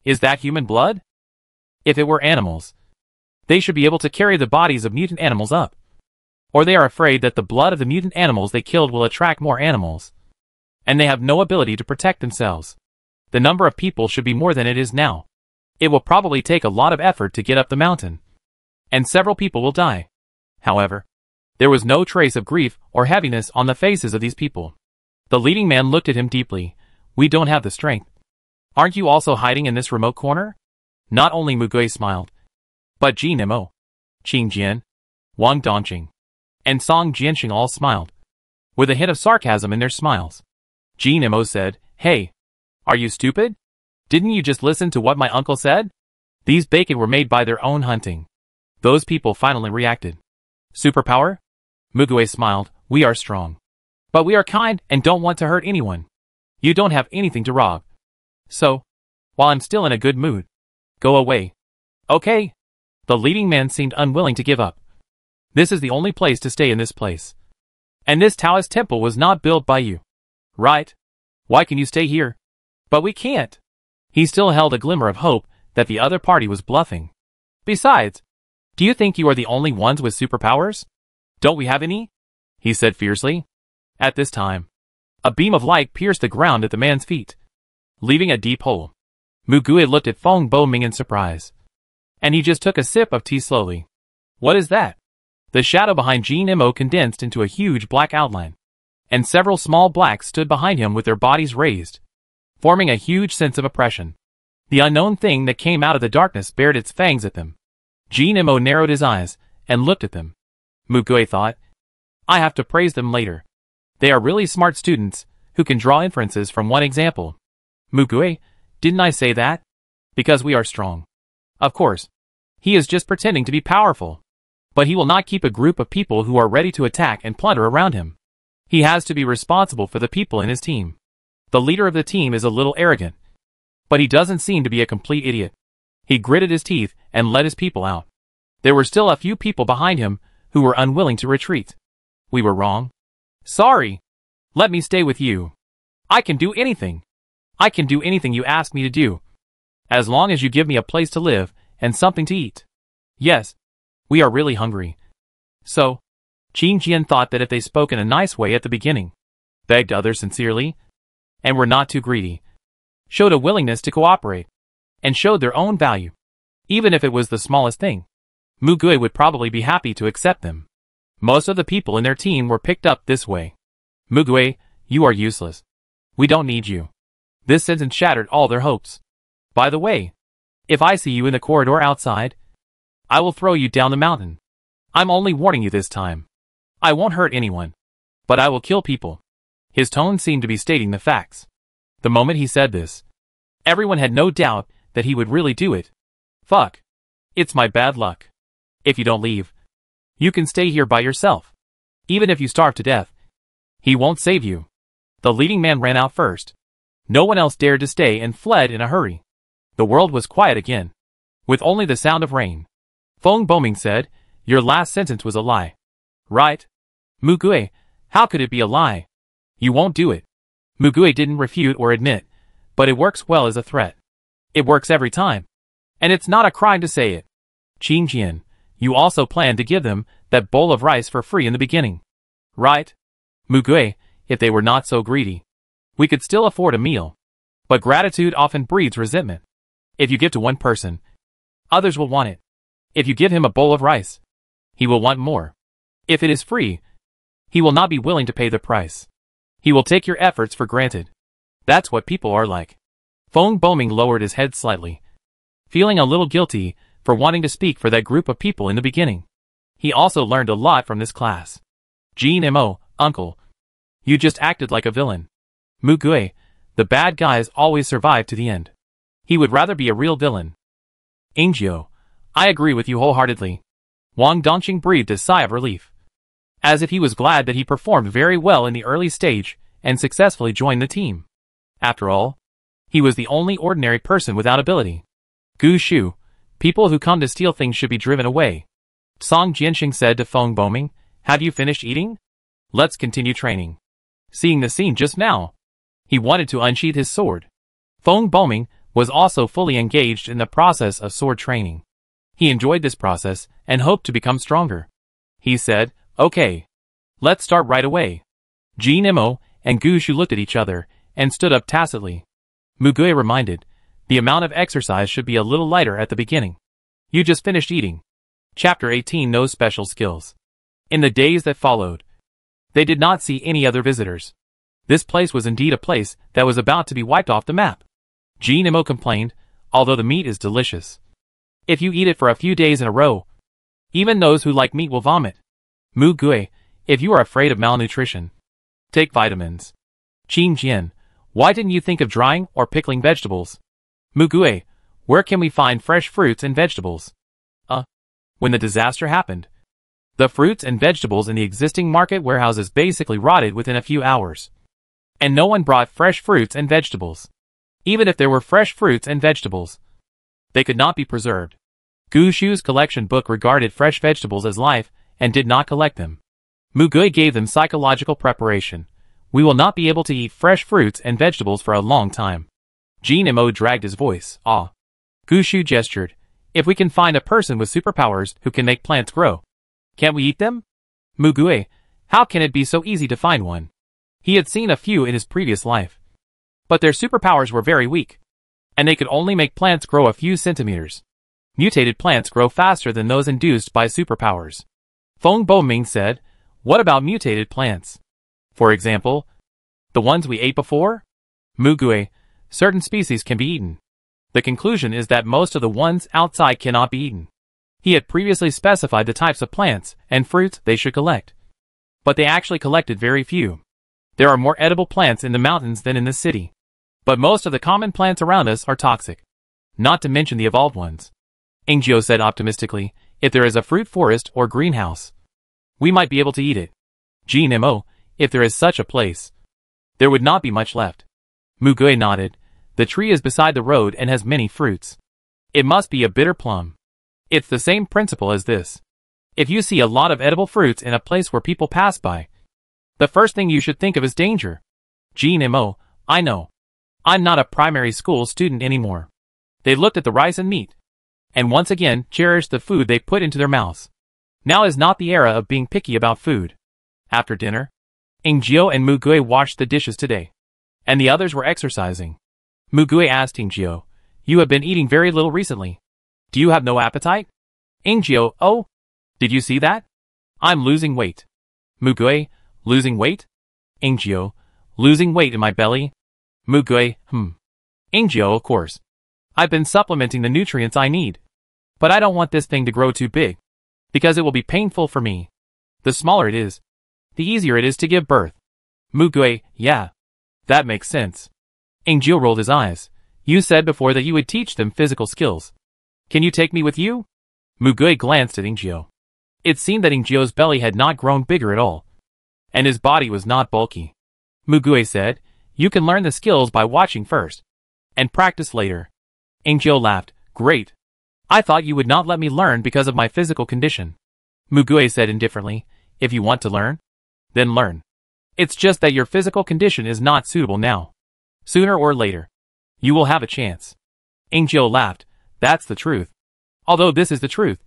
Is that human blood? If it were animals, they should be able to carry the bodies of mutant animals up. Or they are afraid that the blood of the mutant animals they killed will attract more animals. And they have no ability to protect themselves. The number of people should be more than it is now. It will probably take a lot of effort to get up the mountain. And several people will die. However, there was no trace of grief or heaviness on the faces of these people. The leading man looked at him deeply. We don't have the strength. Aren't you also hiding in this remote corner? Not only Mugui smiled, but Ji Nemo, Qing Jian, Wang Dongqing, and Song Jianxing all smiled, with a hint of sarcasm in their smiles. Ji Nemo said, Hey, are you stupid? Didn't you just listen to what my uncle said? These bacon were made by their own hunting. Those people finally reacted. Superpower? Mugui smiled. We are strong. But we are kind and don't want to hurt anyone. You don't have anything to rob. So, while I'm still in a good mood, go away. Okay. The leading man seemed unwilling to give up. This is the only place to stay in this place. And this Taoist temple was not built by you. Right? Why can you stay here? But we can't. He still held a glimmer of hope that the other party was bluffing. Besides, do you think you are the only ones with superpowers? Don't we have any? He said fiercely. At this time, a beam of light pierced the ground at the man's feet, leaving a deep hole. Mugui looked at Feng Boming in surprise. And he just took a sip of tea slowly. What is that? The shadow behind Ji Nemo condensed into a huge black outline, and several small blacks stood behind him with their bodies raised, forming a huge sense of oppression. The unknown thing that came out of the darkness bared its fangs at them. Ji Nemo narrowed his eyes and looked at them. Mugui thought, I have to praise them later. They are really smart students who can draw inferences from one example. Mugui, didn't I say that? Because we are strong. Of course, he is just pretending to be powerful. But he will not keep a group of people who are ready to attack and plunder around him. He has to be responsible for the people in his team. The leader of the team is a little arrogant, but he doesn't seem to be a complete idiot. He gritted his teeth and led his people out. There were still a few people behind him who were unwilling to retreat. We were wrong. Sorry. Let me stay with you. I can do anything. I can do anything you ask me to do, as long as you give me a place to live and something to eat. Yes, we are really hungry. So, Qing Jian thought that if they spoke in a nice way at the beginning, begged others sincerely, and were not too greedy, showed a willingness to cooperate, and showed their own value, even if it was the smallest thing, Mugui would probably be happy to accept them. Most of the people in their team were picked up this way. Mugui, you are useless. We don't need you. This sentence shattered all their hopes. By the way, if I see you in the corridor outside, I will throw you down the mountain. I'm only warning you this time. I won't hurt anyone, but I will kill people. His tone seemed to be stating the facts. The moment he said this, everyone had no doubt that he would really do it. Fuck. It's my bad luck. If you don't leave, you can stay here by yourself. Even if you starve to death, he won't save you. The leading man ran out first. No one else dared to stay and fled in a hurry. The world was quiet again, with only the sound of rain. Feng Boming said, "Your last sentence was a lie. Right? Mugui, how could it be a lie? You won't do it." Mugui didn't refute or admit, but it works well as a threat. It works every time. And it's not a crime to say it. Qin Jian, you also planned to give them that bowl of rice for free in the beginning. Right? Mugui, if they were not so greedy, we could still afford a meal. But gratitude often breeds resentment. If you give to one person, others will want it. If you give him a bowl of rice, he will want more. If it is free, he will not be willing to pay the price. He will take your efforts for granted. That's what people are like. Feng Boming lowered his head slightly, feeling a little guilty for wanting to speak for that group of people in the beginning. He also learned a lot from this class. Jean Mo, uncle, you just acted like a villain. Mugui, the bad guys always survive to the end. He would rather be a real villain. Angio, I agree with you wholeheartedly. Wang Dongqing breathed a sigh of relief, as if he was glad that he performed very well in the early stage and successfully joined the team. After all, he was the only ordinary person without ability. Gu Shu, people who come to steal things should be driven away. Song Jianxing said to Feng Boming, have you finished eating? Let's continue training. Seeing the scene just now, he wanted to unsheath his sword. Feng Boming was also fully engaged in the process of sword training. He enjoyed this process and hoped to become stronger. He said, okay, let's start right away. Jin Mo and Gu Shu looked at each other and stood up tacitly. Mugui reminded, the amount of exercise should be a little lighter at the beginning. You just finished eating. Chapter 18 No Special Skills. In the days that followed, they did not see any other visitors. This place was indeed a place that was about to be wiped off the map. Jin Mo complained, although the meat is delicious, if you eat it for a few days in a row, even those who like meat will vomit. Mugui, if you are afraid of malnutrition, take vitamins. Qin Jian, why didn't you think of drying or pickling vegetables? Mugui, where can we find fresh fruits and vegetables? When the disaster happened, the fruits and vegetables in the existing market warehouses basically rotted within a few hours. And no one brought fresh fruits and vegetables. Even if there were fresh fruits and vegetables, they could not be preserved. Gu Shu's collection book regarded fresh vegetables as life and did not collect them. Mugui gave them psychological preparation. We will not be able to eat fresh fruits and vegetables for a long time. Jin Mo dragged his voice. Gu Shu gestured. If we can find a person with superpowers who can make plants grow, can't we eat them? Mugui, how can it be so easy to find one? He had seen a few in his previous life, but their superpowers were very weak, and they could only make plants grow a few centimeters. Mutated plants grow faster than those induced by superpowers. Feng Boming said, what about mutated plants? For example, the ones we ate before? Mugui, certain species can be eaten. The conclusion is that most of the ones outside cannot be eaten. He had previously specified the types of plants and fruits they should collect, but they actually collected very few. There are more edible plants in the mountains than in the city, but most of the common plants around us are toxic, not to mention the evolved ones. Angio said optimistically, if there is a fruit forest or greenhouse, we might be able to eat it. Jin Mo, if there is such a place, there would not be much left. Mugui nodded. The tree is beside the road and has many fruits. It must be a bitter plum. It's the same principle as this. If you see a lot of edible fruits in a place where people pass by, the first thing you should think of is danger. Jin Mo, I know. I'm not a primary school student anymore. They looked at the rice and meat, and once again cherished the food they put into their mouths. Now is not the era of being picky about food. After dinner, Ingio and Mugui washed the dishes today, and the others were exercising. Mugui asked Ingio, you have been eating very little recently. Do you have no appetite? Ingio, oh, did you see that? I'm losing weight. Mugui, losing weight? Ingio, losing weight in my belly? Mugui, Ingio, of course. I've been supplementing the nutrients I need. But I don't want this thing to grow too big, because it will be painful for me. The smaller it is, the easier it is to give birth. Mugui, yeah. That makes sense. Ingio rolled his eyes. You said before that you would teach them physical skills. Can you take me with you? Mugui glanced at Ingio. It seemed that Ingio's belly had not grown bigger at all. and his body was not bulky. Mugue said, "You can learn the skills by watching first, and practice later." Ingjil laughed, "Great. I thought you would not let me learn because of my physical condition." Mugue said indifferently, "If you want to learn, then learn. It's just that your physical condition is not suitable now. Sooner or later, you will have a chance." Ingjil laughed, "That's the truth. Although this is the truth,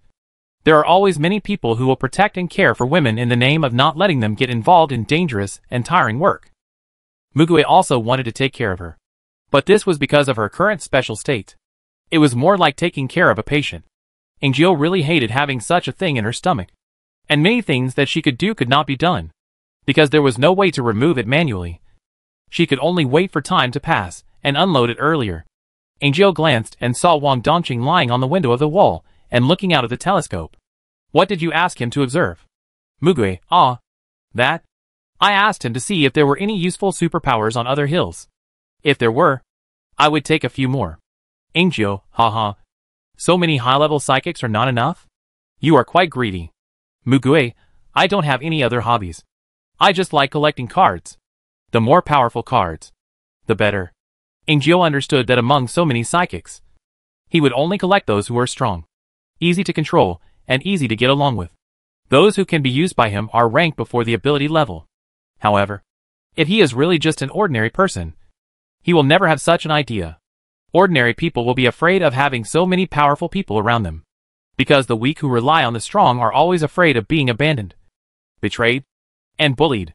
there are always many people who will protect and care for women in the name of not letting them get involved in dangerous and tiring work." Mugue also wanted to take care of her, but this was because of her current special state. It was more like taking care of a patient. Ingjil really hated having such a thing in her stomach, and many things that she could do could not be done, because there was no way to remove it manually. She could only wait for time to pass and unload it earlier. Ingjil glanced and saw Wang Dongqing lying on the window of the wall and looking out of the telescope. "What did you ask him to observe?" Mugue, that. I asked him to see if there were any useful superpowers on other hills. If there were, I would take a few more. Ingjil, haha. So many high-level psychics are not enough? You are quite greedy. Mugue, I don't have any other hobbies. I just like collecting cards. The more powerful cards, the better. Ingjil understood that among so many psychics, he would only collect those who are strong, easy to control, and easy to get along with. Those who can be used by him are ranked before the ability level. However, if he is really just an ordinary person, he will never have such an idea. Ordinary people will be afraid of having so many powerful people around them, because the weak who rely on the strong are always afraid of being abandoned, betrayed, and bullied.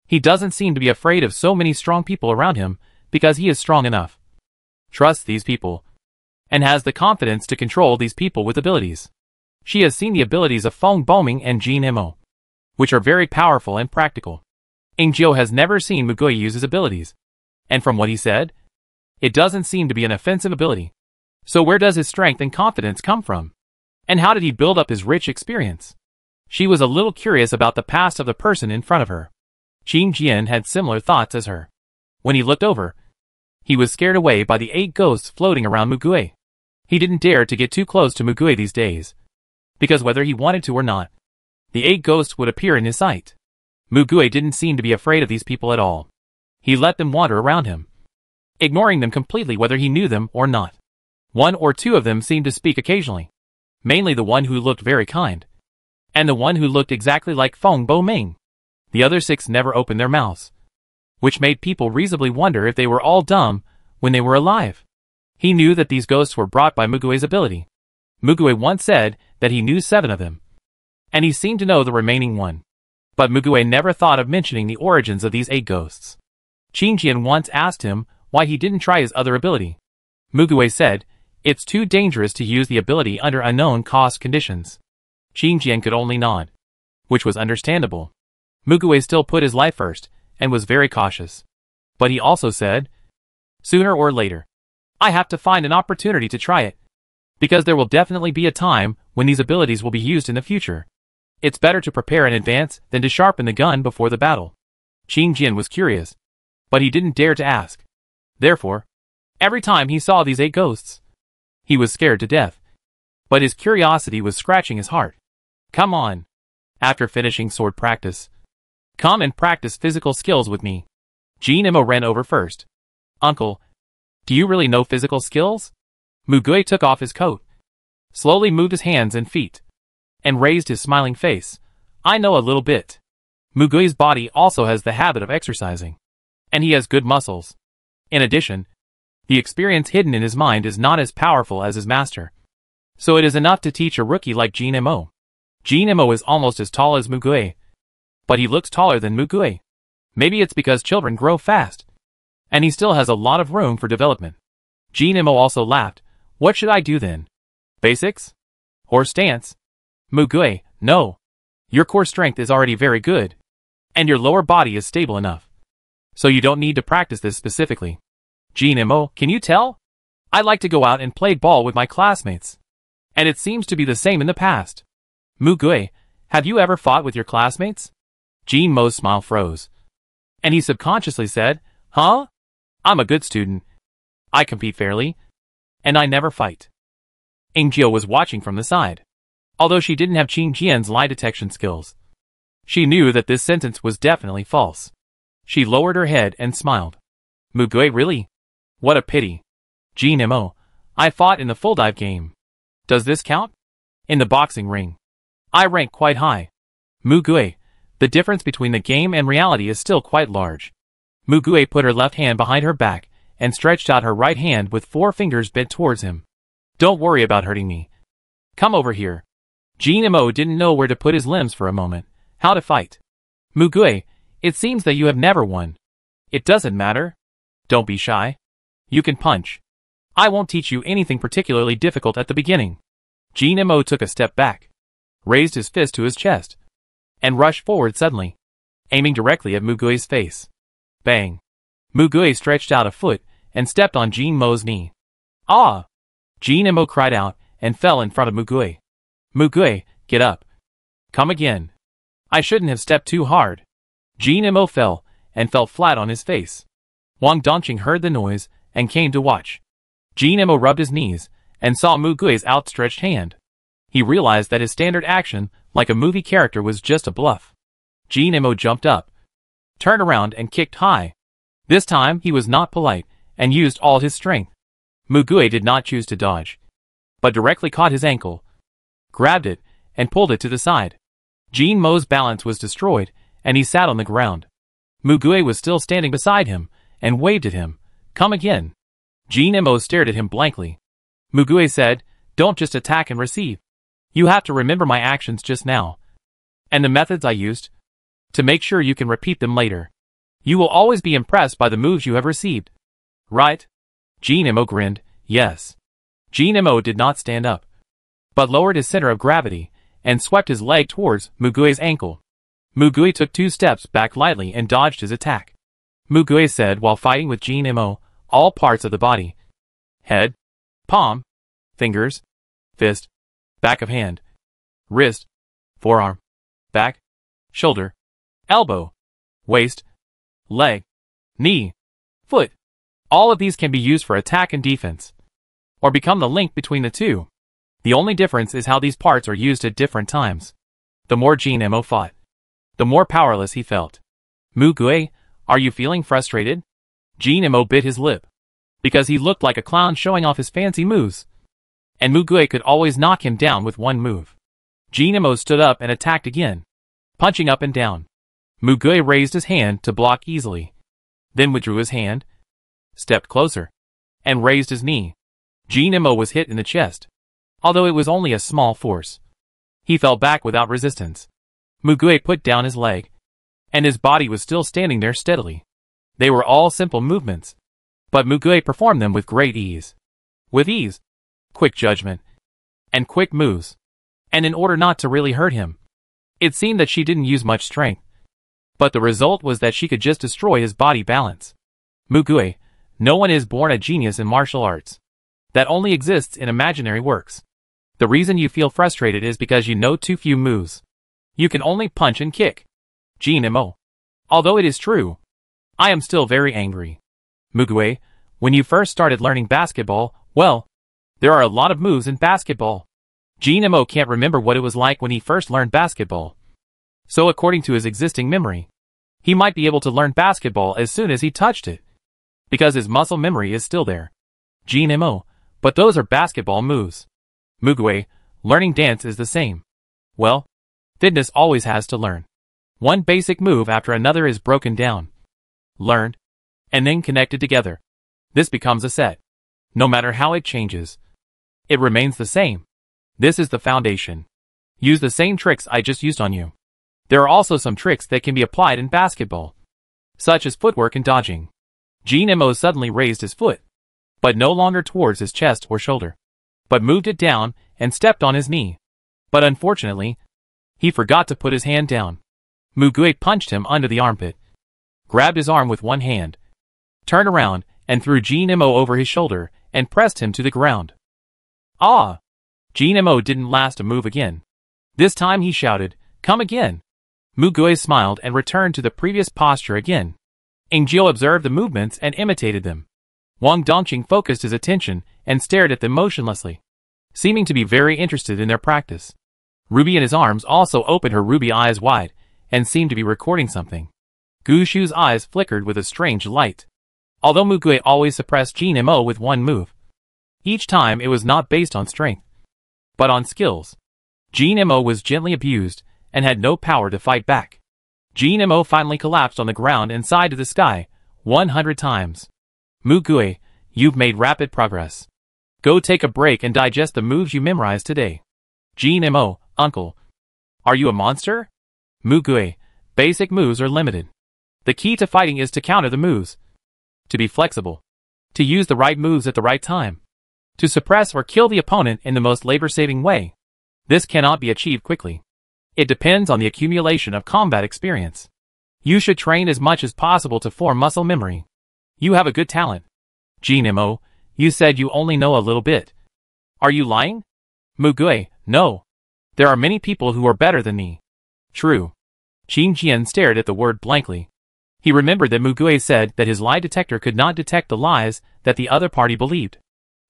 He doesn't seem to be afraid of so many strong people around him because he is strong enough, trusts these people, and has the confidence to control these people with abilities. She has seen the abilities of Feng Boming and Jin Imo, which are very powerful and practical. Ingjil has never seen Mugue use his abilities, and from what he said, it doesn't seem to be an offensive ability. So where does his strength and confidence come from? And how did he build up his rich experience? She was a little curious about the past of the person in front of her. Qin Jian had similar thoughts as her. When he looked over, he was scared away by the 8 ghosts floating around Mugue. He didn't dare to get too close to Mugue these days, because whether he wanted to or not, the 8 ghosts would appear in his sight. Mugue didn't seem to be afraid of these people at all. He let them wander around him, ignoring them completely whether he knew them or not. 1 or 2 of them seemed to speak occasionally, mainly the one who looked very kind, and the one who looked exactly like Feng Boming. The other 6 never opened their mouths, which made people reasonably wonder if they were all dumb when they were alive. He knew that these ghosts were brought by Mugue's ability. Mugue once said that he knew 7 of them, and he seemed to know the remaining 1. But Mugue never thought of mentioning the origins of these 8 ghosts. Qin Jian once asked him why he didn't try his other ability. Mugue said, "It's too dangerous to use the ability under unknown cost conditions." Qin Jian could only nod, which was understandable. Mugue still put his life first, and was very cautious. But he also said, "Sooner or later, I have to find an opportunity to try it, because there will definitely be a time when these abilities will be used in the future. It's better to prepare in advance than to sharpen the gun before the battle." Qin Jian was curious, but he didn't dare to ask. Therefore, every time he saw these 8 ghosts, he was scared to death. But his curiosity was scratching his heart. "Come on. After finishing sword practice, come and practice physical skills with me." Jin Imo ran over first. "Uncle, do you really know physical skills?" Mugue took off his coat, slowly moved his hands and feet, and raised his smiling face. "I know a little bit." Mugue's body also has the habit of exercising, and he has good muscles. In addition, the experience hidden in his mind is not as powerful as his master, so it is enough to teach a rookie like Jin Imo. Jin Imo is almost as tall as Mugue, but he looks taller than Mugue. Maybe it's because children grow fast, and he still has a lot of room for development. Jin Imo also laughed. "What should I do then? Basics? Or stance?" Mugue, "No. Your core strength is already very good, and your lower body is stable enough, so you don't need to practice this specifically." Jin Imo, "Can you tell? I like to go out and play ball with my classmates, and it seems to be the same in the past." Mugue, "Have you ever fought with your classmates?" Jin Mo's smile froze, and he subconsciously said, "Huh? I'm a good student. I compete fairly, and I never fight." Ingjil was watching from the side. Although she didn't have Qin Jian's lie detection skills, She knew that this sentence was definitely false. She lowered her head and smiled. Mugui, really? What a pity. Jin Mo, I fought in the full dive game. Does this count? In the boxing ring. I rank quite high. Mugui, the difference between the game and reality is still quite large. Mugui put her left hand behind her back and stretched out her right hand with 4 fingers bent towards him. Don't worry about hurting me. Come over here. Jin Mo didn't know where to put his limbs for a moment. How to fight. Mugui, it seems that you have never won. It doesn't matter. Don't be shy. You can punch. I won't teach you anything particularly difficult at the beginning. Jin Mo took a step back, raised his fist to his chest, and rushed forward suddenly, aiming directly at Mugui's face. Bang! Mugui stretched out a foot and stepped on Jin Mo's knee. Ah! Jin Mo cried out and fell in front of Mugui. Mugui, get up. Come again. I shouldn't have stepped too hard. Jin Mo fell and fell flat on his face. Wang Dongqing heard the noise and came to watch. Jin Mo rubbed his knees and saw Mugui's outstretched hand. He realized that his standard action, like a movie character, was just a bluff. Jin Mo jumped up, turned around and kicked high. This time he was not polite and used all his strength. Mugui did not choose to dodge, but directly caught his ankle, grabbed it, and pulled it to the side. Jin Mo's balance was destroyed, and he sat on the ground. Mugui was still standing beside him, and waved at him. Come again. Jin Mo stared at him blankly. Mugui said, don't just attack and receive. You have to remember my actions just now, and the methods I used, to make sure you can repeat them later. You will always be impressed by the moves you have received. Right? Jin Mo grinned, yes. Jin Mo did not stand up, but lowered his center of gravity, and swept his leg towards Mugui's ankle. Mugui took 2 steps back lightly and dodged his attack. Mugui said while fighting with Jin Mo, all parts of the body. Head, palm, fingers, fist, back of hand, wrist, forearm, back, shoulder, elbow, waist, leg, knee, foot. All of these can be used for attack and defense, or become the link between the two. The only difference is how these parts are used at different times. The more Jin Mo fought, the more powerless he felt. Mugui, are you feeling frustrated? Jin Mo bit his lip, because he looked like a clown showing off his fancy moves, and Mugui could always knock him down with one move. Jin Mo stood up and attacked again, punching up and down. Mugui raised his hand to block easily, then withdrew his hand, stepped closer, and raised his knee. Jin Mo was hit in the chest, although it was only a small force. He fell back without resistance. Mugui put down his leg, and his body was still standing there steadily. They were all simple movements, but Mugui performed them with great ease. With ease, quick judgment, and quick moves. And in order not to really hurt him, it seemed that she didn't use much strength, but the result was that she could just destroy his body balance. Mugui, no one is born a genius in martial arts. That only exists in imaginary works. The reason you feel frustrated is because you know too few moves. You can only punch and kick. Jin Mo. Although it is true, I am still very angry. Mugui, when you first started learning basketball, well, there are a lot of moves in basketball. Jin Mo can't remember what it was like when he first learned basketball. So according to his existing memory, he might be able to learn basketball as soon as he touched it, because his muscle memory is still there. Jin Mo, but those are basketball moves. Mugui, learning dance is the same. Well, fitness always has to learn. One basic move after another is broken down, learned, and then connected together. This becomes a set. No matter how it changes, it remains the same. This is the foundation. Use the same tricks I just used on you. There are also some tricks that can be applied in basketball, such as footwork and dodging. Jin Mo suddenly raised his foot, but no longer towards his chest or shoulder, but moved it down and stepped on his knee. But unfortunately, he forgot to put his hand down. Mugui punched him under the armpit, grabbed his arm with one hand, turned around and threw Jin Mo over his shoulder and pressed him to the ground. Ah! Jin Mo didn't last a move again. This time he shouted, come again. Mugui smiled and returned to the previous posture again. Ingjiu observed the movements and imitated them. Wang Dongqing focused his attention and stared at them motionlessly, seeming to be very interested in their practice. Ruby in his arms also opened her ruby eyes wide and seemed to be recording something. Gushu's eyes flickered with a strange light. Although Mugue always suppressed Jin Mo with one move, each time it was not based on strength, but on skills. Jin Mo was gently abused and had no power to fight back. Jin Mo finally collapsed on the ground and sighed to the sky 100 times. Mugue, you've made rapid progress. Go take a break and digest the moves you memorized today. Jin Mo, uncle. Are you a monster? Mugue, basic moves are limited. The key to fighting is to counter the moves. To be flexible. To use the right moves at the right time. To suppress or kill the opponent in the most labor-saving way. This cannot be achieved quickly. It depends on the accumulation of combat experience. You should train as much as possible to form muscle memory. You have a good talent. Jin Mo, you said you only know a little bit. Are you lying? Mugue, no. There are many people who are better than me. True. Qin Jian stared at the word blankly. He remembered that Mugue said that his lie detector could not detect the lies that the other party believed.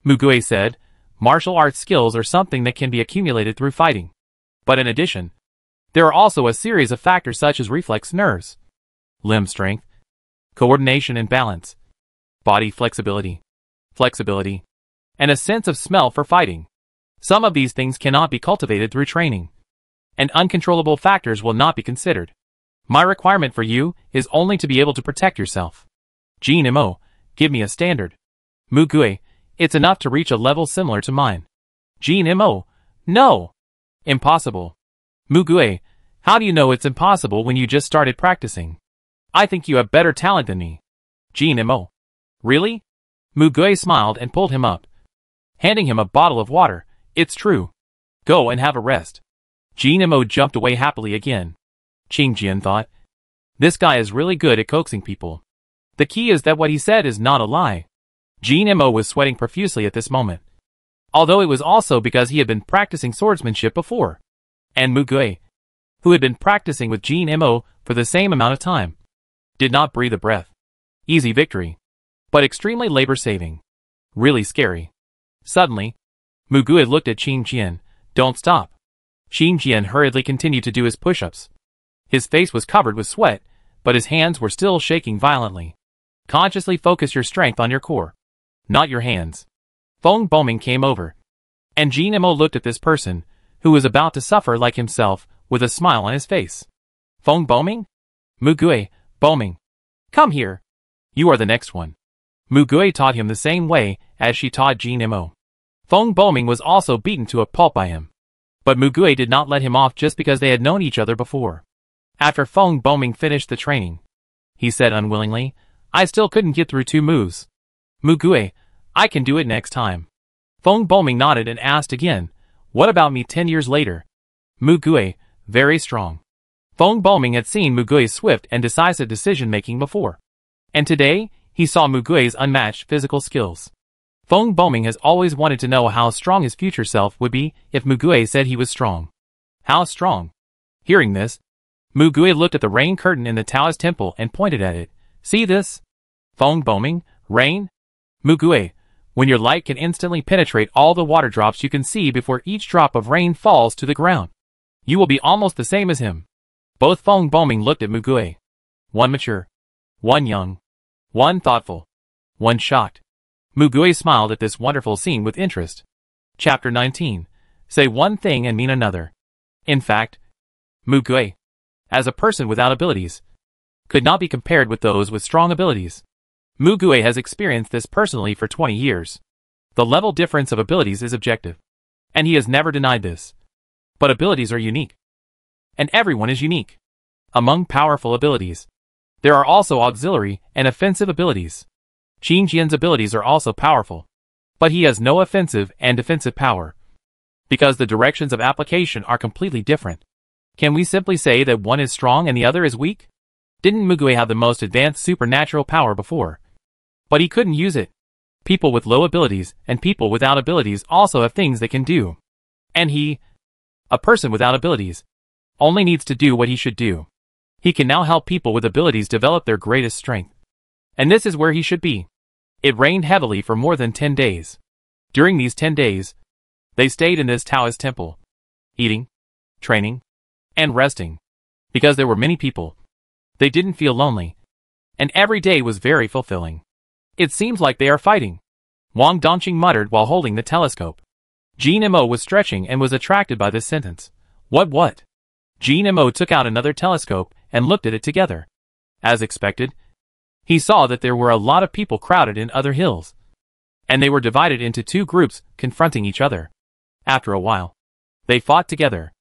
Mugue said, martial arts skills are something that can be accumulated through fighting. But in addition, there are also a series of factors such as reflex nerves, limb strength, coordination and balance, body flexibility, and a sense of smell for fighting. Some of these things cannot be cultivated through training, and uncontrollable factors will not be considered. My requirement for you is only to be able to protect yourself. Jin Mo, give me a standard. Mugue, it's enough to reach a level similar to mine. Jin Mo, no. Impossible. Mugue, how do you know it's impossible when you just started practicing? I think you have better talent than me. Jin Mo, really? Mugue smiled and pulled him up, handing him a bottle of water. It's true. Go and have a rest. Jin Mo jumped away happily again. Qin Jian thought, this guy is really good at coaxing people. The key is that what he said is not a lie. Jin Mo was sweating profusely at this moment, although it was also because he had been practicing swordsmanship before. And Mugue, who had been practicing with Jin Mo for the same amount of time, did not breathe a breath. Easy victory, but extremely labor-saving. Really scary. Suddenly, Mugue looked at Qin Jian. Don't stop. Qin Jian hurriedly continued to do his push-ups. His face was covered with sweat, but his hands were still shaking violently. Consciously focus your strength on your core, not your hands. Feng Boming came over, and Jin Mo looked at this person, who was about to suffer like himself, with a smile on his face. Feng Boming? Mugue, Boming. Come here. You are the next one. Mugue taught him the same way as she taught Jin Mo. Feng Boming was also beaten to a pulp by him. But Mugue did not let him off just because they had known each other before. After Feng Boming finished the training, he said unwillingly, I still couldn't get through 2 moves. Mugue, I can do it next time. Feng Boming nodded and asked again, what about me 10 years later? Mugue, very strong. Feng Boming had seen Mugue's swift and decisive decision-making before. And today, he saw Mugue's unmatched physical skills. Feng Boming has always wanted to know how strong his future self would be if Mugue said he was strong. How strong? Hearing this, Mugue looked at the rain curtain in the Taoist temple and pointed at it. See this? Feng Boming, rain? Mugue, when your light can instantly penetrate all the water drops you can see before each drop of rain falls to the ground, you will be almost the same as him. Both Feng Boming looked at Mugue. One mature, one young, one thoughtful, one shocked. Mugue smiled at this wonderful scene with interest. Chapter 19. Say one thing and mean another. In fact, Mugue, as a person without abilities, could not be compared with those with strong abilities. Mugue has experienced this personally for 20 years. The level difference of abilities is objective, and he has never denied this. But abilities are unique. And everyone is unique. Among powerful abilities, there are also auxiliary and offensive abilities. Qin Jian's abilities are also powerful, but he has no offensive and defensive power, because the directions of application are completely different. Can we simply say that one is strong and the other is weak? Didn't Mugue have the most advanced supernatural power before? But he couldn't use it. People with low abilities and people without abilities also have things they can do. And he, a person without abilities, only needs to do what he should do. He can now help people with abilities develop their greatest strength. And this is where he should be. It rained heavily for more than 10 days. During these 10 days, they stayed in this Taoist temple, eating, training, and resting. Because there were many people, they didn't feel lonely. And every day was very fulfilling. It seems like they are fighting, Wang Dongqing muttered while holding the telescope. Jean Mo was stretching and was attracted by this sentence. What? Jean Mo took out another telescope and looked at it together. As expected, he saw that there were a lot of people crowded in other hills, and they were divided into two groups, confronting each other. After a while, they fought together.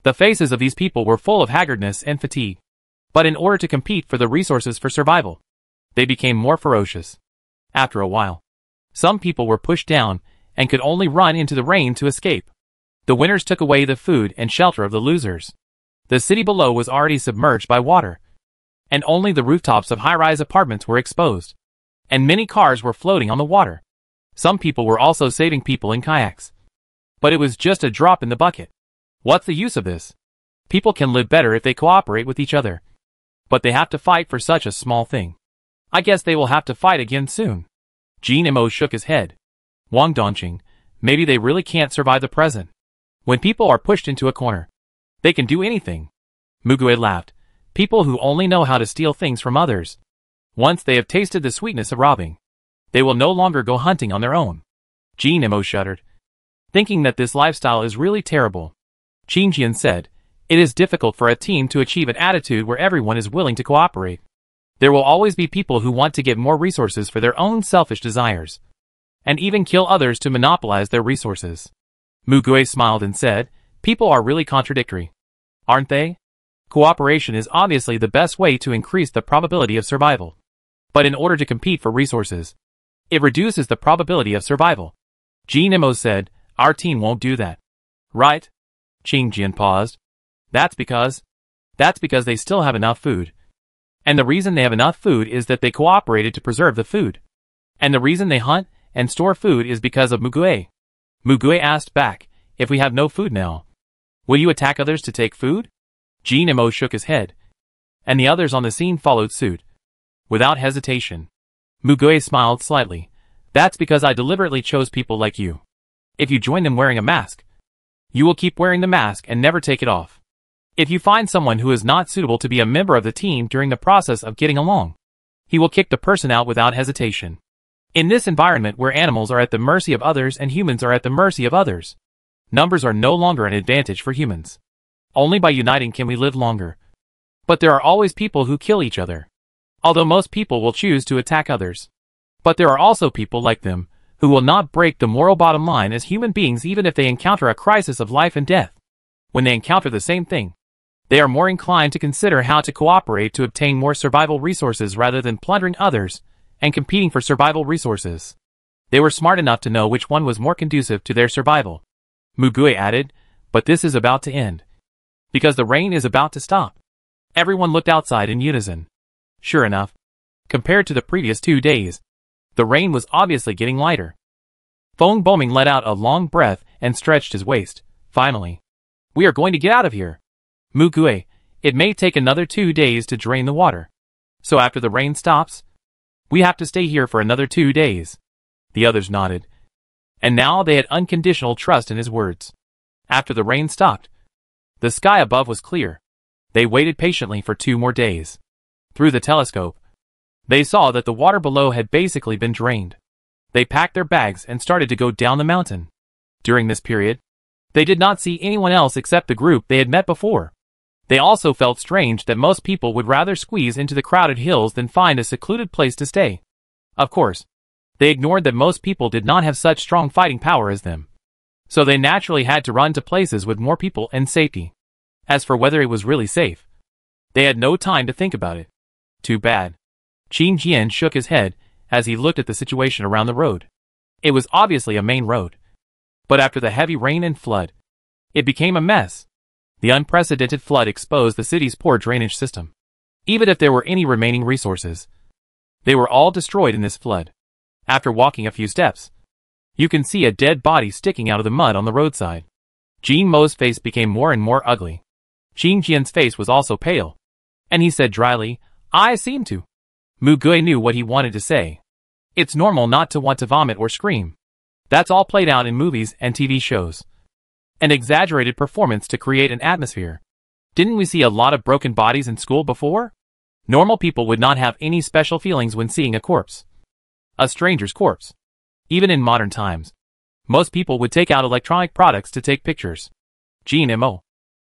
The faces of these people were full of haggardness and fatigue. But in order to compete for the resources for survival, they became more ferocious. After a while, some people were pushed down and could only run into the rain to escape. The winners took away the food and shelter of the losers. The city below was already submerged by water, and only the rooftops of high-rise apartments were exposed, and many cars were floating on the water. Some people were also saving people in kayaks. But it was just a drop in the bucket. What's the use of this? People can live better if they cooperate with each other. But they have to fight for such a small thing. I guess they will have to fight again soon. Jean Mo shook his head. Wang Dongqing, maybe they really can't survive the present. When people are pushed into a corner, they can do anything. Mugue laughed. People who only know how to steal things from others. Once they have tasted the sweetness of robbing, they will no longer go hunting on their own. Jean Mo shuddered, thinking that this lifestyle is really terrible. Qin Jian said, it is difficult for a team to achieve an attitude where everyone is willing to cooperate. There will always be people who want to get more resources for their own selfish desires, and even kill others to monopolize their resources. Mugue smiled and said, people are really contradictory, aren't they? Cooperation is obviously the best way to increase the probability of survival. But in order to compete for resources, it reduces the probability of survival. Jean Mo said, our team won't do that. Right? Qin Jian paused. That's because they still have enough food. And the reason they have enough food is that they cooperated to preserve the food. And the reason they hunt and store food is because of Mugue. Mugue asked back, if we have no food now, will you attack others to take food? Jean Mo shook his head, and the others on the scene followed suit. Without hesitation, Mugue smiled slightly. That's because I deliberately chose people like you. If you join them wearing a mask, you will keep wearing the mask and never take it off. If you find someone who is not suitable to be a member of the team during the process of getting along, he will kick the person out without hesitation. In this environment where animals are at the mercy of others and humans are at the mercy of others, numbers are no longer an advantage for humans. Only by uniting can we live longer. But there are always people who kill each other. Although most people will choose to attack others. But there are also people like them, who will not break the moral bottom line as human beings even if they encounter a crisis of life and death. When they encounter the same thing, they are more inclined to consider how to cooperate to obtain more survival resources rather than plundering others and competing for survival resources. They were smart enough to know which one was more conducive to their survival. Mugue added, but this is about to end. Because the rain is about to stop. Everyone looked outside in unison. Sure enough, compared to the previous 2 days, the rain was obviously getting lighter. Feng Boming let out a long breath and stretched his waist. Finally, we are going to get out of here. Mugue, it may take another 2 days to drain the water. So after the rain stops, we have to stay here for another 2 days. The others nodded. And now they had unconditional trust in his words. After the rain stopped, the sky above was clear. They waited patiently for 2 more days. Through the telescope, they saw that the water below had basically been drained. They packed their bags and started to go down the mountain. During this period, they did not see anyone else except the group they had met before. They also felt strange that most people would rather squeeze into the crowded hills than find a secluded place to stay. Of course, they ignored that most people did not have such strong fighting power as them. So they naturally had to run to places with more people and safety. As for whether it was really safe, they had no time to think about it. Too bad. Qin Jian shook his head as he looked at the situation around the road. It was obviously a main road. But after the heavy rain and flood, it became a mess. The unprecedented flood exposed the city's poor drainage system. Even if there were any remaining resources, they were all destroyed in this flood. After walking a few steps, you can see a dead body sticking out of the mud on the roadside. Jean Mo's face became more and more ugly. Qin Jian's face was also pale, and he said dryly, I seem to. Mugue knew what he wanted to say. It's normal not to want to vomit or scream. That's all played out in movies and TV shows. An exaggerated performance to create an atmosphere. Didn't we see a lot of broken bodies in school before? Normal people would not have any special feelings when seeing a corpse. A stranger's corpse. Even in modern times, most people would take out electronic products to take pictures. GMO.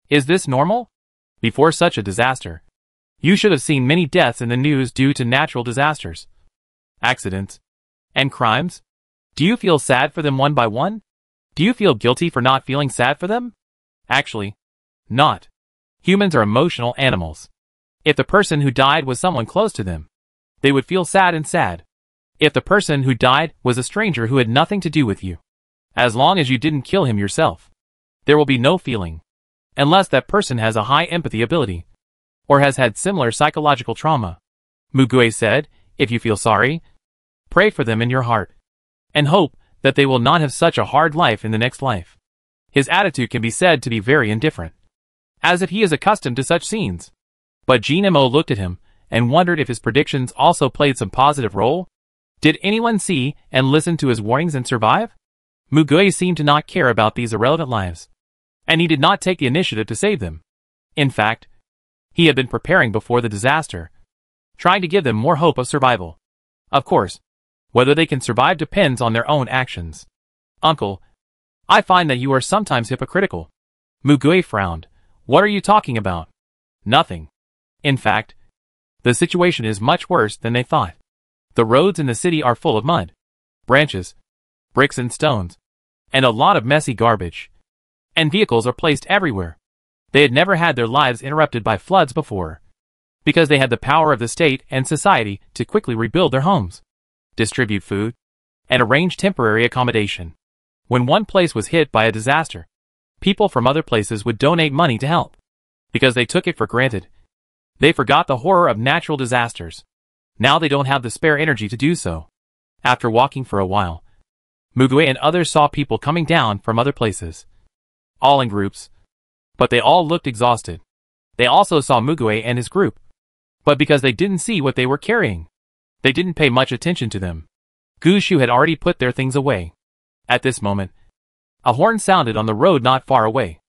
Is this normal? Before such a disaster, you should have seen many deaths in the news due to natural disasters, accidents, and crimes. Do you feel sad for them one by one? Do you feel guilty for not feeling sad for them? Actually, not. Humans are emotional animals. If the person who died was someone close to them, they would feel sad and sad. If the person who died was a stranger who had nothing to do with you, as long as you didn't kill him yourself, there will be no feeling, unless that person has a high empathy ability, or has had similar psychological trauma. Mugue said, if you feel sorry, pray for them in your heart, and hope that they will not have such a hard life in the next life. His attitude can be said to be very indifferent, as if he is accustomed to such scenes. But GMO looked at him, and wondered if his predictions also played some positive role. Did anyone see and listen to his warnings and survive? Mugue seemed to not care about these irrelevant lives, and he did not take the initiative to save them. In fact, he had been preparing before the disaster, trying to give them more hope of survival. Of course, whether they can survive depends on their own actions. Uncle, I find that you are sometimes hypocritical. Mugue frowned. What are you talking about? Nothing. In fact, the situation is much worse than they thought. The roads in the city are full of mud, branches, bricks and stones, and a lot of messy garbage. And vehicles are placed everywhere. They had never had their lives interrupted by floods before, because they had the power of the state and society to quickly rebuild their homes, distribute food, and arrange temporary accommodation. When one place was hit by a disaster, people from other places would donate money to help, because they took it for granted. They forgot the horror of natural disasters. Now they don't have the spare energy to do so. After walking for a while, Mugue and others saw people coming down from other places, all in groups, but they all looked exhausted. They also saw Mugue and his group, but because they didn't see what they were carrying, they didn't pay much attention to them. Gushu had already put their things away. At this moment, a horn sounded on the road not far away.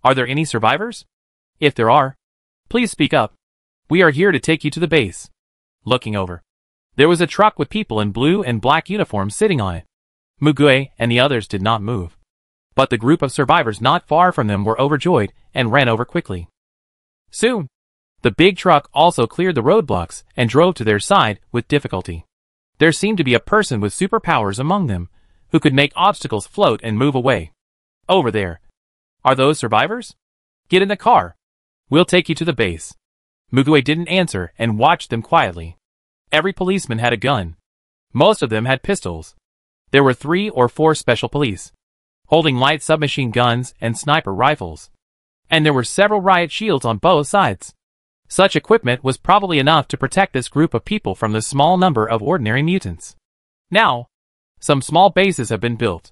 Are there any survivors? If there are, please speak up. We are here to take you to the base. Looking over, there was a truck with people in blue and black uniforms sitting on it. Mugue and the others did not move, but the group of survivors not far from them were overjoyed and ran over quickly. Soon, the big truck also cleared the roadblocks and drove to their side with difficulty. There seemed to be a person with superpowers among them, who could make obstacles float and move away. Over there. Are those survivors? Get in the car. We'll take you to the base. Mugue didn't answer and watched them quietly. Every policeman had a gun. Most of them had pistols. There were 3 or 4 special police, holding light submachine guns and sniper rifles. And there were several riot shields on both sides. Such equipment was probably enough to protect this group of people from the small number of ordinary mutants. Now, some small bases have been built,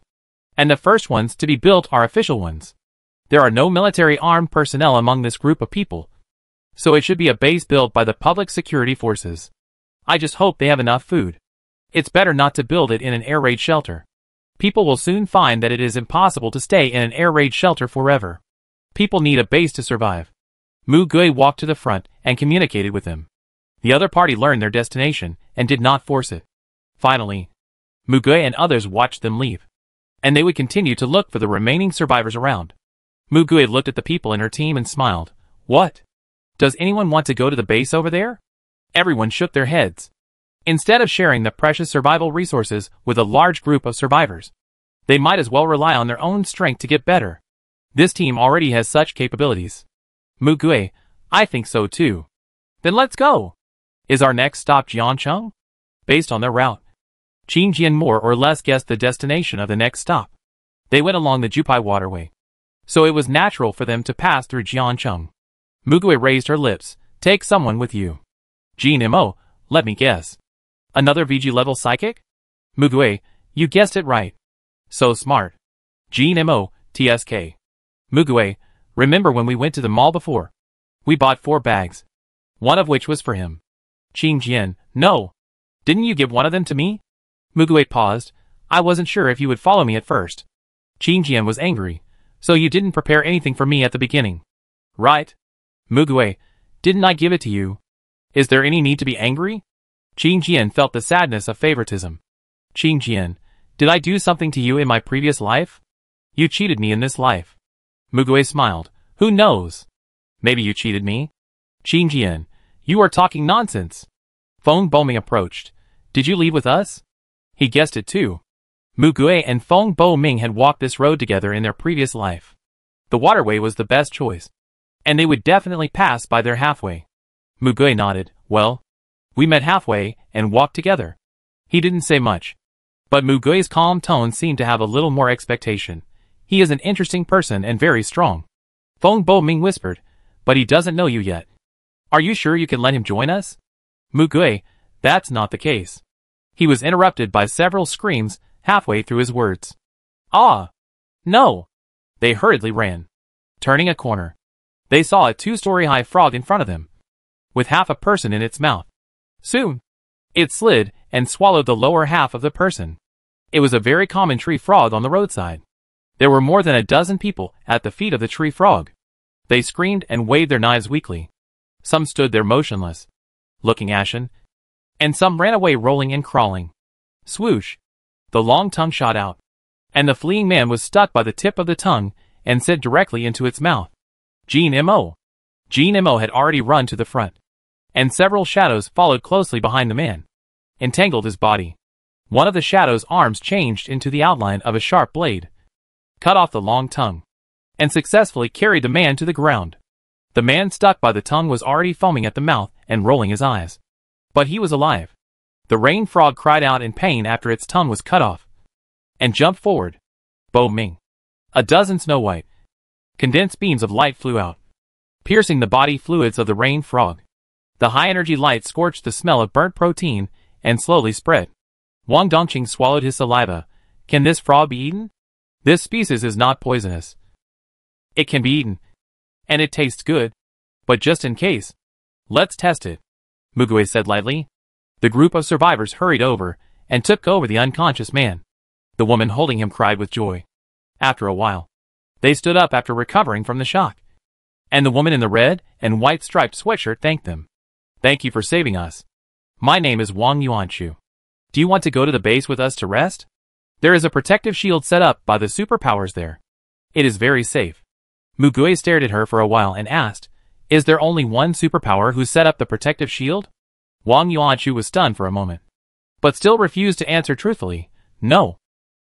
and the first ones to be built are official ones. There are no military armed personnel among this group of people, so it should be a base built by the public security forces. I just hope they have enough food. It's better not to build it in an air raid shelter. People will soon find that it is impossible to stay in an air raid shelter forever. People need a base to survive. Mugue walked to the front and communicated with them. The other party learned their destination and did not force it. Finally, Mugue and others watched them leave, and they would continue to look for the remaining survivors around. Mugue looked at the people in her team and smiled. What? Does anyone want to go to the base over there? Everyone shook their heads. Instead of sharing the precious survival resources with a large group of survivors, they might as well rely on their own strength to get better. This team already has such capabilities. Mugue, I think so too. Then let's go. Is our next stop Jiancheng? Based on their route, Qingjian more or less guessed the destination of the next stop. They went along the Jupai waterway, so it was natural for them to pass through Jiancheng. Mugue raised her lips. Take someone with you. GMO, let me guess. Another VG level psychic? Mugue, you guessed it right. So smart. GMO, TSK. Mugue, remember when we went to the mall before? We bought 4 bags, one of which was for him. Qingjian, no. Didn't you give one of them to me? Mugue paused. I wasn't sure if you would follow me at first. Qingjian was angry. So you didn't prepare anything for me at the beginning. Right? Mugue, didn't I give it to you? Is there any need to be angry? Qing Jian felt the sadness of favoritism. Qing Jian, did I do something to you in my previous life? You cheated me in this life. Mugue smiled. Who knows? Maybe you cheated me? Qing Jian, you are talking nonsense. Feng Boming approached. Did you leave with us? He guessed it too. Mugue and Feng Boming had walked this road together in their previous life. The waterway was the best choice, and they would definitely pass by there halfway. Mugue nodded. Well, we met halfway and walked together. He didn't say much, but Mugue's calm tone seemed to have a little more expectation. He is an interesting person and very strong. Feng Boming whispered, but he doesn't know you yet. Are you sure you can let him join us? Mugue, that's not the case. He was interrupted by several screams halfway through his words. Ah! No! They hurriedly ran. Turning a corner, they saw a 2-story-high frog in front of them, with half a person in its mouth. Soon, it slid and swallowed the lower half of the person. It was a very common tree frog on the roadside. There were more than a dozen people at the feet of the tree frog. They screamed and waved their knives weakly. Some stood there motionless, looking ashen, and some ran away rolling and crawling. Swoosh! The long tongue shot out, and the fleeing man was stuck by the tip of the tongue and sent directly into its mouth. Jean Mo. Jean Mo had already run to the front, and several shadows followed closely behind the man, entangled his body. One of the shadow's arms changed into the outline of a sharp blade, cut off the long tongue, and successfully carried the man to the ground. The man stuck by the tongue was already foaming at the mouth and rolling his eyes. But he was alive. The rain frog cried out in pain after its tongue was cut off, and jumped forward. Bo Ming. A dozen snow-white, condensed beams of light flew out, piercing the body fluids of the rain frog. The high-energy light scorched the smell of burnt protein and slowly spread. Wang Dongqing swallowed his saliva. Can this frog be eaten? This species is not poisonous. It can be eaten, and it tastes good. But just in case, let's test it, Mugue said lightly. The group of survivors hurried over and took over the unconscious man. The woman holding him cried with joy. After a while, they stood up after recovering from the shock, and the woman in the red and white striped sweatshirt thanked them. Thank you for saving us. My name is Wang Yuanchu. Do you want to go to the base with us to rest? There is a protective shield set up by the superpowers there. It is very safe. Mugue stared at her for a while and asked, is there only one superpower who set up the protective shield? Wang Yuanchu was stunned for a moment, but still refused to answer truthfully. No.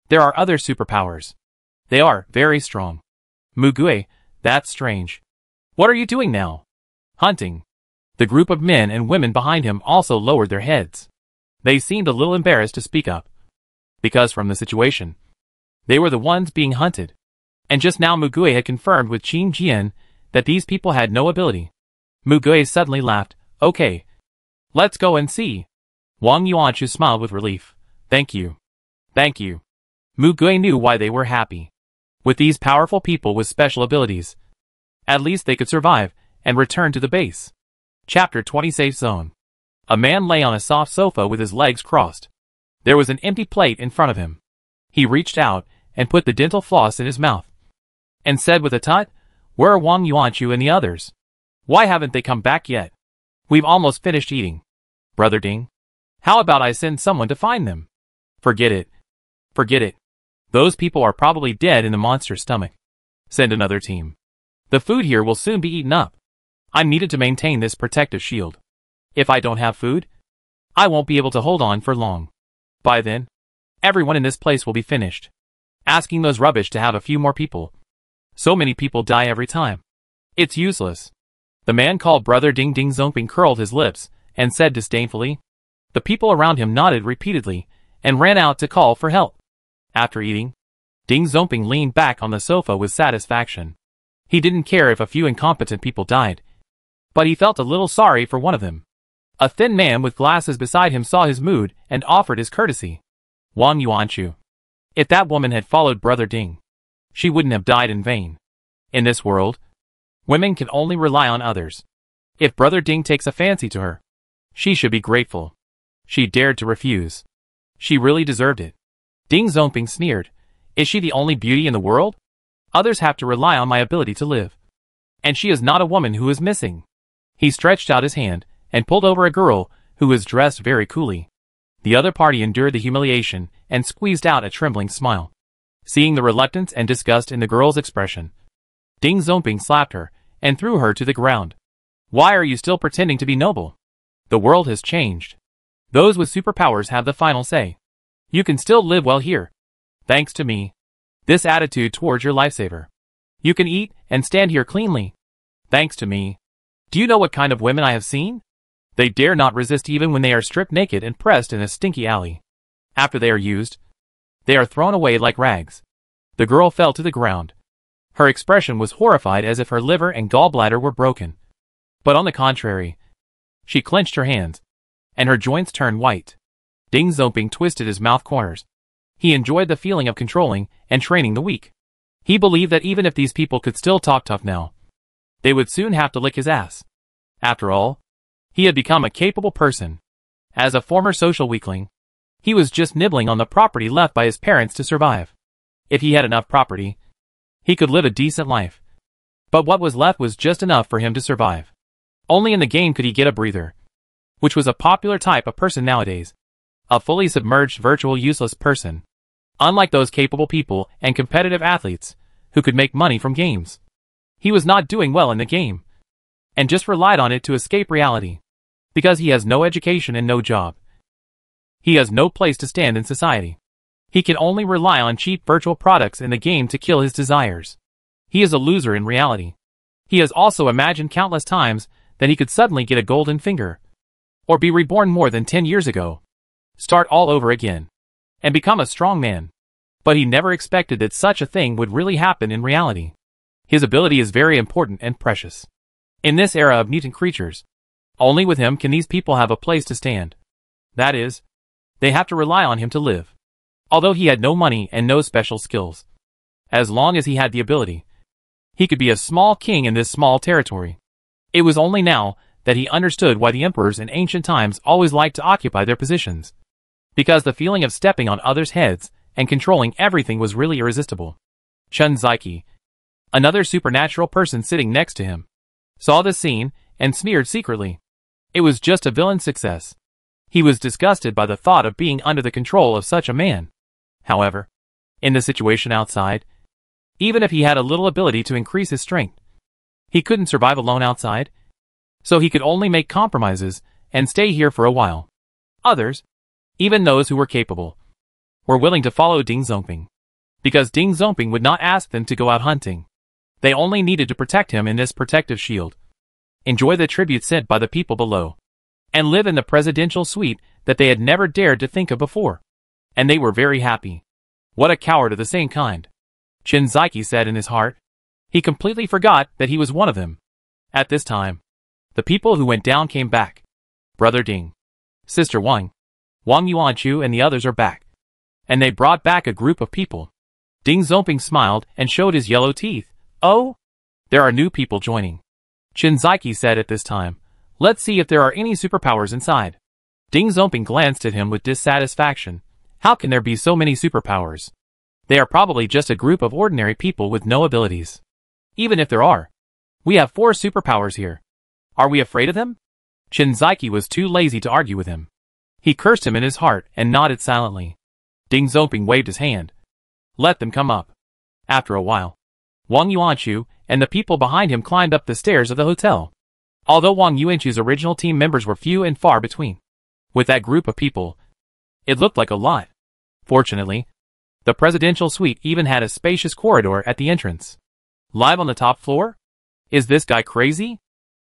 There are other superpowers. They are very strong. Mugue, that's strange. What are you doing now? Hunting. The group of men and women behind him also lowered their heads. They seemed a little embarrassed to speak up, because from the situation, they were the ones being hunted. And just now Mugue had confirmed with Qing Jian that these people had no ability. Mugue suddenly laughed. Okay. Let's go and see. Wang Yuanchu smiled with relief. Thank you. Thank you. Mugue knew why they were happy. With these powerful people with special abilities, at least they could survive and return to the base. Chapter 20 Safe Zone. A man lay on a soft sofa with his legs crossed. There was an empty plate in front of him. He reached out and put the dental floss in his mouth, and said with a tut, where are Wang Yuanchu and the others? Why haven't they come back yet? We've almost finished eating. Brother Ding, how about I send someone to find them? Forget it. Forget it. Those people are probably dead in the monster's stomach. Send another team. The food here will soon be eaten up. I'm needed to maintain this protective shield. If I don't have food, I won't be able to hold on for long. By then, everyone in this place will be finished. Asking those rubbish to have a few more people. So many people die every time. It's useless. The man called Brother Ding Ding Zongping curled his lips and said disdainfully. The people around him nodded repeatedly and ran out to call for help. After eating, Ding Zongping leaned back on the sofa with satisfaction. He didn't care if a few incompetent people died, but he felt a little sorry for one of them. A thin man with glasses beside him saw his mood and offered his courtesy. Wang Yuanchu. If that woman had followed Brother Ding, she wouldn't have died in vain. In this world, women can only rely on others. If Brother Ding takes a fancy to her, she should be grateful. She dared to refuse. She really deserved it. Ding Zongping sneered. Is she the only beauty in the world? Others have to rely on my ability to live. And she is not a woman who is missing. He stretched out his hand and pulled over a girl who was dressed very coolly. The other party endured the humiliation and squeezed out a trembling smile. Seeing the reluctance and disgust in the girl's expression, Ding Zonping slapped her and threw her to the ground. Why are you still pretending to be noble? The world has changed. Those with superpowers have the final say. You can still live well here. Thanks to me. This attitude towards your lifesaver. You can eat and stand here cleanly. Thanks to me. Do you know what kind of women I have seen? They dare not resist even when they are stripped naked and pressed in a stinky alley. After they are used, they are thrown away like rags. The girl fell to the ground. Her expression was horrified as if her liver and gallbladder were broken. But on the contrary, she clenched her hands, and her joints turned white. Ding Zonping twisted his mouth corners. He enjoyed the feeling of controlling and training the weak. He believed that even if these people could still talk tough now, they would soon have to lick his ass. After all, he had become a capable person. As a former social weakling, he was just nibbling on the property left by his parents to survive. If he had enough property, he could live a decent life. But what was left was just enough for him to survive. Only in the game could he get a breather, which was a popular type of person nowadays. A fully submerged virtual useless person. Unlike those capable people and competitive athletes who could make money from games. He was not doing well in the game, and just relied on it to escape reality. Because he has no education and no job. He has no place to stand in society. He can only rely on cheap virtual products in the game to kill his desires. He is a loser in reality. He has also imagined countless times that he could suddenly get a golden finger, or be reborn more than 10 years ago, start all over again, and become a strong man. But he never expected that such a thing would really happen in reality. His ability is very important and precious. In this era of mutant creatures, only with him can these people have a place to stand. That is, they have to rely on him to live. Although he had no money and no special skills. As long as he had the ability, he could be a small king in this small territory. It was only now that he understood why the emperors in ancient times always liked to occupy their positions. Because the feeling of stepping on others' heads and controlling everything was really irresistible. Chun Zaiki, another supernatural person sitting next to him, saw this scene and sneered secretly. It was just a villain's success. He was disgusted by the thought of being under the control of such a man. However, in the situation outside, even if he had a little ability to increase his strength, he couldn't survive alone outside, so he could only make compromises and stay here for a while. Others, even those who were capable, were willing to follow Ding Zonping, because Ding Zonping would not ask them to go out hunting. They only needed to protect him in this protective shield, enjoy the tribute sent by the people below, and live in the presidential suite that they had never dared to think of before. And they were very happy. What a coward of the same kind, Chin Zaiki said in his heart. He completely forgot that he was one of them. At this time, the people who went down came back. Brother Ding, Sister Wang, Wang Yuanchu and the others are back. And they brought back a group of people. Ding Zonping smiled and showed his yellow teeth. Oh, there are new people joining. Chin Zaiki said at this time. Let's see if there are any superpowers inside. Ding Zonping glanced at him with dissatisfaction. How can there be so many superpowers? They are probably just a group of ordinary people with no abilities. Even if there are, we have 4 superpowers here. Are we afraid of them? Chin Zaiki was too lazy to argue with him. He cursed him in his heart and nodded silently. Ding Zonping waved his hand. Let them come up. After a while, Wang Yuanchu and the people behind him climbed up the stairs of the hotel. Although Wang Yuanchu's original team members were few and far between, with that group of people, it looked like a lot. Fortunately, the presidential suite even had a spacious corridor at the entrance. Live on the top floor? Is this guy crazy?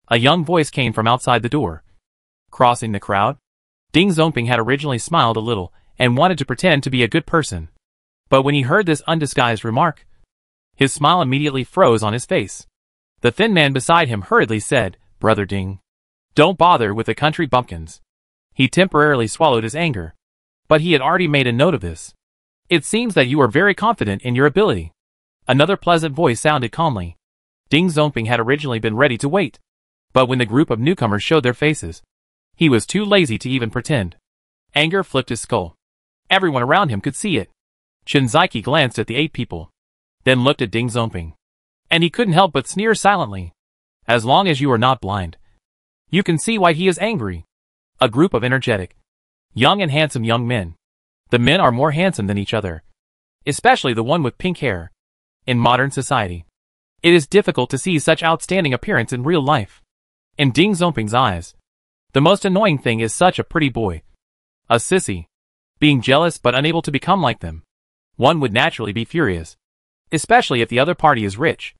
A young voice came from outside the door. Crossing the crowd, Ding Zonping had originally smiled a little and wanted to pretend to be a good person. But when he heard this undisguised remark, his smile immediately froze on his face. The thin man beside him hurriedly said, Brother Ding, don't bother with the country bumpkins. He temporarily swallowed his anger, but he had already made a note of this. It seems that you are very confident in your ability. Another pleasant voice sounded calmly. Ding Zonping had originally been ready to wait, but when the group of newcomers showed their faces, he was too lazy to even pretend. Anger flipped his skull. Everyone around him could see it. Chin Zaiki glanced at the 8 people, then looked at Ding Zonping, and he couldn't help but sneer silently. As long as you are not blind. You can see why he is angry. A group of energetic, young and handsome young men. The men are more handsome than each other. Especially the one with pink hair. In modern society, it is difficult to see such outstanding appearance in real life. In Ding Zonping's eyes, the most annoying thing is such a pretty boy. A sissy. Being jealous but unable to become like them. One would naturally be furious. Especially if the other party is rich.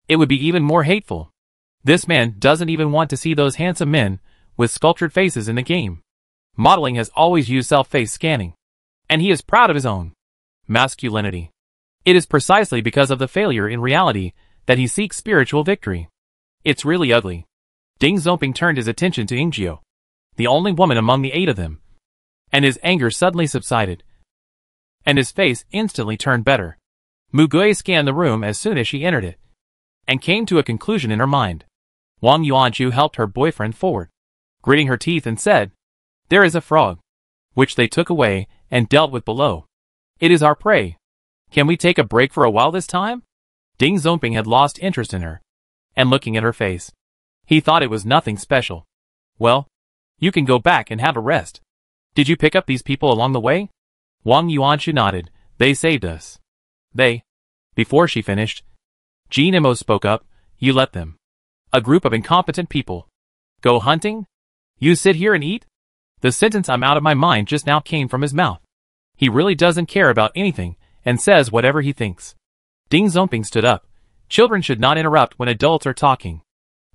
It would be even more hateful. This man doesn't even want to see those handsome men with sculptured faces in the game. Modeling has always used self-face scanning. And he is proud of his own masculinity. It is precisely because of the failure in reality that he seeks spiritual victory. It's really ugly. Ding Zonping turned his attention to Ingjio, the only woman among the 8 of them. And his anger suddenly subsided. And his face instantly turned better. Mugui scanned the room as soon as she entered it. And came to a conclusion in her mind. Wang Yuanchu helped her boyfriend forward, gritting her teeth and said, "There is a frog," which they took away and dealt with below. "It is our prey. Can we take a break for a while this time?" Ding Zonping had lost interest in her. And looking at her face, he thought it was nothing special. "Well, you can go back and have a rest. Did you pick up these people along the way?" Wang Yuanchu nodded. "They saved us." "They?" Before she finished, Jin Imo spoke up. "You let them. A group of incompetent people. Go hunting? You sit here and eat?" The sentence "I'm out of my mind" just now came from his mouth. He really doesn't care about anything, and says whatever he thinks. Ding Zonping stood up. Children should not interrupt when adults are talking.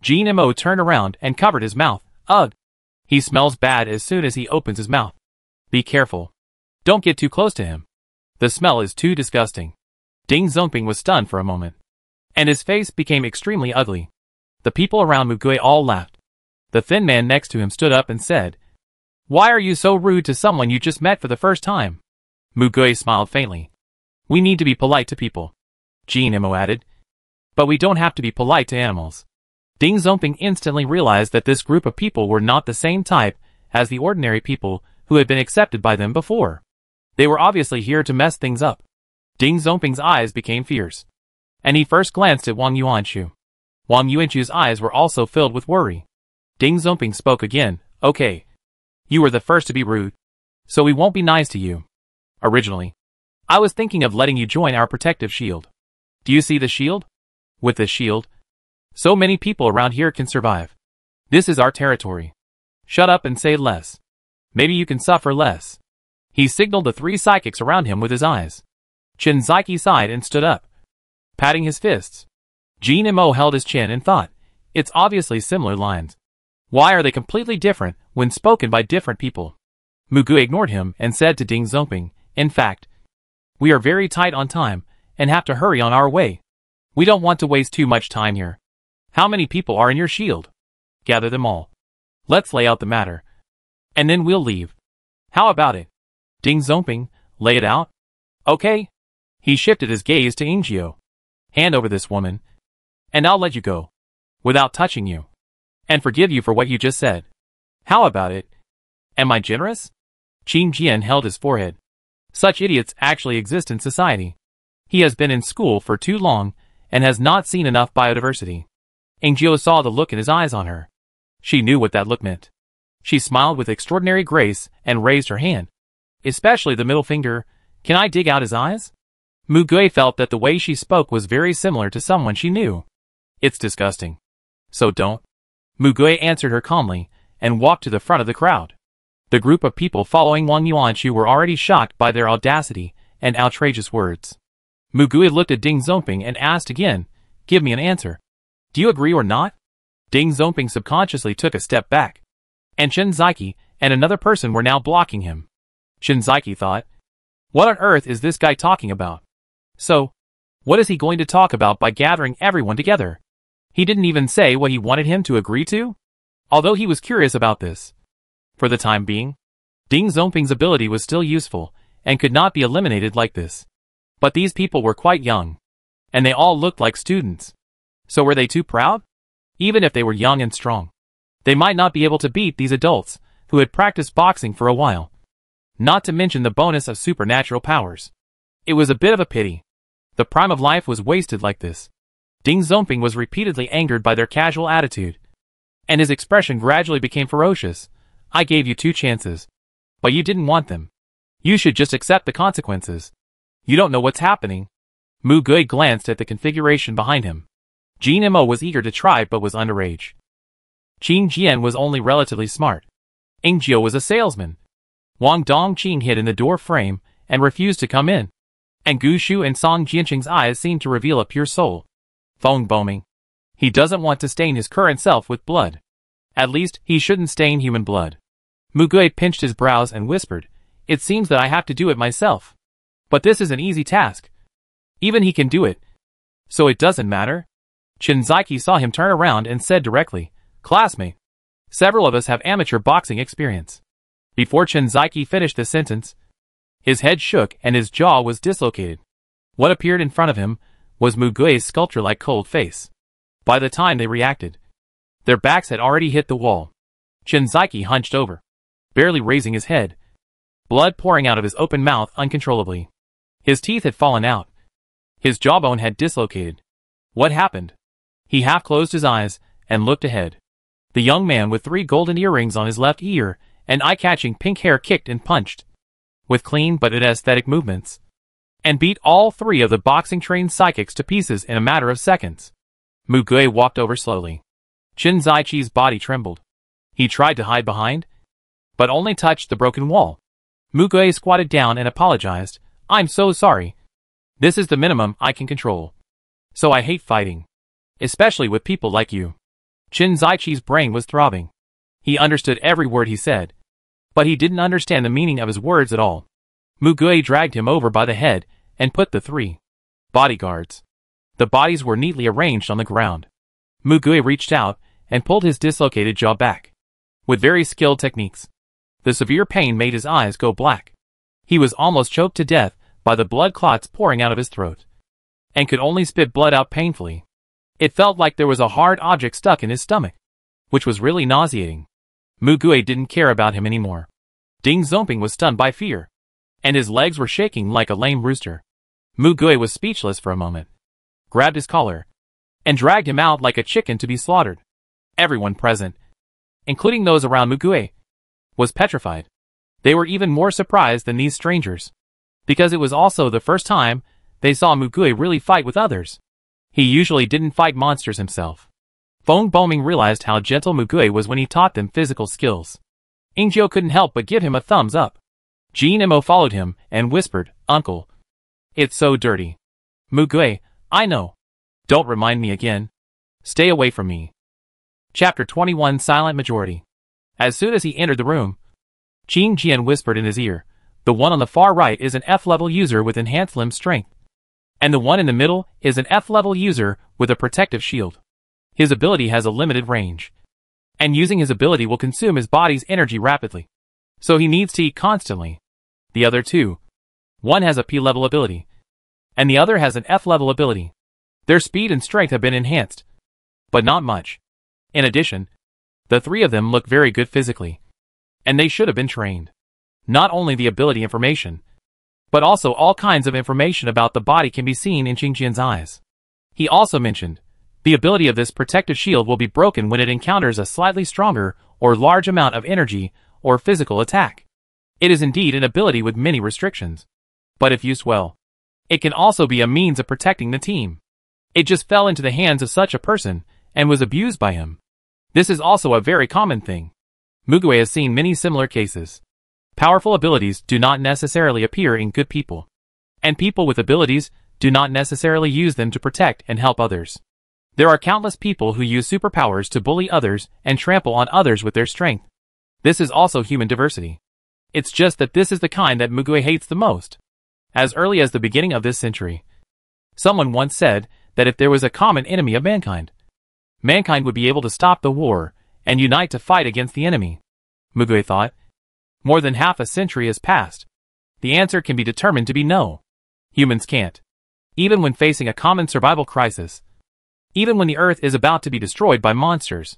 Jin Imo turned around and covered his mouth. "Ugh. He smells bad as soon as he opens his mouth. Be careful. Don't get too close to him. The smell is too disgusting." Ding Zonping was stunned for a moment. And his face became extremely ugly. The people around Mugui all laughed. The thin man next to him stood up and said, "Why are you so rude to someone you just met for the first time?" Mugui smiled faintly. "We need to be polite to people," Jin Imo added. "But we don't have to be polite to animals." Ding Zonping instantly realized that this group of people were not the same type as the ordinary people who had been accepted by them before. They were obviously here to mess things up. Ding Zonping's eyes became fierce. And he first glanced at Wang Yuanchu. Wang Yuanchu's eyes were also filled with worry. Ding Zonping spoke again. "Okay. You were the first to be rude. So we won't be nice to you. Originally, I was thinking of letting you join our protective shield. Do you see the shield? With this shield, so many people around here can survive. This is our territory. Shut up and say less. Maybe you can suffer less." He signaled the 3 psychics around him with his eyes. Shinzaki sighed and stood up, patting his fists. Jin Imo held his chin and thought, it's obviously similar lines. Why are they completely different when spoken by different people? Mugui ignored him and said to Ding Zonping, "In fact, we are very tight on time and have to hurry on our way. We don't want to waste too much time here. How many people are in your shield? Gather them all. Let's lay out the matter. And then we'll leave. How about it? Ding Zonping, lay it out? Okay." He shifted his gaze to Ingjio. "Hand over this woman, and I'll let you go, without touching you, and forgive you for what you just said. How about it? Am I generous?" Qin Jian held his forehead. Such idiots actually exist in society. He has been in school for too long, and has not seen enough biodiversity. Ingjio saw the look in his eyes on her. She knew what that look meant. She smiled with extraordinary grace and raised her hand. Especially the middle finger. "Can I dig out his eyes?" Mugui felt that the way she spoke was very similar to someone she knew. "It's disgusting. So don't." Mugui answered her calmly, and walked to the front of the crowd. The group of people following Wang Yuanchu were already shocked by their audacity and outrageous words. Mugui looked at Ding Zonping and asked again, "Give me an answer. Do you agree or not?" Ding Zonping subconsciously took a step back. And Shinzaki and another person were now blocking him. Shinzaki thought, what on earth is this guy talking about? So, what is he going to talk about by gathering everyone together? He didn't even say what he wanted him to agree to? Although he was curious about this. For the time being, Ding Zonping's ability was still useful, and could not be eliminated like this. But these people were quite young. And they all looked like students. So were they too proud? Even if they were young and strong, they might not be able to beat these adults, who had practiced boxing for a while. Not to mention the bonus of supernatural powers. It was a bit of a pity. The prime of life was wasted like this. Ding Xiaoping was repeatedly angered by their casual attitude, and his expression gradually became ferocious. I gave you 2 chances, but you didn't want them. You should just accept the consequences. You don't know what's happening. Mu Gui glanced at the configuration behind him. Jin Mo was eager to try but was underage. Qing Jian was only relatively smart. Ing Jiu was a salesman. Wang Dongqing hid in the door frame and refused to come in. And Gu Shu and Song Jianqing's eyes seemed to reveal a pure soul. Feng Boming. He doesn't want to stain his current self with blood. At least, he shouldn't stain human blood. Mu Gui pinched his brows and whispered, "It seems that I have to do it myself. But this is an easy task. Even he can do it. So it doesn't matter." Chen Zaiqi saw him turn around and said directly, "Classmate, several of us have amateur boxing experience." Before Chen Zaiqi finished the sentence, his head shook and his jaw was dislocated. What appeared in front of him was Mu Gui's sculpture-like cold face. By the time they reacted, their backs had already hit the wall. Chen Zaiqi hunched over, barely raising his head, blood pouring out of his open mouth uncontrollably. His teeth had fallen out. His jawbone had dislocated. What happened? He half closed his eyes and looked ahead. The young man with 3 golden earrings on his left ear and eye-catching pink hair kicked and punched, with clean but aesthetic movements, and beat all 3 of the boxing-trained psychics to pieces in a matter of seconds. Mu Gui walked over slowly. Chen Zaiqi's body trembled. He tried to hide behind, but only touched the broken wall. Mu Gui squatted down and apologized. "I'm so sorry. This is the minimum I can control. So I hate fighting. Especially with people like you." Chen Zaiqi's brain was throbbing. He understood every word he said, but he didn't understand the meaning of his words at all. Mu Gui dragged him over by the head and put the 3 bodyguards. The bodies were neatly arranged on the ground. Mu Gui reached out and pulled his dislocated jaw back. With very skilled techniques, the severe pain made his eyes go black. He was almost choked to death by the blood clots pouring out of his throat, and could only spit blood out painfully. It felt like there was a hard object stuck in his stomach, which was really nauseating. Mu Gui didn't care about him anymore. Ding Xiaoping was stunned by fear, and his legs were shaking like a lame rooster. Mu Gui was speechless for a moment, grabbed his collar, and dragged him out like a chicken to be slaughtered. Everyone present, including those around Mu Gui, was petrified. They were even more surprised than these strangers, because it was also the first time they saw Mu Gui really fight with others. He usually didn't fight monsters himself. Feng Boming realized how gentle Mu Gui was when he taught them physical skills. Ingjiu couldn't help but give him a thumbs up. Jin Mo followed him and whispered, "Uncle, it's so dirty." Mu Gui, "I know. Don't remind me again. Stay away from me." Chapter 21 Silent Majority. As soon as he entered the room, Qing Jian whispered in his ear, "The one on the far right is an F-level user with enhanced limb strength, and the one in the middle is an F-level user with a protective shield. His ability has a limited range, and using his ability will consume his body's energy rapidly, so he needs to eat constantly. The other 2, one has a P-level ability, and the other has an F-level ability. Their speed and strength have been enhanced, but not much. In addition, the 3 of them look very good physically, and they should have been trained. Not only the ability information, but also all kinds of information about the body can be seen in Qingjian's eyes." He also mentioned, "The ability of this protective shield will be broken when it encounters a slightly stronger or large amount of energy or physical attack. It is indeed an ability with many restrictions, but if used well, it can also be a means of protecting the team. It just fell into the hands of such a person and was abused by him. This is also a very common thing. Mu Gui has seen many similar cases. Powerful abilities do not necessarily appear in good people, and people with abilities do not necessarily use them to protect and help others. There are countless people who use superpowers to bully others and trample on others with their strength. This is also human diversity. It's just that this is the kind that Mu Gui hates the most. As early as the beginning of this century, someone once said that if there was a common enemy of mankind, mankind would be able to stop the war and unite to fight against the enemy. Mu Gui thought, more than half a century has passed. The answer can be determined to be no. Humans can't. Even when facing a common survival crisis, even when the Earth is about to be destroyed by monsters,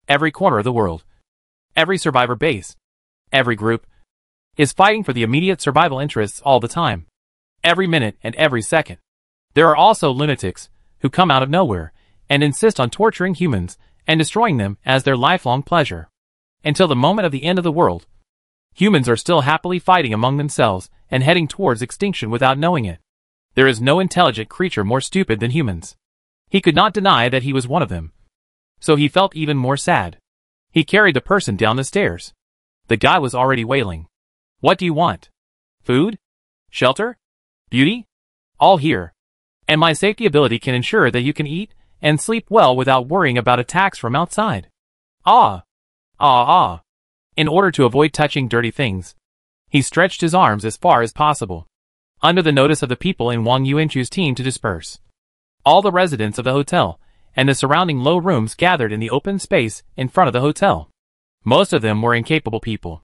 every corner of the world, every survivor base, every group, is fighting for the immediate survival interests all the time, every minute and every second. There are also lunatics who come out of nowhere, and insist on torturing humans and destroying them as their lifelong pleasure. Until the moment of the end of the world, humans are still happily fighting among themselves and heading towards extinction without knowing it. There is no intelligent creature more stupid than humans. He could not deny that he was one of them. So he felt even more sad. He carried the person down the stairs. The guy was already wailing. What do you want? Food? Shelter? Beauty? All here. And my safety ability can ensure that you can eat and sleep well without worrying about attacks from outside. Ah! Ah ah! In order to avoid touching dirty things, he stretched his arms as far as possible, under the notice of the people in Wang Yuanchu's team to disperse. All the residents of the hotel and the surrounding low rooms gathered in the open space in front of the hotel. Most of them were incapable people.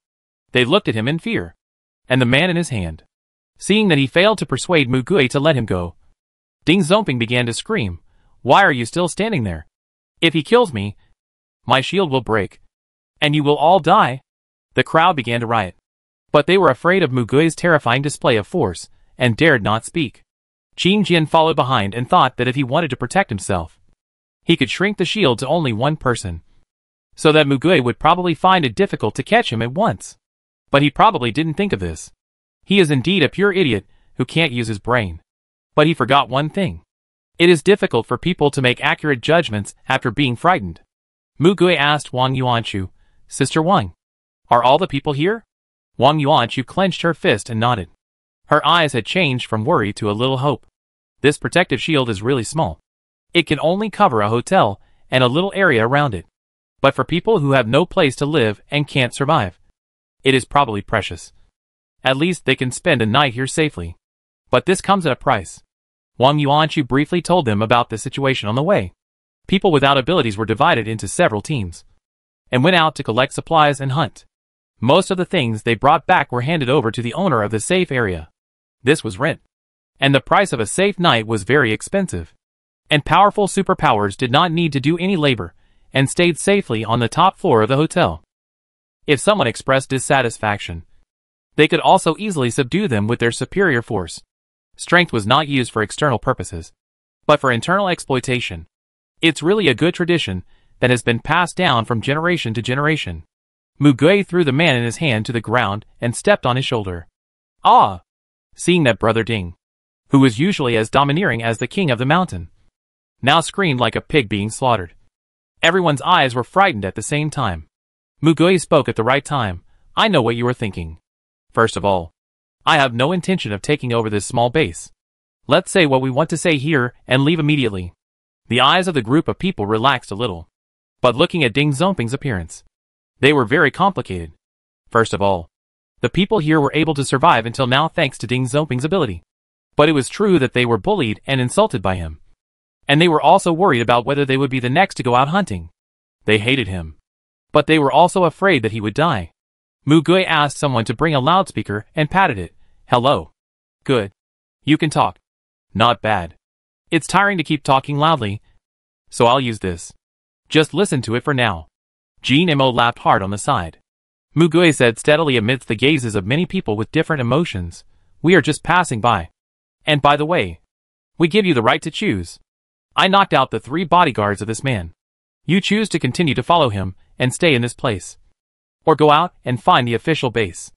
They looked at him in fear. And the man in his hand. Seeing that he failed to persuade Mu Gui to let him go, Ding Zonping began to scream, "Why are you still standing there? If he kills me, my shield will break. And you will all die." The crowd began to riot. But they were afraid of Mu Gui's terrifying display of force, and dared not speak. Qing Jian followed behind and thought that if he wanted to protect himself, he could shrink the shield to only one person, so that Mu Gui would probably find it difficult to catch him at once. But he probably didn't think of this. He is indeed a pure idiot who can't use his brain. But he forgot one thing. It is difficult for people to make accurate judgments after being frightened. Mu Gui asked Wang Yuanchu, "Sister Wang, are all the people here?" Wang Yuanchu clenched her fist and nodded. Her eyes had changed from worry to a little hope. This protective shield is really small. It can only cover a hotel and a little area around it. But for people who have no place to live and can't survive, it is probably precious. At least they can spend a night here safely. But this comes at a price. Wang Yuanchu briefly told them about the situation on the way. People without abilities were divided into several teams, and went out to collect supplies and hunt. Most of the things they brought back were handed over to the owner of the safe area. This was rent. And the price of a safe night was very expensive. And powerful superpowers did not need to do any labor, and stayed safely on the top floor of the hotel. If someone expressed dissatisfaction, they could also easily subdue them with their superior force. Strength was not used for external purposes, but for internal exploitation. It's really a good tradition that has been passed down from generation to generation. Mu Gui threw the man in his hand to the ground and stepped on his shoulder. Ah! Seeing that brother Ding, who was usually as domineering as the king of the mountain, now screamed like a pig being slaughtered. Everyone's eyes were frightened at the same time. Mu Gui spoke at the right time. "I know what you are thinking. First of all, I have no intention of taking over this small base. Let's say what we want to say here and leave immediately." The eyes of the group of people relaxed a little. But looking at Ding Zonping's appearance, they were very complicated. First of all, the people here were able to survive until now thanks to Ding Zonping's ability. But it was true that they were bullied and insulted by him. And they were also worried about whether they would be the next to go out hunting. They hated him. But they were also afraid that he would die. Mu Gui asked someone to bring a loudspeaker and patted it. "Hello. Good. You can talk. Not bad. It's tiring to keep talking loudly, so I'll use this. Just listen to it for now." Jean Mo laughed hard on the side. Mu Gui said steadily amidst the gazes of many people with different emotions, "We are just passing by. And by the way, we give you the right to choose. I knocked out the 3 bodyguards of this man. You choose to continue to follow him and stay in this place, or go out and find the official base.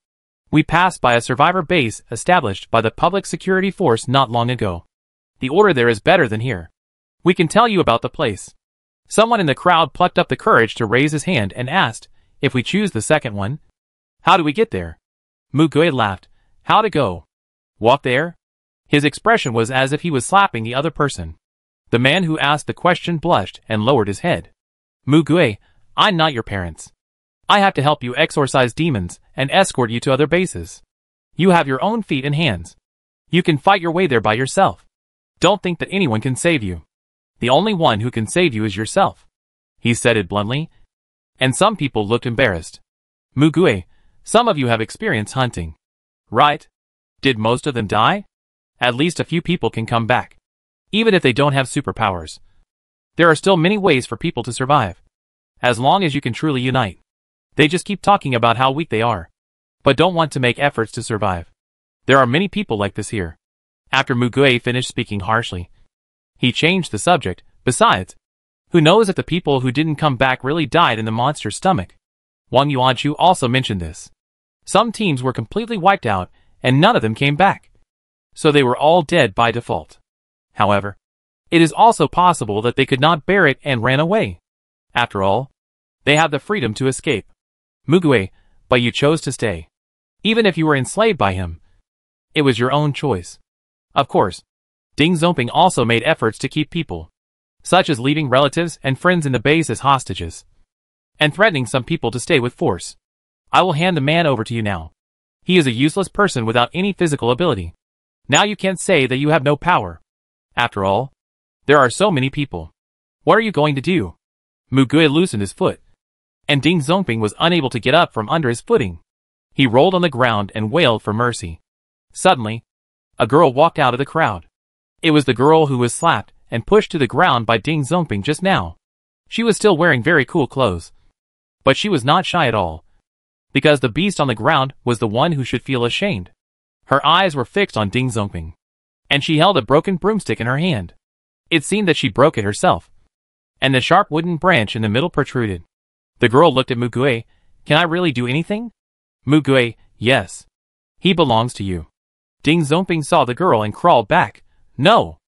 We passed by a survivor base established by the public security force not long ago. The order there is better than here. We can tell you about the place." Someone in the crowd plucked up the courage to raise his hand and asked, "If we choose the second one, how do we get there?" Mu Gui laughed. "How to go? Walk there?" His expression was as if he was slapping the other person. The man who asked the question blushed and lowered his head. "Mu Gui, I'm not your parents. I have to help you exorcise demons and escort you to other bases. You have your own feet and hands. You can fight your way there by yourself. Don't think that anyone can save you. The only one who can save you is yourself." He said it bluntly, and some people looked embarrassed. "Mu Gui, some of you have experience hunting, right? Did most of them die? At least a few people can come back. Even if they don't have superpowers, there are still many ways for people to survive, as long as you can truly unite. They just keep talking about how weak they are, but don't want to make efforts to survive. There are many people like this here." After Mu Gui finished speaking harshly, He changed the subject. Besides, who knows if the people who didn't come back really died in the monster's stomach? Wang Yuanchu also mentioned this. Some teams were completely wiped out, and none of them came back. So they were all dead by default. However, it is also possible that they could not bear it and ran away. After all, they have the freedom to escape. Mugue, but you chose to stay. Even if you were enslaved by him, it was your own choice. Of course, Ding Zonping also made efforts to keep people, such as leaving relatives and friends in the base as hostages, and threatening some people to stay with force. I will hand the man over to you now. He is a useless person without any physical ability. Now you can't say that you have no power. After all, there are so many people. What are you going to do? Mugue loosened his foot, and Ding Zonping was unable to get up from under his footing. He rolled on the ground and wailed for mercy. Suddenly, a girl walked out of the crowd. It was the girl who was slapped and pushed to the ground by Ding Zonping just now. She was still wearing very cool clothes. But she was not shy at all, because the beast on the ground was the one who should feel ashamed. Her eyes were fixed on Ding Zonping, and she held a broken broomstick in her hand. It seemed that she broke it herself, and the sharp wooden branch in the middle protruded. The girl looked at Mugue. Can I really do anything? Mugue, yes. He belongs to you. Ding Zonping saw the girl and crawled back. No.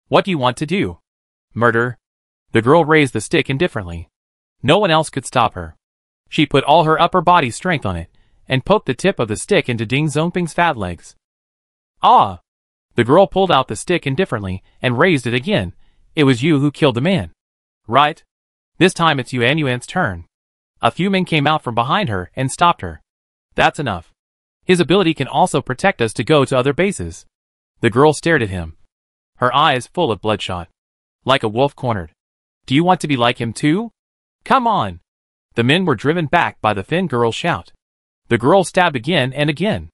What do you want to do? Murder. The girl raised the stick indifferently. No one else could stop her. She put all her upper body strength on it, and poked the tip of the stick into Ding Zonping's fat legs. Ah! The girl pulled out the stick indifferently, and raised it again. It was you who killed the man. Right? This time it's Yuan Yuan's turn. A few men came out from behind her and stopped her. That's enough. His ability can also protect us to go to other bases. The girl stared at him, her eyes full of bloodshot. Like a wolf cornered. Do you want to be like him too? Come on! The men were driven back by the thin girl's shout. The girl stabbed again and again.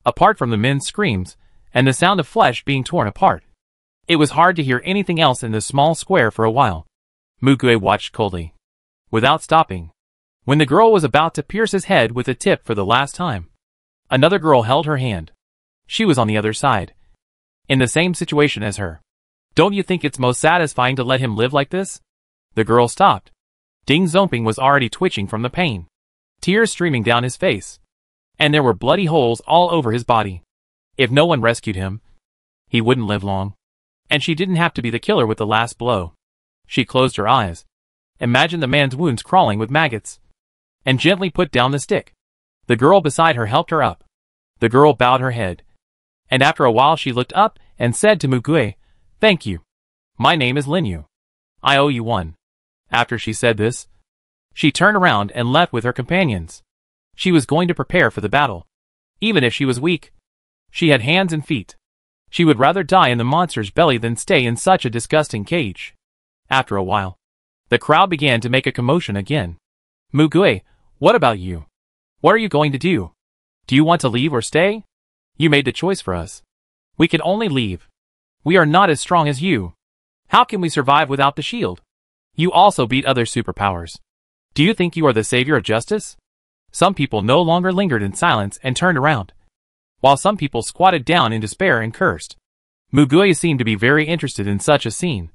Apart from the men's screams, and the sound of flesh being torn apart, it was hard to hear anything else in the small square for a while. Mugue watched coldly, without stopping. When the girl was about to pierce his head with a tip for the last time, another girl held her hand. She was on the other side, in the same situation as her. Don't you think it's most satisfying to let him live like this? The girl stopped. Ding Zonping was already twitching from the pain, tears streaming down his face, and there were bloody holes all over his body. If no one rescued him, he wouldn't live long. And she didn't have to be the killer with the last blow. She closed her eyes, imagined the man's wounds crawling with maggots, and gently put down the stick. The girl beside her helped her up. The girl bowed her head, and after a while she looked up and said to Mugue, "Thank you. My name is Linyu. I owe you one." After she said this, she turned around and left with her companions. She was going to prepare for the battle. Even if she was weak, she had hands and feet. She would rather die in the monster's belly than stay in such a disgusting cage. After a while, the crowd began to make a commotion again. Mugue, what about you? What are you going to do? Do you want to leave or stay? You made the choice for us. We can only leave. We are not as strong as you. How can we survive without the shield? You also beat other superpowers. Do you think you are the savior of justice? Some people no longer lingered in silence and turned around, while some people squatted down in despair and cursed. Mugue seemed to be very interested in such a scene,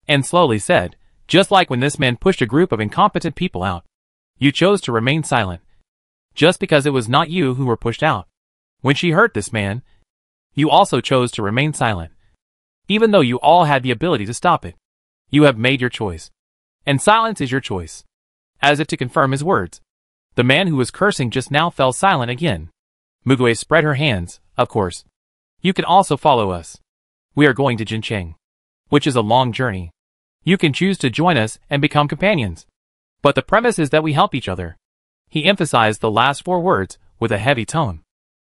and slowly said, just like when this man pushed a group of incompetent people out. You chose to remain silent, just because it was not you who were pushed out. When she hurt this man, you also chose to remain silent, even though you all had the ability to stop it. You have made your choice, and silence is your choice. As if to confirm his words, the man who was cursing just now fell silent again. Mugue spread her hands. Of course, you can also follow us. We are going to Jincheng, which is a long journey. You can choose to join us and become companions. But the premise is that we help each other. He emphasized the last 4 words with a heavy tone.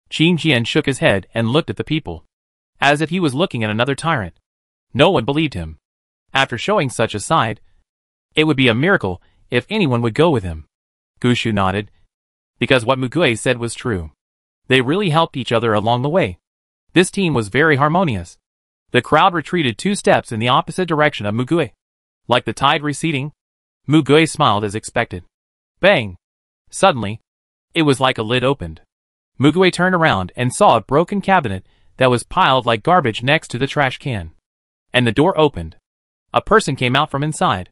Qin Jian shook his head and looked at the people, as if he was looking at another tyrant. No one believed him. After showing such a side, it would be a miracle if anyone would go with him. Gushu nodded, because what Mugue said was true. They really helped each other along the way. This team was very harmonious. The crowd retreated 2 steps in the opposite direction of Mugue. Like the tide receding, Mugue smiled as expected. Bang! Suddenly, it was like a lid opened. Mugue turned around and saw a broken cabinet that was piled like garbage next to the trash can. And the door opened. A person came out from inside.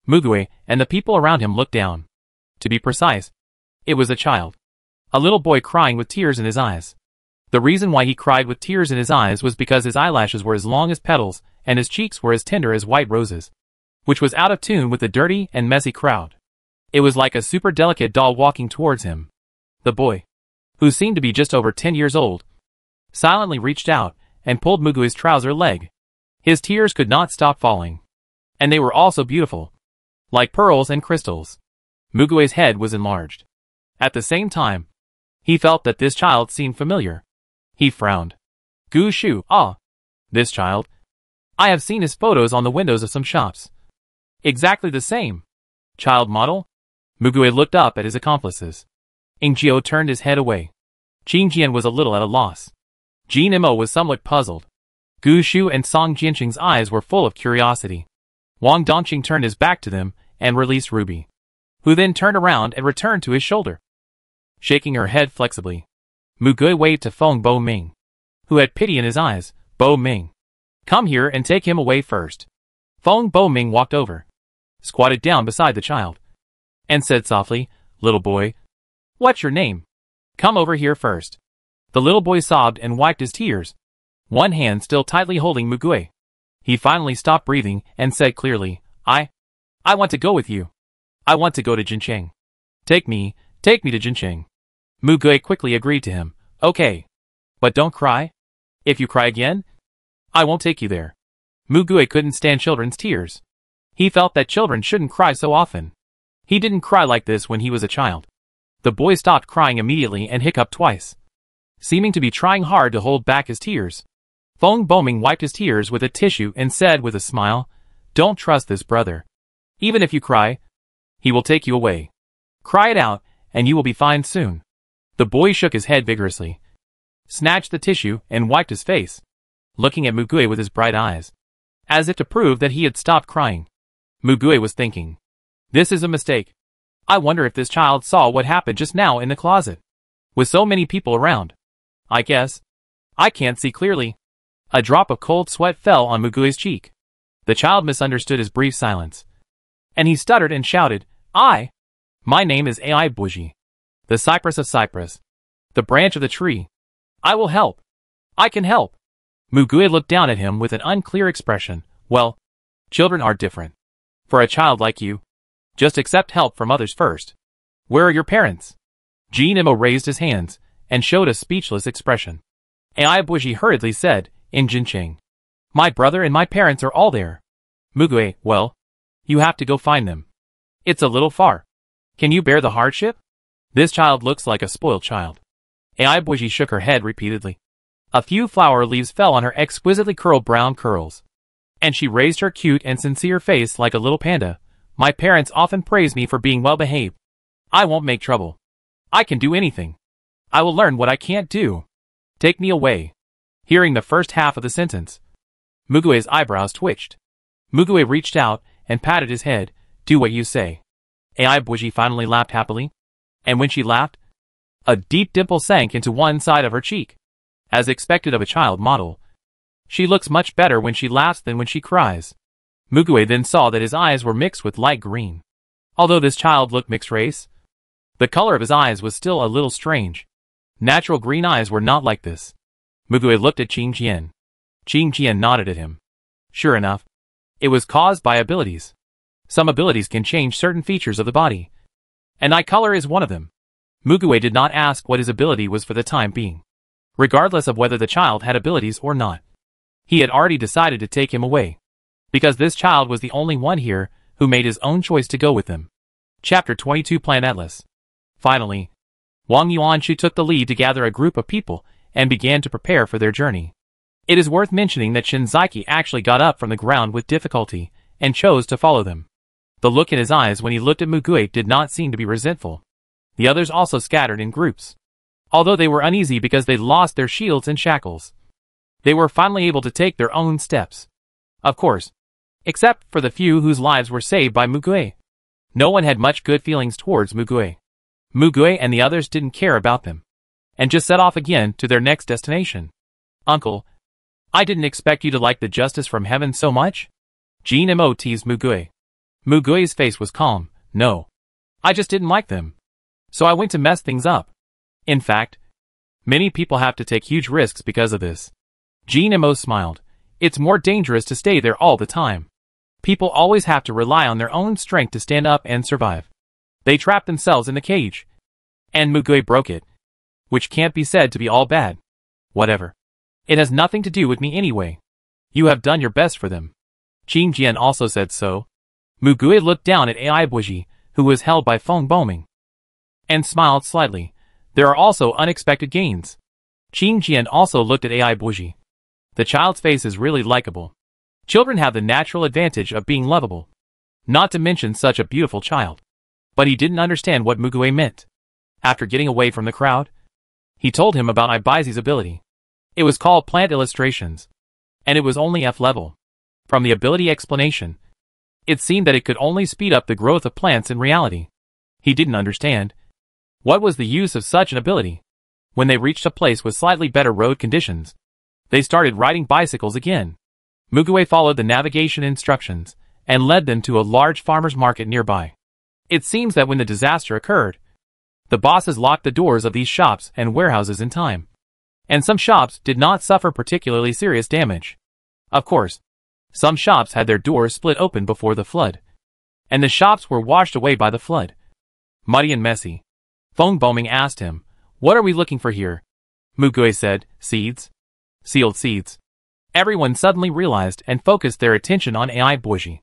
Mugue and the people around him looked down. To be precise, it was a child. A little boy crying with tears in his eyes. The reason why he cried with tears in his eyes was because his eyelashes were as long as petals and his cheeks were as tender as white roses, which was out of tune with the dirty and messy crowd. It was like a super delicate doll walking towards him. The boy, who seemed to be just over 10 years old, silently reached out and pulled Mugue's trouser leg. His tears could not stop falling. And they were also beautiful, like pearls and crystals. Mugue's head was enlarged. At the same time, he felt that this child seemed familiar. He frowned. Gu Shu, ah, this child. I have seen his photos on the windows of some shops. Exactly the same. Child model? Mugue looked up at his accomplices. Ingjiu turned his head away. Qingjian was a little at a loss. Jin Imo was somewhat puzzled. Gu Shu and Song Jianqing's eyes were full of curiosity. Wang Dongqing turned his back to them and released Ruby, who then turned around and returned to his shoulder. Shaking her head flexibly, Mugue waved to Feng Bo Ming, who had pity in his eyes. Bo Ming, come here and take him away first. Feng Bo Ming walked over, squatted down beside the child, and said softly, little boy, what's your name? Come over here first. The little boy sobbed and wiped his tears, one hand still tightly holding Mugue. He finally stopped breathing and said clearly, I want to go with you. I want to go to Jincheng. Take me to Jincheng. Mugue quickly agreed to him. Okay. But don't cry. If you cry again, I won't take you there. Mugue couldn't stand children's tears. He felt that children shouldn't cry so often. He didn't cry like this when he was a child. The boy stopped crying immediately and hiccuped twice, seeming to be trying hard to hold back his tears. Feng Boming wiped his tears with a tissue and said with a smile, don't trust this brother. Even if you cry, he will take you away. Cry it out, and you will be fine soon. The boy shook his head vigorously, snatched the tissue, and wiped his face, looking at Mugue with his bright eyes, as if to prove that he had stopped crying. Mugue was thinking, this is a mistake. I wonder if this child saw what happened just now in the closet, with so many people around. I guess I can't see clearly. A drop of cold sweat fell on Mugue's cheek. The child misunderstood his brief silence, and he stuttered and shouted, my name is Ai Buji, the cypress of Cyprus, the branch of the tree. I will help. I can help. Mugue looked down at him with an unclear expression. Well, children are different. For a child like you, just accept help from others first. Where are your parents? Jin Imo raised his hands and showed a speechless expression. Ai Buji hurriedly said, in Jincheng. My brother and my parents are all there. Mugue, well, you have to go find them. It's a little far. Can you bear the hardship? This child looks like a spoiled child. Ai Buji shook her head repeatedly. A few flower leaves fell on her exquisitely curled brown curls, and she raised her cute and sincere face like a little panda. My parents often praise me for being well behaved. I won't make trouble. I can do anything. I will learn what I can't do. Take me away. Hearing the first half of the sentence, Mugue's eyebrows twitched. Mugue reached out and patted his head. Do what you say. Ai Buji finally laughed happily, and when she laughed, a deep dimple sank into one side of her cheek. As expected of a child model, she looks much better when she laughs than when she cries. Mugue then saw that his eyes were mixed with light green. Although this child looked mixed race, the color of his eyes was still a little strange. Natural green eyes were not like this. Mugue looked at Qingjian. Qingjian nodded at him. Sure enough, it was caused by abilities. Some abilities can change certain features of the body, and eye color is one of them. Mugue did not ask what his ability was for the time being, regardless of whether the child had abilities or not. He had already decided to take him away, because this child was the only one here who made his own choice to go with them. Chapter 22 Planetless. Finally, Wang Yuanshu took the lead to gather a group of people and began to prepare for their journey. It is worth mentioning that Shinzaki actually got up from the ground with difficulty and chose to follow them. The look in his eyes when he looked at Mugue did not seem to be resentful. The others also scattered in groups, although they were uneasy because they lost their shields and shackles. They were finally able to take their own steps. Of course, except for the few whose lives were saved by Mugue. No one had much good feelings towards Mugue. Mugue and the others didn't care about them, and just set off again to their next destination. Uncle, I didn't expect you to like the justice from heaven so much. Jin Mo teased Mugui. Mugui's face was calm. No. I just didn't like them. So I went to mess things up. In fact, many people have to take huge risks because of this. Jin Mo smiled. It's more dangerous to stay there all the time. People always have to rely on their own strength to stand up and survive. They trap themselves in the cage. And Mugui broke it. Which can't be said to be all bad. Whatever. It has nothing to do with me anyway. You have done your best for them. Qing Jian also said so. Mugui looked down at Ai Buji, who was held by Feng Boming, and smiled slightly. There are also unexpected gains. Qing Jian also looked at Ai Buji. The child's face is really likable. Children have the natural advantage of being lovable. Not to mention such a beautiful child. But he didn't understand what Mugui meant. After getting away from the crowd, he told him about Ibaizi's ability. It was called Plant Illustrations. And it was only F level. From the ability explanation, it seemed that it could only speed up the growth of plants in reality. He didn't understand. What was the use of such an ability? When they reached a place with slightly better road conditions, they started riding bicycles again. Mugui followed the navigation instructions, and led them to a large farmer's market nearby. It seems that when the disaster occurred, the bosses locked the doors of these shops and warehouses in time. And some shops did not suffer particularly serious damage. Of course, some shops had their doors split open before the flood. And the shops were washed away by the flood. Muddy and messy. Feng Boming asked him, "What are we looking for here?" Mugui said, "Seeds." Sealed seeds. Everyone suddenly realized and focused their attention on Ai Buji.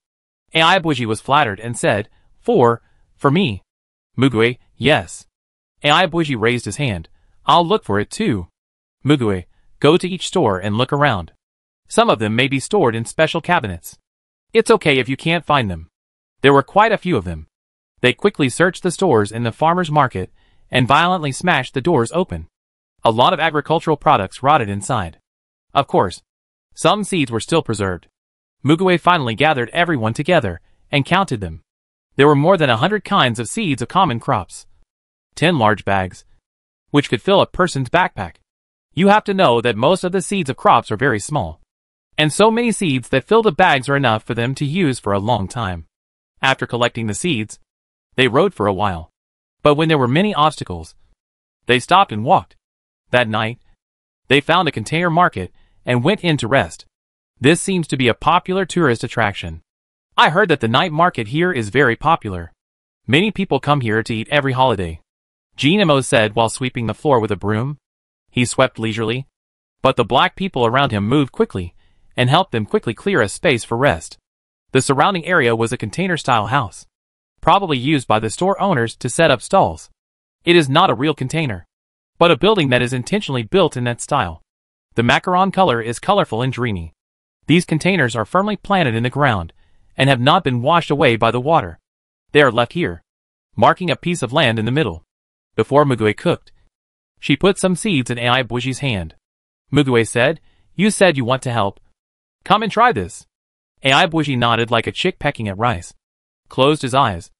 Ai Buji was flattered and said, For me. Mugui, yes. Ai Buji raised his hand. I'll look for it too. Mugui, go to each store and look around. Some of them may be stored in special cabinets. It's okay if you can't find them. There were quite a few of them. They quickly searched the stores in the farmer's market and violently smashed the doors open. A lot of agricultural products rotted inside. Of course, some seeds were still preserved. Mugui finally gathered everyone together and counted them. There were more than 100 kinds of seeds of common crops. 10 large bags, which could fill a person's backpack. You have to know that most of the seeds of crops are very small. And so many seeds that fill the bags are enough for them to use for a long time. After collecting the seeds, they rode for a while. But when there were many obstacles, they stopped and walked. That night, they found a container market and went in to rest. This seems to be a popular tourist attraction. I heard that the night market here is very popular. Many people come here to eat every holiday. Jin Mo said while sweeping the floor with a broom. He swept leisurely, but the black people around him moved quickly and helped them quickly clear a space for rest. The surrounding area was a container-style house, probably used by the store owners to set up stalls. It is not a real container, but a building that is intentionally built in that style. The macaron color is colorful and dreamy. These containers are firmly planted in the ground and have not been washed away by the water. They are left here, marking a piece of land in the middle. Before Mugui cooked, she put some seeds in Ai Buji's hand. Mugui said, "You said you want to help. Come and try this." Ai Buji nodded like a chick pecking at rice, closed his eyes,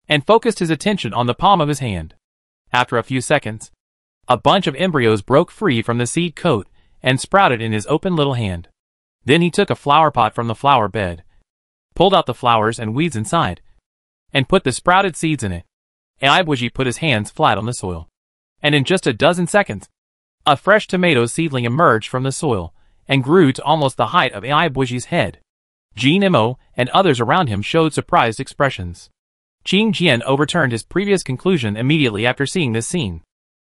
and focused his attention on the palm of his hand. After a few seconds, a bunch of embryos broke free from the seed coat and sprouted in his open little hand. Then he took a flower pot from the flower bed, pulled out the flowers and weeds inside, and put the sprouted seeds in it. Ai Buji put his hands flat on the soil, and in just a dozen seconds, a fresh tomato seedling emerged from the soil and grew to almost the height of Ai Buji's head. Jin Mo and others around him showed surprised expressions. Qing Jian overturned his previous conclusion immediately after seeing this scene.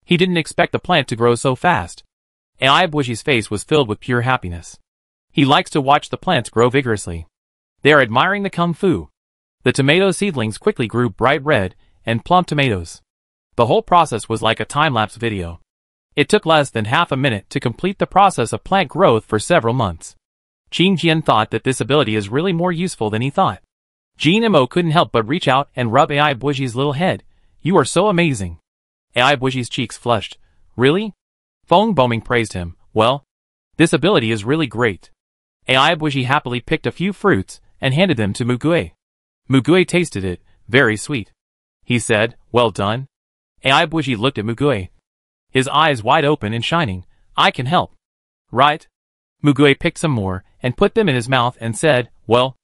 He didn't expect the plant to grow so fast. Ai Buji's face was filled with pure happiness. He likes to watch the plants grow vigorously. They are admiring the kung fu. The tomato seedlings quickly grew bright red and plump tomatoes. The whole process was like a time-lapse video. It took less than half a minute to complete the process of plant growth for several months. Qing Jian thought that this ability is really more useful than he thought. Jin Mo couldn't help but reach out and rub Ai Buji's little head. "You are so amazing." Ai Buji's cheeks flushed. "Really?" Feng Boming praised him. "Well, this ability is really great." Ai Buji happily picked a few fruits and handed them to Mugui. Mugui tasted it, very sweet. He said, "Well done." Ai Buji looked at Mugui, his eyes wide open and shining. "I can help." "Right?" Mugui picked some more and put them in his mouth and said, "Well,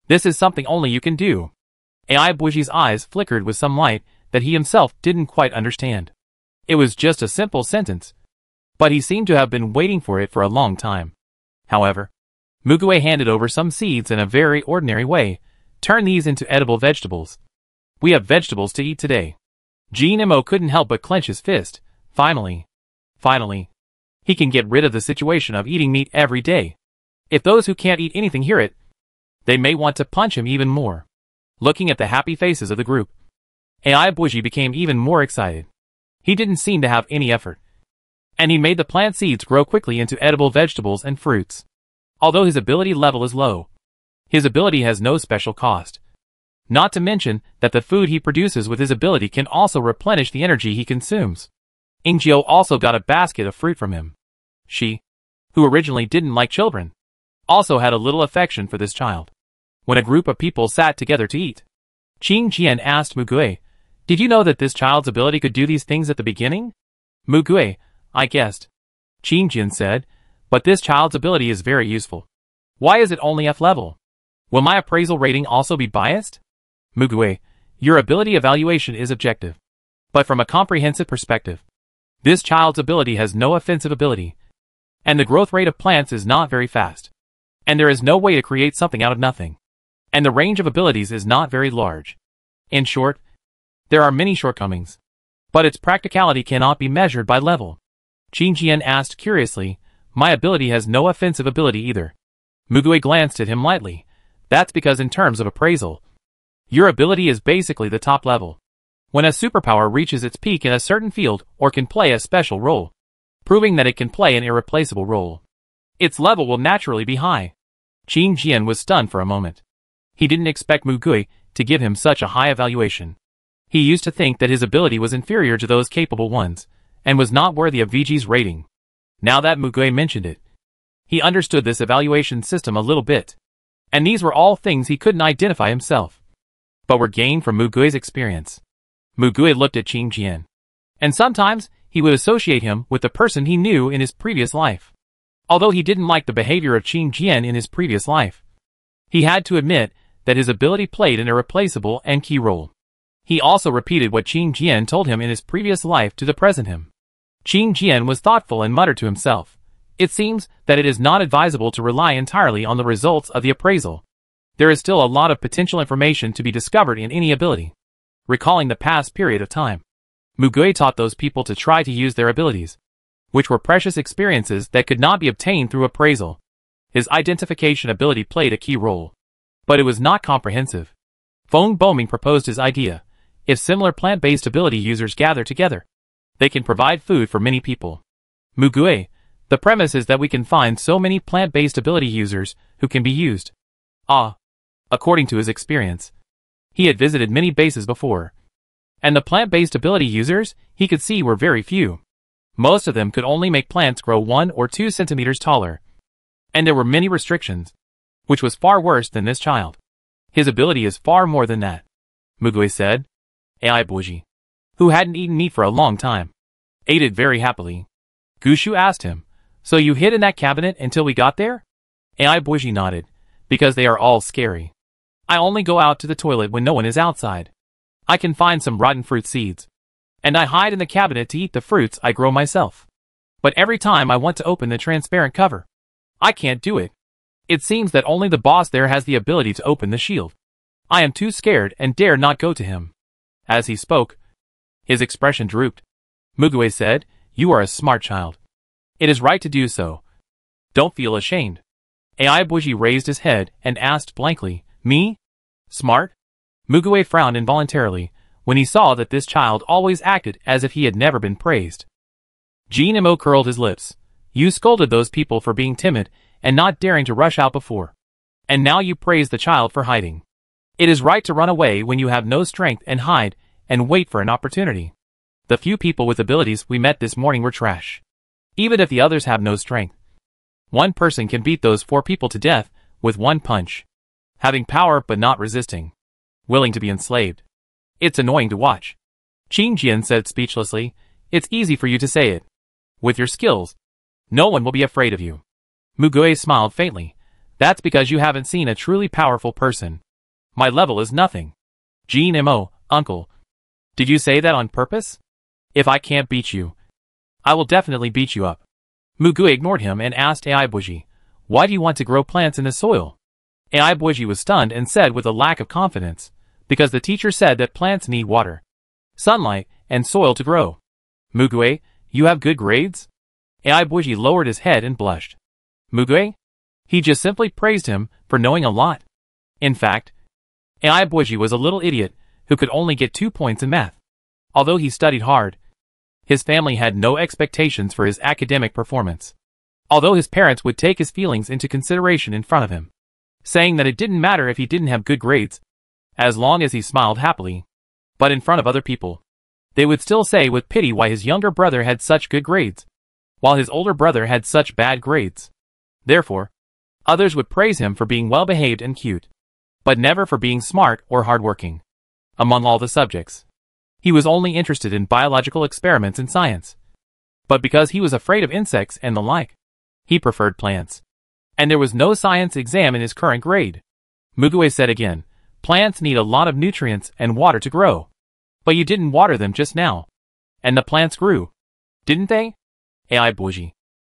This is something only you can do. AI Buji's eyes flickered with some light that he himself didn't quite understand. It was just a simple sentence, but he seemed to have been waiting for it for a long time. However, Mugue handed over some seeds in a very ordinary way. Turn these into edible vegetables. We have vegetables to eat today. Nemo couldn't help but clench his fist. Finally, he can get rid of the situation of eating meat every day. If those who can't eat anything hear it, they may want to punch him even more. Looking at the happy faces of the group, AI Buji became even more excited. He didn't seem to have any effort, and he made the plant seeds grow quickly into edible vegetables and fruits. Although his ability level is low, his ability has no special cost. Not to mention that the food he produces with his ability can also replenish the energy he consumes. Ingio also got a basket of fruit from him. She, who originally didn't like children, also had a little affection for this child. When a group of people sat together to eat, Qing Jian asked Mugue, "Did you know that this child's ability could do these things at the beginning?" Mugue, "I guessed," Qing Jian said, "but this child's ability is very useful. Why is it only F level? Will my appraisal rating also be biased?" Mugue, "Your ability evaluation is objective, but from a comprehensive perspective, this child's ability has no offensive ability, and the growth rate of plants is not very fast, and there is no way to create something out of nothing, and the range of abilities is not very large. In short, there are many shortcomings, but its practicality cannot be measured by level." Qing Jian asked curiously, "My ability has no offensive ability either." Mugue glanced at him lightly. "That's because in terms of appraisal, your ability is basically the top level. When a superpower reaches its peak in a certain field or can play a special role, proving that it can play an irreplaceable role, its level will naturally be high." Qing Jian was stunned for a moment. He didn't expect Mugue to give him such a high evaluation. He used to think that his ability was inferior to those capable ones, and was not worthy of VG's rating. Now that Mugue mentioned it, he understood this evaluation system a little bit, and these were all things he couldn't identify himself, but were gained from Mugue's experience. Mugue looked at Qing Jian, and sometimes he would associate him with the person he knew in his previous life. Although he didn't like the behavior of Qing Jian in his previous life, he had to admit that his ability played an irreplaceable and key role. He also repeated what Qing Jian told him in his previous life to the present him. Qing Jian was thoughtful and muttered to himself, "It seems that it is not advisable to rely entirely on the results of the appraisal. There is still a lot of potential information to be discovered in any ability." Recalling the past period of time, Mugue taught those people to try to use their abilities, which were precious experiences that could not be obtained through appraisal. His identification ability played a key role, but it was not comprehensive. Feng Boming proposed his idea. If similar plant-based ability users gather together, they can provide food for many people. Mugue, the premise is that we can find so many plant-based ability users who can be used. According to his experience, he had visited many bases before, and the plant-based ability users he could see were very few. Most of them could only make plants grow 1 or 2 centimeters taller, and there were many restrictions, which was far worse than this child. His ability is far more than that, Mugue said. AI Buji, who hadn't eaten meat for a long time, ate it very happily. Gushu asked him, "So you hid in that cabinet until we got there?" AI Buji nodded, "Because they are all scary. I only go out to the toilet when no one is outside. I can find some rotten fruit seeds, and I hide in the cabinet to eat the fruits I grow myself. But every time I want to open the transparent cover, I can't do it. It seems that only the boss there has the ability to open the shield. I am too scared and dare not go to him." As he spoke, his expression drooped. Mugue said, "You are a smart child. It is right to do so. Don't feel ashamed." AI Buji raised his head and asked blankly, "Me? Smart?" Mugue frowned involuntarily when he saw that this child always acted as if he had never been praised. Nemo curled his lips. "You scolded those people for being timid and not daring to rush out before, and now you praise the child for hiding. It is right to run away when you have no strength and hide and wait for an opportunity. The few people with abilities we met this morning were trash. Even if the others have no strength, one person can beat those 4 people to death with one punch. Having power but not resisting. Willing to be enslaved. It's annoying to watch." Qing Jian said speechlessly, "It's easy for you to say it. With your skills, no one will be afraid of you." Mugue smiled faintly. That's because you haven't seen a truly powerful person. My level is nothing. Jean Mo, uncle. Did you say that on purpose? If I can't beat you, I will definitely beat you up. Mugui ignored him and asked Aibuji, why do you want to grow plants in the soil? Aibuji was stunned and said with a lack of confidence, because the teacher said that plants need water, sunlight, and soil to grow. Mugui, you have good grades? Aibuji lowered his head and blushed. Mugui? He just simply praised him for knowing a lot. In fact, Aibuji was a little idiot who could only get 2 points in math. Although he studied hard, his family had no expectations for his academic performance. Although his parents would take his feelings into consideration in front of him, saying that it didn't matter if he didn't have good grades, as long as he smiled happily. But in front of other people, they would still say with pity why his younger brother had such good grades, while his older brother had such bad grades. Therefore, others would praise him for being well-behaved and cute, but never for being smart or hardworking. Among all the subjects, he was only interested in biological experiments and science. But because he was afraid of insects and the like, he preferred plants. And there was no science exam in his current grade. Mugui said again, plants need a lot of nutrients and water to grow. But you didn't water them just now. And the plants grew. Didn't they? Aibuji.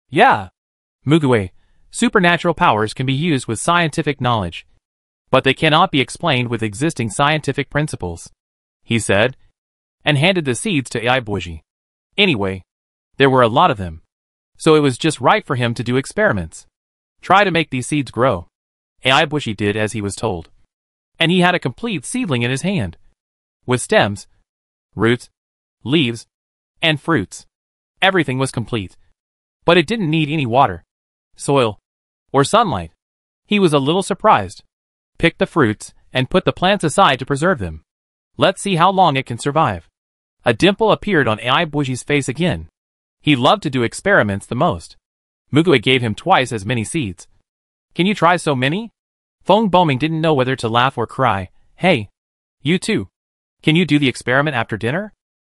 Yeah. Mugui, supernatural powers can be used with scientific knowledge, but they cannot be explained with existing scientific principles, he said, and handed the seeds to Aibuji. Anyway, there were a lot of them, so it was just right for him to do experiments. Try to make these seeds grow. Aibuji did as he was told, and he had a complete seedling in his hand, with stems, roots, leaves, and fruits. Everything was complete, but it didn't need any water, soil, or sunlight. He was a little surprised, picked the fruits, and put the plants aside to preserve them. Let's see how long it can survive. A dimple appeared on Aibuji's face again. He loved to do experiments the most. Mugui gave him twice as many seeds. Can you try so many? Feng Boming didn't know whether to laugh or cry. Hey, you too. Can you do the experiment after dinner?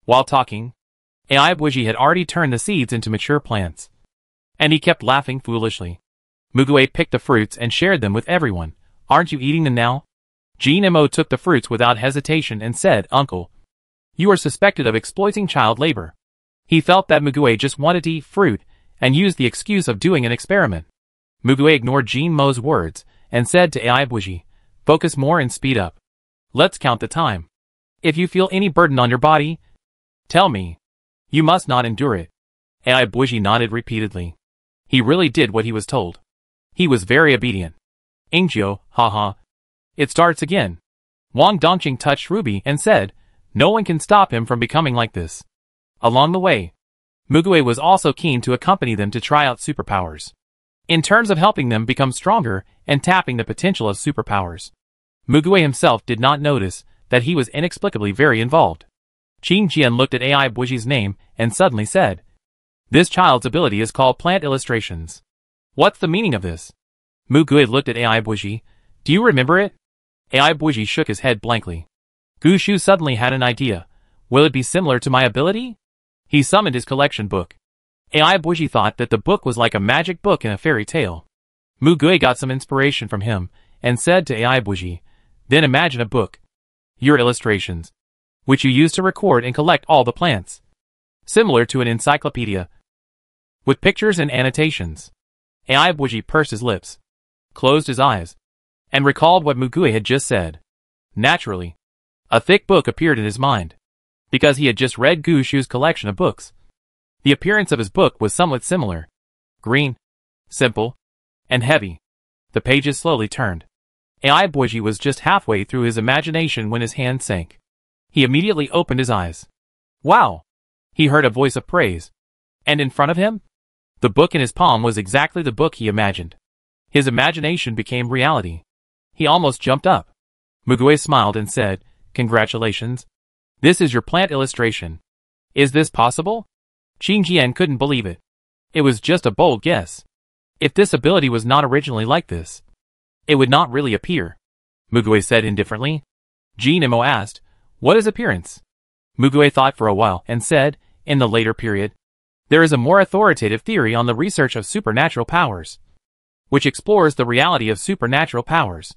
While talking, Aibuji had already turned the seeds into mature plants, and he kept laughing foolishly. Mugui picked the fruits and shared them with everyone. Aren't you eating them now? Jean Mo took the fruits without hesitation and said, Uncle, you are suspected of exploiting child labor. He felt that Mugui just wanted to eat fruit and used the excuse of doing an experiment. Mugui ignored Jean Mo's words and said to Aibuji, focus more and speed up. Let's count the time. If you feel any burden on your body, tell me. You must not endure it. Aibuji nodded repeatedly. He really did what he was told. He was very obedient. Ingio, haha. It starts again. Wang Dongqing touched Ruby and said, no one can stop him from becoming like this. Along the way, Mugui was also keen to accompany them to try out superpowers, in terms of helping them become stronger and tapping the potential of superpowers. Mugui himself did not notice that he was inexplicably very involved. Qing Jian looked at Aibuji's name and suddenly said, this child's ability is called plant illustrations. What's the meaning of this? Mugui looked at Aibuji. Do you remember it? Aibuji shook his head blankly. Gushu suddenly had an idea. Will it be similar to my ability? He summoned his collection book. Aibuji thought that the book was like a magic book in a fairy tale. Mugui got some inspiration from him and said to Aibuji, then imagine a book. Your illustrations, which you use to record and collect all the plants. Similar to an encyclopedia, with pictures and annotations. Aibuji pursed his lips, closed his eyes, and recalled what Mugui had just said. Naturally, a thick book appeared in his mind, because he had just read Gushu's collection of books. The appearance of his book was somewhat similar. Green, simple, and heavy. The pages slowly turned. Aibuji was just halfway through his imagination when his hand sank. He immediately opened his eyes. Wow! He heard a voice of praise. And in front of him? The book in his palm was exactly the book he imagined. His imagination became reality. He almost jumped up. Mugui smiled and said, congratulations. This is your plant illustration. Is this possible? Qing Jian couldn't believe it. It was just a bold guess. If this ability was not originally like this, it would not really appear. Mugui said indifferently. Jean Mo asked, what is appearance? Mugui thought for a while and said, in the later period, there is a more authoritative theory on the research of supernatural powers. which explores the reality of supernatural powers.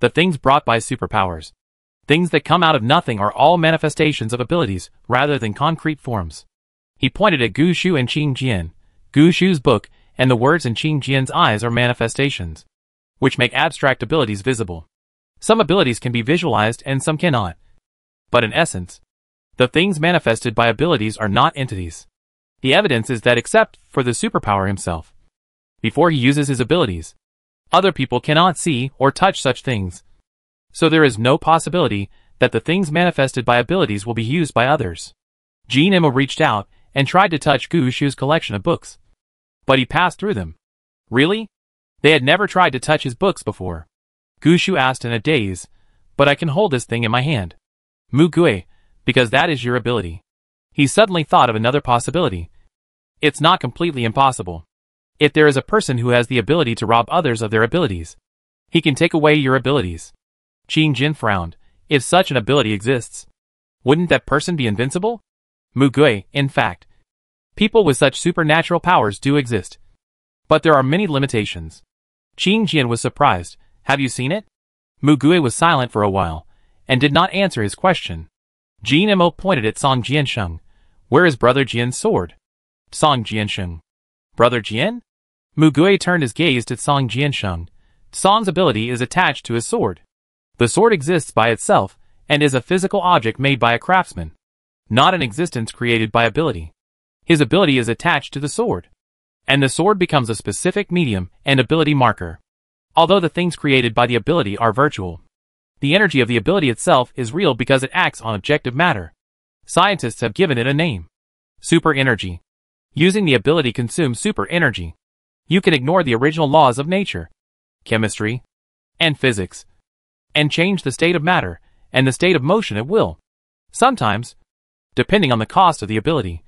The things brought by superpowers. Things that come out of nothing are all manifestations of abilities, rather than concrete forms. He pointed at Gu Shu and Qing Jian. Gu Shu's book and the words in Qing Jian's eyes are manifestations, which make abstract abilities visible. Some abilities can be visualized and some cannot. But in essence, the things manifested by abilities are not entities. The evidence is that except for the superpower himself, before he uses his abilities, other people cannot see or touch such things. So there is no possibility that the things manifested by abilities will be used by others. Jean Emma reached out and tried to touch Gu Shu's collection of books. But he passed through them. Really? They had never tried to touch his books before. Gu Shu asked in a daze, but I can hold this thing in my hand. Mu Gui, because that is your ability. He suddenly thought of another possibility. It's not completely impossible. If there is a person who has the ability to rob others of their abilities, he can take away your abilities. Qing Jin frowned. If such an ability exists, wouldn't that person be invincible? Mu Gui, in fact, people with such supernatural powers do exist. But there are many limitations. Qing Jian was surprised. Have you seen it? Mu Gui was silent for a while, and did not answer his question. Jean Mo pointed at Song Jiansheng. Where is Brother Jian's sword? Song Jiansheng. Brother Jian? Mu Gui turned his gaze to Song Jiansheng. Song's ability is attached to his sword. The sword exists by itself, and is a physical object made by a craftsman, not an existence created by ability. His ability is attached to the sword, and the sword becomes a specific medium and ability marker. Although the things created by the ability are virtual, the energy of the ability itself is real because it acts on objective matter. Scientists have given it a name. Super energy. Using the ability consumes super energy. You can ignore the original laws of nature, chemistry, and physics, and change the state of matter and the state of motion at will. Sometimes, depending on the cost of the ability,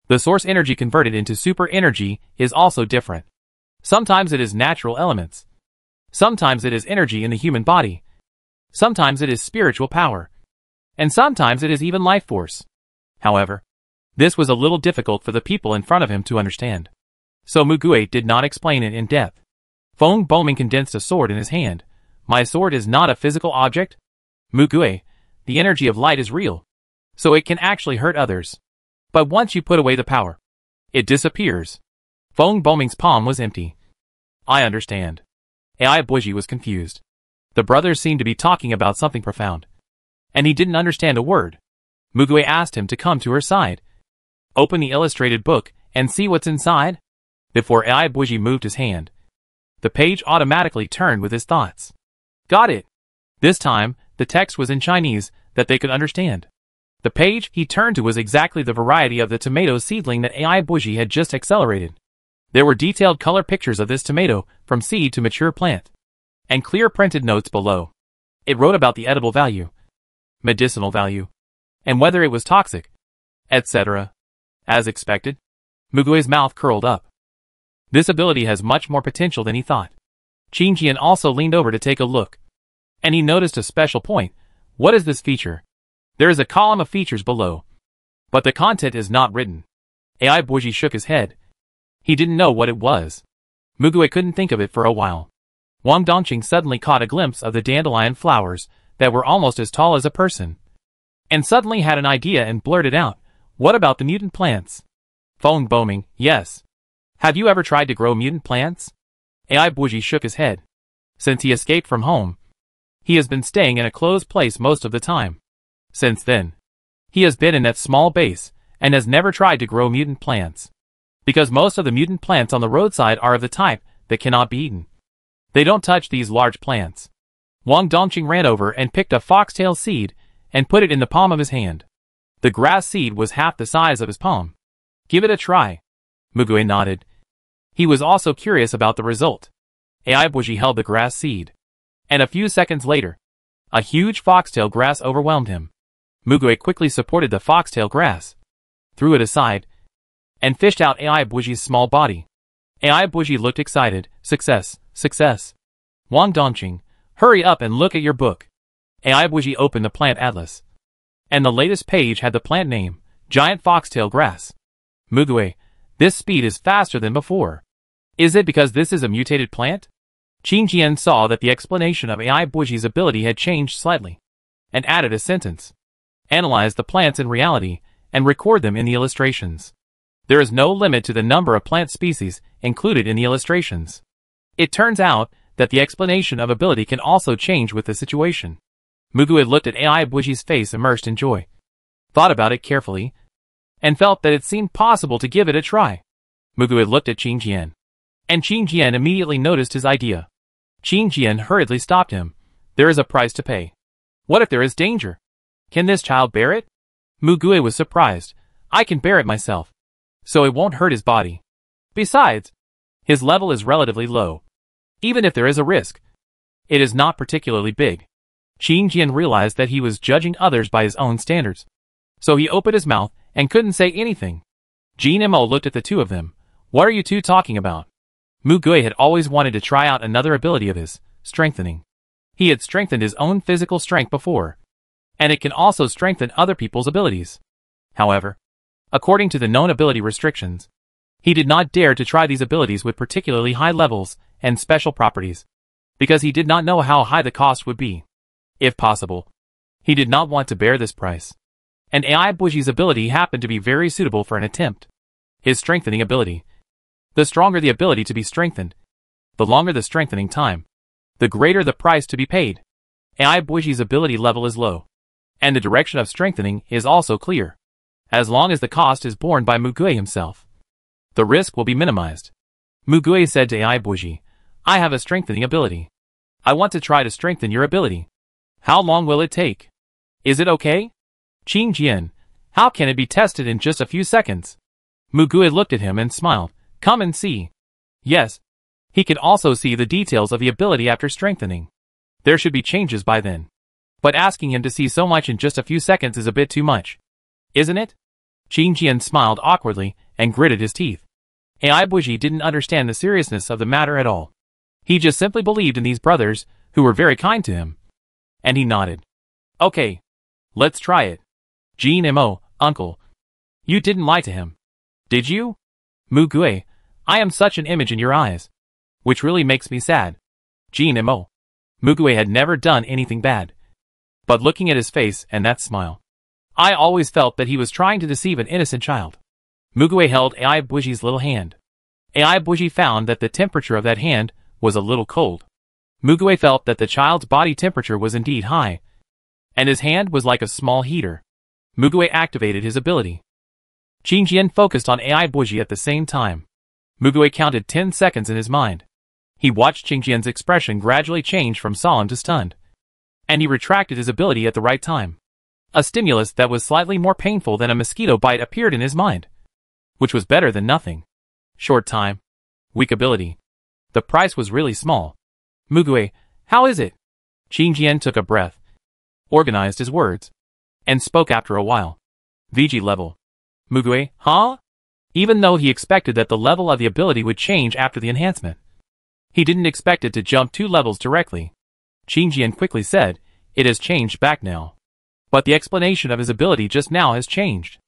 the source energy converted into super energy is also different. Sometimes it is natural elements. Sometimes it is energy in the human body. Sometimes it is spiritual power. And sometimes it is even life force. However, this was a little difficult for the people in front of him to understand. So Mu Gui did not explain it in depth. Feng Boming condensed a sword in his hand. My sword is not a physical object? Mu Gui, the energy of light is real, so it can actually hurt others. But once you put away the power, it disappears. Feng Boming's palm was empty. I understand. Ai Buji was confused. The brothers seemed to be talking about something profound, and he didn't understand a word. Mu Gui asked him to come to her side. Open the illustrated book and see what's inside. Before Ai Buji moved his hand, the page automatically turned with his thoughts. Got it. This time, the text was in Chinese that they could understand. The page he turned to was exactly the variety of the tomato seedling that Ai Buji had just accelerated. There were detailed color pictures of this tomato from seed to mature plant, and clear printed notes below. It wrote about the edible value, medicinal value, and whether it was toxic, etc. As expected, Mu Gui's mouth curled up. This ability has much more potential than he thought. Qing Jian also leaned over to take a look, and he noticed a special point. What is this feature? There is a column of features below, but the content is not written. Ai Buji shook his head. He didn't know what it was. Mu Gui couldn't think of it for a while. Wang Dongqing suddenly caught a glimpse of the dandelion flowers that were almost as tall as a person, and suddenly had an idea and blurted out, what about the mutant plants? Feng Boming, yes. Have you ever tried to grow mutant plants? Ai Buji shook his head. Since he escaped from home, he has been staying in a closed place most of the time. Since then, he has been in that small base, and has never tried to grow mutant plants. Because most of the mutant plants on the roadside are of the type that cannot be eaten. They don't touch these large plants. Wang Dongqing ran over and picked a foxtail seed, and put it in the palm of his hand. The grass seed was half the size of his palm. Give it a try. Mu Gui nodded. He was also curious about the result. Ai Buji held the grass seed, and a few seconds later, a huge foxtail grass overwhelmed him. Mu Gui quickly supported the foxtail grass, threw it aside, and fished out Ai Buji's small body. Ai Buji looked excited. Success, success. Wang Dongqing, hurry up and look at your book. Ai Buji opened the plant atlas, and the latest page had the plant name, Giant Foxtail Grass. Mu Gui, this speed is faster than before. Is it because this is a mutated plant? Qin Jian saw that the explanation of AI Buji's ability had changed slightly, and added a sentence. Analyze the plants in reality, and record them in the illustrations. There is no limit to the number of plant species included in the illustrations. It turns out that the explanation of ability can also change with the situation. Mugue looked at AI Buji's face immersed in joy, thought about it carefully, and felt that it seemed possible to give it a try. Mugue looked at Qin Jian, and Qin Jian immediately noticed his idea. Qin Jian hurriedly stopped him. There is a price to pay. What if there is danger? Can this child bear it? Mugue was surprised. I can bear it myself, so it won't hurt his body. Besides, his level is relatively low. Even if there is a risk, it is not particularly big. Qin Jian realized that he was judging others by his own standards, so he opened his mouth and couldn't say anything. Jin Mo looked at the two of them. What are you two talking about? Mugue had always wanted to try out another ability of his, strengthening. He had strengthened his own physical strength before, and it can also strengthen other people's abilities. However, according to the known ability restrictions, he did not dare to try these abilities with particularly high levels and special properties, because he did not know how high the cost would be. If possible, he did not want to bear this price. And AI Buji's ability happened to be very suitable for an attempt. His strengthening ability. The stronger the ability to be strengthened, the longer the strengthening time, the greater the price to be paid. AI Buji's ability level is low, and the direction of strengthening is also clear. As long as the cost is borne by Mugue himself, the risk will be minimized. Mugue said to AI Buji, I have a strengthening ability. I want to try to strengthen your ability. How long will it take? Is it okay? Qin Jian, how can it be tested in just a few seconds? Mugue looked at him and smiled. Come and see. Yes. He could also see the details of the ability after strengthening. There should be changes by then. But asking him to see so much in just a few seconds is a bit too much. Isn't it? Qin Jian smiled awkwardly and gritted his teeth. AI Buji didn't understand the seriousness of the matter at all. He just simply believed in these brothers, who were very kind to him. And he nodded. Okay. Let's try it. Jin Mo, uncle. You didn't lie to him. Did you? Mugue, I am such an image in your eyes. Which really makes me sad. Jin Mo. Mugue had never done anything bad. But looking at his face and that smile, I always felt that he was trying to deceive an innocent child. Mugue held AI Buji's little hand. AI Buji found that the temperature of that hand was a little cold. Mugue felt that the child's body temperature was indeed high, and his hand was like a small heater. Mugue activated his ability. Qin Jian focused on AI Buji at the same time. Mugue counted 10 seconds in his mind. He watched Qin Jian's expression gradually change from solemn to stunned, and he retracted his ability at the right time. A stimulus that was slightly more painful than a mosquito bite appeared in his mind, which was better than nothing. Short time. Weak ability. The price was really small. Mugue, how is it? Qin Jian took a breath, organized his words, and spoke after a while. VG level. Mugue, huh? Even though he expected that the level of the ability would change after the enhancement, he didn't expect it to jump 2 levels directly. Qin Jian quickly said, it has changed back now. But the explanation of his ability just now has changed.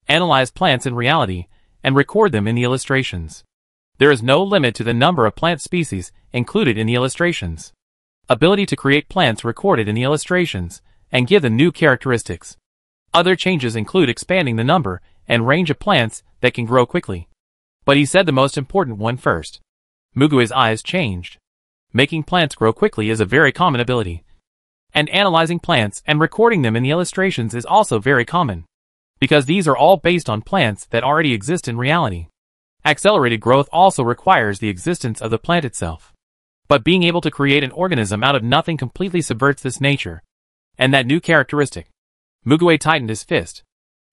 Analyze plants in reality, and record them in the illustrations. There is no limit to the number of plant species included in the illustrations. Ability to create plants recorded in the illustrations, and give them new characteristics. Other changes include expanding the number and range of plants that can grow quickly. But he said the most important one first. Mugue's eyes changed. Making plants grow quickly is a very common ability. And analyzing plants and recording them in the illustrations is also very common, because these are all based on plants that already exist in reality. Accelerated growth also requires the existence of the plant itself. But being able to create an organism out of nothing completely subverts this nature, and that new characteristic. Mugue tightened his fist.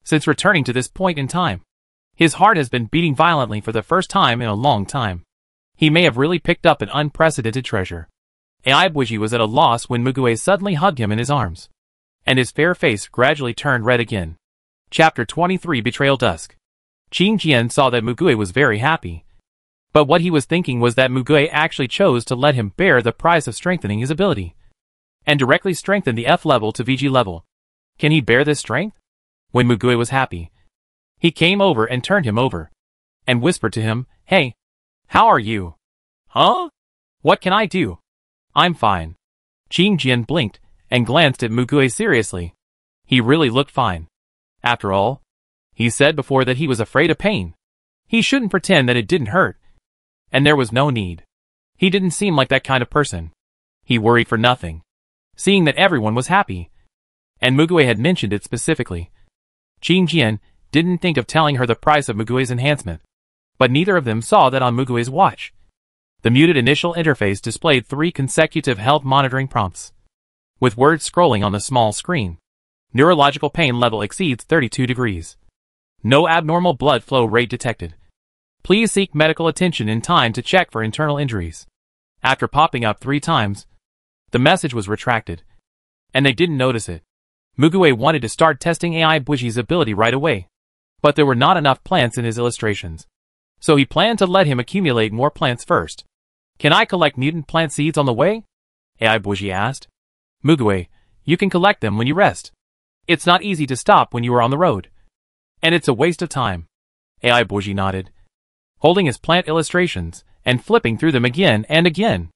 Since returning to this point in time, his heart has been beating violently for the first time in a long time. He may have really picked up an unprecedented treasure. AI Buji was at a loss when Mugue suddenly hugged him in his arms, and his fair face gradually turned red again. Chapter 23 Betrayal Dusk. Qin Jian saw that Mugue was very happy. But what he was thinking was that Mugue actually chose to let him bear the price of strengthening his ability, and directly strengthen the F level to VG level. Can he bear this strength? When Mugue was happy, he came over and turned him over, and whispered to him, hey, How are you? Huh? What can I do? I'm fine. Qing Jian blinked and glanced at Mugui seriously. He really looked fine. After all, he said before that he was afraid of pain. He shouldn't pretend that it didn't hurt. And there was no need. He didn't seem like that kind of person. He worried for nothing, seeing that everyone was happy. And Mugui had mentioned it specifically. Qing Jian didn't think of telling her the price of Mugui's enhancement. But neither of them saw that on Mugui's watch. The muted initial interface displayed 3 consecutive health monitoring prompts, with words scrolling on the small screen. Neurological pain level exceeds 32 degrees. No abnormal blood flow rate detected. Please seek medical attention in time to check for internal injuries. After popping up 3 times, the message was retracted, and they didn't notice it. Mugui wanted to start testing AI Buji's ability right away, but there were not enough plants in his illustrations. So he planned to let him accumulate more plants first. Can I collect mutant plant seeds on the way? AI Buji asked. Mugui, you can collect them when you rest. It's not easy to stop when you are on the road. And it's a waste of time. AI Buji nodded, holding his plant illustrations and flipping through them again and again.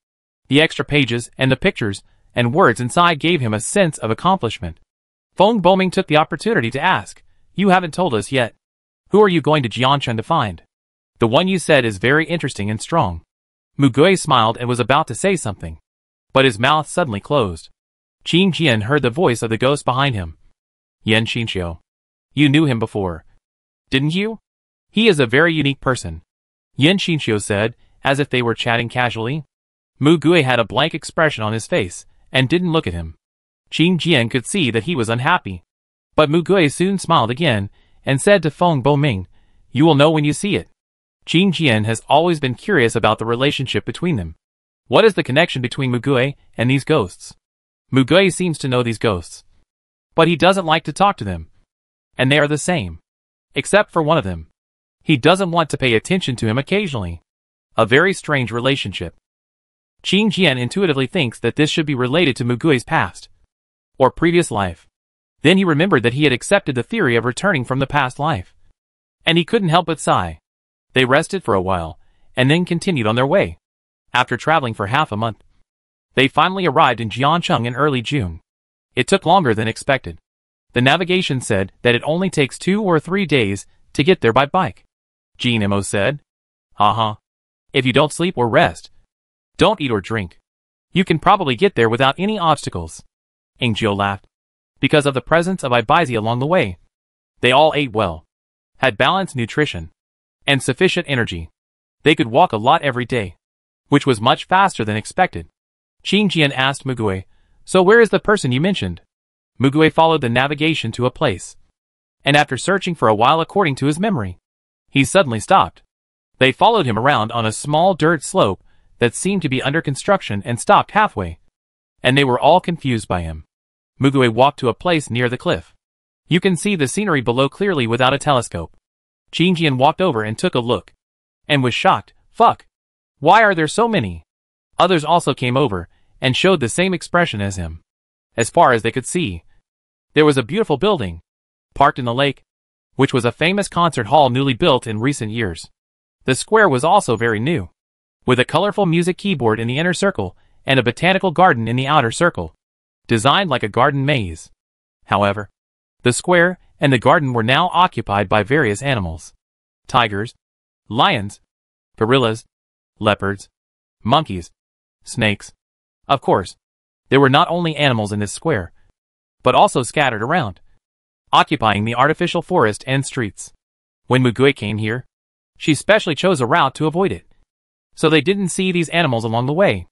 The extra pages and the pictures and words inside gave him a sense of accomplishment. Feng Boming took the opportunity to ask, you haven't told us yet. Who are you going to Jianshan to find? The one you said is very interesting and strong. Mugui smiled and was about to say something, but his mouth suddenly closed. Qing Jian heard the voice of the ghost behind him. Yan Xinxiu. You knew him before, didn't you? He is a very unique person, Yan Xinxiu said, as if they were chatting casually. Mugui had a blank expression on his face and didn't look at him. Qing Jian could see that he was unhappy. But Mugui soon smiled again and said to Feng Boming, you will know when you see it. Qing Jian has always been curious about the relationship between them. What is the connection between Mugui and these ghosts? Mugui seems to know these ghosts, but he doesn't like to talk to them. And they are the same, except for one of them. He doesn't want to pay attention to him occasionally. A very strange relationship. Qing Jian intuitively thinks that this should be related to Mugui's past, or previous life. Then he remembered that he had accepted the theory of returning from the past life. And he couldn't help but sigh. They rested for a while, and then continued on their way. After traveling for half a month, they finally arrived in Jiancheng in early June. It took longer than expected. The navigation said that it only takes 2 or 3 days to get there by bike. Jean Mo said. If you don't sleep or rest, don't eat or drink, you can probably get there without any obstacles. Angel laughed. Because of the presence of Ibaizi along the way, they all ate well, had balanced nutrition, and sufficient energy. They could walk a lot every day, which was much faster than expected. Qing Jian asked Mugui, so where is the person you mentioned? Mugui followed the navigation to a place, and after searching for a while according to his memory, he suddenly stopped. They followed him around on a small dirt slope that seemed to be under construction and stopped halfway, and they were all confused by him. Mugui walked to a place near the cliff. You can see the scenery below clearly without a telescope. Qing Jian walked over and took a look, and was shocked. Fuck! Why are there so many? Others also came over, and showed the same expression as him. As far as they could see, there was a beautiful building, parked in the lake, which was a famous concert hall newly built in recent years. The square was also very new, with a colorful music keyboard in the inner circle, and a botanical garden in the outer circle, designed like a garden maze. However, the square and the garden were now occupied by various animals. Tigers, lions, gorillas, leopards, monkeys, snakes. Of course, there were not only animals in this square, but also scattered around, occupying the artificial forest and streets. When Mugui came here, she specially chose a route to avoid it, so they didn't see these animals along the way.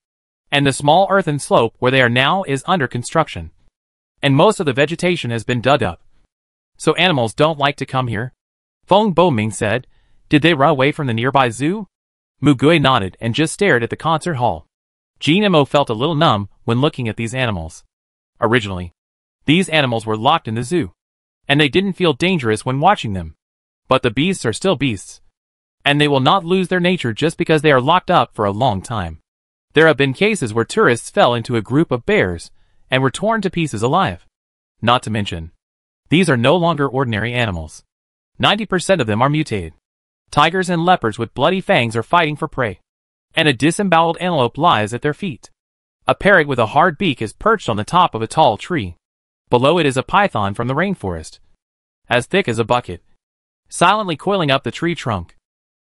And the small earthen slope where they are now is under construction, and most of the vegetation has been dug up, so animals don't like to come here. Feng Boming said, did they run away from the nearby zoo? Mugui nodded and just stared at the concert hall. Jean Mo felt a little numb when looking at these animals. Originally, these animals were locked in the zoo, and they didn't feel dangerous when watching them. But the beasts are still beasts, and they will not lose their nature just because they are locked up for a long time. There have been cases where tourists fell into a group of bears and were torn to pieces alive. Not to mention, these are no longer ordinary animals. 90% of them are mutated. Tigers and leopards with bloody fangs are fighting for prey. And a disemboweled antelope lies at their feet. A parrot with a hard beak is perched on the top of a tall tree. Below it is a python from the rainforest, as thick as a bucket, silently coiling up the tree trunk,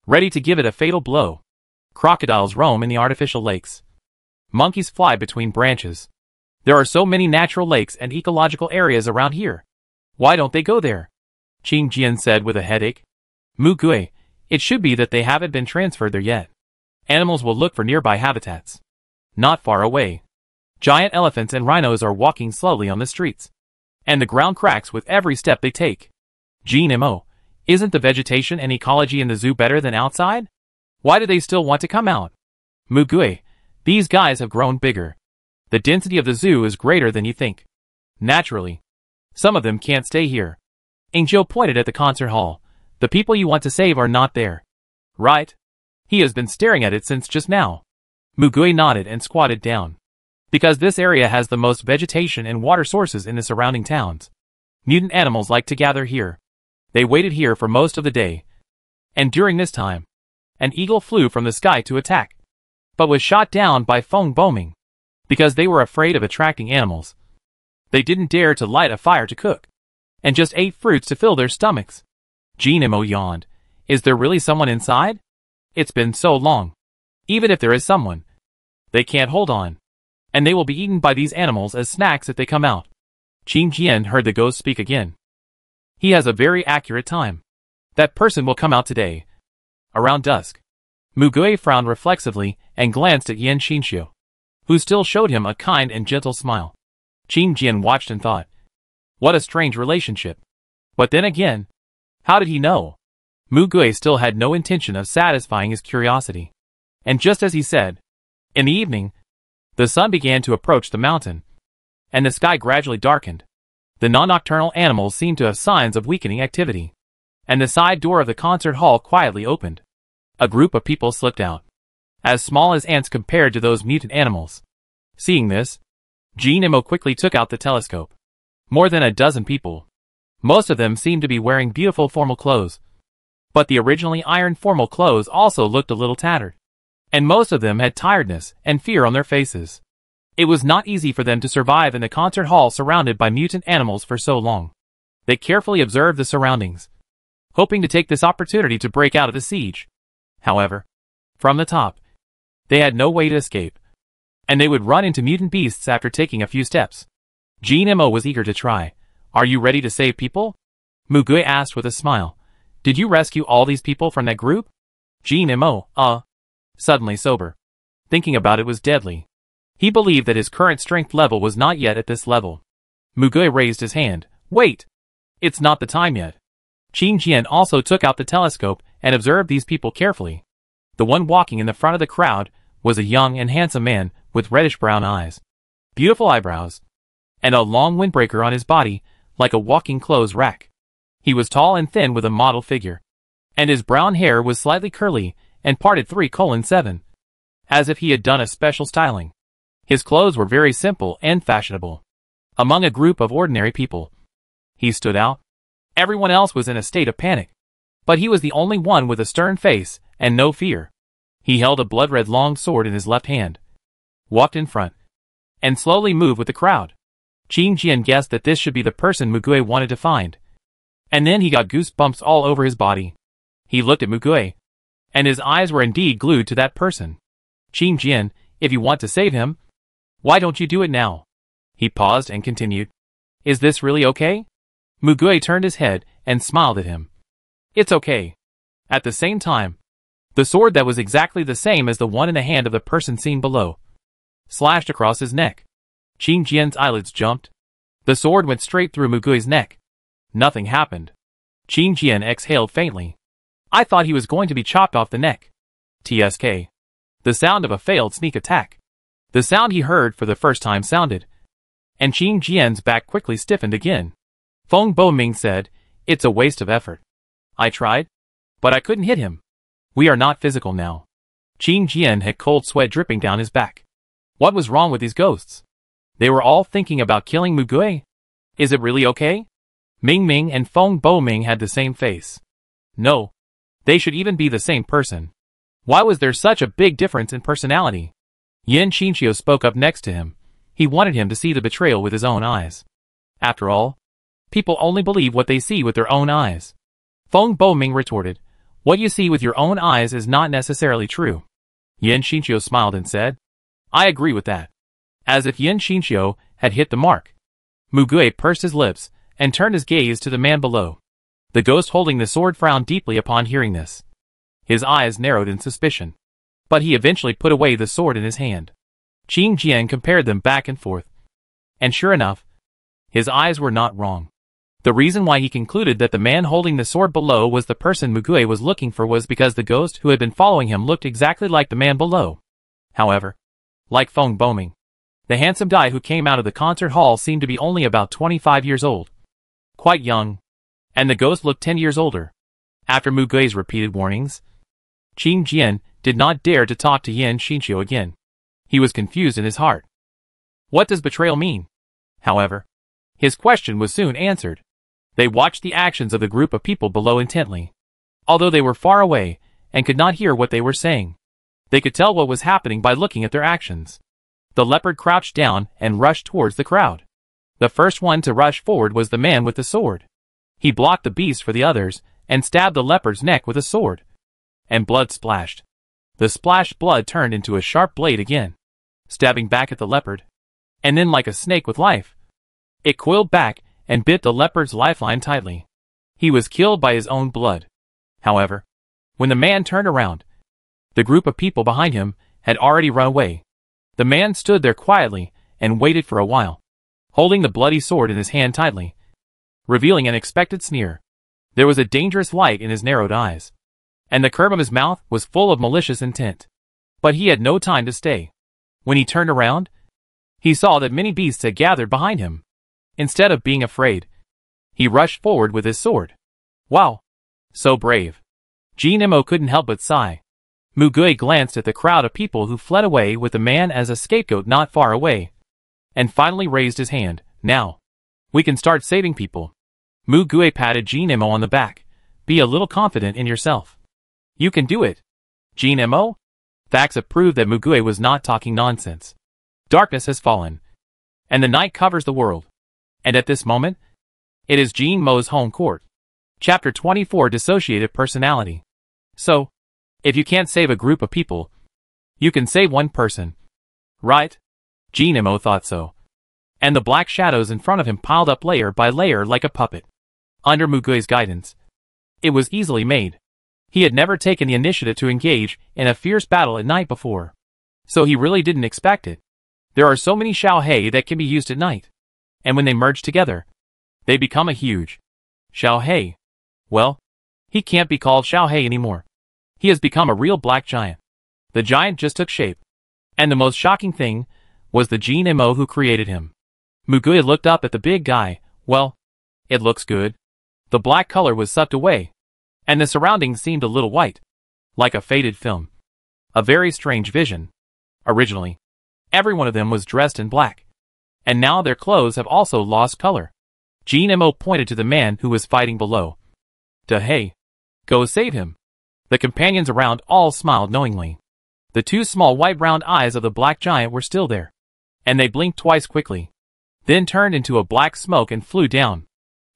ready to give it a fatal blow. Crocodiles roam in the artificial lakes. Monkeys fly between branches. There are so many natural lakes and ecological areas around here. Why don't they go there? Qing Jian said with a headache. Mu Gui, it should be that they haven't been transferred there yet. Animals will look for nearby habitats. Not far away, giant elephants and rhinos are walking slowly on the streets. And the ground cracks with every step they take. Mo, isn't the vegetation and ecology in the zoo better than outside? Why do they still want to come out? Mu Gui, these guys have grown bigger. The density of the zoo is greater than you think. Naturally, some of them can't stay here. Angel pointed at the concert hall. The people you want to save are not there. Right? He has been staring at it since just now. Mu Gui nodded and squatted down. Because this area has the most vegetation and water sources in the surrounding towns. Mutant animals like to gather here. They waited here for most of the day. And during this time, an eagle flew from the sky to attack, but was shot down by Feng Boming. Because they were afraid of attracting animals, they didn't dare to light a fire to cook, and just ate fruits to fill their stomachs. Mo yawned. Is there really someone inside? It's been so long. Even if there is someone, they can't hold on, and they will be eaten by these animals as snacks if they come out. Qing Jian heard the ghost speak again. He has a very accurate time. That person will come out today, around dusk. Mu Gui frowned reflexively and glanced at Yan Xinxiu, who still showed him a kind and gentle smile. Qing Jian watched and thought, what a strange relationship. But then again, how did he know? Mu Gui still had no intention of satisfying his curiosity. And just as he said, in the evening, the sun began to approach the mountain, and the sky gradually darkened. The non-nocturnal animals seemed to have signs of weakening activity, and the side door of the concert hall quietly opened. A group of people slipped out, as small as ants compared to those mutant animals. Seeing this, Mo quickly took out the telescope. More than a dozen people. Most of them seemed to be wearing beautiful formal clothes. But the originally ironed formal clothes also looked a little tattered. And most of them had tiredness and fear on their faces. It was not easy for them to survive in the concert hall surrounded by mutant animals for so long. They carefully observed the surroundings, hoping to take this opportunity to break out of the siege. However, from the top, they had no way to escape, and they would run into mutant beasts after taking a few steps. Mo was eager to try. Are you ready to save people? Mu Gui asked with a smile. Did you rescue all these people from that group? Mo, suddenly sober. Thinking about it was deadly. He believed that his current strength level was not yet at this level. Mu Gui raised his hand. Wait! It's not the time yet. Qing Jian also took out the telescope and observed these people carefully. The one walking in the front of the crowd was a young and handsome man with reddish-brown eyes, beautiful eyebrows, and a long windbreaker on his body like a walking clothes rack. He was tall and thin with a model figure, and his brown hair was slightly curly and parted 3:7, as if he had done a special styling. His clothes were very simple and fashionable. Among a group of ordinary people, he stood out. Everyone else was in a state of panic, but he was the only one with a stern face and no fear. He held a blood-red long sword in his left hand, walked in front, and slowly moved with the crowd. Qing Jian guessed that this should be the person Mu Gui wanted to find. And then he got goosebumps all over his body. He looked at Mu Gui, and his eyes were indeed glued to that person. Qing Jian, if you want to save him, why don't you do it now? He paused and continued. Is this really okay? Mu Gui turned his head and smiled at him. It's okay. At the same time, the sword that was exactly the same as the one in the hand of the person seen below slashed across his neck. Qing Jian's eyelids jumped. The sword went straight through Mu Gui's neck. Nothing happened. Qing Jian exhaled faintly. I thought he was going to be chopped off the neck. TSK. The sound of a failed sneak attack. The sound he heard for the first time sounded, and Qing Jian's back quickly stiffened again. Feng Boming said, it's a waste of effort. I tried, but I couldn't hit him. We are not physical now. Qing Jian had cold sweat dripping down his back. What was wrong with these ghosts? They were all thinking about killing Mu Gui. Is it really okay? Ming Ming and Feng Boming had the same face. No. They should even be the same person. Why was there such a big difference in personality? Yin Xinqiu spoke up next to him. He wanted him to see the betrayal with his own eyes. After all, people only believe what they see with their own eyes. Feng Boming retorted, what you see with your own eyes is not necessarily true. Yin Xinqiu smiled and said, I agree with that. As if Yin Xinqiu had hit the mark. Mu Gui pursed his lips and turned his gaze to the man below. The ghost holding the sword frowned deeply upon hearing this. His eyes narrowed in suspicion. But he eventually put away the sword in his hand. Qing Jian compared them back and forth. And sure enough, his eyes were not wrong. The reason why he concluded that the man holding the sword below was the person Mu Gui was looking for was because the ghost who had been following him looked exactly like the man below. However, like Feng Boming, the handsome guy who came out of the concert hall seemed to be only about 25 years old. Quite young. And the ghost looked 10 years older. After Mu Gui's repeated warnings, Qing Jian did not dare to talk to Yin Xinqiu again. He was confused in his heart. What does betrayal mean? However, his question was soon answered. They watched the actions of the group of people below intently. Although they were far away and could not hear what they were saying, they could tell what was happening by looking at their actions. The leopard crouched down and rushed towards the crowd. The first one to rush forward was the man with the sword. He blocked the beast for the others and stabbed the leopard's neck with a sword. And blood splashed. The splashed blood turned into a sharp blade again, stabbing back at the leopard. And then like a snake with life, it coiled back and bit the leopard's lifeline tightly. He was killed by his own blood. However, when the man turned around, the group of people behind him had already run away. The man stood there quietly and waited for a while, holding the bloody sword in his hand tightly, revealing an expected sneer. There was a dangerous light in his narrowed eyes, and the curve of his mouth was full of malicious intent. But he had no time to stay. When he turned around, he saw that many beasts had gathered behind him. Instead of being afraid, he rushed forward with his sword. Wow! So brave. Ji Nemo couldn't help but sigh. Mu Gui glanced at the crowd of people who fled away with the man as a scapegoat not far away, and finally raised his hand. Now, we can start saving people. Mu Gui patted Ji Nemo on the back. Be a little confident in yourself. You can do it. Ji Nemo? Facts have proved that Mu Gui was not talking nonsense. Darkness has fallen, and the night covers the world. And at this moment, it is Jin Mo's home court. Chapter 24 Dissociative Personality. So, if you can't save a group of people, you can save one person. Right? Ji Nemo thought so. And the black shadows in front of him piled up layer by layer like a puppet. Under Mu Gui's guidance, it was easily made. He had never taken the initiative to engage in a fierce battle at night before, so he really didn't expect it. There are so many Xiaohei that can be used at night, and when they merge together, they become a huge Xiaohei. Well, he can't be called Xiaohei anymore. He has become a real black giant. The giant just took shape, and the most shocking thing was the Ji Nemo who created him. Mu Gui looked up at the big guy. Well, it looks good. The black color was sucked away, and the surroundings seemed a little white, like a faded film. A very strange vision. Originally, every one of them was dressed in black, and now their clothes have also lost color. Ji Nemo pointed to the man who was fighting below. Hey, go save him. The companions around all smiled knowingly. The two small white round eyes of the black giant were still there, and they blinked twice quickly, then turned into a black smoke and flew down.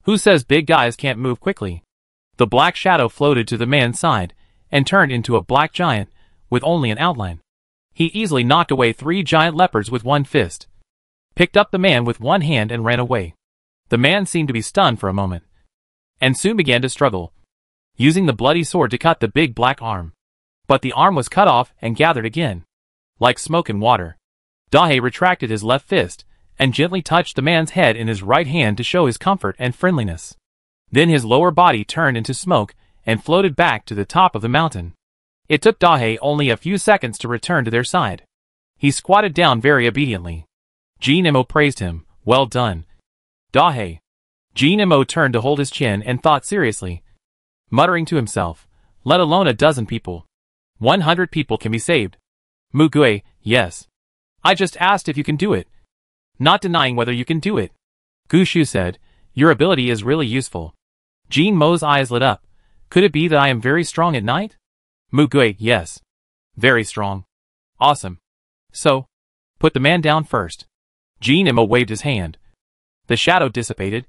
Who says big guys can't move quickly? The black shadow floated to the man's side and turned into a black giant with only an outline. He easily knocked away 3 giant leopards with one fist, picked up the man with one hand and ran away. The man seemed to be stunned for a moment, and soon began to struggle, using the bloody sword to cut the big black arm. But the arm was cut off and gathered again, like smoke in water. Dahei retracted his left fist and gently touched the man's head in his right hand to show his comfort and friendliness. Then his lower body turned into smoke and floated back to the top of the mountain. It took Dahei only a few seconds to return to their side. He squatted down very obediently. Ji Nemo praised him. Well done, Dahei. Ji Nemo turned to hold his chin and thought seriously, muttering to himself, let alone a dozen people. 100 people can be saved. Mu Gui, yes. I just asked if you can do it, not denying whether you can do it. Gu Shu said, your ability is really useful. Jin Mo's eyes lit up. Could it be that I am very strong at night? Mugui, yes. Very strong. Awesome. So, put the man down first. Jinimo waved his hand. The shadow dissipated,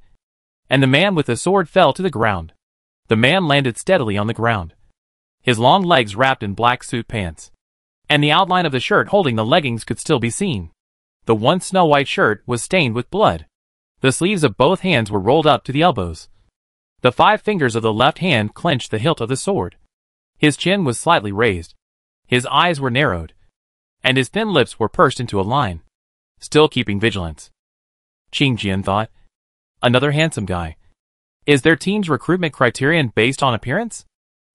and the man with the sword fell to the ground. The man landed steadily on the ground, his long legs wrapped in black suit pants, and the outline of the shirt holding the leggings could still be seen. The once snow-white shirt was stained with blood. The sleeves of both hands were rolled up to the elbows. The 5 fingers of the left hand clenched the hilt of the sword. His chin was slightly raised. His eyes were narrowed, and his thin lips were pursed into a line, still keeping vigilance. Qing Jian thought. Another handsome guy. Is their team's recruitment criterion based on appearance?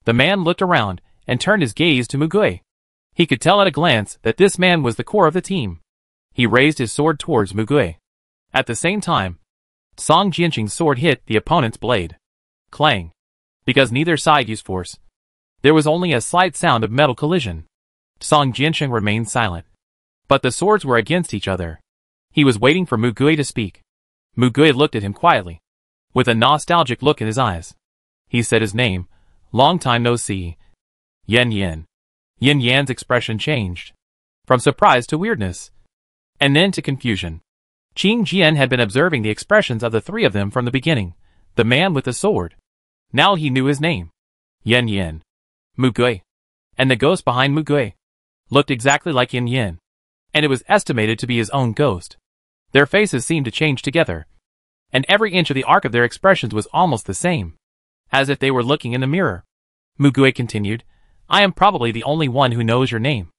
The man looked around and turned his gaze to Mugui. He could tell at a glance that this man was the core of the team. He raised his sword towards Mugui. At the same time, Song Jianqing's sword hit the opponent's blade. Clang. Because neither side used force, there was only a slight sound of metal collision. Song Jianqing remained silent. But the swords were against each other. He was waiting for Mugui to speak. Mugui looked at him quietly, with a nostalgic look in his eyes. He said his name. Long time no see. Yan Yan. Yin Yan's expression changed, from surprise to weirdness, and then to confusion. Qing Jian had been observing the expressions of the 3 of them from the beginning. The man with the sword. Now he knew his name. Yan Yan. Mugui. And the ghost behind Mugui looked exactly like Yin Yan, and it was estimated to be his own ghost. Their faces seemed to change together, and every inch of the arc of their expressions was almost the same, as if they were looking in a mirror. Mugui continued, I am probably the only one who knows your name,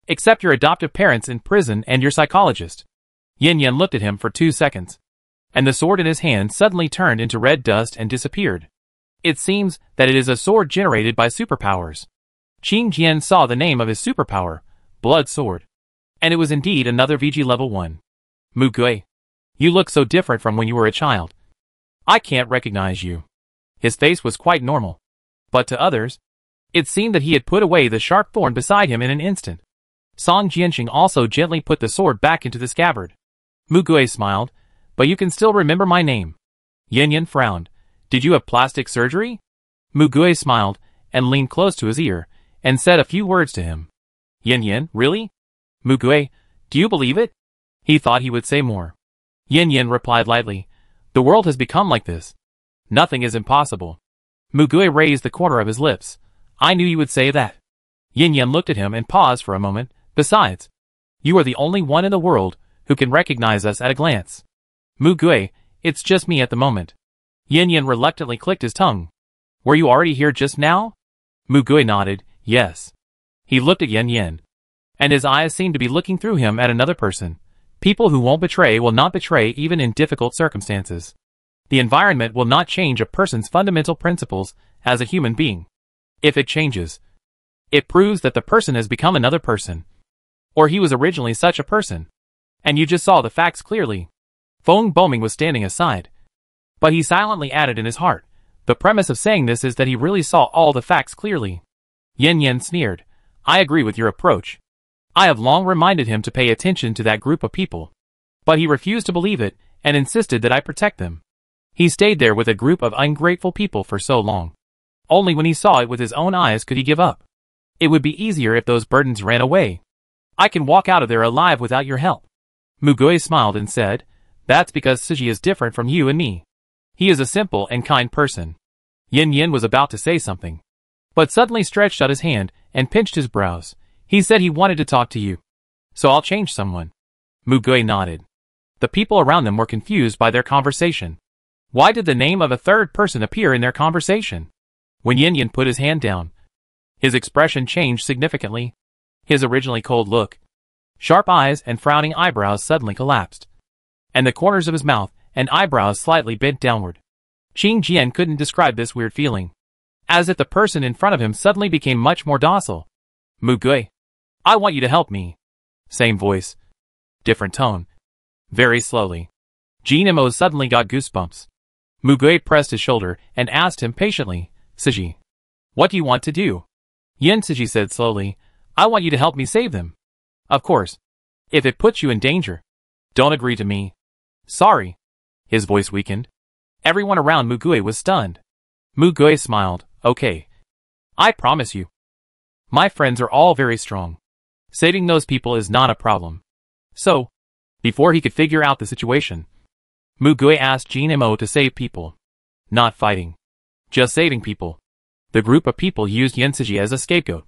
except your adoptive parents in prison and your psychologist. Yin Yan looked at him for 2 seconds, and the sword in his hand suddenly turned into red dust and disappeared. It seems that it is a sword generated by superpowers. Qing Jian saw the name of his superpower, Blood Sword, and it was indeed another VG level 1. Mugui, you look so different from when you were a child. I can't recognize you. His face was quite normal, but to others, it seemed that he had put away the sharp thorn beside him in an instant. Song Jianqing also gently put the sword back into the scabbard. Mugui smiled, but you can still remember my name. Yin Yan frowned. Did you have plastic surgery? Mugui smiled and leaned close to his ear and said a few words to him. Yin Yan, really? Mugui, do you believe it? He thought he would say more. Yin Yan replied lightly, the world has become like this. Nothing is impossible. Mugui raised the corner of his lips. I knew you would say that. Yin Yan looked at him and paused for a moment. Besides, you are the only one in the world who can recognize us at a glance. Mugui, it's just me at the moment. Yin Yan reluctantly clicked his tongue. Were you already here just now? Mugui nodded, yes. He looked at Yin Yan, and his eyes seemed to be looking through him at another person. People who won't betray will not betray even in difficult circumstances. The environment will not change a person's fundamental principles as a human being. If it changes, it proves that the person has become another person, or he was originally such a person, and you just saw the facts clearly. Feng Boming was standing aside, but he silently added in his heart, the premise of saying this is that he really saw all the facts clearly. Yin Yan sneered, I agree with your approach. I have long reminded him to pay attention to that group of people, but he refused to believe it and insisted that I protect them. He stayed there with a group of ungrateful people for so long. Only when he saw it with his own eyes could he give up. It would be easier if those burdens ran away. I can walk out of there alive without your help. Mugui smiled and said, that's because Suji is different from you and me. He is a simple and kind person. Yin Yan was about to say something, but suddenly stretched out his hand and pinched his brows. He said he wanted to talk to you. So I'll change someone. Mugui nodded. The people around them were confused by their conversation. Why did the name of a third person appear in their conversation? When Yin Yan put his hand down, his expression changed significantly. His originally cold look, sharp eyes and frowning eyebrows suddenly collapsed, and the corners of his mouth and eyebrows slightly bent downward. Qing Jian couldn't describe this weird feeling, as if the person in front of him suddenly became much more docile. Mugui, I want you to help me. Same voice, different tone. Very slowly. Jinimo suddenly got goosebumps. Mugui pressed his shoulder and asked him patiently, Suji, what do you want to do? Yin Suji said slowly, I want you to help me save them. Of course. If it puts you in danger. Don't agree to me. Sorry. His voice weakened. Everyone around Mugui was stunned. Mugui smiled. Okay. I promise you. My friends are all very strong. Saving those people is not a problem. So, before he could figure out the situation, Mugui asked Jin-mo to save people. Not fighting. Just saving people. The group of people used Yensuji as a scapegoat.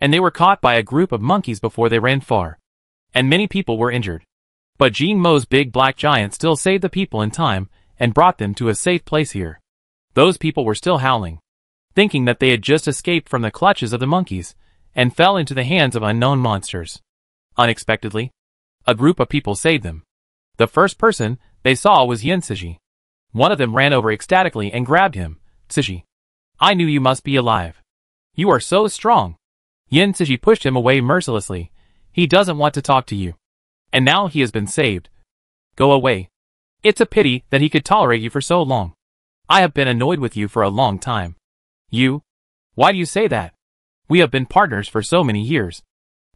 And they were caught by a group of monkeys before they ran far. And many people were injured. But Jin-mo's big black giant still saved the people in time and brought them to a safe place here. Those people were still howling, thinking that they had just escaped from the clutches of the monkeys and fell into the hands of unknown monsters. Unexpectedly, a group of people saved them. The first person they saw was Yensuji. One of them ran over ecstatically and grabbed him. Tsuji, I knew you must be alive. You are so strong. Yensuji pushed him away mercilessly. He doesn't want to talk to you. And now he has been saved. Go away. It's a pity that he could tolerate you for so long. I have been annoyed with you for a long time. You? Why do you say that? We have been partners for so many years.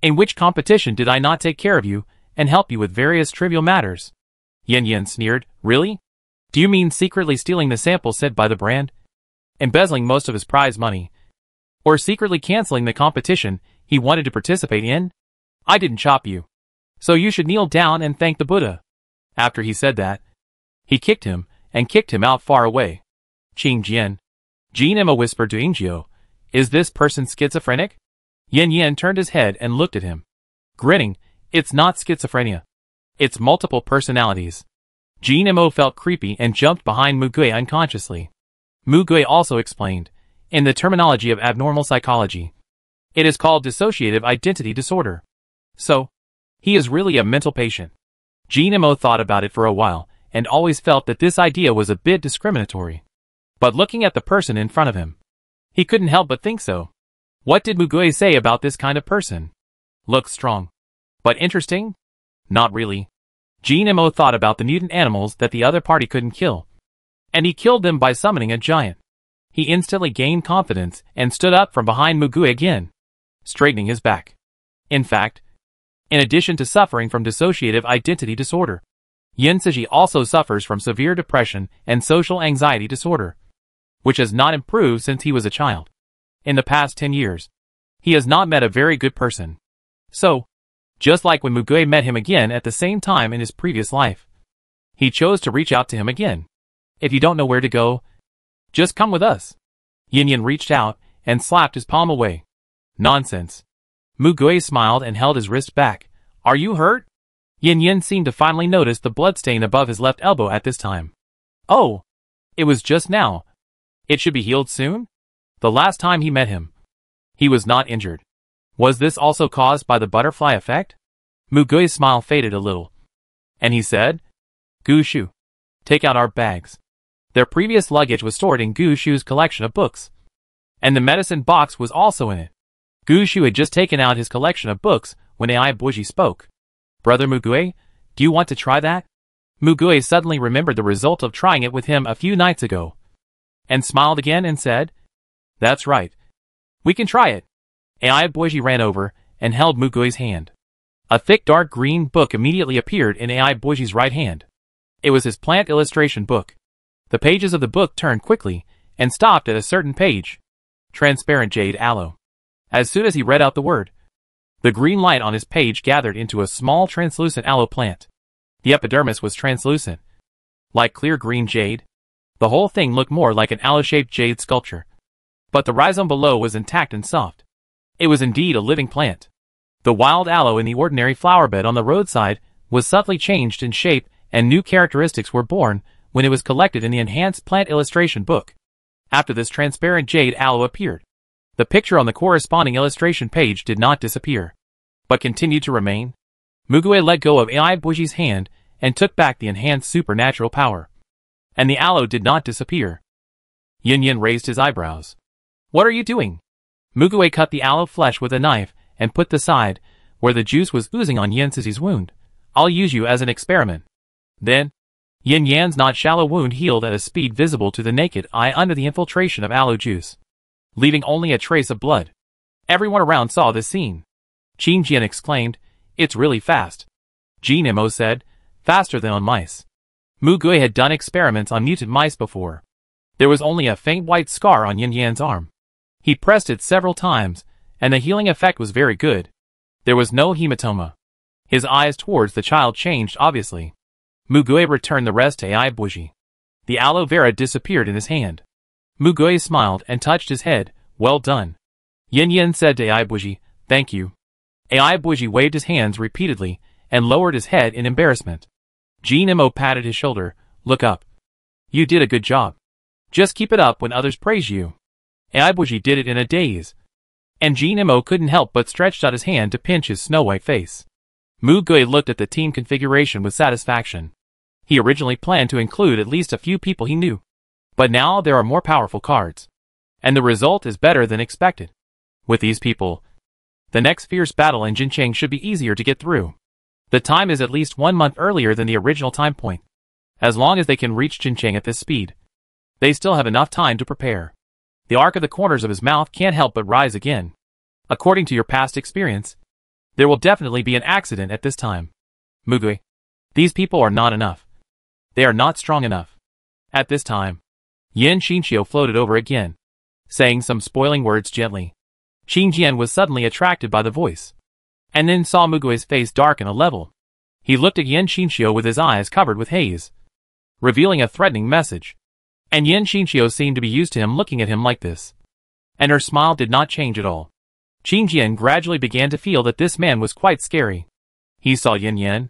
In which competition did I not take care of you and help you with various trivial matters? Yen sneered. Really? Do you mean secretly stealing the sample sent by the brand? Embezzling most of his prize money? Or secretly canceling the competition he wanted to participate in? I didn't chop you. So you should kneel down and thank the Buddha. After he said that, he kicked him and kicked him out far away. Qing Jian. Jin-mo whispered to Ingio, is this person schizophrenic? Yen turned his head and looked at him. Grinning, it's not schizophrenia. It's multiple personalities. Jin-mo felt creepy and jumped behind Mugui unconsciously. Mugui also explained, in the terminology of abnormal psychology, it is called dissociative identity disorder. So, he is really a mental patient. Jin-mo thought about it for a while and always felt that this idea was a bit discriminatory. But looking at the person in front of him, he couldn't help but think so. What did Mugui say about this kind of person? Looks strong. But interesting? Not really. Jin-mo thought about the mutant animals that the other party couldn't kill. And he killed them by summoning a giant. He instantly gained confidence and stood up from behind Mugui again, straightening his back. In fact, in addition to suffering from dissociative identity disorder, Yensuji also suffers from severe depression and social anxiety disorder, which has not improved since he was a child. In the past 10 years, he has not met a very good person. So, just like when Mugui met him again at the same time in his previous life, he chose to reach out to him again. If you don't know where to go, just come with us. Yin reached out and slapped his palm away. Nonsense. Mugui smiled and held his wrist back. Are you hurt? Yin seemed to finally notice the bloodstain above his left elbow at this time. Oh, it was just now. It should be healed soon? The last time he met him, he was not injured. Was this also caused by the butterfly effect? Mugui's smile faded a little. And he said, Gushu, take out our bags. Their previous luggage was stored in Gushu's collection of books. And the medicine box was also in it. Gushu had just taken out his collection of books when Ai Buji spoke. Brother Mugui, do you want to try that? Mugui suddenly remembered the result of trying it with him a few nights ago, and smiled again and said, That's right. We can try it. Ai Buji ran over and held Mugui's hand. A thick dark green book immediately appeared in Ai Buji's right hand. It was his plant illustration book. The pages of the book turned quickly and stopped at a certain page. Transparent jade aloe. As soon as he read out the word, the green light on his page gathered into a small translucent aloe plant. The epidermis was translucent, like clear green jade. The whole thing looked more like an aloe-shaped jade sculpture. But the rhizome below was intact and soft. It was indeed a living plant. The wild aloe in the ordinary flower bed on the roadside was subtly changed in shape, and new characteristics were born when it was collected in the enhanced plant illustration book. After this transparent jade aloe appeared, the picture on the corresponding illustration page did not disappear, but continued to remain. Mugui let go of Ai Buji's hand and took back the enhanced supernatural power. And the aloe did not disappear. Yin raised his eyebrows. What are you doing? Mugui cut the aloe flesh with a knife and put the side where the juice was oozing on Yensuji's wound. I'll use you as an experiment. Then, Yin Yan's not shallow wound healed at a speed visible to the naked eye under the infiltration of aloe juice, leaving only a trace of blood. Everyone around saw this scene. Qing Jian exclaimed, It's really fast. Jin-mo said, Faster than on mice. Mugui had done experiments on mutant mice before. There was only a faint white scar on Yin Yan's arm. He pressed it several times, and the healing effect was very good. There was no hematoma. His eyes towards the child changed obviously. Mugue returned the rest to EP1. The aloe vera disappeared in his hand. Mugue smiled and touched his head. Well done. Yin said to EP1, thank you. EP1 waved his hands repeatedly and lowered his head in embarrassment. Nemo patted his shoulder. Look up. You did a good job. Just keep it up when others praise you. EP1 did it in a daze. And Nemo couldn't help but stretched out his hand to pinch his snow-white face. Mugue looked at the team configuration with satisfaction. He originally planned to include at least a few people he knew. But now there are more powerful cards. And the result is better than expected. With these people, the next fierce battle in Jincheng should be easier to get through. The time is at least 1 month earlier than the original time point. As long as they can reach Jincheng at this speed, they still have enough time to prepare. The arc of the corners of his mouth can't help but rise again. According to your past experience, there will definitely be an accident at this time. Mugue, these people are not enough. They are not strong enough. At this time, Yin Xinqiu floated over again, saying some spoiling words gently. Xingjian was suddenly attracted by the voice, and then saw Mugue's face darken a level. He looked at Yin Xinqiu with his eyes covered with haze, revealing a threatening message. And Yin Xinqiu seemed to be used to him looking at him like this. And her smile did not change at all. Xingjian gradually began to feel that this man was quite scary. He saw Yin Yan,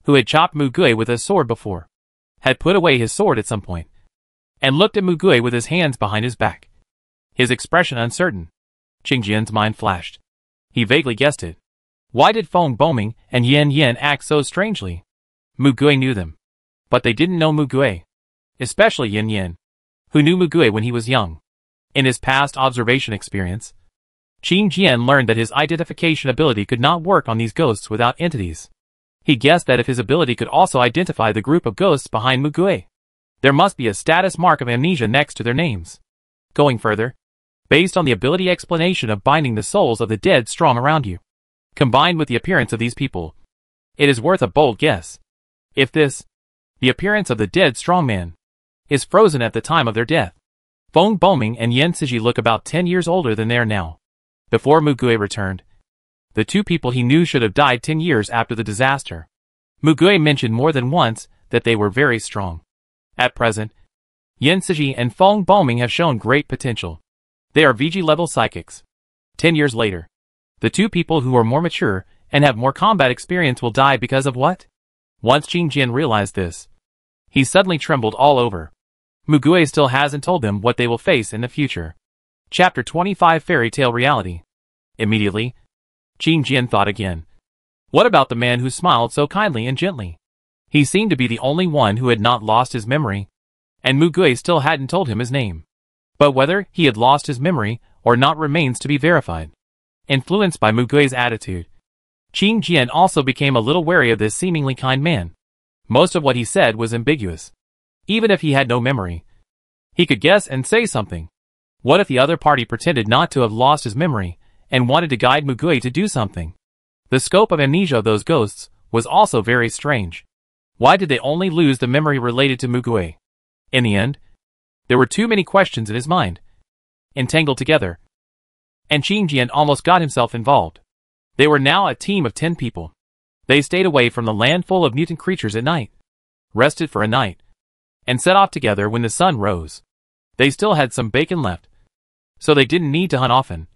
who had chopped Mugue with a sword before, had put away his sword at some point, and looked at Mugue with his hands behind his back, his expression uncertain. Xingjian's mind flashed. He vaguely guessed it. Why did Feng Boming and Yin Yan act so strangely? Mugue knew them, but they didn't know Mugue, especially Yin Yan, who knew Mugue when he was young. In his past observation experience, Xingjian learned that his identification ability could not work on these ghosts without entities. He guessed that if his ability could also identify the group of ghosts behind Mugue, there must be a status mark of amnesia next to their names. Going further, based on the ability explanation of binding the souls of the dead strong around you, combined with the appearance of these people, it is worth a bold guess. If this, the appearance of the dead strongman, is frozen at the time of their death, Feng Boming and Yen Siji look about 10 years older than they are now. Before Mugue returned, the two people he knew should have died 10 years after the disaster. Mugue mentioned more than once that they were very strong. At present, Yen Siji and Feng Boming have shown great potential. They are VG-level psychics. 10 years later, the two people who are more mature and have more combat experience will die because of what? Once Xingjian realized this, he suddenly trembled all over. Mugue still hasn't told them what they will face in the future. Chapter 25 Fairy Tale Reality. Immediately, Xingjian thought again. What about the man who smiled so kindly and gently? He seemed to be the only one who had not lost his memory, and Mugue still hadn't told him his name. But whether he had lost his memory or not remains to be verified. Influenced by Mugue's attitude, Xingjian also became a little wary of this seemingly kind man. Most of what he said was ambiguous. Even if he had no memory, he could guess and say something. What if the other party pretended not to have lost his memory and wanted to guide Mugue to do something? The scope of amnesia of those ghosts was also very strange. Why did they only lose the memory related to Mugue? In the end, there were too many questions in his mind, entangled together, and Xingjian almost got himself involved. They were now a team of 10 people. They stayed away from the land full of mutant creatures at night, rested for a night, and set off together when the sun rose. They still had some bacon left, so they didn't need to hunt often.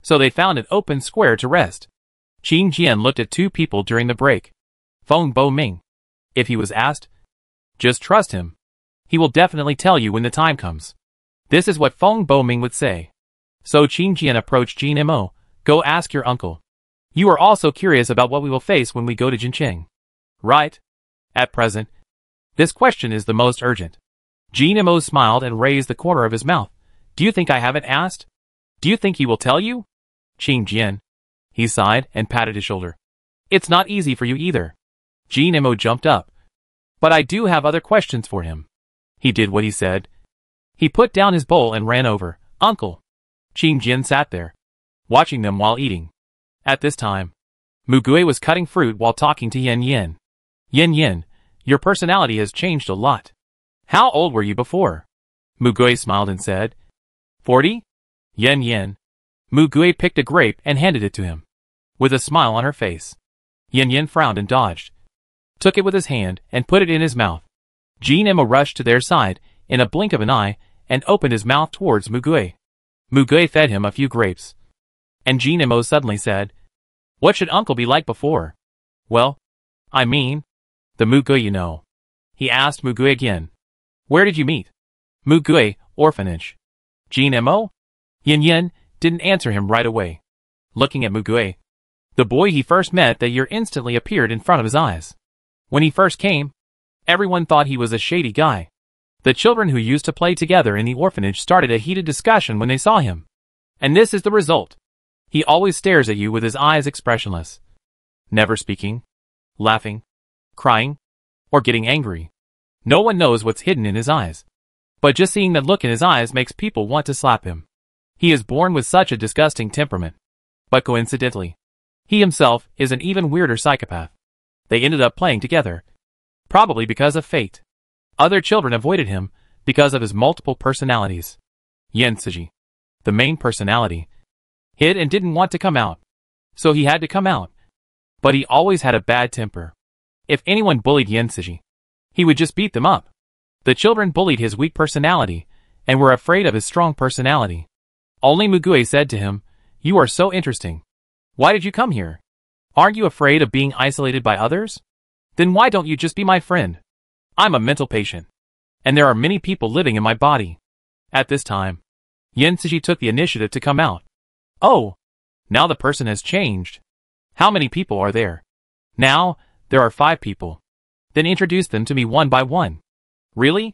So they found an open square to rest. Xingjian looked at two people during the break. Feng Boming. If he was asked, just trust him. He will definitely tell you when the time comes. This is what Feng Boming would say. So Xingjian approached Nemo. Go ask your uncle. You are also curious about what we will face when we go to Jincheng, right? At present, this question is the most urgent. Nemo smiled and raised the corner of his mouth. Do you think I haven't asked? Do you think he will tell you? Xingjian. He sighed and patted his shoulder. It's not easy for you either. Nemo jumped up. But I do have other questions for him. He did what he said. He put down his bowl and ran over. Uncle. Xingjian sat there, watching them while eating. At this time, Mugue was cutting fruit while talking to Yin Yin. Yin Yin, your personality has changed a lot. How old were you before? Mugue smiled and said, 40? Yen Yen. Mugui picked a grape and handed it to him. With a smile on her face. Yen Yen frowned and dodged. Took it with his hand and put it in his mouth. Jean Emma rushed to their side, in a blink of an eye, and opened his mouth towards Mugui. Mugui fed him a few grapes. And Jean Emma suddenly said, "What should uncle be like before?" "Well, I mean, the Mugui you know." He asked Mugui again. "Where did you meet?" "Mugui, orphanage." "Jean Emma?" Yen Yen didn't answer him right away. Looking at Mugui, the boy he first met that year instantly appeared in front of his eyes. When he first came, everyone thought he was a shady guy. The children who used to play together in the orphanage started a heated discussion when they saw him. And this is the result. He always stares at you with his eyes expressionless. Never speaking, laughing, crying, or getting angry. No one knows what's hidden in his eyes. But just seeing that look in his eyes makes people want to slap him. He is born with such a disgusting temperament. But coincidentally, he himself is an even weirder psychopath. They ended up playing together. Probably because of fate. Other children avoided him because of his multiple personalities. Yen Suji, the main personality, hid and didn't want to come out. So he had to come out. But he always had a bad temper. If anyone bullied Yen Suji, he would just beat them up. The children bullied his weak personality and were afraid of his strong personality. Only Mugui said to him, "You are so interesting. Why did you come here? Aren't you afraid of being isolated by others? Then why don't you just be my friend? I'm a mental patient, and there are many people living in my body." At this time, Yen Suji took the initiative to come out. "Oh, now the person has changed. How many people are there?" "Now, there are 5 people." "Then introduce them to me one by one." "Really?"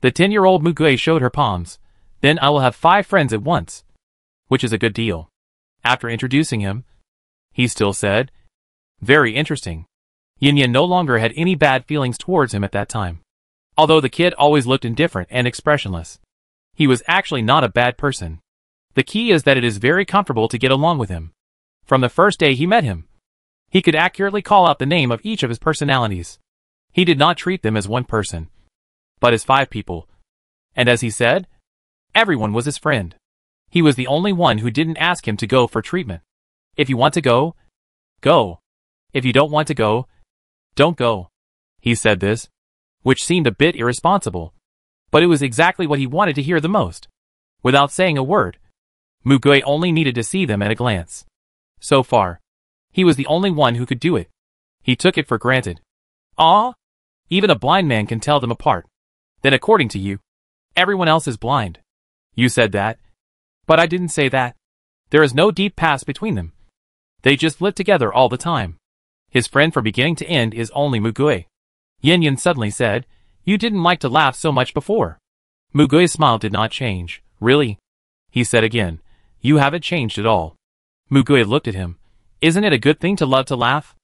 The 10-year-old Mugui showed her palms. "Then I will have 5 friends at once." Which is a good deal. After introducing him, he still said, "Very interesting." Yen Yen no longer had any bad feelings towards him at that time. Although the kid always looked indifferent and expressionless. He was actually not a bad person. The key is that it is very comfortable to get along with him. From the first day he met him, he could accurately call out the name of each of his personalities. He did not treat them as one person, but as 5 people. And as he said, everyone was his friend. He was the only one who didn't ask him to go for treatment. If you want to go, go. If you don't want to go, don't go. He said this, which seemed a bit irresponsible, but it was exactly what he wanted to hear the most. Without saying a word, Mugui only needed to see them at a glance. So far, he was the only one who could do it. He took it for granted. Ah, even a blind man can tell them apart. Then according to you, everyone else is blind. You said that. But I didn't say that. There is no deep past between them. They just live together all the time. His friend from beginning to end is only Mugui. Yen Yen suddenly said, "You didn't like to laugh so much before." Mugui's smile did not change. "Really?" He said again, "You haven't changed at all." Mugui looked at him. "Isn't it a good thing to love to laugh?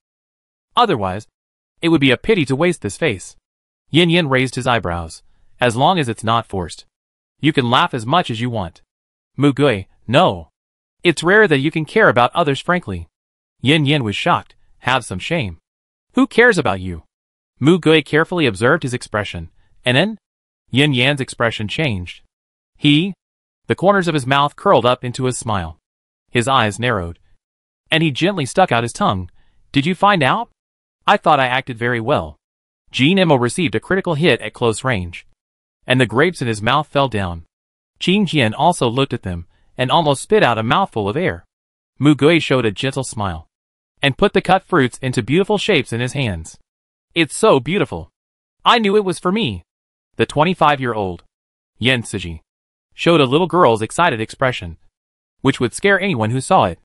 Otherwise, it would be a pity to waste this face." Yen Yen raised his eyebrows. "As long as it's not forced. You can laugh as much as you want." Mugui, "No. It's rare that you can care about others frankly." Yen Yen was shocked. "Have some shame. Who cares about you?" Mugui carefully observed his expression, and then Yen Yen's expression changed. The corners of his mouth curled up into a smile. His eyes narrowed, and he gently stuck out his tongue. "Did you find out? I thought I acted very well." Jean Emma received a critical hit at close range, and the grapes in his mouth fell down. Qing Jian also looked at them, and almost spit out a mouthful of air. Mugui showed a gentle smile, and put the cut fruits into beautiful shapes in his hands. "It's so beautiful. I knew it was for me." The 25-year-old, Yen Suji, showed a little girl's excited expression, which would scare anyone who saw it.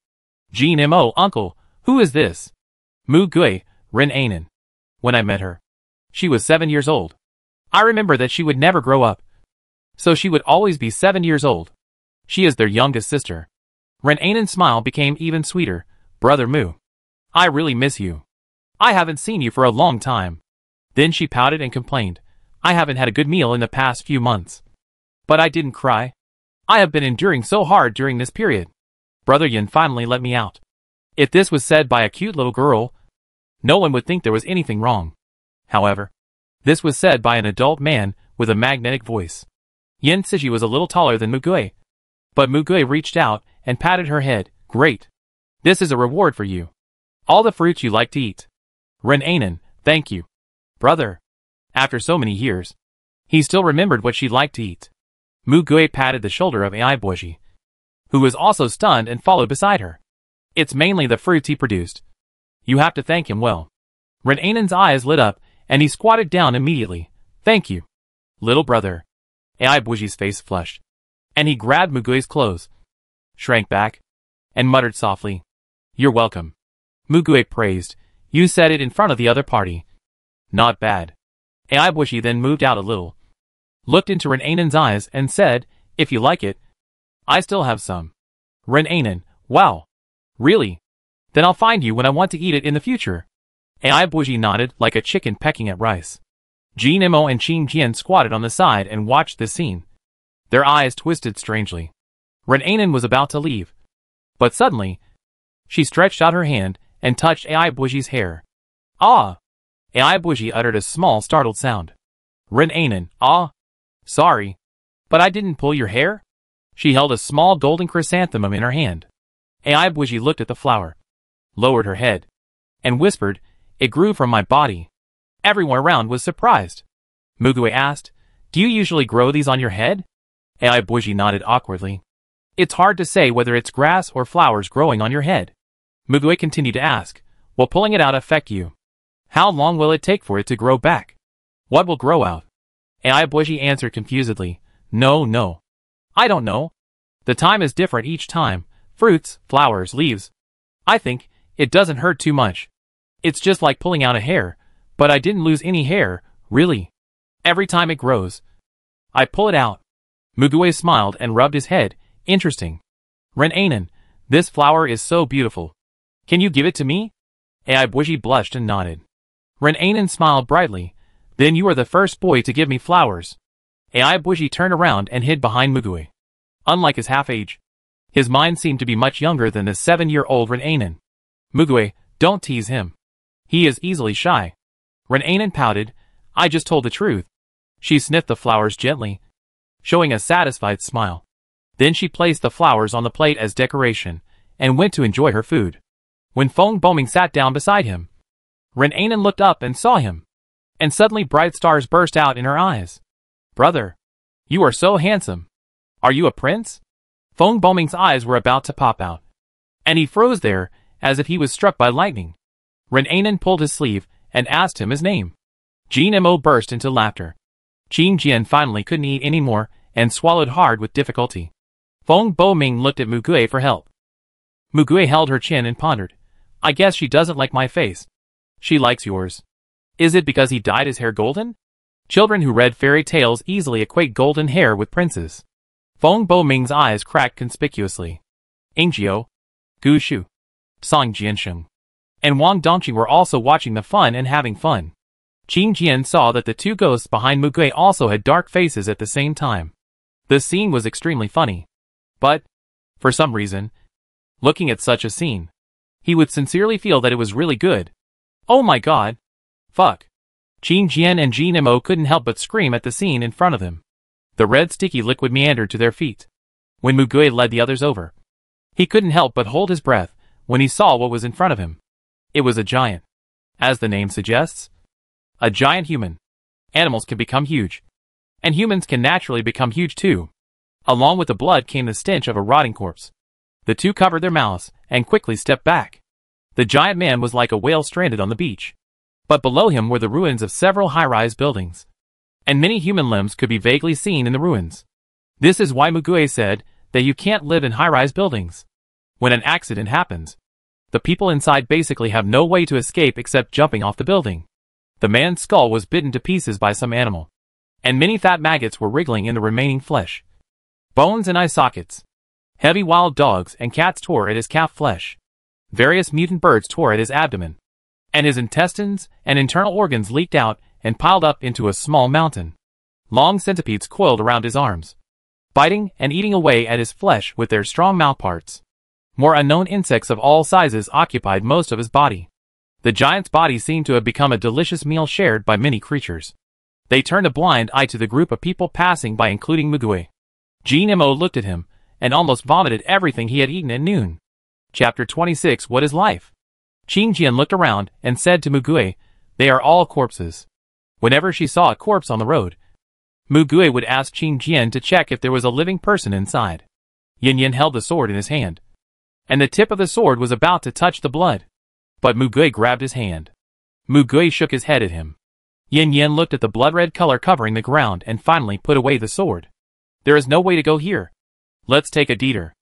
"Jean Mo, uncle, who is this?" "Mugui, Ren Anan. When I met her, she was 7 years old. I remember that she would never grow up. So she would always be 7 years old. She is their youngest sister." Ren Anan's smile became even sweeter. "Brother Mu, I really miss you. I haven't seen you for a long time." Then she pouted and complained, "I haven't had a good meal in the past few months." But I didn't cry. I have been enduring so hard during this period. Brother Yin finally let me out. If this was said by a cute little girl, no one would think there was anything wrong. However, this was said by an adult man with a magnetic voice. Yen Suji was a little taller than Mugui, But Mugue reached out and patted her head. Great. This is a reward for you. All the fruits you like to eat. Renainen, thank you. Brother. After so many years, he still remembered what she liked to eat. Mugue patted the shoulder of Aiboji, who was also stunned and followed beside her. It's mainly the fruits he produced. You have to thank him well. Renainen's eyes lit up, and he squatted down immediately. Thank you, little brother. Aiboji's face flushed, and he grabbed Mugue's clothes, shrank back, and muttered softly, You're welcome. Mugue praised, You said it in front of the other party. Not bad. Aiboji then moved out a little, looked into Renainen's eyes and said, If you like it, I still have some. Renainen, wow. Really? Then I'll find you when I want to eat it in the future. Aiboji nodded like a chicken pecking at rice. Jinemo and Qing Jian squatted on the side and watched this scene. Their eyes twisted strangely. Renainen was about to leave, but suddenly, she stretched out her hand and touched Aiboji's hair. Ah! Aiboji uttered a small startled sound. Renainen, ah! Sorry, but I didn't pull your hair? She held a small golden chrysanthemum in her hand. Aiboji looked at the flower, lowered her head, and whispered, It grew from my body. Everyone around was surprised. Mugue asked, Do you usually grow these on your head? Aiboji nodded awkwardly. It's hard to say whether it's grass or flowers growing on your head. Mugue continued to ask, Will pulling it out affect you? How long will it take for it to grow back? What will grow out? Aiboji answered confusedly, No. I don't know. The time is different each time. Fruits, flowers, leaves. I think it doesn't hurt too much. It's just like pulling out a hair, but I didn't lose any hair, really. Every time it grows, I pull it out. Mugue smiled and rubbed his head. Interesting. Renainen, this flower is so beautiful. Can you give it to me? Aiboji blushed and nodded. Renainen smiled brightly. Then you are the first boy to give me flowers. Aiboji turned around and hid behind Mugue. Unlike his half-age, his mind seemed to be much younger than the 7-year-old Renainen. Mugue, don't tease him. He is easily shy. Renainen pouted, I just told the truth. She sniffed the flowers gently, showing a satisfied smile. Then she placed the flowers on the plate as decoration, and went to enjoy her food. When Feng Boming sat down beside him, Renainen looked up and saw him, and suddenly bright stars burst out in her eyes. Brother, you are so handsome. Are you a prince? Feng Boming's eyes were about to pop out, and he froze there, as if he was struck by lightning. Renainen pulled his sleeve, and asked him his name. Jinemo burst into laughter. Qing Jian finally couldn't eat any more, and swallowed hard with difficulty. Feng Boming looked at Mugue for help. Mugue held her chin and pondered. I guess she doesn't like my face. She likes yours. Is it because he dyed his hair golden? Children who read fairy tales easily equate golden hair with princes. Feng Boming's eyes cracked conspicuously. Ingjiu, Gu Shu, Song Jiansheng, and Wang Dongqi were also watching the fun and having fun. Qing Jian saw that the two ghosts behind Mugue also had dark faces at the same time. The scene was extremely funny. But, for some reason, looking at such a scene, he would sincerely feel that it was really good. Oh my god! Fuck! Qing Jian and Jinemo couldn't help but scream at the scene in front of them. The red sticky liquid meandered to their feet. When Mugue led the others over, he couldn't help but hold his breath when he saw what was in front of him. It was a giant. As the name suggests, a giant human. Animals can become huge, and humans can naturally become huge too. Along with the blood came the stench of a rotting corpse. The two covered their mouths and quickly stepped back. The giant man was like a whale stranded on the beach. But below him were the ruins of several high-rise buildings, and many human limbs could be vaguely seen in the ruins. This is why Mugue said that you can't live in high-rise buildings. When an accident happens, the people inside basically have no way to escape except jumping off the building. The man's skull was bitten to pieces by some animal, and many fat maggots were wriggling in the remaining flesh. Bones and eye sockets. Heavy wild dogs and cats tore at his calf flesh. Various mutant birds tore at his abdomen, and his intestines and internal organs leaked out and piled up into a small mountain. Long centipedes coiled around his arms, biting and eating away at his flesh with their strong mouthparts. More unknown insects of all sizes occupied most of his body. The giant's body seemed to have become a delicious meal shared by many creatures. They turned a blind eye to the group of people passing by, including Mugue. Jinemo looked at him, and almost vomited everything he had eaten at noon. Chapter 26 What is Life? Qing Jian looked around and said to Mugue, "They are all corpses." Whenever she saw a corpse on the road, Mugue would ask Qing Jian to check if there was a living person inside. Yin Yin held the sword in his hand, and the tip of the sword was about to touch the blood. But Mugue grabbed his hand. Mugue shook his head at him. Yin Yin looked at the blood-red color covering the ground and finally put away the sword. "There is no way to go here. Let's take a detour."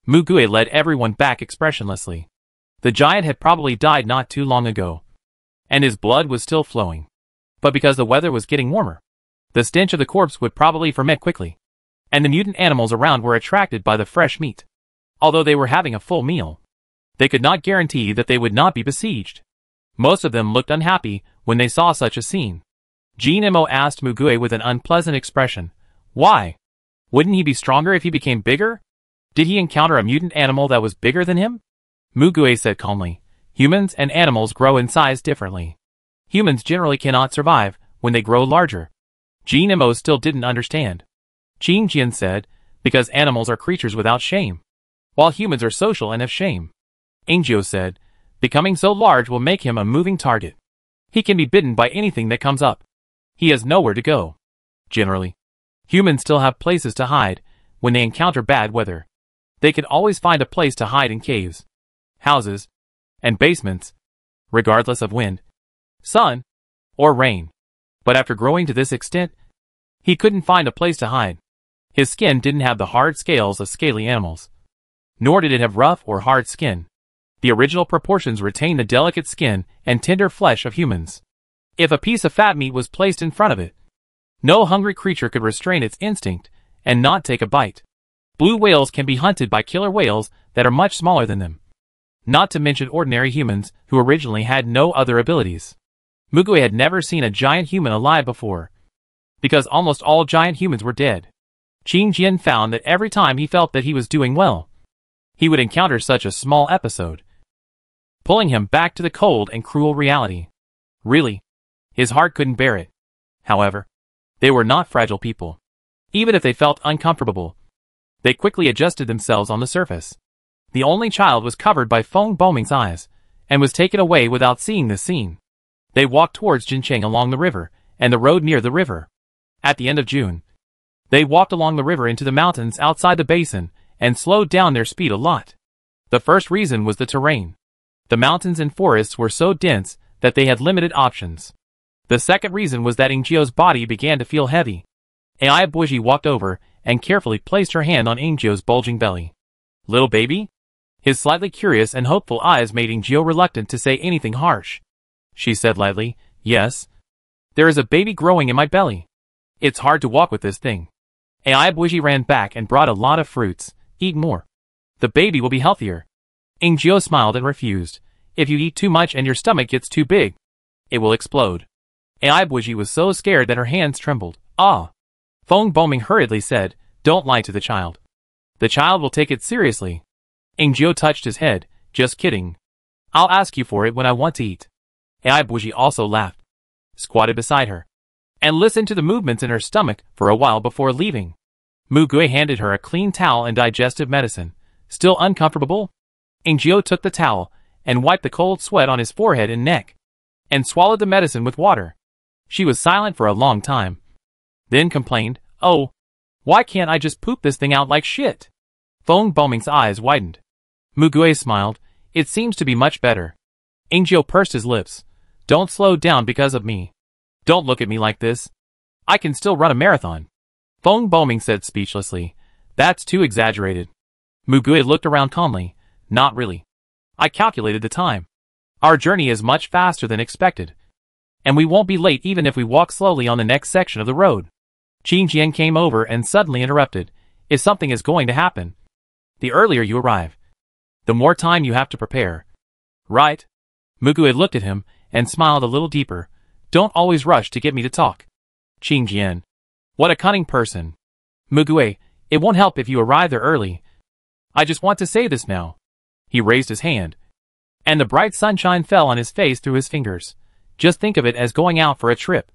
Mugue led everyone back expressionlessly. The giant had probably died not too long ago, and his blood was still flowing. But because the weather was getting warmer, the stench of the corpse would probably ferment quickly, and the mutant animals around were attracted by the fresh meat. Although they were having a full meal, they could not guarantee that they would not be besieged. Most of them looked unhappy when they saw such a scene. Jean Mo asked Mugue with an unpleasant expression, "Why? Wouldn't he be stronger if he became bigger? Did he encounter a mutant animal that was bigger than him?" Mugue said calmly, "Humans and animals grow in size differently. Humans generally cannot survive when they grow larger." Jean Mo still didn't understand. Qing Jian said, "Because animals are creatures without shame, while humans are social and have shame." Angio said, "Becoming so large will make him a moving target. He can be bitten by anything that comes up. He has nowhere to go. Generally, humans still have places to hide when they encounter bad weather. They can always find a place to hide in caves, houses, and basements, regardless of wind, sun, or rain. But after growing to this extent, he couldn't find a place to hide. His skin didn't have the hard scales of scaly animals, nor did it have rough or hard skin. The original proportions retain the delicate skin and tender flesh of humans. If a piece of fat meat was placed in front of it, no hungry creature could restrain its instinct and not take a bite. Blue whales can be hunted by killer whales that are much smaller than them, not to mention ordinary humans who originally had no other abilities. Mugue had never seen a giant human alive before, because almost all giant humans were dead. Qing Jian found that every time he felt that he was doing well, he would encounter such a small episode, pulling him back to the cold and cruel reality. Really, his heart couldn't bear it. However, they were not fragile people. Even if they felt uncomfortable, they quickly adjusted themselves on the surface. The only child was covered by Feng Boming's eyes, and was taken away without seeing this scene. They walked towards Jincheng along the river, and the road near the river. At the end of June, they walked along the river into the mountains outside the basin, and slowed down their speed a lot. The first reason was the terrain. The mountains and forests were so dense that they had limited options. The second reason was that Ingio's body began to feel heavy. Ai Buji walked over and carefully placed her hand on Ingio's bulging belly. "Little baby?" His slightly curious and hopeful eyes made Ingio reluctant to say anything harsh. She said lightly, "Yes. There is a baby growing in my belly. It's hard to walk with this thing." Ai Buji ran back and brought a lot of fruits. "Eat more. The baby will be healthier." Ingio smiled and refused. "If you eat too much and your stomach gets too big, it will explode." Ai Buji was so scared that her hands trembled. "Ah." Feng Boming hurriedly said, "Don't lie to the child. The child will take it seriously." Ingio touched his head. "Just kidding. I'll ask you for it when I want to eat." Ai Buji also laughed, squatted beside her, and listened to the movements in her stomach for a while before leaving. Mugue handed her a clean towel and digestive medicine. Still uncomfortable? Ingio took the towel and wiped the cold sweat on his forehead and neck, and swallowed the medicine with water. She was silent for a long time, then complained, "Oh, why can't I just poop this thing out like shit?" Feng Boming's eyes widened. Mugue smiled. "It seems to be much better." Ingio pursed his lips. "Don't slow down because of me. Don't look at me like this. I can still run a marathon." Feng Boming said speechlessly, "That's too exaggerated." Mugue looked around calmly. "Not really. I calculated the time. Our journey is much faster than expected, and we won't be late even if we walk slowly on the next section of the road." Qing Jian came over and suddenly interrupted. "If something is going to happen, the earlier you arrive, the more time you have to prepare. Right?" Mugue looked at him and smiled a little deeper. "Don't always rush to get me to talk." Qing Jian. What a cunning person. Mugue, it won't help if you arrive there early. I just want to say this now. He raised his hand, and the bright sunshine fell on his face through his fingers. Just think of it as going out for a trip.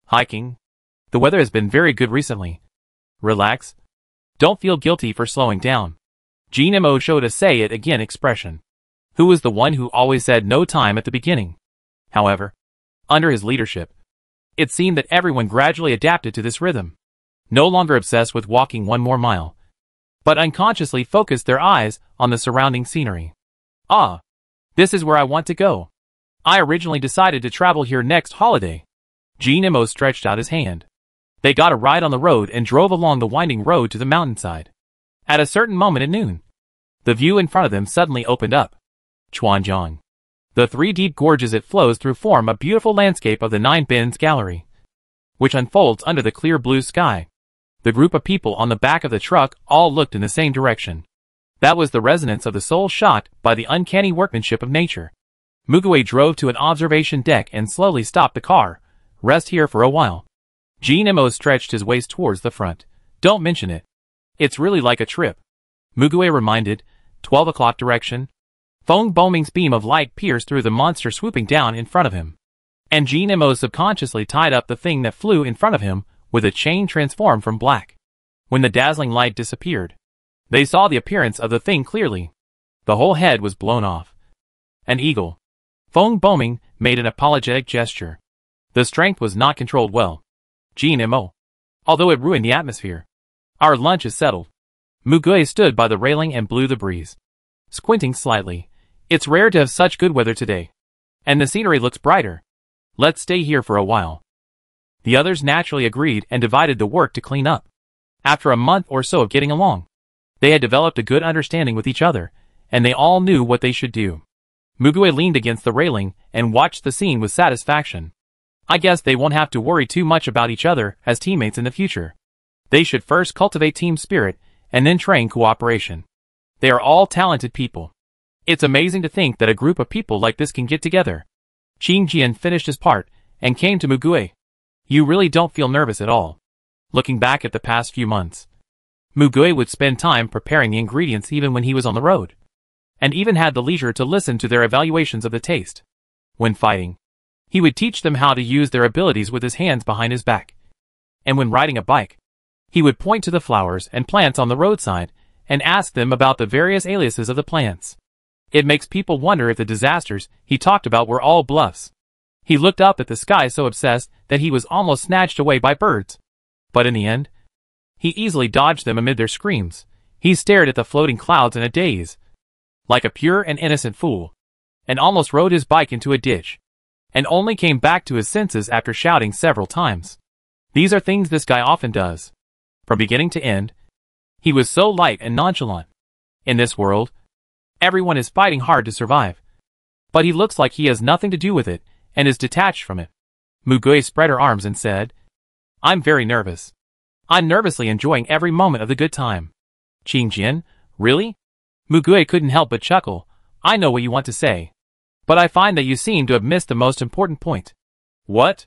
Hiking. The weather has been very good recently. Relax. Don't feel guilty for slowing down. Jinmo showed a say it again expression. Who was the one who always said no time at the beginning? However, under his leadership, it seemed that everyone gradually adapted to this rhythm. No longer obsessed with walking one more mile, but unconsciously focused their eyes on the surrounding scenery. Ah, this is where I want to go. I originally decided to travel here next holiday. Jinmo stretched out his hand. They got a ride on the road and drove along the winding road to the mountainside. At a certain moment at noon, the view in front of them suddenly opened up. Chuanjiang. The three deep gorges it flows through form a beautiful landscape of the Nine Bins Gallery, which unfolds under the clear blue sky. The group of people on the back of the truck all looked in the same direction. That was the resonance of the soul shot by the uncanny workmanship of nature. Mugue drove to an observation deck and slowly stopped the car. Rest here for a while. Jinmo stretched his waist towards the front. Don't mention it. It's really like a trip. Mugue reminded. 12 o'clock direction. Feng Boming's beam of light pierced through the monster swooping down in front of him. And Jinmo subconsciously tied up the thing that flew in front of him with a chain transformed from black. When the dazzling light disappeared, they saw the appearance of the thing clearly. The whole head was blown off. An eagle. Feng Boming made an apologetic gesture. The strength was not controlled well. Jinmo. Although it ruined the atmosphere. Our lunch is settled. Mugue stood by the railing and blew the breeze. Squinting slightly. It's rare to have such good weather today. And the scenery looks brighter. Let's stay here for a while. The others naturally agreed and divided the work to clean up. After a month or so of getting along, they had developed a good understanding with each other, and they all knew what they should do. Mugue leaned against the railing and watched the scene with satisfaction. I guess they won't have to worry too much about each other as teammates in the future. They should first cultivate team spirit and then train cooperation. They are all talented people. It's amazing to think that a group of people like this can get together. Qingjian finished his part and came to Mugue. You really don't feel nervous at all. Looking back at the past few months, Mugue would spend time preparing the ingredients even when he was on the road, and even had the leisure to listen to their evaluations of the taste. When fighting, he would teach them how to use their abilities with his hands behind his back. And when riding a bike, he would point to the flowers and plants on the roadside and ask them about the various aliases of the plants. It makes people wonder if the disasters he talked about were all bluffs. He looked up at the sky so obsessed that he was almost snatched away by birds. But in the end, he easily dodged them amid their screams. He stared at the floating clouds in a daze, like a pure and innocent fool, and almost rode his bike into a ditch, and only came back to his senses after shouting several times. These are things this guy often does. From beginning to end, he was so light and nonchalant. In this world, everyone is fighting hard to survive. But he looks like he has nothing to do with it, and is detached from it. Mugue spread her arms and said, I'm very nervous. I'm nervously enjoying every moment of the good time. Qingjian, really? Mugue couldn't help but chuckle. I know what you want to say. But I find that you seem to have missed the most important point. What?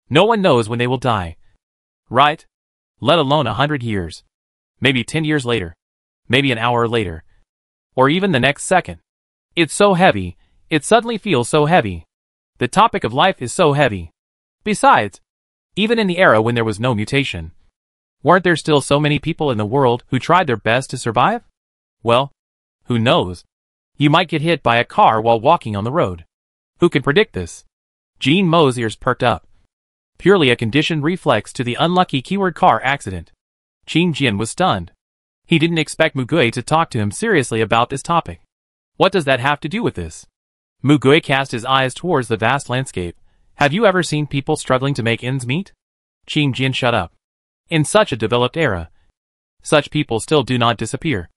No one knows when they will die. Right? Let alone 100 years. Maybe 10 years later. Maybe an hour later. Or even the next second. It's so heavy. It suddenly feels so heavy. The topic of life is so heavy. Besides, even in the era when there was no mutation, weren't there still so many people in the world who tried their best to survive? Well, who knows? You might get hit by a car while walking on the road. Who can predict this? Jinmo's ears perked up. Purely a conditioned reflex to the unlucky keyword car accident. Qingjian was stunned. He didn't expect Mugue to talk to him seriously about this topic. What does that have to do with this? Mugue cast his eyes towards the vast landscape. Have you ever seen people struggling to make ends meet? Qingjian shut up. In such a developed era, such people still do not disappear,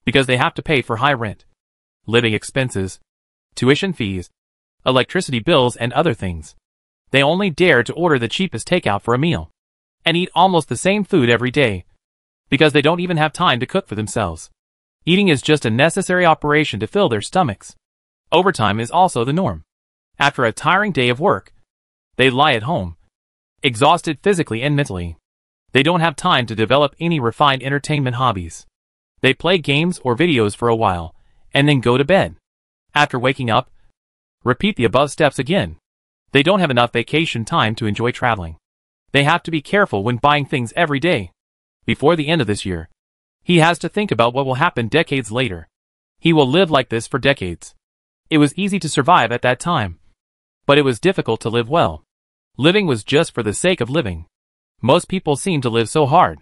because they have to pay for high rent, living expenses, tuition fees, electricity bills and other things. They only dare to order the cheapest takeout for a meal, and eat almost the same food every day, because they don't even have time to cook for themselves. Eating is just a necessary operation to fill their stomachs. Overtime is also the norm. After a tiring day of work, they lie at home, exhausted physically and mentally. They don't have time to develop any refined entertainment hobbies. They play games or videos for a while, and then go to bed. After waking up, repeat the above steps again. They don't have enough vacation time to enjoy traveling. They have to be careful when buying things every day. Before the end of this year, He has to think about what will happen decades later. He will live like this for decades. It was easy to survive at that time. But it was difficult to live well. Living was just for the sake of living. Most people seem to live so hard.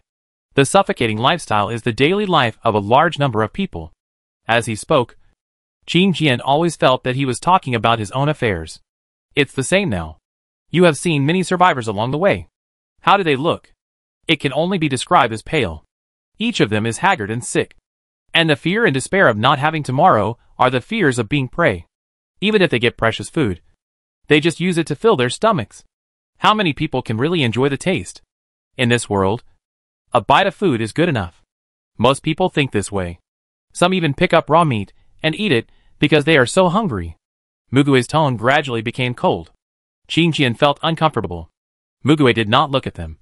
The suffocating lifestyle is the daily life of a large number of people. As he spoke, Qin Jian always felt that he was talking about his own affairs. It's the same now. You have seen many survivors along the way. How do they look? It can only be described as pale. Each of them is haggard and sick. And the fear and despair of not having tomorrow are the fears of being prey. Even if they get precious food, they just use it to fill their stomachs. How many people can really enjoy the taste? In this world, a bite of food is good enough. Most people think this way. Some even pick up raw meat and eat it because they are so hungry. Mugui's tone gradually became cold. Qin Jian felt uncomfortable. Mugui did not look at them,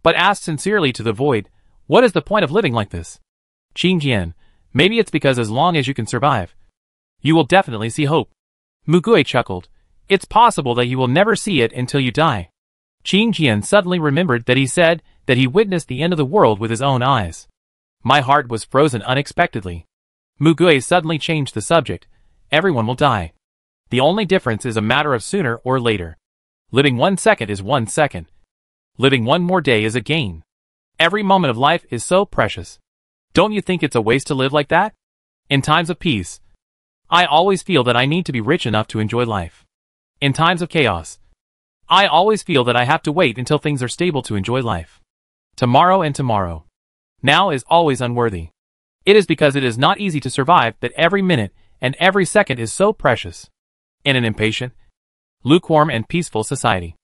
but asked sincerely to the void, "What is the point of living like this?" Qin Jian, maybe it's because as long as you can survive, you will definitely see hope. Mugui chuckled. It's possible that you will never see it until you die. Qin Jian suddenly remembered that he said that he witnessed the end of the world with his own eyes. My heart was frozen unexpectedly. Mugui suddenly changed the subject. Everyone will die. The only difference is a matter of sooner or later. Living 1 second is 1 second. Living one more day is a gain. Every moment of life is so precious. Don't you think it's a waste to live like that? In times of peace, I always feel that I need to be rich enough to enjoy life. In times of chaos, I always feel that I have to wait until things are stable to enjoy life. Tomorrow and tomorrow. Now is always unworthy. It is because it is not easy to survive that every minute and every second is so precious. In an impatient, lukewarm and peaceful society,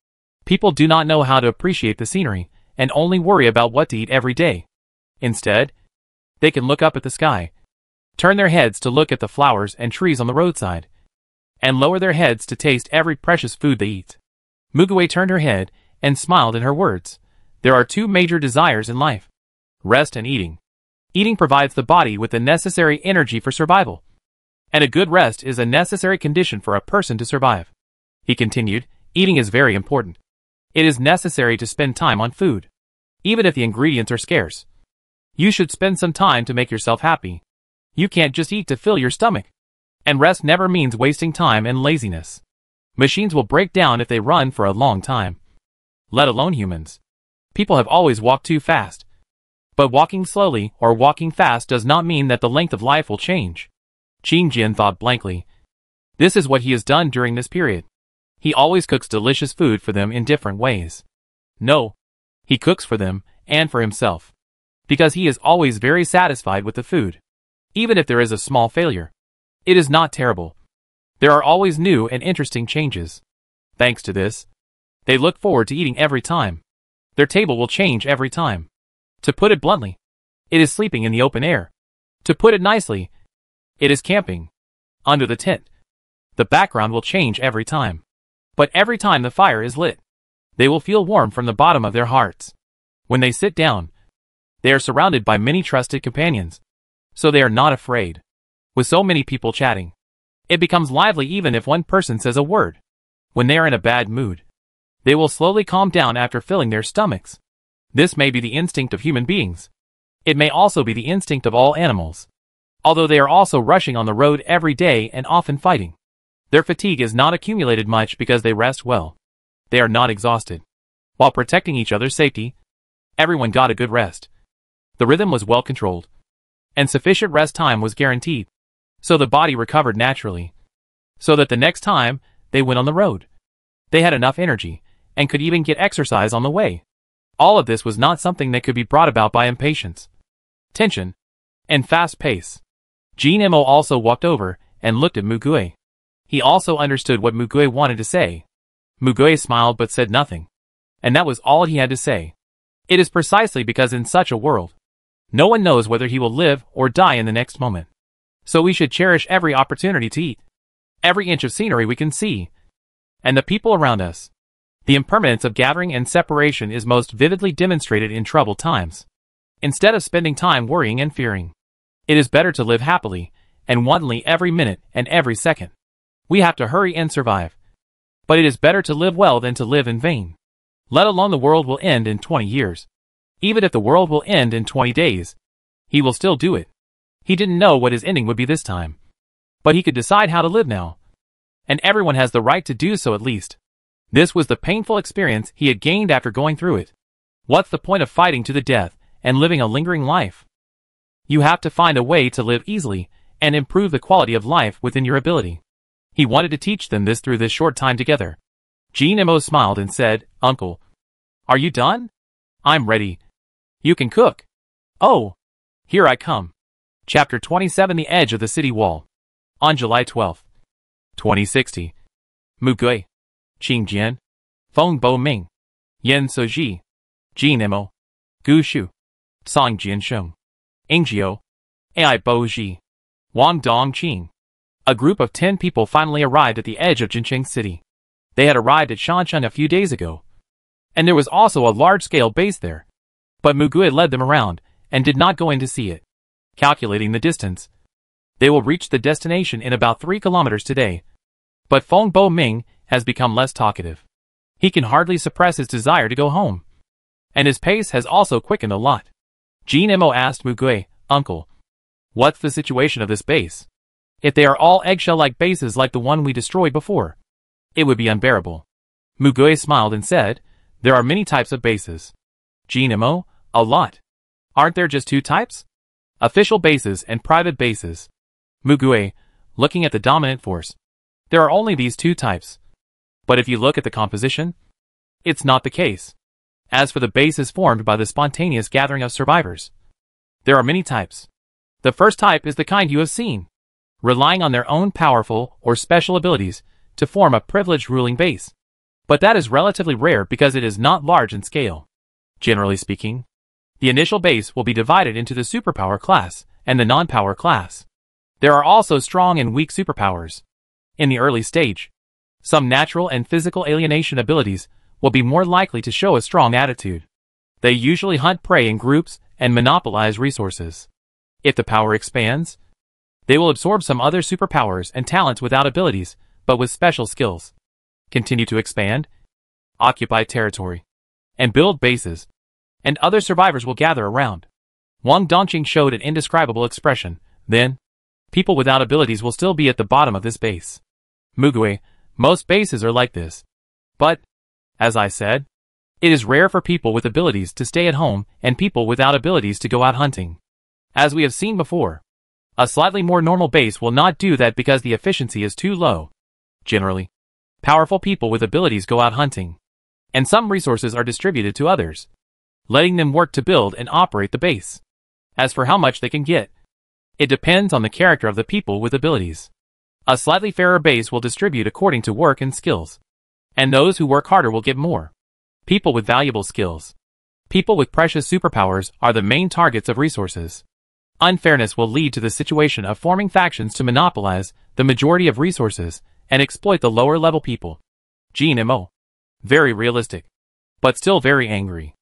people do not know how to appreciate the scenery and only worry about what to eat every day. Instead, they can look up at the sky, turn their heads to look at the flowers and trees on the roadside, and lower their heads to taste every precious food they eat. Mugui turned her head and smiled at her words. There are two major desires in life: rest and eating. Eating provides the body with the necessary energy for survival, and a good rest is a necessary condition for a person to survive. He continued, eating is very important. It is necessary to spend time on food, even if the ingredients are scarce. You should spend some time to make yourself happy. You can't just eat to fill your stomach. And rest never means wasting time and laziness. Machines will break down if they run for a long time, let alone humans. People have always walked too fast. But walking slowly or walking fast does not mean that the length of life will change. Qin Jian thought blankly. This is what he has done during this period. He always cooks delicious food for them in different ways. No, he cooks for them and for himself, because he is always very satisfied with the food. Even if there is a small failure, it is not terrible. There are always new and interesting changes. Thanks to this, they look forward to eating every time. Their table will change every time. To put it bluntly, it is sleeping in the open air. To put it nicely, it is camping under the tent. The background will change every time. But every time the fire is lit, they will feel warm from the bottom of their hearts. When they sit down, they are surrounded by many trusted companions, so they are not afraid. With so many people chatting, it becomes lively even if one person says a word. When they are in a bad mood, they will slowly calm down after filling their stomachs. This may be the instinct of human beings. It may also be the instinct of all animals. Although they are also rushing on the road every day and often fighting, their fatigue is not accumulated much because they rest well. They are not exhausted. While protecting each other's safety, everyone got a good rest. The rhythm was well controlled, and sufficient rest time was guaranteed, so the body recovered naturally, so that the next time they went on the road, they had enough energy, and could even get exercise on the way. All of this was not something that could be brought about by impatience, tension, and fast pace. Jin Mo also walked over and looked at Mugui. He also understood what Mugui wanted to say. Mugui smiled but said nothing, and that was all he had to say. It is precisely because in such a world, no one knows whether he will live or die in the next moment. So we should cherish every opportunity to eat, every inch of scenery we can see, and the people around us. The impermanence of gathering and separation is most vividly demonstrated in troubled times. Instead of spending time worrying and fearing, it is better to live happily and wantonly every minute and every second. We have to hurry and survive. But it is better to live well than to live in vain. Let alone the world will end in 20 years. Even if the world will end in 20 days, He will still do it. He didn't know what his ending would be this time. But he could decide how to live now. And everyone has the right to do so at least. This was the painful experience he had gained after going through it. What's the point of fighting to the death and living a lingering life? You have to find a way to live easily and improve the quality of life within your ability. He wanted to teach them this through this short time together. Jinemo smiled and said, "Uncle, are you done? I'm ready. You can cook." "Oh, here I come." Chapter 27: The Edge of the City Wall. On July 12, 2060. Mugui, Qingjian, Fengbo Ming, Yan Soji, Jinemo, Gu Shu, Song Jiansheng, Ingjiu, Ai Bo Ji, Wang Dongqing. A group of 10 people finally arrived at the edge of Jincheng City. They had arrived at Shansheng a few days ago. And there was also a large-scale base there. But Mugui led them around, and did not go in to see it. Calculating the distance, they will reach the destination in about 3 kilometers today. But Fengbo Ming has become less talkative. He can hardly suppress his desire to go home. And his pace has also quickened a lot. Jinemo asked Mugui, "Uncle, what's the situation of this base? If they are all eggshell-like bases like the one we destroyed before, it would be unbearable." Mugui smiled and said, "There are many types of bases." Jinemo, "A lot. Aren't there just 2 types? Official bases and private bases." Mugui, looking at the dominant force, "There are only these 2 types. But if you look at the composition, it's not the case. As for the bases formed by the spontaneous gathering of survivors, there are many types. The first type is the kind you have seen, relying on their own powerful or special abilities to form a privileged ruling base. But that is relatively rare because it is not large in scale. Generally speaking, the initial base will be divided into the superpower class and the non-power class. There are also strong and weak superpowers. In the early stage, some natural and physical alienation abilities will be more likely to show a strong attitude. They usually hunt prey in groups and monopolize resources. If the power expands, they will absorb some other superpowers and talents without abilities, but with special skills. Continue to expand, occupy territory, and build bases, and other survivors will gather around. Wang Dongqing showed an indescribable expression. Then, people without abilities will still be at the bottom of this base. Mugui, most bases are like this. But, as I said, it is rare for people with abilities to stay at home and people without abilities to go out hunting. As we have seen before, a slightly more normal base will not do that because the efficiency is too low. Generally, powerful people with abilities go out hunting, and some resources are distributed to others, letting them work to build and operate the base. As for how much they can get, it depends on the character of the people with abilities. A slightly fairer base will distribute according to work and skills, and those who work harder will get more. People with valuable skills, people with precious superpowers are the main targets of resources. Unfairness will lead to the situation of forming factions to monopolize the majority of resources and exploit the lower-level people. Jinemo, very realistic, but still very angry.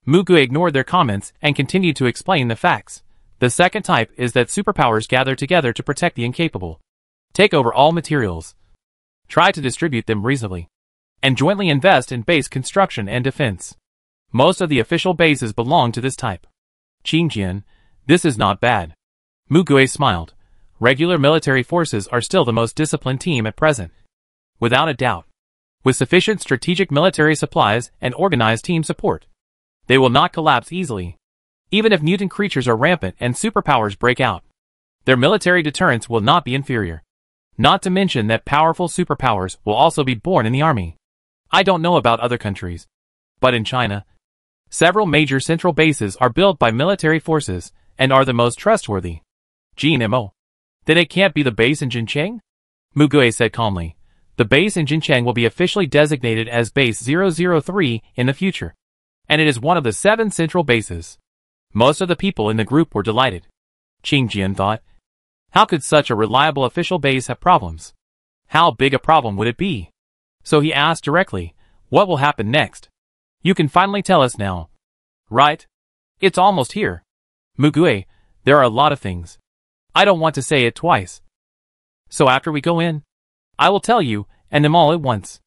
Mugui ignored their comments and continued to explain the facts. The second type is that superpowers gather together to protect the incapable. Take over all materials. Try to distribute them reasonably. And jointly invest in base construction and defense. Most of the official bases belong to this type. Qingjian, this is not bad. Mugui smiled. Regular military forces are still the most disciplined team at present. Without a doubt. With sufficient strategic military supplies and organized team support, they will not collapse easily. Even if mutant creatures are rampant and superpowers break out, their military deterrence will not be inferior. Not to mention that powerful superpowers will also be born in the army. I don't know about other countries, but in China, several major central bases are built by military forces and are the most trustworthy. Jinemo, then it can't be the base in Jincheng? Mugui said calmly. The base in Jincheng will be officially designated as Base 003 in the future, and it is one of the 7 central bases. Most of the people in the group were delighted. Qingjian thought, how could such a reliable official base have problems? How big a problem would it be? So he asked directly, what will happen next? You can finally tell us now. Right? It's almost here. Mugui, there are a lot of things. I don't want to say it twice. So after we go in, I will tell you, and them all at once.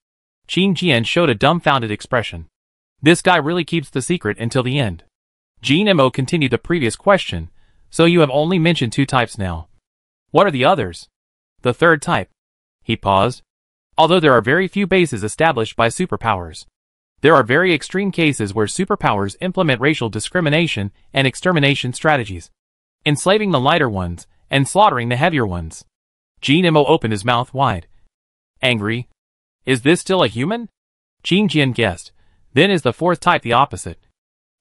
Qingjian showed a dumbfounded expression. This guy really keeps the secret until the end. Jinemo continued the previous question. So you have only mentioned 2 types now. What are the others? The third type. He paused. Although there are very few bases established by superpowers, there are very extreme cases where superpowers implement racial discrimination and extermination strategies, enslaving the lighter ones and slaughtering the heavier ones. Jin Imo opened his mouth wide. Angry. Is this still a human? Jin Jian guessed. Then is the fourth type the opposite?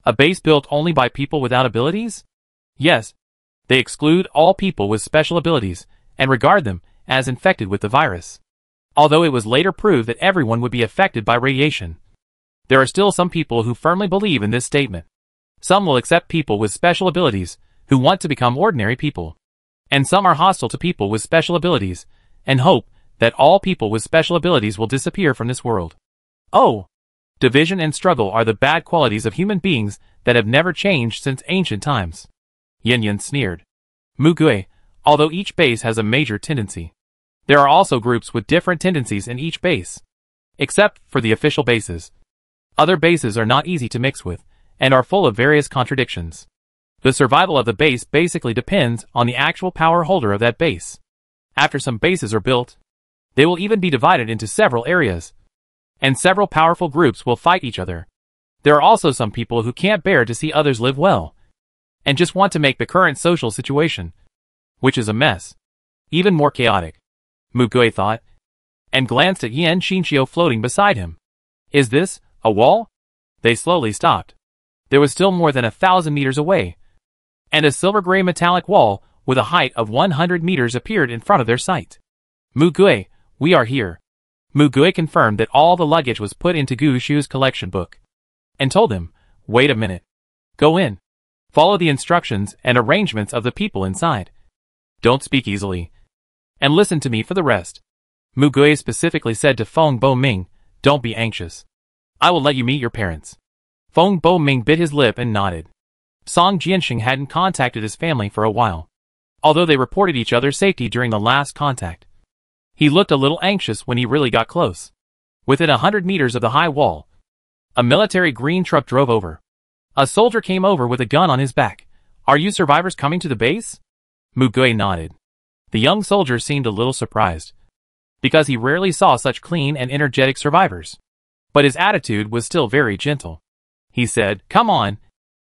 A base built only by people without abilities? Yes. They exclude all people with special abilities and regard them as infected with the virus. Although it was later proved that everyone would be affected by radiation, there are still some people who firmly believe in this statement. Some will accept people with special abilities who want to become ordinary people, and some are hostile to people with special abilities and hope that all people with special abilities will disappear from this world. Oh! Division and struggle are the bad qualities of human beings that have never changed since ancient times. Yin Yin sneered. Mugui, although each base has a major tendency, there are also groups with different tendencies in each base. Except for the official bases, other bases are not easy to mix with and are full of various contradictions. The survival of the base basically depends on the actual power holder of that base. After some bases are built, they will even be divided into several areas, and several powerful groups will fight each other. There are also some people who can't bear to see others live well, and just want to make the current social situation, which is a mess, even more chaotic. Mugui thought, and glanced at Yan Xinxiu floating beside him. Is this a wall? They slowly stopped. There was still more than 1,000 meters away, and a silver-gray metallic wall with a height of 100 meters appeared in front of their sight. Mugui, we are here. Mugui confirmed that all the luggage was put into Gu Shu's collection book, and told him, wait a minute. Go in. Follow the instructions and arrangements of the people inside. Don't speak easily, and listen to me for the rest. Mugui specifically said to Feng Bo Ming, don't be anxious. I will let you meet your parents. Feng Bo Ming bit his lip and nodded. Song Jianxing hadn't contacted his family for a while, although they reported each other's safety during the last contact. He looked a little anxious when he really got close. Within 100 meters of the high wall, a military green truck drove over. A soldier came over with a gun on his back. Are you survivors coming to the base? Mugui nodded. The young soldier seemed a little surprised, because he rarely saw such clean and energetic survivors. But his attitude was still very gentle. He said, come on,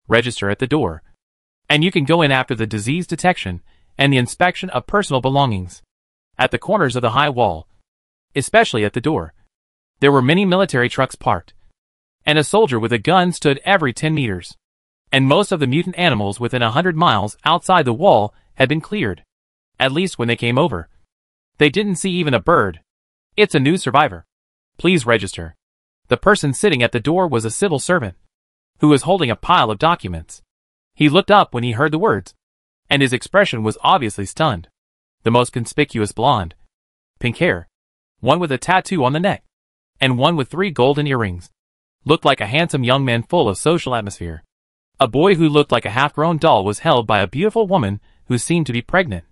register at the door, and you can go in after the disease detection and the inspection of personal belongings. At the corners of the high wall, especially at the door, there were many military trucks parked, and a soldier with a gun stood every 10 meters. And most of the mutant animals within 100 miles outside the wall had been cleared. At least when they came over, they didn't see even a bird. It's a new survivor. Please register. The person sitting at the door was a civil servant, who was holding a pile of documents. He looked up when he heard the words, and his expression was obviously stunned. The most conspicuous blonde, pink hair, one with a tattoo on the neck, and one with 3 golden earrings, looked like a handsome young man full of social atmosphere. A boy who looked like a half-grown doll was held by a beautiful woman who seemed to be pregnant,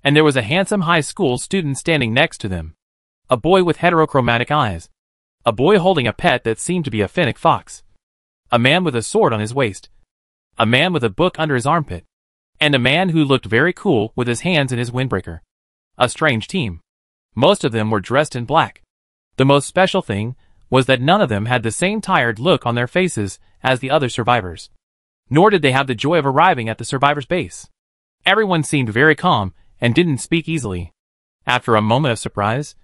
and there was a handsome high school student standing next to them. A boy with heterochromatic eyes, a boy holding a pet that seemed to be a fennec fox, a man with a sword on his waist, a man with a book under his armpit, and a man who looked very cool with his hands in his windbreaker. A strange team. Most of them were dressed in black. The most special thing was that none of them had the same tired look on their faces as the other survivors. Nor did they have the joy of arriving at the survivors' base. Everyone seemed very calm and didn't speak easily. After a moment of surprise,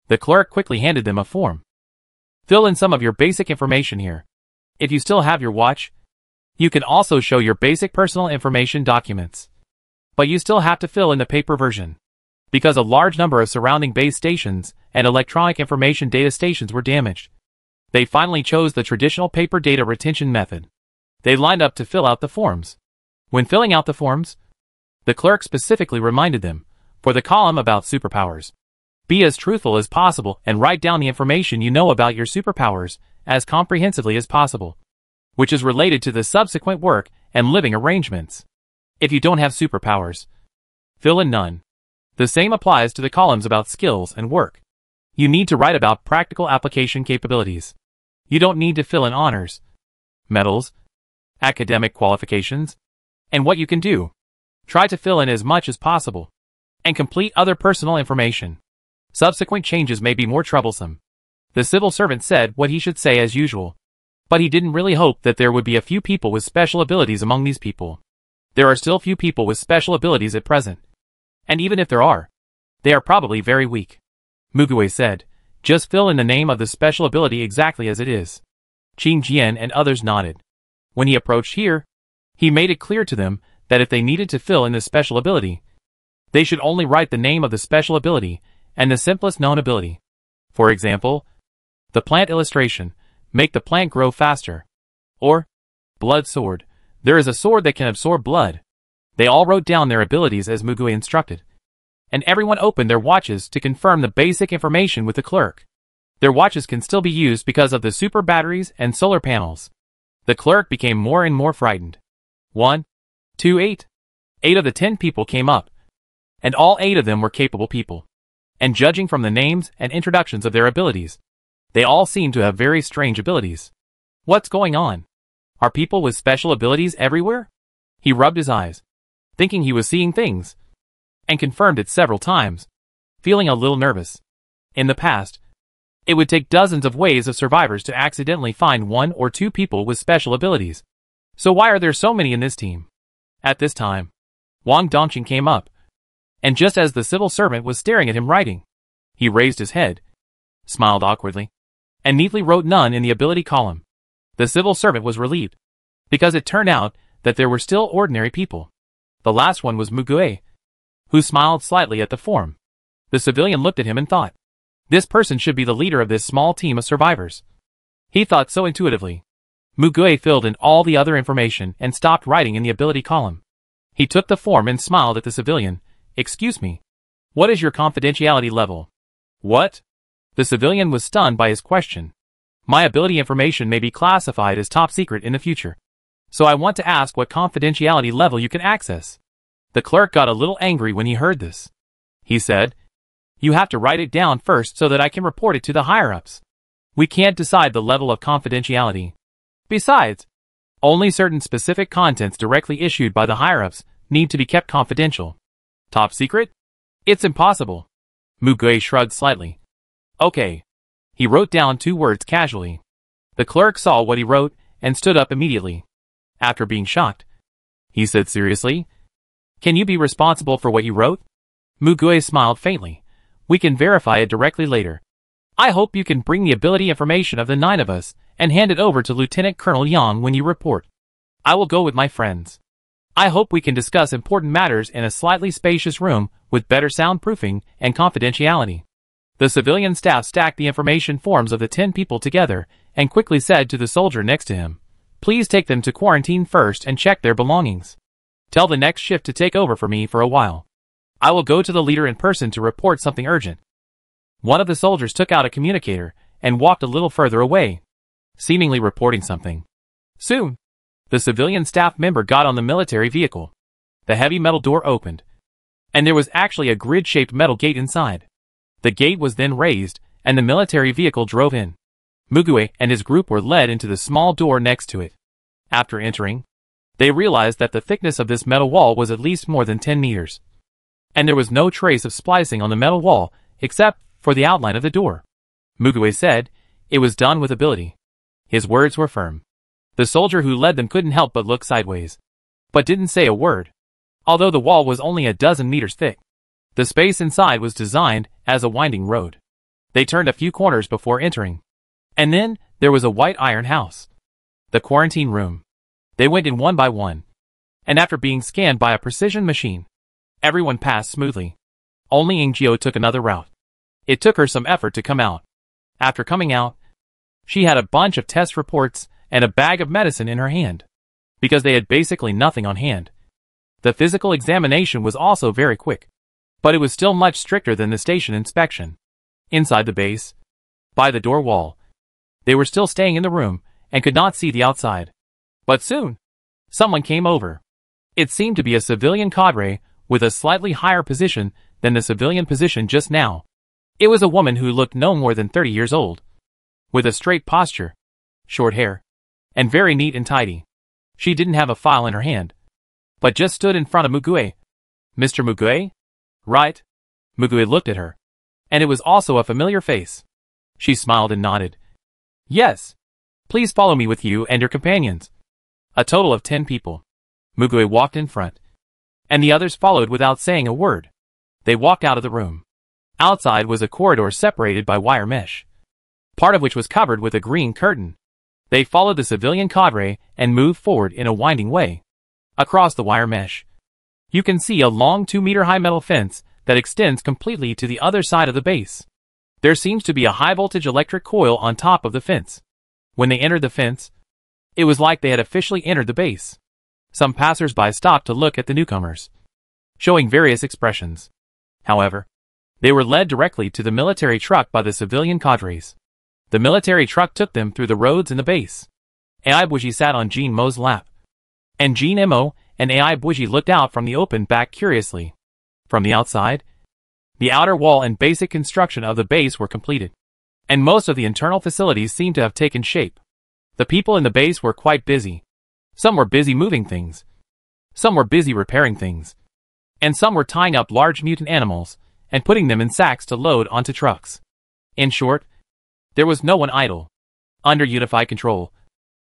the clerk quickly handed them a form. Fill in some of your basic information here. If you still have your watch, you can also show your basic personal information documents. But you still have to fill in the paper version, because a large number of surrounding base stations and electronic information data stations were damaged. They finally chose the traditional paper data retention method. They lined up to fill out the forms. When filling out the forms, the clerk specifically reminded them, for the column about superpowers, be as truthful as possible and write down the information you know about your superpowers as comprehensively as possible, which is related to the subsequent work and living arrangements. If you don't have superpowers, fill in none. The same applies to the columns about skills and work. You need to write about practical application capabilities. You don't need to fill in honors, medals, academic qualifications, and what you can do. Try to fill in as much as possible. And complete other personal information. Subsequent changes may be more troublesome. The civil servant said what he should say as usual. But he didn't really hope that there would be a few people with special abilities among these people. There are still few people with special abilities at present. And even if there are, they are probably very weak. Mugue said, just fill in the name of the special ability exactly as it is. Qing Jian and others nodded. When he approached here, he made it clear to them that if they needed to fill in the special ability, they should only write the name of the special ability and the simplest known ability. For example, the plant illustration, make the plant grow faster. Or, blood sword, there is a sword that can absorb blood. They all wrote down their abilities as Mugue instructed. And everyone opened their watches to confirm the basic information with the clerk. Their watches can still be used because of the super batteries and solar panels. The clerk became more and more frightened. 1, 2, 8. 8 of the 10 people came up. And all 8 of them were capable people. And judging from the names and introductions of their abilities, they all seemed to have very strange abilities. What's going on? Are people with special abilities everywhere? He rubbed his eyes, thinking he was seeing things, and confirmed it several times, feeling a little nervous. In the past, it would take dozens of ways of survivors to accidentally find 1 or 2 people with special abilities. So why are there so many in this team? At this time, Wang Dongqing came up, and just as the civil servant was staring at him writing, he raised his head, smiled awkwardly, and neatly wrote none in the ability column. The civil servant was relieved, because it turned out that there were still ordinary people. The last one was Mugue, who smiled slightly at the form. The civilian looked at him and thought, this person should be the leader of this small team of survivors. He thought so intuitively. Mugue filled in all the other information and stopped writing in the ability column. He took the form and smiled at the civilian. Excuse me. What is your confidentiality level? What? The civilian was stunned by his question. My ability information may be classified as top secret in the future. So I want to ask what confidentiality level you can access. The clerk got a little angry when he heard this. He said, you have to write it down first so that I can report it to the higher-ups. We can't decide the level of confidentiality. Besides, only certain specific contents directly issued by the higher-ups need to be kept confidential. Top secret? It's impossible. Mugue shrugged slightly. Okay. He wrote down 2 words casually. The clerk saw what he wrote and stood up immediately. After being shocked, he said seriously, can you be responsible for what you wrote? Mugue smiled faintly. We can verify it directly later. I hope you can bring the ability information of the 9 of us and hand it over to Lieutenant Colonel Yang when you report. I will go with my friends. I hope we can discuss important matters in a slightly spacious room with better soundproofing and confidentiality. The civilian staff stacked the information forms of the 10 people together and quickly said to the soldier next to him, please take them to quarantine first and check their belongings. Tell the next shift to take over for me for a while. I will go to the leader in person to report something urgent. One of the soldiers took out a communicator and walked a little further away, seemingly reporting something. Soon, the civilian staff member got on the military vehicle. The heavy metal door opened, and there was actually a grid-shaped metal gate inside. The gate was then raised, and the military vehicle drove in. Mugue and his group were led into the small door next to it. After entering, they realized that the thickness of this metal wall was at least more than 10 meters. And there was no trace of splicing on the metal wall, except for the outline of the door. Mugue said, it was done with ability. His words were firm. The soldier who led them couldn't help but look sideways, but didn't say a word. Although the wall was only a dozen meters thick, the space inside was designed as a winding road. They turned a few corners before entering. And then, there was a white iron house. The quarantine room. They went in one by one. And after being scanned by a precision machine, everyone passed smoothly. Only Ingjio took another route. It took her some effort to come out. After coming out, she had a bunch of test reports and a bag of medicine in her hand, because they had basically nothing on hand. The physical examination was also very quick, but it was still much stricter than the station inspection. Inside the base, by the door wall, they were still staying in the room and could not see the outside. But soon, someone came over. It seemed to be a civilian cadre with a slightly higher position than the civilian position just now. It was a woman who looked no more than 30 years old, with a straight posture, short hair, and very neat and tidy. She didn't have a file in her hand, but just stood in front of Mugue. Mr. Mugue? Right? Mugue looked at her. And it was also a familiar face. She smiled and nodded. Yes. Please follow me with you and your companions. A total of 10 people. Mugue walked in front. And the others followed without saying a word. They walked out of the room. Outside was a corridor separated by wire mesh, part of which was covered with a green curtain. They followed the civilian cadre and moved forward in a winding way. Across the wire mesh, you can see a long 2-meter-high metal fence that extends completely to the other side of the base. There seems to be a high-voltage electric coil on top of the fence. When they entered the fence, it was like they had officially entered the base. Some passers-by stopped to look at the newcomers, showing various expressions. However, they were led directly to the military truck by the civilian cadres. The military truck took them through the roads in the base. AI Bougie sat on Jean Mo's lap. And Jean Mo and AI Bougie looked out from the open back curiously. From the outside, the outer wall and basic construction of the base were completed, and most of the internal facilities seemed to have taken shape. The people in the base were quite busy. Some were busy moving things. Some were busy repairing things. And some were tying up large mutant animals and putting them in sacks to load onto trucks. In short, there was no one idle. Under unified control,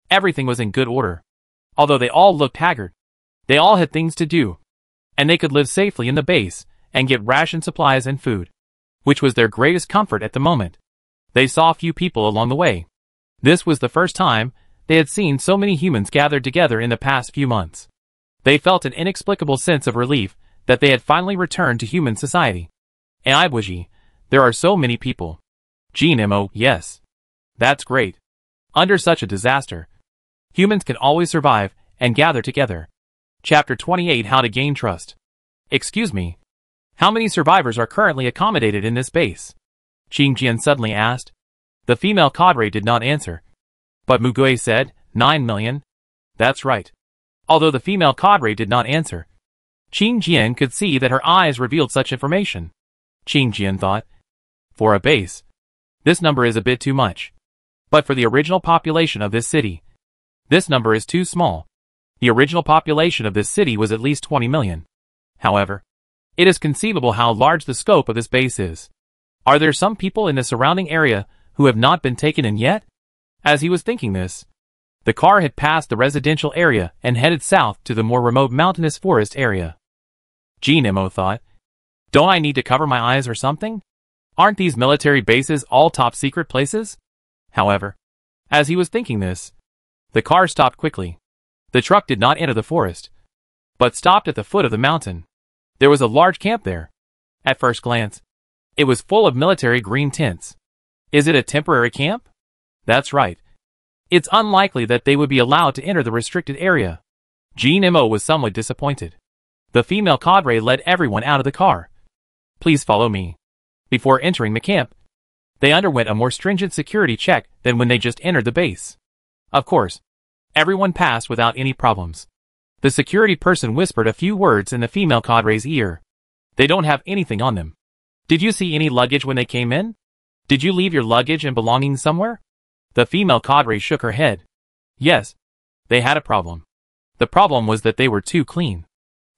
everything was in good order. Although they all looked haggard, they all had things to do, and they could live safely in the base and get ration supplies and food, which was their greatest comfort at the moment. They saw few people along the way. This was the first time they had seen so many humans gathered together in the past few months. They felt an inexplicable sense of relief that they had finally returned to human society. AI Bougie, there are so many people. Jean Mo, yes. That's great. Under such a disaster, humans can always survive and gather together. Chapter 28 How to Gain Trust. Excuse me. How many survivors are currently accommodated in this base? Qing Jian suddenly asked. The female cadre did not answer. But Mugue said, 9 million. That's right. Although the female cadre did not answer, Qing Jian could see that her eyes revealed such information. Qing Jian thought, for a base, this number is a bit too much. But for the original population of this city, this number is too small. The original population of this city was at least 20 million. However, it is conceivable how large the scope of this base is. Are there some people in the surrounding area who have not been taken in yet? As he was thinking this, the car had passed the residential area and headed south to the more remote mountainous forest area. Jean Mo thought, don't I need to cover my eyes or something? Aren't these military bases all top secret places? However, as he was thinking this, the car stopped quickly. The truck did not enter the forest, but stopped at the foot of the mountain. There was a large camp there. At first glance, it was full of military green tents. Is it a temporary camp? That's right. It's unlikely that they would be allowed to enter the restricted area. Jean Mo was somewhat disappointed. The female cadre led everyone out of the car. Please follow me. Before entering the camp, they underwent a more stringent security check than when they just entered the base. Of course, everyone passed without any problems. The security person whispered a few words in the female cadre's ear. They don't have anything on them. Did you see any luggage when they came in? Did you leave your luggage and belongings somewhere? The female cadre shook her head. Yes, they had a problem. The problem was that they were too clean.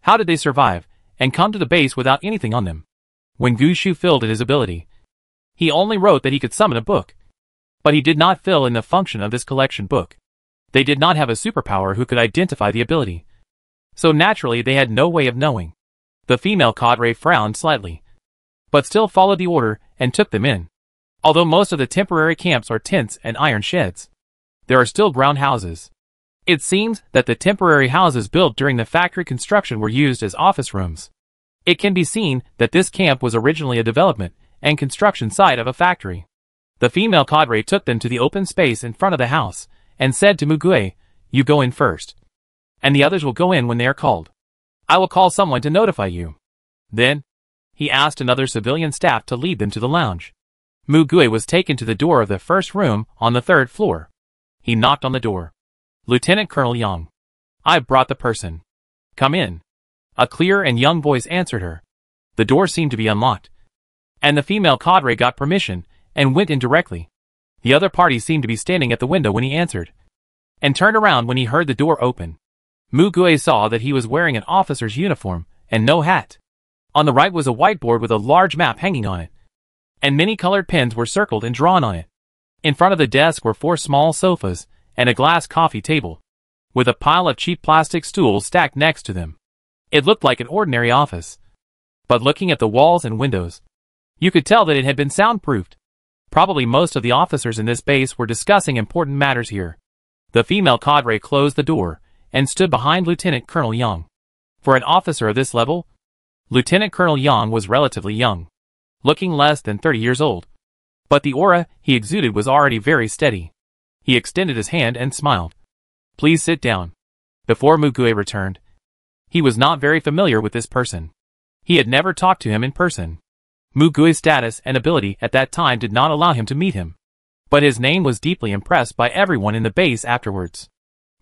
How did they survive and come to the base without anything on them? When Gu Shu filled in his ability, he only wrote that he could summon a book. But he did not fill in the function of this collection book. They did not have a superpower who could identify the ability. So naturally they had no way of knowing. The female cadre frowned slightly, but still followed the order and took them in. Although most of the temporary camps are tents and iron sheds, there are still ground houses. It seems that the temporary houses built during the factory construction were used as office rooms. It can be seen that this camp was originally a development and construction site of a factory. The female cadre took them to the open space in front of the house and said to Mugue, you go in first, and the others will go in when they are called. I will call someone to notify you. Then, he asked another civilian staff to lead them to the lounge. Mugue was taken to the door of the first room on the 3rd floor. He knocked on the door. Lieutenant Colonel Yang. I've brought the person. Come in. A clear and young voice answered her. The door seemed to be unlocked, and the female cadre got permission and went in directly. The other party seemed to be standing at the window when he answered, and turned around when he heard the door open. Mugue saw that he was wearing an officer's uniform and no hat. On the right was a whiteboard with a large map hanging on it, and many colored pens were circled and drawn on it. In front of the desk were 4 small sofas and a glass coffee table, with a pile of cheap plastic stools stacked next to them. It looked like an ordinary office, but looking at the walls and windows, you could tell that it had been soundproofed. Probably most of the officers in this base were discussing important matters here. The female cadre closed the door and stood behind Lieutenant Colonel Young. For an officer of this level, Lieutenant Colonel Young was relatively young, looking less than 30 years old. But the aura he exuded was already very steady. He extended his hand and smiled. "Please sit down." Before Mugue returned, he was not very familiar with this person. He had never talked to him in person. Mugue's status and ability at that time did not allow him to meet him, but his name was deeply impressed by everyone in the base afterwards.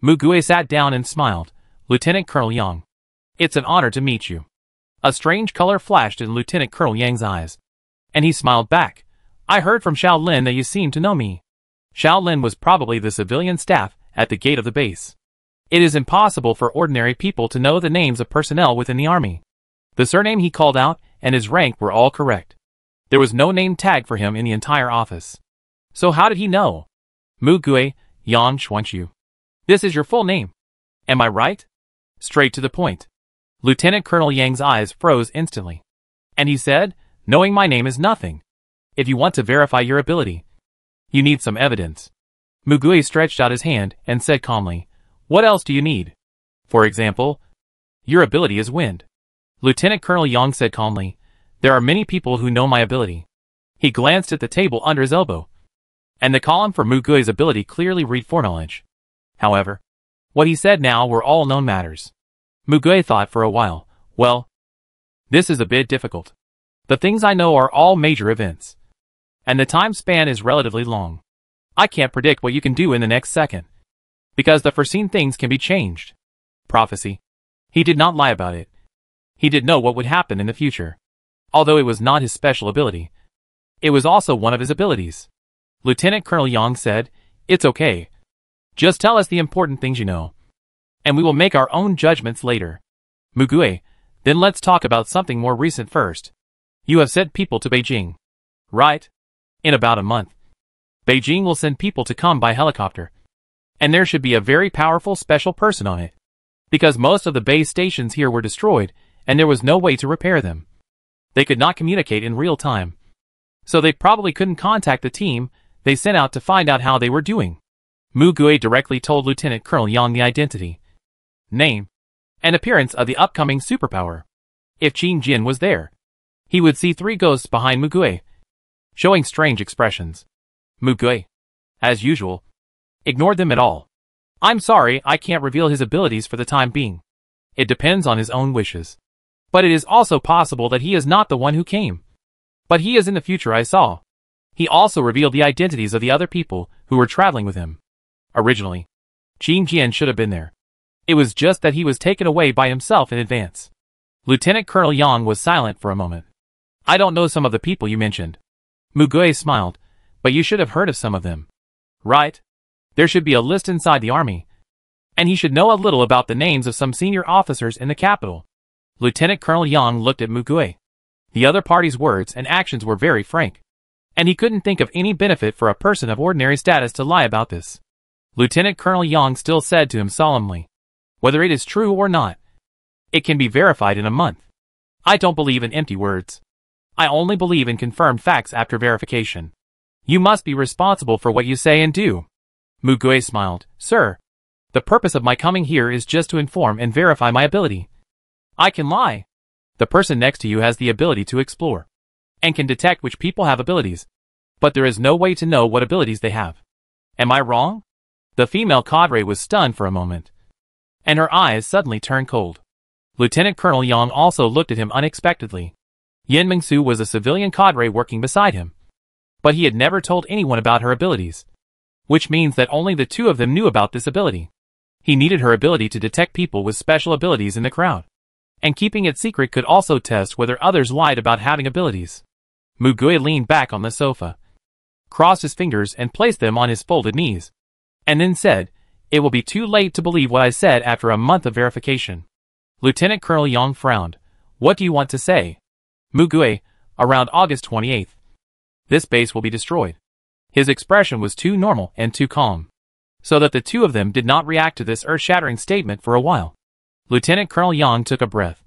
Mugue sat down and smiled. "Lieutenant Colonel Young, it's an honor to meet you." A strange color flashed in Lieutenant Colonel Yang's eyes, and he smiled back. "I heard from Xiao Lin that you seem to know me." Xiao Lin was probably the civilian staff at the gate of the base. It is impossible for ordinary people to know the names of personnel within the army. The surname he called out and his rank were all correct. There was no name tag for him in the entire office. So how did he know? Mugue, Yan Xuanqiu. This is your full name. Am I right? Straight to the point. Lieutenant Colonel Yang's eyes froze instantly, and he said, "Knowing my name is nothing. If you want to verify your ability, you need some evidence." Mugue stretched out his hand and said calmly, "What else do you need? For example, your ability is wind." Lieutenant Colonel Yang said calmly, "There are many people who know my ability." He glanced at the table under his elbow, and the column for Mugue's ability clearly read foreknowledge. However, what he said now were all known matters. Mugue thought for a while. "Well, this is a bit difficult. The things I know are all major events, and the time span is relatively long. I can't predict what you can do in the next second, because the foreseen things can be changed." Prophecy. He did not lie about it. He did know what would happen in the future. Although it was not his special ability, it was also one of his abilities. Lieutenant Colonel Yang said, "It's okay. Just tell us the important things you know, and we will make our own judgments later." Mugue, then let's talk about something more recent first. You have sent people to Beijing, right? In about a month, Beijing will send people to come by helicopter, and there should be a very powerful special person on it, because most of the base stations here were destroyed, and there was no way to repair them. They could not communicate in real time, so they probably couldn't contact the team they sent out to find out how they were doing. Mugue directly told Lieutenant Colonel Yang the identity, name, and appearance of the upcoming superpower. If Qin Jin was there, he would see 3 ghosts behind Mugue, showing strange expressions. Mugue, as usual, ignored them at all. "I'm sorry, I can't reveal his abilities for the time being. It depends on his own wishes. But it is also possible that he is not the one who came. But he is in the future, I saw." He also revealed the identities of the other people who were traveling with him. Originally, Qin Jian should have been there. It was just that he was taken away by himself in advance. Lieutenant Colonel Yang was silent for a moment. "I don't know some of the people you mentioned." Mugue smiled, "But you should have heard of some of them. Right? There should be a list inside the army, and he should know a little about the names of some senior officers in the capital." Lieutenant Colonel Yang looked at Mugue. The other party's words and actions were very frank, and he couldn't think of any benefit for a person of ordinary status to lie about this. Lieutenant Colonel Yang still said to him solemnly, "Whether it is true or not, it can be verified in a month. I don't believe in empty words. I only believe in confirmed facts after verification. You must be responsible for what you say and do." Mugue smiled. "Sir, the purpose of my coming here is just to inform and verify my ability. I can lie. The person next to you has the ability to explore, and can detect which people have abilities, but there is no way to know what abilities they have. Am I wrong?" The female cadre was stunned for a moment, and her eyes suddenly turned cold. Lieutenant Colonel Yang also looked at him unexpectedly. Yin Mingsu was a civilian cadre working beside him, but he had never told anyone about her abilities, which means that only the 2 of them knew about this ability. He needed her ability to detect people with special abilities in the crowd, and keeping it secret could also test whether others lied about having abilities. Mugue leaned back on the sofa, crossed his fingers and placed them on his folded knees, and then said, It will be too late to believe what I said after a month of verification. Lieutenant Colonel Yang frowned. What do you want to say? Mugue, around August 28th. This base will be destroyed. His expression was too normal and too calm, so that the two of them did not react to this earth-shattering statement for a while. Lieutenant Colonel Yang took a breath,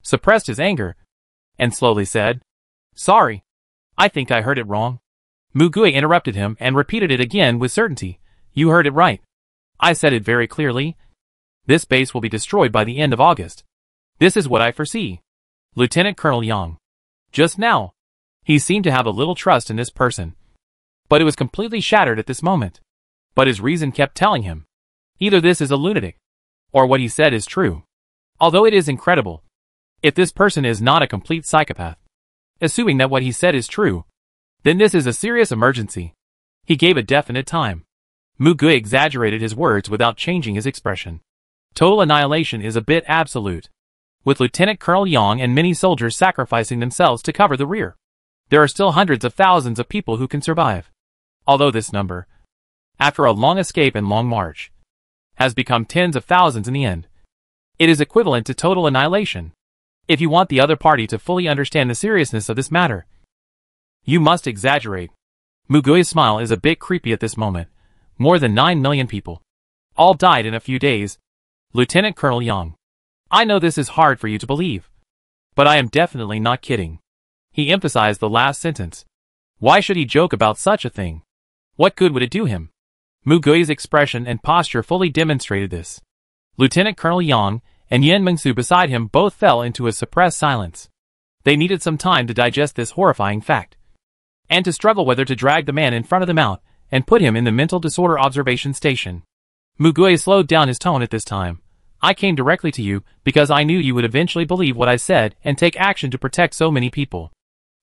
suppressed his anger, and slowly said, Sorry. I think I heard it wrong. Mugue interrupted him and repeated it again with certainty. You heard it right. I said it very clearly. This base will be destroyed by the end of August. This is what I foresee. Lieutenant Colonel Yang. Just now, he seemed to have a little trust in this person, but it was completely shattered at this moment. But his reason kept telling him, either this is a lunatic, or what he said is true. Although it is incredible, if this person is not a complete psychopath, assuming that what he said is true, then this is a serious emergency. He gave a definite time. Mugue exaggerated his words without changing his expression. Total annihilation is a bit absolute, with Lieutenant Colonel Yang and many soldiers sacrificing themselves to cover the rear. There are still hundreds of thousands of people who can survive. Although this number, after a long escape and long march, has become tens of thousands in the end. It is equivalent to total annihilation. If you want the other party to fully understand the seriousness of this matter, you must exaggerate. Mugue's smile is a bit creepy at this moment. More than 9 million people. All died in a few days. Lieutenant Colonel Yang. I know this is hard for you to believe, but I am definitely not kidding. He emphasized the last sentence. Why should he joke about such a thing? What good would it do him? Mugue's expression and posture fully demonstrated this. Lieutenant Colonel Yang and Yen Mengsu beside him both fell into a suppressed silence. They needed some time to digest this horrifying fact, and to struggle whether to drag the man in front of them out and put him in the mental disorder observation station. Mugue slowed down his tone at this time. I came directly to you because I knew you would eventually believe what I said and take action to protect so many people.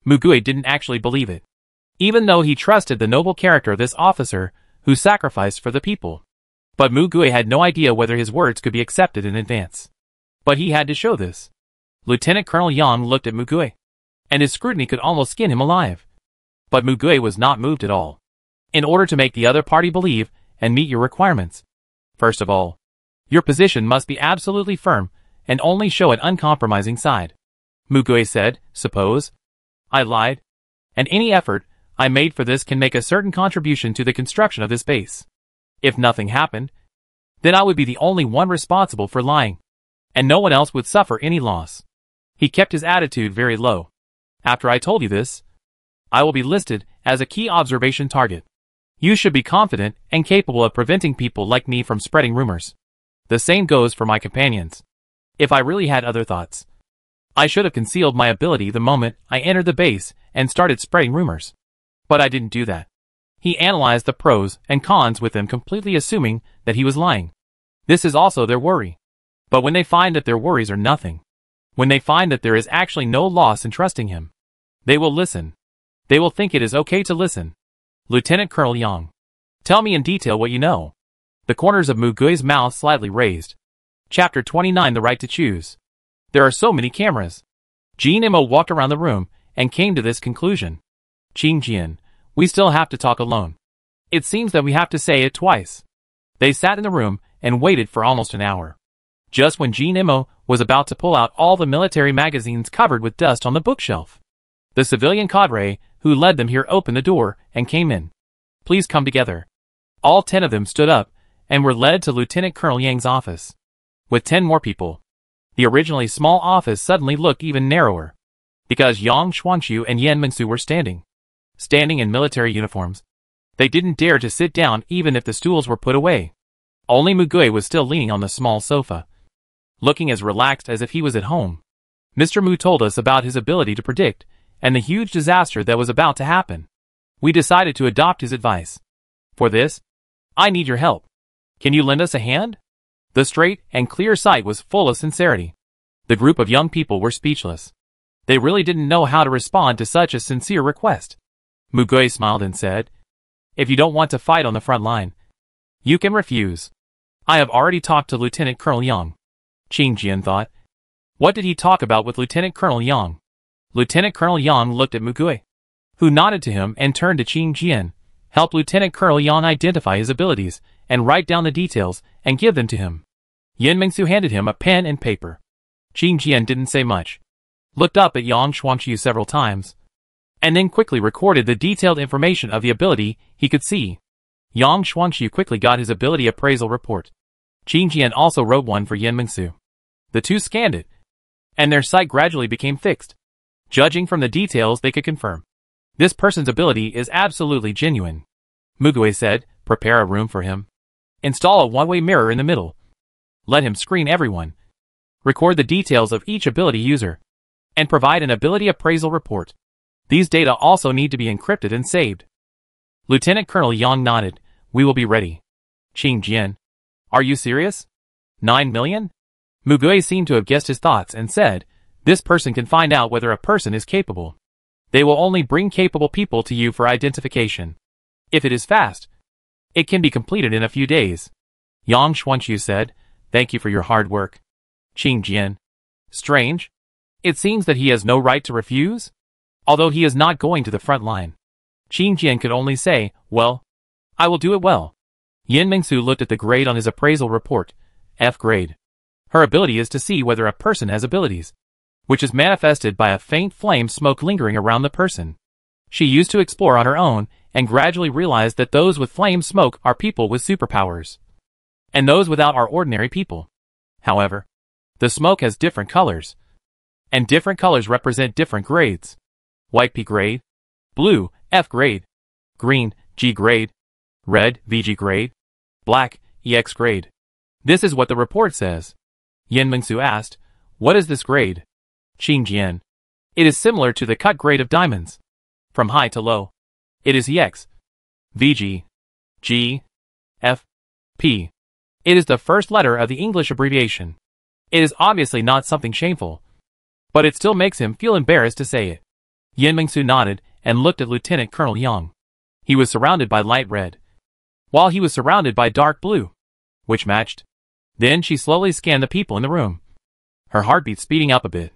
Mugue didn't actually believe it, even though he trusted the noble character of this officer who sacrificed for the people. But Mugue had no idea whether his words could be accepted in advance. But he had to show this. Lieutenant Colonel Yang looked at Mugue, and his scrutiny could almost skin him alive. But Mugue was not moved at all. In order to make the other party believe and meet your requirements, first of all, your position must be absolutely firm and only show an uncompromising side. Mugue said, Suppose I lied, and any effort I made for this can make a certain contribution to the construction of this base. If nothing happened, then I would be the only one responsible for lying, and no one else would suffer any loss. He kept his attitude very low. After I told you this, I will be listed as a key observation target. You should be confident and capable of preventing people like me from spreading rumors. The same goes for my companions. If I really had other thoughts, I should have concealed my ability the moment I entered the base and started spreading rumors. But I didn't do that. He analyzed the pros and cons with them, completely assuming that he was lying. This is also their worry. But when they find that their worries are nothing, when they find that there is actually no loss in trusting him, they will listen. They will think it is okay to listen. Lieutenant Colonel Yang, tell me in detail what you know. The corners of Mugue's mouth slightly raised. Chapter 29 The Right to Choose. There are so many cameras. Jean Imo walked around the room and came to this conclusion. Qing Jian, we still have to talk alone. It seems that we have to say it twice. They sat in the room and waited for almost an hour. Just when Jean Imo was about to pull out all the military magazines covered with dust on the bookshelf, the civilian cadre who led them here opened the door and came in. Please come together. All 10 of them stood up and were led to Lieutenant Colonel Yang's office. With 10 more people, the originally small office suddenly looked even narrower, because Yang Xuanqiu and Yen Mengsu were standing in military uniforms. They didn't dare to sit down even if the stools were put away. Only Mugue was still leaning on the small sofa, looking as relaxed as if he was at home. Mr. Mu told us about his ability to predict and the huge disaster that was about to happen. We decided to adopt his advice. For this, I need your help. Can you lend us a hand? The straight and clear sight was full of sincerity. The group of young people were speechless. They really didn't know how to respond to such a sincere request. Mugue smiled and said, If you don't want to fight on the front line, you can refuse. I have already talked to Lieutenant Colonel Yang. Qing Jian thought. What did he talk about with Lieutenant Colonel Yang? Lieutenant Colonel Yang looked at Mugue, who nodded to him and turned to Qing Jian, helped Lieutenant Colonel Yang identify his abilities and write down the details and give them to him. Yin Mingsu handed him a pen and paper. Qin Jian didn't say much, looked up at Yang Shuangqiu several times, and then quickly recorded the detailed information of the ability he could see. Yang Shuangqiu quickly got his ability appraisal report. Qin Jian also wrote one for Yin Mingsu. The two scanned it, and their sight gradually became fixed. Judging from the details, they could confirm this person's ability is absolutely genuine. Mugui said, prepare a room for him. Install a one-way mirror in the middle. Let him screen everyone. Record the details of each ability user. And provide an ability appraisal report. These data also need to be encrypted and saved. Lieutenant Colonel Yang nodded. We will be ready. Qin Jian. Are you serious? 9 million? Mugui seemed to have guessed his thoughts and said, this person can find out whether a person is capable. They will only bring capable people to you for identification. If it is fast, it can be completed in a few days. Yang Shuangqiu said, thank you for your hard work. Qin Jian. Strange. It seems that he has no right to refuse? Although he is not going to the front line. Qin Jian could only say, well, I will do it well. Yin Mingsu looked at the grade on his appraisal report. F grade. Her ability is to see whether a person has abilities, which is manifested by a faint flame smoke lingering around the person. She used to explore on her own and gradually realized that those with flame smoke are people with superpowers, and those without are ordinary people. However, the smoke has different colors, and different colors represent different grades. White P grade, blue F grade, green G grade, red VG grade, black EX grade. This is what the report says. Yin Mingsu asked, what is this grade? Qin Jian. It is similar to the cut grade of diamonds. From high to low. It is EX, VG, G, F, P. It is the first letter of the English abbreviation. It is obviously not something shameful, but it still makes him feel embarrassed to say it. Yin Mingsu nodded and looked at Lieutenant Colonel Yang. He was surrounded by light red, while he was surrounded by dark blue, which matched. Then she slowly scanned the people in the room, her heartbeat speeding up a bit.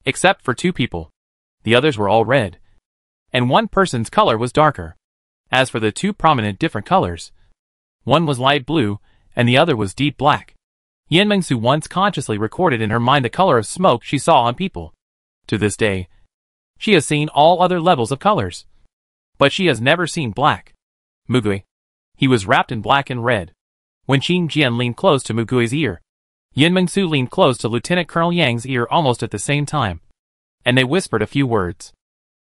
Except for 2 people. The others were all red, and one person's color was darker. As for the 2 prominent different colors, one was light blue, and the other was deep black. Yin Mingsu once consciously recorded in her mind the color of smoke she saw on people. To this day, she has seen all other levels of colors, but she has never seen black. Mugui. He was wrapped in black and red. When Qin Jian leaned close to Mugui's ear, Yin Mingsu leaned close to Lieutenant Colonel Yang's ear almost at the same time, and they whispered a few words.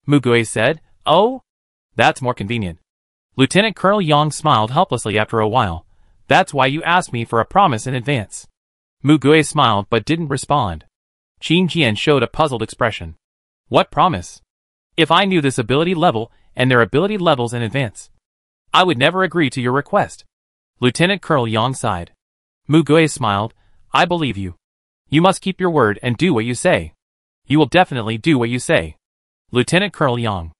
Mugui said, oh, that's more convenient. Lieutenant Colonel Yang smiled helplessly after a while. That's why you asked me for a promise in advance. Mugui smiled but didn't respond. Qin Jian showed a puzzled expression. What promise? If I knew this ability level and their ability levels in advance, I would never agree to your request. Lieutenant Colonel Yang sighed. Mugui smiled. I believe you. You must keep your word and do what you say. You will definitely do what you say. Lieutenant Colonel Yang.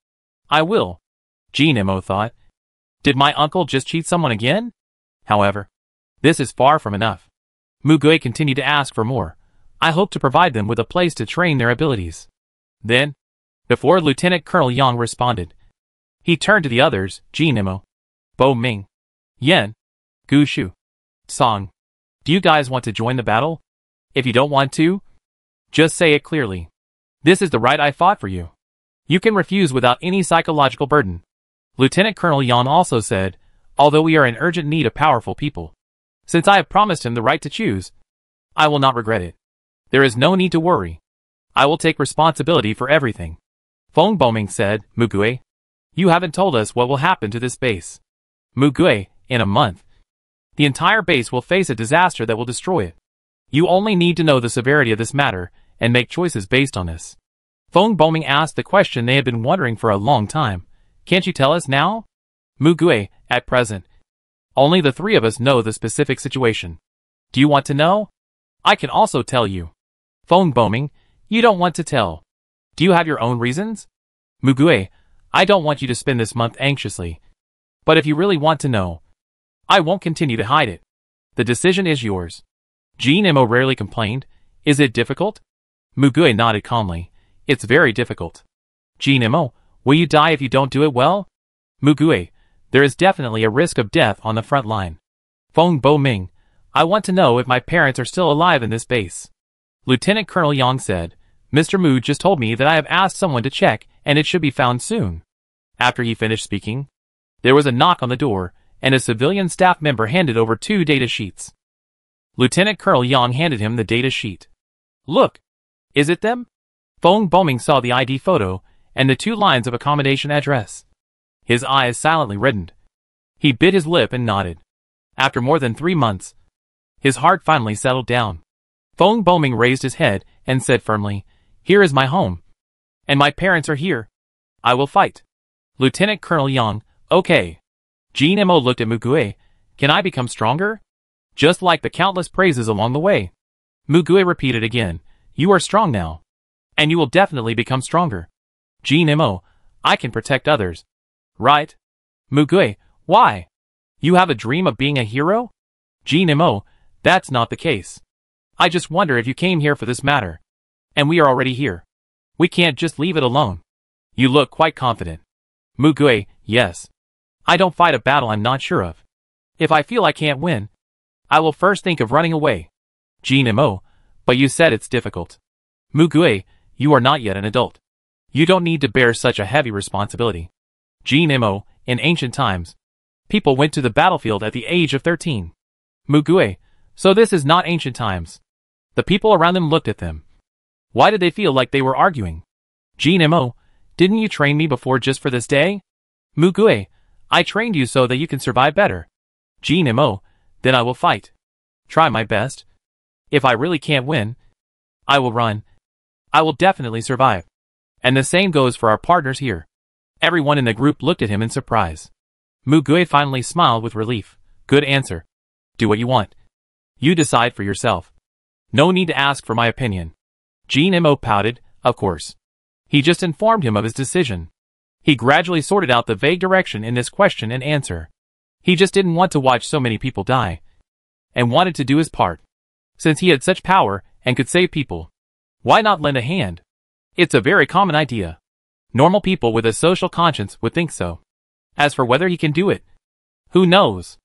I will. Jinimo thought. Did my uncle just cheat someone again? However, this is far from enough. Mugui continued to ask for more. I hope to provide them with a place to train their abilities. Then, before Lieutenant Colonel Yang responded, he turned to the others, Jinimo, Bo Ming, Yen, Gu Shu, Song. Do you guys want to join the battle? If you don't want to, just say it clearly. This is the right I fought for you. You can refuse without any psychological burden. Lieutenant Colonel Yan also said, although we are in urgent need of powerful people, since I have promised him the right to choose, I will not regret it. There is no need to worry. I will take responsibility for everything. Feng Boming said, Mugui, you haven't told us what will happen to this base. Mugui, in a month, the entire base will face a disaster that will destroy it. You only need to know the severity of this matter and make choices based on this. Feng Boming asked the question they had been wondering for a long time. Can't you tell us now? Mugui, at present, only the 3 of us know the specific situation. Do you want to know? I can also tell you. Feng Boming, you don't want to tell. Do you have your own reasons? Mugui, I don't want you to spend this month anxiously. But if you really want to know, I won't continue to hide it. The decision is yours. Jinimo rarely complained. Is it difficult? Mugui nodded calmly. It's very difficult. Jinimo, will you die if you don't do it well? Mugui, there is definitely a risk of death on the front line. Feng Bo-ming, I want to know if my parents are still alive in this base. Lieutenant Colonel Yang said, Mr. Mu just told me that I have asked someone to check and it should be found soon. After he finished speaking, there was a knock on the door, and a civilian staff member handed over 2 data sheets. Lieutenant Colonel Yang handed him the data sheet. Look! Is it them? Feng Bo-ming saw the ID photo and the 2 lines of accommodation address. His eyes silently reddened. He bit his lip and nodded. After more than 3 months, his heart finally settled down. Feng Bo-ming raised his head and said firmly, Here is my home. And my parents are here. I will fight. Lieutenant Colonel Yang, okay. Jean Mo looked at Mugue. Can I become stronger? Just like the countless praises along the way. Mugue repeated again, You are strong now. And you will definitely become stronger. Jean Mo, I can protect others. Right? Mugue, why? You have a dream of being a hero? Jean Mo, that's not the case. I just wonder if you came here for this matter. And we are already here. We can't just leave it alone. You look quite confident. Mugue, yes. I don't fight a battle I'm not sure of. If I feel I can't win, I will first think of running away. Jean Mo, but you said it's difficult. Mugue, you are not yet an adult. You don't need to bear such a heavy responsibility. Jean Mo, in ancient times, people went to the battlefield at the age of 13. Mugue, so this is not ancient times. The people around them looked at them. Why did they feel like they were arguing? Jean Mo, didn't you train me before just for this day? Mugue, I trained you so that you can survive better. Jean Mo, then I will fight. Try my best. If I really can't win, I will run. I will definitely survive. And the same goes for our partners here. Everyone in the group looked at him in surprise. Mugue finally smiled with relief. Good answer. Do what you want. You decide for yourself. No need to ask for my opinion. Jean Mo pouted, of course. He just informed him of his decision. He gradually sorted out the vague direction in this question and answer. He just didn't want to watch so many people die. And wanted to do his part. Since he had such power and could save people, why not lend a hand? It's a very common idea. Normal people with a social conscience would think so. As for whether he can do it, who knows?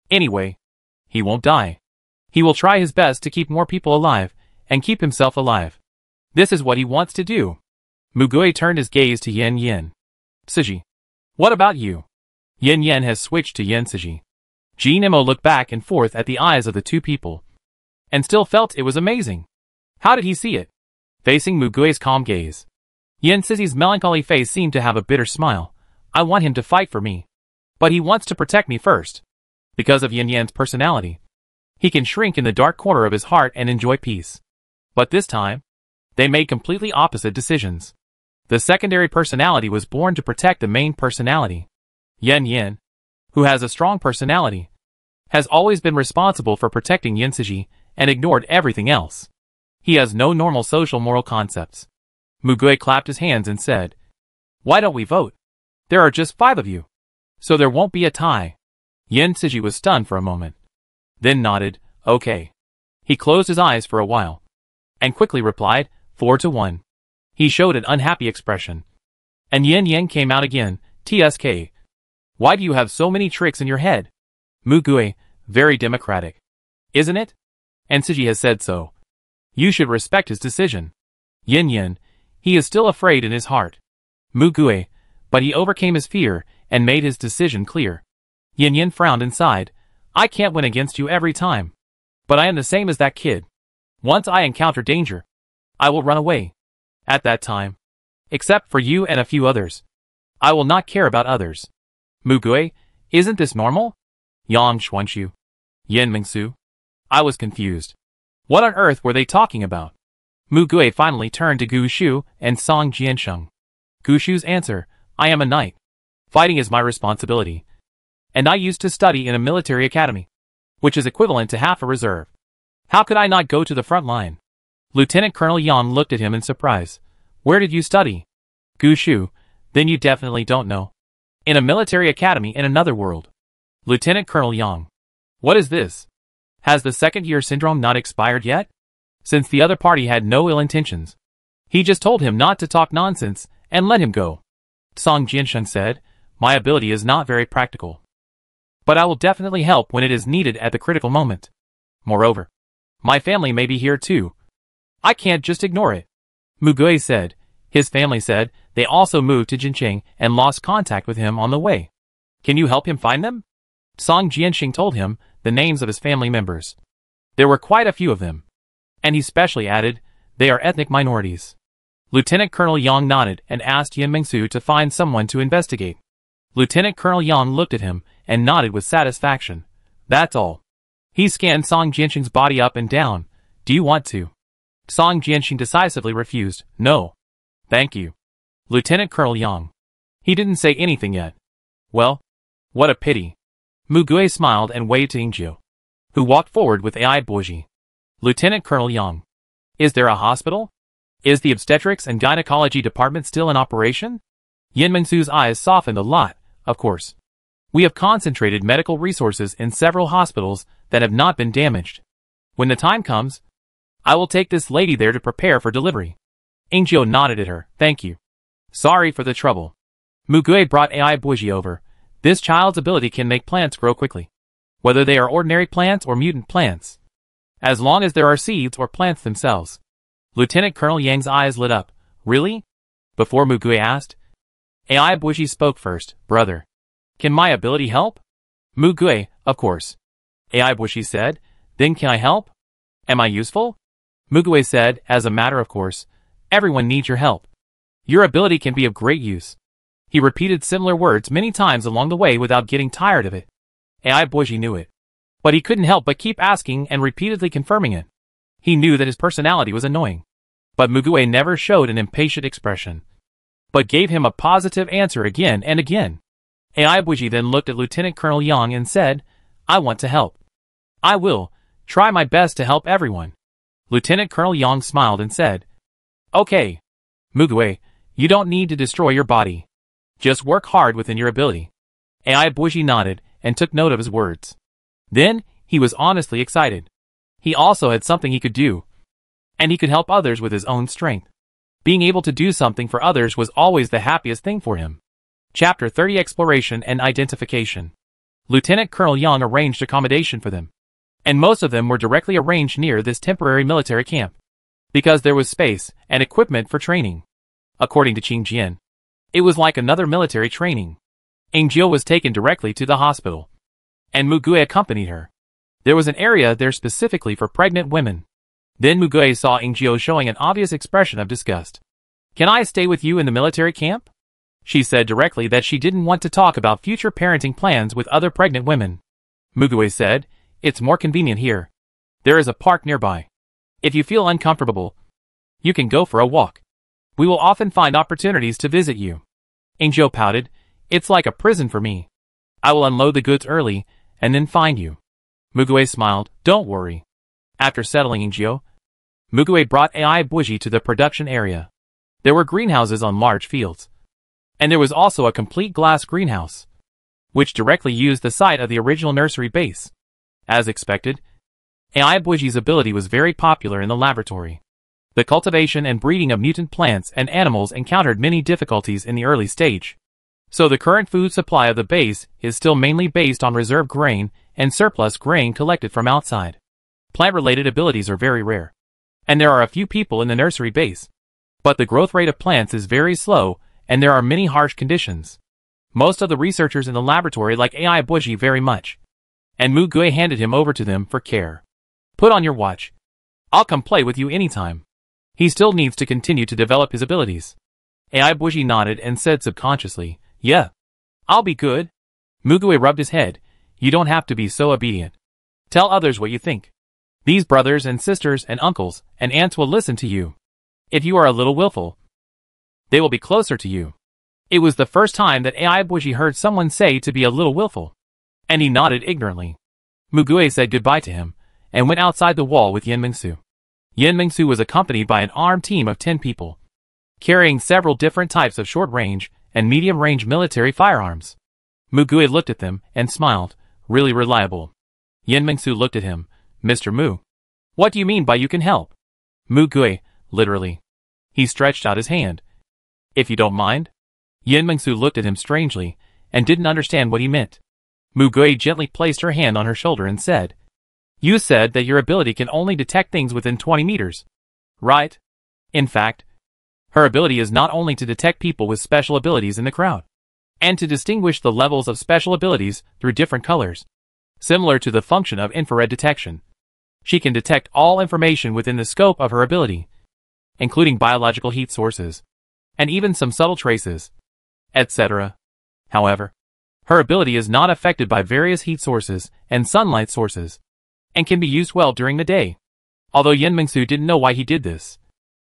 Anyway, he won't die. He will try his best to keep more people alive and keep himself alive. This is what he wants to do. Mugue turned his gaze to Yen Yen. Siji. What about you? Yen Yen has switched to Yen Siji. Jean Mo looked back and forth at the eyes of the 2 people. And still felt it was amazing. How did he see it? Facing Mugue's calm gaze. Yen Siji's melancholy face seemed to have a bitter smile. I want him to fight for me. But he wants to protect me first. Because of Yen Yen's personality. He can shrink in the dark corner of his heart and enjoy peace. But this time, they made completely opposite decisions. The secondary personality was born to protect the main personality. Yen Yen, who has a strong personality, has always been responsible for protecting Yen Siji and ignored everything else. He has no normal social moral concepts. Mugue clapped his hands and said, Why don't we vote? There are just 5 of you. So there won't be a tie. Yen Siji was stunned for a moment. Then nodded, okay. He closed his eyes for a while. And quickly replied, 4-1. He showed an unhappy expression. And Yen Yen came out again, TSK. Why do you have so many tricks in your head? Mugue, very democratic. Isn't it? And Siji has said so. You should respect his decision. Yen Yen, he is still afraid in his heart. Mugue, but he overcame his fear and made his decision clear. Yen Yen frowned and sighed. I can't win against you every time. But I am the same as that kid. Once I encounter danger, I will run away. At that time, except for you and a few others, I will not care about others. Mugue, isn't this normal? Yang Xuanxu. Yen Mingsu. I was confused. What on earth were they talking about? Mugue finally turned to Gu Shu and Song Jiansheng. Gu Shu's answer, I am a knight. Fighting is my responsibility. And I used to study in a military academy, which is equivalent to half a reserve. How could I not go to the front line? Lieutenant Colonel Yang looked at him in surprise. Where did you study? Gu Shu, then you definitely don't know. In a military academy in another world. Lieutenant Colonel Yang. What is this? Has the 2nd-year syndrome not expired yet? Since the other party had no ill intentions. He just told him not to talk nonsense and let him go. Song Jiansheng said, my ability is not very practical. but I will definitely help when it is needed at the critical moment. Moreover, my family may be here too. I can't just ignore it. Mugui said. His family said they also moved to Jinqing and lost contact with him on the way. Can you help him find them? Song Jianxing told him the names of his family members. There were quite a few of them. And he specially added, they are ethnic minorities. Lieutenant Colonel Yang nodded and asked Yin Mingsu to find someone to investigate. Lieutenant Colonel Yang looked at him and nodded with satisfaction. That's all. He scanned Song Jianxing's body up and down. Do you want to? Song Jianxing decisively refused. No. Thank you. Lieutenant Colonel Yang. He didn't say anything yet. Well, what a pity. Mugui smiled and waved to Ingio, who walked forward with AI Boji. Lieutenant Colonel Yang. Is there a hospital? Is the obstetrics and gynecology department still in operation? Yin Mingsu's eyes softened a lot, of course. We have concentrated medical resources in several hospitals that have not been damaged. When the time comes, I will take this lady there to prepare for delivery. Ingio nodded at her. Thank you. Sorry for the trouble. Mugui brought AI Boji over. This child's ability can make plants grow quickly, whether they are ordinary plants or mutant plants, as long as there are seeds or plants themselves. Lieutenant Colonel Yang's eyes lit up. Really? Before Mugui asked. AI Boji spoke first. Brother, can my ability help? Mugui, of course. AI Boji said. Then can I help? Am I useful? Mugui said, as a matter of course. Everyone needs your help. Your ability can be of great use. He repeated similar words many times along the way without getting tired of it. AI Boji knew it. But he couldn't help but keep asking and repeatedly confirming it. He knew that his personality was annoying. But Mugui never showed an impatient expression, but gave him a positive answer again and again. AI Boji then looked at Lieutenant Colonel Yang and said, I want to help. I will try my best to help everyone. Lieutenant Colonel Yang smiled and said, Okay. Mugui, you don't need to destroy your body. Just work hard within your ability. AI Boji nodded and took note of his words. Then, he was honestly excited. He also had something he could do. And he could help others with his own strength. Being able to do something for others was always the happiest thing for him. Chapter 30 Exploration and Identification. Lieutenant Colonel Yang arranged accommodation for them. And most of them were directly arranged near this temporary military camp, because there was space and equipment for training. According to Qing Jian, it was like another military training. Ingio was taken directly to the hospital, and Mugui accompanied her. There was an area there specifically for pregnant women. Then Mugui saw Ingio showing an obvious expression of disgust. Can I stay with you in the military camp? She said directly that she didn't want to talk about future parenting plans with other pregnant women. Mugui said, It's more convenient here. There is a park nearby. If you feel uncomfortable, you can go for a walk. We will often find opportunities to visit you. Ingio pouted. It's like a prison for me. I will unload the goods early, and then find you. Mugui smiled. Don't worry. After settling Ingio, Mugui brought AI Boji to the production area. There were greenhouses on large fields. And there was also a complete glass greenhouse, which directly used the site of the original nursery base. As expected, AI Boji's ability was very popular in the laboratory. The cultivation and breeding of mutant plants and animals encountered many difficulties in the early stage. So the current food supply of the base is still mainly based on reserve grain and surplus grain collected from outside. Plant-related abilities are very rare, and there are a few people in the nursery base. But the growth rate of plants is very slow, and there are many harsh conditions. Most of the researchers in the laboratory like AI Boji very much, and Mugui handed him over to them for care. Put on your watch. I'll come play with you anytime. He still needs to continue to develop his abilities. AI Boji nodded and said subconsciously, Yeah. I'll be good. Mugui rubbed his head. You don't have to be so obedient. Tell others what you think. These brothers and sisters and uncles and aunts will listen to you. If you are a little willful, they will be closer to you. It was the first time that AI Boji heard someone say to be a little willful, and he nodded ignorantly. Mugui said goodbye to him, and went outside the wall with Yin Mingsu. Yin Mingsu was accompanied by an armed team of 10 people, carrying several different types of short-range and medium-range military firearms. Mugui looked at them and smiled. Really reliable. Yin Mingsu looked at him. Mr. Mu, what do you mean by you can help? Mugui, literally. He stretched out his hand. If you don't mind? Yin Mingsu looked at him strangely and didn't understand what he meant. Mugui gently placed her hand on her shoulder and said, "You said that your ability can only detect things within 20 meters. Right? In fact, her ability is not only to detect people with special abilities in the crowd, and to distinguish the levels of special abilities through different colors, similar to the function of infrared detection. She can detect all information within the scope of her ability, including biological heat sources, and even some subtle traces, etc. However, her ability is not affected by various heat sources and sunlight sources, and can be used well during the day." Although Yin Mingsu didn't know why he did this,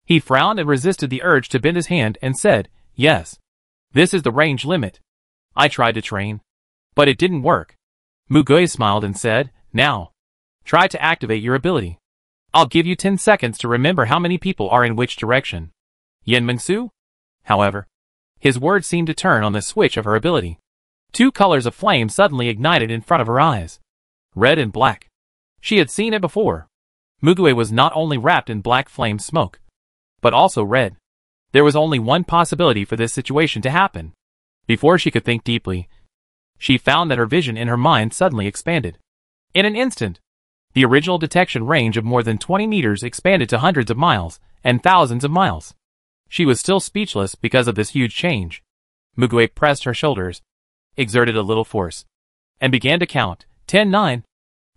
he frowned and resisted the urge to bend his hand and said, "Yes. This is the range limit. I tried to train, but it didn't work." Mugui smiled and said, "Now, try to activate your ability. I'll give you 10 seconds to remember how many people are in which direction." Yin Mingsu? However, his words seemed to turn on the switch of her ability. 2 colors of flame suddenly ignited in front of her eyes. Red and black. She had seen it before. Mugui was not only wrapped in black flame smoke, but also red. There was only one possibility for this situation to happen. Before she could think deeply, she found that her vision in her mind suddenly expanded. In an instant, the original detection range of more than 20 meters expanded to hundreds of miles and thousands of miles. She was still speechless because of this huge change. Mugui pressed her shoulders, exerted a little force, and began to count. 10, 9.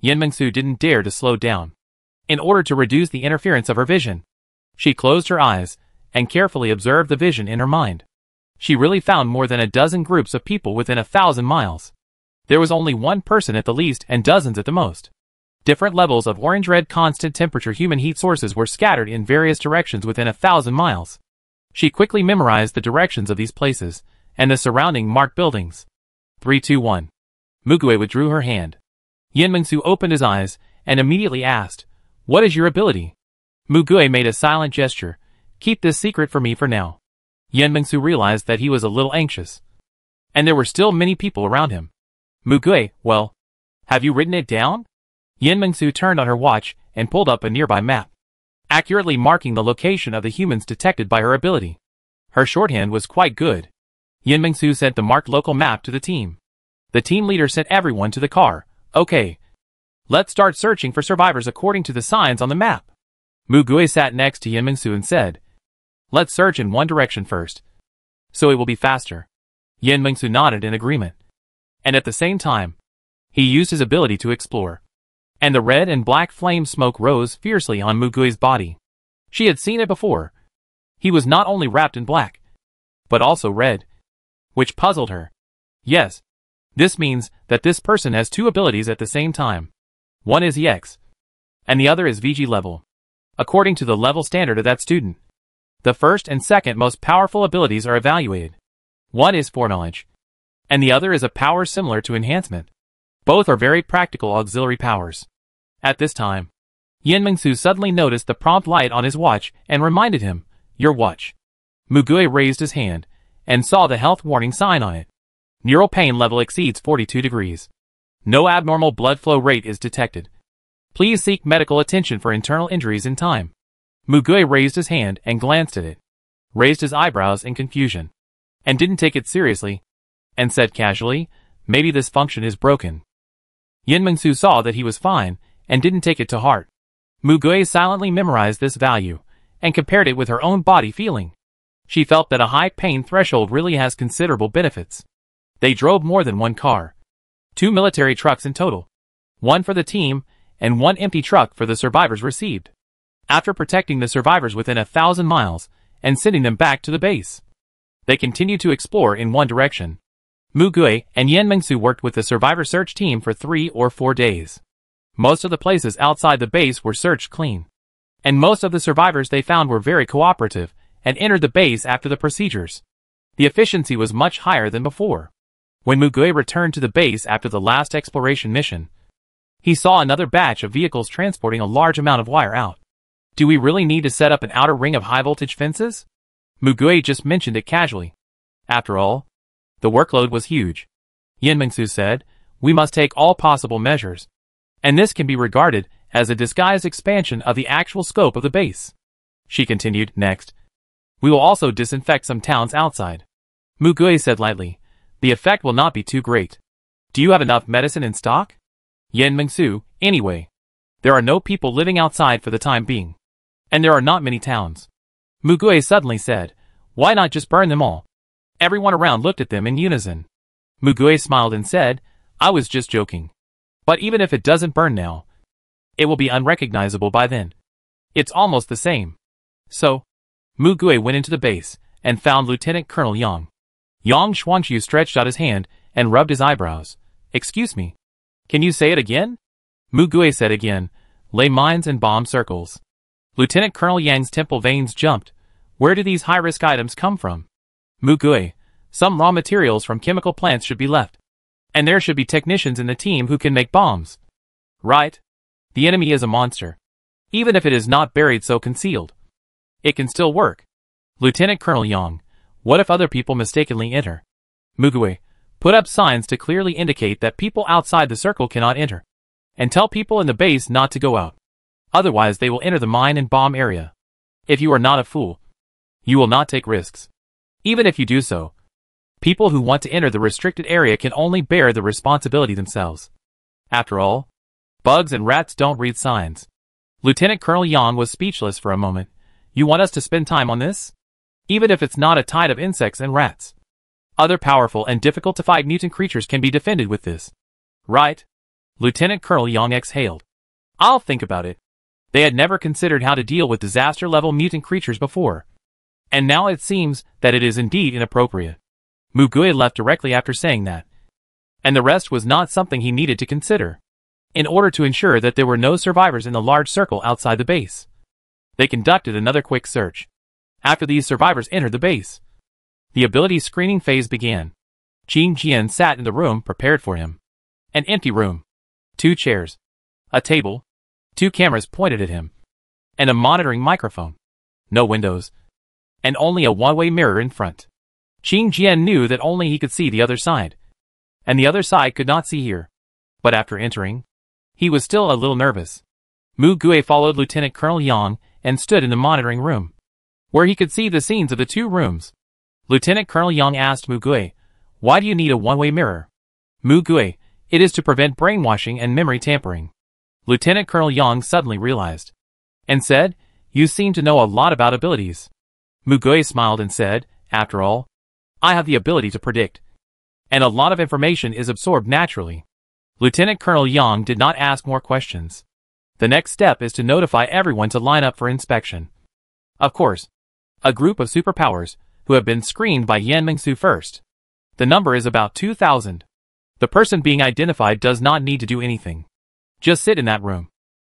Yin Mingsu didn't dare to slow down. In order to reduce the interference of her vision, she closed her eyes and carefully observed the vision in her mind. She really found more than a dozen groups of people within 1,000 miles. There was only one person at the least and dozens at the most. Different levels of orange-red constant temperature human heat sources were scattered in various directions within 1,000 miles. She quickly memorized the directions of these places and the surrounding marked buildings. 3, 2, 1. Mugui withdrew her hand. Yin Mingsu opened his eyes and immediately asked, "What is your ability?" Mugui made a silent gesture. "Keep this secret for me for now." Yin Mingsu realized that he was a little anxious, and there were still many people around him. "Mugui, well, have you written it down?" Yin Mingsu turned on her watch and pulled up a nearby map, accurately marking the location of the humans detected by her ability. Her shorthand was quite good. Yin Mingsu sent the marked local map to the team. The team leader sent everyone to the car. "Okay. Let's start searching for survivors according to the signs on the map." Mugui sat next to Yin Mingsu and said, "Let's search in one direction first, so it will be faster." Yin Mingsu nodded in agreement, and at the same time, he used his ability to explore. And the red and black flame smoke rose fiercely on Mugui's body. She had seen it before. He was not only wrapped in black, but also red, which puzzled her. Yes, this means that this person has 2 abilities at the same time. One is EX, and the other is VG level, according to the level standard of that student. The first and second most powerful abilities are evaluated. One is foreknowledge, and the other is a power similar to enhancement. Both are very practical auxiliary powers. At this time, Yin Mingsu suddenly noticed the prompt light on his watch and reminded him, "Your watch." Mugui raised his hand and saw the health warning sign on it. Neural pain level exceeds 42 degrees. No abnormal blood flow rate is detected. Please seek medical attention for internal injuries in time. Mugui raised his hand and glanced at it, raised his eyebrows in confusion, and didn't take it seriously, and said casually, "Maybe this function is broken." Yin Mingsu saw that he was fine and didn't take it to heart. Mugui silently memorized this value and compared it with her own body feeling. She felt that a high pain threshold really has considerable benefits. They drove more than one car. 2 military trucks in total. One for the team and 1 empty truck for the survivors received. After protecting the survivors within 1,000 miles and sending them back to the base, they continued to explore in one direction. Mugui and Yin Mingsu worked with the survivor search team for 3 or 4 days. Most of the places outside the base were searched clean, and most of the survivors they found were very cooperative and entered the base after the procedures. The efficiency was much higher than before. When Mugui returned to the base after the last exploration mission, he saw another batch of vehicles transporting a large amount of wire out. "Do we really need to set up an outer ring of high-voltage fences?" Mugui just mentioned it casually. After all, the workload was huge. Yin Mingsu said, "We must take all possible measures, and this can be regarded as a disguised expansion of the actual scope of the base." She continued, "Next, we will also disinfect some towns outside." Mugui said lightly, "The effect will not be too great. Do you have enough medicine in stock? Yan Mingsu, anyway. There are no people living outside for the time being. And there are not many towns. Mugui suddenly said, why not just burn them all? Everyone around looked at them in unison. Mugui smiled and said, I was just joking. But even if it doesn't burn now, it will be unrecognizable by then. It's almost the same. So, Mugui went into the base and found Lieutenant Colonel Yang. Yang Xuanqiu stretched out his hand and rubbed his eyebrows. Excuse me. Can you say it again? Mugui said again, lay mines and bomb circles. Lieutenant Colonel Yang's temple veins jumped. Where do these high-risk items come from? Mugui, some raw materials from chemical plants should be left. And there should be technicians in the team who can make bombs. Right? The enemy is a monster. Even if it is not buried so concealed, it can still work. Lieutenant Colonel Yang, what if other people mistakenly enter? Mugui, put up signs to clearly indicate that people outside the circle cannot enter. And tell people in the base not to go out. Otherwise they will enter the mine and bomb area. If you are not a fool, you will not take risks. Even if you do so, people who want to enter the restricted area can only bear the responsibility themselves. After all, bugs and rats don't read signs. Lieutenant Colonel Yang was speechless for a moment. You want us to spend time on this? Even if it's not a tide of insects and rats. Other powerful and difficult to fight mutant creatures can be defended with this. Right? Lieutenant Colonel Yang exhaled. I'll think about it. They had never considered how to deal with disaster-level mutant creatures before. And now it seems that it is indeed inappropriate. Mugui left directly after saying that. And the rest was not something he needed to consider. In order to ensure that there were no survivors in the large circle outside the base, they conducted another quick search. After these survivors entered the base, the ability screening phase began. Qing Jian sat in the room prepared for him. An empty room. 2 chairs. A table. 2 cameras pointed at him. And a monitoring microphone. No windows. And only a one-way mirror in front. Qing Jian knew that only he could see the other side. And the other side could not see here. But after entering, he was still a little nervous. Mugui followed Lieutenant Colonel Yang and stood in the monitoring room, where he could see the scenes of the 2 rooms. Lieutenant Colonel Yang asked Mugui, why do you need a one-way mirror? Mugui, it is to prevent brainwashing and memory tampering. Lieutenant Colonel Yang suddenly realized, and said, you seem to know a lot about abilities. Mugui smiled and said, after all, I have the ability to predict. And a lot of information is absorbed naturally. Lieutenant Colonel Yang did not ask more questions. The next step is to notify everyone to line up for inspection. Of course, a group of superpowers who have been screened by Yan Mingsu first. The number is about 2,000. The person being identified does not need to do anything. Just sit in that room.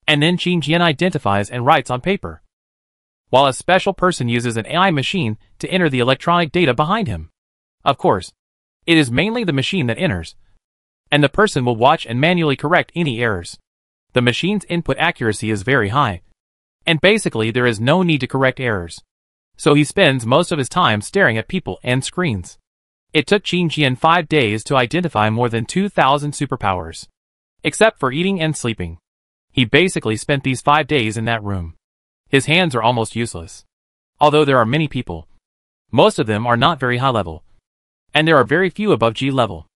And then Qing Jian identifies and writes on paper, while a special person uses an AI machine to enter the electronic data behind him. Of course, it is mainly the machine that enters, and the person will watch and manually correct any errors. The machine's input accuracy is very high, and basically there is no need to correct errors. So he spends most of his time staring at people and screens. It took Qing Jian 5 days to identify more than 2,000 superpowers. Except for eating and sleeping. He basically spent these 5 days in that room. His hands are almost useless. Although there are many people, most of them are not very high level. And there are very few above G level.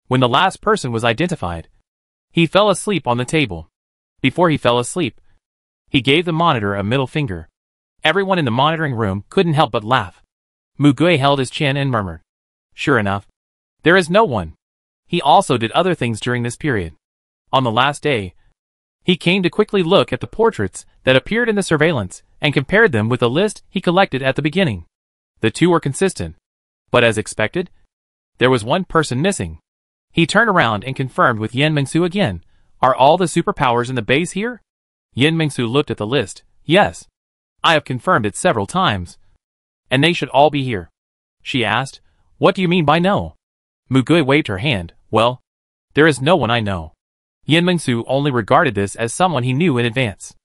When the last person was identified, he fell asleep on the table. Before he fell asleep, he gave the monitor a middle finger. Everyone in the monitoring room couldn't help but laugh. Mugui held his chin and murmured, sure enough, there is no one. He also did other things during this period. On the last day, he came to quickly look at the portraits that appeared in the surveillance and compared them with the list he collected at the beginning. The 2 were consistent. But as expected, there was one person missing. He turned around and confirmed with Yan Mingsu again, are all the superpowers in the base here? Yan Mingsu looked at the list. Yes. I have confirmed it several times. And they should all be here. She asked, what do you mean by no? Mugui waved her hand. Well, there is no one I know. Yan Mingsu only regarded this as someone he knew in advance.